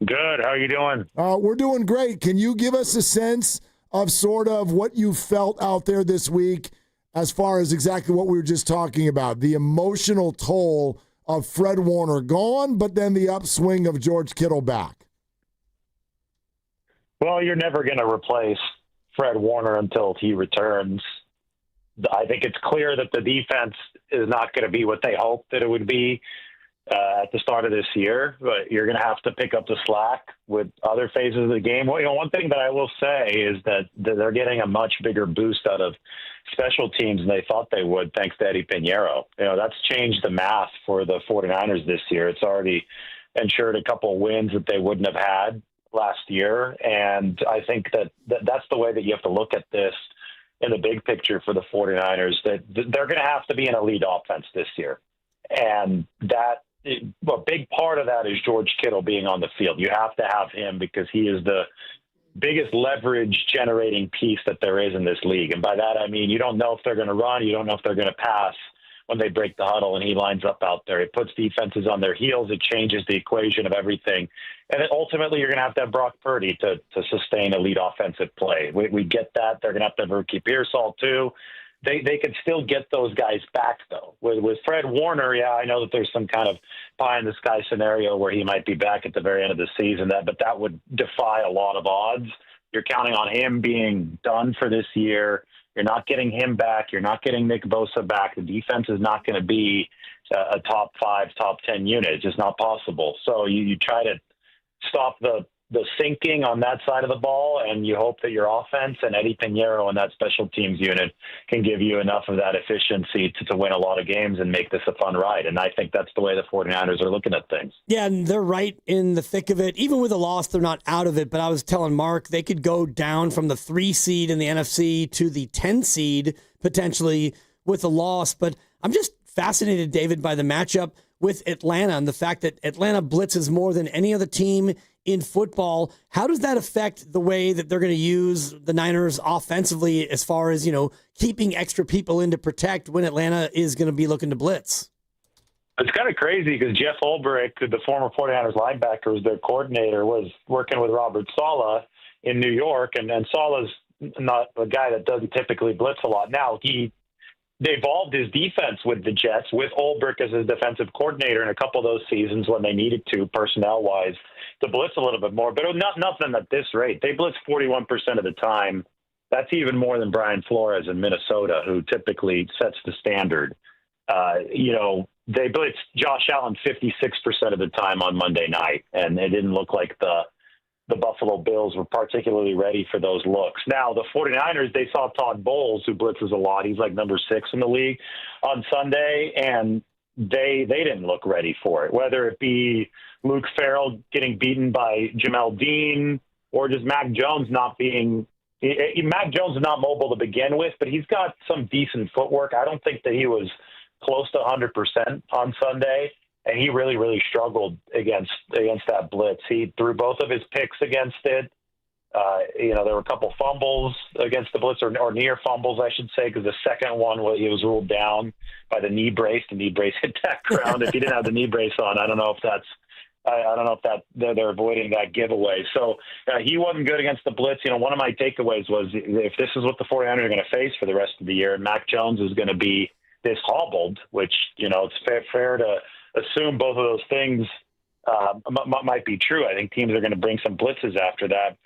Good. How are you doing? We're doing great. Can you give us a sense of sort of what you felt out there this week as far as exactly what we were just talking about, the emotional toll of Fred Warner gone, but then the upswing of George Kittle back? Well, you're never going to replace Fred Warner until he returns. I think it's clear that the defense is not going to be what they hoped that it would be at the start of this year, but you're going to have to pick up the slack with other phases of the game. Well, one thing that I will say is that they're getting a much bigger boost out of special teams than they thought they would, thanks to Eddie Pinheiro. That's changed the math for the 49ers this year. It's already ensured a couple of wins that they wouldn't have had last year, and I think that's the way that you have to look at this in the big picture for the 49ers, that they're going to have to be an elite offense this year. And a big part of that is George Kittle being on the field. You have to have him because he is the biggest leverage generating piece that there is in this league. And by that, I mean, you don't know if they're going to run. You don't know if they're going to pass when they break the huddle and he lines up out there. It puts defenses on their heels. It changes the equation of everything. And then ultimately, you're going to have Brock Purdy to sustain elite offensive play. We get that. They're going to have Ricky Pearsall too. They could still get those guys back, though. With Fred Warner, yeah, I know that there's some kind of pie-in-the-sky scenario where he might be back at the very end of the season, but that would defy a lot of odds. You're counting on him being done for this year. You're not getting him back. You're not getting Nick Bosa back. The defense is not going to be a top 5, top 10 unit. It's just not possible. So you try to stop the sinking on that side of the ball, and you hope that your offense and Eddie Pinheiro and that special teams unit can give you enough of that efficiency to win a lot of games and make this a fun ride. And I think that's the way the 49ers are looking at things. Yeah, and they're right in the thick of it. Even with a loss, they're not out of it. But I was telling Mark, they could go down from the 3 seed in the NFC to the 10 seed potentially with a loss. But I'm just fascinated, David, by the matchup with Atlanta and the fact that Atlanta blitzes more than any other team in football. How does that affect the way that they're going to use the Niners offensively as far as, keeping extra people in to protect when Atlanta is going to be looking to blitz? It's kind of crazy because Jeff Ulbrich, the former 49ers linebacker, was their coordinator, was working with Robert Saleh in New York, and Saleh's not a guy that doesn't typically blitz a lot. Now, they evolved his defense with the Jets, with Ulbrich as his defensive coordinator in a couple of those seasons when they needed to, personnel-wise, to blitz a little bit more. But nothing at this rate. They blitz 41% of the time. That's even more than Brian Flores in Minnesota, who typically sets the standard. They blitzed Josh Allen 56% of the time on Monday night, and it didn't look like the Buffalo Bills were particularly ready for those looks. Now, the 49ers, they saw Todd Bowles, who blitzes a lot. He's like number 6 in the league on Sunday, and they didn't look ready for it, whether it be Luke Farrell getting beaten by Jamel Dean or just Mac Jones not being – Mac Jones is not mobile to begin with, but he's got some decent footwork. I don't think that he was close to 100% on Sunday. And he really, really struggled against that blitz. He threw both of his picks against it. There were a couple fumbles against the blitz, or near fumbles, I should say, because the second one, he was ruled down by the knee brace. The knee brace hit that ground. If he didn't have the knee brace on, I don't know if they're avoiding that giveaway. So he wasn't good against the blitz. One of my takeaways was if this is what the 49ers are going to face for the rest of the year, Mac Jones is going to be this hobbled, which it's fair to assume both of those things might be true. I think teams are going to bring some blitzes after that.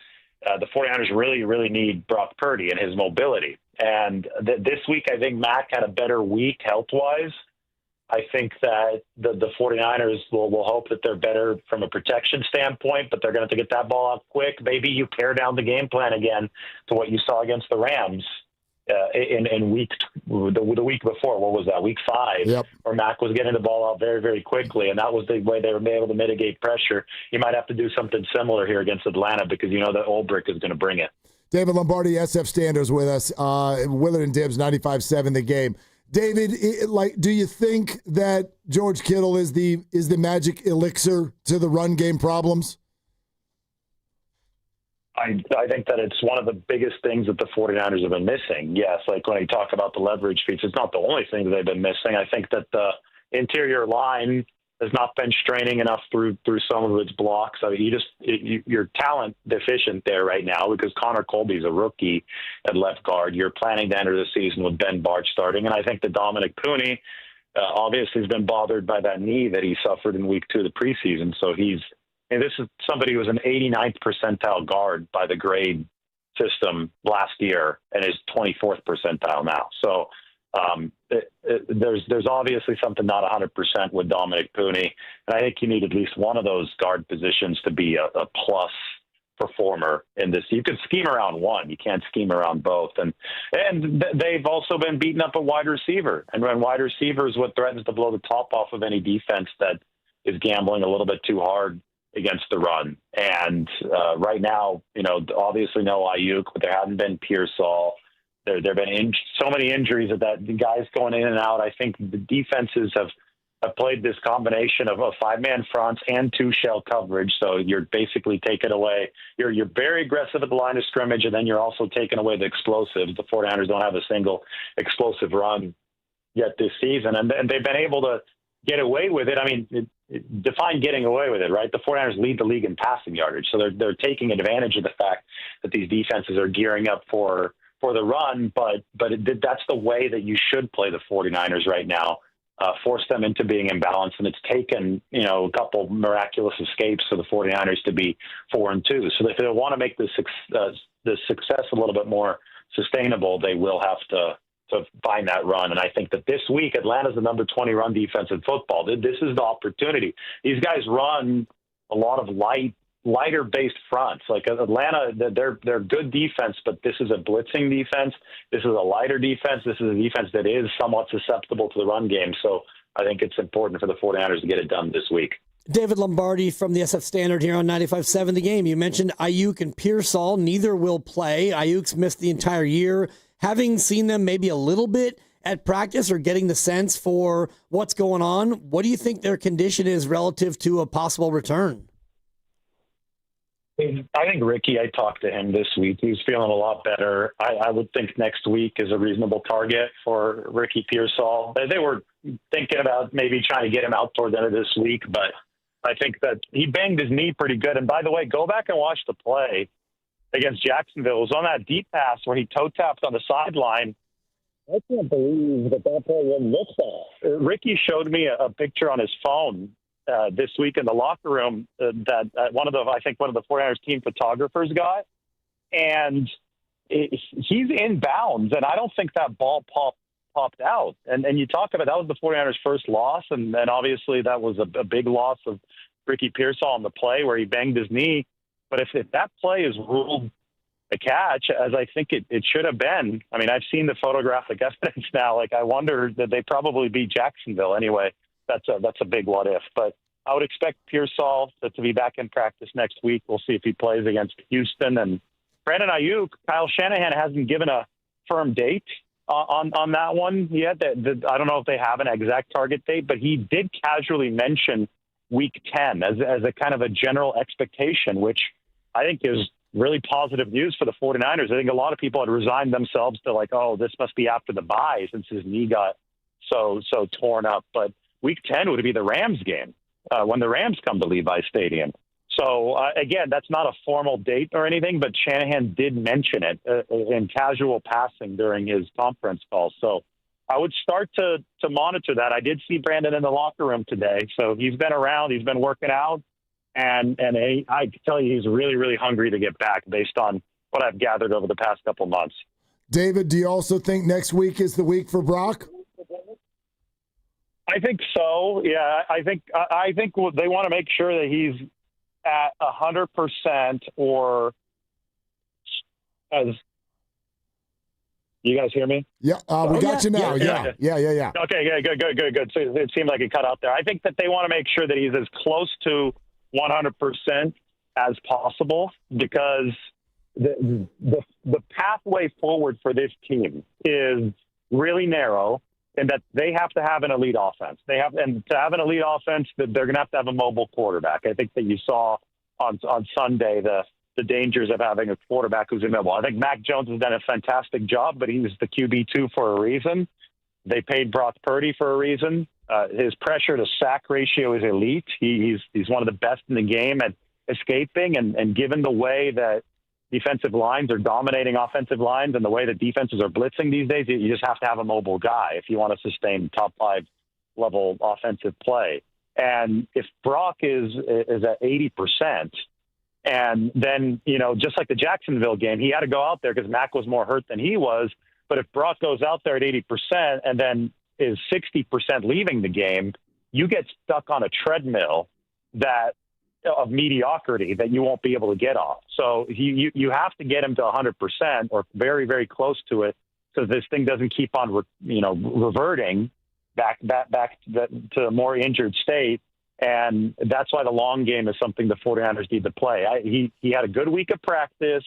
The 49ers really, really need Brock Purdy and his mobility. And this week, I think Mac had a better week health-wise. I think that the 49ers will hope that they're better from a protection standpoint, but they're going to have to get that ball out quick. Maybe you pare down the game plan again to what you saw against the Rams in the week before. What was that? Week 5, yep. Where Mac was getting the ball out very, very quickly, and that was the way they were able to mitigate pressure. You might have to do something similar here against Atlanta because you know that Ulbrich is going to bring it. David Lombardi, SF Standards with us. Willard and Dibs, 95.7 The Game. David, do you think that George Kittle is the magic elixir to the run game problems? I think that it's one of the biggest things that the 49ers have been missing. Yes, like when you talk about the leverage piece, it's not the only thing that they've been missing. I think that the interior line has not been straining enough through some of its blocks. I mean, you're talent deficient there right now because Connor Colby's a rookie at left guard. You're planning to enter the season with Ben Barch starting, and I think that Dominic Pooney obviously has been bothered by that knee that he suffered in week 2 of the preseason. So this is somebody who was an 89th percentile guard by the grade system last year and is 24th percentile now. So there's obviously something not 100% with Dominic Pooney, and I think you need at least one of those guard positions to be a plus performer in this. You can scheme around one, you can't scheme around both, and they've also been beating up a wide receiver, and when wide receiver is what threatens to blow the top off of any defense that is gambling a little bit too hard against the run. And right now, obviously no Ayuk, but there hasn't been Pearsall. There have been so many injuries that the guys going in and out. I think the defenses have played this combination of a 5-man fronts and 2 shell coverage. So you're basically taking away, you're very aggressive at the line of scrimmage, and then you're also taking away the explosives. The 49ers don't have a single explosive run yet this season, and they've been able to get away with it. I mean, define getting away with it, right? The 49ers lead the league in passing yardage. So they're taking advantage of the fact that these defenses are gearing up for the run, but that's the way that you should play the 49ers right now. Force them into being imbalanced, and it's taken, a couple miraculous escapes for the 49ers to be 4-2. So if they want to make the success a little bit more sustainable, they will have to find that run. And I think that this week, Atlanta's the number 20 run defense in football. This is the opportunity. These guys run a lot of lighter-based fronts. Like Atlanta, they're good defense, but this is a blitzing defense. This is a lighter defense. This is a defense that is somewhat susceptible to the run game. So I think it's important for the 49ers to get it done this week. David Lombardi from the SF Standard here on 95.7 The Game. You mentioned Ayuk and Pearsall. Neither will play. Ayuk's missed the entire year. Having seen them maybe a little bit at practice or getting the sense for what's going on, what do you think their condition is relative to a possible return? I think Ricky, I talked to him this week. He's feeling a lot better. I would think next week is a reasonable target for Ricky Pearsall. They were thinking about maybe trying to get him out toward the end of this week, but I think that he banged his knee pretty good. And by the way, go back and watch the play against Jacksonville. It was on that deep pass where he toe tapped on the sideline. I can't believe that play wasn't looked at. Ricky showed me a picture on his phone this week in the locker room that one of the 49ers team photographers got, and he's in bounds, and I don't think that ball popped out. And you talk about that was the 49ers' first loss, and obviously that was a big loss of Ricky Pearsall on the play where he banged his knee. But if that play is ruled a catch, as I think it should have been, I mean, I've seen the photographic evidence now. Like, I wonder that they probably beat Jacksonville anyway. That's a big what if. But I would expect Pearsall to be back in practice next week. We'll see if he plays against Houston. And Brandon Ayuk, Kyle Shanahan hasn't given a firm date on that one yet. I don't know if they have an exact target date, but he did casually mention week 10 as a kind of a general expectation, which I think is really positive news for the 49ers. I think a lot of people had resigned themselves to like, oh, this must be after the bye since his knee got so torn up. But week 10 would be the Rams game when the Rams come to Levi Stadium. So, again, that's not a formal date or anything, but Shanahan did mention it in casual passing during his conference call. So I would start to monitor that. I did see Brandon in the locker room today. So he's been around. He's been working out. And I can tell you he's really, really hungry to get back based on what I've gathered over the past couple months. David, do you also think next week is the week for Brock? I think so. Yeah, I think they want to make sure that he's at 100% or as You guys hear me? Yeah, we got you now. Yeah. Okay, good. So it seemed like it cut out there. I think that they want to make sure that he's as close to 100% as possible, because the pathway forward for this team is really narrow, and that they have to have an elite offense. And to have an elite offense, that they're going to have a mobile quarterback. I think that you saw on Sunday the dangers of having a quarterback who's immobile. I think Mac Jones has done a fantastic job, but he was the QB2 for a reason. They paid Brock Purdy for a reason. His pressure to sack ratio is elite. He's one of the best in the game at escaping, and given the way that defensive lines are dominating offensive lines and the way that defenses are blitzing these days, you just have to have a mobile guy if you want to sustain top 5 level offensive play. And if Brock is at 80%, and then, just like the Jacksonville game, he had to go out there because Mac was more hurt than he was. But if Brock goes out there at 80% and then is 60% leaving the game, you get stuck on a treadmill of mediocrity that you won't be able to get off. So you have to get him to 100% or very, very close to it, so this thing doesn't keep on reverting back to a more injured state. And that's why the long game is something the 49ers need to play. He had a good week of practice.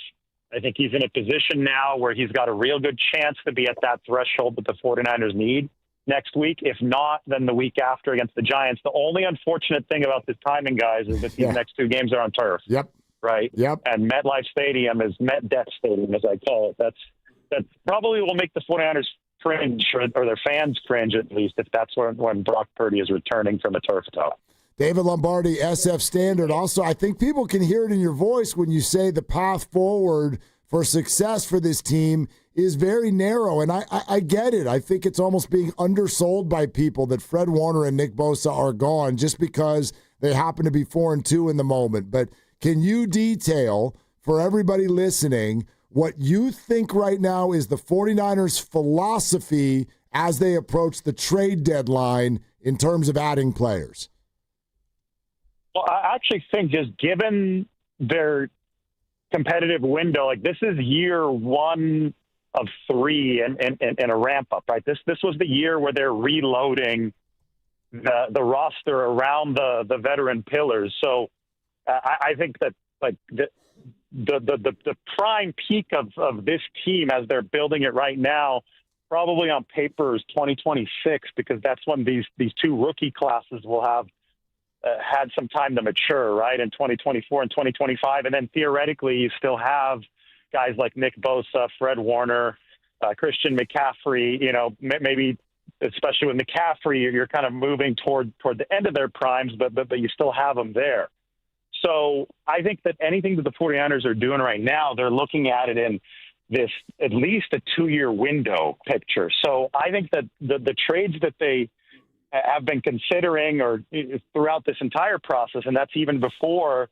I think he's in a position now where he's got a real good chance to be at that threshold that the 49ers need next week. If not, then the week after against the Giants. The only unfortunate thing about this timing, guys, is that these next 2 games are on turf. Yep. Right? Yep. And MetLife Stadium is Met Death Stadium, as I call it. That probably will make the 49ers cringe, or their fans cringe, at least, if that's when Brock Purdy is returning from a turf toe. David Lombardi, SF Standard. Also, I think people can hear it in your voice when you say the path forward for success for this team is very narrow, and I get it. I think it's almost being undersold by people that Fred Warner and Nick Bosa are gone just because they happen to be 4-2 in the moment. But can you detail for everybody listening what you think right now is the 49ers' philosophy as they approach the trade deadline in terms of adding players? Well, I actually think, just given their competitive window, like, this is year 1 of 3 and a ramp up, right? This was the year where they're reloading the roster around the veteran pillars. So I think that, like, the prime peak of this team as they're building it right now, probably on paper, is 2026, because that's when these 2 rookie classes will have had some time to mature, right, in 2024 and 2025. And then theoretically, you still have guys like Nick Bosa, Fred Warner, Christian McCaffrey, maybe especially with McCaffrey, you're kind of moving toward the end of their primes, but you still have them there. So I think that anything that the 49ers are doing right now, they're looking at it in this at least a 2-year window picture. So I think that the trades that they have been considering, or throughout this entire process, and that's even before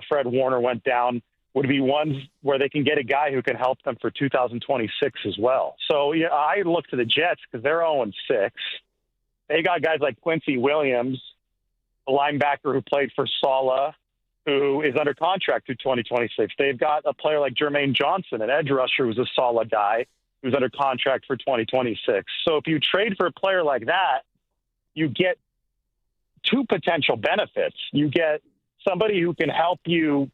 Fred Warner went down, would be ones where they can get a guy who can help them for 2026 as well. So I look to the Jets because they're 0-6. They got guys like Quincy Williams, a linebacker who played for Saleh, who is under contract through 2026. They've got a player like Jermaine Johnson, an edge rusher who's a solid guy, who's under contract for 2026. So if you trade for a player like that, you get 2 potential benefits. You get somebody who can help you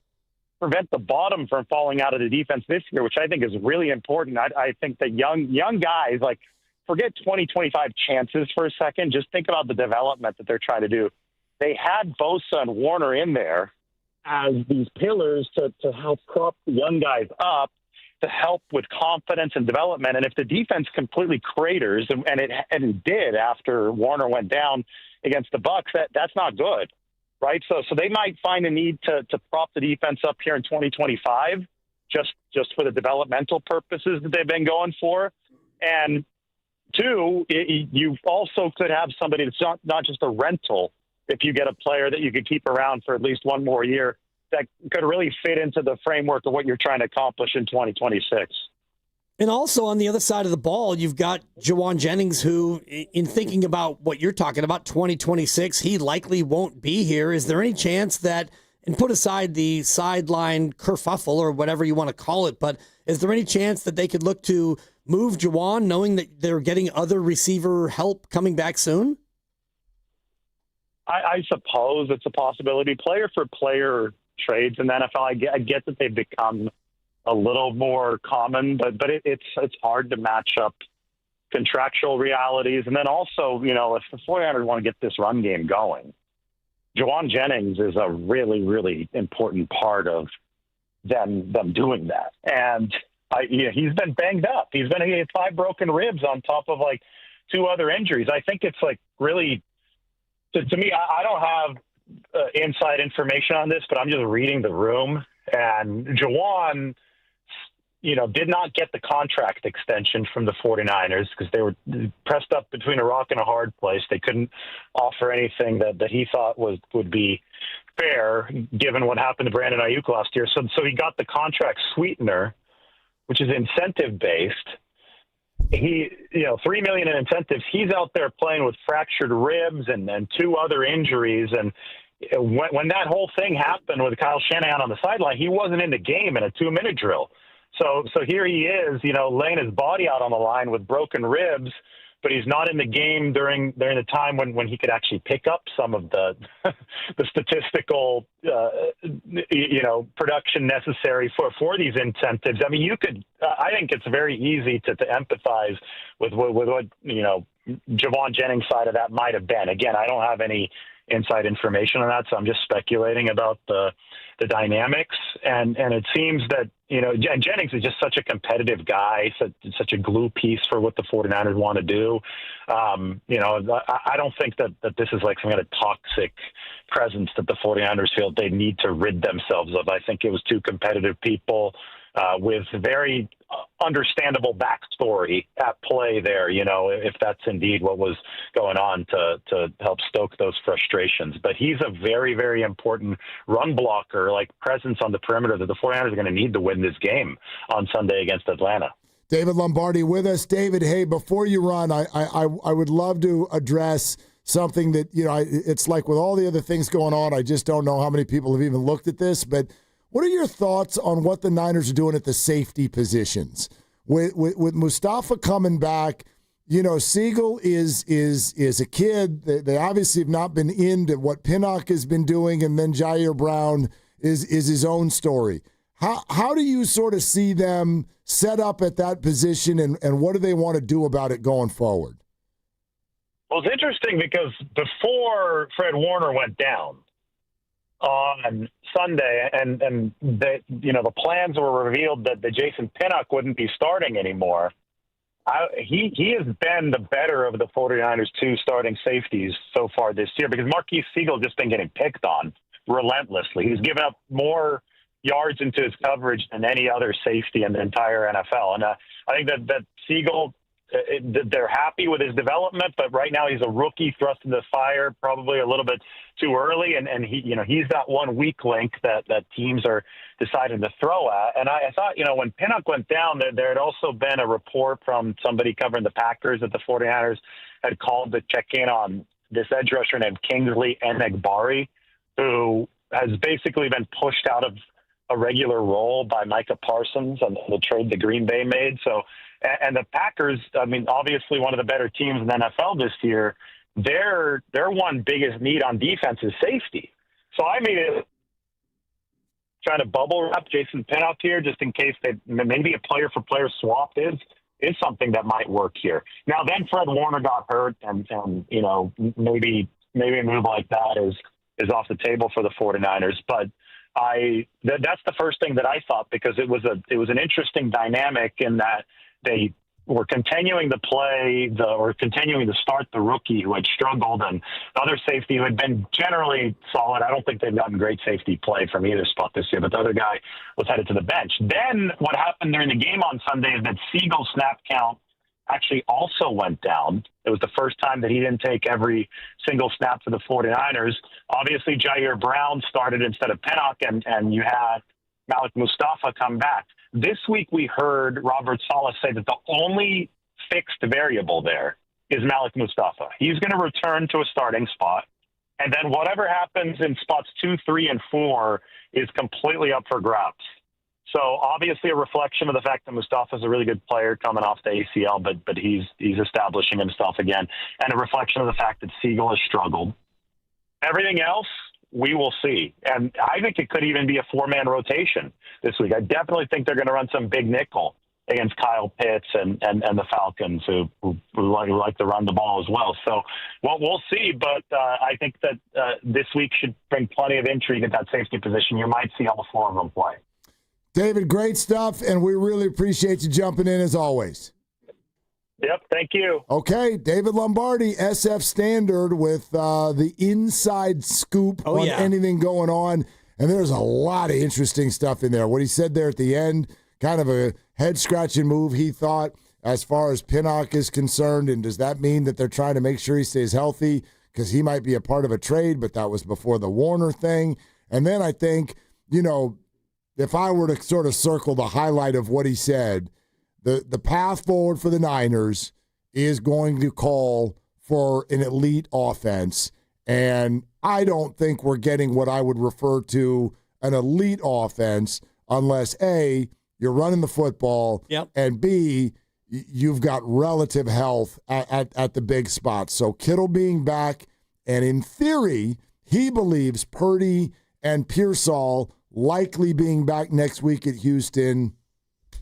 prevent the bottom from falling out of the defense this year, which I think is really important. I think that young guys, like, forget 20-25 chances for a second. Just think about the development that they're trying to do. They had Bosa and Warner in there as these pillars to help prop the young guys up, to help with confidence and development. And if the defense completely craters, and it did after Warner went down against the Bucs, that's not good, right? So they might find a need to prop the defense up here in 2025, just for the developmental purposes that they've been going for. And 2, you also could have somebody that's not just a rental. If you get a player that you could keep around for at least 1 more year, that could really fit into the framework of what you're trying to accomplish in 2026. And also on the other side of the ball, you've got Jawan Jennings, who, in thinking about what you're talking about, 2026, he likely won't be here. Is there any chance that And put aside the sideline kerfuffle or whatever you want to call it, but is there any chance that they could look to move Juwan knowing that they're getting other receiver help coming back soon? I suppose it's a possibility. Player-for-player trades in the NFL, I get that they've become a little more common, but it's hard to match up contractual realities. And then also, if the 49ers want to get this run game going, Juwan Jennings is a really, really important part of them doing that. And he's been banged up. He had 5 broken ribs on top of 2 other injuries. I think it's really, to me, I don't have inside information on this, but I'm just reading the room. And Juwan, did not get the contract extension from the 49ers because they were pressed up between a rock and a hard place. They couldn't offer anything that he thought would be fair given what happened to Brandon Ayuk last year. So he got the contract sweetener, which is incentive-based. He, $3 million in incentives. He's out there playing with fractured ribs and 2 other injuries. And when that whole thing happened with Kyle Shanahan on the sideline, he wasn't in the game in a 2-minute drill. So here he is, laying his body out on the line with broken ribs, but he's not in the game during the time when he could actually pick up some of the the statistical production necessary for these incentives. I mean, I think it's very easy to empathize with what Juwan Jennings' side of that might have been. Again, I don't have any inside information on that, so I'm just speculating about the dynamics. And it seems that Jennings is just such a competitive guy, such a glue piece for what the 49ers want to do. I don't think that this is some kind of toxic presence that the 49ers feel they need to rid themselves of. I think it was 2 competitive people with very understandable backstory at play there, if that's indeed what was going on to help stoke those frustrations. But he's a very, very important run blocker, presence on the perimeter that the 49ers are going to need to win this game on Sunday against Atlanta. David Lombardi with us. David, hey, before you run, I would love to address something that, it's like with all the other things going on, I just don't know how many people have even looked at this, but what are your thoughts on what the Niners are doing at the safety positions? With Mustafa coming back, Siegel is a kid. They obviously have not been into what Pinnock has been doing, and then Jair Brown is his own story. How do you sort of see them set up at that position, and what do they want to do about it going forward? Well, it's interesting because before Fred Warner went down on Sunday, and the plans were revealed that Jason Pinnock wouldn't be starting anymore. He has been the better of the 49ers' 2 starting safeties so far this year because Marquise Siegel just been getting picked on relentlessly. He's given up more yards into his coverage than any other safety in the entire NFL. And I think that Siegel, they're happy with his development, but right now he's a rookie thrust into the fire, probably a little bit too early. And he's that one weak link that teams are deciding to throw at. And I thought, when Pinnock went down, there had also been a report from somebody covering the Packers that the 49ers had called to check in on this edge rusher named Kingsley Enagbari, who has basically been pushed out of a regular role by Micah Parsons on the trade that Green Bay made. So, and the Packers, I mean, obviously one of the better teams in the NFL this year, their one biggest need on defense is safety. So I made it trying to bubble wrap Jason Pinnock here just in case maybe a player-for-player swap is something that might work here. Now, then Fred Warner got hurt, and maybe a move like that is off the table for the 49ers. But that's the first thing that I thought, because it was an interesting dynamic in that they were continuing to continuing to start the rookie who had struggled, and the other safety who had been generally solid. I don't think they've gotten great safety play from either spot this year, but the other guy was headed to the bench. Then what happened during the game on Sunday is that Siegel's snap count actually also went down. It was the first time that he didn't take every single snap for the 49ers. Obviously, Jair Brown started instead of Pinnock, and you had Malik Mustafa come back. This week we heard Robert Saleh say that the only fixed variable there is Malik Mustafa. He's going to return to a starting spot, And then whatever happens in spots 2, 3, and 4 is completely up for grabs. So obviously a reflection of the fact that Mustafa's a really good player coming off the ACL, but he's establishing himself again, and a reflection of the fact that Siegel has struggled. Everything else, we will see. And I think it could even be a 4-man rotation this week. I definitely think they're going to run some big nickel against Kyle Pitts and the Falcons who like to run the ball as well. So we'll see, but I think that this week should bring plenty of intrigue at that safety position. You might see all 4 of them play. David, great stuff, and we really appreciate you jumping in as always. Yep, thank you. Okay, David Lombardi, SF Standard, with the inside scoop on anything going on. And there's a lot of interesting stuff in there. What he said there at the end, kind of a head-scratching move, he thought, as far as Pinnock is concerned. And does that mean that they're trying to make sure he stays healthy because he might be a part of a trade, but that was before the Warner thing. And then I think, if I were to sort of circle the highlight of what he said, the path forward for the Niners is going to call for an elite offense. And I don't think we're getting what I would refer to an elite offense unless, A, you're running the football, and B, you've got relative health at the big spots. So Kittle being back, and in theory, he believes Purdy and Pearsall likely being back next week at Houston,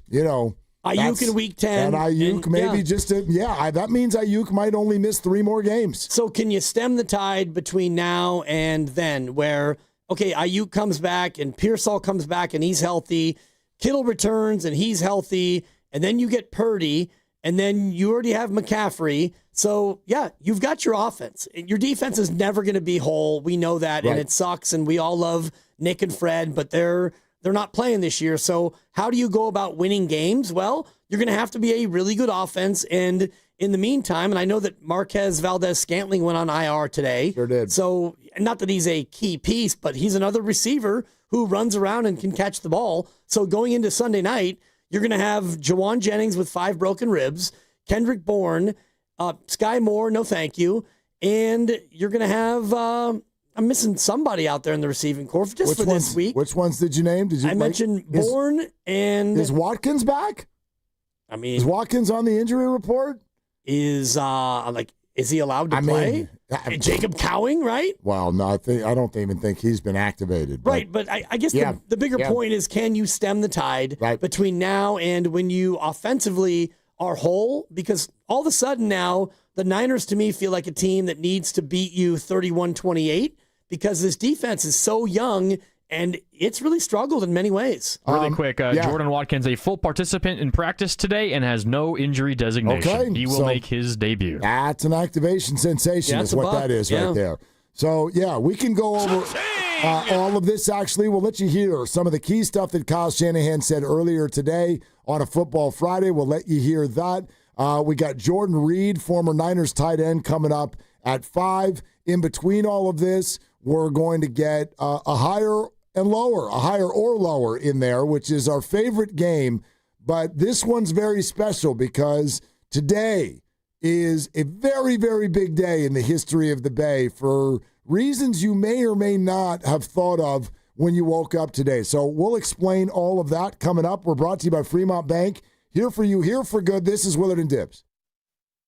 Ayuk in week 10. And Ayuk that means Ayuk might only miss 3 more games. So can you stem the tide between now and then where, Ayuk comes back and Pearsall comes back and he's healthy, Kittle returns and he's healthy, and then you get Purdy, and then you already have McCaffrey. So, you've got your offense. Your defense is never going to be whole. We know that, and it sucks, and we all love Nick and Fred, but they're not playing this year. So how do you go about winning games? Well, you're going to have to be a really good offense. And in the meantime, and I know that Marquez Valdez-Scantling went on IR today. Sure did. So not that he's a key piece, but he's another receiver who runs around and can catch the ball. So going into Sunday night, you're going to have Jawan Jennings with 5 broken ribs, Kendrick Bourne, Sky Moore, no thank you. And you're going to have... I'm missing somebody out there in the receiving corps this week. Which ones did you name? I mentioned Bourne and... Is Watkins back? Is Watkins on the injury report? Is he allowed to play? Jacob Cowing, right? Well, no, I don't even think he's been activated. Right, but I guess the bigger point is, can you stem the tide between now and when you offensively are whole? Because all of a sudden now, the Niners, to me, feel like a team that needs to beat you 31-28 because this defense is so young and it's really struggled in many ways. Really quick, Jordan Watkins, a full participant in practice today and has no injury designation. Okay, he will make his debut. That's an activation sensation is what that is right there. So, we can go over all of this, actually. We'll let you hear some of the key stuff that Kyle Shanahan said earlier today on a Football Friday. We'll let you hear that. We got Jordan Reed, former Niners tight end, coming up at 5. In between all of this, we're going to get a higher or lower in there, which is our favorite game. But this one's very special because today is a very, very big day in the history of the Bay for reasons you may or may not have thought of when you woke up today. So we'll explain all of that coming up. We're brought to you by Fremont Bank. Here for you, here for good. This is Willard and Dibs.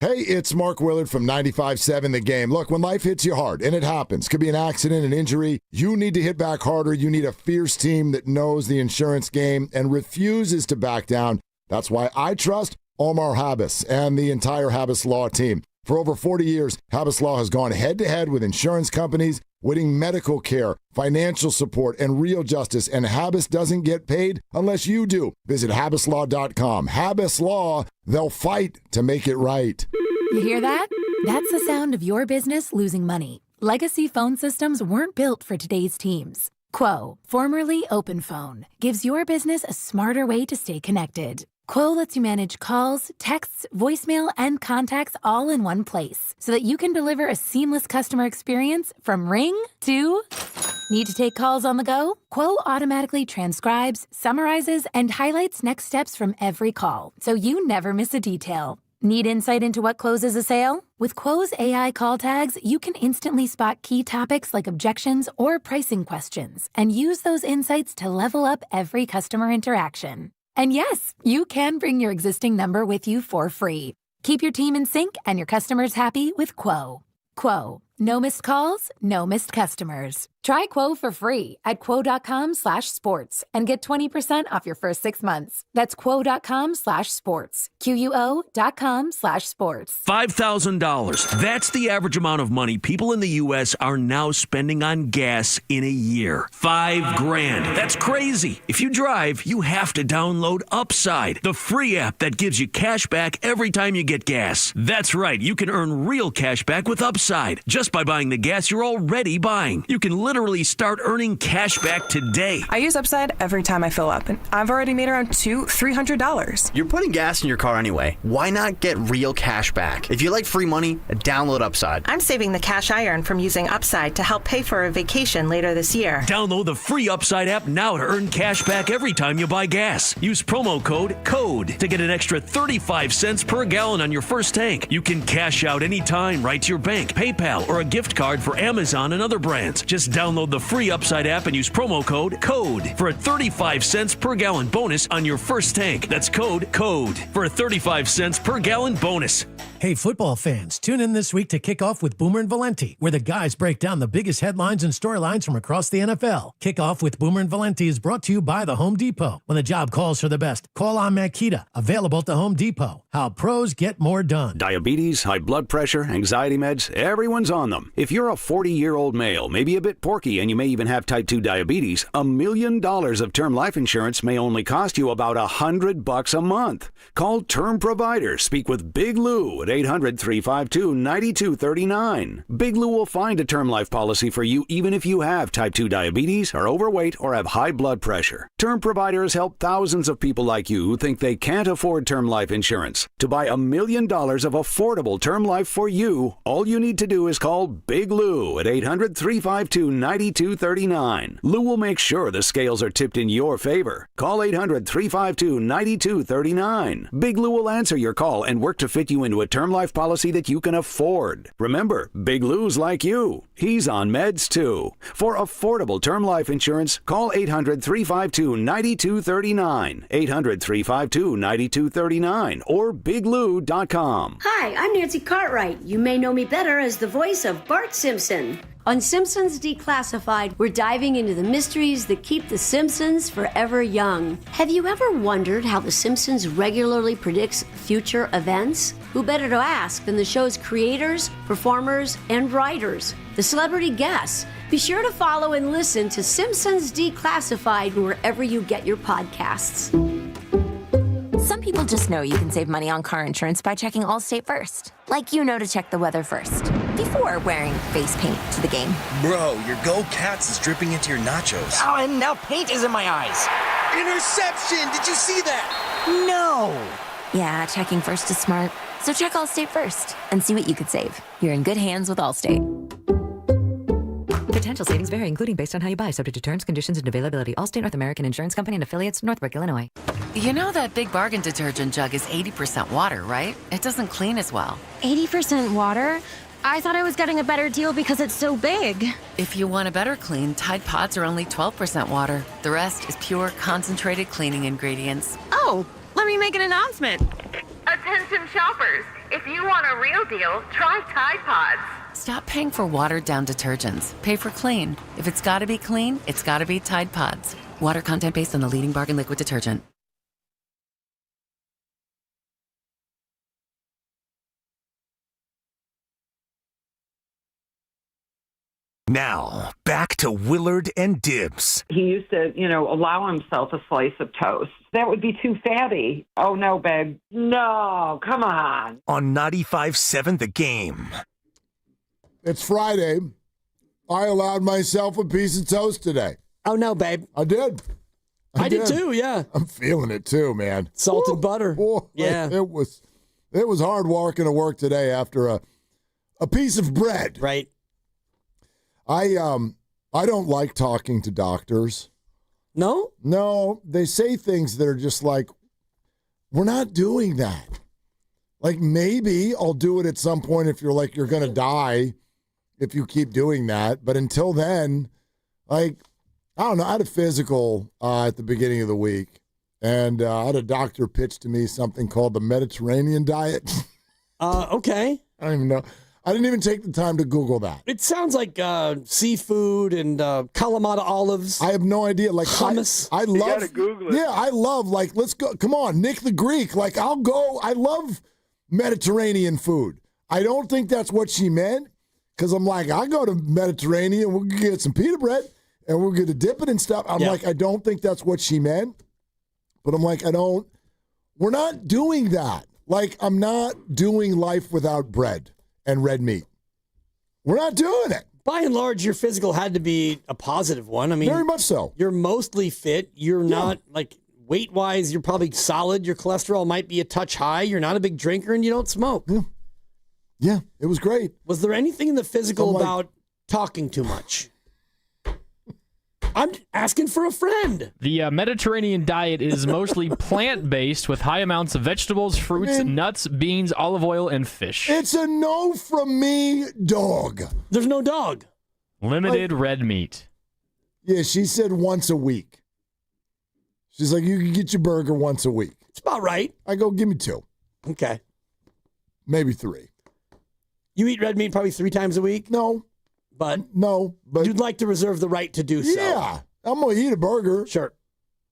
Hey, it's Mark Willard from 95.7 The Game. Look, when life hits you hard, and it happens, could be an accident, an injury, you need to hit back harder. You need a fierce team that knows the insurance game and refuses to back down. That's why I trust Omar Habas and the entire Habas Law team. For over 40 years, Habas Law has gone head-to-head with insurance companies, winning medical care, financial support, and real justice. And Habas doesn't get paid unless you do. Visit habaslaw.com. Habas Law, they'll fight to make it right. You hear that? That's the sound of your business losing money. Legacy phone systems weren't built for today's teams. Quo, formerly OpenPhone, gives your business a smarter way to stay connected. Quo lets you manage calls, texts, voicemail, and contacts all in one place so that you can deliver a seamless customer experience from ring to... Need to take calls on the go? Quo automatically transcribes, summarizes, and highlights next steps from every call, so you never miss a detail. Need insight into what closes a sale? With Quo's AI call tags, you can instantly spot key topics like objections or pricing questions and use those insights to level up every customer interaction. And yes, you can bring your existing number with you for free. Keep your team in sync and your customers happy with Quo. Quo. No missed calls, no missed customers. Try Quo for free at quo.com/sports and get 20% off your first 6 months. That's quo.com/sports. QUO.com/sports. $5,000. That's the average amount of money people in the U.S. are now spending on gas in a year. $5,000. That's crazy. If you drive, you have to download Upside, the free app that gives you cash back every time you get gas. That's right. You can earn real cash back with Upside just by buying the gas you're already buying. You can literally start earning cash back today. I use Upside every time I fill up, and I've already made around $200-$300. You're putting gas in your car anyway. Why not get real cash back? If you like free money, download Upside. I'm saving the cash I earn from using Upside to help pay for a vacation later this year. Download the free Upside app now to earn cash back every time you buy gas. Use promo code CODE to get an extra 35 cents per gallon on your first tank. You can cash out anytime right to your bank, PayPal, or a gift card for Amazon and other brands. Just download the free Upside app and use promo code CODE for a 35 cents per gallon bonus on your first tank. That's code CODE for a 35 cents per gallon bonus. Hey, football fans, tune in this week to kick off with Boomer and Valenti, where the guys break down the biggest headlines and storylines from across the NFL. Kickoff with Boomer and Valenti is brought to you by the Home Depot. When the job calls for the best, call on Makita. Available at the Home Depot. How pros get more done. Diabetes, high blood pressure, anxiety meds, everyone's on them. If you're a 40-year-old male, maybe a bit porky, and you may even have type 2 diabetes, $1 million of term life insurance may only cost you about $100 a month. Call Term Provider. Speak with Big Lou at 800-352-9239. Big Lou will find a term life policy for you even if you have type 2 diabetes, are overweight, or have high blood pressure. Term Provider has helped thousands of people like you who think they can't afford term life insurance. To buy $1 million of affordable term life for you, all you need to do is call Big Lou at 800-352-9239. Lou will make sure the scales are tipped in your favor. Call 800-352-9239. Big Lou will answer your call and work to fit you into a term life policy that you can afford. Remember, Big Lou's like you. He's on meds too. For affordable term life insurance, call 800-352-9239. 800-352-9239 or biglou.com. Hi, I'm Nancy Cartwright. You may know me better as the voice of Bart Simpson. On Simpsons Declassified, we're diving into the mysteries that keep the Simpsons forever young. Have you ever wondered how The Simpsons regularly predicts future events? Who better to ask than the show's creators, performers, and writers, the celebrity guests? Be sure to follow and listen to Simpsons Declassified wherever you get your podcasts. Some people just know you can save money on car insurance by checking Allstate first. Like you know to check the weather first, before wearing face paint to the game. Bro, your Go Cats is dripping into your nachos. Oh, and now paint is in my eyes. Interception! Did you see that? No! Yeah, checking first is smart. So check Allstate first and see what you could save. You're in good hands with Allstate. Potential savings vary, including based on how you buy, subject to terms, conditions, and availability. Allstate North American Insurance Company and affiliates, Northbrook, Illinois. You know that Big Bargain detergent jug is 80% water, right? It doesn't clean as well. 80% water? I thought I was getting a better deal because it's so big. If you want a better clean, Tide Pods are only 12% water. The rest is pure, concentrated cleaning ingredients. Oh, let me make an announcement. Attention shoppers, if you want a real deal, try Tide Pods. Stop paying for watered-down detergents. Pay for clean. If it's gotta be clean, it's gotta be Tide Pods. Water content based on the leading bargain liquid detergent. Now, back to Willard and Dibs. He used to, allow himself a slice of toast. That would be too fatty. Oh, no, babe. No, come on. On 95.7 The Game. It's Friday. I allowed myself a piece of toast today. Oh, no, babe. I did. I did too, yeah. I'm feeling it too, man. Salted butter. Boy, yeah. It was hard walking to work today after a piece of bread. Right. I don't like talking to doctors. No? No, they say things that are just like, we're not doing that. Like, maybe I'll do it at some point if you're like, you're going to die if you keep doing that. But until then, like, I don't know. I had a physical at the beginning of the week, and I had a doctor pitch to me something called the Mediterranean diet. Okay. I don't even know. I didn't even take the time to Google that. It sounds like seafood and Kalamata olives. I have no idea. Like hummus. I love. You gotta Google it. Yeah, I love. Like, let's go. Come on, Nick the Greek. Like, I'll go. I love Mediterranean food. I don't think that's what she meant, because I'm like, I go to Mediterranean. We'll get some pita bread and we're going to dip it and stuff. I'm like, I don't think that's what she meant. But I'm like, we're not doing that. Like, I'm not doing life without bread and red meat. We're not doing it. By and large, your physical had to be a positive one. I mean, very much so. You're mostly fit. You're not, like, weight-wise, you're probably solid. Your cholesterol might be a touch high. You're not a big drinker, and you don't smoke. Yeah, it was great. Was there anything in the physical about talking too much? I'm asking for a friend. The Mediterranean diet is mostly plant-based with high amounts of vegetables, fruits, nuts, beans, olive oil, and fish. It's a no from me, dog. There's no dog. Limited red meat. Yeah, she said once a week. She's like, you can get your burger once a week. It's about right. I go, give me 2. Okay. Maybe 3. You eat red meat probably 3 times a week? No. But you'd like to reserve the right to do so. Yeah. I'm going to eat a burger. Sure.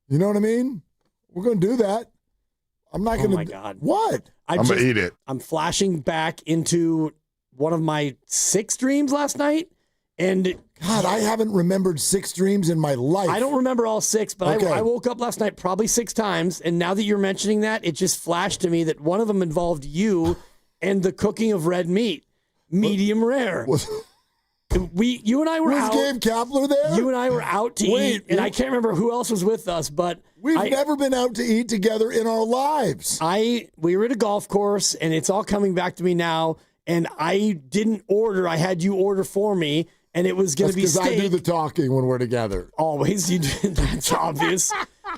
You know what I mean? We're going to do that. I'm not going to. Oh, my God. What? I'm going to eat it. I'm flashing back into one of my 6 dreams last night. And God, I haven't remembered 6 dreams in my life. I don't remember all 6, but I woke up last night probably 6 times. And now that you're mentioning that, it just flashed to me that one of them involved you and the cooking of red meat, medium rare. You and I were out. Was Gabe Kapler there? You and I were out to eat, and I can't remember who else was with us, but we've never been out to eat together in our lives. We were at a golf course, and it's all coming back to me now, and I didn't order. I had you order for me, and it was going to be steak. Because I do the talking when we're together. Always. You did. That's obvious.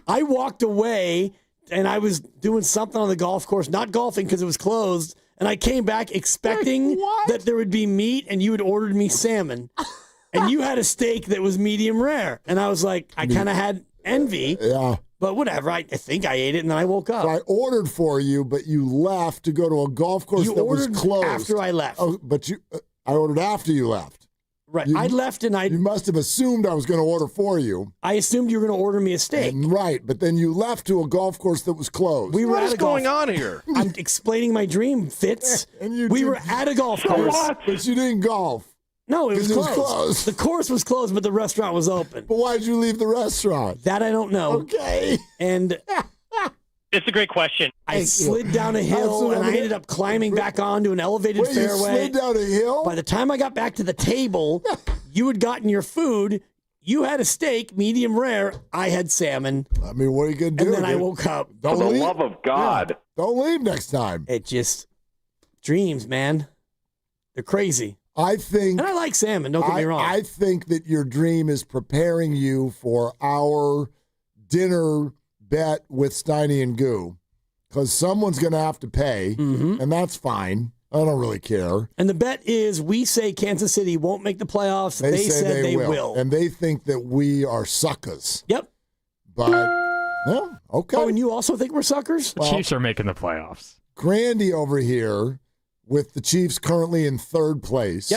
I walked away, and I was doing something on the golf course, not golfing because it was closed. And I came back expecting that there would be meat, and you had ordered me salmon. And you had a steak that was medium rare. And I was like, I kind of had envy. Yeah. But whatever. I think I ate it, and then I woke up. So I ordered for you, but you left to go to a golf course that was closed. After I left. Oh, but I ordered after you left. Right. I left, and You must have assumed I was going to order for you. I assumed you were going to order me a steak. Right, but then you left to a golf course that was closed. What is going on here? I'm explaining my dream, Fitz. We were at a golf course. But you didn't golf. No, it was closed. closed. The course was closed, but the restaurant was open. But why did you leave the restaurant? That I don't know. Okay. And it's a great question. I slid down a hill, and I ended up climbing back onto an elevated fairway. You slid down a hill? By the time I got back to the table, you had gotten your food. You had a steak, medium rare. I had salmon. I mean, what are you going to do? And then I woke up. For the love of God. Yeah, don't leave next time. It just, dreams, man. They're crazy. I think. And I like salmon, don't get me wrong. I think that your dream is preparing you for our dinner bet with Steiny and Goo, because someone's going to have to pay, and that's fine. I don't really care. And the bet is we say Kansas City won't make the playoffs. They said they will. And they think that we are suckers. Yep. But, well, okay. Oh, and you also think we're suckers? The Chiefs are making the playoffs. Grandy over here, with the Chiefs currently in 3rd place,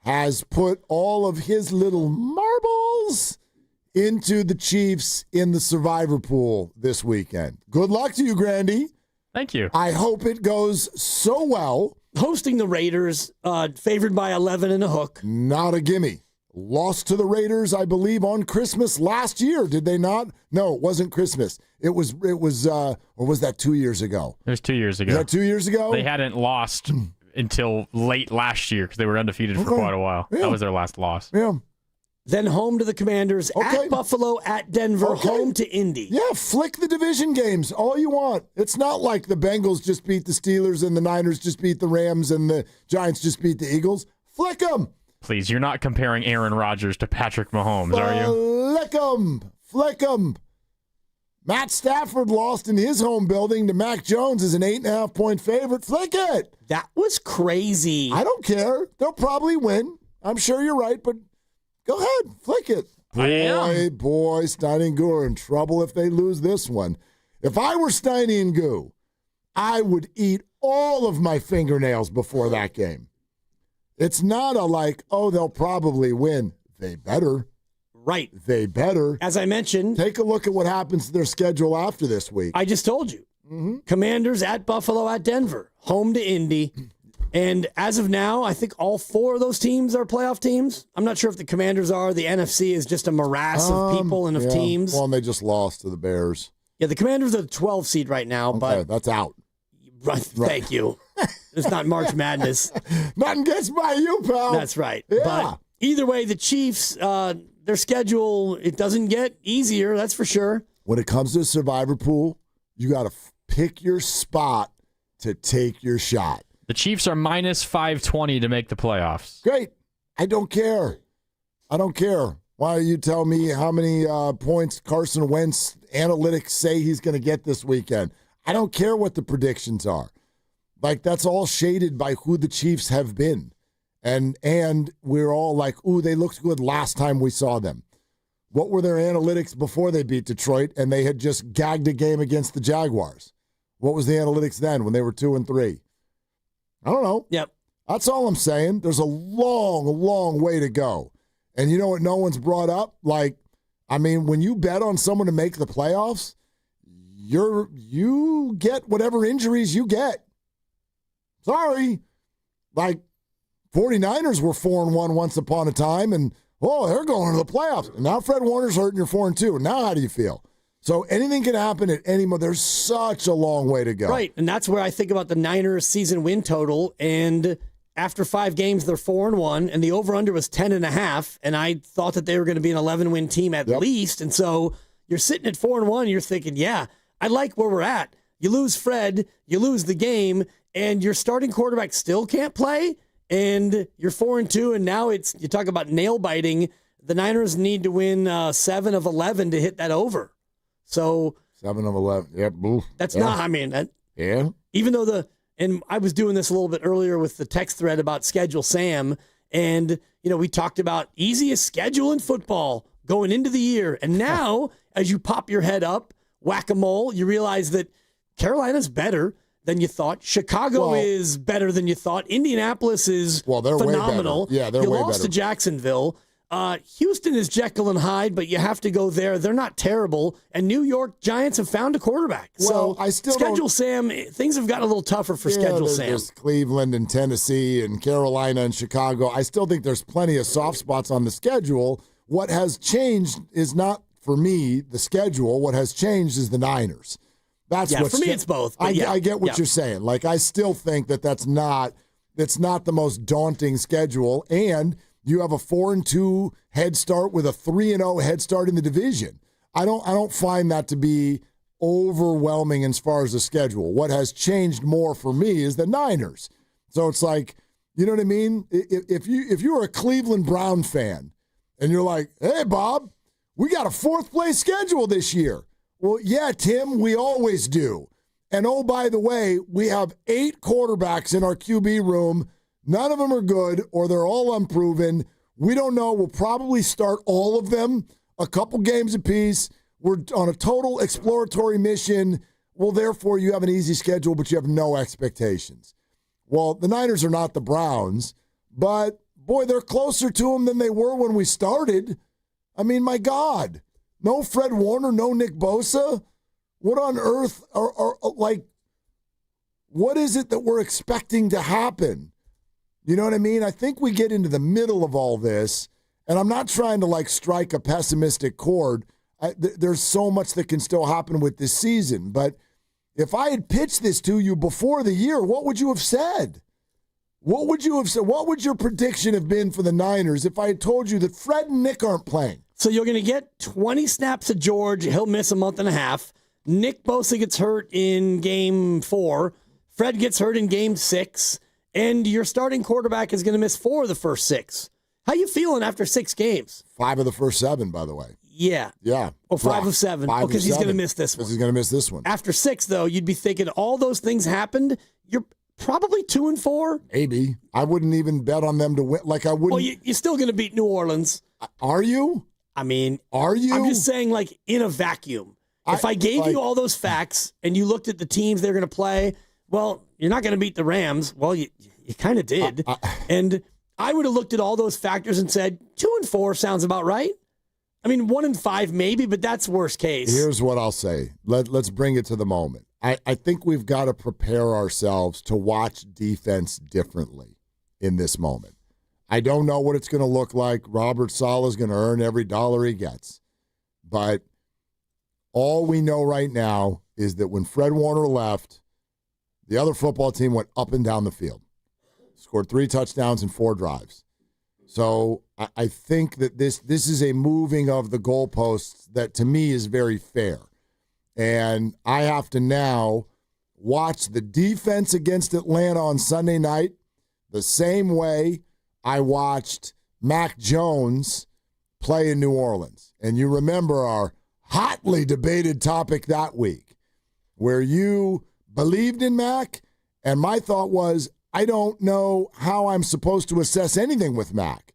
has put all of his little marbles into the Chiefs in the survivor pool this weekend. Good luck to you, Grandy. Thank you. I hope it goes so well. Hosting the Raiders, favored by 11 and a hook. Not a gimme. Lost to the Raiders, I believe, on Christmas last year. Did they not? No, it wasn't Christmas. It was, or was that 2 years ago? It was 2 years ago. Was that 2 years ago? They hadn't lost until late last year because they were undefeated for quite a while. Yeah. That was their last loss. Yeah. Then home to the Commanders, at Buffalo, at Denver, home to Indy. Yeah, flick the division games all you want. It's not like the Bengals just beat the Steelers and the Niners just beat the Rams and the Giants just beat the Eagles. Flick them. Please, you're not comparing Aaron Rodgers to Patrick Mahomes, are you? Flick them. Flick them. Matt Stafford lost in his home building to Mac Jones as an 8.5-point favorite. Flick it. That was crazy. I don't care. They'll probably win. I'm sure you're right, but go ahead. Flick it. Boy, Steiny and Guru are in trouble if they lose this one. If I were Steiny and Guru, I would eat all of my fingernails before that game. It's not a like, oh, they'll probably win. They better. Right. They better. As I mentioned. Take a look at what happens to their schedule after this week. I just told you. Mm-hmm. Commanders at Buffalo at Denver. Home to Indy. And as of now, I think all 4 of those teams are playoff teams. I'm not sure if the Commanders are. The NFC is just a morass of people and of teams. Well, and they just lost to the Bears. Yeah, the Commanders are the 12 seed right now. Okay, but that's out. Right, thank you. It's not March Madness. Nothing gets by you, pal. That's right. Yeah. But either way, the Chiefs, their schedule, it doesn't get easier, that's for sure. When it comes to a survivor pool, you got to pick your spot to take your shot. The Chiefs are minus 520 to make the playoffs. Great. I don't care. Why don't you tell me how many points Carson Wentz analytics say he's going to get this weekend? I don't care what the predictions are. Like, that's all shaded by who the Chiefs have been. And we're all like, ooh, they looked good last time we saw them. What were their analytics before they beat Detroit and they had just gagged a game against the Jaguars? What was the analytics then when they were 2-3? I don't know. Yep. That's all I'm saying. There's a long, long way to go. And you know what no one's brought up? Like, I mean, when you bet on someone to make the playoffs, you get whatever injuries you get. Sorry. Like, 49ers were 4-1 once upon a time, and, they're going to the playoffs. And now Fred Warner's hurt, and you're 4-2. And now how do you feel? So anything can happen at any moment. There's such a long way to go. Right, and that's where I think about the Niners season win total, and after 5 games, they're 4-1, and the over-under was 10.5, and I thought that they were going to be an 11-win team at least, and so you're sitting at 4-1, and you're thinking, yeah, I like where we're at. You lose Fred, you lose the game, and your starting quarterback still can't play, and you're 4-2, and now you talk about nail-biting. The Niners need to win 7 of 11 to hit that over. So 7 of 11. Yep. That's not, I mean, yeah. Even though and I was doing this a little bit earlier with the text thread about Schedule Sam, and, we talked about easiest schedule in football going into the year. And now, as you pop your head up, whack-a-mole, you realize that Carolina's better than you thought. Chicago is better than you thought. Indianapolis is they're phenomenal. Way better. Yeah, they're way better. You lost to Jacksonville. Houston is Jekyll and Hyde, but you have to go there. They're not terrible. And New York Giants have found a quarterback. Well, so I still Schedule Sam, things have gotten a little tougher for Schedule Sam. There's Cleveland and Tennessee and Carolina and Chicago. I still think there's plenty of soft spots on the schedule. What has changed is not, for me, the schedule. What has changed is the Niners. That's for me, it's both. I get what you're saying. Like, I still think that's not the most daunting schedule, and you have a 4-2 head start with a 3-0 head start in the division. I don't find that to be overwhelming as far as the schedule. What has changed more for me is the Niners. So it's like, you know what I mean? If you were a Cleveland Brown fan and you're like, hey, Bob, we got a 4th place schedule this year. Well, yeah, Tim, we always do. And oh, by the way, we have 8 quarterbacks in our QB room. None of them are good, or they're all unproven. We don't know. We'll probably start all of them, a couple games apiece. We're on a total exploratory mission. Well, therefore, you have an easy schedule, but you have no expectations. Well, the Niners are not the Browns, but, boy, they're closer to them than they were when we started. I mean, my God. No Fred Warner, no Nick Bosa. What on earth what is it that we're expecting to happen? You know what I mean? I think we get into the middle of all this, and I'm not trying to strike a pessimistic chord. There's so much that can still happen with this season. But if I had pitched this to you before the year, what would you have said? What would you have said? What would your prediction have been for the Niners if I had told you that Fred and Nick aren't playing? So you're going to get 20 snaps of George. He'll miss a month and a half. Nick Bosa gets hurt in game 4. Fred gets hurt in game 6. And your starting quarterback is going to miss 4 of the first 6. How you feeling after 6 games? 5 of the first 7, by the way. Yeah. Yeah. Or 5 of 7. Because he's going to miss this one. Because he's going to miss this one. After 6, though, you'd be thinking all those things happened. You're probably 2-4. Maybe. I wouldn't even bet on them to win. Like, I wouldn't. Well, you're still going to beat New Orleans. Are you? I mean, are you? I'm just saying, like, in a vacuum. If I gave you all those facts and you looked at the teams they're going to play, well, you're not going to beat the Rams. Well, you kind of did. And I would have looked at all those factors and said, 2-4 sounds about right. I mean, 1-5 maybe, but that's worst case. Here's what I'll say. Let's bring it to the moment. I think we've got to prepare ourselves to watch defense differently in this moment. I don't know what it's going to look like. Robert Saleh is going to earn every dollar he gets. But all we know right now is that when Fred Warner left, the other football team went up and down the field. Scored 3 touchdowns and 4 drives. So I think that this is a moving of the goalposts that to me is very fair. And I have to now watch the defense against Atlanta on Sunday night the same way I watched Mac Jones play in New Orleans. And you remember our hotly debated topic that week where you believed in Mac, and my thought was, I don't know how I'm supposed to assess anything with Mac.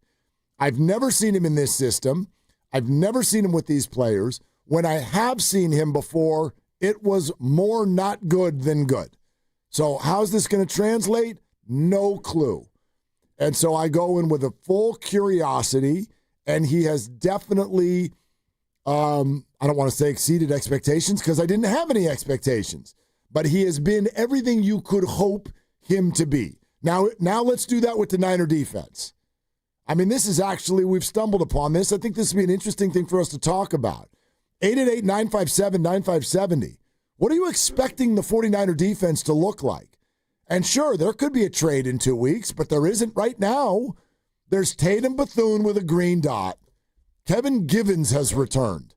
I've never seen him in this system. I've never seen him with these players. When I have seen him before, it was more not good than good. So how's this going to translate? No clue. And so I go in with a full curiosity, and he has definitely, I don't want to say exceeded expectations because I didn't have any expectations, but he has been everything you could hope him to be. Now let's do that with the Niner defense. I mean, this is actually, we've stumbled upon this. I think this would be an interesting thing for us to talk about. 888-957-9570. What are you expecting the 49er defense to look like? And sure, there could be a trade in 2 weeks, but there isn't right now. There's Tatum Bethune with a green dot. Kevin Givens has returned.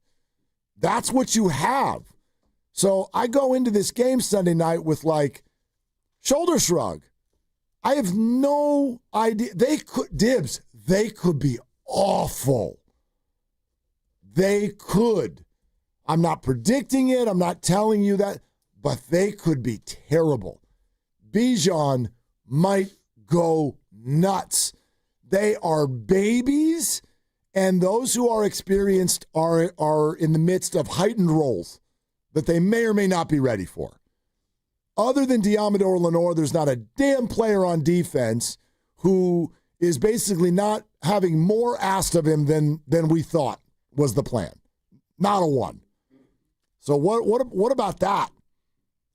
That's what you have. So I go into this game Sunday night with like shoulder shrug. I have no idea. They could be awful. They could. I'm not predicting it. I'm not telling you that, but they could be terrible. Bijan might go nuts. They are babies, and those who are experienced are in the midst of heightened roles that they may or may not be ready for. Other than Diamador Lenore, there's not a damn player on defense who is basically not having more asked of him than we thought was the plan. Not a one. So what about that?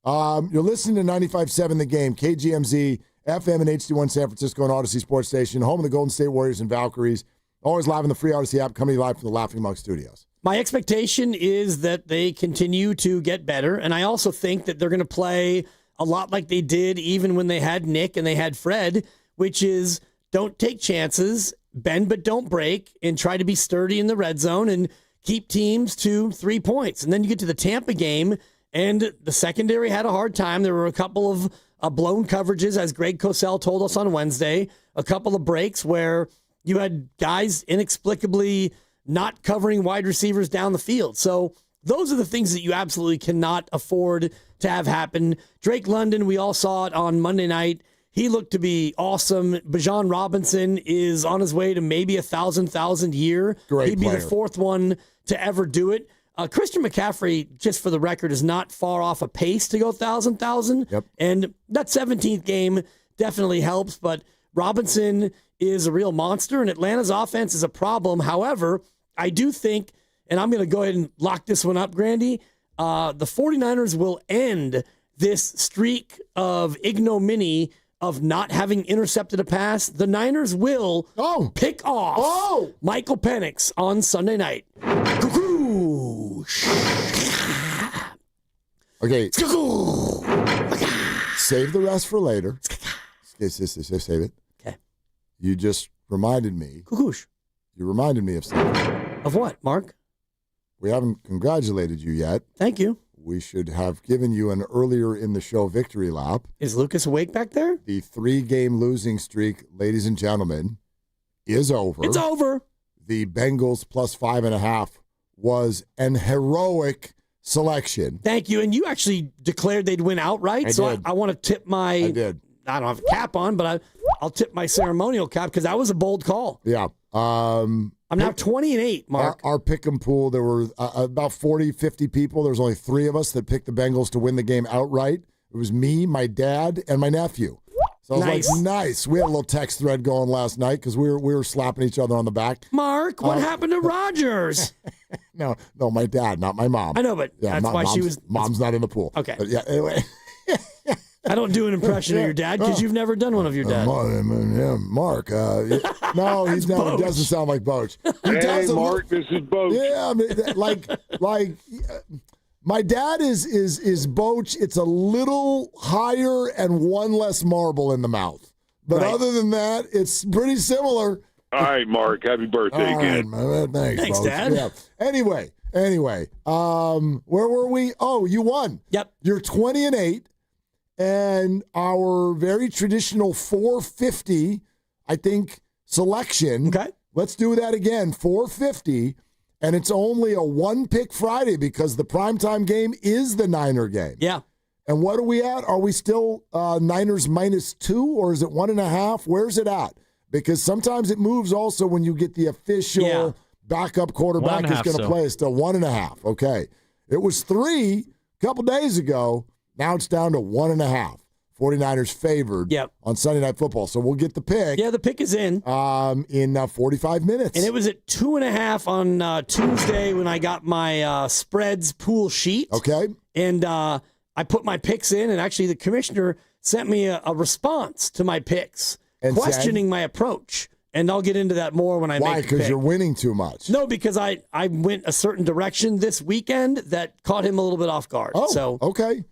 You're listening to 95.7 The Game, KGMZ, FM and HD1 San Francisco and Odyssey Sports Station, home of the Golden State Warriors and Valkyries. Always live in the free Odyssey app, coming live from the Laughing Monk Studios. My expectation is that they continue to get better, and I also think that they're going to play a lot like they did even when they had Nick and they had Fred, which is don't take chances, bend but don't break, and try to be sturdy in the red zone and keep teams to 3 points. And then you get to the Tampa game, and the secondary had a hard time. There were a couple of blown coverages, as Greg Cosell told us on Wednesday, a couple of breaks where you had guys inexplicably not covering wide receivers down the field. So those are the things that you absolutely cannot afford to have happen. Drake London, we all saw it on Monday night. He looked to be awesome. Bijan Robinson is on his way to maybe 1,000 year. Great He'd player. be the fourth one to ever do it. Christian McCaffrey, just for the record, is not far off a pace to go 1,000. Yep. And that 17th game definitely helps, but Robinson is a real monster, and Atlanta's offense is a problem. However, I do think, and I'm going to go ahead and lock this one up, Grandy, the 49ers will end this streak of ignominy of not having intercepted a pass. The Niners will pick off Michael Penix on Sunday night. Okay. Save the rest for later. Save it. Okay. You just reminded me. You reminded me of something. Of what, Mark? We haven't congratulated you yet. Thank you. We should have given you an earlier in the show victory lap. Is Lucas awake back there? The 3-game losing streak, ladies and gentlemen, is over. It's over. The Bengals plus 5.5 was an heroic selection. Thank you. And you actually declared they'd win outright. I want to tip my. I did. I don't have a cap on, but I'll tip my ceremonial cap because that was a bold call. Yeah. I'm now 20-8, Mark. Our pick'em pool, there were about 40, 50 people. There was only 3 of us that picked the Bengals to win the game outright. It was me, my dad, and my nephew. So I was like, nice. We had a little text thread going last night because we were slapping each other on the back. Mark, what happened to Rogers? No, my dad, not my mom. I know, but that's why she was. Mom's not in the pool. Okay. But yeah. Anyway. I don't do an impression of your dad because you've never done one of your dad. Mark. No, he doesn't sound like Boach. Hey, Mark, this is Boach. Yeah, I mean, like my dad is Boach. It's a little higher and one less marble in the mouth. But other than that, it's pretty similar. All right, Mark. Happy birthday again. Man, thanks, Boach. Dad. Yeah. Anyway, where were we? Oh, you won. Yep. You're 20-8. And our very traditional 450, I think, selection. Okay. Let's do that again. 450. And it's only a 1-pick Friday because the primetime game is the Niner game. Yeah. And what are we at? Are we still Niners -2 or is it 1.5? Where's it at? Because sometimes it moves also when you get the official backup quarterback who's going to play. It's still 1.5. Okay. It was 3 a couple days ago. Now it's down to 1.5. 49ers favored on Sunday Night Football. So we'll get the pick. Yeah, the pick is in 45 minutes. And it was at 2.5 on Tuesday when I got my spreads pool sheet. Okay. And I put my picks in, and actually the commissioner sent me a response to my picks, questioning my approach. And I'll get into that more when I make the pick. Why? Because you're winning too much. No, because I went a certain direction this weekend that caught him a little bit off guard. Oh, okay.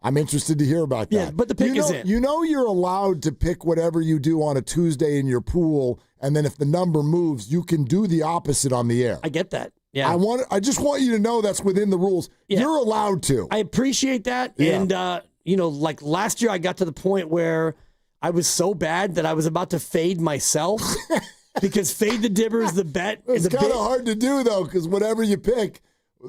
I'm interested to hear about that. Yeah, but the pick is in. You know you're allowed to pick whatever you do on a Tuesday in your pool, and then if the number moves, you can do the opposite on the air. I get that. Yeah. I just want you to know that's within the rules. Yeah. You're allowed to. I appreciate that. Yeah. And, like last year I got to the point where I was so bad that I was about to fade myself because fade the Dibbers, the bet. It's kind of hard to do, though, because whatever you pick,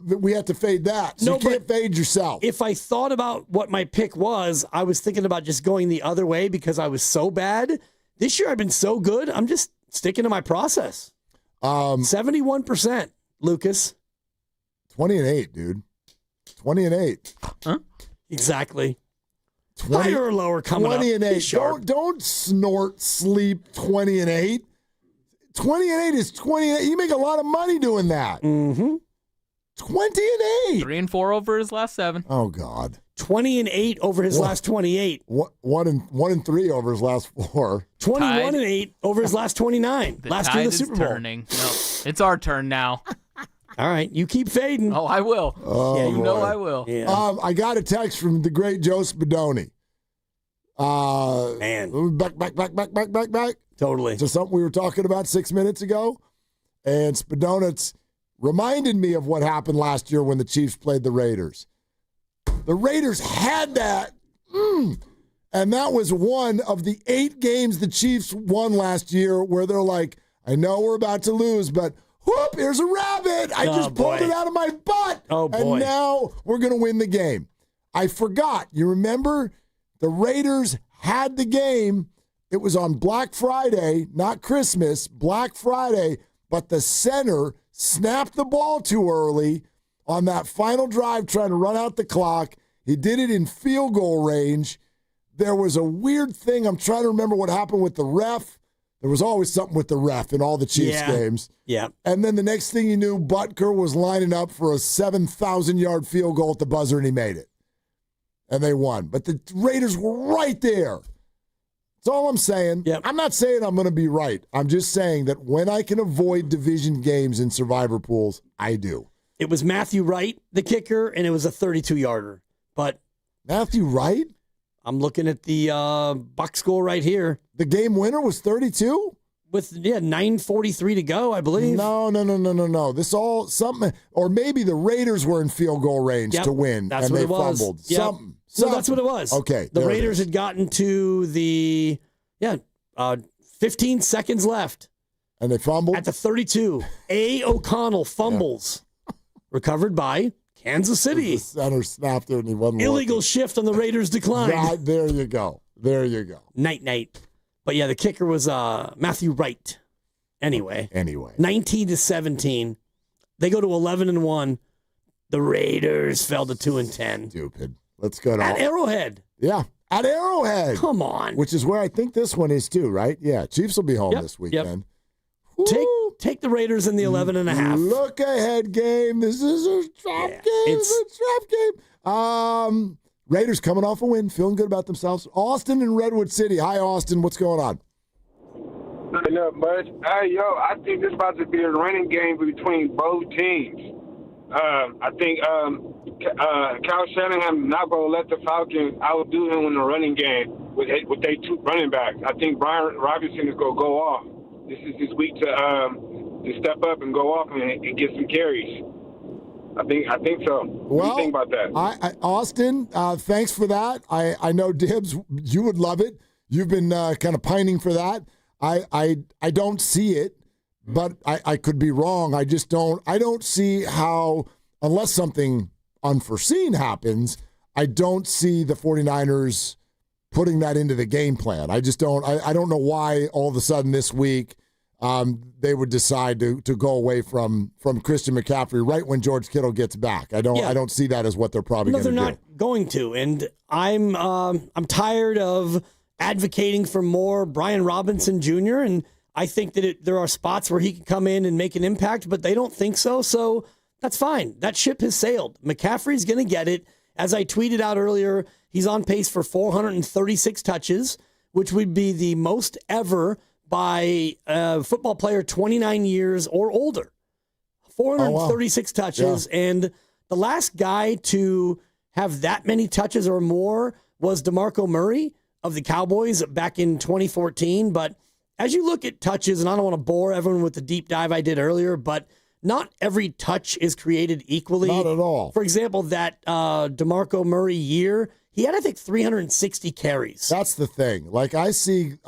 we have to fade that. So you can't fade yourself. If I thought about what my pick was, I was thinking about just going the other way because I was so bad. This year I've been so good, I'm just sticking to my process. 71%, Lucas. 20-8, dude. 20-8. Huh? Exactly. 20, higher or lower coming 20-8. Don't snort sleep 20-8. 20-8 is 28. You make a lot of money doing that. Mm-hmm. 20-8. 3-4 over his last 7. Oh God. 20-8 over his last 28. 1-3 over his last 4. 21-8 over his last 29. Last year in the Super Bowl. Turning. No, it's our turn now. All right, you keep fading. Oh, I will. Oh, yeah, you know I will. Yeah. I got a text from the great Joe Spadoni. Man. Back. Totally. So something we were talking about 6 minutes ago. And Spadonitz reminded me of what happened last year when the Chiefs played the Raiders. The Raiders had that. And that was one of the 8 games the Chiefs won last year where they're like, I know we're about to lose, but whoop, here's a rabbit. I just pulled it out of my butt. Oh, boy. And now we're going to win the game. I forgot. You remember the Raiders had the game. It was on Black Friday, not Christmas, Black Friday, but the center snapped the ball too early on that final drive trying to run out the clock. He did it in field goal range. There was a weird thing. I'm trying to remember what happened with the ref. There was always something with the ref in all the Chiefs games. Yeah. And then the next thing you knew, Butker was lining up for a 7,000-yard field goal at the buzzer, and he made it. And they won. But the Raiders were right there. That's all I'm saying. Yep. I'm not saying I'm going to be right. I'm just saying that when I can avoid division games in survivor pools, I do. It was Matthew Wright, the kicker, and it was a 32-yarder. But Matthew Wright? I'm looking at the box score right here. The game winner was 32? With 9:43 to go, I believe. No. This all something, or maybe the Raiders were in field goal range to win, that's and what they it was. fumbled. Yep. Something. So that's what it was. Okay. The Raiders had gotten to the 15 seconds left. And they fumbled? At the 32. A. O'Connell fumbles. recovered by Kansas City. The center snapped it and he wasn't Illegal looking. shift on the Raiders' decline. Right, there you go. Night. But yeah, the kicker was Matthew Wright. Anyway. 19-17. They go to 11-1. The Raiders fell to 2-10. Stupid. Let's go to at Arrowhead. Yeah, at Arrowhead. Come on. Which is where I think this one is too, right? Yeah, Chiefs will be home this weekend. Take the Raiders in the 11.5. Look ahead game. This is a trap game. It's a trap game. Raiders coming off a win, feeling good about themselves. Austin and Redwood City. Hi, Austin. What's going on? Nothing up, bud. Hey, I think this is about to be a running game between both teams. I think Kyle Shanahan is not going to let the Falcons outdo him in the running game with their two running backs. I think Brian Robinson is going to go off. This is his week to step up and go off and get some carries. I think so. What do you think about that? Austin, thanks for that. I know, Dibs, you would love it. You've been kind of pining for that. I don't see it, but I could be wrong. I don't see how, unless something unforeseen happens, I don't see the 49ers putting that into the game plan. I just don't. I don't know why all of a sudden this week they would decide to go away from Christian McCaffrey right when George Kittle gets back. I don't see that as what they're probably going to do. No, they're not going to. And I'm tired of advocating for more Brian Robinson Jr. And I think that there are spots where he can come in and make an impact, but they don't think so. So that's fine. That ship has sailed. McCaffrey's going to get it. As I tweeted out earlier, he's on pace for 436 touches, which would be the most ever by a football player 29 years or older. 436 touches. Yeah. And the last guy to have that many touches or more was DeMarco Murray of the Cowboys back in 2014. But as you look at touches, and I don't want to bore everyone with the deep dive I did earlier, but not every touch is created equally. Not at all. For example, that DeMarco Murray year, he had, I think, 360 carries. That's the thing. Like, I see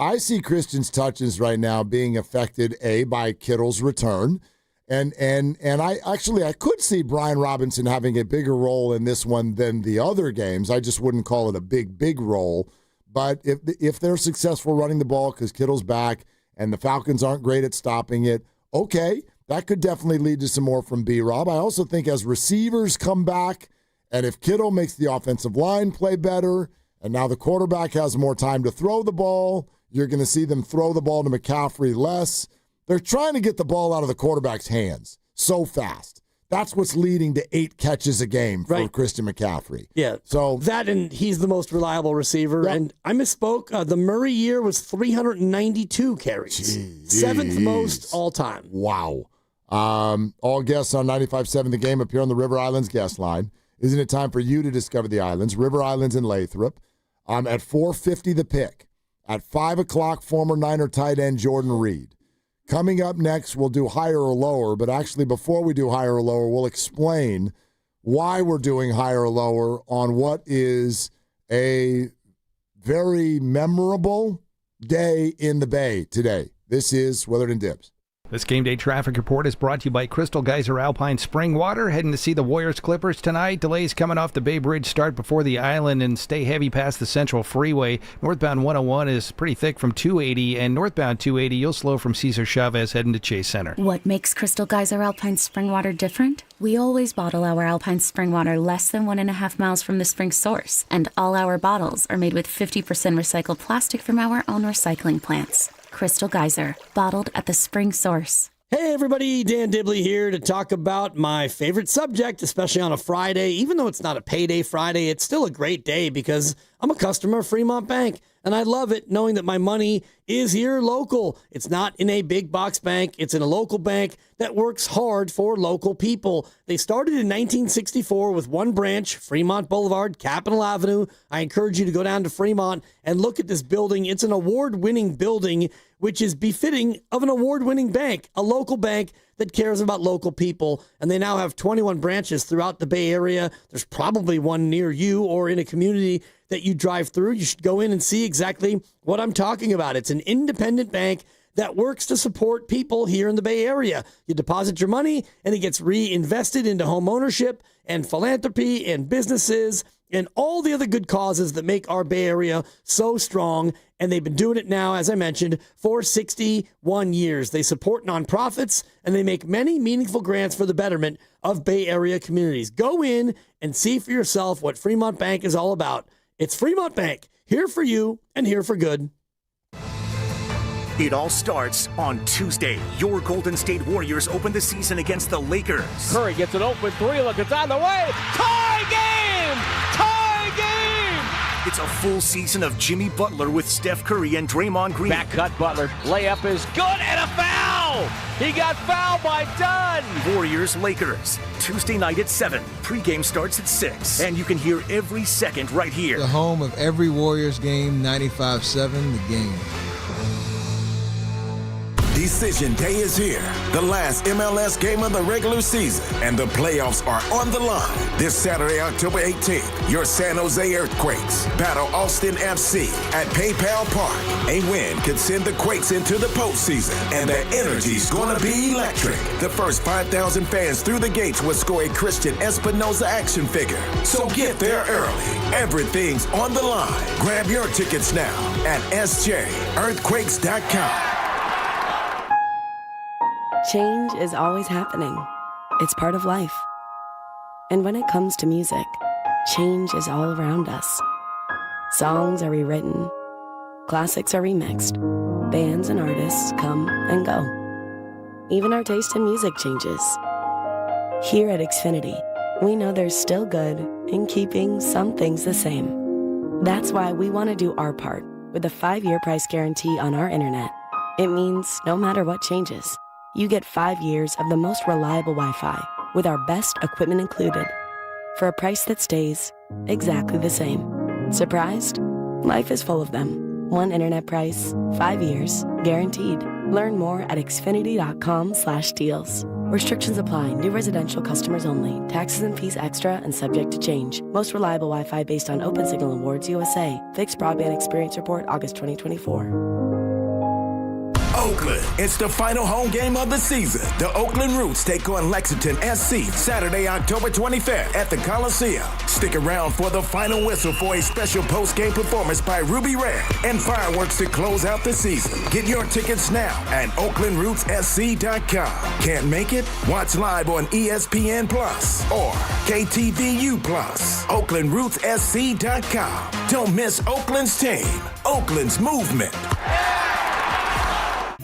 Christian's touches right now being affected, by Kittle's return. And I could see Brian Robinson having a bigger role in this one than the other games. I just wouldn't call it a big role. But if they're successful running the ball because Kittle's back and the Falcons aren't great at stopping it, okay, that could definitely lead to some more from B-Rob. I also think as receivers come back, and if Kittle makes the offensive line play better, and now the quarterback has more time to throw the ball, you're going to see them throw the ball to McCaffrey less. They're trying to get the ball out of the quarterback's hands so fast. That's what's leading to 8 catches a game for Christian McCaffrey. Yeah. So that, and he's the most reliable receiver. Yep. And I misspoke. The Murray year was 392 carries. Jeez. 7th most all time. Wow. All guests on 95.7 The Game appear on the River Islands guest line. Isn't it time for you to discover the islands? River Islands in Lathrop. At 4:50 the pick. At 5 o'clock, former Niner tight end Jordan Reed. Coming up next, we'll do higher or lower, but actually before we do higher or lower, we'll explain why we're doing higher or lower on what is a very memorable day in the Bay today. This is Willard and Dibs. This game day traffic report is brought to you by Crystal Geyser Alpine Spring Water. Heading to see the Warriors Clippers tonight. Delays coming off the Bay Bridge start before the island and stay heavy past the Central Freeway. Northbound 101 is pretty thick from 280, and northbound 280 you'll slow from Cesar Chavez heading to Chase Center. What makes Crystal Geyser Alpine Spring Water different? We always bottle our Alpine Spring Water less than 1.5 miles from the spring source, and all our bottles are made with 50% recycled plastic from our own recycling plants. Crystal Geyser, bottled at the spring source. Hey everybody, Dan Dibley here to talk about my favorite subject, especially on a Friday. Even though it's not a payday Friday, it's still a great day because I'm a customer of Fremont Bank, and I love it knowing that my money is here local. It's not in a big box bank. It's in a local bank that works hard for local people. They started in 1964 with one branch, Fremont Boulevard, Capitol Avenue. I encourage you to go down to Fremont and look at this building. It's an award-winning building, which is befitting of an award-winning bank, a local bank that cares about local people. And they now have 21 branches throughout the Bay Area. There's probably one near you or in a community that you drive through. You should go in and see exactly what I'm talking about. It's an independent bank that works to support people here in the Bay Area. You deposit your money, and it gets reinvested into home ownership and philanthropy and businesses and all the other good causes that make our Bay Area so strong. And they've been doing it now, as I mentioned, for 61 years. They support nonprofits, and they make many meaningful grants for the betterment of Bay Area communities. Go in and see for yourself what Fremont Bank is all about. It's Fremont Bank, here for you and here for good. It all starts on Tuesday. Your Golden State Warriors open the season against the Lakers. Curry gets an open three. Look, it's on the way. Tie game! Tie game! It's a full season of Jimmy Butler with Steph Curry and Draymond Green. Back cut Butler. Layup is good and a foul! He got fouled by Dunn! Warriors-Lakers. Tuesday night at 7. Pre-game starts at 6. And you can hear every second right here. The home of every Warriors game, 95.7 The Game. Decision Day is here. The last MLS game of the regular season, and the playoffs are on the line. This Saturday, October 18th, your San Jose Earthquakes battle Austin FC at PayPal Park. A win could send the Quakes into the postseason, and the energy's gonna be electric. The first 5,000 fans through the gates will score a Christian Espinoza action figure. So get there early. Everything's on the line. Grab your tickets now at SJEarthquakes.com. Change is always happening. It's part of life. And when it comes to music, change is all around us. Songs are rewritten. Classics are remixed. Bands and artists come and go. Even our taste in music changes. Here at Xfinity, we know there's still good in keeping some things the same. That's why we want to do our part with a 5-year price guarantee on our internet. It means no matter what changes, you get 5 years of the most reliable Wi-Fi with our best equipment included for a price that stays exactly the same. Surprised? Life is full of them. One internet price, 5 years, guaranteed. Learn more at xfinity.com/deals. Restrictions apply. New residential customers only. Taxes and fees extra and subject to change. Most reliable Wi-Fi based on Open Signal Awards USA. Fixed Broadband Experience Report, August 2024. Oakland, it's the final home game of the season. The Oakland Roots take on Lexington SC Saturday, October 25th at the Coliseum. Stick around for the final whistle for a special post-game performance by Ruby Red and fireworks to close out the season. Get your tickets now at OaklandRootsSC.com. Can't make it? Watch live on ESPN Plus or KTVU Plus. OaklandRootsSC.com. Don't miss Oakland's team, Oakland's movement.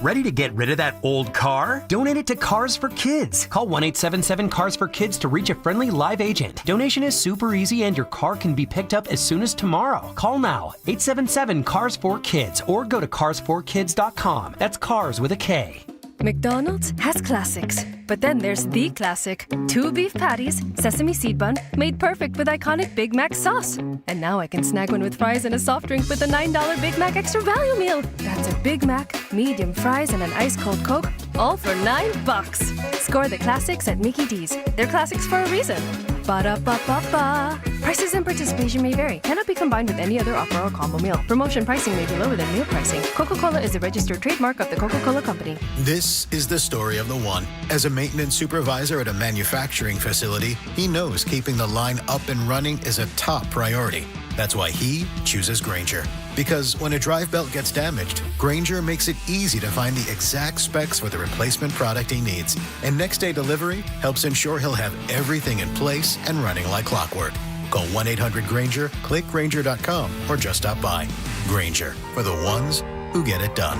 Ready to get rid of that old car? Donate it to Cars for Kids. Call 1-877-CARS-FOR-KIDS to reach a friendly live agent. Donation is super easy and your car can be picked up as soon as tomorrow. Call now, 877-CARS-FOR-KIDS or go to carsforkids.com. That's cars with a K. McDonald's has classics, but then there's the classic. 2 beef patties, sesame seed bun, made perfect with iconic Big Mac sauce. And now I can snag one with fries and a soft drink with a $9 Big Mac Extra Value Meal. That's a Big Mac, medium fries, and an ice-cold Coke, all for $9. Score the classics at Mickey D's. They're classics for a reason. Ba-da-ba-ba-ba. Prices and participation may vary. Cannot be combined with any other offer or combo meal. Promotion pricing may be lower than meal pricing. Coca-Cola is a registered trademark of the Coca-Cola Company. This is the story of the one. As a maintenance supervisor at a manufacturing facility, he knows keeping the line up and running is a top priority. That's why he chooses Grainger. Because when a drive belt gets damaged, Grainger makes it easy to find the exact specs for the replacement product he needs. And next day delivery helps ensure he'll have everything in place and running like clockwork. Call 1-800-GRAINGER, click Grainger.com, or just stop by. Grainger, for the ones who get it done.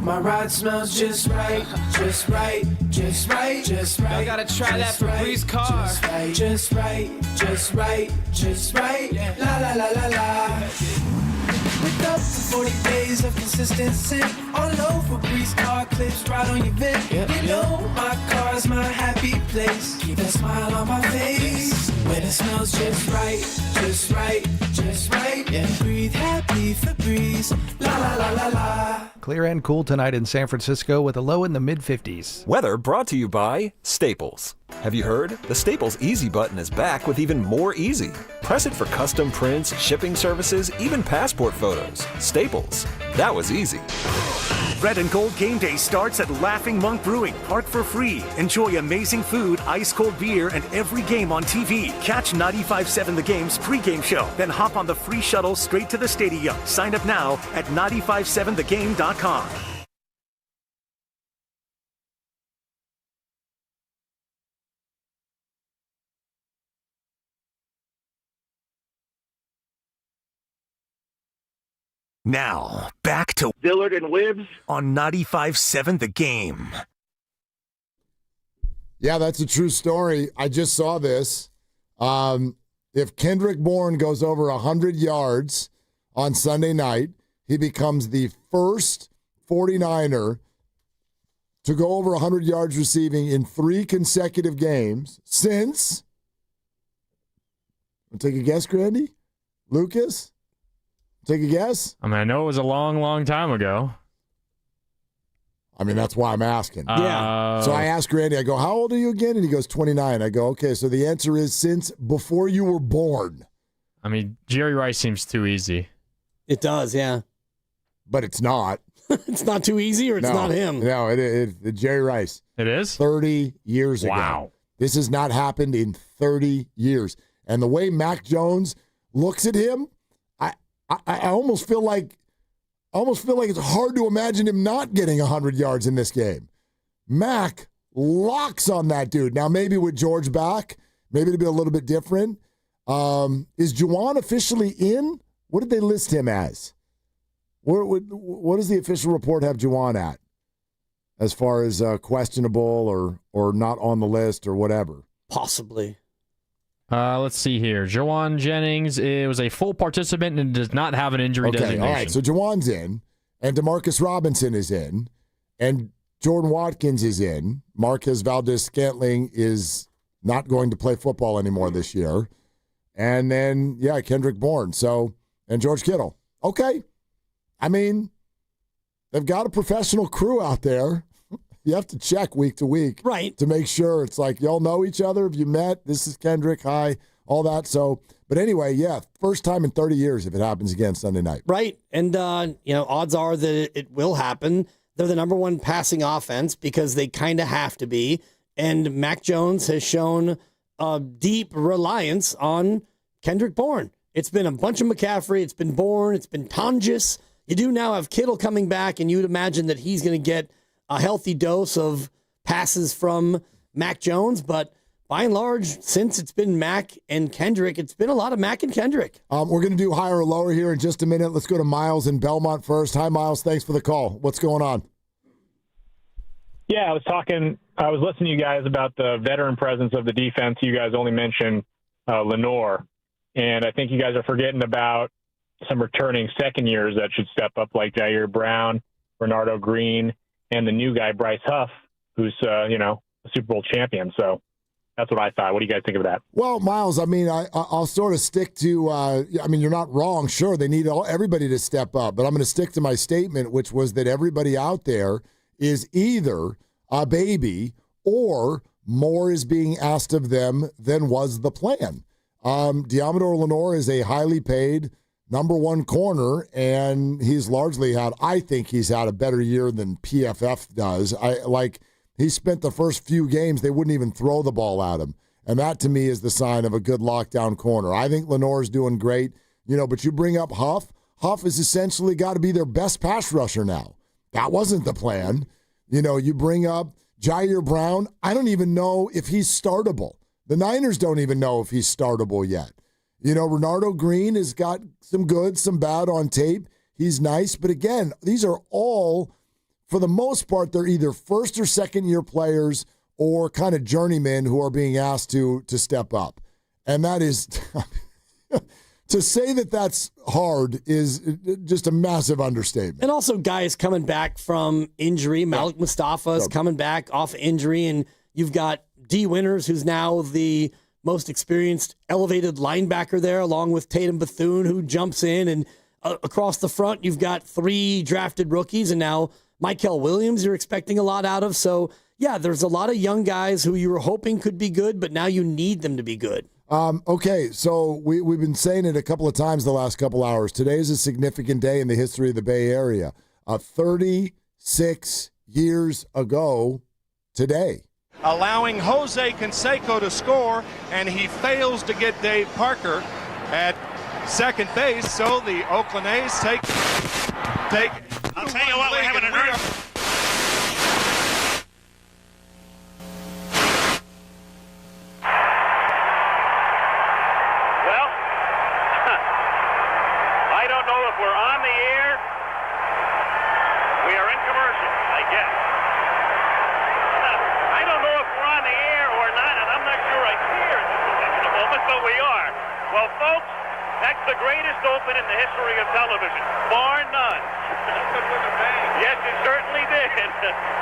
My ride smells just right, just right, just right, just right. Y'all gotta try that Febreze car. Just right, just right, just right. La la la la la. With up to 40 days of consistency, all over Febreze car clips right on your vent. You know my car's my happy place. Keep that smile on my face. When it smells just right, just right, just right. Yeah, breathe happy Febreze. La la la la la. Clear and cool tonight in San Francisco with a low in the mid-50s. Weather brought to you by Staples. Have you heard? The Staples Easy button is back with even more easy. Press it for custom prints, shipping services, even passport photos. Staples. That was easy. Red and Gold Game Day starts at Laughing Monk Brewing. Park for free. Enjoy amazing food, ice-cold beer, and every game on TV. Catch 95.7 The Game's pregame show. Then hop on the free shuttle straight to the stadium. Sign up now at 957thegame.com. Now, back to Willard and Dibs on 95.7 The Game. Yeah, that's a true story. I just saw this. If Kendrick Bourne goes over 100 yards on Sunday night, he becomes the first 49er to go over 100 yards receiving in 3 consecutive games since, I'll take a guess, Grandy? Lucas? Take a guess? I mean, I know it was a long, long time ago. I mean, that's why I'm asking. Yeah. So I asked Randy, I go, how old are you again? And he goes, 29. I go, okay, so the answer is since before you were born. I mean, Jerry Rice seems too easy. It does, yeah. But it's not. It's not too easy, or it's not him? No, it Jerry Rice. It is? 30 years ago. Wow. This has not happened in 30 years. And the way Mac Jones looks at him, I almost feel like it's hard to imagine him not getting 100 yards in this game. Mac locks on that dude. Now, maybe with George back, maybe it'll be a little bit different. Is Juwan officially in? What did they list him as? What does the official report have Juwan at as far as questionable or not on the list or whatever? Possibly. Let's see here. Jawan Jennings was a full participant and does not have an injury designation. All right, so Jawan's in, and DeMarcus Robinson is in, and Jordan Watkins is in. Marquez Valdez-Scantling is not going to play football anymore this year. And then, Kendrick Bourne. And George Kittle. Okay. I mean, they've got a professional crew out there. You have to check week to week, right, to make sure it's like y'all know each other. Have you met? This is Kendrick. Hi, all that. So, but anyway, first time in 30 years if it happens again Sunday night. Right, and odds are that it will happen. They're the number one passing offense because they kind of have to be. And Mac Jones has shown a deep reliance on Kendrick Bourne. It's been a bunch of McCaffrey. It's been Bourne. It's been Tonjes. You do now have Kittle coming back, and you'd imagine that he's going to get a healthy dose of passes from Mac Jones, but by and large, since it's been Mac and Kendrick, it's been a lot of Mac and Kendrick. We're going to do higher or lower here in just a minute. Let's go to Miles in Belmont first. Hi, Miles. Thanks for the call. What's going on? Yeah, I was listening to you guys about the veteran presence of the defense. You guys only mentioned Lenore, and I think you guys are forgetting about some returning second years that should step up, like Jair Brown, Bernardo Green, and the new guy, Bryce Huff, who's, a Super Bowl champion. So that's what I thought. What do you guys think of that? Well, Miles, I mean, I'll sort of stick to, you're not wrong. Sure, they need everybody to step up. But I'm going to stick to my statement, which was that everybody out there is either a baby or more is being asked of them than was the plan. Diamador Lenore is a highly paid number one corner, and he's largely I think he's had a better year than PFF does. He spent the first few games, they wouldn't even throw the ball at him. And that to me is the sign of a good lockdown corner. I think Lenore's doing great, but you bring up Huff. Huff has essentially got to be their best pass rusher now. That wasn't the plan. You bring up Jair Brown. I don't even know if he's startable. The Niners don't even know if he's startable yet. Bernardo Green has got some good, some bad on tape. He's nice. But again, these are all, for the most part, they're either first or second year players or kind of journeymen who are being asked to step up. And that is, to say that that's hard is just a massive understatement. And also guys coming back from injury. Malik Mustafa's coming back off injury. And you've got D. Winters, who's now the most experienced elevated linebacker there, along with Tatum Bethune, who jumps in. And across the front, you've got 3 drafted rookies, and now Mykel Williams you're expecting a lot out of. So, yeah, there's a lot of young guys who you were hoping could be good, but now you need them to be good. Okay, so we've been saying it a couple of times the last couple hours. Today is a significant day in the history of the Bay Area. 36 years ago today. Allowing Jose Canseco to score, and he fails to get Dave Parker at second base, so the Oakland A's take. I'll tell you what, we're having an earth. Well, I don't know if we're on the air. We are in commercial, I guess. I don't know if we're on the air or not, and I'm not sure I care at the moment, but we are. Well, folks, that's the greatest open in the history of television, bar none. Yes, it certainly did.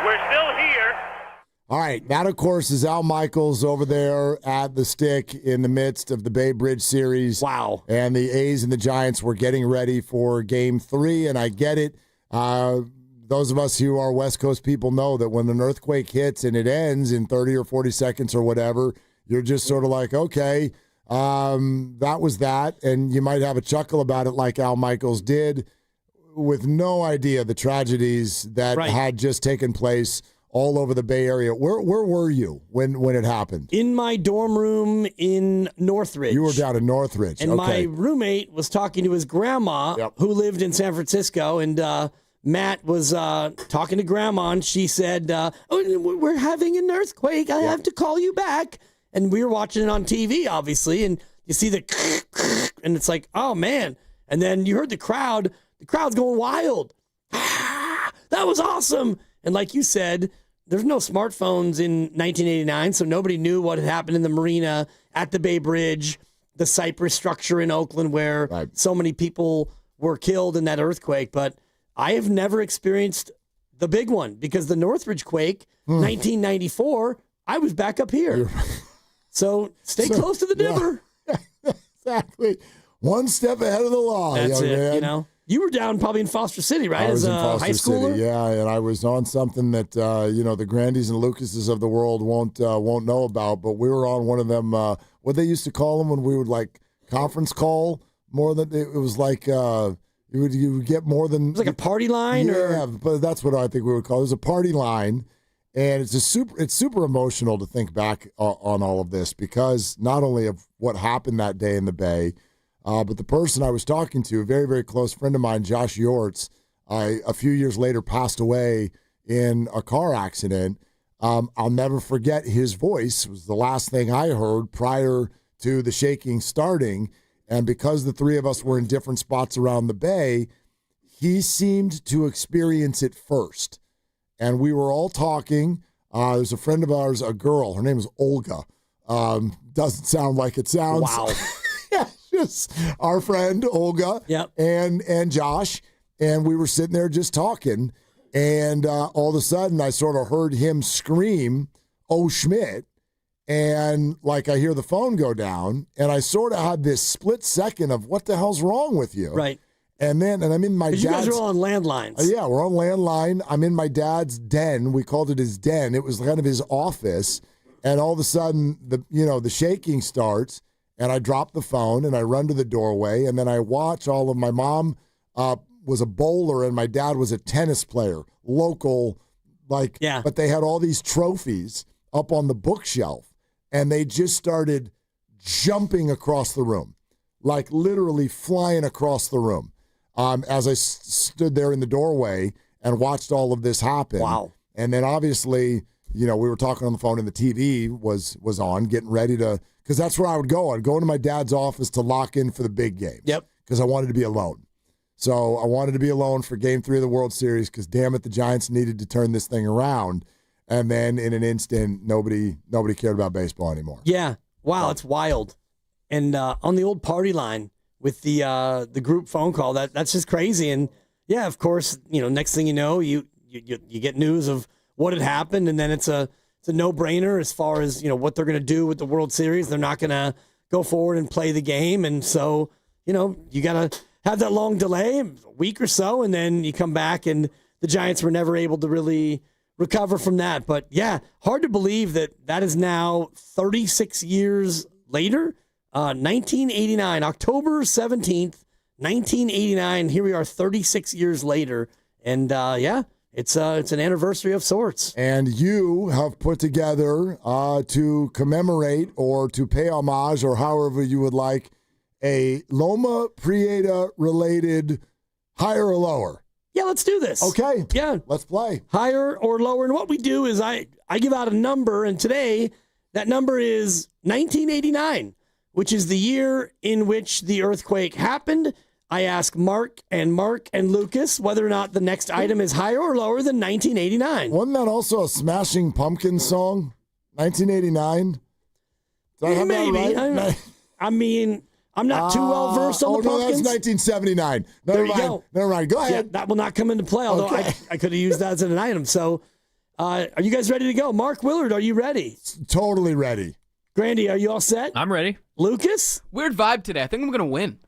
We're still here. All right, that, of course, is Al Michaels over there at the stick in the midst of the Bay Bridge series. Wow. And the A's and the Giants were getting ready for Game 3, and I get it. Those of us who are West Coast people know that when an earthquake hits and it ends in 30 or 40 seconds or whatever, you're just sort of like, okay, that was that. And you might have a chuckle about it like Al Michaels did, with no idea the tragedies that had just taken place all over the Bay Area. Where were you when it happened? In my dorm room in Northridge. You were down in Northridge. And my roommate was talking to his grandma, who lived in San Francisco, and Matt was talking to Grandma, and she said, oh, we're having an earthquake. I have to call you back. And we were watching it on TV, obviously, and you see the and it's like, oh, man. And then you heard the crowd. The crowd's going wild. That was awesome. And like you said, there's no smartphones in 1989, so nobody knew what had happened in the marina, at the Bay Bridge, the Cypress structure in Oakland where so many people were killed in that earthquake. But I have never experienced the big one because the Northridge quake, 1994, I was back up here. So stay close to the Dipper. Yeah, exactly. One step ahead of the law. That's young it, man. you know. You were down probably in Foster City, right? I was As in a Foster high schooler? City, yeah, and I was on something that the Grandies and Lucases of the world won't know about. But we were on one of them. What they used to call them when we would like conference call more than it was like you would get more than it was like a party line, but that's what I think we would call it. It was a party line, and it's super emotional to think back on all of this because not only of what happened that day in the Bay. But the person I was talking to, a very, very close friend of mine, Josh Yortz, a few years later passed away in a car accident. I'll never forget his voice. It was the last thing I heard prior to the shaking starting. And because the three of us were in different spots around the Bay, he seemed to experience it first. And we were all talking. There's a friend of ours, a girl. Her name is Olga. Doesn't sound like it sounds. Wow. Our friend Olga and Josh, and we were sitting there just talking, and all of a sudden I sort of heard him scream, "Oh, Schmidt," and like I hear the phone go down, and I sort of had this split second of what the hell's wrong with you, right? And I'm in my dad's. You guys are all on landlines. Yeah, we're on landline. I'm in my dad's den. We called it his den. It was kind of his office, and all of a sudden the shaking starts. And I drop the phone, and I run to the doorway, and then I watch all of my mom was a bowler, and my dad was a tennis player, local, but they had all these trophies up on the bookshelf, and they just started jumping across the room, like literally flying across the room as I stood there in the doorway and watched all of this happen. Wow. And then obviously, we were talking on the phone, and the TV was on, getting ready to – because that's where I would go. I'd go into my dad's office to lock in for the big games. Yep. Because I wanted to be alone. So I wanted to be alone for Game 3 of the World Series because, damn it, the Giants needed to turn this thing around. And then in an instant, nobody cared about baseball anymore. Yeah. Wow, it's wild. And on the old party line with the group phone call, that's just crazy. And, yeah, of course, next thing you know, you get news of what had happened, and then it's a no-brainer as far as, what they're going to do with the World Series. They're not going to go forward and play the game. And so, you got to have that long delay, a week or so, and then you come back, and the Giants were never able to really recover from that. But, yeah, hard to believe that is now 36 years later. 1989, October 17th, 1989. Here we are 36 years later. And, it's an anniversary of sorts. And you have put together to commemorate or to pay homage or however you would like a Loma Prieta related higher or lower. Yeah, let's do this. Okay. Yeah. Let's play. Higher or lower. And what we do is I give out a number, and today that number is 1989, which is the year in which the earthquake happened. I ask Mark and Lucas whether or not the next item is higher or lower than 1989. Wasn't that also a Smashing Pumpkins song? 1989? Did I have Maybe. that right? I mean, I'm not too well versed on the Pumpkins. That's 1979. There you go. Never mind. Go ahead. Yeah, that will not come into play, although I could have used that as an item. So, are you guys ready to go? Mark, Willard, are you ready? Totally ready. Grandy, are you all set? I'm ready. Lucas? Weird vibe today. I think I'm going to win.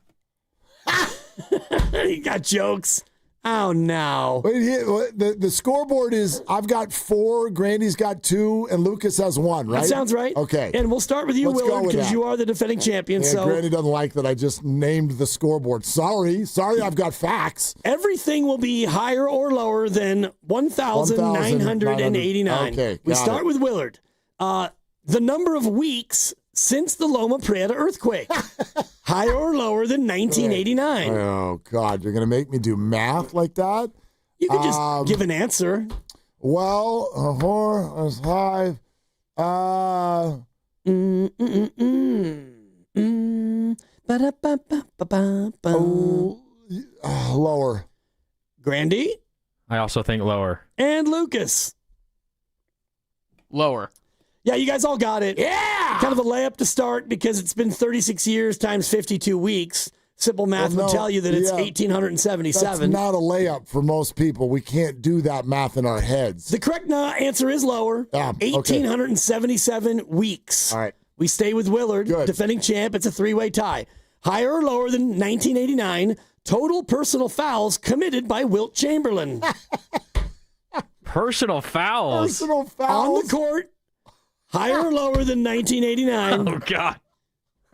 You got jokes. Oh, no. Wait, the scoreboard is I've got 4, Grandy's got 2, and Lucas has 1, right? That sounds right. Okay. And we'll start with you, Willard, because you are the defending champion. Yeah, so Grandy doesn't like that I just named the scoreboard. Sorry, I've got facts. Everything will be higher or lower than 1,989. Okay, we start with Willard. The number of weeks since the Loma Prieta earthquake. Higher or lower than 1989? Oh, God. You're going to make me do math like that? You can just give an answer. Well, 4 is 5. Lower. Grandy? I also think lower. And Lucas? Lower. Yeah, you guys all got it. Yeah! Kind of a layup to start because it's been 36 years times 52 weeks. Simple math would tell you that it's 1,877. That's not a layup for most people. We can't do that math in our heads. The correct answer is lower. 1,877 weeks. All right. We stay with Willard, defending champ. It's a 3-way tie. Higher or lower than 1989, total personal fouls committed by Wilt Chamberlain. Personal fouls? Personal fouls? On the court. Higher or lower than 1989? Oh, God.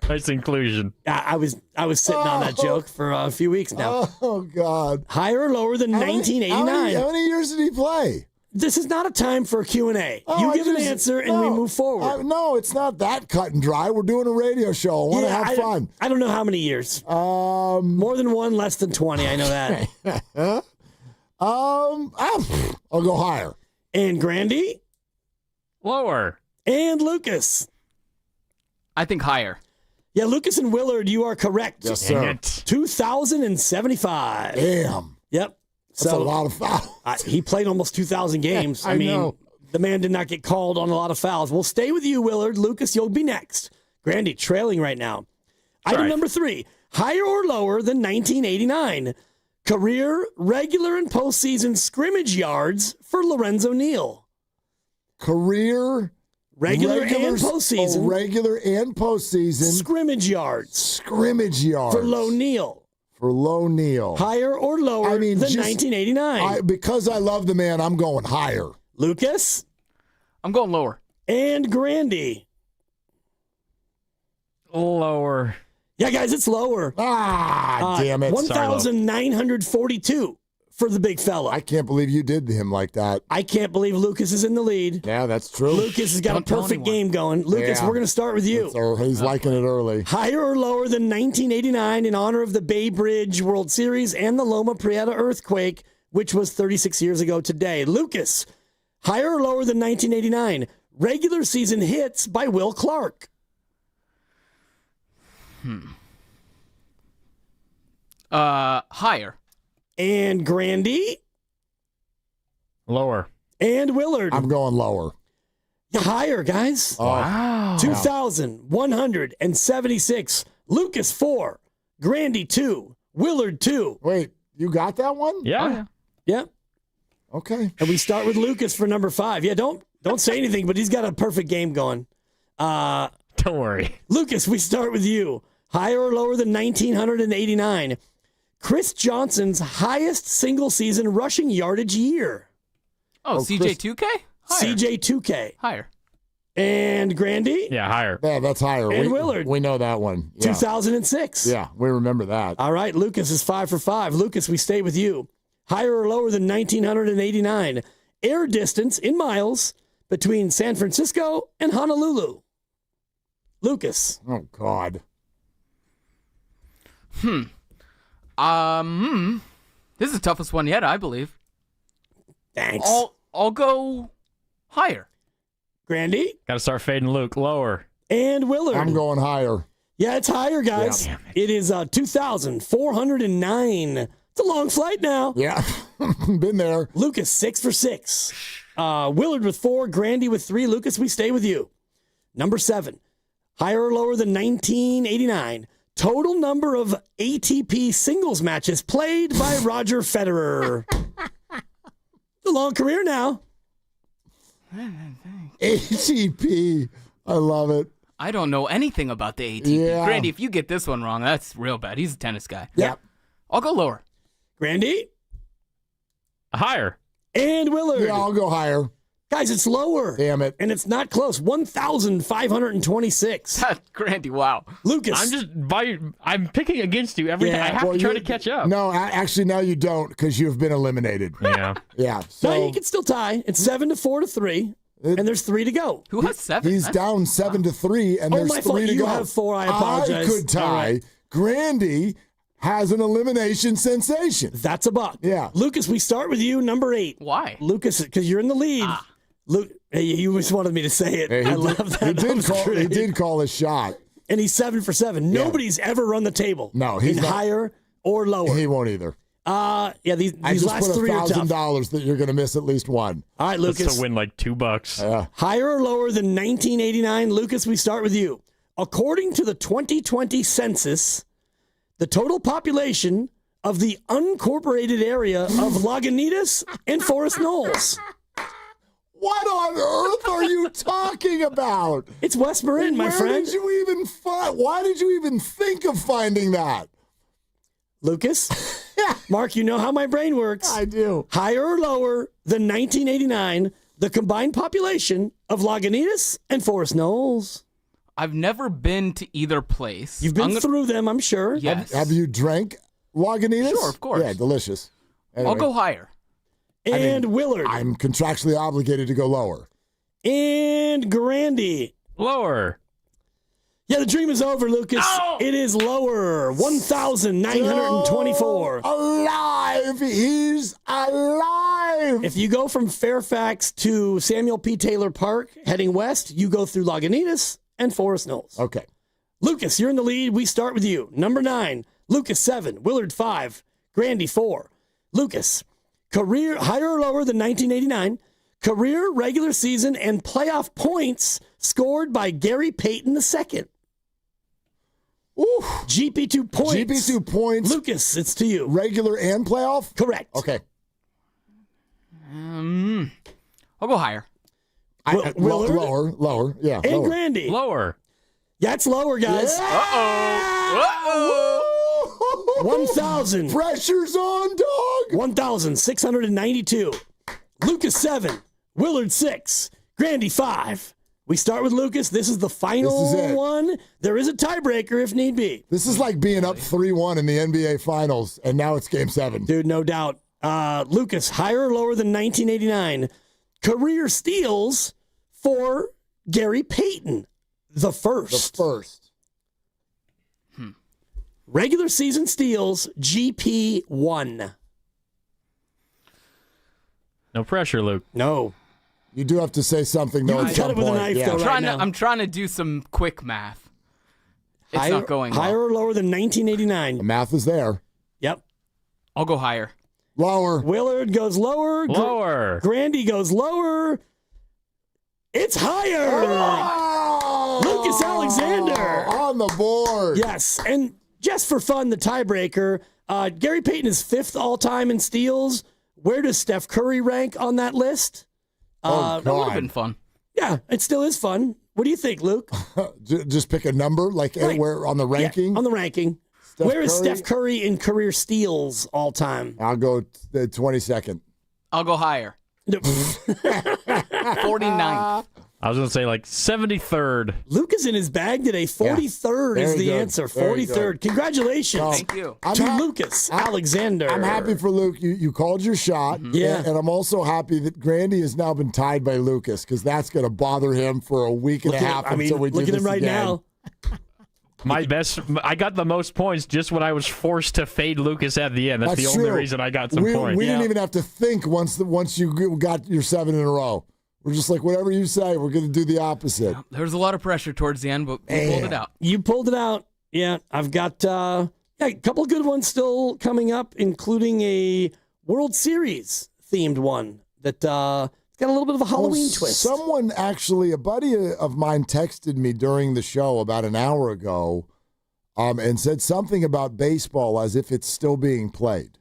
Nice inclusion. I was sitting on that joke for a few weeks now. Oh, God. Higher or lower than 1989? How many years did he play? This is not a time for a Q&A. You give an answer and we move forward. No, it's not that cut and dry. We're doing a radio show. I want to have fun. I don't know how many years. More than 1, less than 20. I know that. I'll go higher. And Grandy? Lower. And Lucas? I think higher. Yeah, Lucas and Willard, you are correct. Yes, sir. 2,075. Damn. Yep. That's a lot of fouls. He played almost 2,000 games. I mean, know. The man did not get called on a lot of fouls. We'll stay with you, Willard. Lucas, you'll be next. Grandy, trailing right now. Item number 3, higher or lower than 1989? Career, regular, and postseason scrimmage yards for Lorenzo Neal. Career... Regular and postseason. Oh, regular and postseason. Scrimmage yards. Scrimmage yards. For Low Neal. Higher or lower than 1989? Because I love the man, I'm going higher. Lucas? I'm going lower. And Grandy? Lower. Yeah, guys, it's lower. Damn it. 1,942 for the big fella. I can't believe you did to him like that. I can't believe Lucas is in the lead. Yeah, that's true. Lucas has got a perfect game going. Lucas, we're going to start with you. He's liking it early. Higher or lower than 1989 in honor of the Bay Bridge World Series and the Loma Prieta earthquake, which was 36 years ago today. Lucas, higher or lower than 1989? Regular season hits by Will Clark. Higher. And Grandy? Lower. And Willard? I'm going lower. Higher, guys. Wow. 2,176. Lucas, 4. Grandy, 2. Willard, 2. Wait, you got that one? Yeah. Oh, yeah. Yep. Okay. And we start with Lucas for number 5. Yeah, don't say anything, but he's got a perfect game going. Don't worry. Lucas, we start with you. Higher or lower than 1,989? Chris Johnson's highest single-season rushing yardage year? Oh, CJ2K? Higher. CJ2K. Higher. And Grandy? Yeah, higher. Yeah, that's higher. And Willard. We know that one. Yeah. 2006. Yeah, we remember that. All right, Lucas is 5 for 5. Lucas, we stay with you. Higher or lower than 1,989? Air distance in miles between San Francisco and Honolulu. Lucas. Oh, God. This is the toughest one yet, I believe. Thanks. I'll go higher. Grandy? Got to start fading Luke. Lower. And Willard. I'm going higher. Yeah, it's higher, guys. Yeah. It is 2,409. It's a long flight now. Yeah, been there. Lucas, 6 for 6. Willard with 4, Grandy with 3. Lucas, we stay with you. Number 7. Higher or lower than 1989? Total number of ATP singles matches played by Roger Federer. It's a long career now. ATP. I love it. I don't know anything about the ATP. Yeah. Grandy, if you get this one wrong, that's real bad. He's a tennis guy. Yep. I'll go lower. Grandy? Higher. And Willard. Yeah, I'll go higher. Guys, it's lower. Damn it. And it's not close. 1,526. Grandy, wow. Lucas. I'm picking against you every time. I have to try to catch up. No, actually, now you don't because you've been eliminated. Yeah. Yeah. No, you can still tie. It's 7-4 to 3. And there's 3 to go. Who has 7? He's down 7-3, and there's my 3 fault. to You go. have 4. I apologize. I could tie. Right. Grandy has an elimination sensation. That's a buck. Yeah. Lucas, we start with you, number 8. Why? Lucas, because you're in the lead. Luke, hey, you just wanted me to say it. Hey, I love that. He did call his shot. And he's 7 for 7. Yeah. Nobody's ever run the table. No, he's not. Higher or lower. He won't either. These I just last put 3 are tough. $1,000 that you're going to miss at least one. All right, Lucas. That's to win like $2. Higher or lower than 1989? Lucas, we start with you. According to the 2020 census, the total population of the unincorporated area of Lagunitas and Forest Knolls. What on earth are you talking about? It's West Marin, my friend. Why did you even think of finding that? Lucas? Mark, you know how my brain works. I do. Higher or lower than 1989, the combined population of Lagunitas and Forest Knolls. I've never been to either place. You've been through them, I'm sure. Yes. Have you drank Lagunitas? Sure, of course. Yeah, delicious. Anyway. I'll go higher. And Willard. I'm contractually obligated to go lower. And Grandy. Lower. Yeah, the dream is over, Lucas. Oh! It is lower. 1,924. Alive! He's alive! If you go from Fairfax to Samuel P. Taylor Park, heading west, you go through Lagunitas and Forest Knolls. Okay. Lucas, you're in the lead. We start with you. Number 9, Lucas 7, Willard 5, Grandy 4. Lucas, career higher or lower than 1989, career, regular season, and playoff points scored by Gary Payton II. Ooh. GP2 points. GP2 points. Lucas, it's to you. Regular and playoff? Correct. Okay. I'll go higher. Willard? Lower. Yeah. And lower. Grandy. Lower. Yeah, it's lower, guys. Uh-oh. 1,000. Pressure's on, dog. 1,692. Lucas 7. Willard 6. Grandy 5. We start with Lucas. This is the final one. There is a tiebreaker if need be. This is like being up 3-1 in the NBA Finals, and now it's Game 7. Dude, no doubt. Lucas, higher or lower than 1989? Career steals for Gary Payton, the first. The first. Regular season steals, GP1. No pressure, Luke. No. You do have to say something, though. You can cut it with a knife, though, right now. I'm trying to do some quick math. It's not going well. Higher or lower than 1989? The math is there. Yep. I'll go higher. Lower. Willard goes lower. Lower. Grandy goes lower. It's higher. Oh! Lucas Alexander. On the board. Yes. And just for fun, the tiebreaker, Gary Payton is 5th all-time in steals. Where does Steph Curry rank on that list? Oh, that would have been fun. Yeah, it still is fun. What do you think, Luke? Just pick a number, like anywhere on the ranking? Yeah, on the ranking. Where is Steph Curry in career steals all time? I'll go the 22nd. I'll go higher. 49th. I was going to say like 73rd. Luke is in his bag today. 43rd is the answer. 43rd. Congratulations. Thank you. To Lucas Alexander. I'm happy for Luke. You called your shot. Yeah. And I'm also happy that Grandy has now been tied by Lucas because that's going to bother him for a week and a half until we do this Look at him right again. now. I got the most points just when I was forced to fade Lucas at the end. That's the only reason I got some points. We didn't even have to think once you got your 7 in a row. We're just like, whatever you say, we're going to do the opposite. There was a lot of pressure towards the end, but we pulled it out. You pulled it out. Yeah, I've got a couple of good ones still coming up, including a World Series themed one that got a little bit of a Halloween twist. Someone actually, a buddy of mine texted me during the show about an hour ago and said something about baseball as if it's still being played.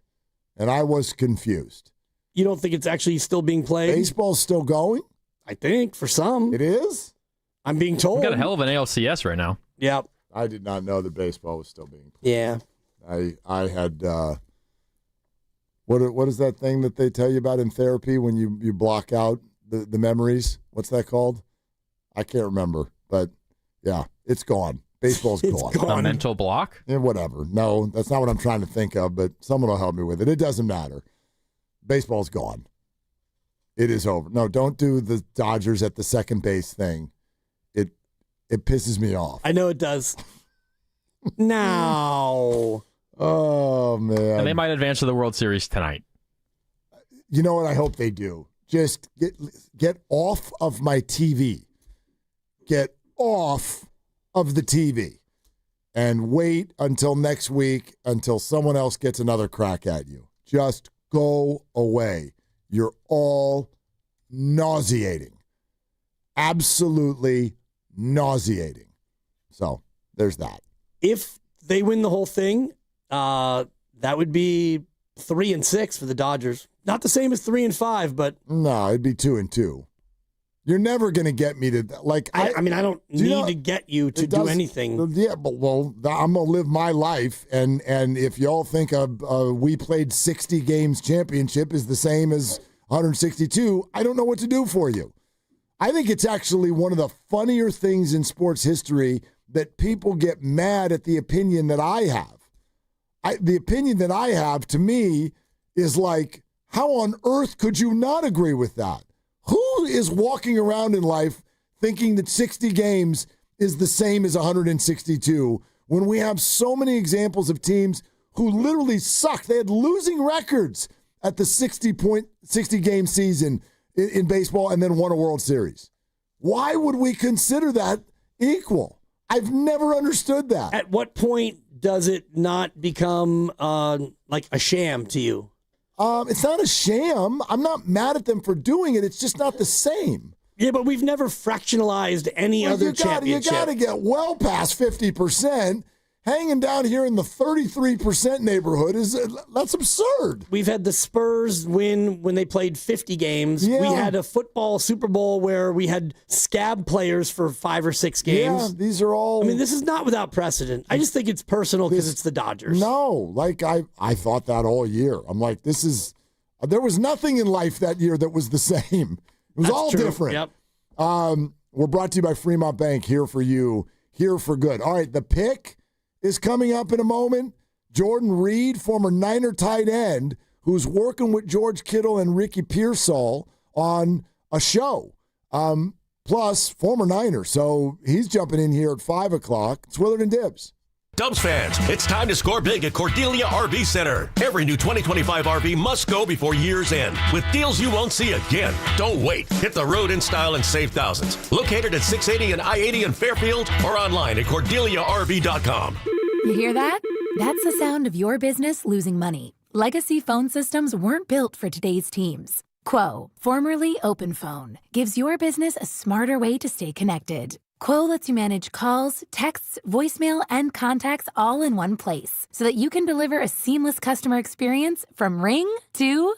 And I was confused. You don't think it's actually still being played? Baseball's still going? I think for some. It is? I'm being told. We got a hell of an ALCS right now. Yeah. I did not know that baseball was still being played. Yeah. I had what is that thing that they tell you about in therapy when you block out the memories? What's that called? I can't remember, but yeah, it's gone. Baseball's gone. A mental block? Yeah, whatever. No, that's not what I'm trying to think of, but someone will help me with it. It doesn't matter. Baseball's gone. It is over. No, don't do the Dodgers at the second base thing. It pisses me off. I know it does. Now. Oh, man. And they might advance to the World Series tonight. You know what? I hope they do. Just get off of my TV. Get off of the TV. And wait until next week until someone else gets another crack at you. Just go away. You're all nauseating. Absolutely nauseating. So there's that. If they win the whole thing, that would be 3-6 for the Dodgers. Not the same as 3-5, but no, it'd be 2-2. You're never going to get me to like. I mean, I don't need to get you to do anything. Yeah, but I'm going to live my life, and if y'all think we played 60 games championship is the same as 162, I don't know what to do for you. I think it's actually one of the funnier things in sports history that people get mad at the opinion that I have. The opinion that I have, to me, is like, how on earth could you not agree with that? Who is walking around in life thinking that 60 games is the same as 162 when we have so many examples of teams who literally suck? They had losing records at the 60-game season in baseball and then won a World Series. Why would we consider that equal? I've never understood that. At what point does it not become like a sham to you? It's not a sham. I'm not mad at them for doing it. It's just not the same. Yeah, but we've never fractionalized any other championship. You got to get well past 50%. Hanging down here in the 33% neighborhood that's absurd. We've had the Spurs win when they played 50 games. Yeah. We had a football Super Bowl where we had scab players for 5 or 6 games. Yeah, these are all. I mean, this is not without precedent. I just think it's personal because it's the Dodgers. No, like I thought that all year. I'm like, there was nothing in life that year that was the same. It was all different. Yep. We're brought to you by Fremont Bank, here for you, here for good. All right, the pick is coming up in a moment. Jordan Reed, former Niner tight end, who's working with George Kittle and Ricky Pearsall on a show. Plus, former Niner. So he's jumping in here at 5 o'clock. It's Willard and Dibs. Dubs fans, it's time to score big at Cordelia RV Center. Every new 2025 RV must go before year's end with deals you won't see again. Don't wait. Hit the road in style and save thousands. Located at 680 and I-80 in Fairfield or online at CordeliaRV.com. You hear that? That's the sound of your business losing money. Legacy phone systems weren't built for today's teams. Quo, formerly OpenPhone, gives your business a smarter way to stay connected. Quo lets you manage calls, texts, voicemail, and contacts all in one place so that you can deliver a seamless customer experience from ring to...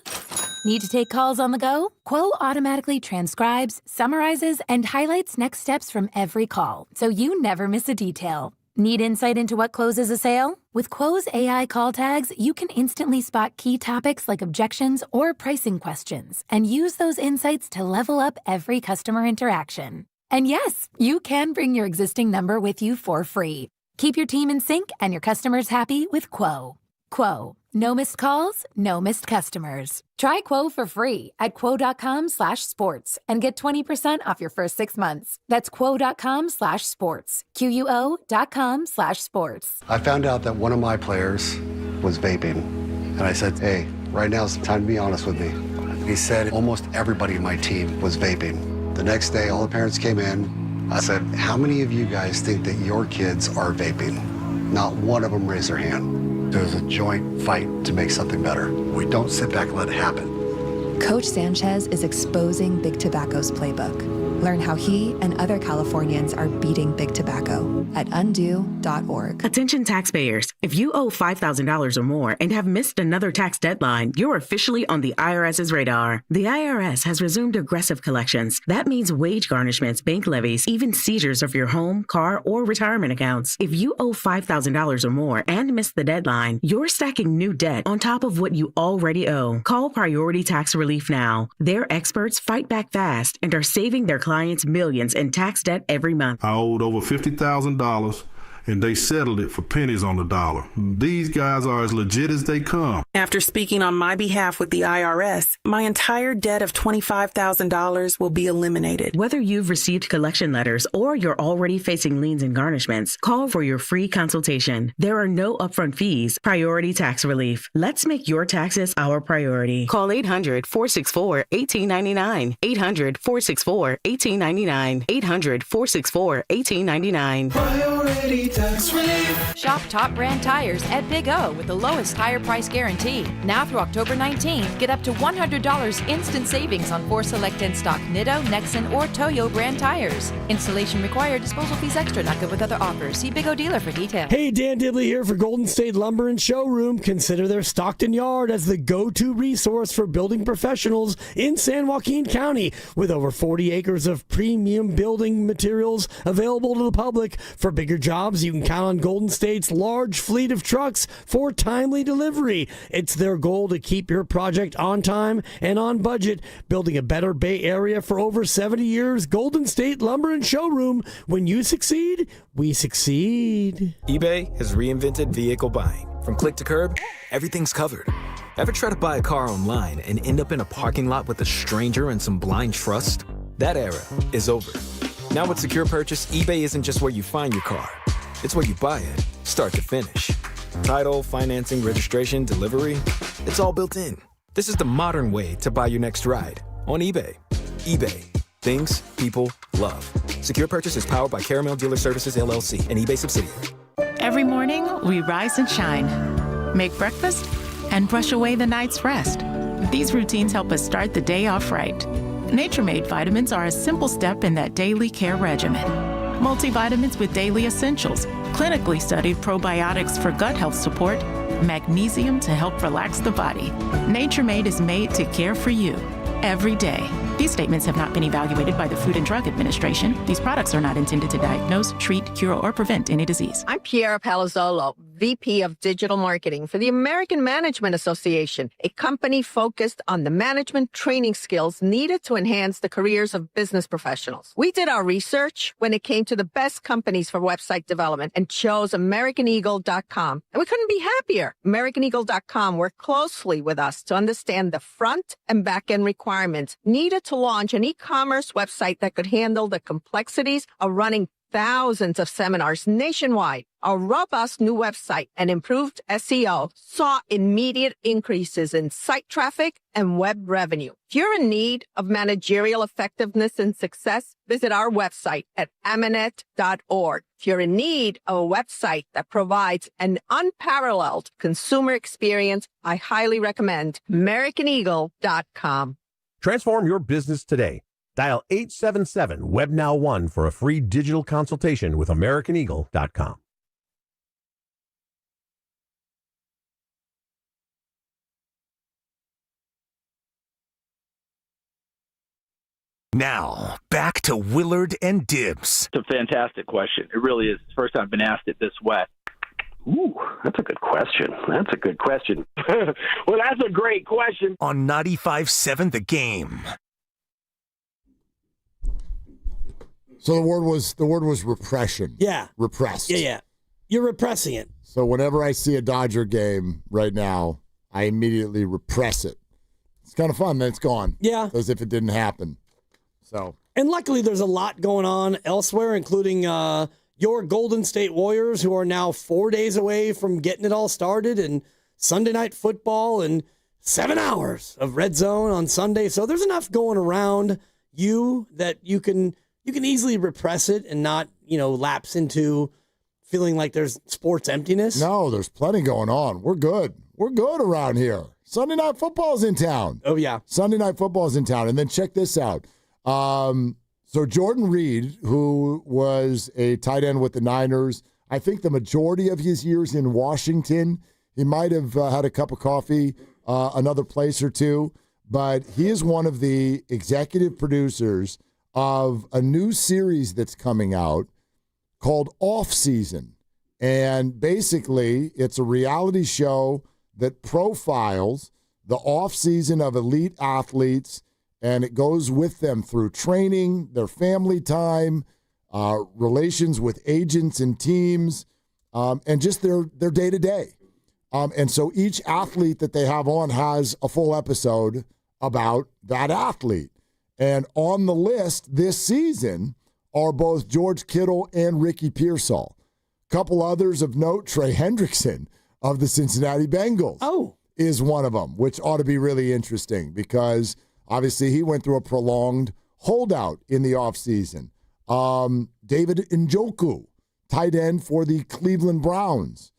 Need to take calls on the go? Quo automatically transcribes, summarizes, and highlights next steps from every call so you never miss a detail. Need insight into what closes a sale? With Quo's AI call tags, you can instantly spot key topics like objections or pricing questions and use those insights to level up every customer interaction. And yes, you can bring your existing number with you for free. Keep your team in sync and your customers happy with Quo. Quo. No missed calls, no missed customers. Try Quo for free at quo.com/sports and get 20% off your first 6 months. That's quo.com/sports. QUO.com/sports. I found out that one of my players was vaping. And I said, hey, right now is the time to be honest with me. He said almost everybody in my team was vaping. The next day, all the parents came in. I said, how many of you guys think that your kids are vaping? Not one of them raised their hand. There's a joint fight to make something better. We don't sit back and let it happen. Coach Sanchez is exposing Big Tobacco's playbook. Learn how he and other Californians are beating Big Tobacco at undo.org. Attention taxpayers. If you owe $5,000 or more and have missed another tax deadline, you're officially on the IRS's radar. The IRS has resumed aggressive collections. That means wage garnishments, bank levies, even seizures of your home, car, or retirement accounts. If you owe $5,000 or more and missed the deadline, you're stacking new debt on top of what you already owe. Call Priority Tax Relief now. Their experts fight back fast and are saving their clients millions in tax debt every month. I owed over $50,000 and they settled it for pennies on the dollar. These guys are as legit as they come. After speaking on my behalf with the IRS, my entire debt of $25,000 will be eliminated. Whether you've received collection letters or you're already facing liens and garnishments, call for your free consultation. There are no upfront fees. Priority Tax Relief. Let's make your taxes our priority. Call 800-464-1899. 800-464-1899. 800-464-1899. Priority Tax Relief. Shop top brand tires at Big O with the lowest tire price guarantee. Now through October 19th, get up to $100 instant savings on 4 select in-stock Nitto, Nexen, or Toyo brand tires. Installation required. Disposal fees extra. Not good with other offers. See Big O dealer for details. Hey, Dan Dibley here for Golden State Lumber and Showroom. Consider their Stockton Yard as the go-to resource for building professionals in San Joaquin County. With over 40 acres of premium building materials available to the public for bigger jobs, you can count on Golden State's large fleet of trucks for timely delivery. It's their goal to keep your project on time and on budget, building a better Bay Area for over 70 years. Golden State Lumber and Showroom. When you succeed, we succeed. eBay has reinvented vehicle buying. From click to curb, everything's covered. Ever try to buy a car online and end up in a parking lot with a stranger and some blind trust? That era is over. Now with Secure Purchase, eBay isn't just where you find your car. It's where you buy it, start to finish. Title, financing, registration, delivery, it's all built in. This is the modern way to buy your next ride on eBay. eBay. Things people love. Secure Purchase is powered by Caramel Dealer Services, LLC, an eBay subsidiary. Every morning, we rise and shine, make breakfast, and brush away the night's rest. These routines help us start the day off right. Nature-Made vitamins are a simple step in that daily care regimen. Multivitamins with daily essentials, clinically studied probiotics for gut health support, magnesium to help relax the body. Nature-Made is made to care for you every day. These statements have not been evaluated by the Food and Drug Administration. These products are not intended to diagnose, treat, cure, or prevent any disease. I'm Piera Palazzolo, VP of Digital Marketing for the American Management Association, a company focused on the management training skills needed to enhance the careers of business professionals. We did our research when it came to the best companies for website development and chose AmericanEagle.com. And we couldn't be happier. AmericanEagle.com worked closely with us to understand the front and back end requirements needed to launch an e-commerce website that could handle the complexities of running thousands of seminars nationwide. Our robust new website and improved SEO saw immediate increases in site traffic and web revenue. If you're in need of managerial effectiveness and success, visit our website at amanet.org. If you're in need of a website that provides an unparalleled consumer experience, I highly recommend AmericanEagle.com. Transform your business today. Dial 877-WebNow1 for a free digital consultation with AmericanEagle.com. Now, back to Willard and Dibs. It's a fantastic question. It really is. It's the first time I've been asked it this way. Ooh, that's a good question. That's a good question. Well, that's a great question. On 95.7 The Game. So the word was repression. Yeah. Repressed. Yeah. You're repressing it. So whenever I see a Dodger game right now, I immediately repress it. It's kind of fun, then it's gone. Yeah. As if it didn't happen. So. And luckily there's a lot going on elsewhere, including your Golden State Warriors, who are now 4 days away from getting it all started, and Sunday Night Football, and 7 hours of Red Zone on Sunday. So there's enough going around you that you can easily repress it and not, lapse into feeling like there's sports emptiness. No, there's plenty going on. We're good. We're good around here. Sunday Night Football's in town. Oh, yeah. Sunday Night Football's in town. And then check this out. So Jordan Reed, who was a tight end with the Niners, I think the majority of his years in Washington, he might have had a cup of coffee another place or two, but he is one of the executive producers of a new series that's coming out called Off Season. And basically, it's a reality show that profiles the off season of elite athletes, and it goes with them through training, their family time, relations with agents and teams, and just their day-to-day. And so each athlete that they have on has a full episode about that athlete. And on the list this season are both George Kittle and Ricky Pearsall. A couple others of note, Trey Hendrickson of the Cincinnati Bengals is one of them, which ought to be really interesting because obviously he went through a prolonged holdout in the offseason. David Njoku, tight end for the Cleveland Browns,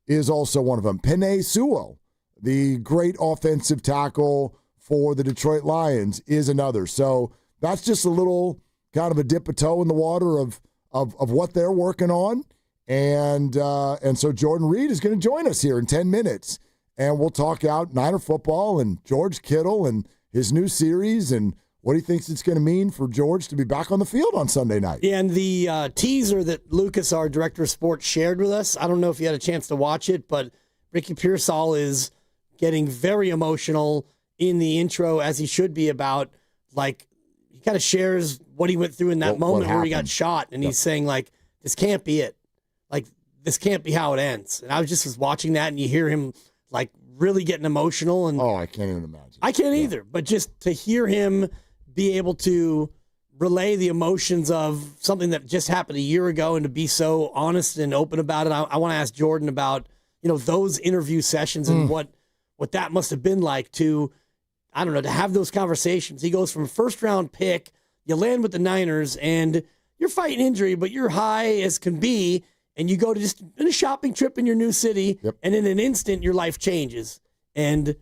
is also one of them. Penei Sewell, the great offensive tackle for the Detroit Lions, is another. So that's just a little kind of a dip a toe in the water of what they're working on. And so Jordan Reed is going to join us here in 10 minutes, and we'll talk out Niner football and George Kittle and his new series and what he thinks it's going to mean for George to be back on the field on Sunday night. Yeah, and the teaser that Lucas, our director of sports, shared with us, I don't know if you had a chance to watch it, but Ricky Pearsall is getting very emotional in the intro, as he should be, about, like, he kind of shares what he went through in that moment where he got shot, and he's saying, like, this can't be it. Like, this can't be how it ends. And I was watching that, and you hear him, like, really getting emotional. And I can't even imagine. I can't either. But just to hear him be able to relay the emotions of something that just happened a year ago and to be so honest and open about it. I want to ask Jordan about, those interview sessions and what that must have been like to, I don't know, to have those conversations. He goes from first-round pick, you land with the Niners, and you're fighting injury, but you're high as can be, and you go to just a shopping trip in your new city, and in an instant, your life changes. And,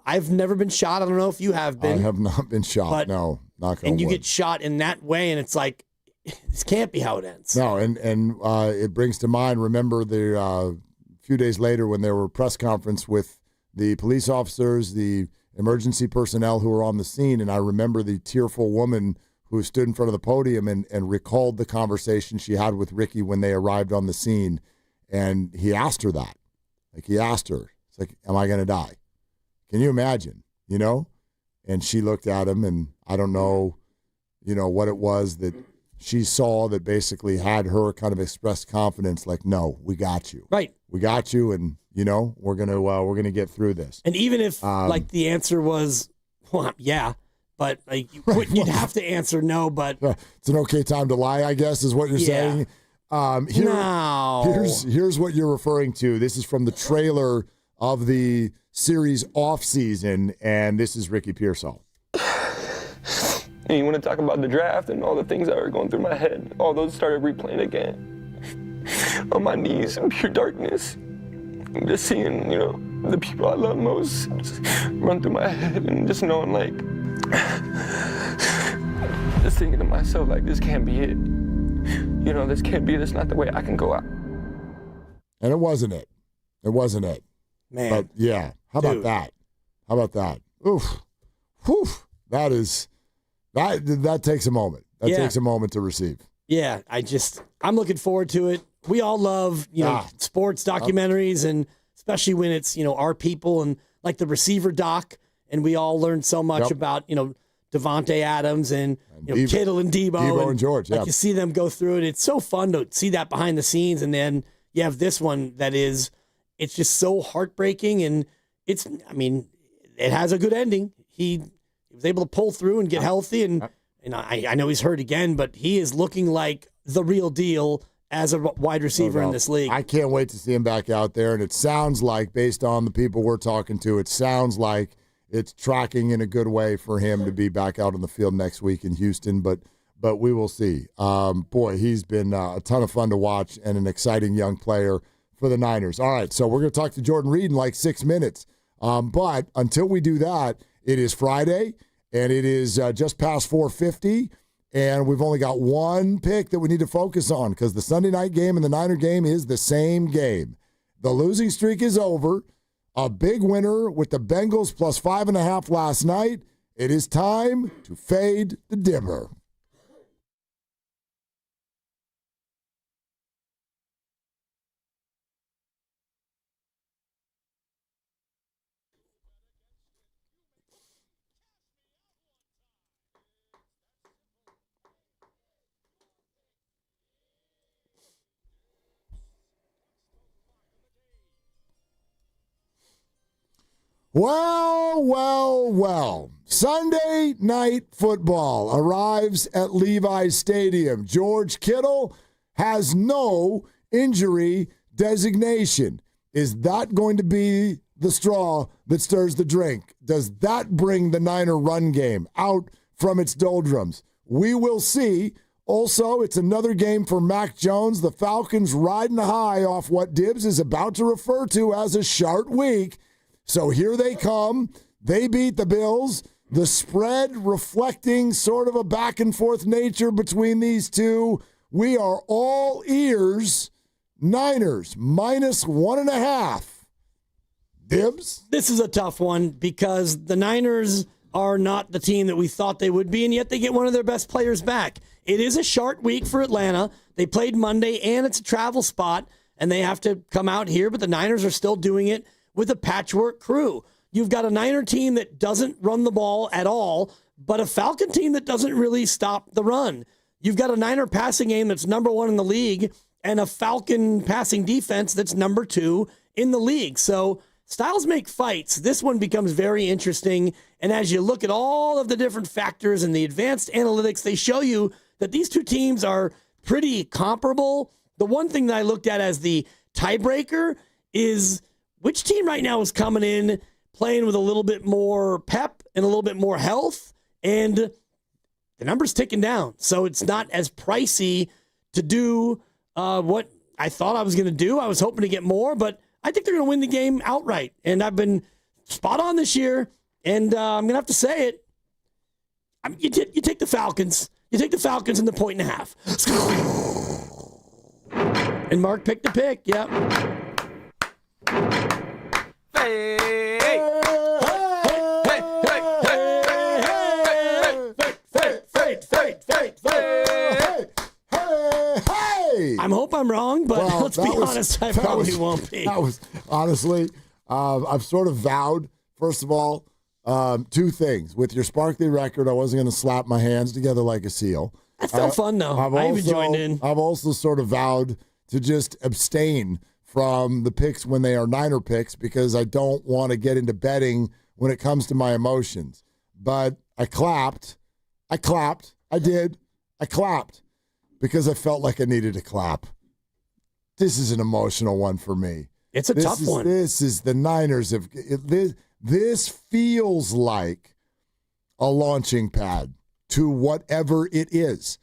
I've never been shot. I don't know if you have been. I have not been shot, no. Knock on and you wood. get shot in that way, and it's like, this can't be how it ends. No, and it brings to mind, remember the few days later when there were press conference with the police officers, the emergency personnel who were on the scene, and I remember the tearful woman who stood in front of the podium and recalled the conversation she had with Ricky when they arrived on the scene. And he asked her that. Like, he asked her, it's like, am I going to die? Can you imagine, And she looked at him, and I don't know, what it was that she saw that basically had her kind of express confidence, like, no, we got you. Right. We got you, and, we're going to get through this. And even if, the answer was, well, yeah, but you'd have to answer no, but it's an okay time to lie, I guess, is what you're saying. Here's what you're referring to. This is from the trailer of the series Off Season, and this is Ricky Pearsall. And you want to talk about the draft and all the things that were going through my head. All those started replaying again. On my knees in pure darkness. I'm just seeing, the people I love most just run through my head, and just knowing, like, just thinking to myself, like, this can't be it. This can't be it. It's not the way I can go out. And it wasn't it. It wasn't it. Man. But, yeah. How about that? Oof. Whew. That is That takes a moment. That takes a moment to receive. Yeah, I'm looking forward to it. We all love, sports documentaries, and especially when it's, our people and like the receiver doc, and we all learned so much about, Devontae Adams and Kittle and Debo and George. Like you see them go through it. It's so fun to see that behind the scenes, and then you have this one it's just so heartbreaking, and it has a good ending. He was able to pull through and get healthy, and I know he's hurt again, but he is looking like the real deal as a wide receiver in this league. I can't wait to see him back out there, and it sounds like, based on the people we're talking to, it sounds like it's tracking in a good way for him to be back out on the field next week in Houston, but we will see. Boy, he's been a ton of fun to watch and an exciting young player for the Niners. All right, so we're going to talk to Jordan Reed in like 6 minutes. But until we do that, it is Friday, and it is just past 4:50, and we've only got one pick that we need to focus on because the Sunday night game and the Niner game is the same game. The losing streak is over. A big winner with the Bengals plus 5.5 last night. It is time to fade the dimmer. Well. Sunday night football arrives at Levi's Stadium. George Kittle has no injury designation. Is that going to be the straw that stirs the drink? Does that bring the Niner run game out from its doldrums? We will see. Also, it's another game for Mac Jones. The Falcons riding high off what Dibs is about to refer to as a sharp week. So here they come. They beat the Bills. The spread reflecting sort of a back and forth nature between these two. We are all ears. Niners minus 1.5. Dibs? This is a tough one because the Niners are not the team that we thought they would be, and yet they get one of their best players back. It is a short week for Atlanta. They played Monday, and it's a travel spot, and they have to come out here, but the Niners are still doing it with a patchwork crew. You've got a Niner team that doesn't run the ball at all, but a Falcon team that doesn't really stop the run. You've got a Niner passing game that's number 1 in the league and a Falcon passing defense that's number 2 in the league. So styles make fights. This one becomes very interesting. And as you look at all of the different factors and the advanced analytics, they show you that these two teams are pretty comparable. The one thing that I looked at as the tiebreaker is which team right now is coming in playing with a little bit more pep and a little bit more health, and the number's ticking down. So it's not as pricey to do what I thought I was going to do. I was hoping to get more, but I think they're going to win the game outright. And I've been spot on this year, and I'm going to have to say it. You take the Falcons. You take the Falcons in the 1.5. And Mark picked the pick. Yep. I hope I'm wrong, but let's be honest, I probably won't be. That was, honestly, I've sort of vowed, first of all, 2 things. With your sparkly record, I wasn't going to slap my hands together like a seal. That felt fun, though. I even joined in. I've also sort of vowed to just abstain from the picks when they are Niner picks because I don't want to get into betting when it comes to my emotions. But I clapped. I did. I clapped because I felt like I needed to clap. This is an emotional one for me. It's a tough one. This is the Niners. This feels like a launching pad to whatever it is.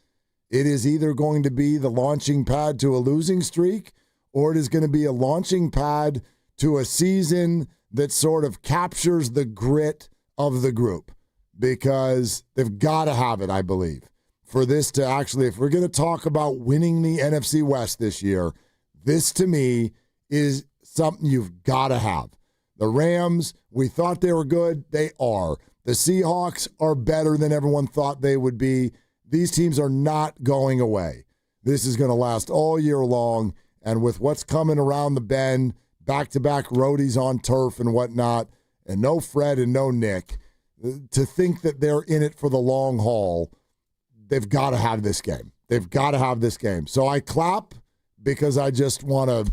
It is either going to be the launching pad to a losing streak, or it is going to be a launching pad to a season that sort of captures the grit of the group, because they've got to have it, I believe, for this to actually, if we're going to talk about winning the NFC West this year, this to me is something you've got to have. The Rams, we thought they were good. They are. The Seahawks are better than everyone thought they would be. These teams are not going away. This is going to last all year long. And with what's coming around the bend, back-to-back roadies on turf and whatnot, and no Fred and no Nick, to think that they're in it for the long haul, they've got to have this game. They've got to have this game. So I clap because I just want to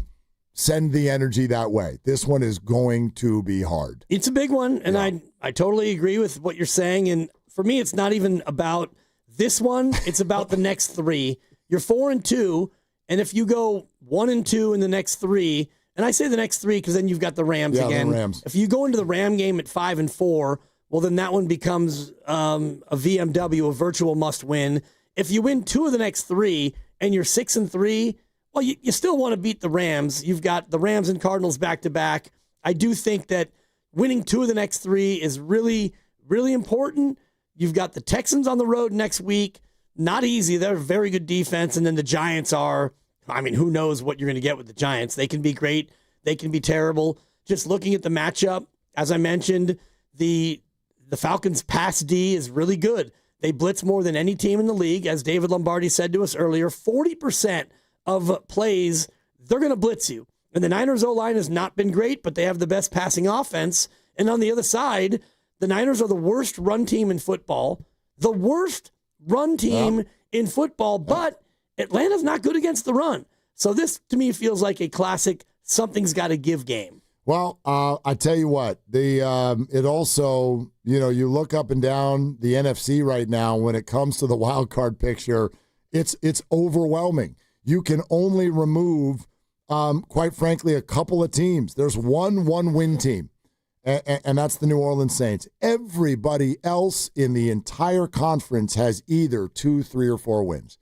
send the energy that way. This one is going to be hard. It's a big one, and I totally agree with what you're saying. And for me, it's not even about this one. It's about the next three. You're 4-2, and if you go 1-2 in the next three, and I say the next three because then you've got the Rams again. The Rams. If you go into the Ram game at 5-4, well, then that one becomes a VMW, a virtual must-win. If you win 2 of the next 3 and you're 6-3, well, you still want to beat the Rams. You've got the Rams and Cardinals back-to-back. I do think that winning 2 of the next 3 is really, really important. You've got the Texans on the road next week. Not easy. They're a very good defense. And then the Giants are, I mean, who knows what you're going to get with the Giants. They can be great. They can be terrible. Just looking at the matchup, as I mentioned, the Falcons' pass D is really good. They blitz more than any team in the league. As David Lombardi said to us earlier, 40% of plays, they're going to blitz you. And the Niners' O-line has not been great, but they have the best passing offense. And on the other side, the Niners are the worst run team in football. The worst run team in football, but Atlanta's not good against the run. So this, to me, feels like a classic something's got to give game. Well, I tell you what, it also, you look up and down the NFC right now when it comes to the wild card picture, it's overwhelming. You can only remove, quite frankly, a couple of teams. There's one win team, and that's the New Orleans Saints. Everybody else in the entire conference has either 2, 3, or 4 wins.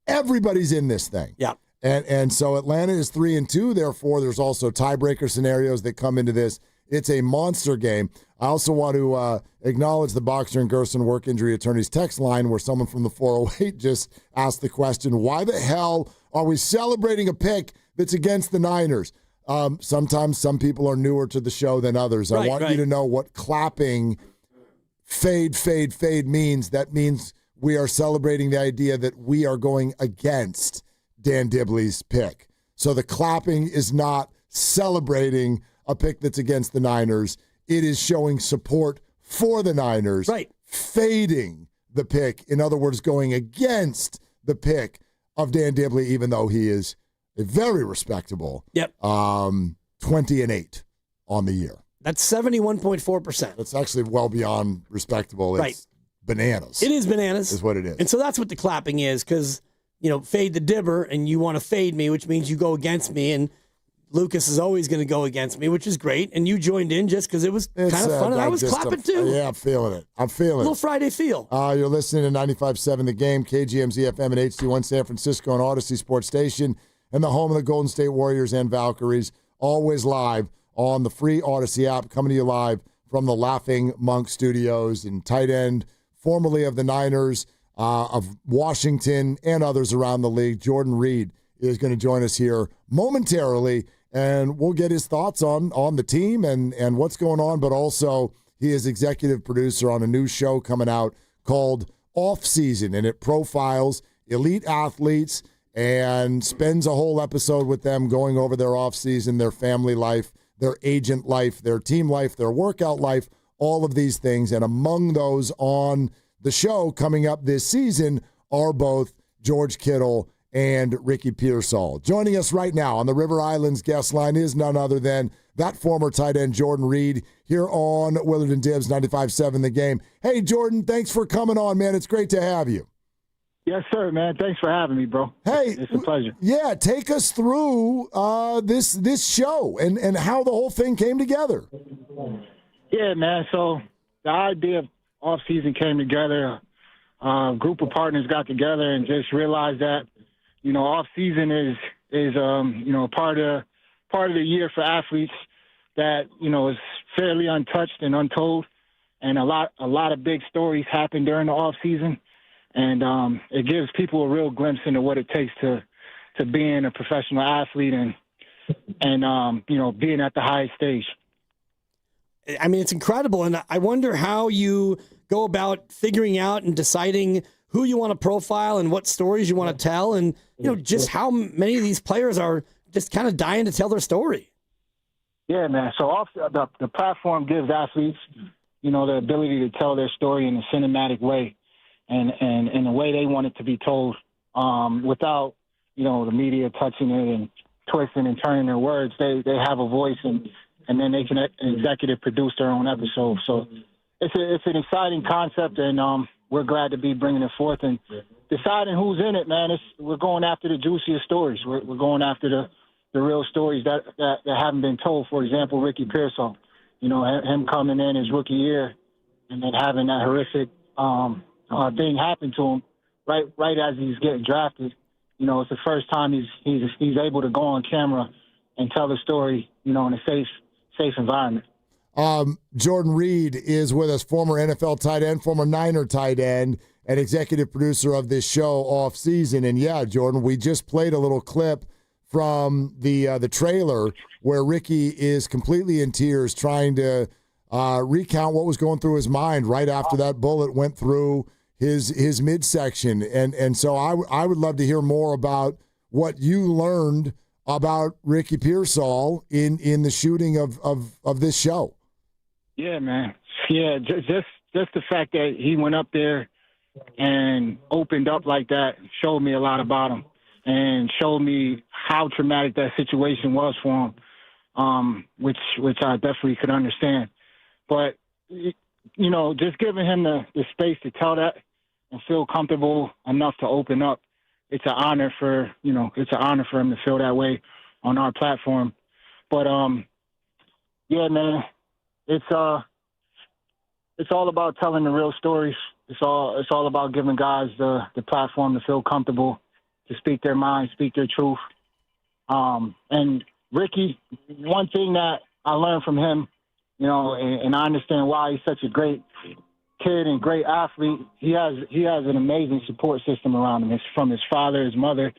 Everybody's in this thing. Yeah. And so Atlanta is 3-2. Therefore, there's also tiebreaker scenarios that come into this. It's a monster game. I also want to acknowledge the Boxer and Gerson Work Injury Attorneys text line where someone from the 408 just asked the question, why the hell are we celebrating a pick that's against the Niners? Sometimes some people are newer to the show than others. I want you to know what clapping fade means. That means we are celebrating the idea that we are going against Dan Dibley's pick. So the clapping is not celebrating a pick that's against the Niners. It is showing support for the Niners. Right. Fading the pick. In other words, going against the pick of Dan Dibley, even though he is a very respectable 20-8 on the year. That's 71.4%. That's actually well beyond respectable. It's bananas. It is bananas. Is what it is. And so that's what the clapping is, because fade the dibber, and you want to fade me, which means you go against me, and Lucas is always going to go against me, which is great. And you joined in just because it was kind of fun, and I was clapping too. Yeah, I'm feeling it. A little Friday feel. You're listening to 95.7 The Game, KGMZ FM and HD1 San Francisco and Odyssey Sports Station, and the home of the Golden State Warriors and Valkyries, always live on the free Odyssey app, coming to you live from the Laughing Monk Studios, and tight end, formerly of the Niners, of Washington and others around the league. Jordan Reed is going to join us here momentarily, and we'll get his thoughts on the team and what's going on, but also he is executive producer on a new show coming out called Off Season, and it profiles elite athletes and spends a whole episode with them going over their off season, their family life, their agent life, their team life, their workout life, all of these things. And among those on the show coming up this season are both George Kittle and Ricky Pearsall. Joining us right now on the River Islands guest line is none other than that former tight end Jordan Reed here on Willard and Dibs 95.7 The Game. Hey, Jordan, thanks for coming on, man. It's great to have you. Yes, sir, man. Thanks for having me, bro. Hey, it's a pleasure. Yeah, take us through this show and how the whole thing came together. Yeah, man. So the idea of off-season came together. A group of partners got together and just realized that, off-season is part of the year for athletes that, is fairly untouched and untold. And a lot of big stories happen during the off-season. And it gives people a real glimpse into what it takes to being a professional athlete and being at the highest stage. I mean, it's incredible. And I wonder how you go about figuring out and deciding who you want to profile and what stories you want to tell. And, just how many of these players are just kind of dying to tell their story. Yeah, man. So the platform gives athletes, the ability to tell their story in a cinematic way and in a way they want it to be told without, the media touching it and twisting and turning their words. They have a voice and then they can executive produce their own episode. So it's an exciting concept, and we're glad to be bringing it forth and deciding who's in it, man. We're going after the juiciest stories. We're going after the real stories that haven't been told. For example, Ricky Pearsall, him coming in his rookie year and then having that horrific thing happen to him right as he's getting drafted. It's the first time he's able to go on camera and tell the story, in a safe environment. Jordan Reed is with us, former NFL tight end, former Niner tight end, and executive producer of this show off season. And yeah, Jordan, we just played a little clip from the trailer where Ricky is completely in tears trying to recount what was going through his mind right after that bullet went through his midsection. And so I would love to hear more about what you learned about Ricky Pearsall in the shooting of this show. Yeah, man. Yeah, just the fact that he went up there and opened up like that showed me a lot about him and showed me how traumatic that situation was for him, which I definitely could understand. But, just giving him the space to tell that and feel comfortable enough to open up, it's an honor for him to feel that way on our platform. But, yeah, man, it's all about telling the real stories. It's all about giving guys the platform to feel comfortable, to speak their mind, speak their truth. And Ricky, one thing that I learned from him, and I understand why he's such a great kid and great athlete. He has an amazing support system around him. It's from his father, his mother,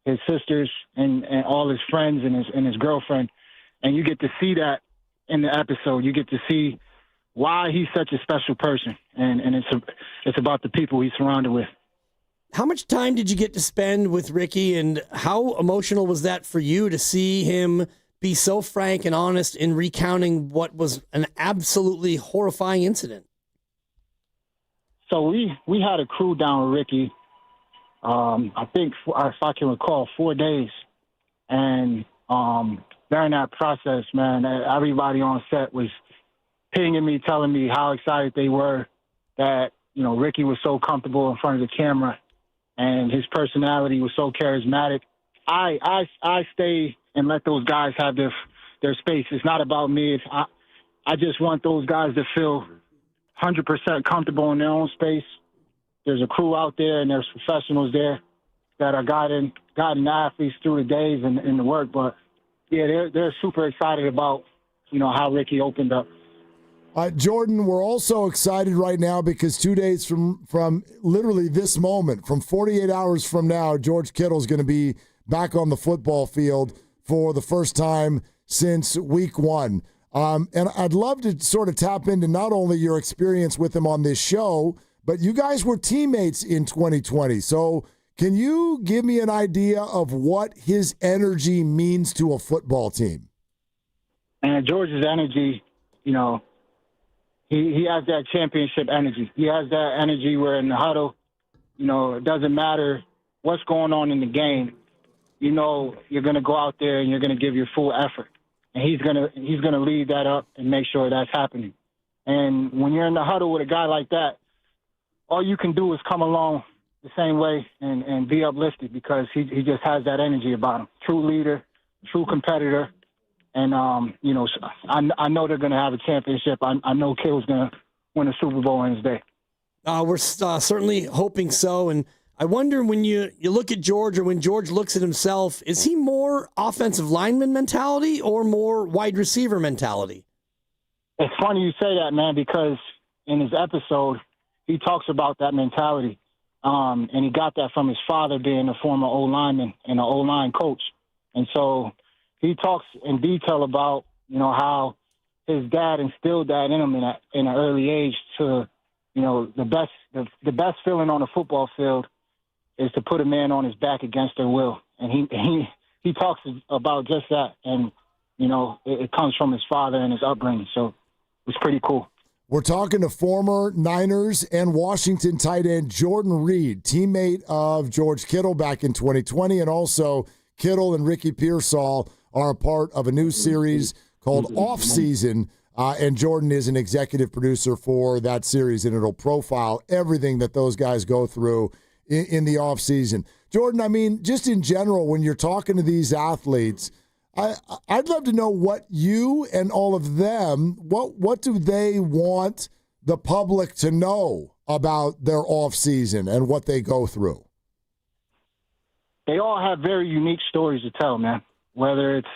his sisters, and all his friends and his girlfriend. And you get to see that in the episode. You get to see why he's such a special person, and it's about the people he's surrounded with. How much time did you get to spend with Ricky, and how emotional was that for you to see him be so frank and honest in recounting what was an absolutely horrifying incident? So we had a crew down with Ricky, I think, if I can recall, 4 days. And during that process, man, everybody on set was pinging me, telling me how excited they were that, Ricky was so comfortable in front of the camera and his personality was so charismatic. I stay and let those guys have their space. It's not about me. I just want those guys to feel 100% comfortable in their own space. There's a crew out there and there's professionals there that are guiding the athletes through the days and the work. But yeah, they're super excited about, how Ricky opened up. Jordan, we're also excited right now because 2 days from literally this moment, from 48 hours from now, George Kittle's going to be back on the football field for the first time since week 1. And I'd love to sort of tap into not only your experience with him on this show, but you guys were teammates in 2020. So can you give me an idea of what his energy means to a football team? And George's energy, he has that championship energy. He has that energy where in the huddle, it doesn't matter what's going on in the game. You're going to go out there and you're going to give your full effort. And he's going to lead that up and make sure that's happening. And when you're in the huddle with a guy like that, all you can do is come along the same way and be uplifted because he just has that energy about him. True leader, true competitor. And, I know they're going to have a championship. I know Kittle's going to win a Super Bowl in his day. We're certainly hoping so. And I wonder when you look at George or when George looks at himself, is he more offensive lineman mentality or more wide receiver mentality? It's funny you say that, man, because in his episode, he talks about that mentality. And he got that from his father being a former O-lineman and an O-line coach. And so he talks in detail about, how his dad instilled that in him in an early age to, the best feeling on a football field is to put a man on his back against their will. And he talks about just that. And, it comes from his father and his upbringing. So it's pretty cool. We're talking to former Niners and Washington tight end Jordan Reed, teammate of George Kittle back in 2020. And also Kittle and Ricky Pearsall are a part of a new series called Off Season. And Jordan is an executive producer for that series, and it'll profile everything that those guys go through in the off season. Jordan, I mean, just in general, when you're talking to these athletes, I'd love to know what you and all of them, what do they want the public to know about their off season and what they go through? They all have very unique stories to tell, man. Whether it's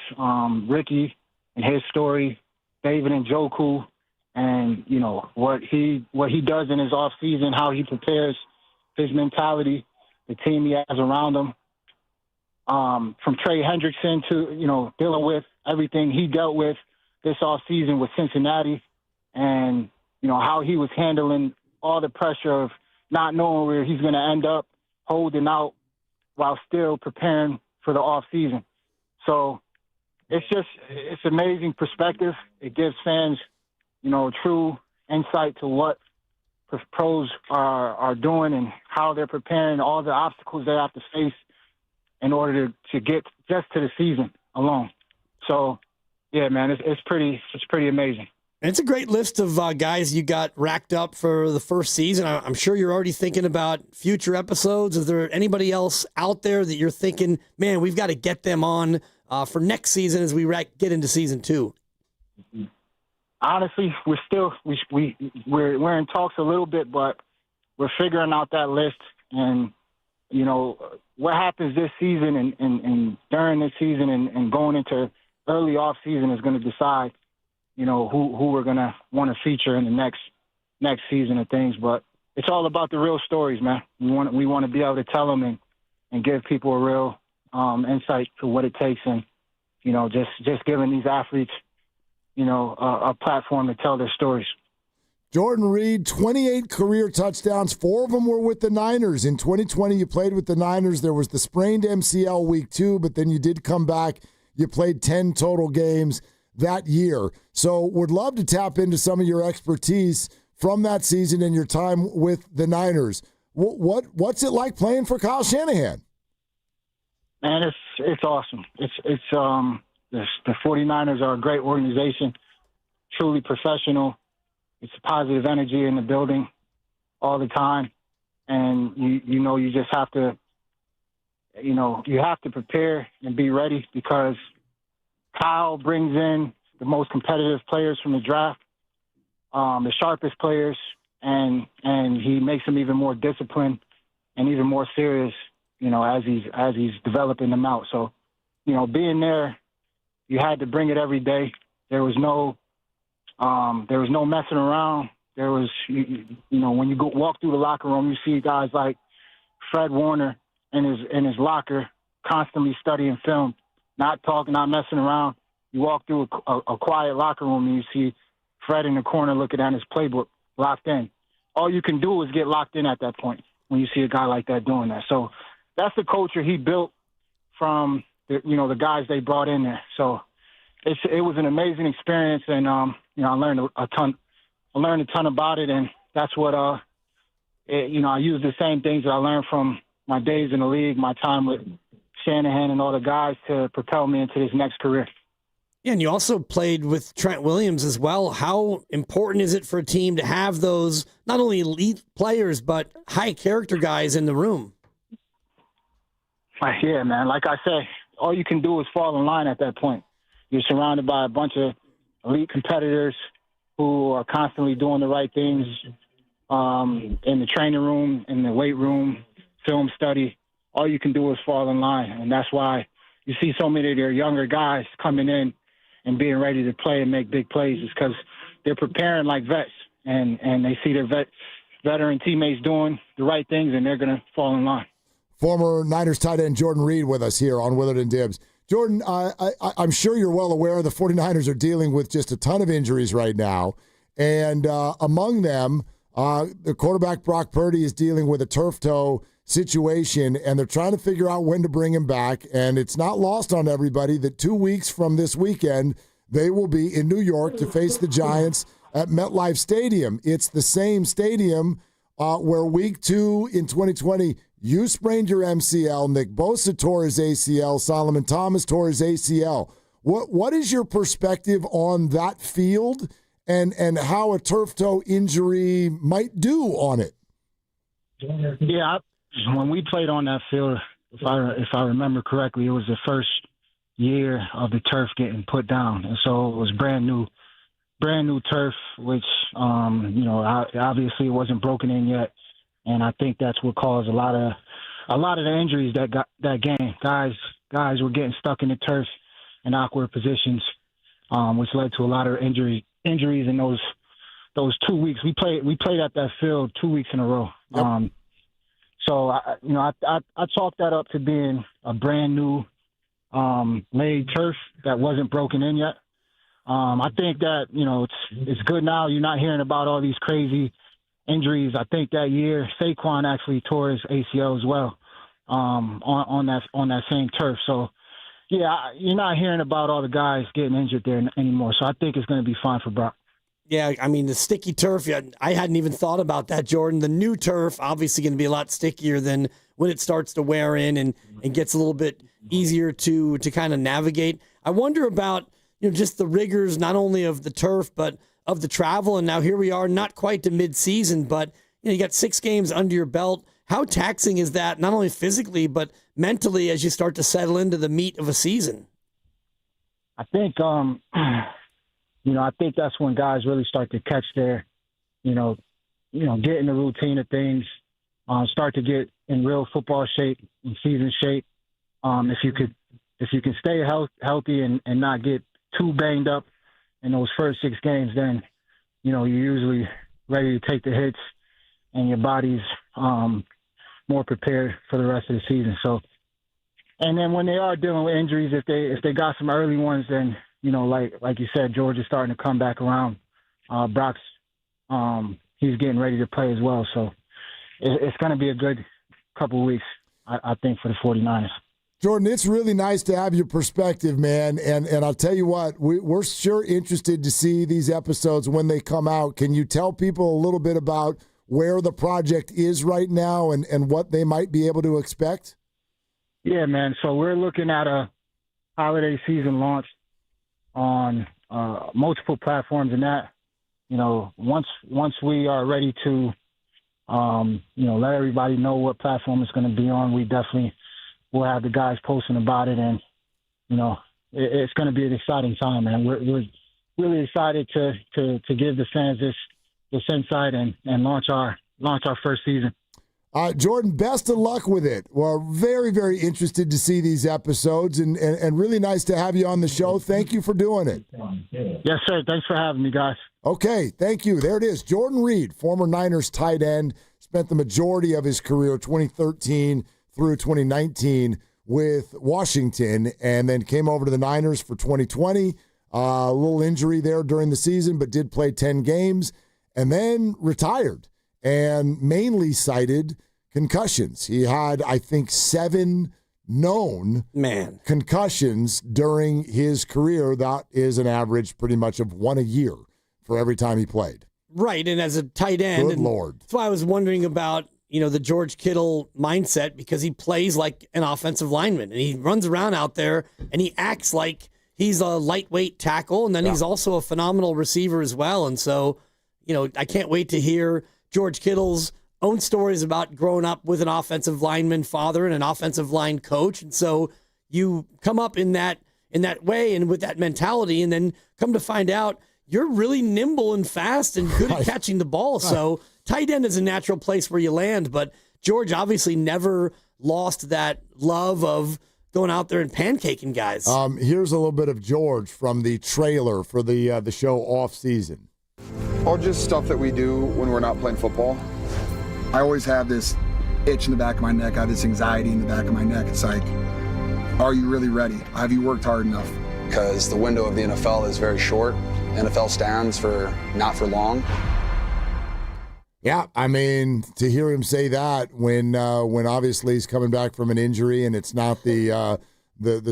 Ricky and his story, David and Njoku, and what he does in his off season, how he prepares, his mentality, the team he has around him. From Trey Hendrickson to dealing with everything he dealt with this off season with Cincinnati, and how he was handling all the pressure of not knowing where he's going to end up, holding out while still preparing for the off season. So it's amazing perspective. It gives fans, true insight to what pros are doing and how they're preparing, all the obstacles they have to face in order to get just to the season alone. So, yeah, man, it's pretty amazing. And it's a great list of guys you got racked up for the first season. I'm sure you're already thinking about future episodes. Is there anybody else out there that you're thinking, man, we've got to get them on for next season as we get into season 2? Honestly, we're in talks a little bit, but we're figuring out that list. And what happens this season and during this season and going into early off season is going to decide, who we're going to want to feature in the next season of things. But it's all about the real stories, man. We want to be able to tell them and give people a real insight to what it takes, and just giving these athletes a platform to tell their stories. Jordan Reed, 28 career touchdowns. 4 of them were with the Niners. In 2020, you played with the Niners. There was the sprained MCL week 2, but then you did come back. You played 10 total games that year. So would love to tap into some of your expertise from that season and your time with the Niners. What's it like playing for Kyle Shanahan? Man, it's awesome. The 49ers are a great organization, truly professional. It's a positive energy in the building all the time. And you just have to, you have to prepare and be ready, because Kyle brings in the most competitive players from the draft, the sharpest players, and he makes them even more disciplined and even more serious, as he's developing them out. So, being there, you had to bring it every day. There was no messing around. There was, when you walk through the locker room, you see guys like Fred Warner in his locker, constantly studying film, not talking, not messing around. You walk through a quiet locker room and you see Fred in the corner looking at his playbook, locked in. All you can do is get locked in at that point when you see a guy like that doing that. So that's the culture he built from the guys they brought in there. So it was an amazing experience, and I learned a ton. I learned a ton about it, and that's what I use the same things that I learned from my days in the league, my time with Shanahan and all the guys to propel me into this next career. Yeah, and you also played with Trent Williams as well. How important is it for a team to have those not only elite players but high character guys in the room? Yeah, man. Like I say, all you can do is fall in line at that point. You're surrounded by a bunch of elite competitors who are constantly doing the right things in the training room, in the weight room, film study. All you can do is fall in line, and that's why you see so many of their younger guys coming in and being ready to play and make big plays, is because they're preparing like vets, and they see their veteran teammates doing the right things, and they're going to fall in line. Former Niners tight end Jordan Reed with us here on Willard and Dibs. Jordan, I'm sure you're well aware the 49ers are dealing with just a ton of injuries right now. And among them, the quarterback Brock Purdy is dealing with a turf toe situation, and they're trying to figure out when to bring him back. And it's not lost on everybody that 2 weeks from this weekend, they will be in New York to face the Giants at MetLife Stadium. It's the same stadium where week 2 in 2020, you sprained your MCL, Nick Bosa tore his ACL, Solomon Thomas tore his ACL. What is your perspective on that field and how a turf toe injury might do on it? Yeah, when we played on that field, if I remember correctly, it was the first year of the turf getting put down, and so it was brand new turf, which obviously it wasn't broken in yet, and I think that's what caused a lot of the injuries that game. Guys were getting stuck in the turf in awkward positions, which led to a lot of injuries in those 2 weeks. We played at that field 2 weeks in a row. Yep. So I chalked that up to being a brand new laid turf that wasn't broken in yet. I think that it's good now. You're not hearing about all these crazy injuries. I think that year Saquon actually tore his ACL as well on that same turf. So yeah, you're not hearing about all the guys getting injured there anymore. So I think it's going to be fine for Brock. Yeah, I mean, the sticky turf, I hadn't even thought about that, Jordan. The new turf, obviously going to be a lot stickier than when it starts to wear in and gets a little bit easier to kind of navigate. I wonder about just the rigors, not only of the turf, but of the travel. And now here we are, not quite to midseason, but you got 6 games under your belt. How taxing is that, not only physically, but mentally as you start to settle into the meat of a season? I think I think that's when guys really start to catch their, get in the routine of things, start to get in real football shape, in season shape. If you can stay healthy and not get too banged up in those first 6 games, then, you're usually ready to take the hits and your body's more prepared for the rest of the season. So, and then when they are dealing with injuries, if they got some early ones, then, like you said, George is starting to come back around. Brock's, he's getting ready to play as well. So it's going to be a good couple of weeks, I think, for the 49ers. Jordan, it's really nice to have your perspective, man. And I'll tell you what, we're sure interested to see these episodes when they come out. Can you tell people a little bit about where the project is right now and what they might be able to expect? Yeah, man. So we're looking at a holiday season launch on multiple platforms, and that, once we are ready to, let everybody know what platform it's going to be on, we definitely will have the guys posting about it, and it's going to be an exciting time, man. We're really excited to give the fans this insight and launch our first season. Jordan, best of luck with it. We're very, very interested to see these episodes, and really nice to have you on the show. Thank you for doing it. Yes, sir. Thanks for having me, guys. Okay, thank you. There it is. Jordan Reed, former Niners tight end, spent the majority of his career, 2013 through 2019, with Washington, and then came over to the Niners for 2020. A little injury there during the season, but did play 10 games, and then retired. And mainly cited concussions. He had, I think, 7 known concussions during his career. That is an average pretty much of 1 a year for every time he played. Right, and as a tight end. Good Lord. That's why I was wondering about, the George Kittle mindset, because he plays like an offensive lineman, and he runs around out there, and he acts like he's a lightweight tackle, and then he's also a phenomenal receiver as well. And so, I can't wait to hear George Kittle's own stories about growing up with an offensive lineman father and an offensive line coach. And so you come up in that way and with that mentality, and then come to find out you're really nimble and fast and good at catching the ball. So tight end is a natural place where you land, but George obviously never lost that love of going out there and pancaking guys. Here's a little bit of George from the trailer for the show Off Season. Or just stuff that we do when we're not playing football. I always have this itch in the back of my neck. I have this anxiety in the back of my neck. It's like, Are you really ready? Have you worked hard enough? Because the window of the NFL is very short. NFL stands for not for long. Yeah, I mean, to hear him say that when obviously he's coming back from an injury and it's not the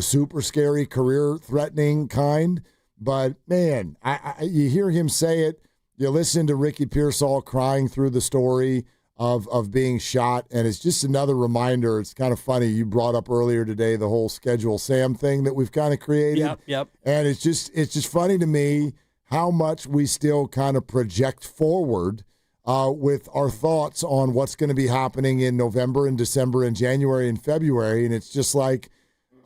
super scary, career-threatening kind, but man, you hear him say it. You listen to Ricky Pearsall crying through the story of being shot, and it's just another reminder. It's kind of funny. You brought up earlier today the whole Schedule Sam thing that we've kind of created. Yep. And it's just funny to me how much we still kind of project forward with our thoughts on what's going to be happening in November and December and January and February, and it's just like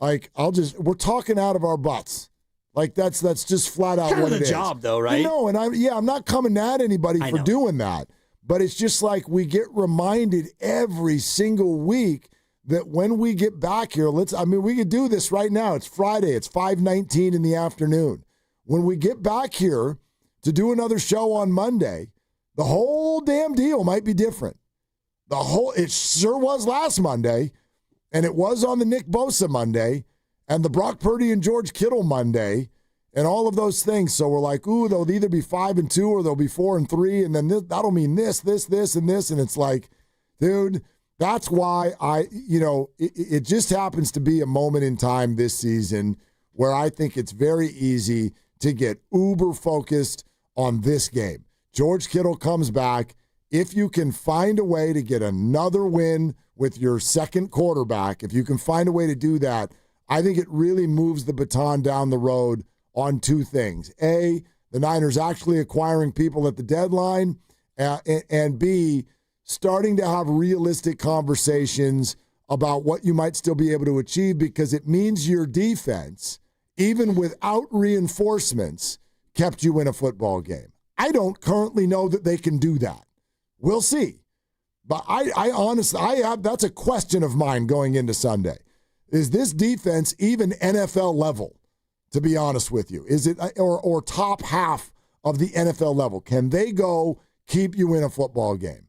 we're talking out of our butts. Like that's just flat out kind what of it is. the job, though, right? No, and I'm not coming at anybody for doing that, but it's just like we get reminded every single week that when we get back here, we could do this right now. It's Friday. It's 5:19 in the afternoon. When we get back here to do another show on Monday, the whole damn deal might be different. It sure was last Monday, and it was on the Nick Bosa Monday, and the Brock Purdy and George Kittle Monday, and all of those things. So we're like, ooh, they'll either be 5-2 or they'll be 4-3, and then that'll mean this, and this, and it's like, dude, that's why it just happens to be a moment in time this season where I think it's very easy to get uber focused on this game. George Kittle comes back. If you can find a way to get another win with your second quarterback, if you can find a way to do that, I think it really moves the baton down the road on two things. A, the Niners actually acquiring people at the deadline, and B, starting to have realistic conversations about what you might still be able to achieve, because it means your defense, even without reinforcements, kept you in a football game. I don't currently know that they can do that. We'll see. But I honestly, that's a question of mine going into Sunday. Is this defense even NFL level, to be honest with you? Is it or top half of the NFL level? Can they go keep you in a football game?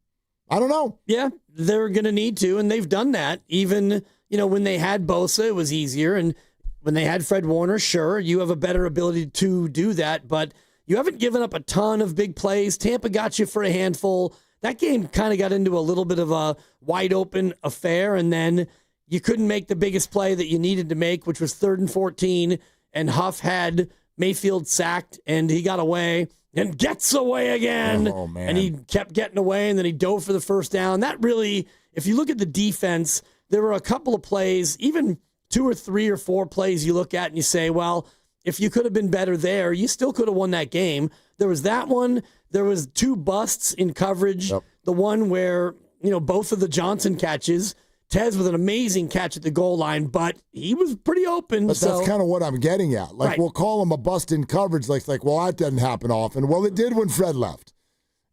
I don't know. Yeah, they're going to need to, and they've done that. Even, when they had Bosa, it was easier, and when they had Fred Warner, sure, you have a better ability to do that, but you haven't given up a ton of big plays. Tampa got you for a handful. That game kind of got into a little bit of a wide-open affair, and then you couldn't make the biggest play that you needed to make, which was 3rd and 14, and Huff had Mayfield sacked, and he got away and gets away again. Oh, man. And he kept getting away, and then he dove for the first down. That really, if you look at the defense, there were a couple of plays, even 2 or 3 or 4 plays you look at and you say, well, if you could have been better there, you still could have won that game. There was that one. There was 2 busts in coverage. Yep. The one where, both of the Johnson catches, Tez with an amazing catch at the goal line, but he was pretty open. But that's kind of what I'm getting at. Like, right. We'll call him a bust in coverage. Like, well, that doesn't happen often. Well, it did when Fred left.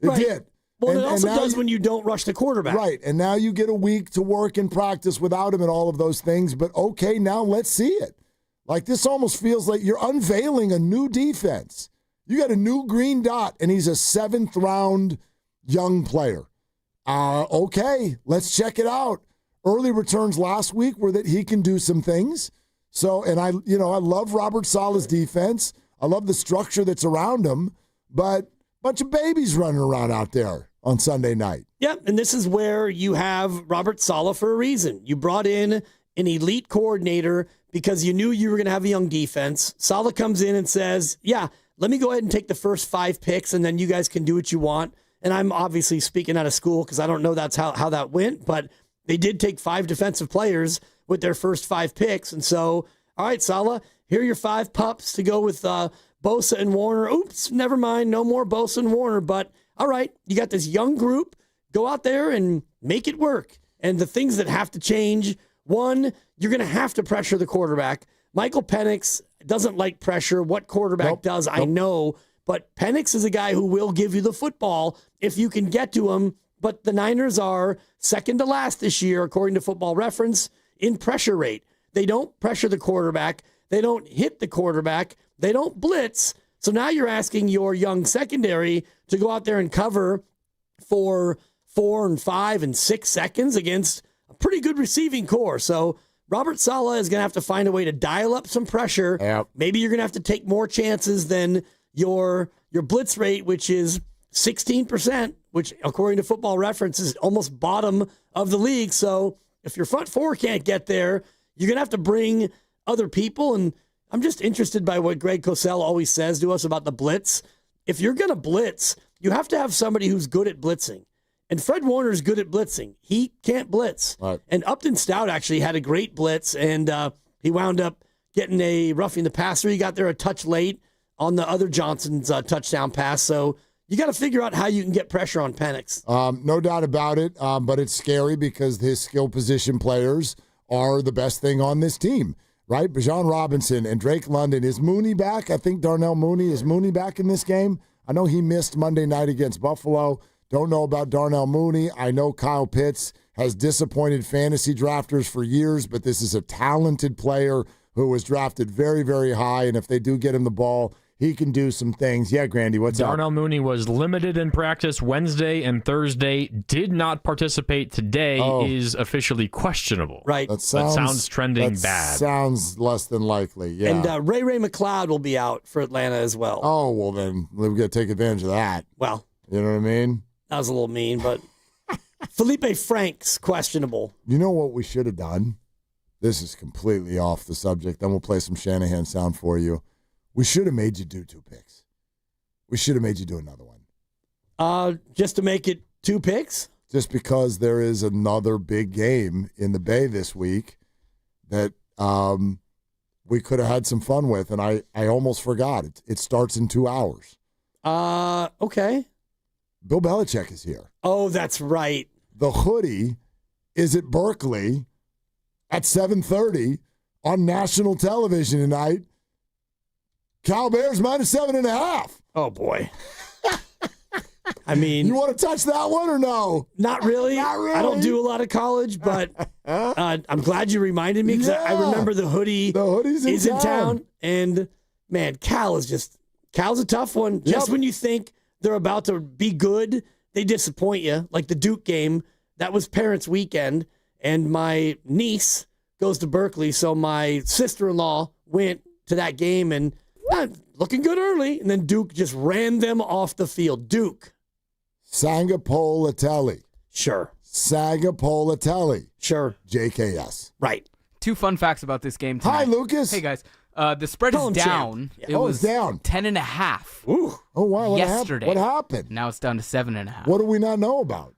It did. Well, it also does when you don't rush the quarterback. Right, and now you get a week to work and practice without him and all of those things. But, okay, now let's see it. Like, this almost feels like you're unveiling a new defense. You got a new green dot, and he's a 7th-round young player. Okay, let's check it out. Early returns last week were that he can do some things. So, and I love Robert Saleh's defense. I love the structure that's around him, but a bunch of babies running around out there on Sunday night. Yeah, and this is where you have Robert Saleh for a reason. You brought in an elite coordinator because you knew you were going to have a young defense. Saleh comes in and says, yeah, let me go ahead and take the first 5 picks, and then you guys can do what you want. And I'm obviously speaking out of school because I don't know that's how that went, but they did take 5 defensive players with their first 5 picks. And so, all right, Saleh, here are your 5 pups to go with Bosa and Warner. Oops, never mind, no more Bosa and Warner. But, all right, you got this young group. Go out there and make it work. And the things that have to change, one, you're going to have to pressure the quarterback. Michael Penix doesn't like pressure. What quarterback does, I know. But Penix is a guy who will give you the football if you can get to him. But the Niners are second to last this year, according to Football Reference, in pressure rate. They don't pressure the quarterback. They don't hit the quarterback. They don't blitz. So now you're asking your young secondary to go out there and cover for 4 and 5 and 6 seconds against a pretty good receiving core. So Robert Saleh is going to have to find a way to dial up some pressure. Yep. Maybe you're going to have to take more chances than your blitz rate, which is 16%, which according to Football Reference is almost bottom of the league. So if your front four can't get there, you're going to have to bring other people. And I'm just interested by what Greg Cosell always says to us about the blitz. If you're going to blitz, you have to have somebody who's good at blitzing. And Fred Warner's good at blitzing. He can't blitz. Right. And Upton Stout actually had a great blitz, and he wound up getting a roughing the passer. He got there a touch late on the other Johnson's touchdown pass. So you got to figure out how you can get pressure on Penix. No doubt about it, but it's scary because his skill position players are the best thing on this team, right? Bijan Robinson and Drake London. Is Mooney back? I think Darnell Mooney. Is Mooney back in this game? I know he missed Monday night against Buffalo. Don't know about Darnell Mooney. I know Kyle Pitts has disappointed fantasy drafters for years, but this is a talented player who was drafted very, very high, and if they do get him the ball, he can do some things. Yeah, Grandy, what's up? Darnell Mooney was limited in practice Wednesday and Thursday, did not participate today, is officially questionable. Right. That sounds trending bad. Sounds less than likely, yeah. And Ray McLeod will be out for Atlanta as well. Oh, well then, we've got to take advantage of that. Well. You know what I mean? That was a little mean, but Felipe Frank's questionable. You know what we should have done? This is completely off the subject. Then we'll play some Shanahan sound for you. We should have made you do 2 picks. We should have made you do another one. Just to make it 2 picks? Just because there is another big game in the Bay this week that we could have had some fun with, and I almost forgot. It starts in 2 hours. Okay. Bill Belichick is here. Oh, that's right. The hoodie is at Berkeley at 7:30 on national television tonight. Cal Bears -7.5. Oh, boy. I mean, you want to touch that one or no? Not really. Not really. I don't do a lot of college, but I'm glad you reminded me because I remember the hoodie is in town. And, man, Cal's a tough one. Yep. Just when you think they're about to be good, they disappoint you. Like the Duke game, that was Parents' Weekend, and my niece goes to Berkeley, so my sister-in-law went to that game and looking good early, and then Duke just ran them off the field. Duke. Sangapolatelli. Sure. Sangapolatelli. Sure. JKS. Right. 2 fun facts about this game tonight. Hi, Lucas. Hey, guys. The spread is down. Yeah. It was it's down. 10.5. Ooh. Oh, wow. Yesterday. What happened? Now it's down to 7.5. What do we not know about?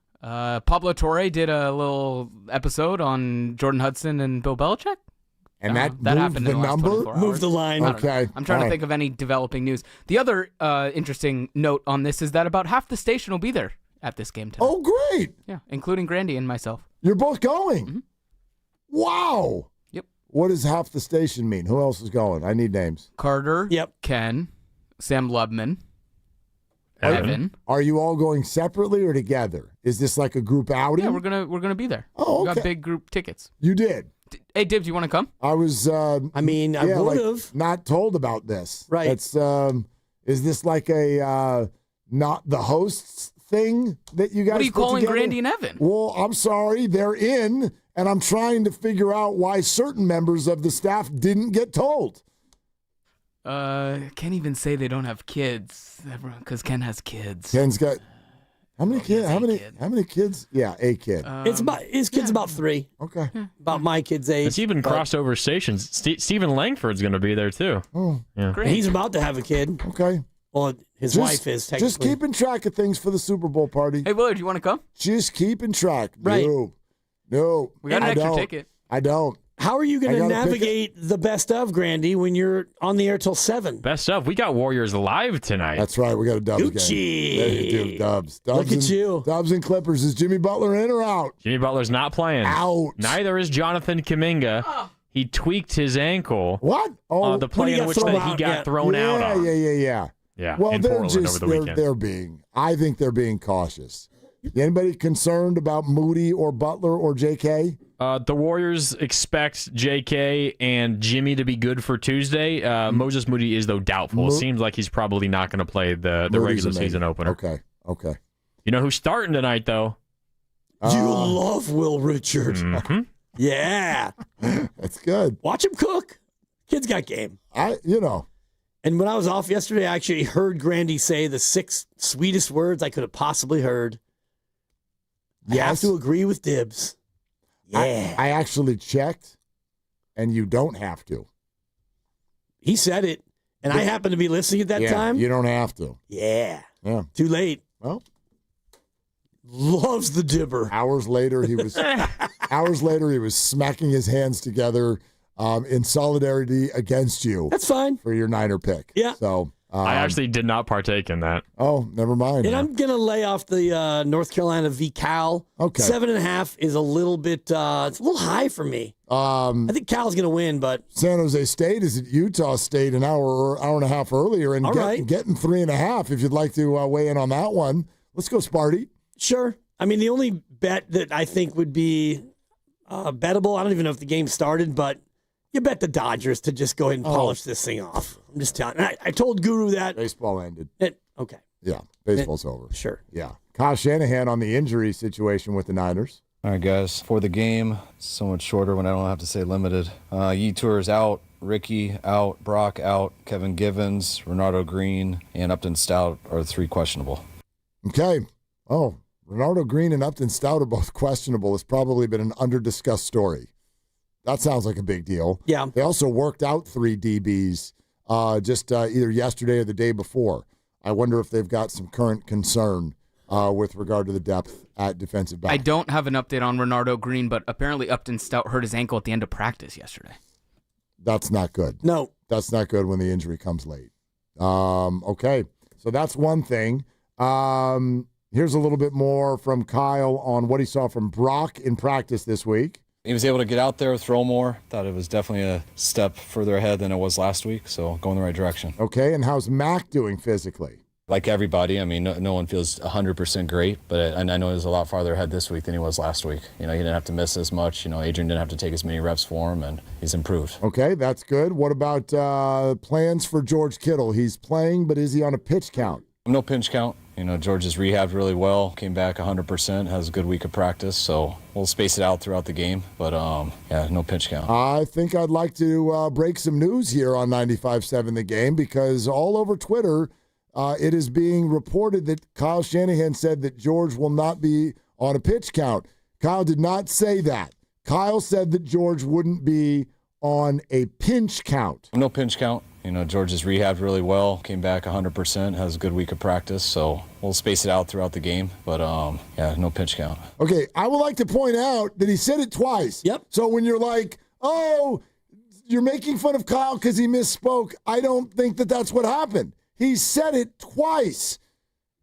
Pablo Torre did a little episode on Jordan Hudson and Bill Belichick. And that happened the in the last number? 24 hours. Move the line. Okay. I'm trying to think of any developing news. The other interesting note on this is that about half the station will be there at this game tonight. Oh, great. Yeah, including Grandy and myself. You're both going? Mm-hmm. Wow. Yep. What does half the station mean? Who else is going? I need names. Carter. Yep. Ken. Sam Lubman. Evan. Are you all going separately or together? Is this like a group outing? Yeah, we're gonna be there. Oh, okay. We got big group tickets. You did? Hey, Dibs, you want to come? I was. I would have not told about this. Right. It's. Is this like a not the hosts thing that you guys? What are you put calling together? Grandy and Evan? Well, I'm sorry, they're in, and I'm trying to figure out why certain members of the staff didn't get told. Can't even say they don't have kids because Ken has kids. Ken's got how many kids? How many kids? Yeah, a kid. His kid's about 3. Okay. About my kid's age. It's even crossover stations. Stephen Langford's going to be there too. Oh, yeah. Great. He's about to have a kid. Okay. Well, his wife is technically. Just keeping track of things for the Super Bowl party. Hey, Willard, you want to come? Just keeping track. Right. No. We got an extra ticket. I don't. How are you going to navigate the best of, Grandy, when you're on the air till 7? Best of. We got Warriors live tonight. That's right. We got a Dubs game. There you do, Dubs. Look at you. Dubs and Clippers. Is Jimmy Butler in or out? Jimmy Butler's not playing. Out. Neither is Jonathan Kuminga. Oh. He tweaked his ankle. What? The play in which he got thrown out on. Yeah. Yeah, well, in they're Portland just over the weekend. I think they're being cautious. Anybody concerned about Moody or Butler or JK? The Warriors expect JK and Jimmy to be good for Tuesday. Moses Moody is, though, doubtful. It seems like he's probably not going to play the regular season opener. Okay. You know who's starting tonight, though? You love Will Richard. Mm-hmm. Yeah. That's good. Watch him cook. Kid's got game. And when I was off yesterday, I actually heard Grandy say the 6 sweetest words I could have possibly heard. Yes. I have to agree with Dibs. Yeah. I actually checked, and you don't have to. He said it, and I happened to be listening at that time. You don't have to. Yeah. Yeah. Too late. Well. Loves the dibber. Hours later, he was smacking his hands together in solidarity against you. That's fine. For your Niner pick. Yeah. So I actually did not partake in that. Oh, never mind. And I'm going to lay off the North Carolina v. Cal. Okay. 7.5 is a little bit, it's a little high for me. I think Cal's going to win, but. San Jose State is at Utah State an hour and a half earlier and getting 3.5 if you'd like to weigh in on that one. Let's go Sparty. Sure. I mean, the only bet that I think would be bettable, I don't even know if the game started, but you bet the Dodgers to just go ahead and polish this thing off. I'm just telling you. I told Guru that. Baseball ended. Okay. Yeah, baseball's over. Sure. Yeah. Kyle Shanahan on the injury situation with the Niners. All right, guys. For the game, so much shorter when I don't have to say limited. Yetur's out. Ricky out. Brock out. Kevin Givens, Renardo Green, and Upton Stout are 3 questionable. Okay. Oh, Renardo Green and Upton Stout are both questionable. It's probably been an under-discussed story. That sounds like a big deal. Yeah. They also worked out 3 DBs just either yesterday or the day before. I wonder if they've got some current concern with regard to the depth at defensive back. I don't have an update on Renardo Green, but apparently Upton Stout hurt his ankle at the end of practice yesterday. That's not good. No. That's not good when the injury comes late. Okay, so that's one thing. Here's a little bit more from Kyle on what he saw from Brock in practice this week. He was able to get out there, throw more. Thought it was definitely a step further ahead than it was last week, so going the right direction. Okay, and how's Mac doing physically? Like everybody, I mean, no one feels 100% great, but I know he was a lot farther ahead this week than he was last week. He didn't have to miss as much. Adrian didn't have to take as many reps for him, and he's improved. Okay, that's good. What about plans for George Kittle? He's playing, but is he on a pitch count? No pinch count. George has rehabbed really well, came back 100%, has a good week of practice, so we'll space it out throughout the game, but no pinch count. I think I'd like to break some news here on 95.7 The Game, because all over Twitter, it is being reported that Kyle Shanahan said that George will not be on a pitch count. Kyle did not say that. Kyle said that George wouldn't be on a pinch count. No pinch count. George has rehabbed really well, came back 100%, has a good week of practice, so we'll space it out throughout the game, but no pinch count. Okay, I would like to point out that he said it twice. Yep. So when you're like, oh, you're making fun of Kyle because he misspoke, I don't think that that's what happened. He said it twice.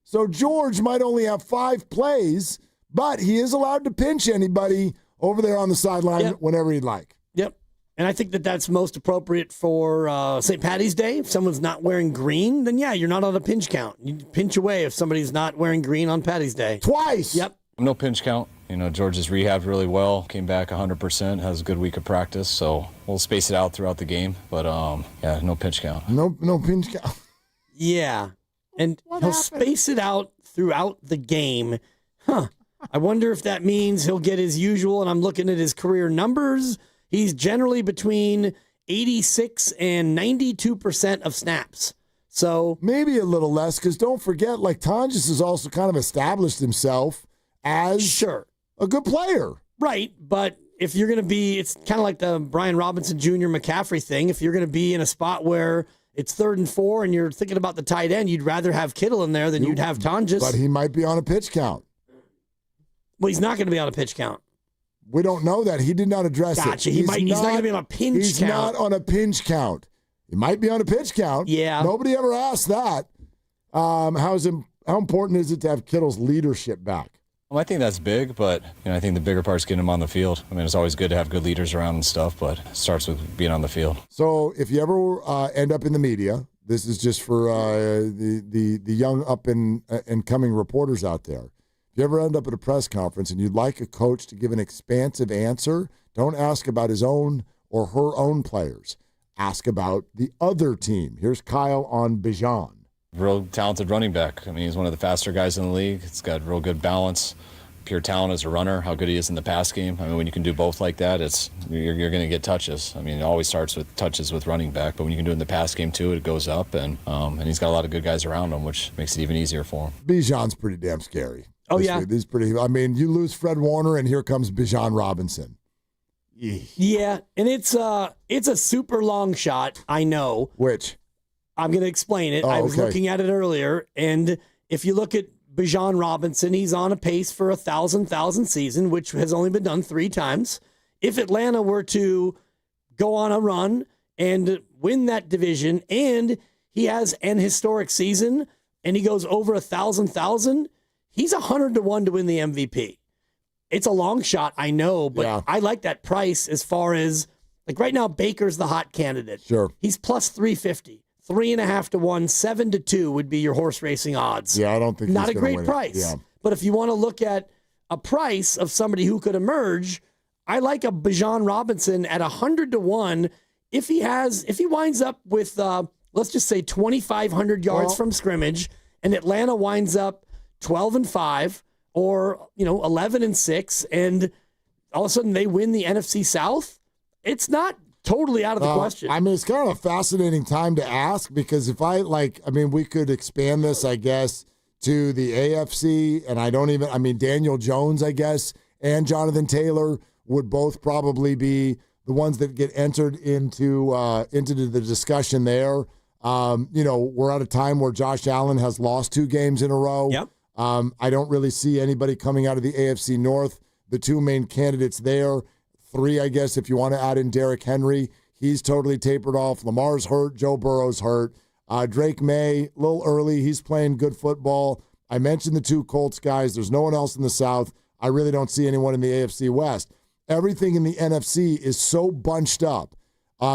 So George might only have 5 plays, but he is allowed to pinch anybody over there on the sideline whenever he'd like. Yep. And I think that that's most appropriate for St. Patty's Day. If someone's not wearing green, then you're not on a pinch count. You pinch away if somebody's not wearing green on Patty's Day. Twice. Yep. No pinch count. George has rehabbed really well, came back 100%, has a good week of practice, so we'll space it out throughout the game, but no pinch count. No pinch count. Yeah. And he'll space it out throughout the game. I wonder if that means he'll get his usual, and I'm looking at his career numbers. He's generally between 86 and 92% of snaps. So maybe a little less, because don't forget, Tonjes has also kind of established himself as a good player. Right, but if you're going to be, it's kind of like the Brian Robinson Jr. McCaffrey thing. If you're going to be in a spot where it's 3rd and 4 and you're thinking about the tight end, you'd rather have Kittle in there than you'd have Tonjes. But he might be on a pitch count. Well, he's not going to be on a pitch count. We don't know that. He did not address it. Gotcha. He's not going to be on a pinch count. He's not on a pinch count. He might be on a pitch count. Yeah. Nobody ever asked that. How important is it to have Kittle's leadership back? Well, I think that's big, but I think the bigger part is getting him on the field. I mean, it's always good to have good leaders around and stuff, but it starts with being on the field. So if you ever end up in the media, this is just for the young up and coming reporters out there. If you ever end up at a press conference and you'd like a coach to give an expansive answer, don't ask about his own or her own players. Ask about the other team. Here's Kyle on Bijan. Real talented running back. I mean, he's one of the faster guys in the league. He's got real good balance, pure talent as a runner, how good he is in the pass game. I mean, when you can do both like that, you're going to get touches. I mean, it always starts with touches with running back, but when you can do it in the pass game too, it goes up, and he's got a lot of good guys around him, which makes it even easier for him. Bijan's pretty damn scary. Oh, yeah. He's pretty. I mean, you lose Fred Warner, and here comes Bijan Robinson. Yeah, and it's a super long shot, I know. Which? I'm going to explain it. Oh, I was okay. looking at it earlier, and if you look at Bijan Robinson, he's on a pace for 1,000 season, which has only been done 3 times. If Atlanta were to go on a run and win that division, and he has an historic season, and he goes over 1,000, he's 100-1 to win the MVP. It's a long shot, I know, but Yeah. I like that price as far as, like right now, Baker's the hot candidate. Sure. He's plus 350. 3.5 to 1, 7 to 2 would be your horse racing odds. Yeah, I don't think Not he's a gonna great win price. It. Yeah. But if you want to look at a price of somebody who could emerge, I like a Bijan Robinson at 100 to 1. If he winds up with let's just say 2,500 yards from scrimmage, and Atlanta winds up 12-5 or 11-6, and all of a sudden they win the NFC South, it's not totally out of the question. I mean, it's kind of a fascinating time to ask, because if we could expand this, I guess, to the AFC, and Daniel Jones, I guess, and Jonathan Taylor would both probably be the ones that get entered into the discussion there. We're at a time where Josh Allen has lost 2 games in a row. Yep. I don't really see anybody coming out of the AFC North. The 2 main candidates there, 3, I guess, if you want to add in Derrick Henry. He's totally tapered off. Lamar's hurt. Joe Burrow's hurt. Drake May, a little early. He's playing good football. I mentioned the 2 Colts guys. There's no one else in the South. I really don't see anyone in the AFC West. Everything in the NFC is so bunched up.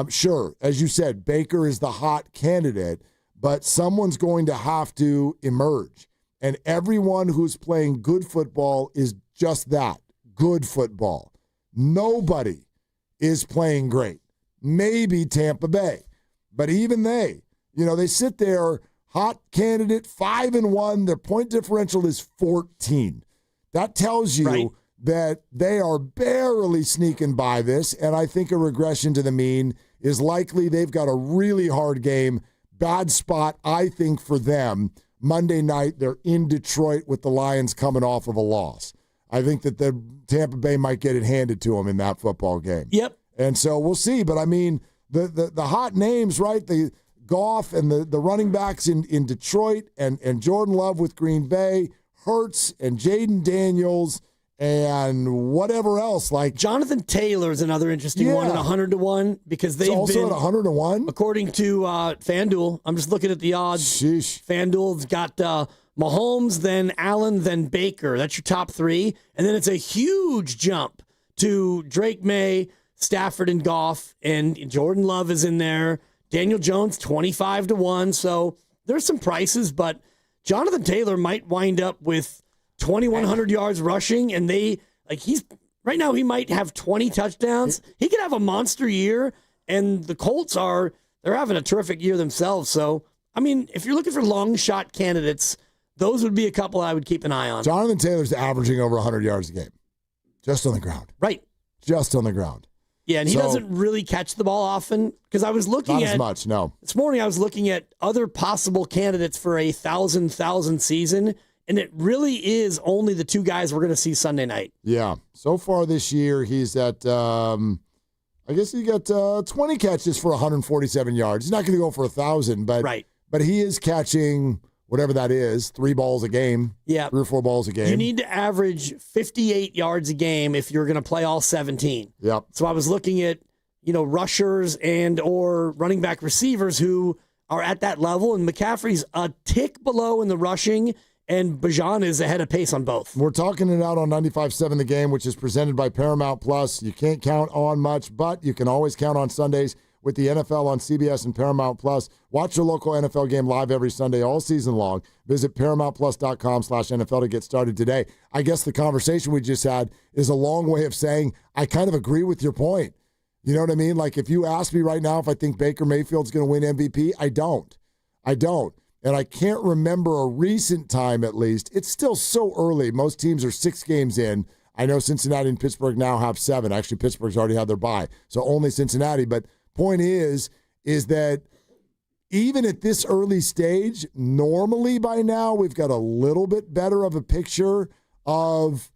Sure, as you said, Baker is the hot candidate, but someone's going to have to emerge. And everyone who's playing good football is just that, good football. Nobody is playing great. Maybe Tampa Bay. But even they sit there, hot candidate, 5-1. Their point differential is 14. That tells you that they are barely sneaking by this, and I think a regression to the mean is likely. They've got a really hard game. Bad spot, I think, for them. Monday night, they're in Detroit with the Lions coming off of a loss. I think that the Tampa Bay might get it handed to them in that football game. Yep. And so we'll see. But, I mean, the hot names, right, the Goff and the running backs in Detroit and Jordan Love with Green Bay, Hurts and Jaden Daniels and whatever else. Like Jonathan Taylor is another interesting one at 100 to 1 because they've also been at 100 to 1. According to FanDuel, I'm just looking at the odds. Sheesh. FanDuel's got Mahomes, then Allen, then Baker. That's your top 3, and then it's a huge jump to Drake May, Stafford, and Goff, and Jordan Love is in there. Daniel Jones 25 to 1. So there's some prices, but Jonathan Taylor might wind up with 2,100 yards rushing, and he's right now he might have 20 touchdowns. He could have a monster year, and the Colts they're having a terrific year themselves. So, I mean, if you're looking for long shot candidates, those would be a couple I would keep an eye on. Jonathan Taylor's averaging over 100 yards a game, just on the ground. Right. Just on the ground. Yeah, and he doesn't really catch the ball often, because I was looking not at... as much, no. This morning I was looking at other possible candidates for a 1,000 season, and it really is only the 2 guys we're going to see Sunday night. Yeah. So far this year, he's at, I guess he got 20 catches for 147 yards. He's not going to go for 1,000, but he is catching whatever that is, 3 balls a game. Yeah. 3 or 4 balls a game. You need to average 58 yards a game if you're going to play all 17. Yep. So I was looking at, rushers and or running back receivers who are at that level, and McCaffrey's a tick below in the rushing, and Bijan is ahead of pace on both. We're talking it out on 95.7 The Game, which is presented by Paramount Plus. You can't count on much, but you can always count on Sundays with the NFL on CBS and Paramount Plus. Watch your local NFL game live every Sunday all season long. Visit ParamountPlus.com/NFL to get started today. I guess the conversation we just had is a long way of saying I kind of agree with your point. You know what I mean? Like if you ask me right now if I think Baker Mayfield's going to win MVP, I don't. and I can't remember a recent time at least. It's still so early. Most teams are 6 games in. I know Cincinnati and Pittsburgh now have 7. Actually, Pittsburgh's already had their bye, so only Cincinnati. But point is that even at this early stage, normally by now we've got a little bit better of a picture of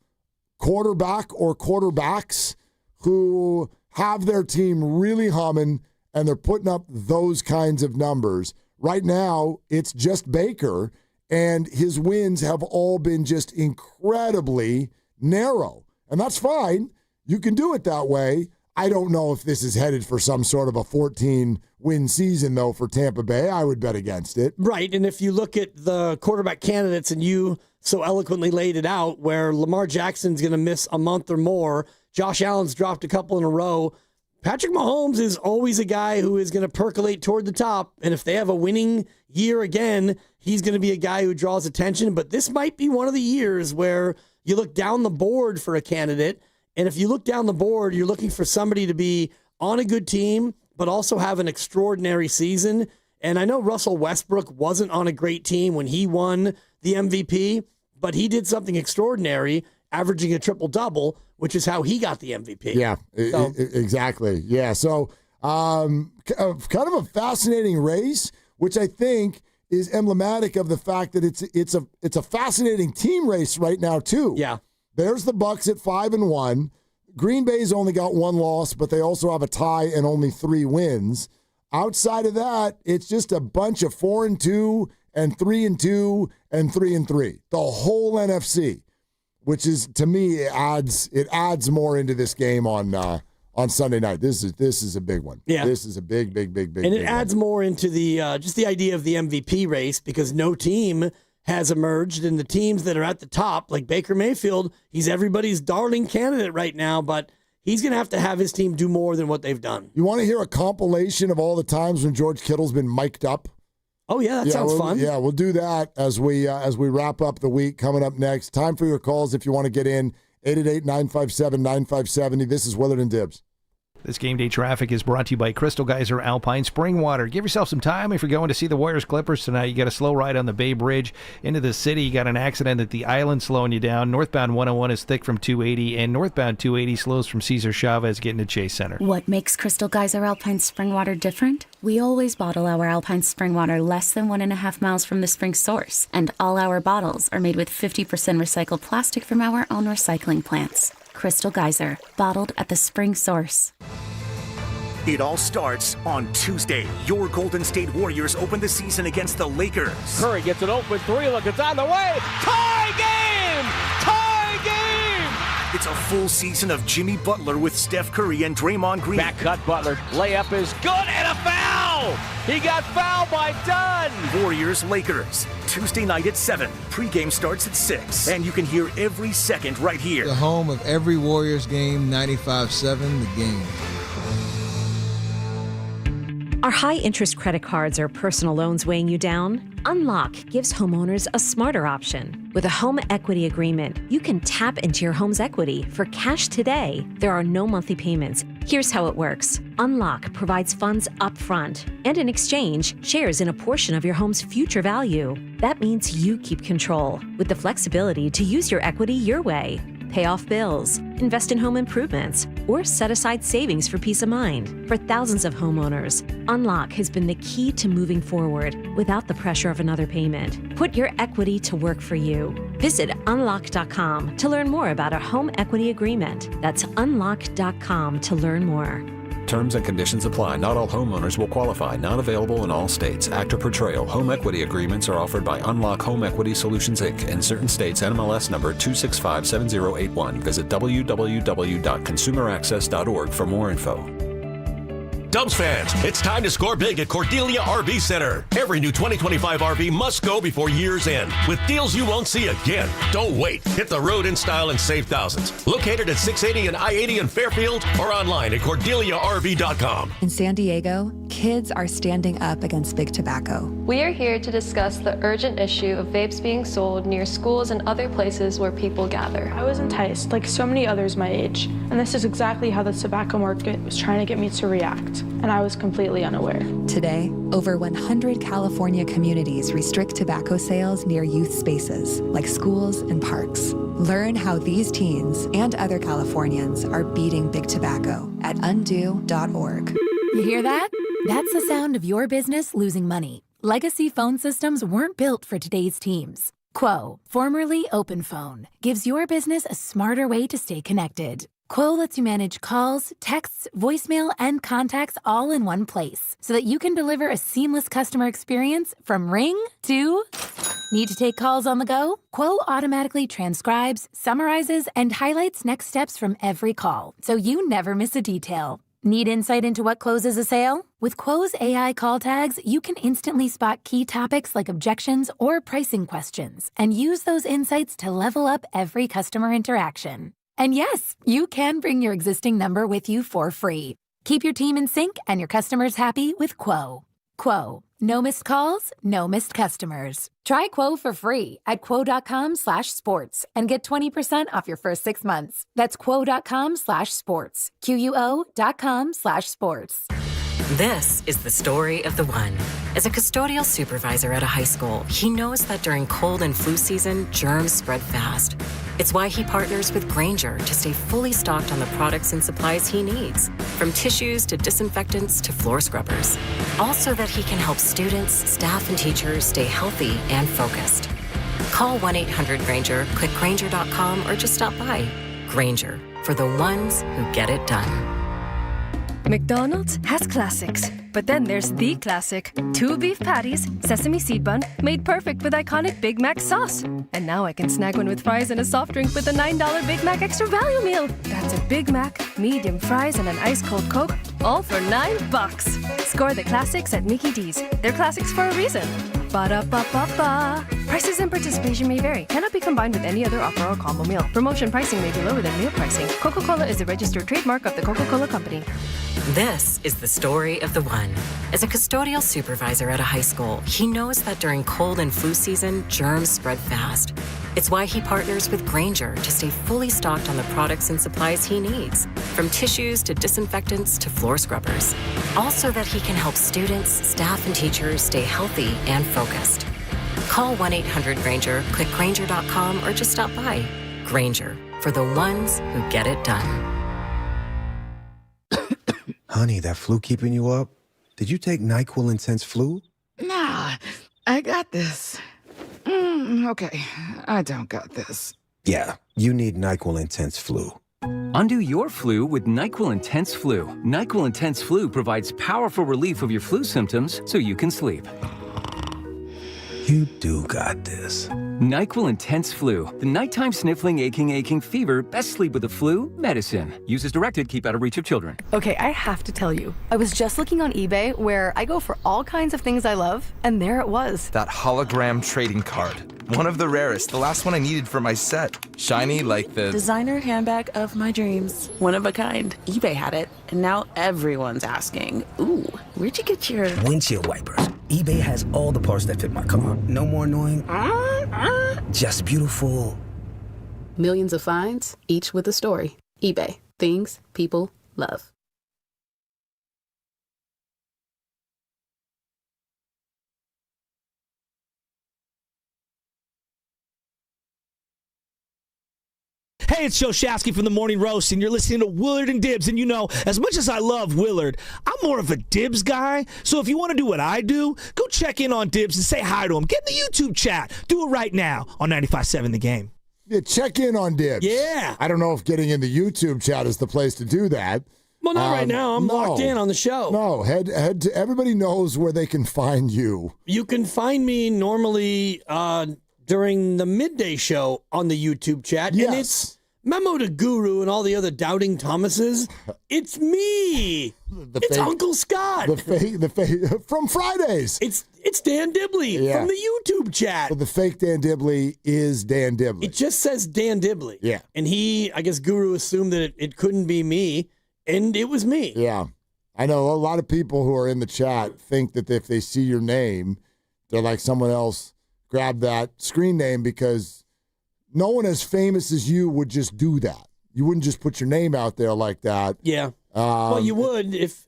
quarterback or quarterbacks who have their team really humming and they're putting up those kinds of numbers. Right now, it's just Baker, and his wins have all been just incredibly narrow. And that's fine. You can do it that way. I don't know if this is headed for some sort of a 14-win season, though, for Tampa Bay. I would bet against it. Right, and if you look at the quarterback candidates, and you so eloquently laid it out, where Lamar Jackson's going to miss a month or more, Josh Allen's dropped a couple in a row, Patrick Mahomes is always a guy who is going to percolate toward the top, and if they have a winning year again, he's going to be a guy who draws attention. But this might be one of the years where you look down the board for a candidate, and if you look down the board, you're looking for somebody to be on a good team, but also have an extraordinary season. And I know Russell Westbrook wasn't on a great team when he won the MVP, but he did something extraordinary, averaging a triple-double, which is how he got the MVP. Yeah, exactly. Yeah, so kind of a fascinating race, which I think is emblematic of the fact that it's a fascinating team race right now too. Yeah. There's the Bucs at 5-1. Green Bay's only got 1 loss, but they also have a tie and only 3 wins. Outside of that, it's just a bunch of 4-2 and 3-2 and 3-3. The whole NFC, which is, to me, it adds more into this game on Sunday night. This is a big one. Yeah. This is a big. And it adds more into the just the idea of the MVP race, because no team has emerged, and the teams that are at the top, like Baker Mayfield, he's everybody's darling candidate right now, but he's going to have his team do more than what they've done. You want to hear a compilation of all the times when George Kittle's been mic'd up? Oh, yeah, that sounds fun. Yeah, we'll do that as we wrap up the week. Coming up next, time for your calls if you want to get in. 888-957-9570. This is Willard and Dibs. This game day traffic is brought to you by Crystal Geyser Alpine Spring Water. Give yourself some time if you're going to see the Warriors Clippers tonight. You got a slow ride on the Bay Bridge into the city. You got an accident at the island slowing you down. Northbound 101 is thick from 280, and northbound 280 slows from Cesar Chavez getting to Chase Center. What makes Crystal Geyser Alpine Spring Water different? We always bottle our Alpine Spring Water less than 1.5 miles from the spring source, and all our bottles are made with 50% recycled plastic from our own recycling plants. Crystal Geyser, bottled at the spring source. It all starts on Tuesday. Your Golden State Warriors open the season against the Lakers. Curry gets an open 3. Look, it's on the way. Tie game! Tie game! It's a full season of Jimmy Butler with Steph Curry and Draymond Green. Back cut Butler. Layup is good, and a foul! He got fouled by Dunn! Warriors-Lakers. Tuesday night at 7. Pre-game starts at 6. And you can hear every second right here. The home of every Warriors game, 95.7 The Game. Are high-interest credit cards or personal loans weighing you down? Unlock gives homeowners a smarter option. With a home equity agreement, you can tap into your home's equity for cash today. There are no monthly payments. Here's how it works. Unlock provides funds upfront and in exchange, shares in a portion of your home's future value. That means you keep control with the flexibility to use your equity your way. Pay off bills, invest in home improvements, or set aside savings for peace of mind. For thousands of homeowners, Unlock has been the key to moving forward without the pressure of another payment. Put your equity to work for you. Visit unlock.com to learn more about a home equity agreement. That's unlock.com to learn more. Terms and conditions apply. Not all homeowners will qualify. Not available in all states. Actor Portrayal. Home equity agreements are offered by Unlock Home Equity Solutions, Inc. In certain states, NMLS number 2657081. Visit www.consumeraccess.org for more info. Dubs fans, it's time to score big at Cordelia RV Center. Every new 2025 RV must go before year's end with deals you won't see again. Don't wait. Hit the road in style and save thousands. Located at 680 and I-80 in Fairfield or online at CordeliaRV.com. In San Diego, kids are standing up against big tobacco. We are here to discuss the urgent issue of vapes being sold near schools and other places where people gather. I was enticed, like so many others my age, and this is exactly how the tobacco market was trying to get me to react, and I was completely unaware. Today, over 100 California communities restrict tobacco sales near youth spaces, like schools and parks. Learn how these teens and other Californians are beating big tobacco at undo.org. You hear that? That's the sound of your business losing money. Legacy phone systems weren't built for today's teams. Quo, formerly OpenPhone, gives your business a smarter way to stay connected. Quo lets you manage calls, texts, voicemail, and contacts all in one place so that you can deliver a seamless customer experience from ring to... Need to take calls on the go? Quo automatically transcribes, summarizes, and highlights next steps from every call, so you never miss a detail. Need insight into what closes a sale? With Quo's AI call tags, you can instantly spot key topics like objections or pricing questions and use those insights to level up every customer interaction. And yes, you can bring your existing number with you for free. Keep your team in sync and your customers happy with Quo. Quo. No missed calls, no missed customers. Try Quo for free at quo.com/sports and get 20% off your first 6 months. That's quo.com/sports. QUO.com/sports. This is the story of the one. As a custodial supervisor at a high school, he knows that during cold and flu season, germs spread fast. It's why he partners with Grainger to stay fully stocked on the products and supplies he needs, from tissues to disinfectants to floor scrubbers. All so that he can help students, staff, and teachers stay healthy and focused. Call 1-800-GRAINGER, click Grainger.com, or just stop by. Grainger, for the ones who get it done. McDonald's has classics, but then there's the classic. 2 beef patties, sesame seed bun, made perfect with iconic Big Mac sauce. And now I can snag one with fries and a soft drink with a $9 Big Mac Extra Value Meal. That's a Big Mac, medium fries, and an ice-cold Coke, all for $9. Score the classics at Mickey D's. They're classics for a reason. Ba-da-ba-ba-ba. Prices and participation may vary. Cannot be combined with any other offer or combo meal. Promotion pricing may be lower than meal pricing. Coca-Cola is a registered trademark of the Coca-Cola Company. This is the story of the one. As a custodial supervisor at a high school, he knows that during cold and flu season, germs spread fast. It's why he partners with Grainger to stay fully stocked on the products and supplies he needs, from tissues to disinfectants to floor scrubbers. All so that he can help students, staff, and teachers stay healthy and focused. Call 1-800-GRAINGER, click Grainger.com, or just stop by. Grainger, for the ones who get it done. Honey, that flu keeping you up? Did you take NyQuil Intense Flu? Nah, I got this. Okay, I don't got this. Yeah, you need NyQuil Intense Flu. Undo your flu with NyQuil Intense Flu. NyQuil Intense Flu provides powerful relief of your flu symptoms so you can sleep. You do got this. NyQuil Intense Flu. The nighttime sniffling, aching fever. Best sleep with the flu medicine. Use as directed. Keep out of reach of children. Okay, I have to tell you. I was just looking on eBay where I go for all kinds of things I love, and there it was. That hologram trading card. One of the rarest. The last one I needed for my set. Shiny like the... designer handbag of my dreams. One of a kind. eBay had it, and now everyone's asking, ooh, where'd you get your... windshield wipers. eBay has all the parts that fit my car. No more annoying... just beautiful. Millions of finds, each with a story. eBay. Things people love. Hey, it's Joe Shasky from the Morning Roast, and you're listening to Willard and Dibs. And you know, as much as I love Willard, I'm more of a Dibs guy. So if you want to do what I do, go check in on Dibs and say hi to him. Get in the YouTube chat. Do it right now on 95.7 The Game. Yeah, check in on Dibs. Yeah. I don't know if getting in the YouTube chat is the place to do that. Well, not right now. I'm locked in on the show. No, head to, everybody knows where they can find you. You can find me normally during the midday show on the YouTube chat. Yes. And it's Memo to Guru and all the other doubting Thomases. It's me. It's Uncle Scott. From Fridays. It's Dan Dibley from the YouTube chat. But the fake Dan Dibley is Dan Dibley. It just says Dan Dibley. Yeah. And I guess Guru assumed that it couldn't be me, and it was me. Yeah. I know a lot of people who are in the chat think that if they see your name, they're like someone else grabbed that screen name because no one as famous as you would just do that. You wouldn't just put your name out there like that. Yeah. Well, you would if,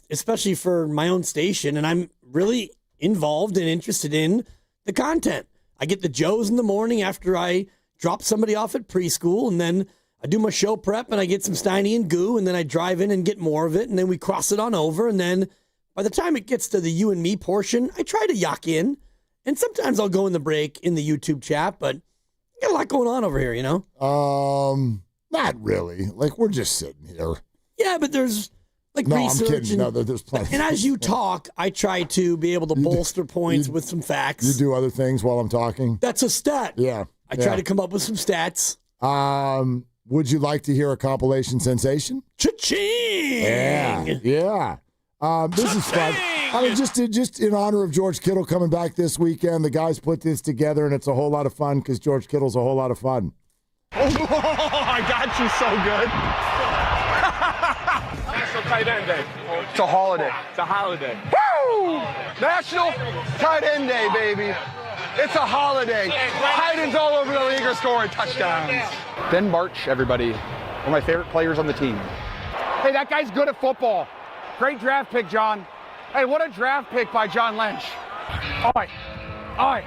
especially for my own station, and I'm really involved and interested in the content. I get the Joes in the morning after I drop somebody off at preschool, and then I do my show prep, and I get some Steiny and Goo, and then I drive in and get more of it, and then we cross it on over, and then by the time it gets to the you and me portion, I try to yuck in, and sometimes I'll go in the break in the YouTube chat, but got a lot going on over here, you know? Not really. Like, we're just sitting here. Yeah, but there's research. I'm kidding. No, there's plenty. And as you talk, I try to be able to bolster points with some facts. You do other things while I'm talking? That's a stat. Yeah. I try to come up with some stats. Would you like to hear a compilation sensation? Cha-ching! Yeah. This is fun. I mean, just in honor of George Kittle coming back this weekend, the guys put this together, and it's a whole lot of fun because George Kittle's a whole lot of fun. Oh, I got you so good. National Tight End Day. It's a holiday. It's a holiday. Woo! National Tight End Day, baby. It's a holiday. Tight ends all over the league are scoring touchdowns. Ben March, everybody. One of my favorite players on the team. Hey, that guy's good at football. Great draft pick, John. Hey, what a draft pick by John Lynch. Aye.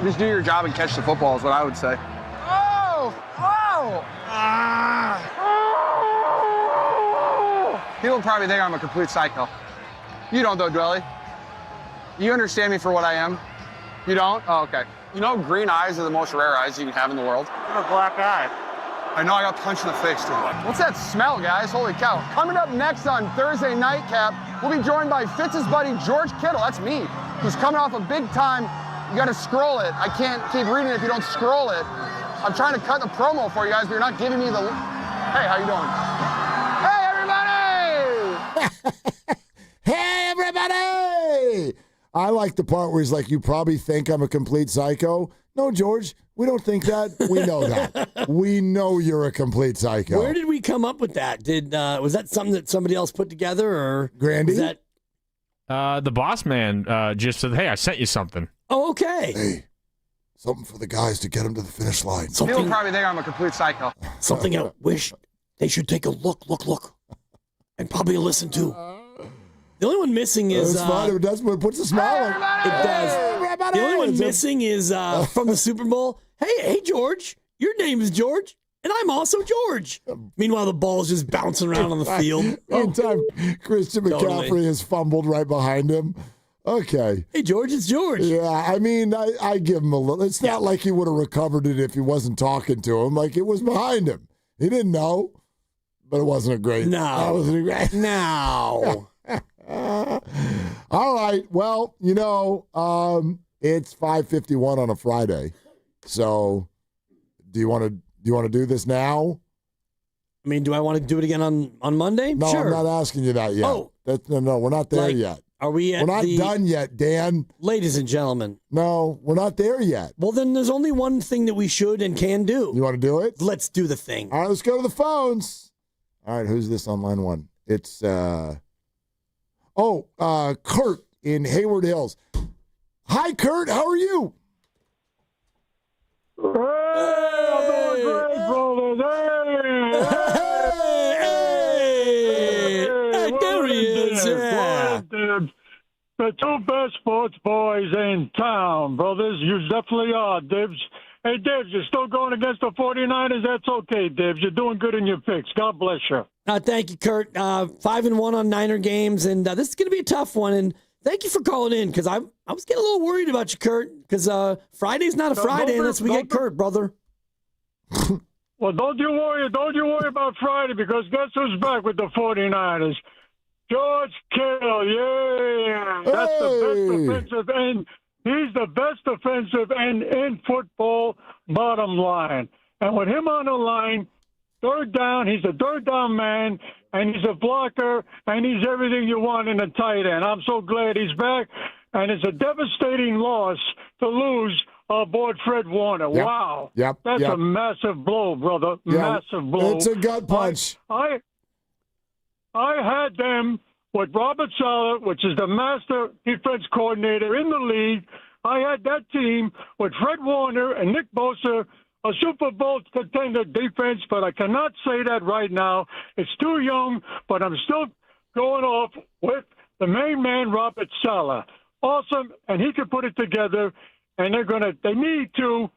Just do your job and catch the football is what I would say. People probably think I'm a complete psycho. You don't, though, Dwelly. You understand me for what I am? You don't? Oh, okay. You know, green eyes are the most rare eyes you can have in the world. I have a black eye. I know I got punched in the face, too. What's that smell, guys? Holy cow. Coming up next on Thursday Nightcap, we'll be joined by Fitz's buddy, George Kittle. That's me. Who's coming off a big time. You got to scroll it. I can't keep reading it if you don't scroll it. I'm trying to cut the promo for you guys, but you're not giving me the... Hey, how you doing? Hey, everybody! Hey, everybody! I like the part where he's like, you probably think I'm a complete psycho. No, George, we don't think that. We know that. We know you're a complete psycho. Where did we come up with that? Was that something that somebody else put together, or Grandy? Was that... The boss man just said, hey, I sent you something. Oh, okay. Hey, something for the guys to get them to the finish line. People probably think I'm a complete psycho. Something I wish they should take a look, and probably listen to. The only one missing is... That's fine. It does, but it puts a smile on. It does. The only one missing is from the Super Bowl. Hey, George, your name is George, and I'm also George. Meanwhile, the ball's just bouncing around on the field. Anytime Christian McCaffrey is fumbled right behind him. Okay. Hey, George, it's George. Yeah, I mean, I give him a little. It's not like he would have recovered it if he wasn't talking to him. Like, it was behind him. He didn't know, but it wasn't a great. No. All right. Well, it's 5:51 on a Friday. So, do you want to do this now? I mean, do I want to do it again on Monday? No, sure. I'm not asking you that yet. Oh. No, we're not there yet. Are we We're not done yet, Dan. Ladies and gentlemen. No, we're not there yet. Well, then there's only one thing that we should and can do. You want to do it? Let's do the thing. All right, let's go to the phones. All right, who's this on line one? It's Kurt in Hayward Hills. Hi, Kurt. How are you? Hey, I'm doing great, brothers. Hey, there he is. Yeah. The two best sports boys in town, brothers. You definitely are, Dibs. Hey, Dibs, you're still going against the 49ers? That's okay, Dibs. You're doing good in your picks. God bless you. Thank you, Kurt. 5-1 on Niner games, and this is going to be a tough one. And thank you for calling in, because I was getting a little worried about you, Kurt, because Friday's not a Friday unless we get Kurt, brother. Well, don't you worry about Friday, because guess who's back with the 49ers? George Kittle, yeah. That's the best defensive end. He's the best defensive end in football, bottom line. And with him on the line, third down, he's a third down man, and he's a blocker, and he's everything you want in a tight end. I'm so glad he's back, and it's a devastating loss to lose aboard Fred Warner. Yep. Wow. Yep. That's a massive blow, brother. Yep. Massive blow. It's a gut punch. I had them with Robert Saleh, which is the master defense coordinator in the league. I had that team with Fred Warner and Nick Bosa, a Super Bowl contender defense, but I cannot say that right now. It's too young, but I'm still going off with the main man, Robert Saleh. Awesome, and he can put it together, and they need to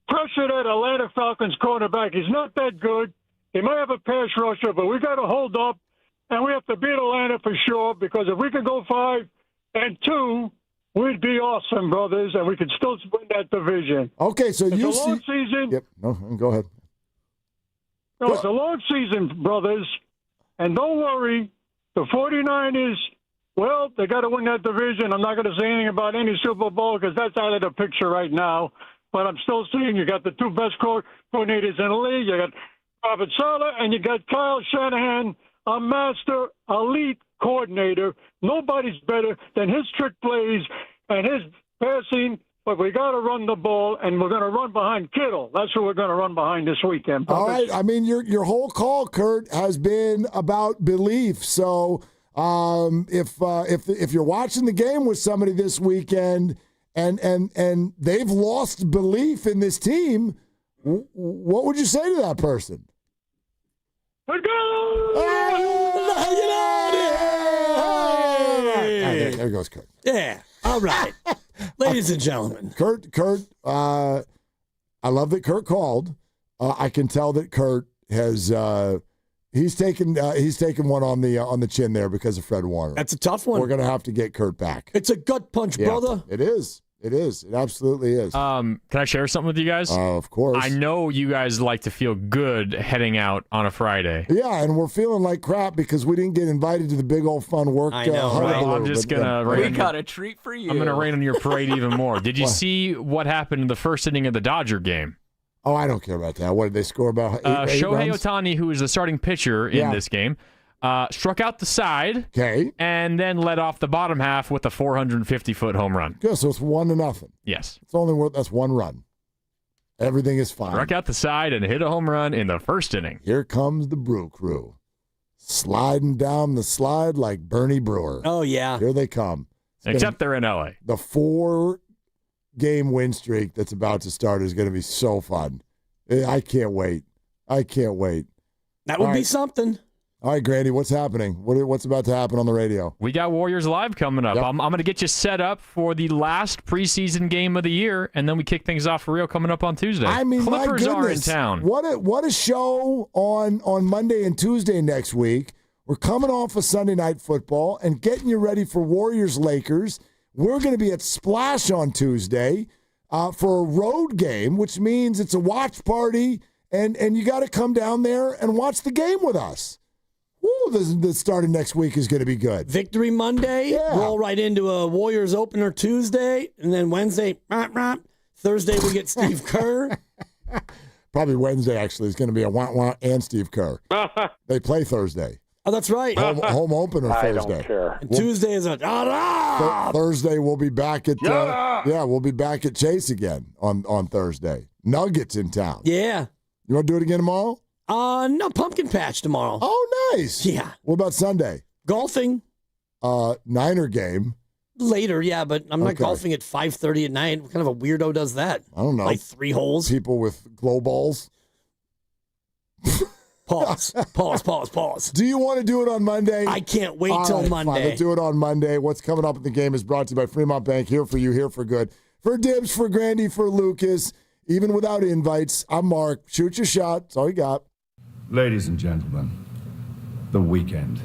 pressure that Atlanta Falcons cornerback. He's not that good. He might have a pass rusher, but we got to hold up, and we have to beat Atlanta for sure, because if we can go 5-2, we'd be awesome, brothers, and we could still win that division. Okay, so it's you a long season. Yep. No, go ahead. No, it's a long season, brothers, and don't worry. The 49ers, well, they got to win that division. I'm not going to say anything about any Super Bowl because that's out of the picture right now. But I'm still saying you got the two best coordinators in the league. You got Robert Saleh and you got Kyle Shanahan, a master elite coordinator. Nobody's better than his trick plays and his passing. But we got to run the ball, and we're going to run behind Kittle. That's who we're going to run behind this weekend. All right. I mean, your whole call, Kurt, has been about belief. So if you're watching the game with somebody this weekend and they've lost belief in this team, what would you say to that person? There goes Kurt. Yeah. All right. Ladies and gentlemen. Kurt, I love that Kurt called. I can tell that Kurt has he's taken one on the chin there because of Fred Warner. That's a tough one. We're going to have to get Kurt back. It's a gut punch, brother. It is. It is. It absolutely is. Can I share something with you guys? Of course. I know you guys like to feel good heading out on a Friday. Yeah, and we're feeling like crap because we didn't get invited to the big old fun work. I know, right? I'm just going to We got a treat for you. I'm going to rain on your parade even more. Did you see what happened in the first inning of the Dodger game? Oh, I don't care about that. What did they score about? Eight Shohei runs? Ohtani, who is the starting pitcher in this game, struck out the side, and then led off the bottom half with a 450-foot home run. Good, so it's 1-0. Yes, it's only worth that's one run. Everything is fine. Struck out the side and hit a home run in the first inning. Here comes the Brew Crew, sliding down the slide like Bernie Brewer. Oh yeah, here they come. Except they're in LA. The 4-game win streak that's about to start is going to be so fun. I can't wait. That would be something. All right, Grandy, what's happening? What's about to happen on the radio? We got Warriors Live coming up. Yep. I'm going to get you set up for the last preseason game of the year, and then we kick things off for real coming up on Tuesday. I mean, Clippers my are in goodness. town. What a show on Monday and Tuesday next week. We're coming off of Sunday Night Football and getting you ready for Warriors-Lakers. We're going to be at Splash on Tuesday for a road game, which means it's a watch party, and you got to come down there and watch the game with us. Woo, the start of next week is going to be good. Victory Monday, roll right into a Warriors opener Tuesday, and then Wednesday, Thursday we get Steve Kerr. Probably Wednesday, actually, is going to be a wah-wah and Steve Kerr. They play Thursday. Oh, that's right. Home opener Thursday. I don't care. And Tuesday is a Thursday. We'll be back at we'll be back at Chase again on Thursday. Nuggets in town. Yeah. You want to do it again tomorrow? No, pumpkin patch tomorrow. Oh, nice. Yeah. What about Sunday? Golfing. Niner game. Later, yeah, but I'm not golfing at 5:30 at night. What kind of a weirdo does that? I don't know. Like 3 holes? People with glow balls. Pause. Do you want to do it on Monday? I can't wait till Monday. Fine. Let's do it on Monday. What's coming up in the game is brought to you by Fremont Bank. Here for you, here for good. For Dibs, for Grandy, for Lucas. Even without invites, I'm Mark. Shoot your shot. That's all you got. Ladies and gentlemen, the weekend.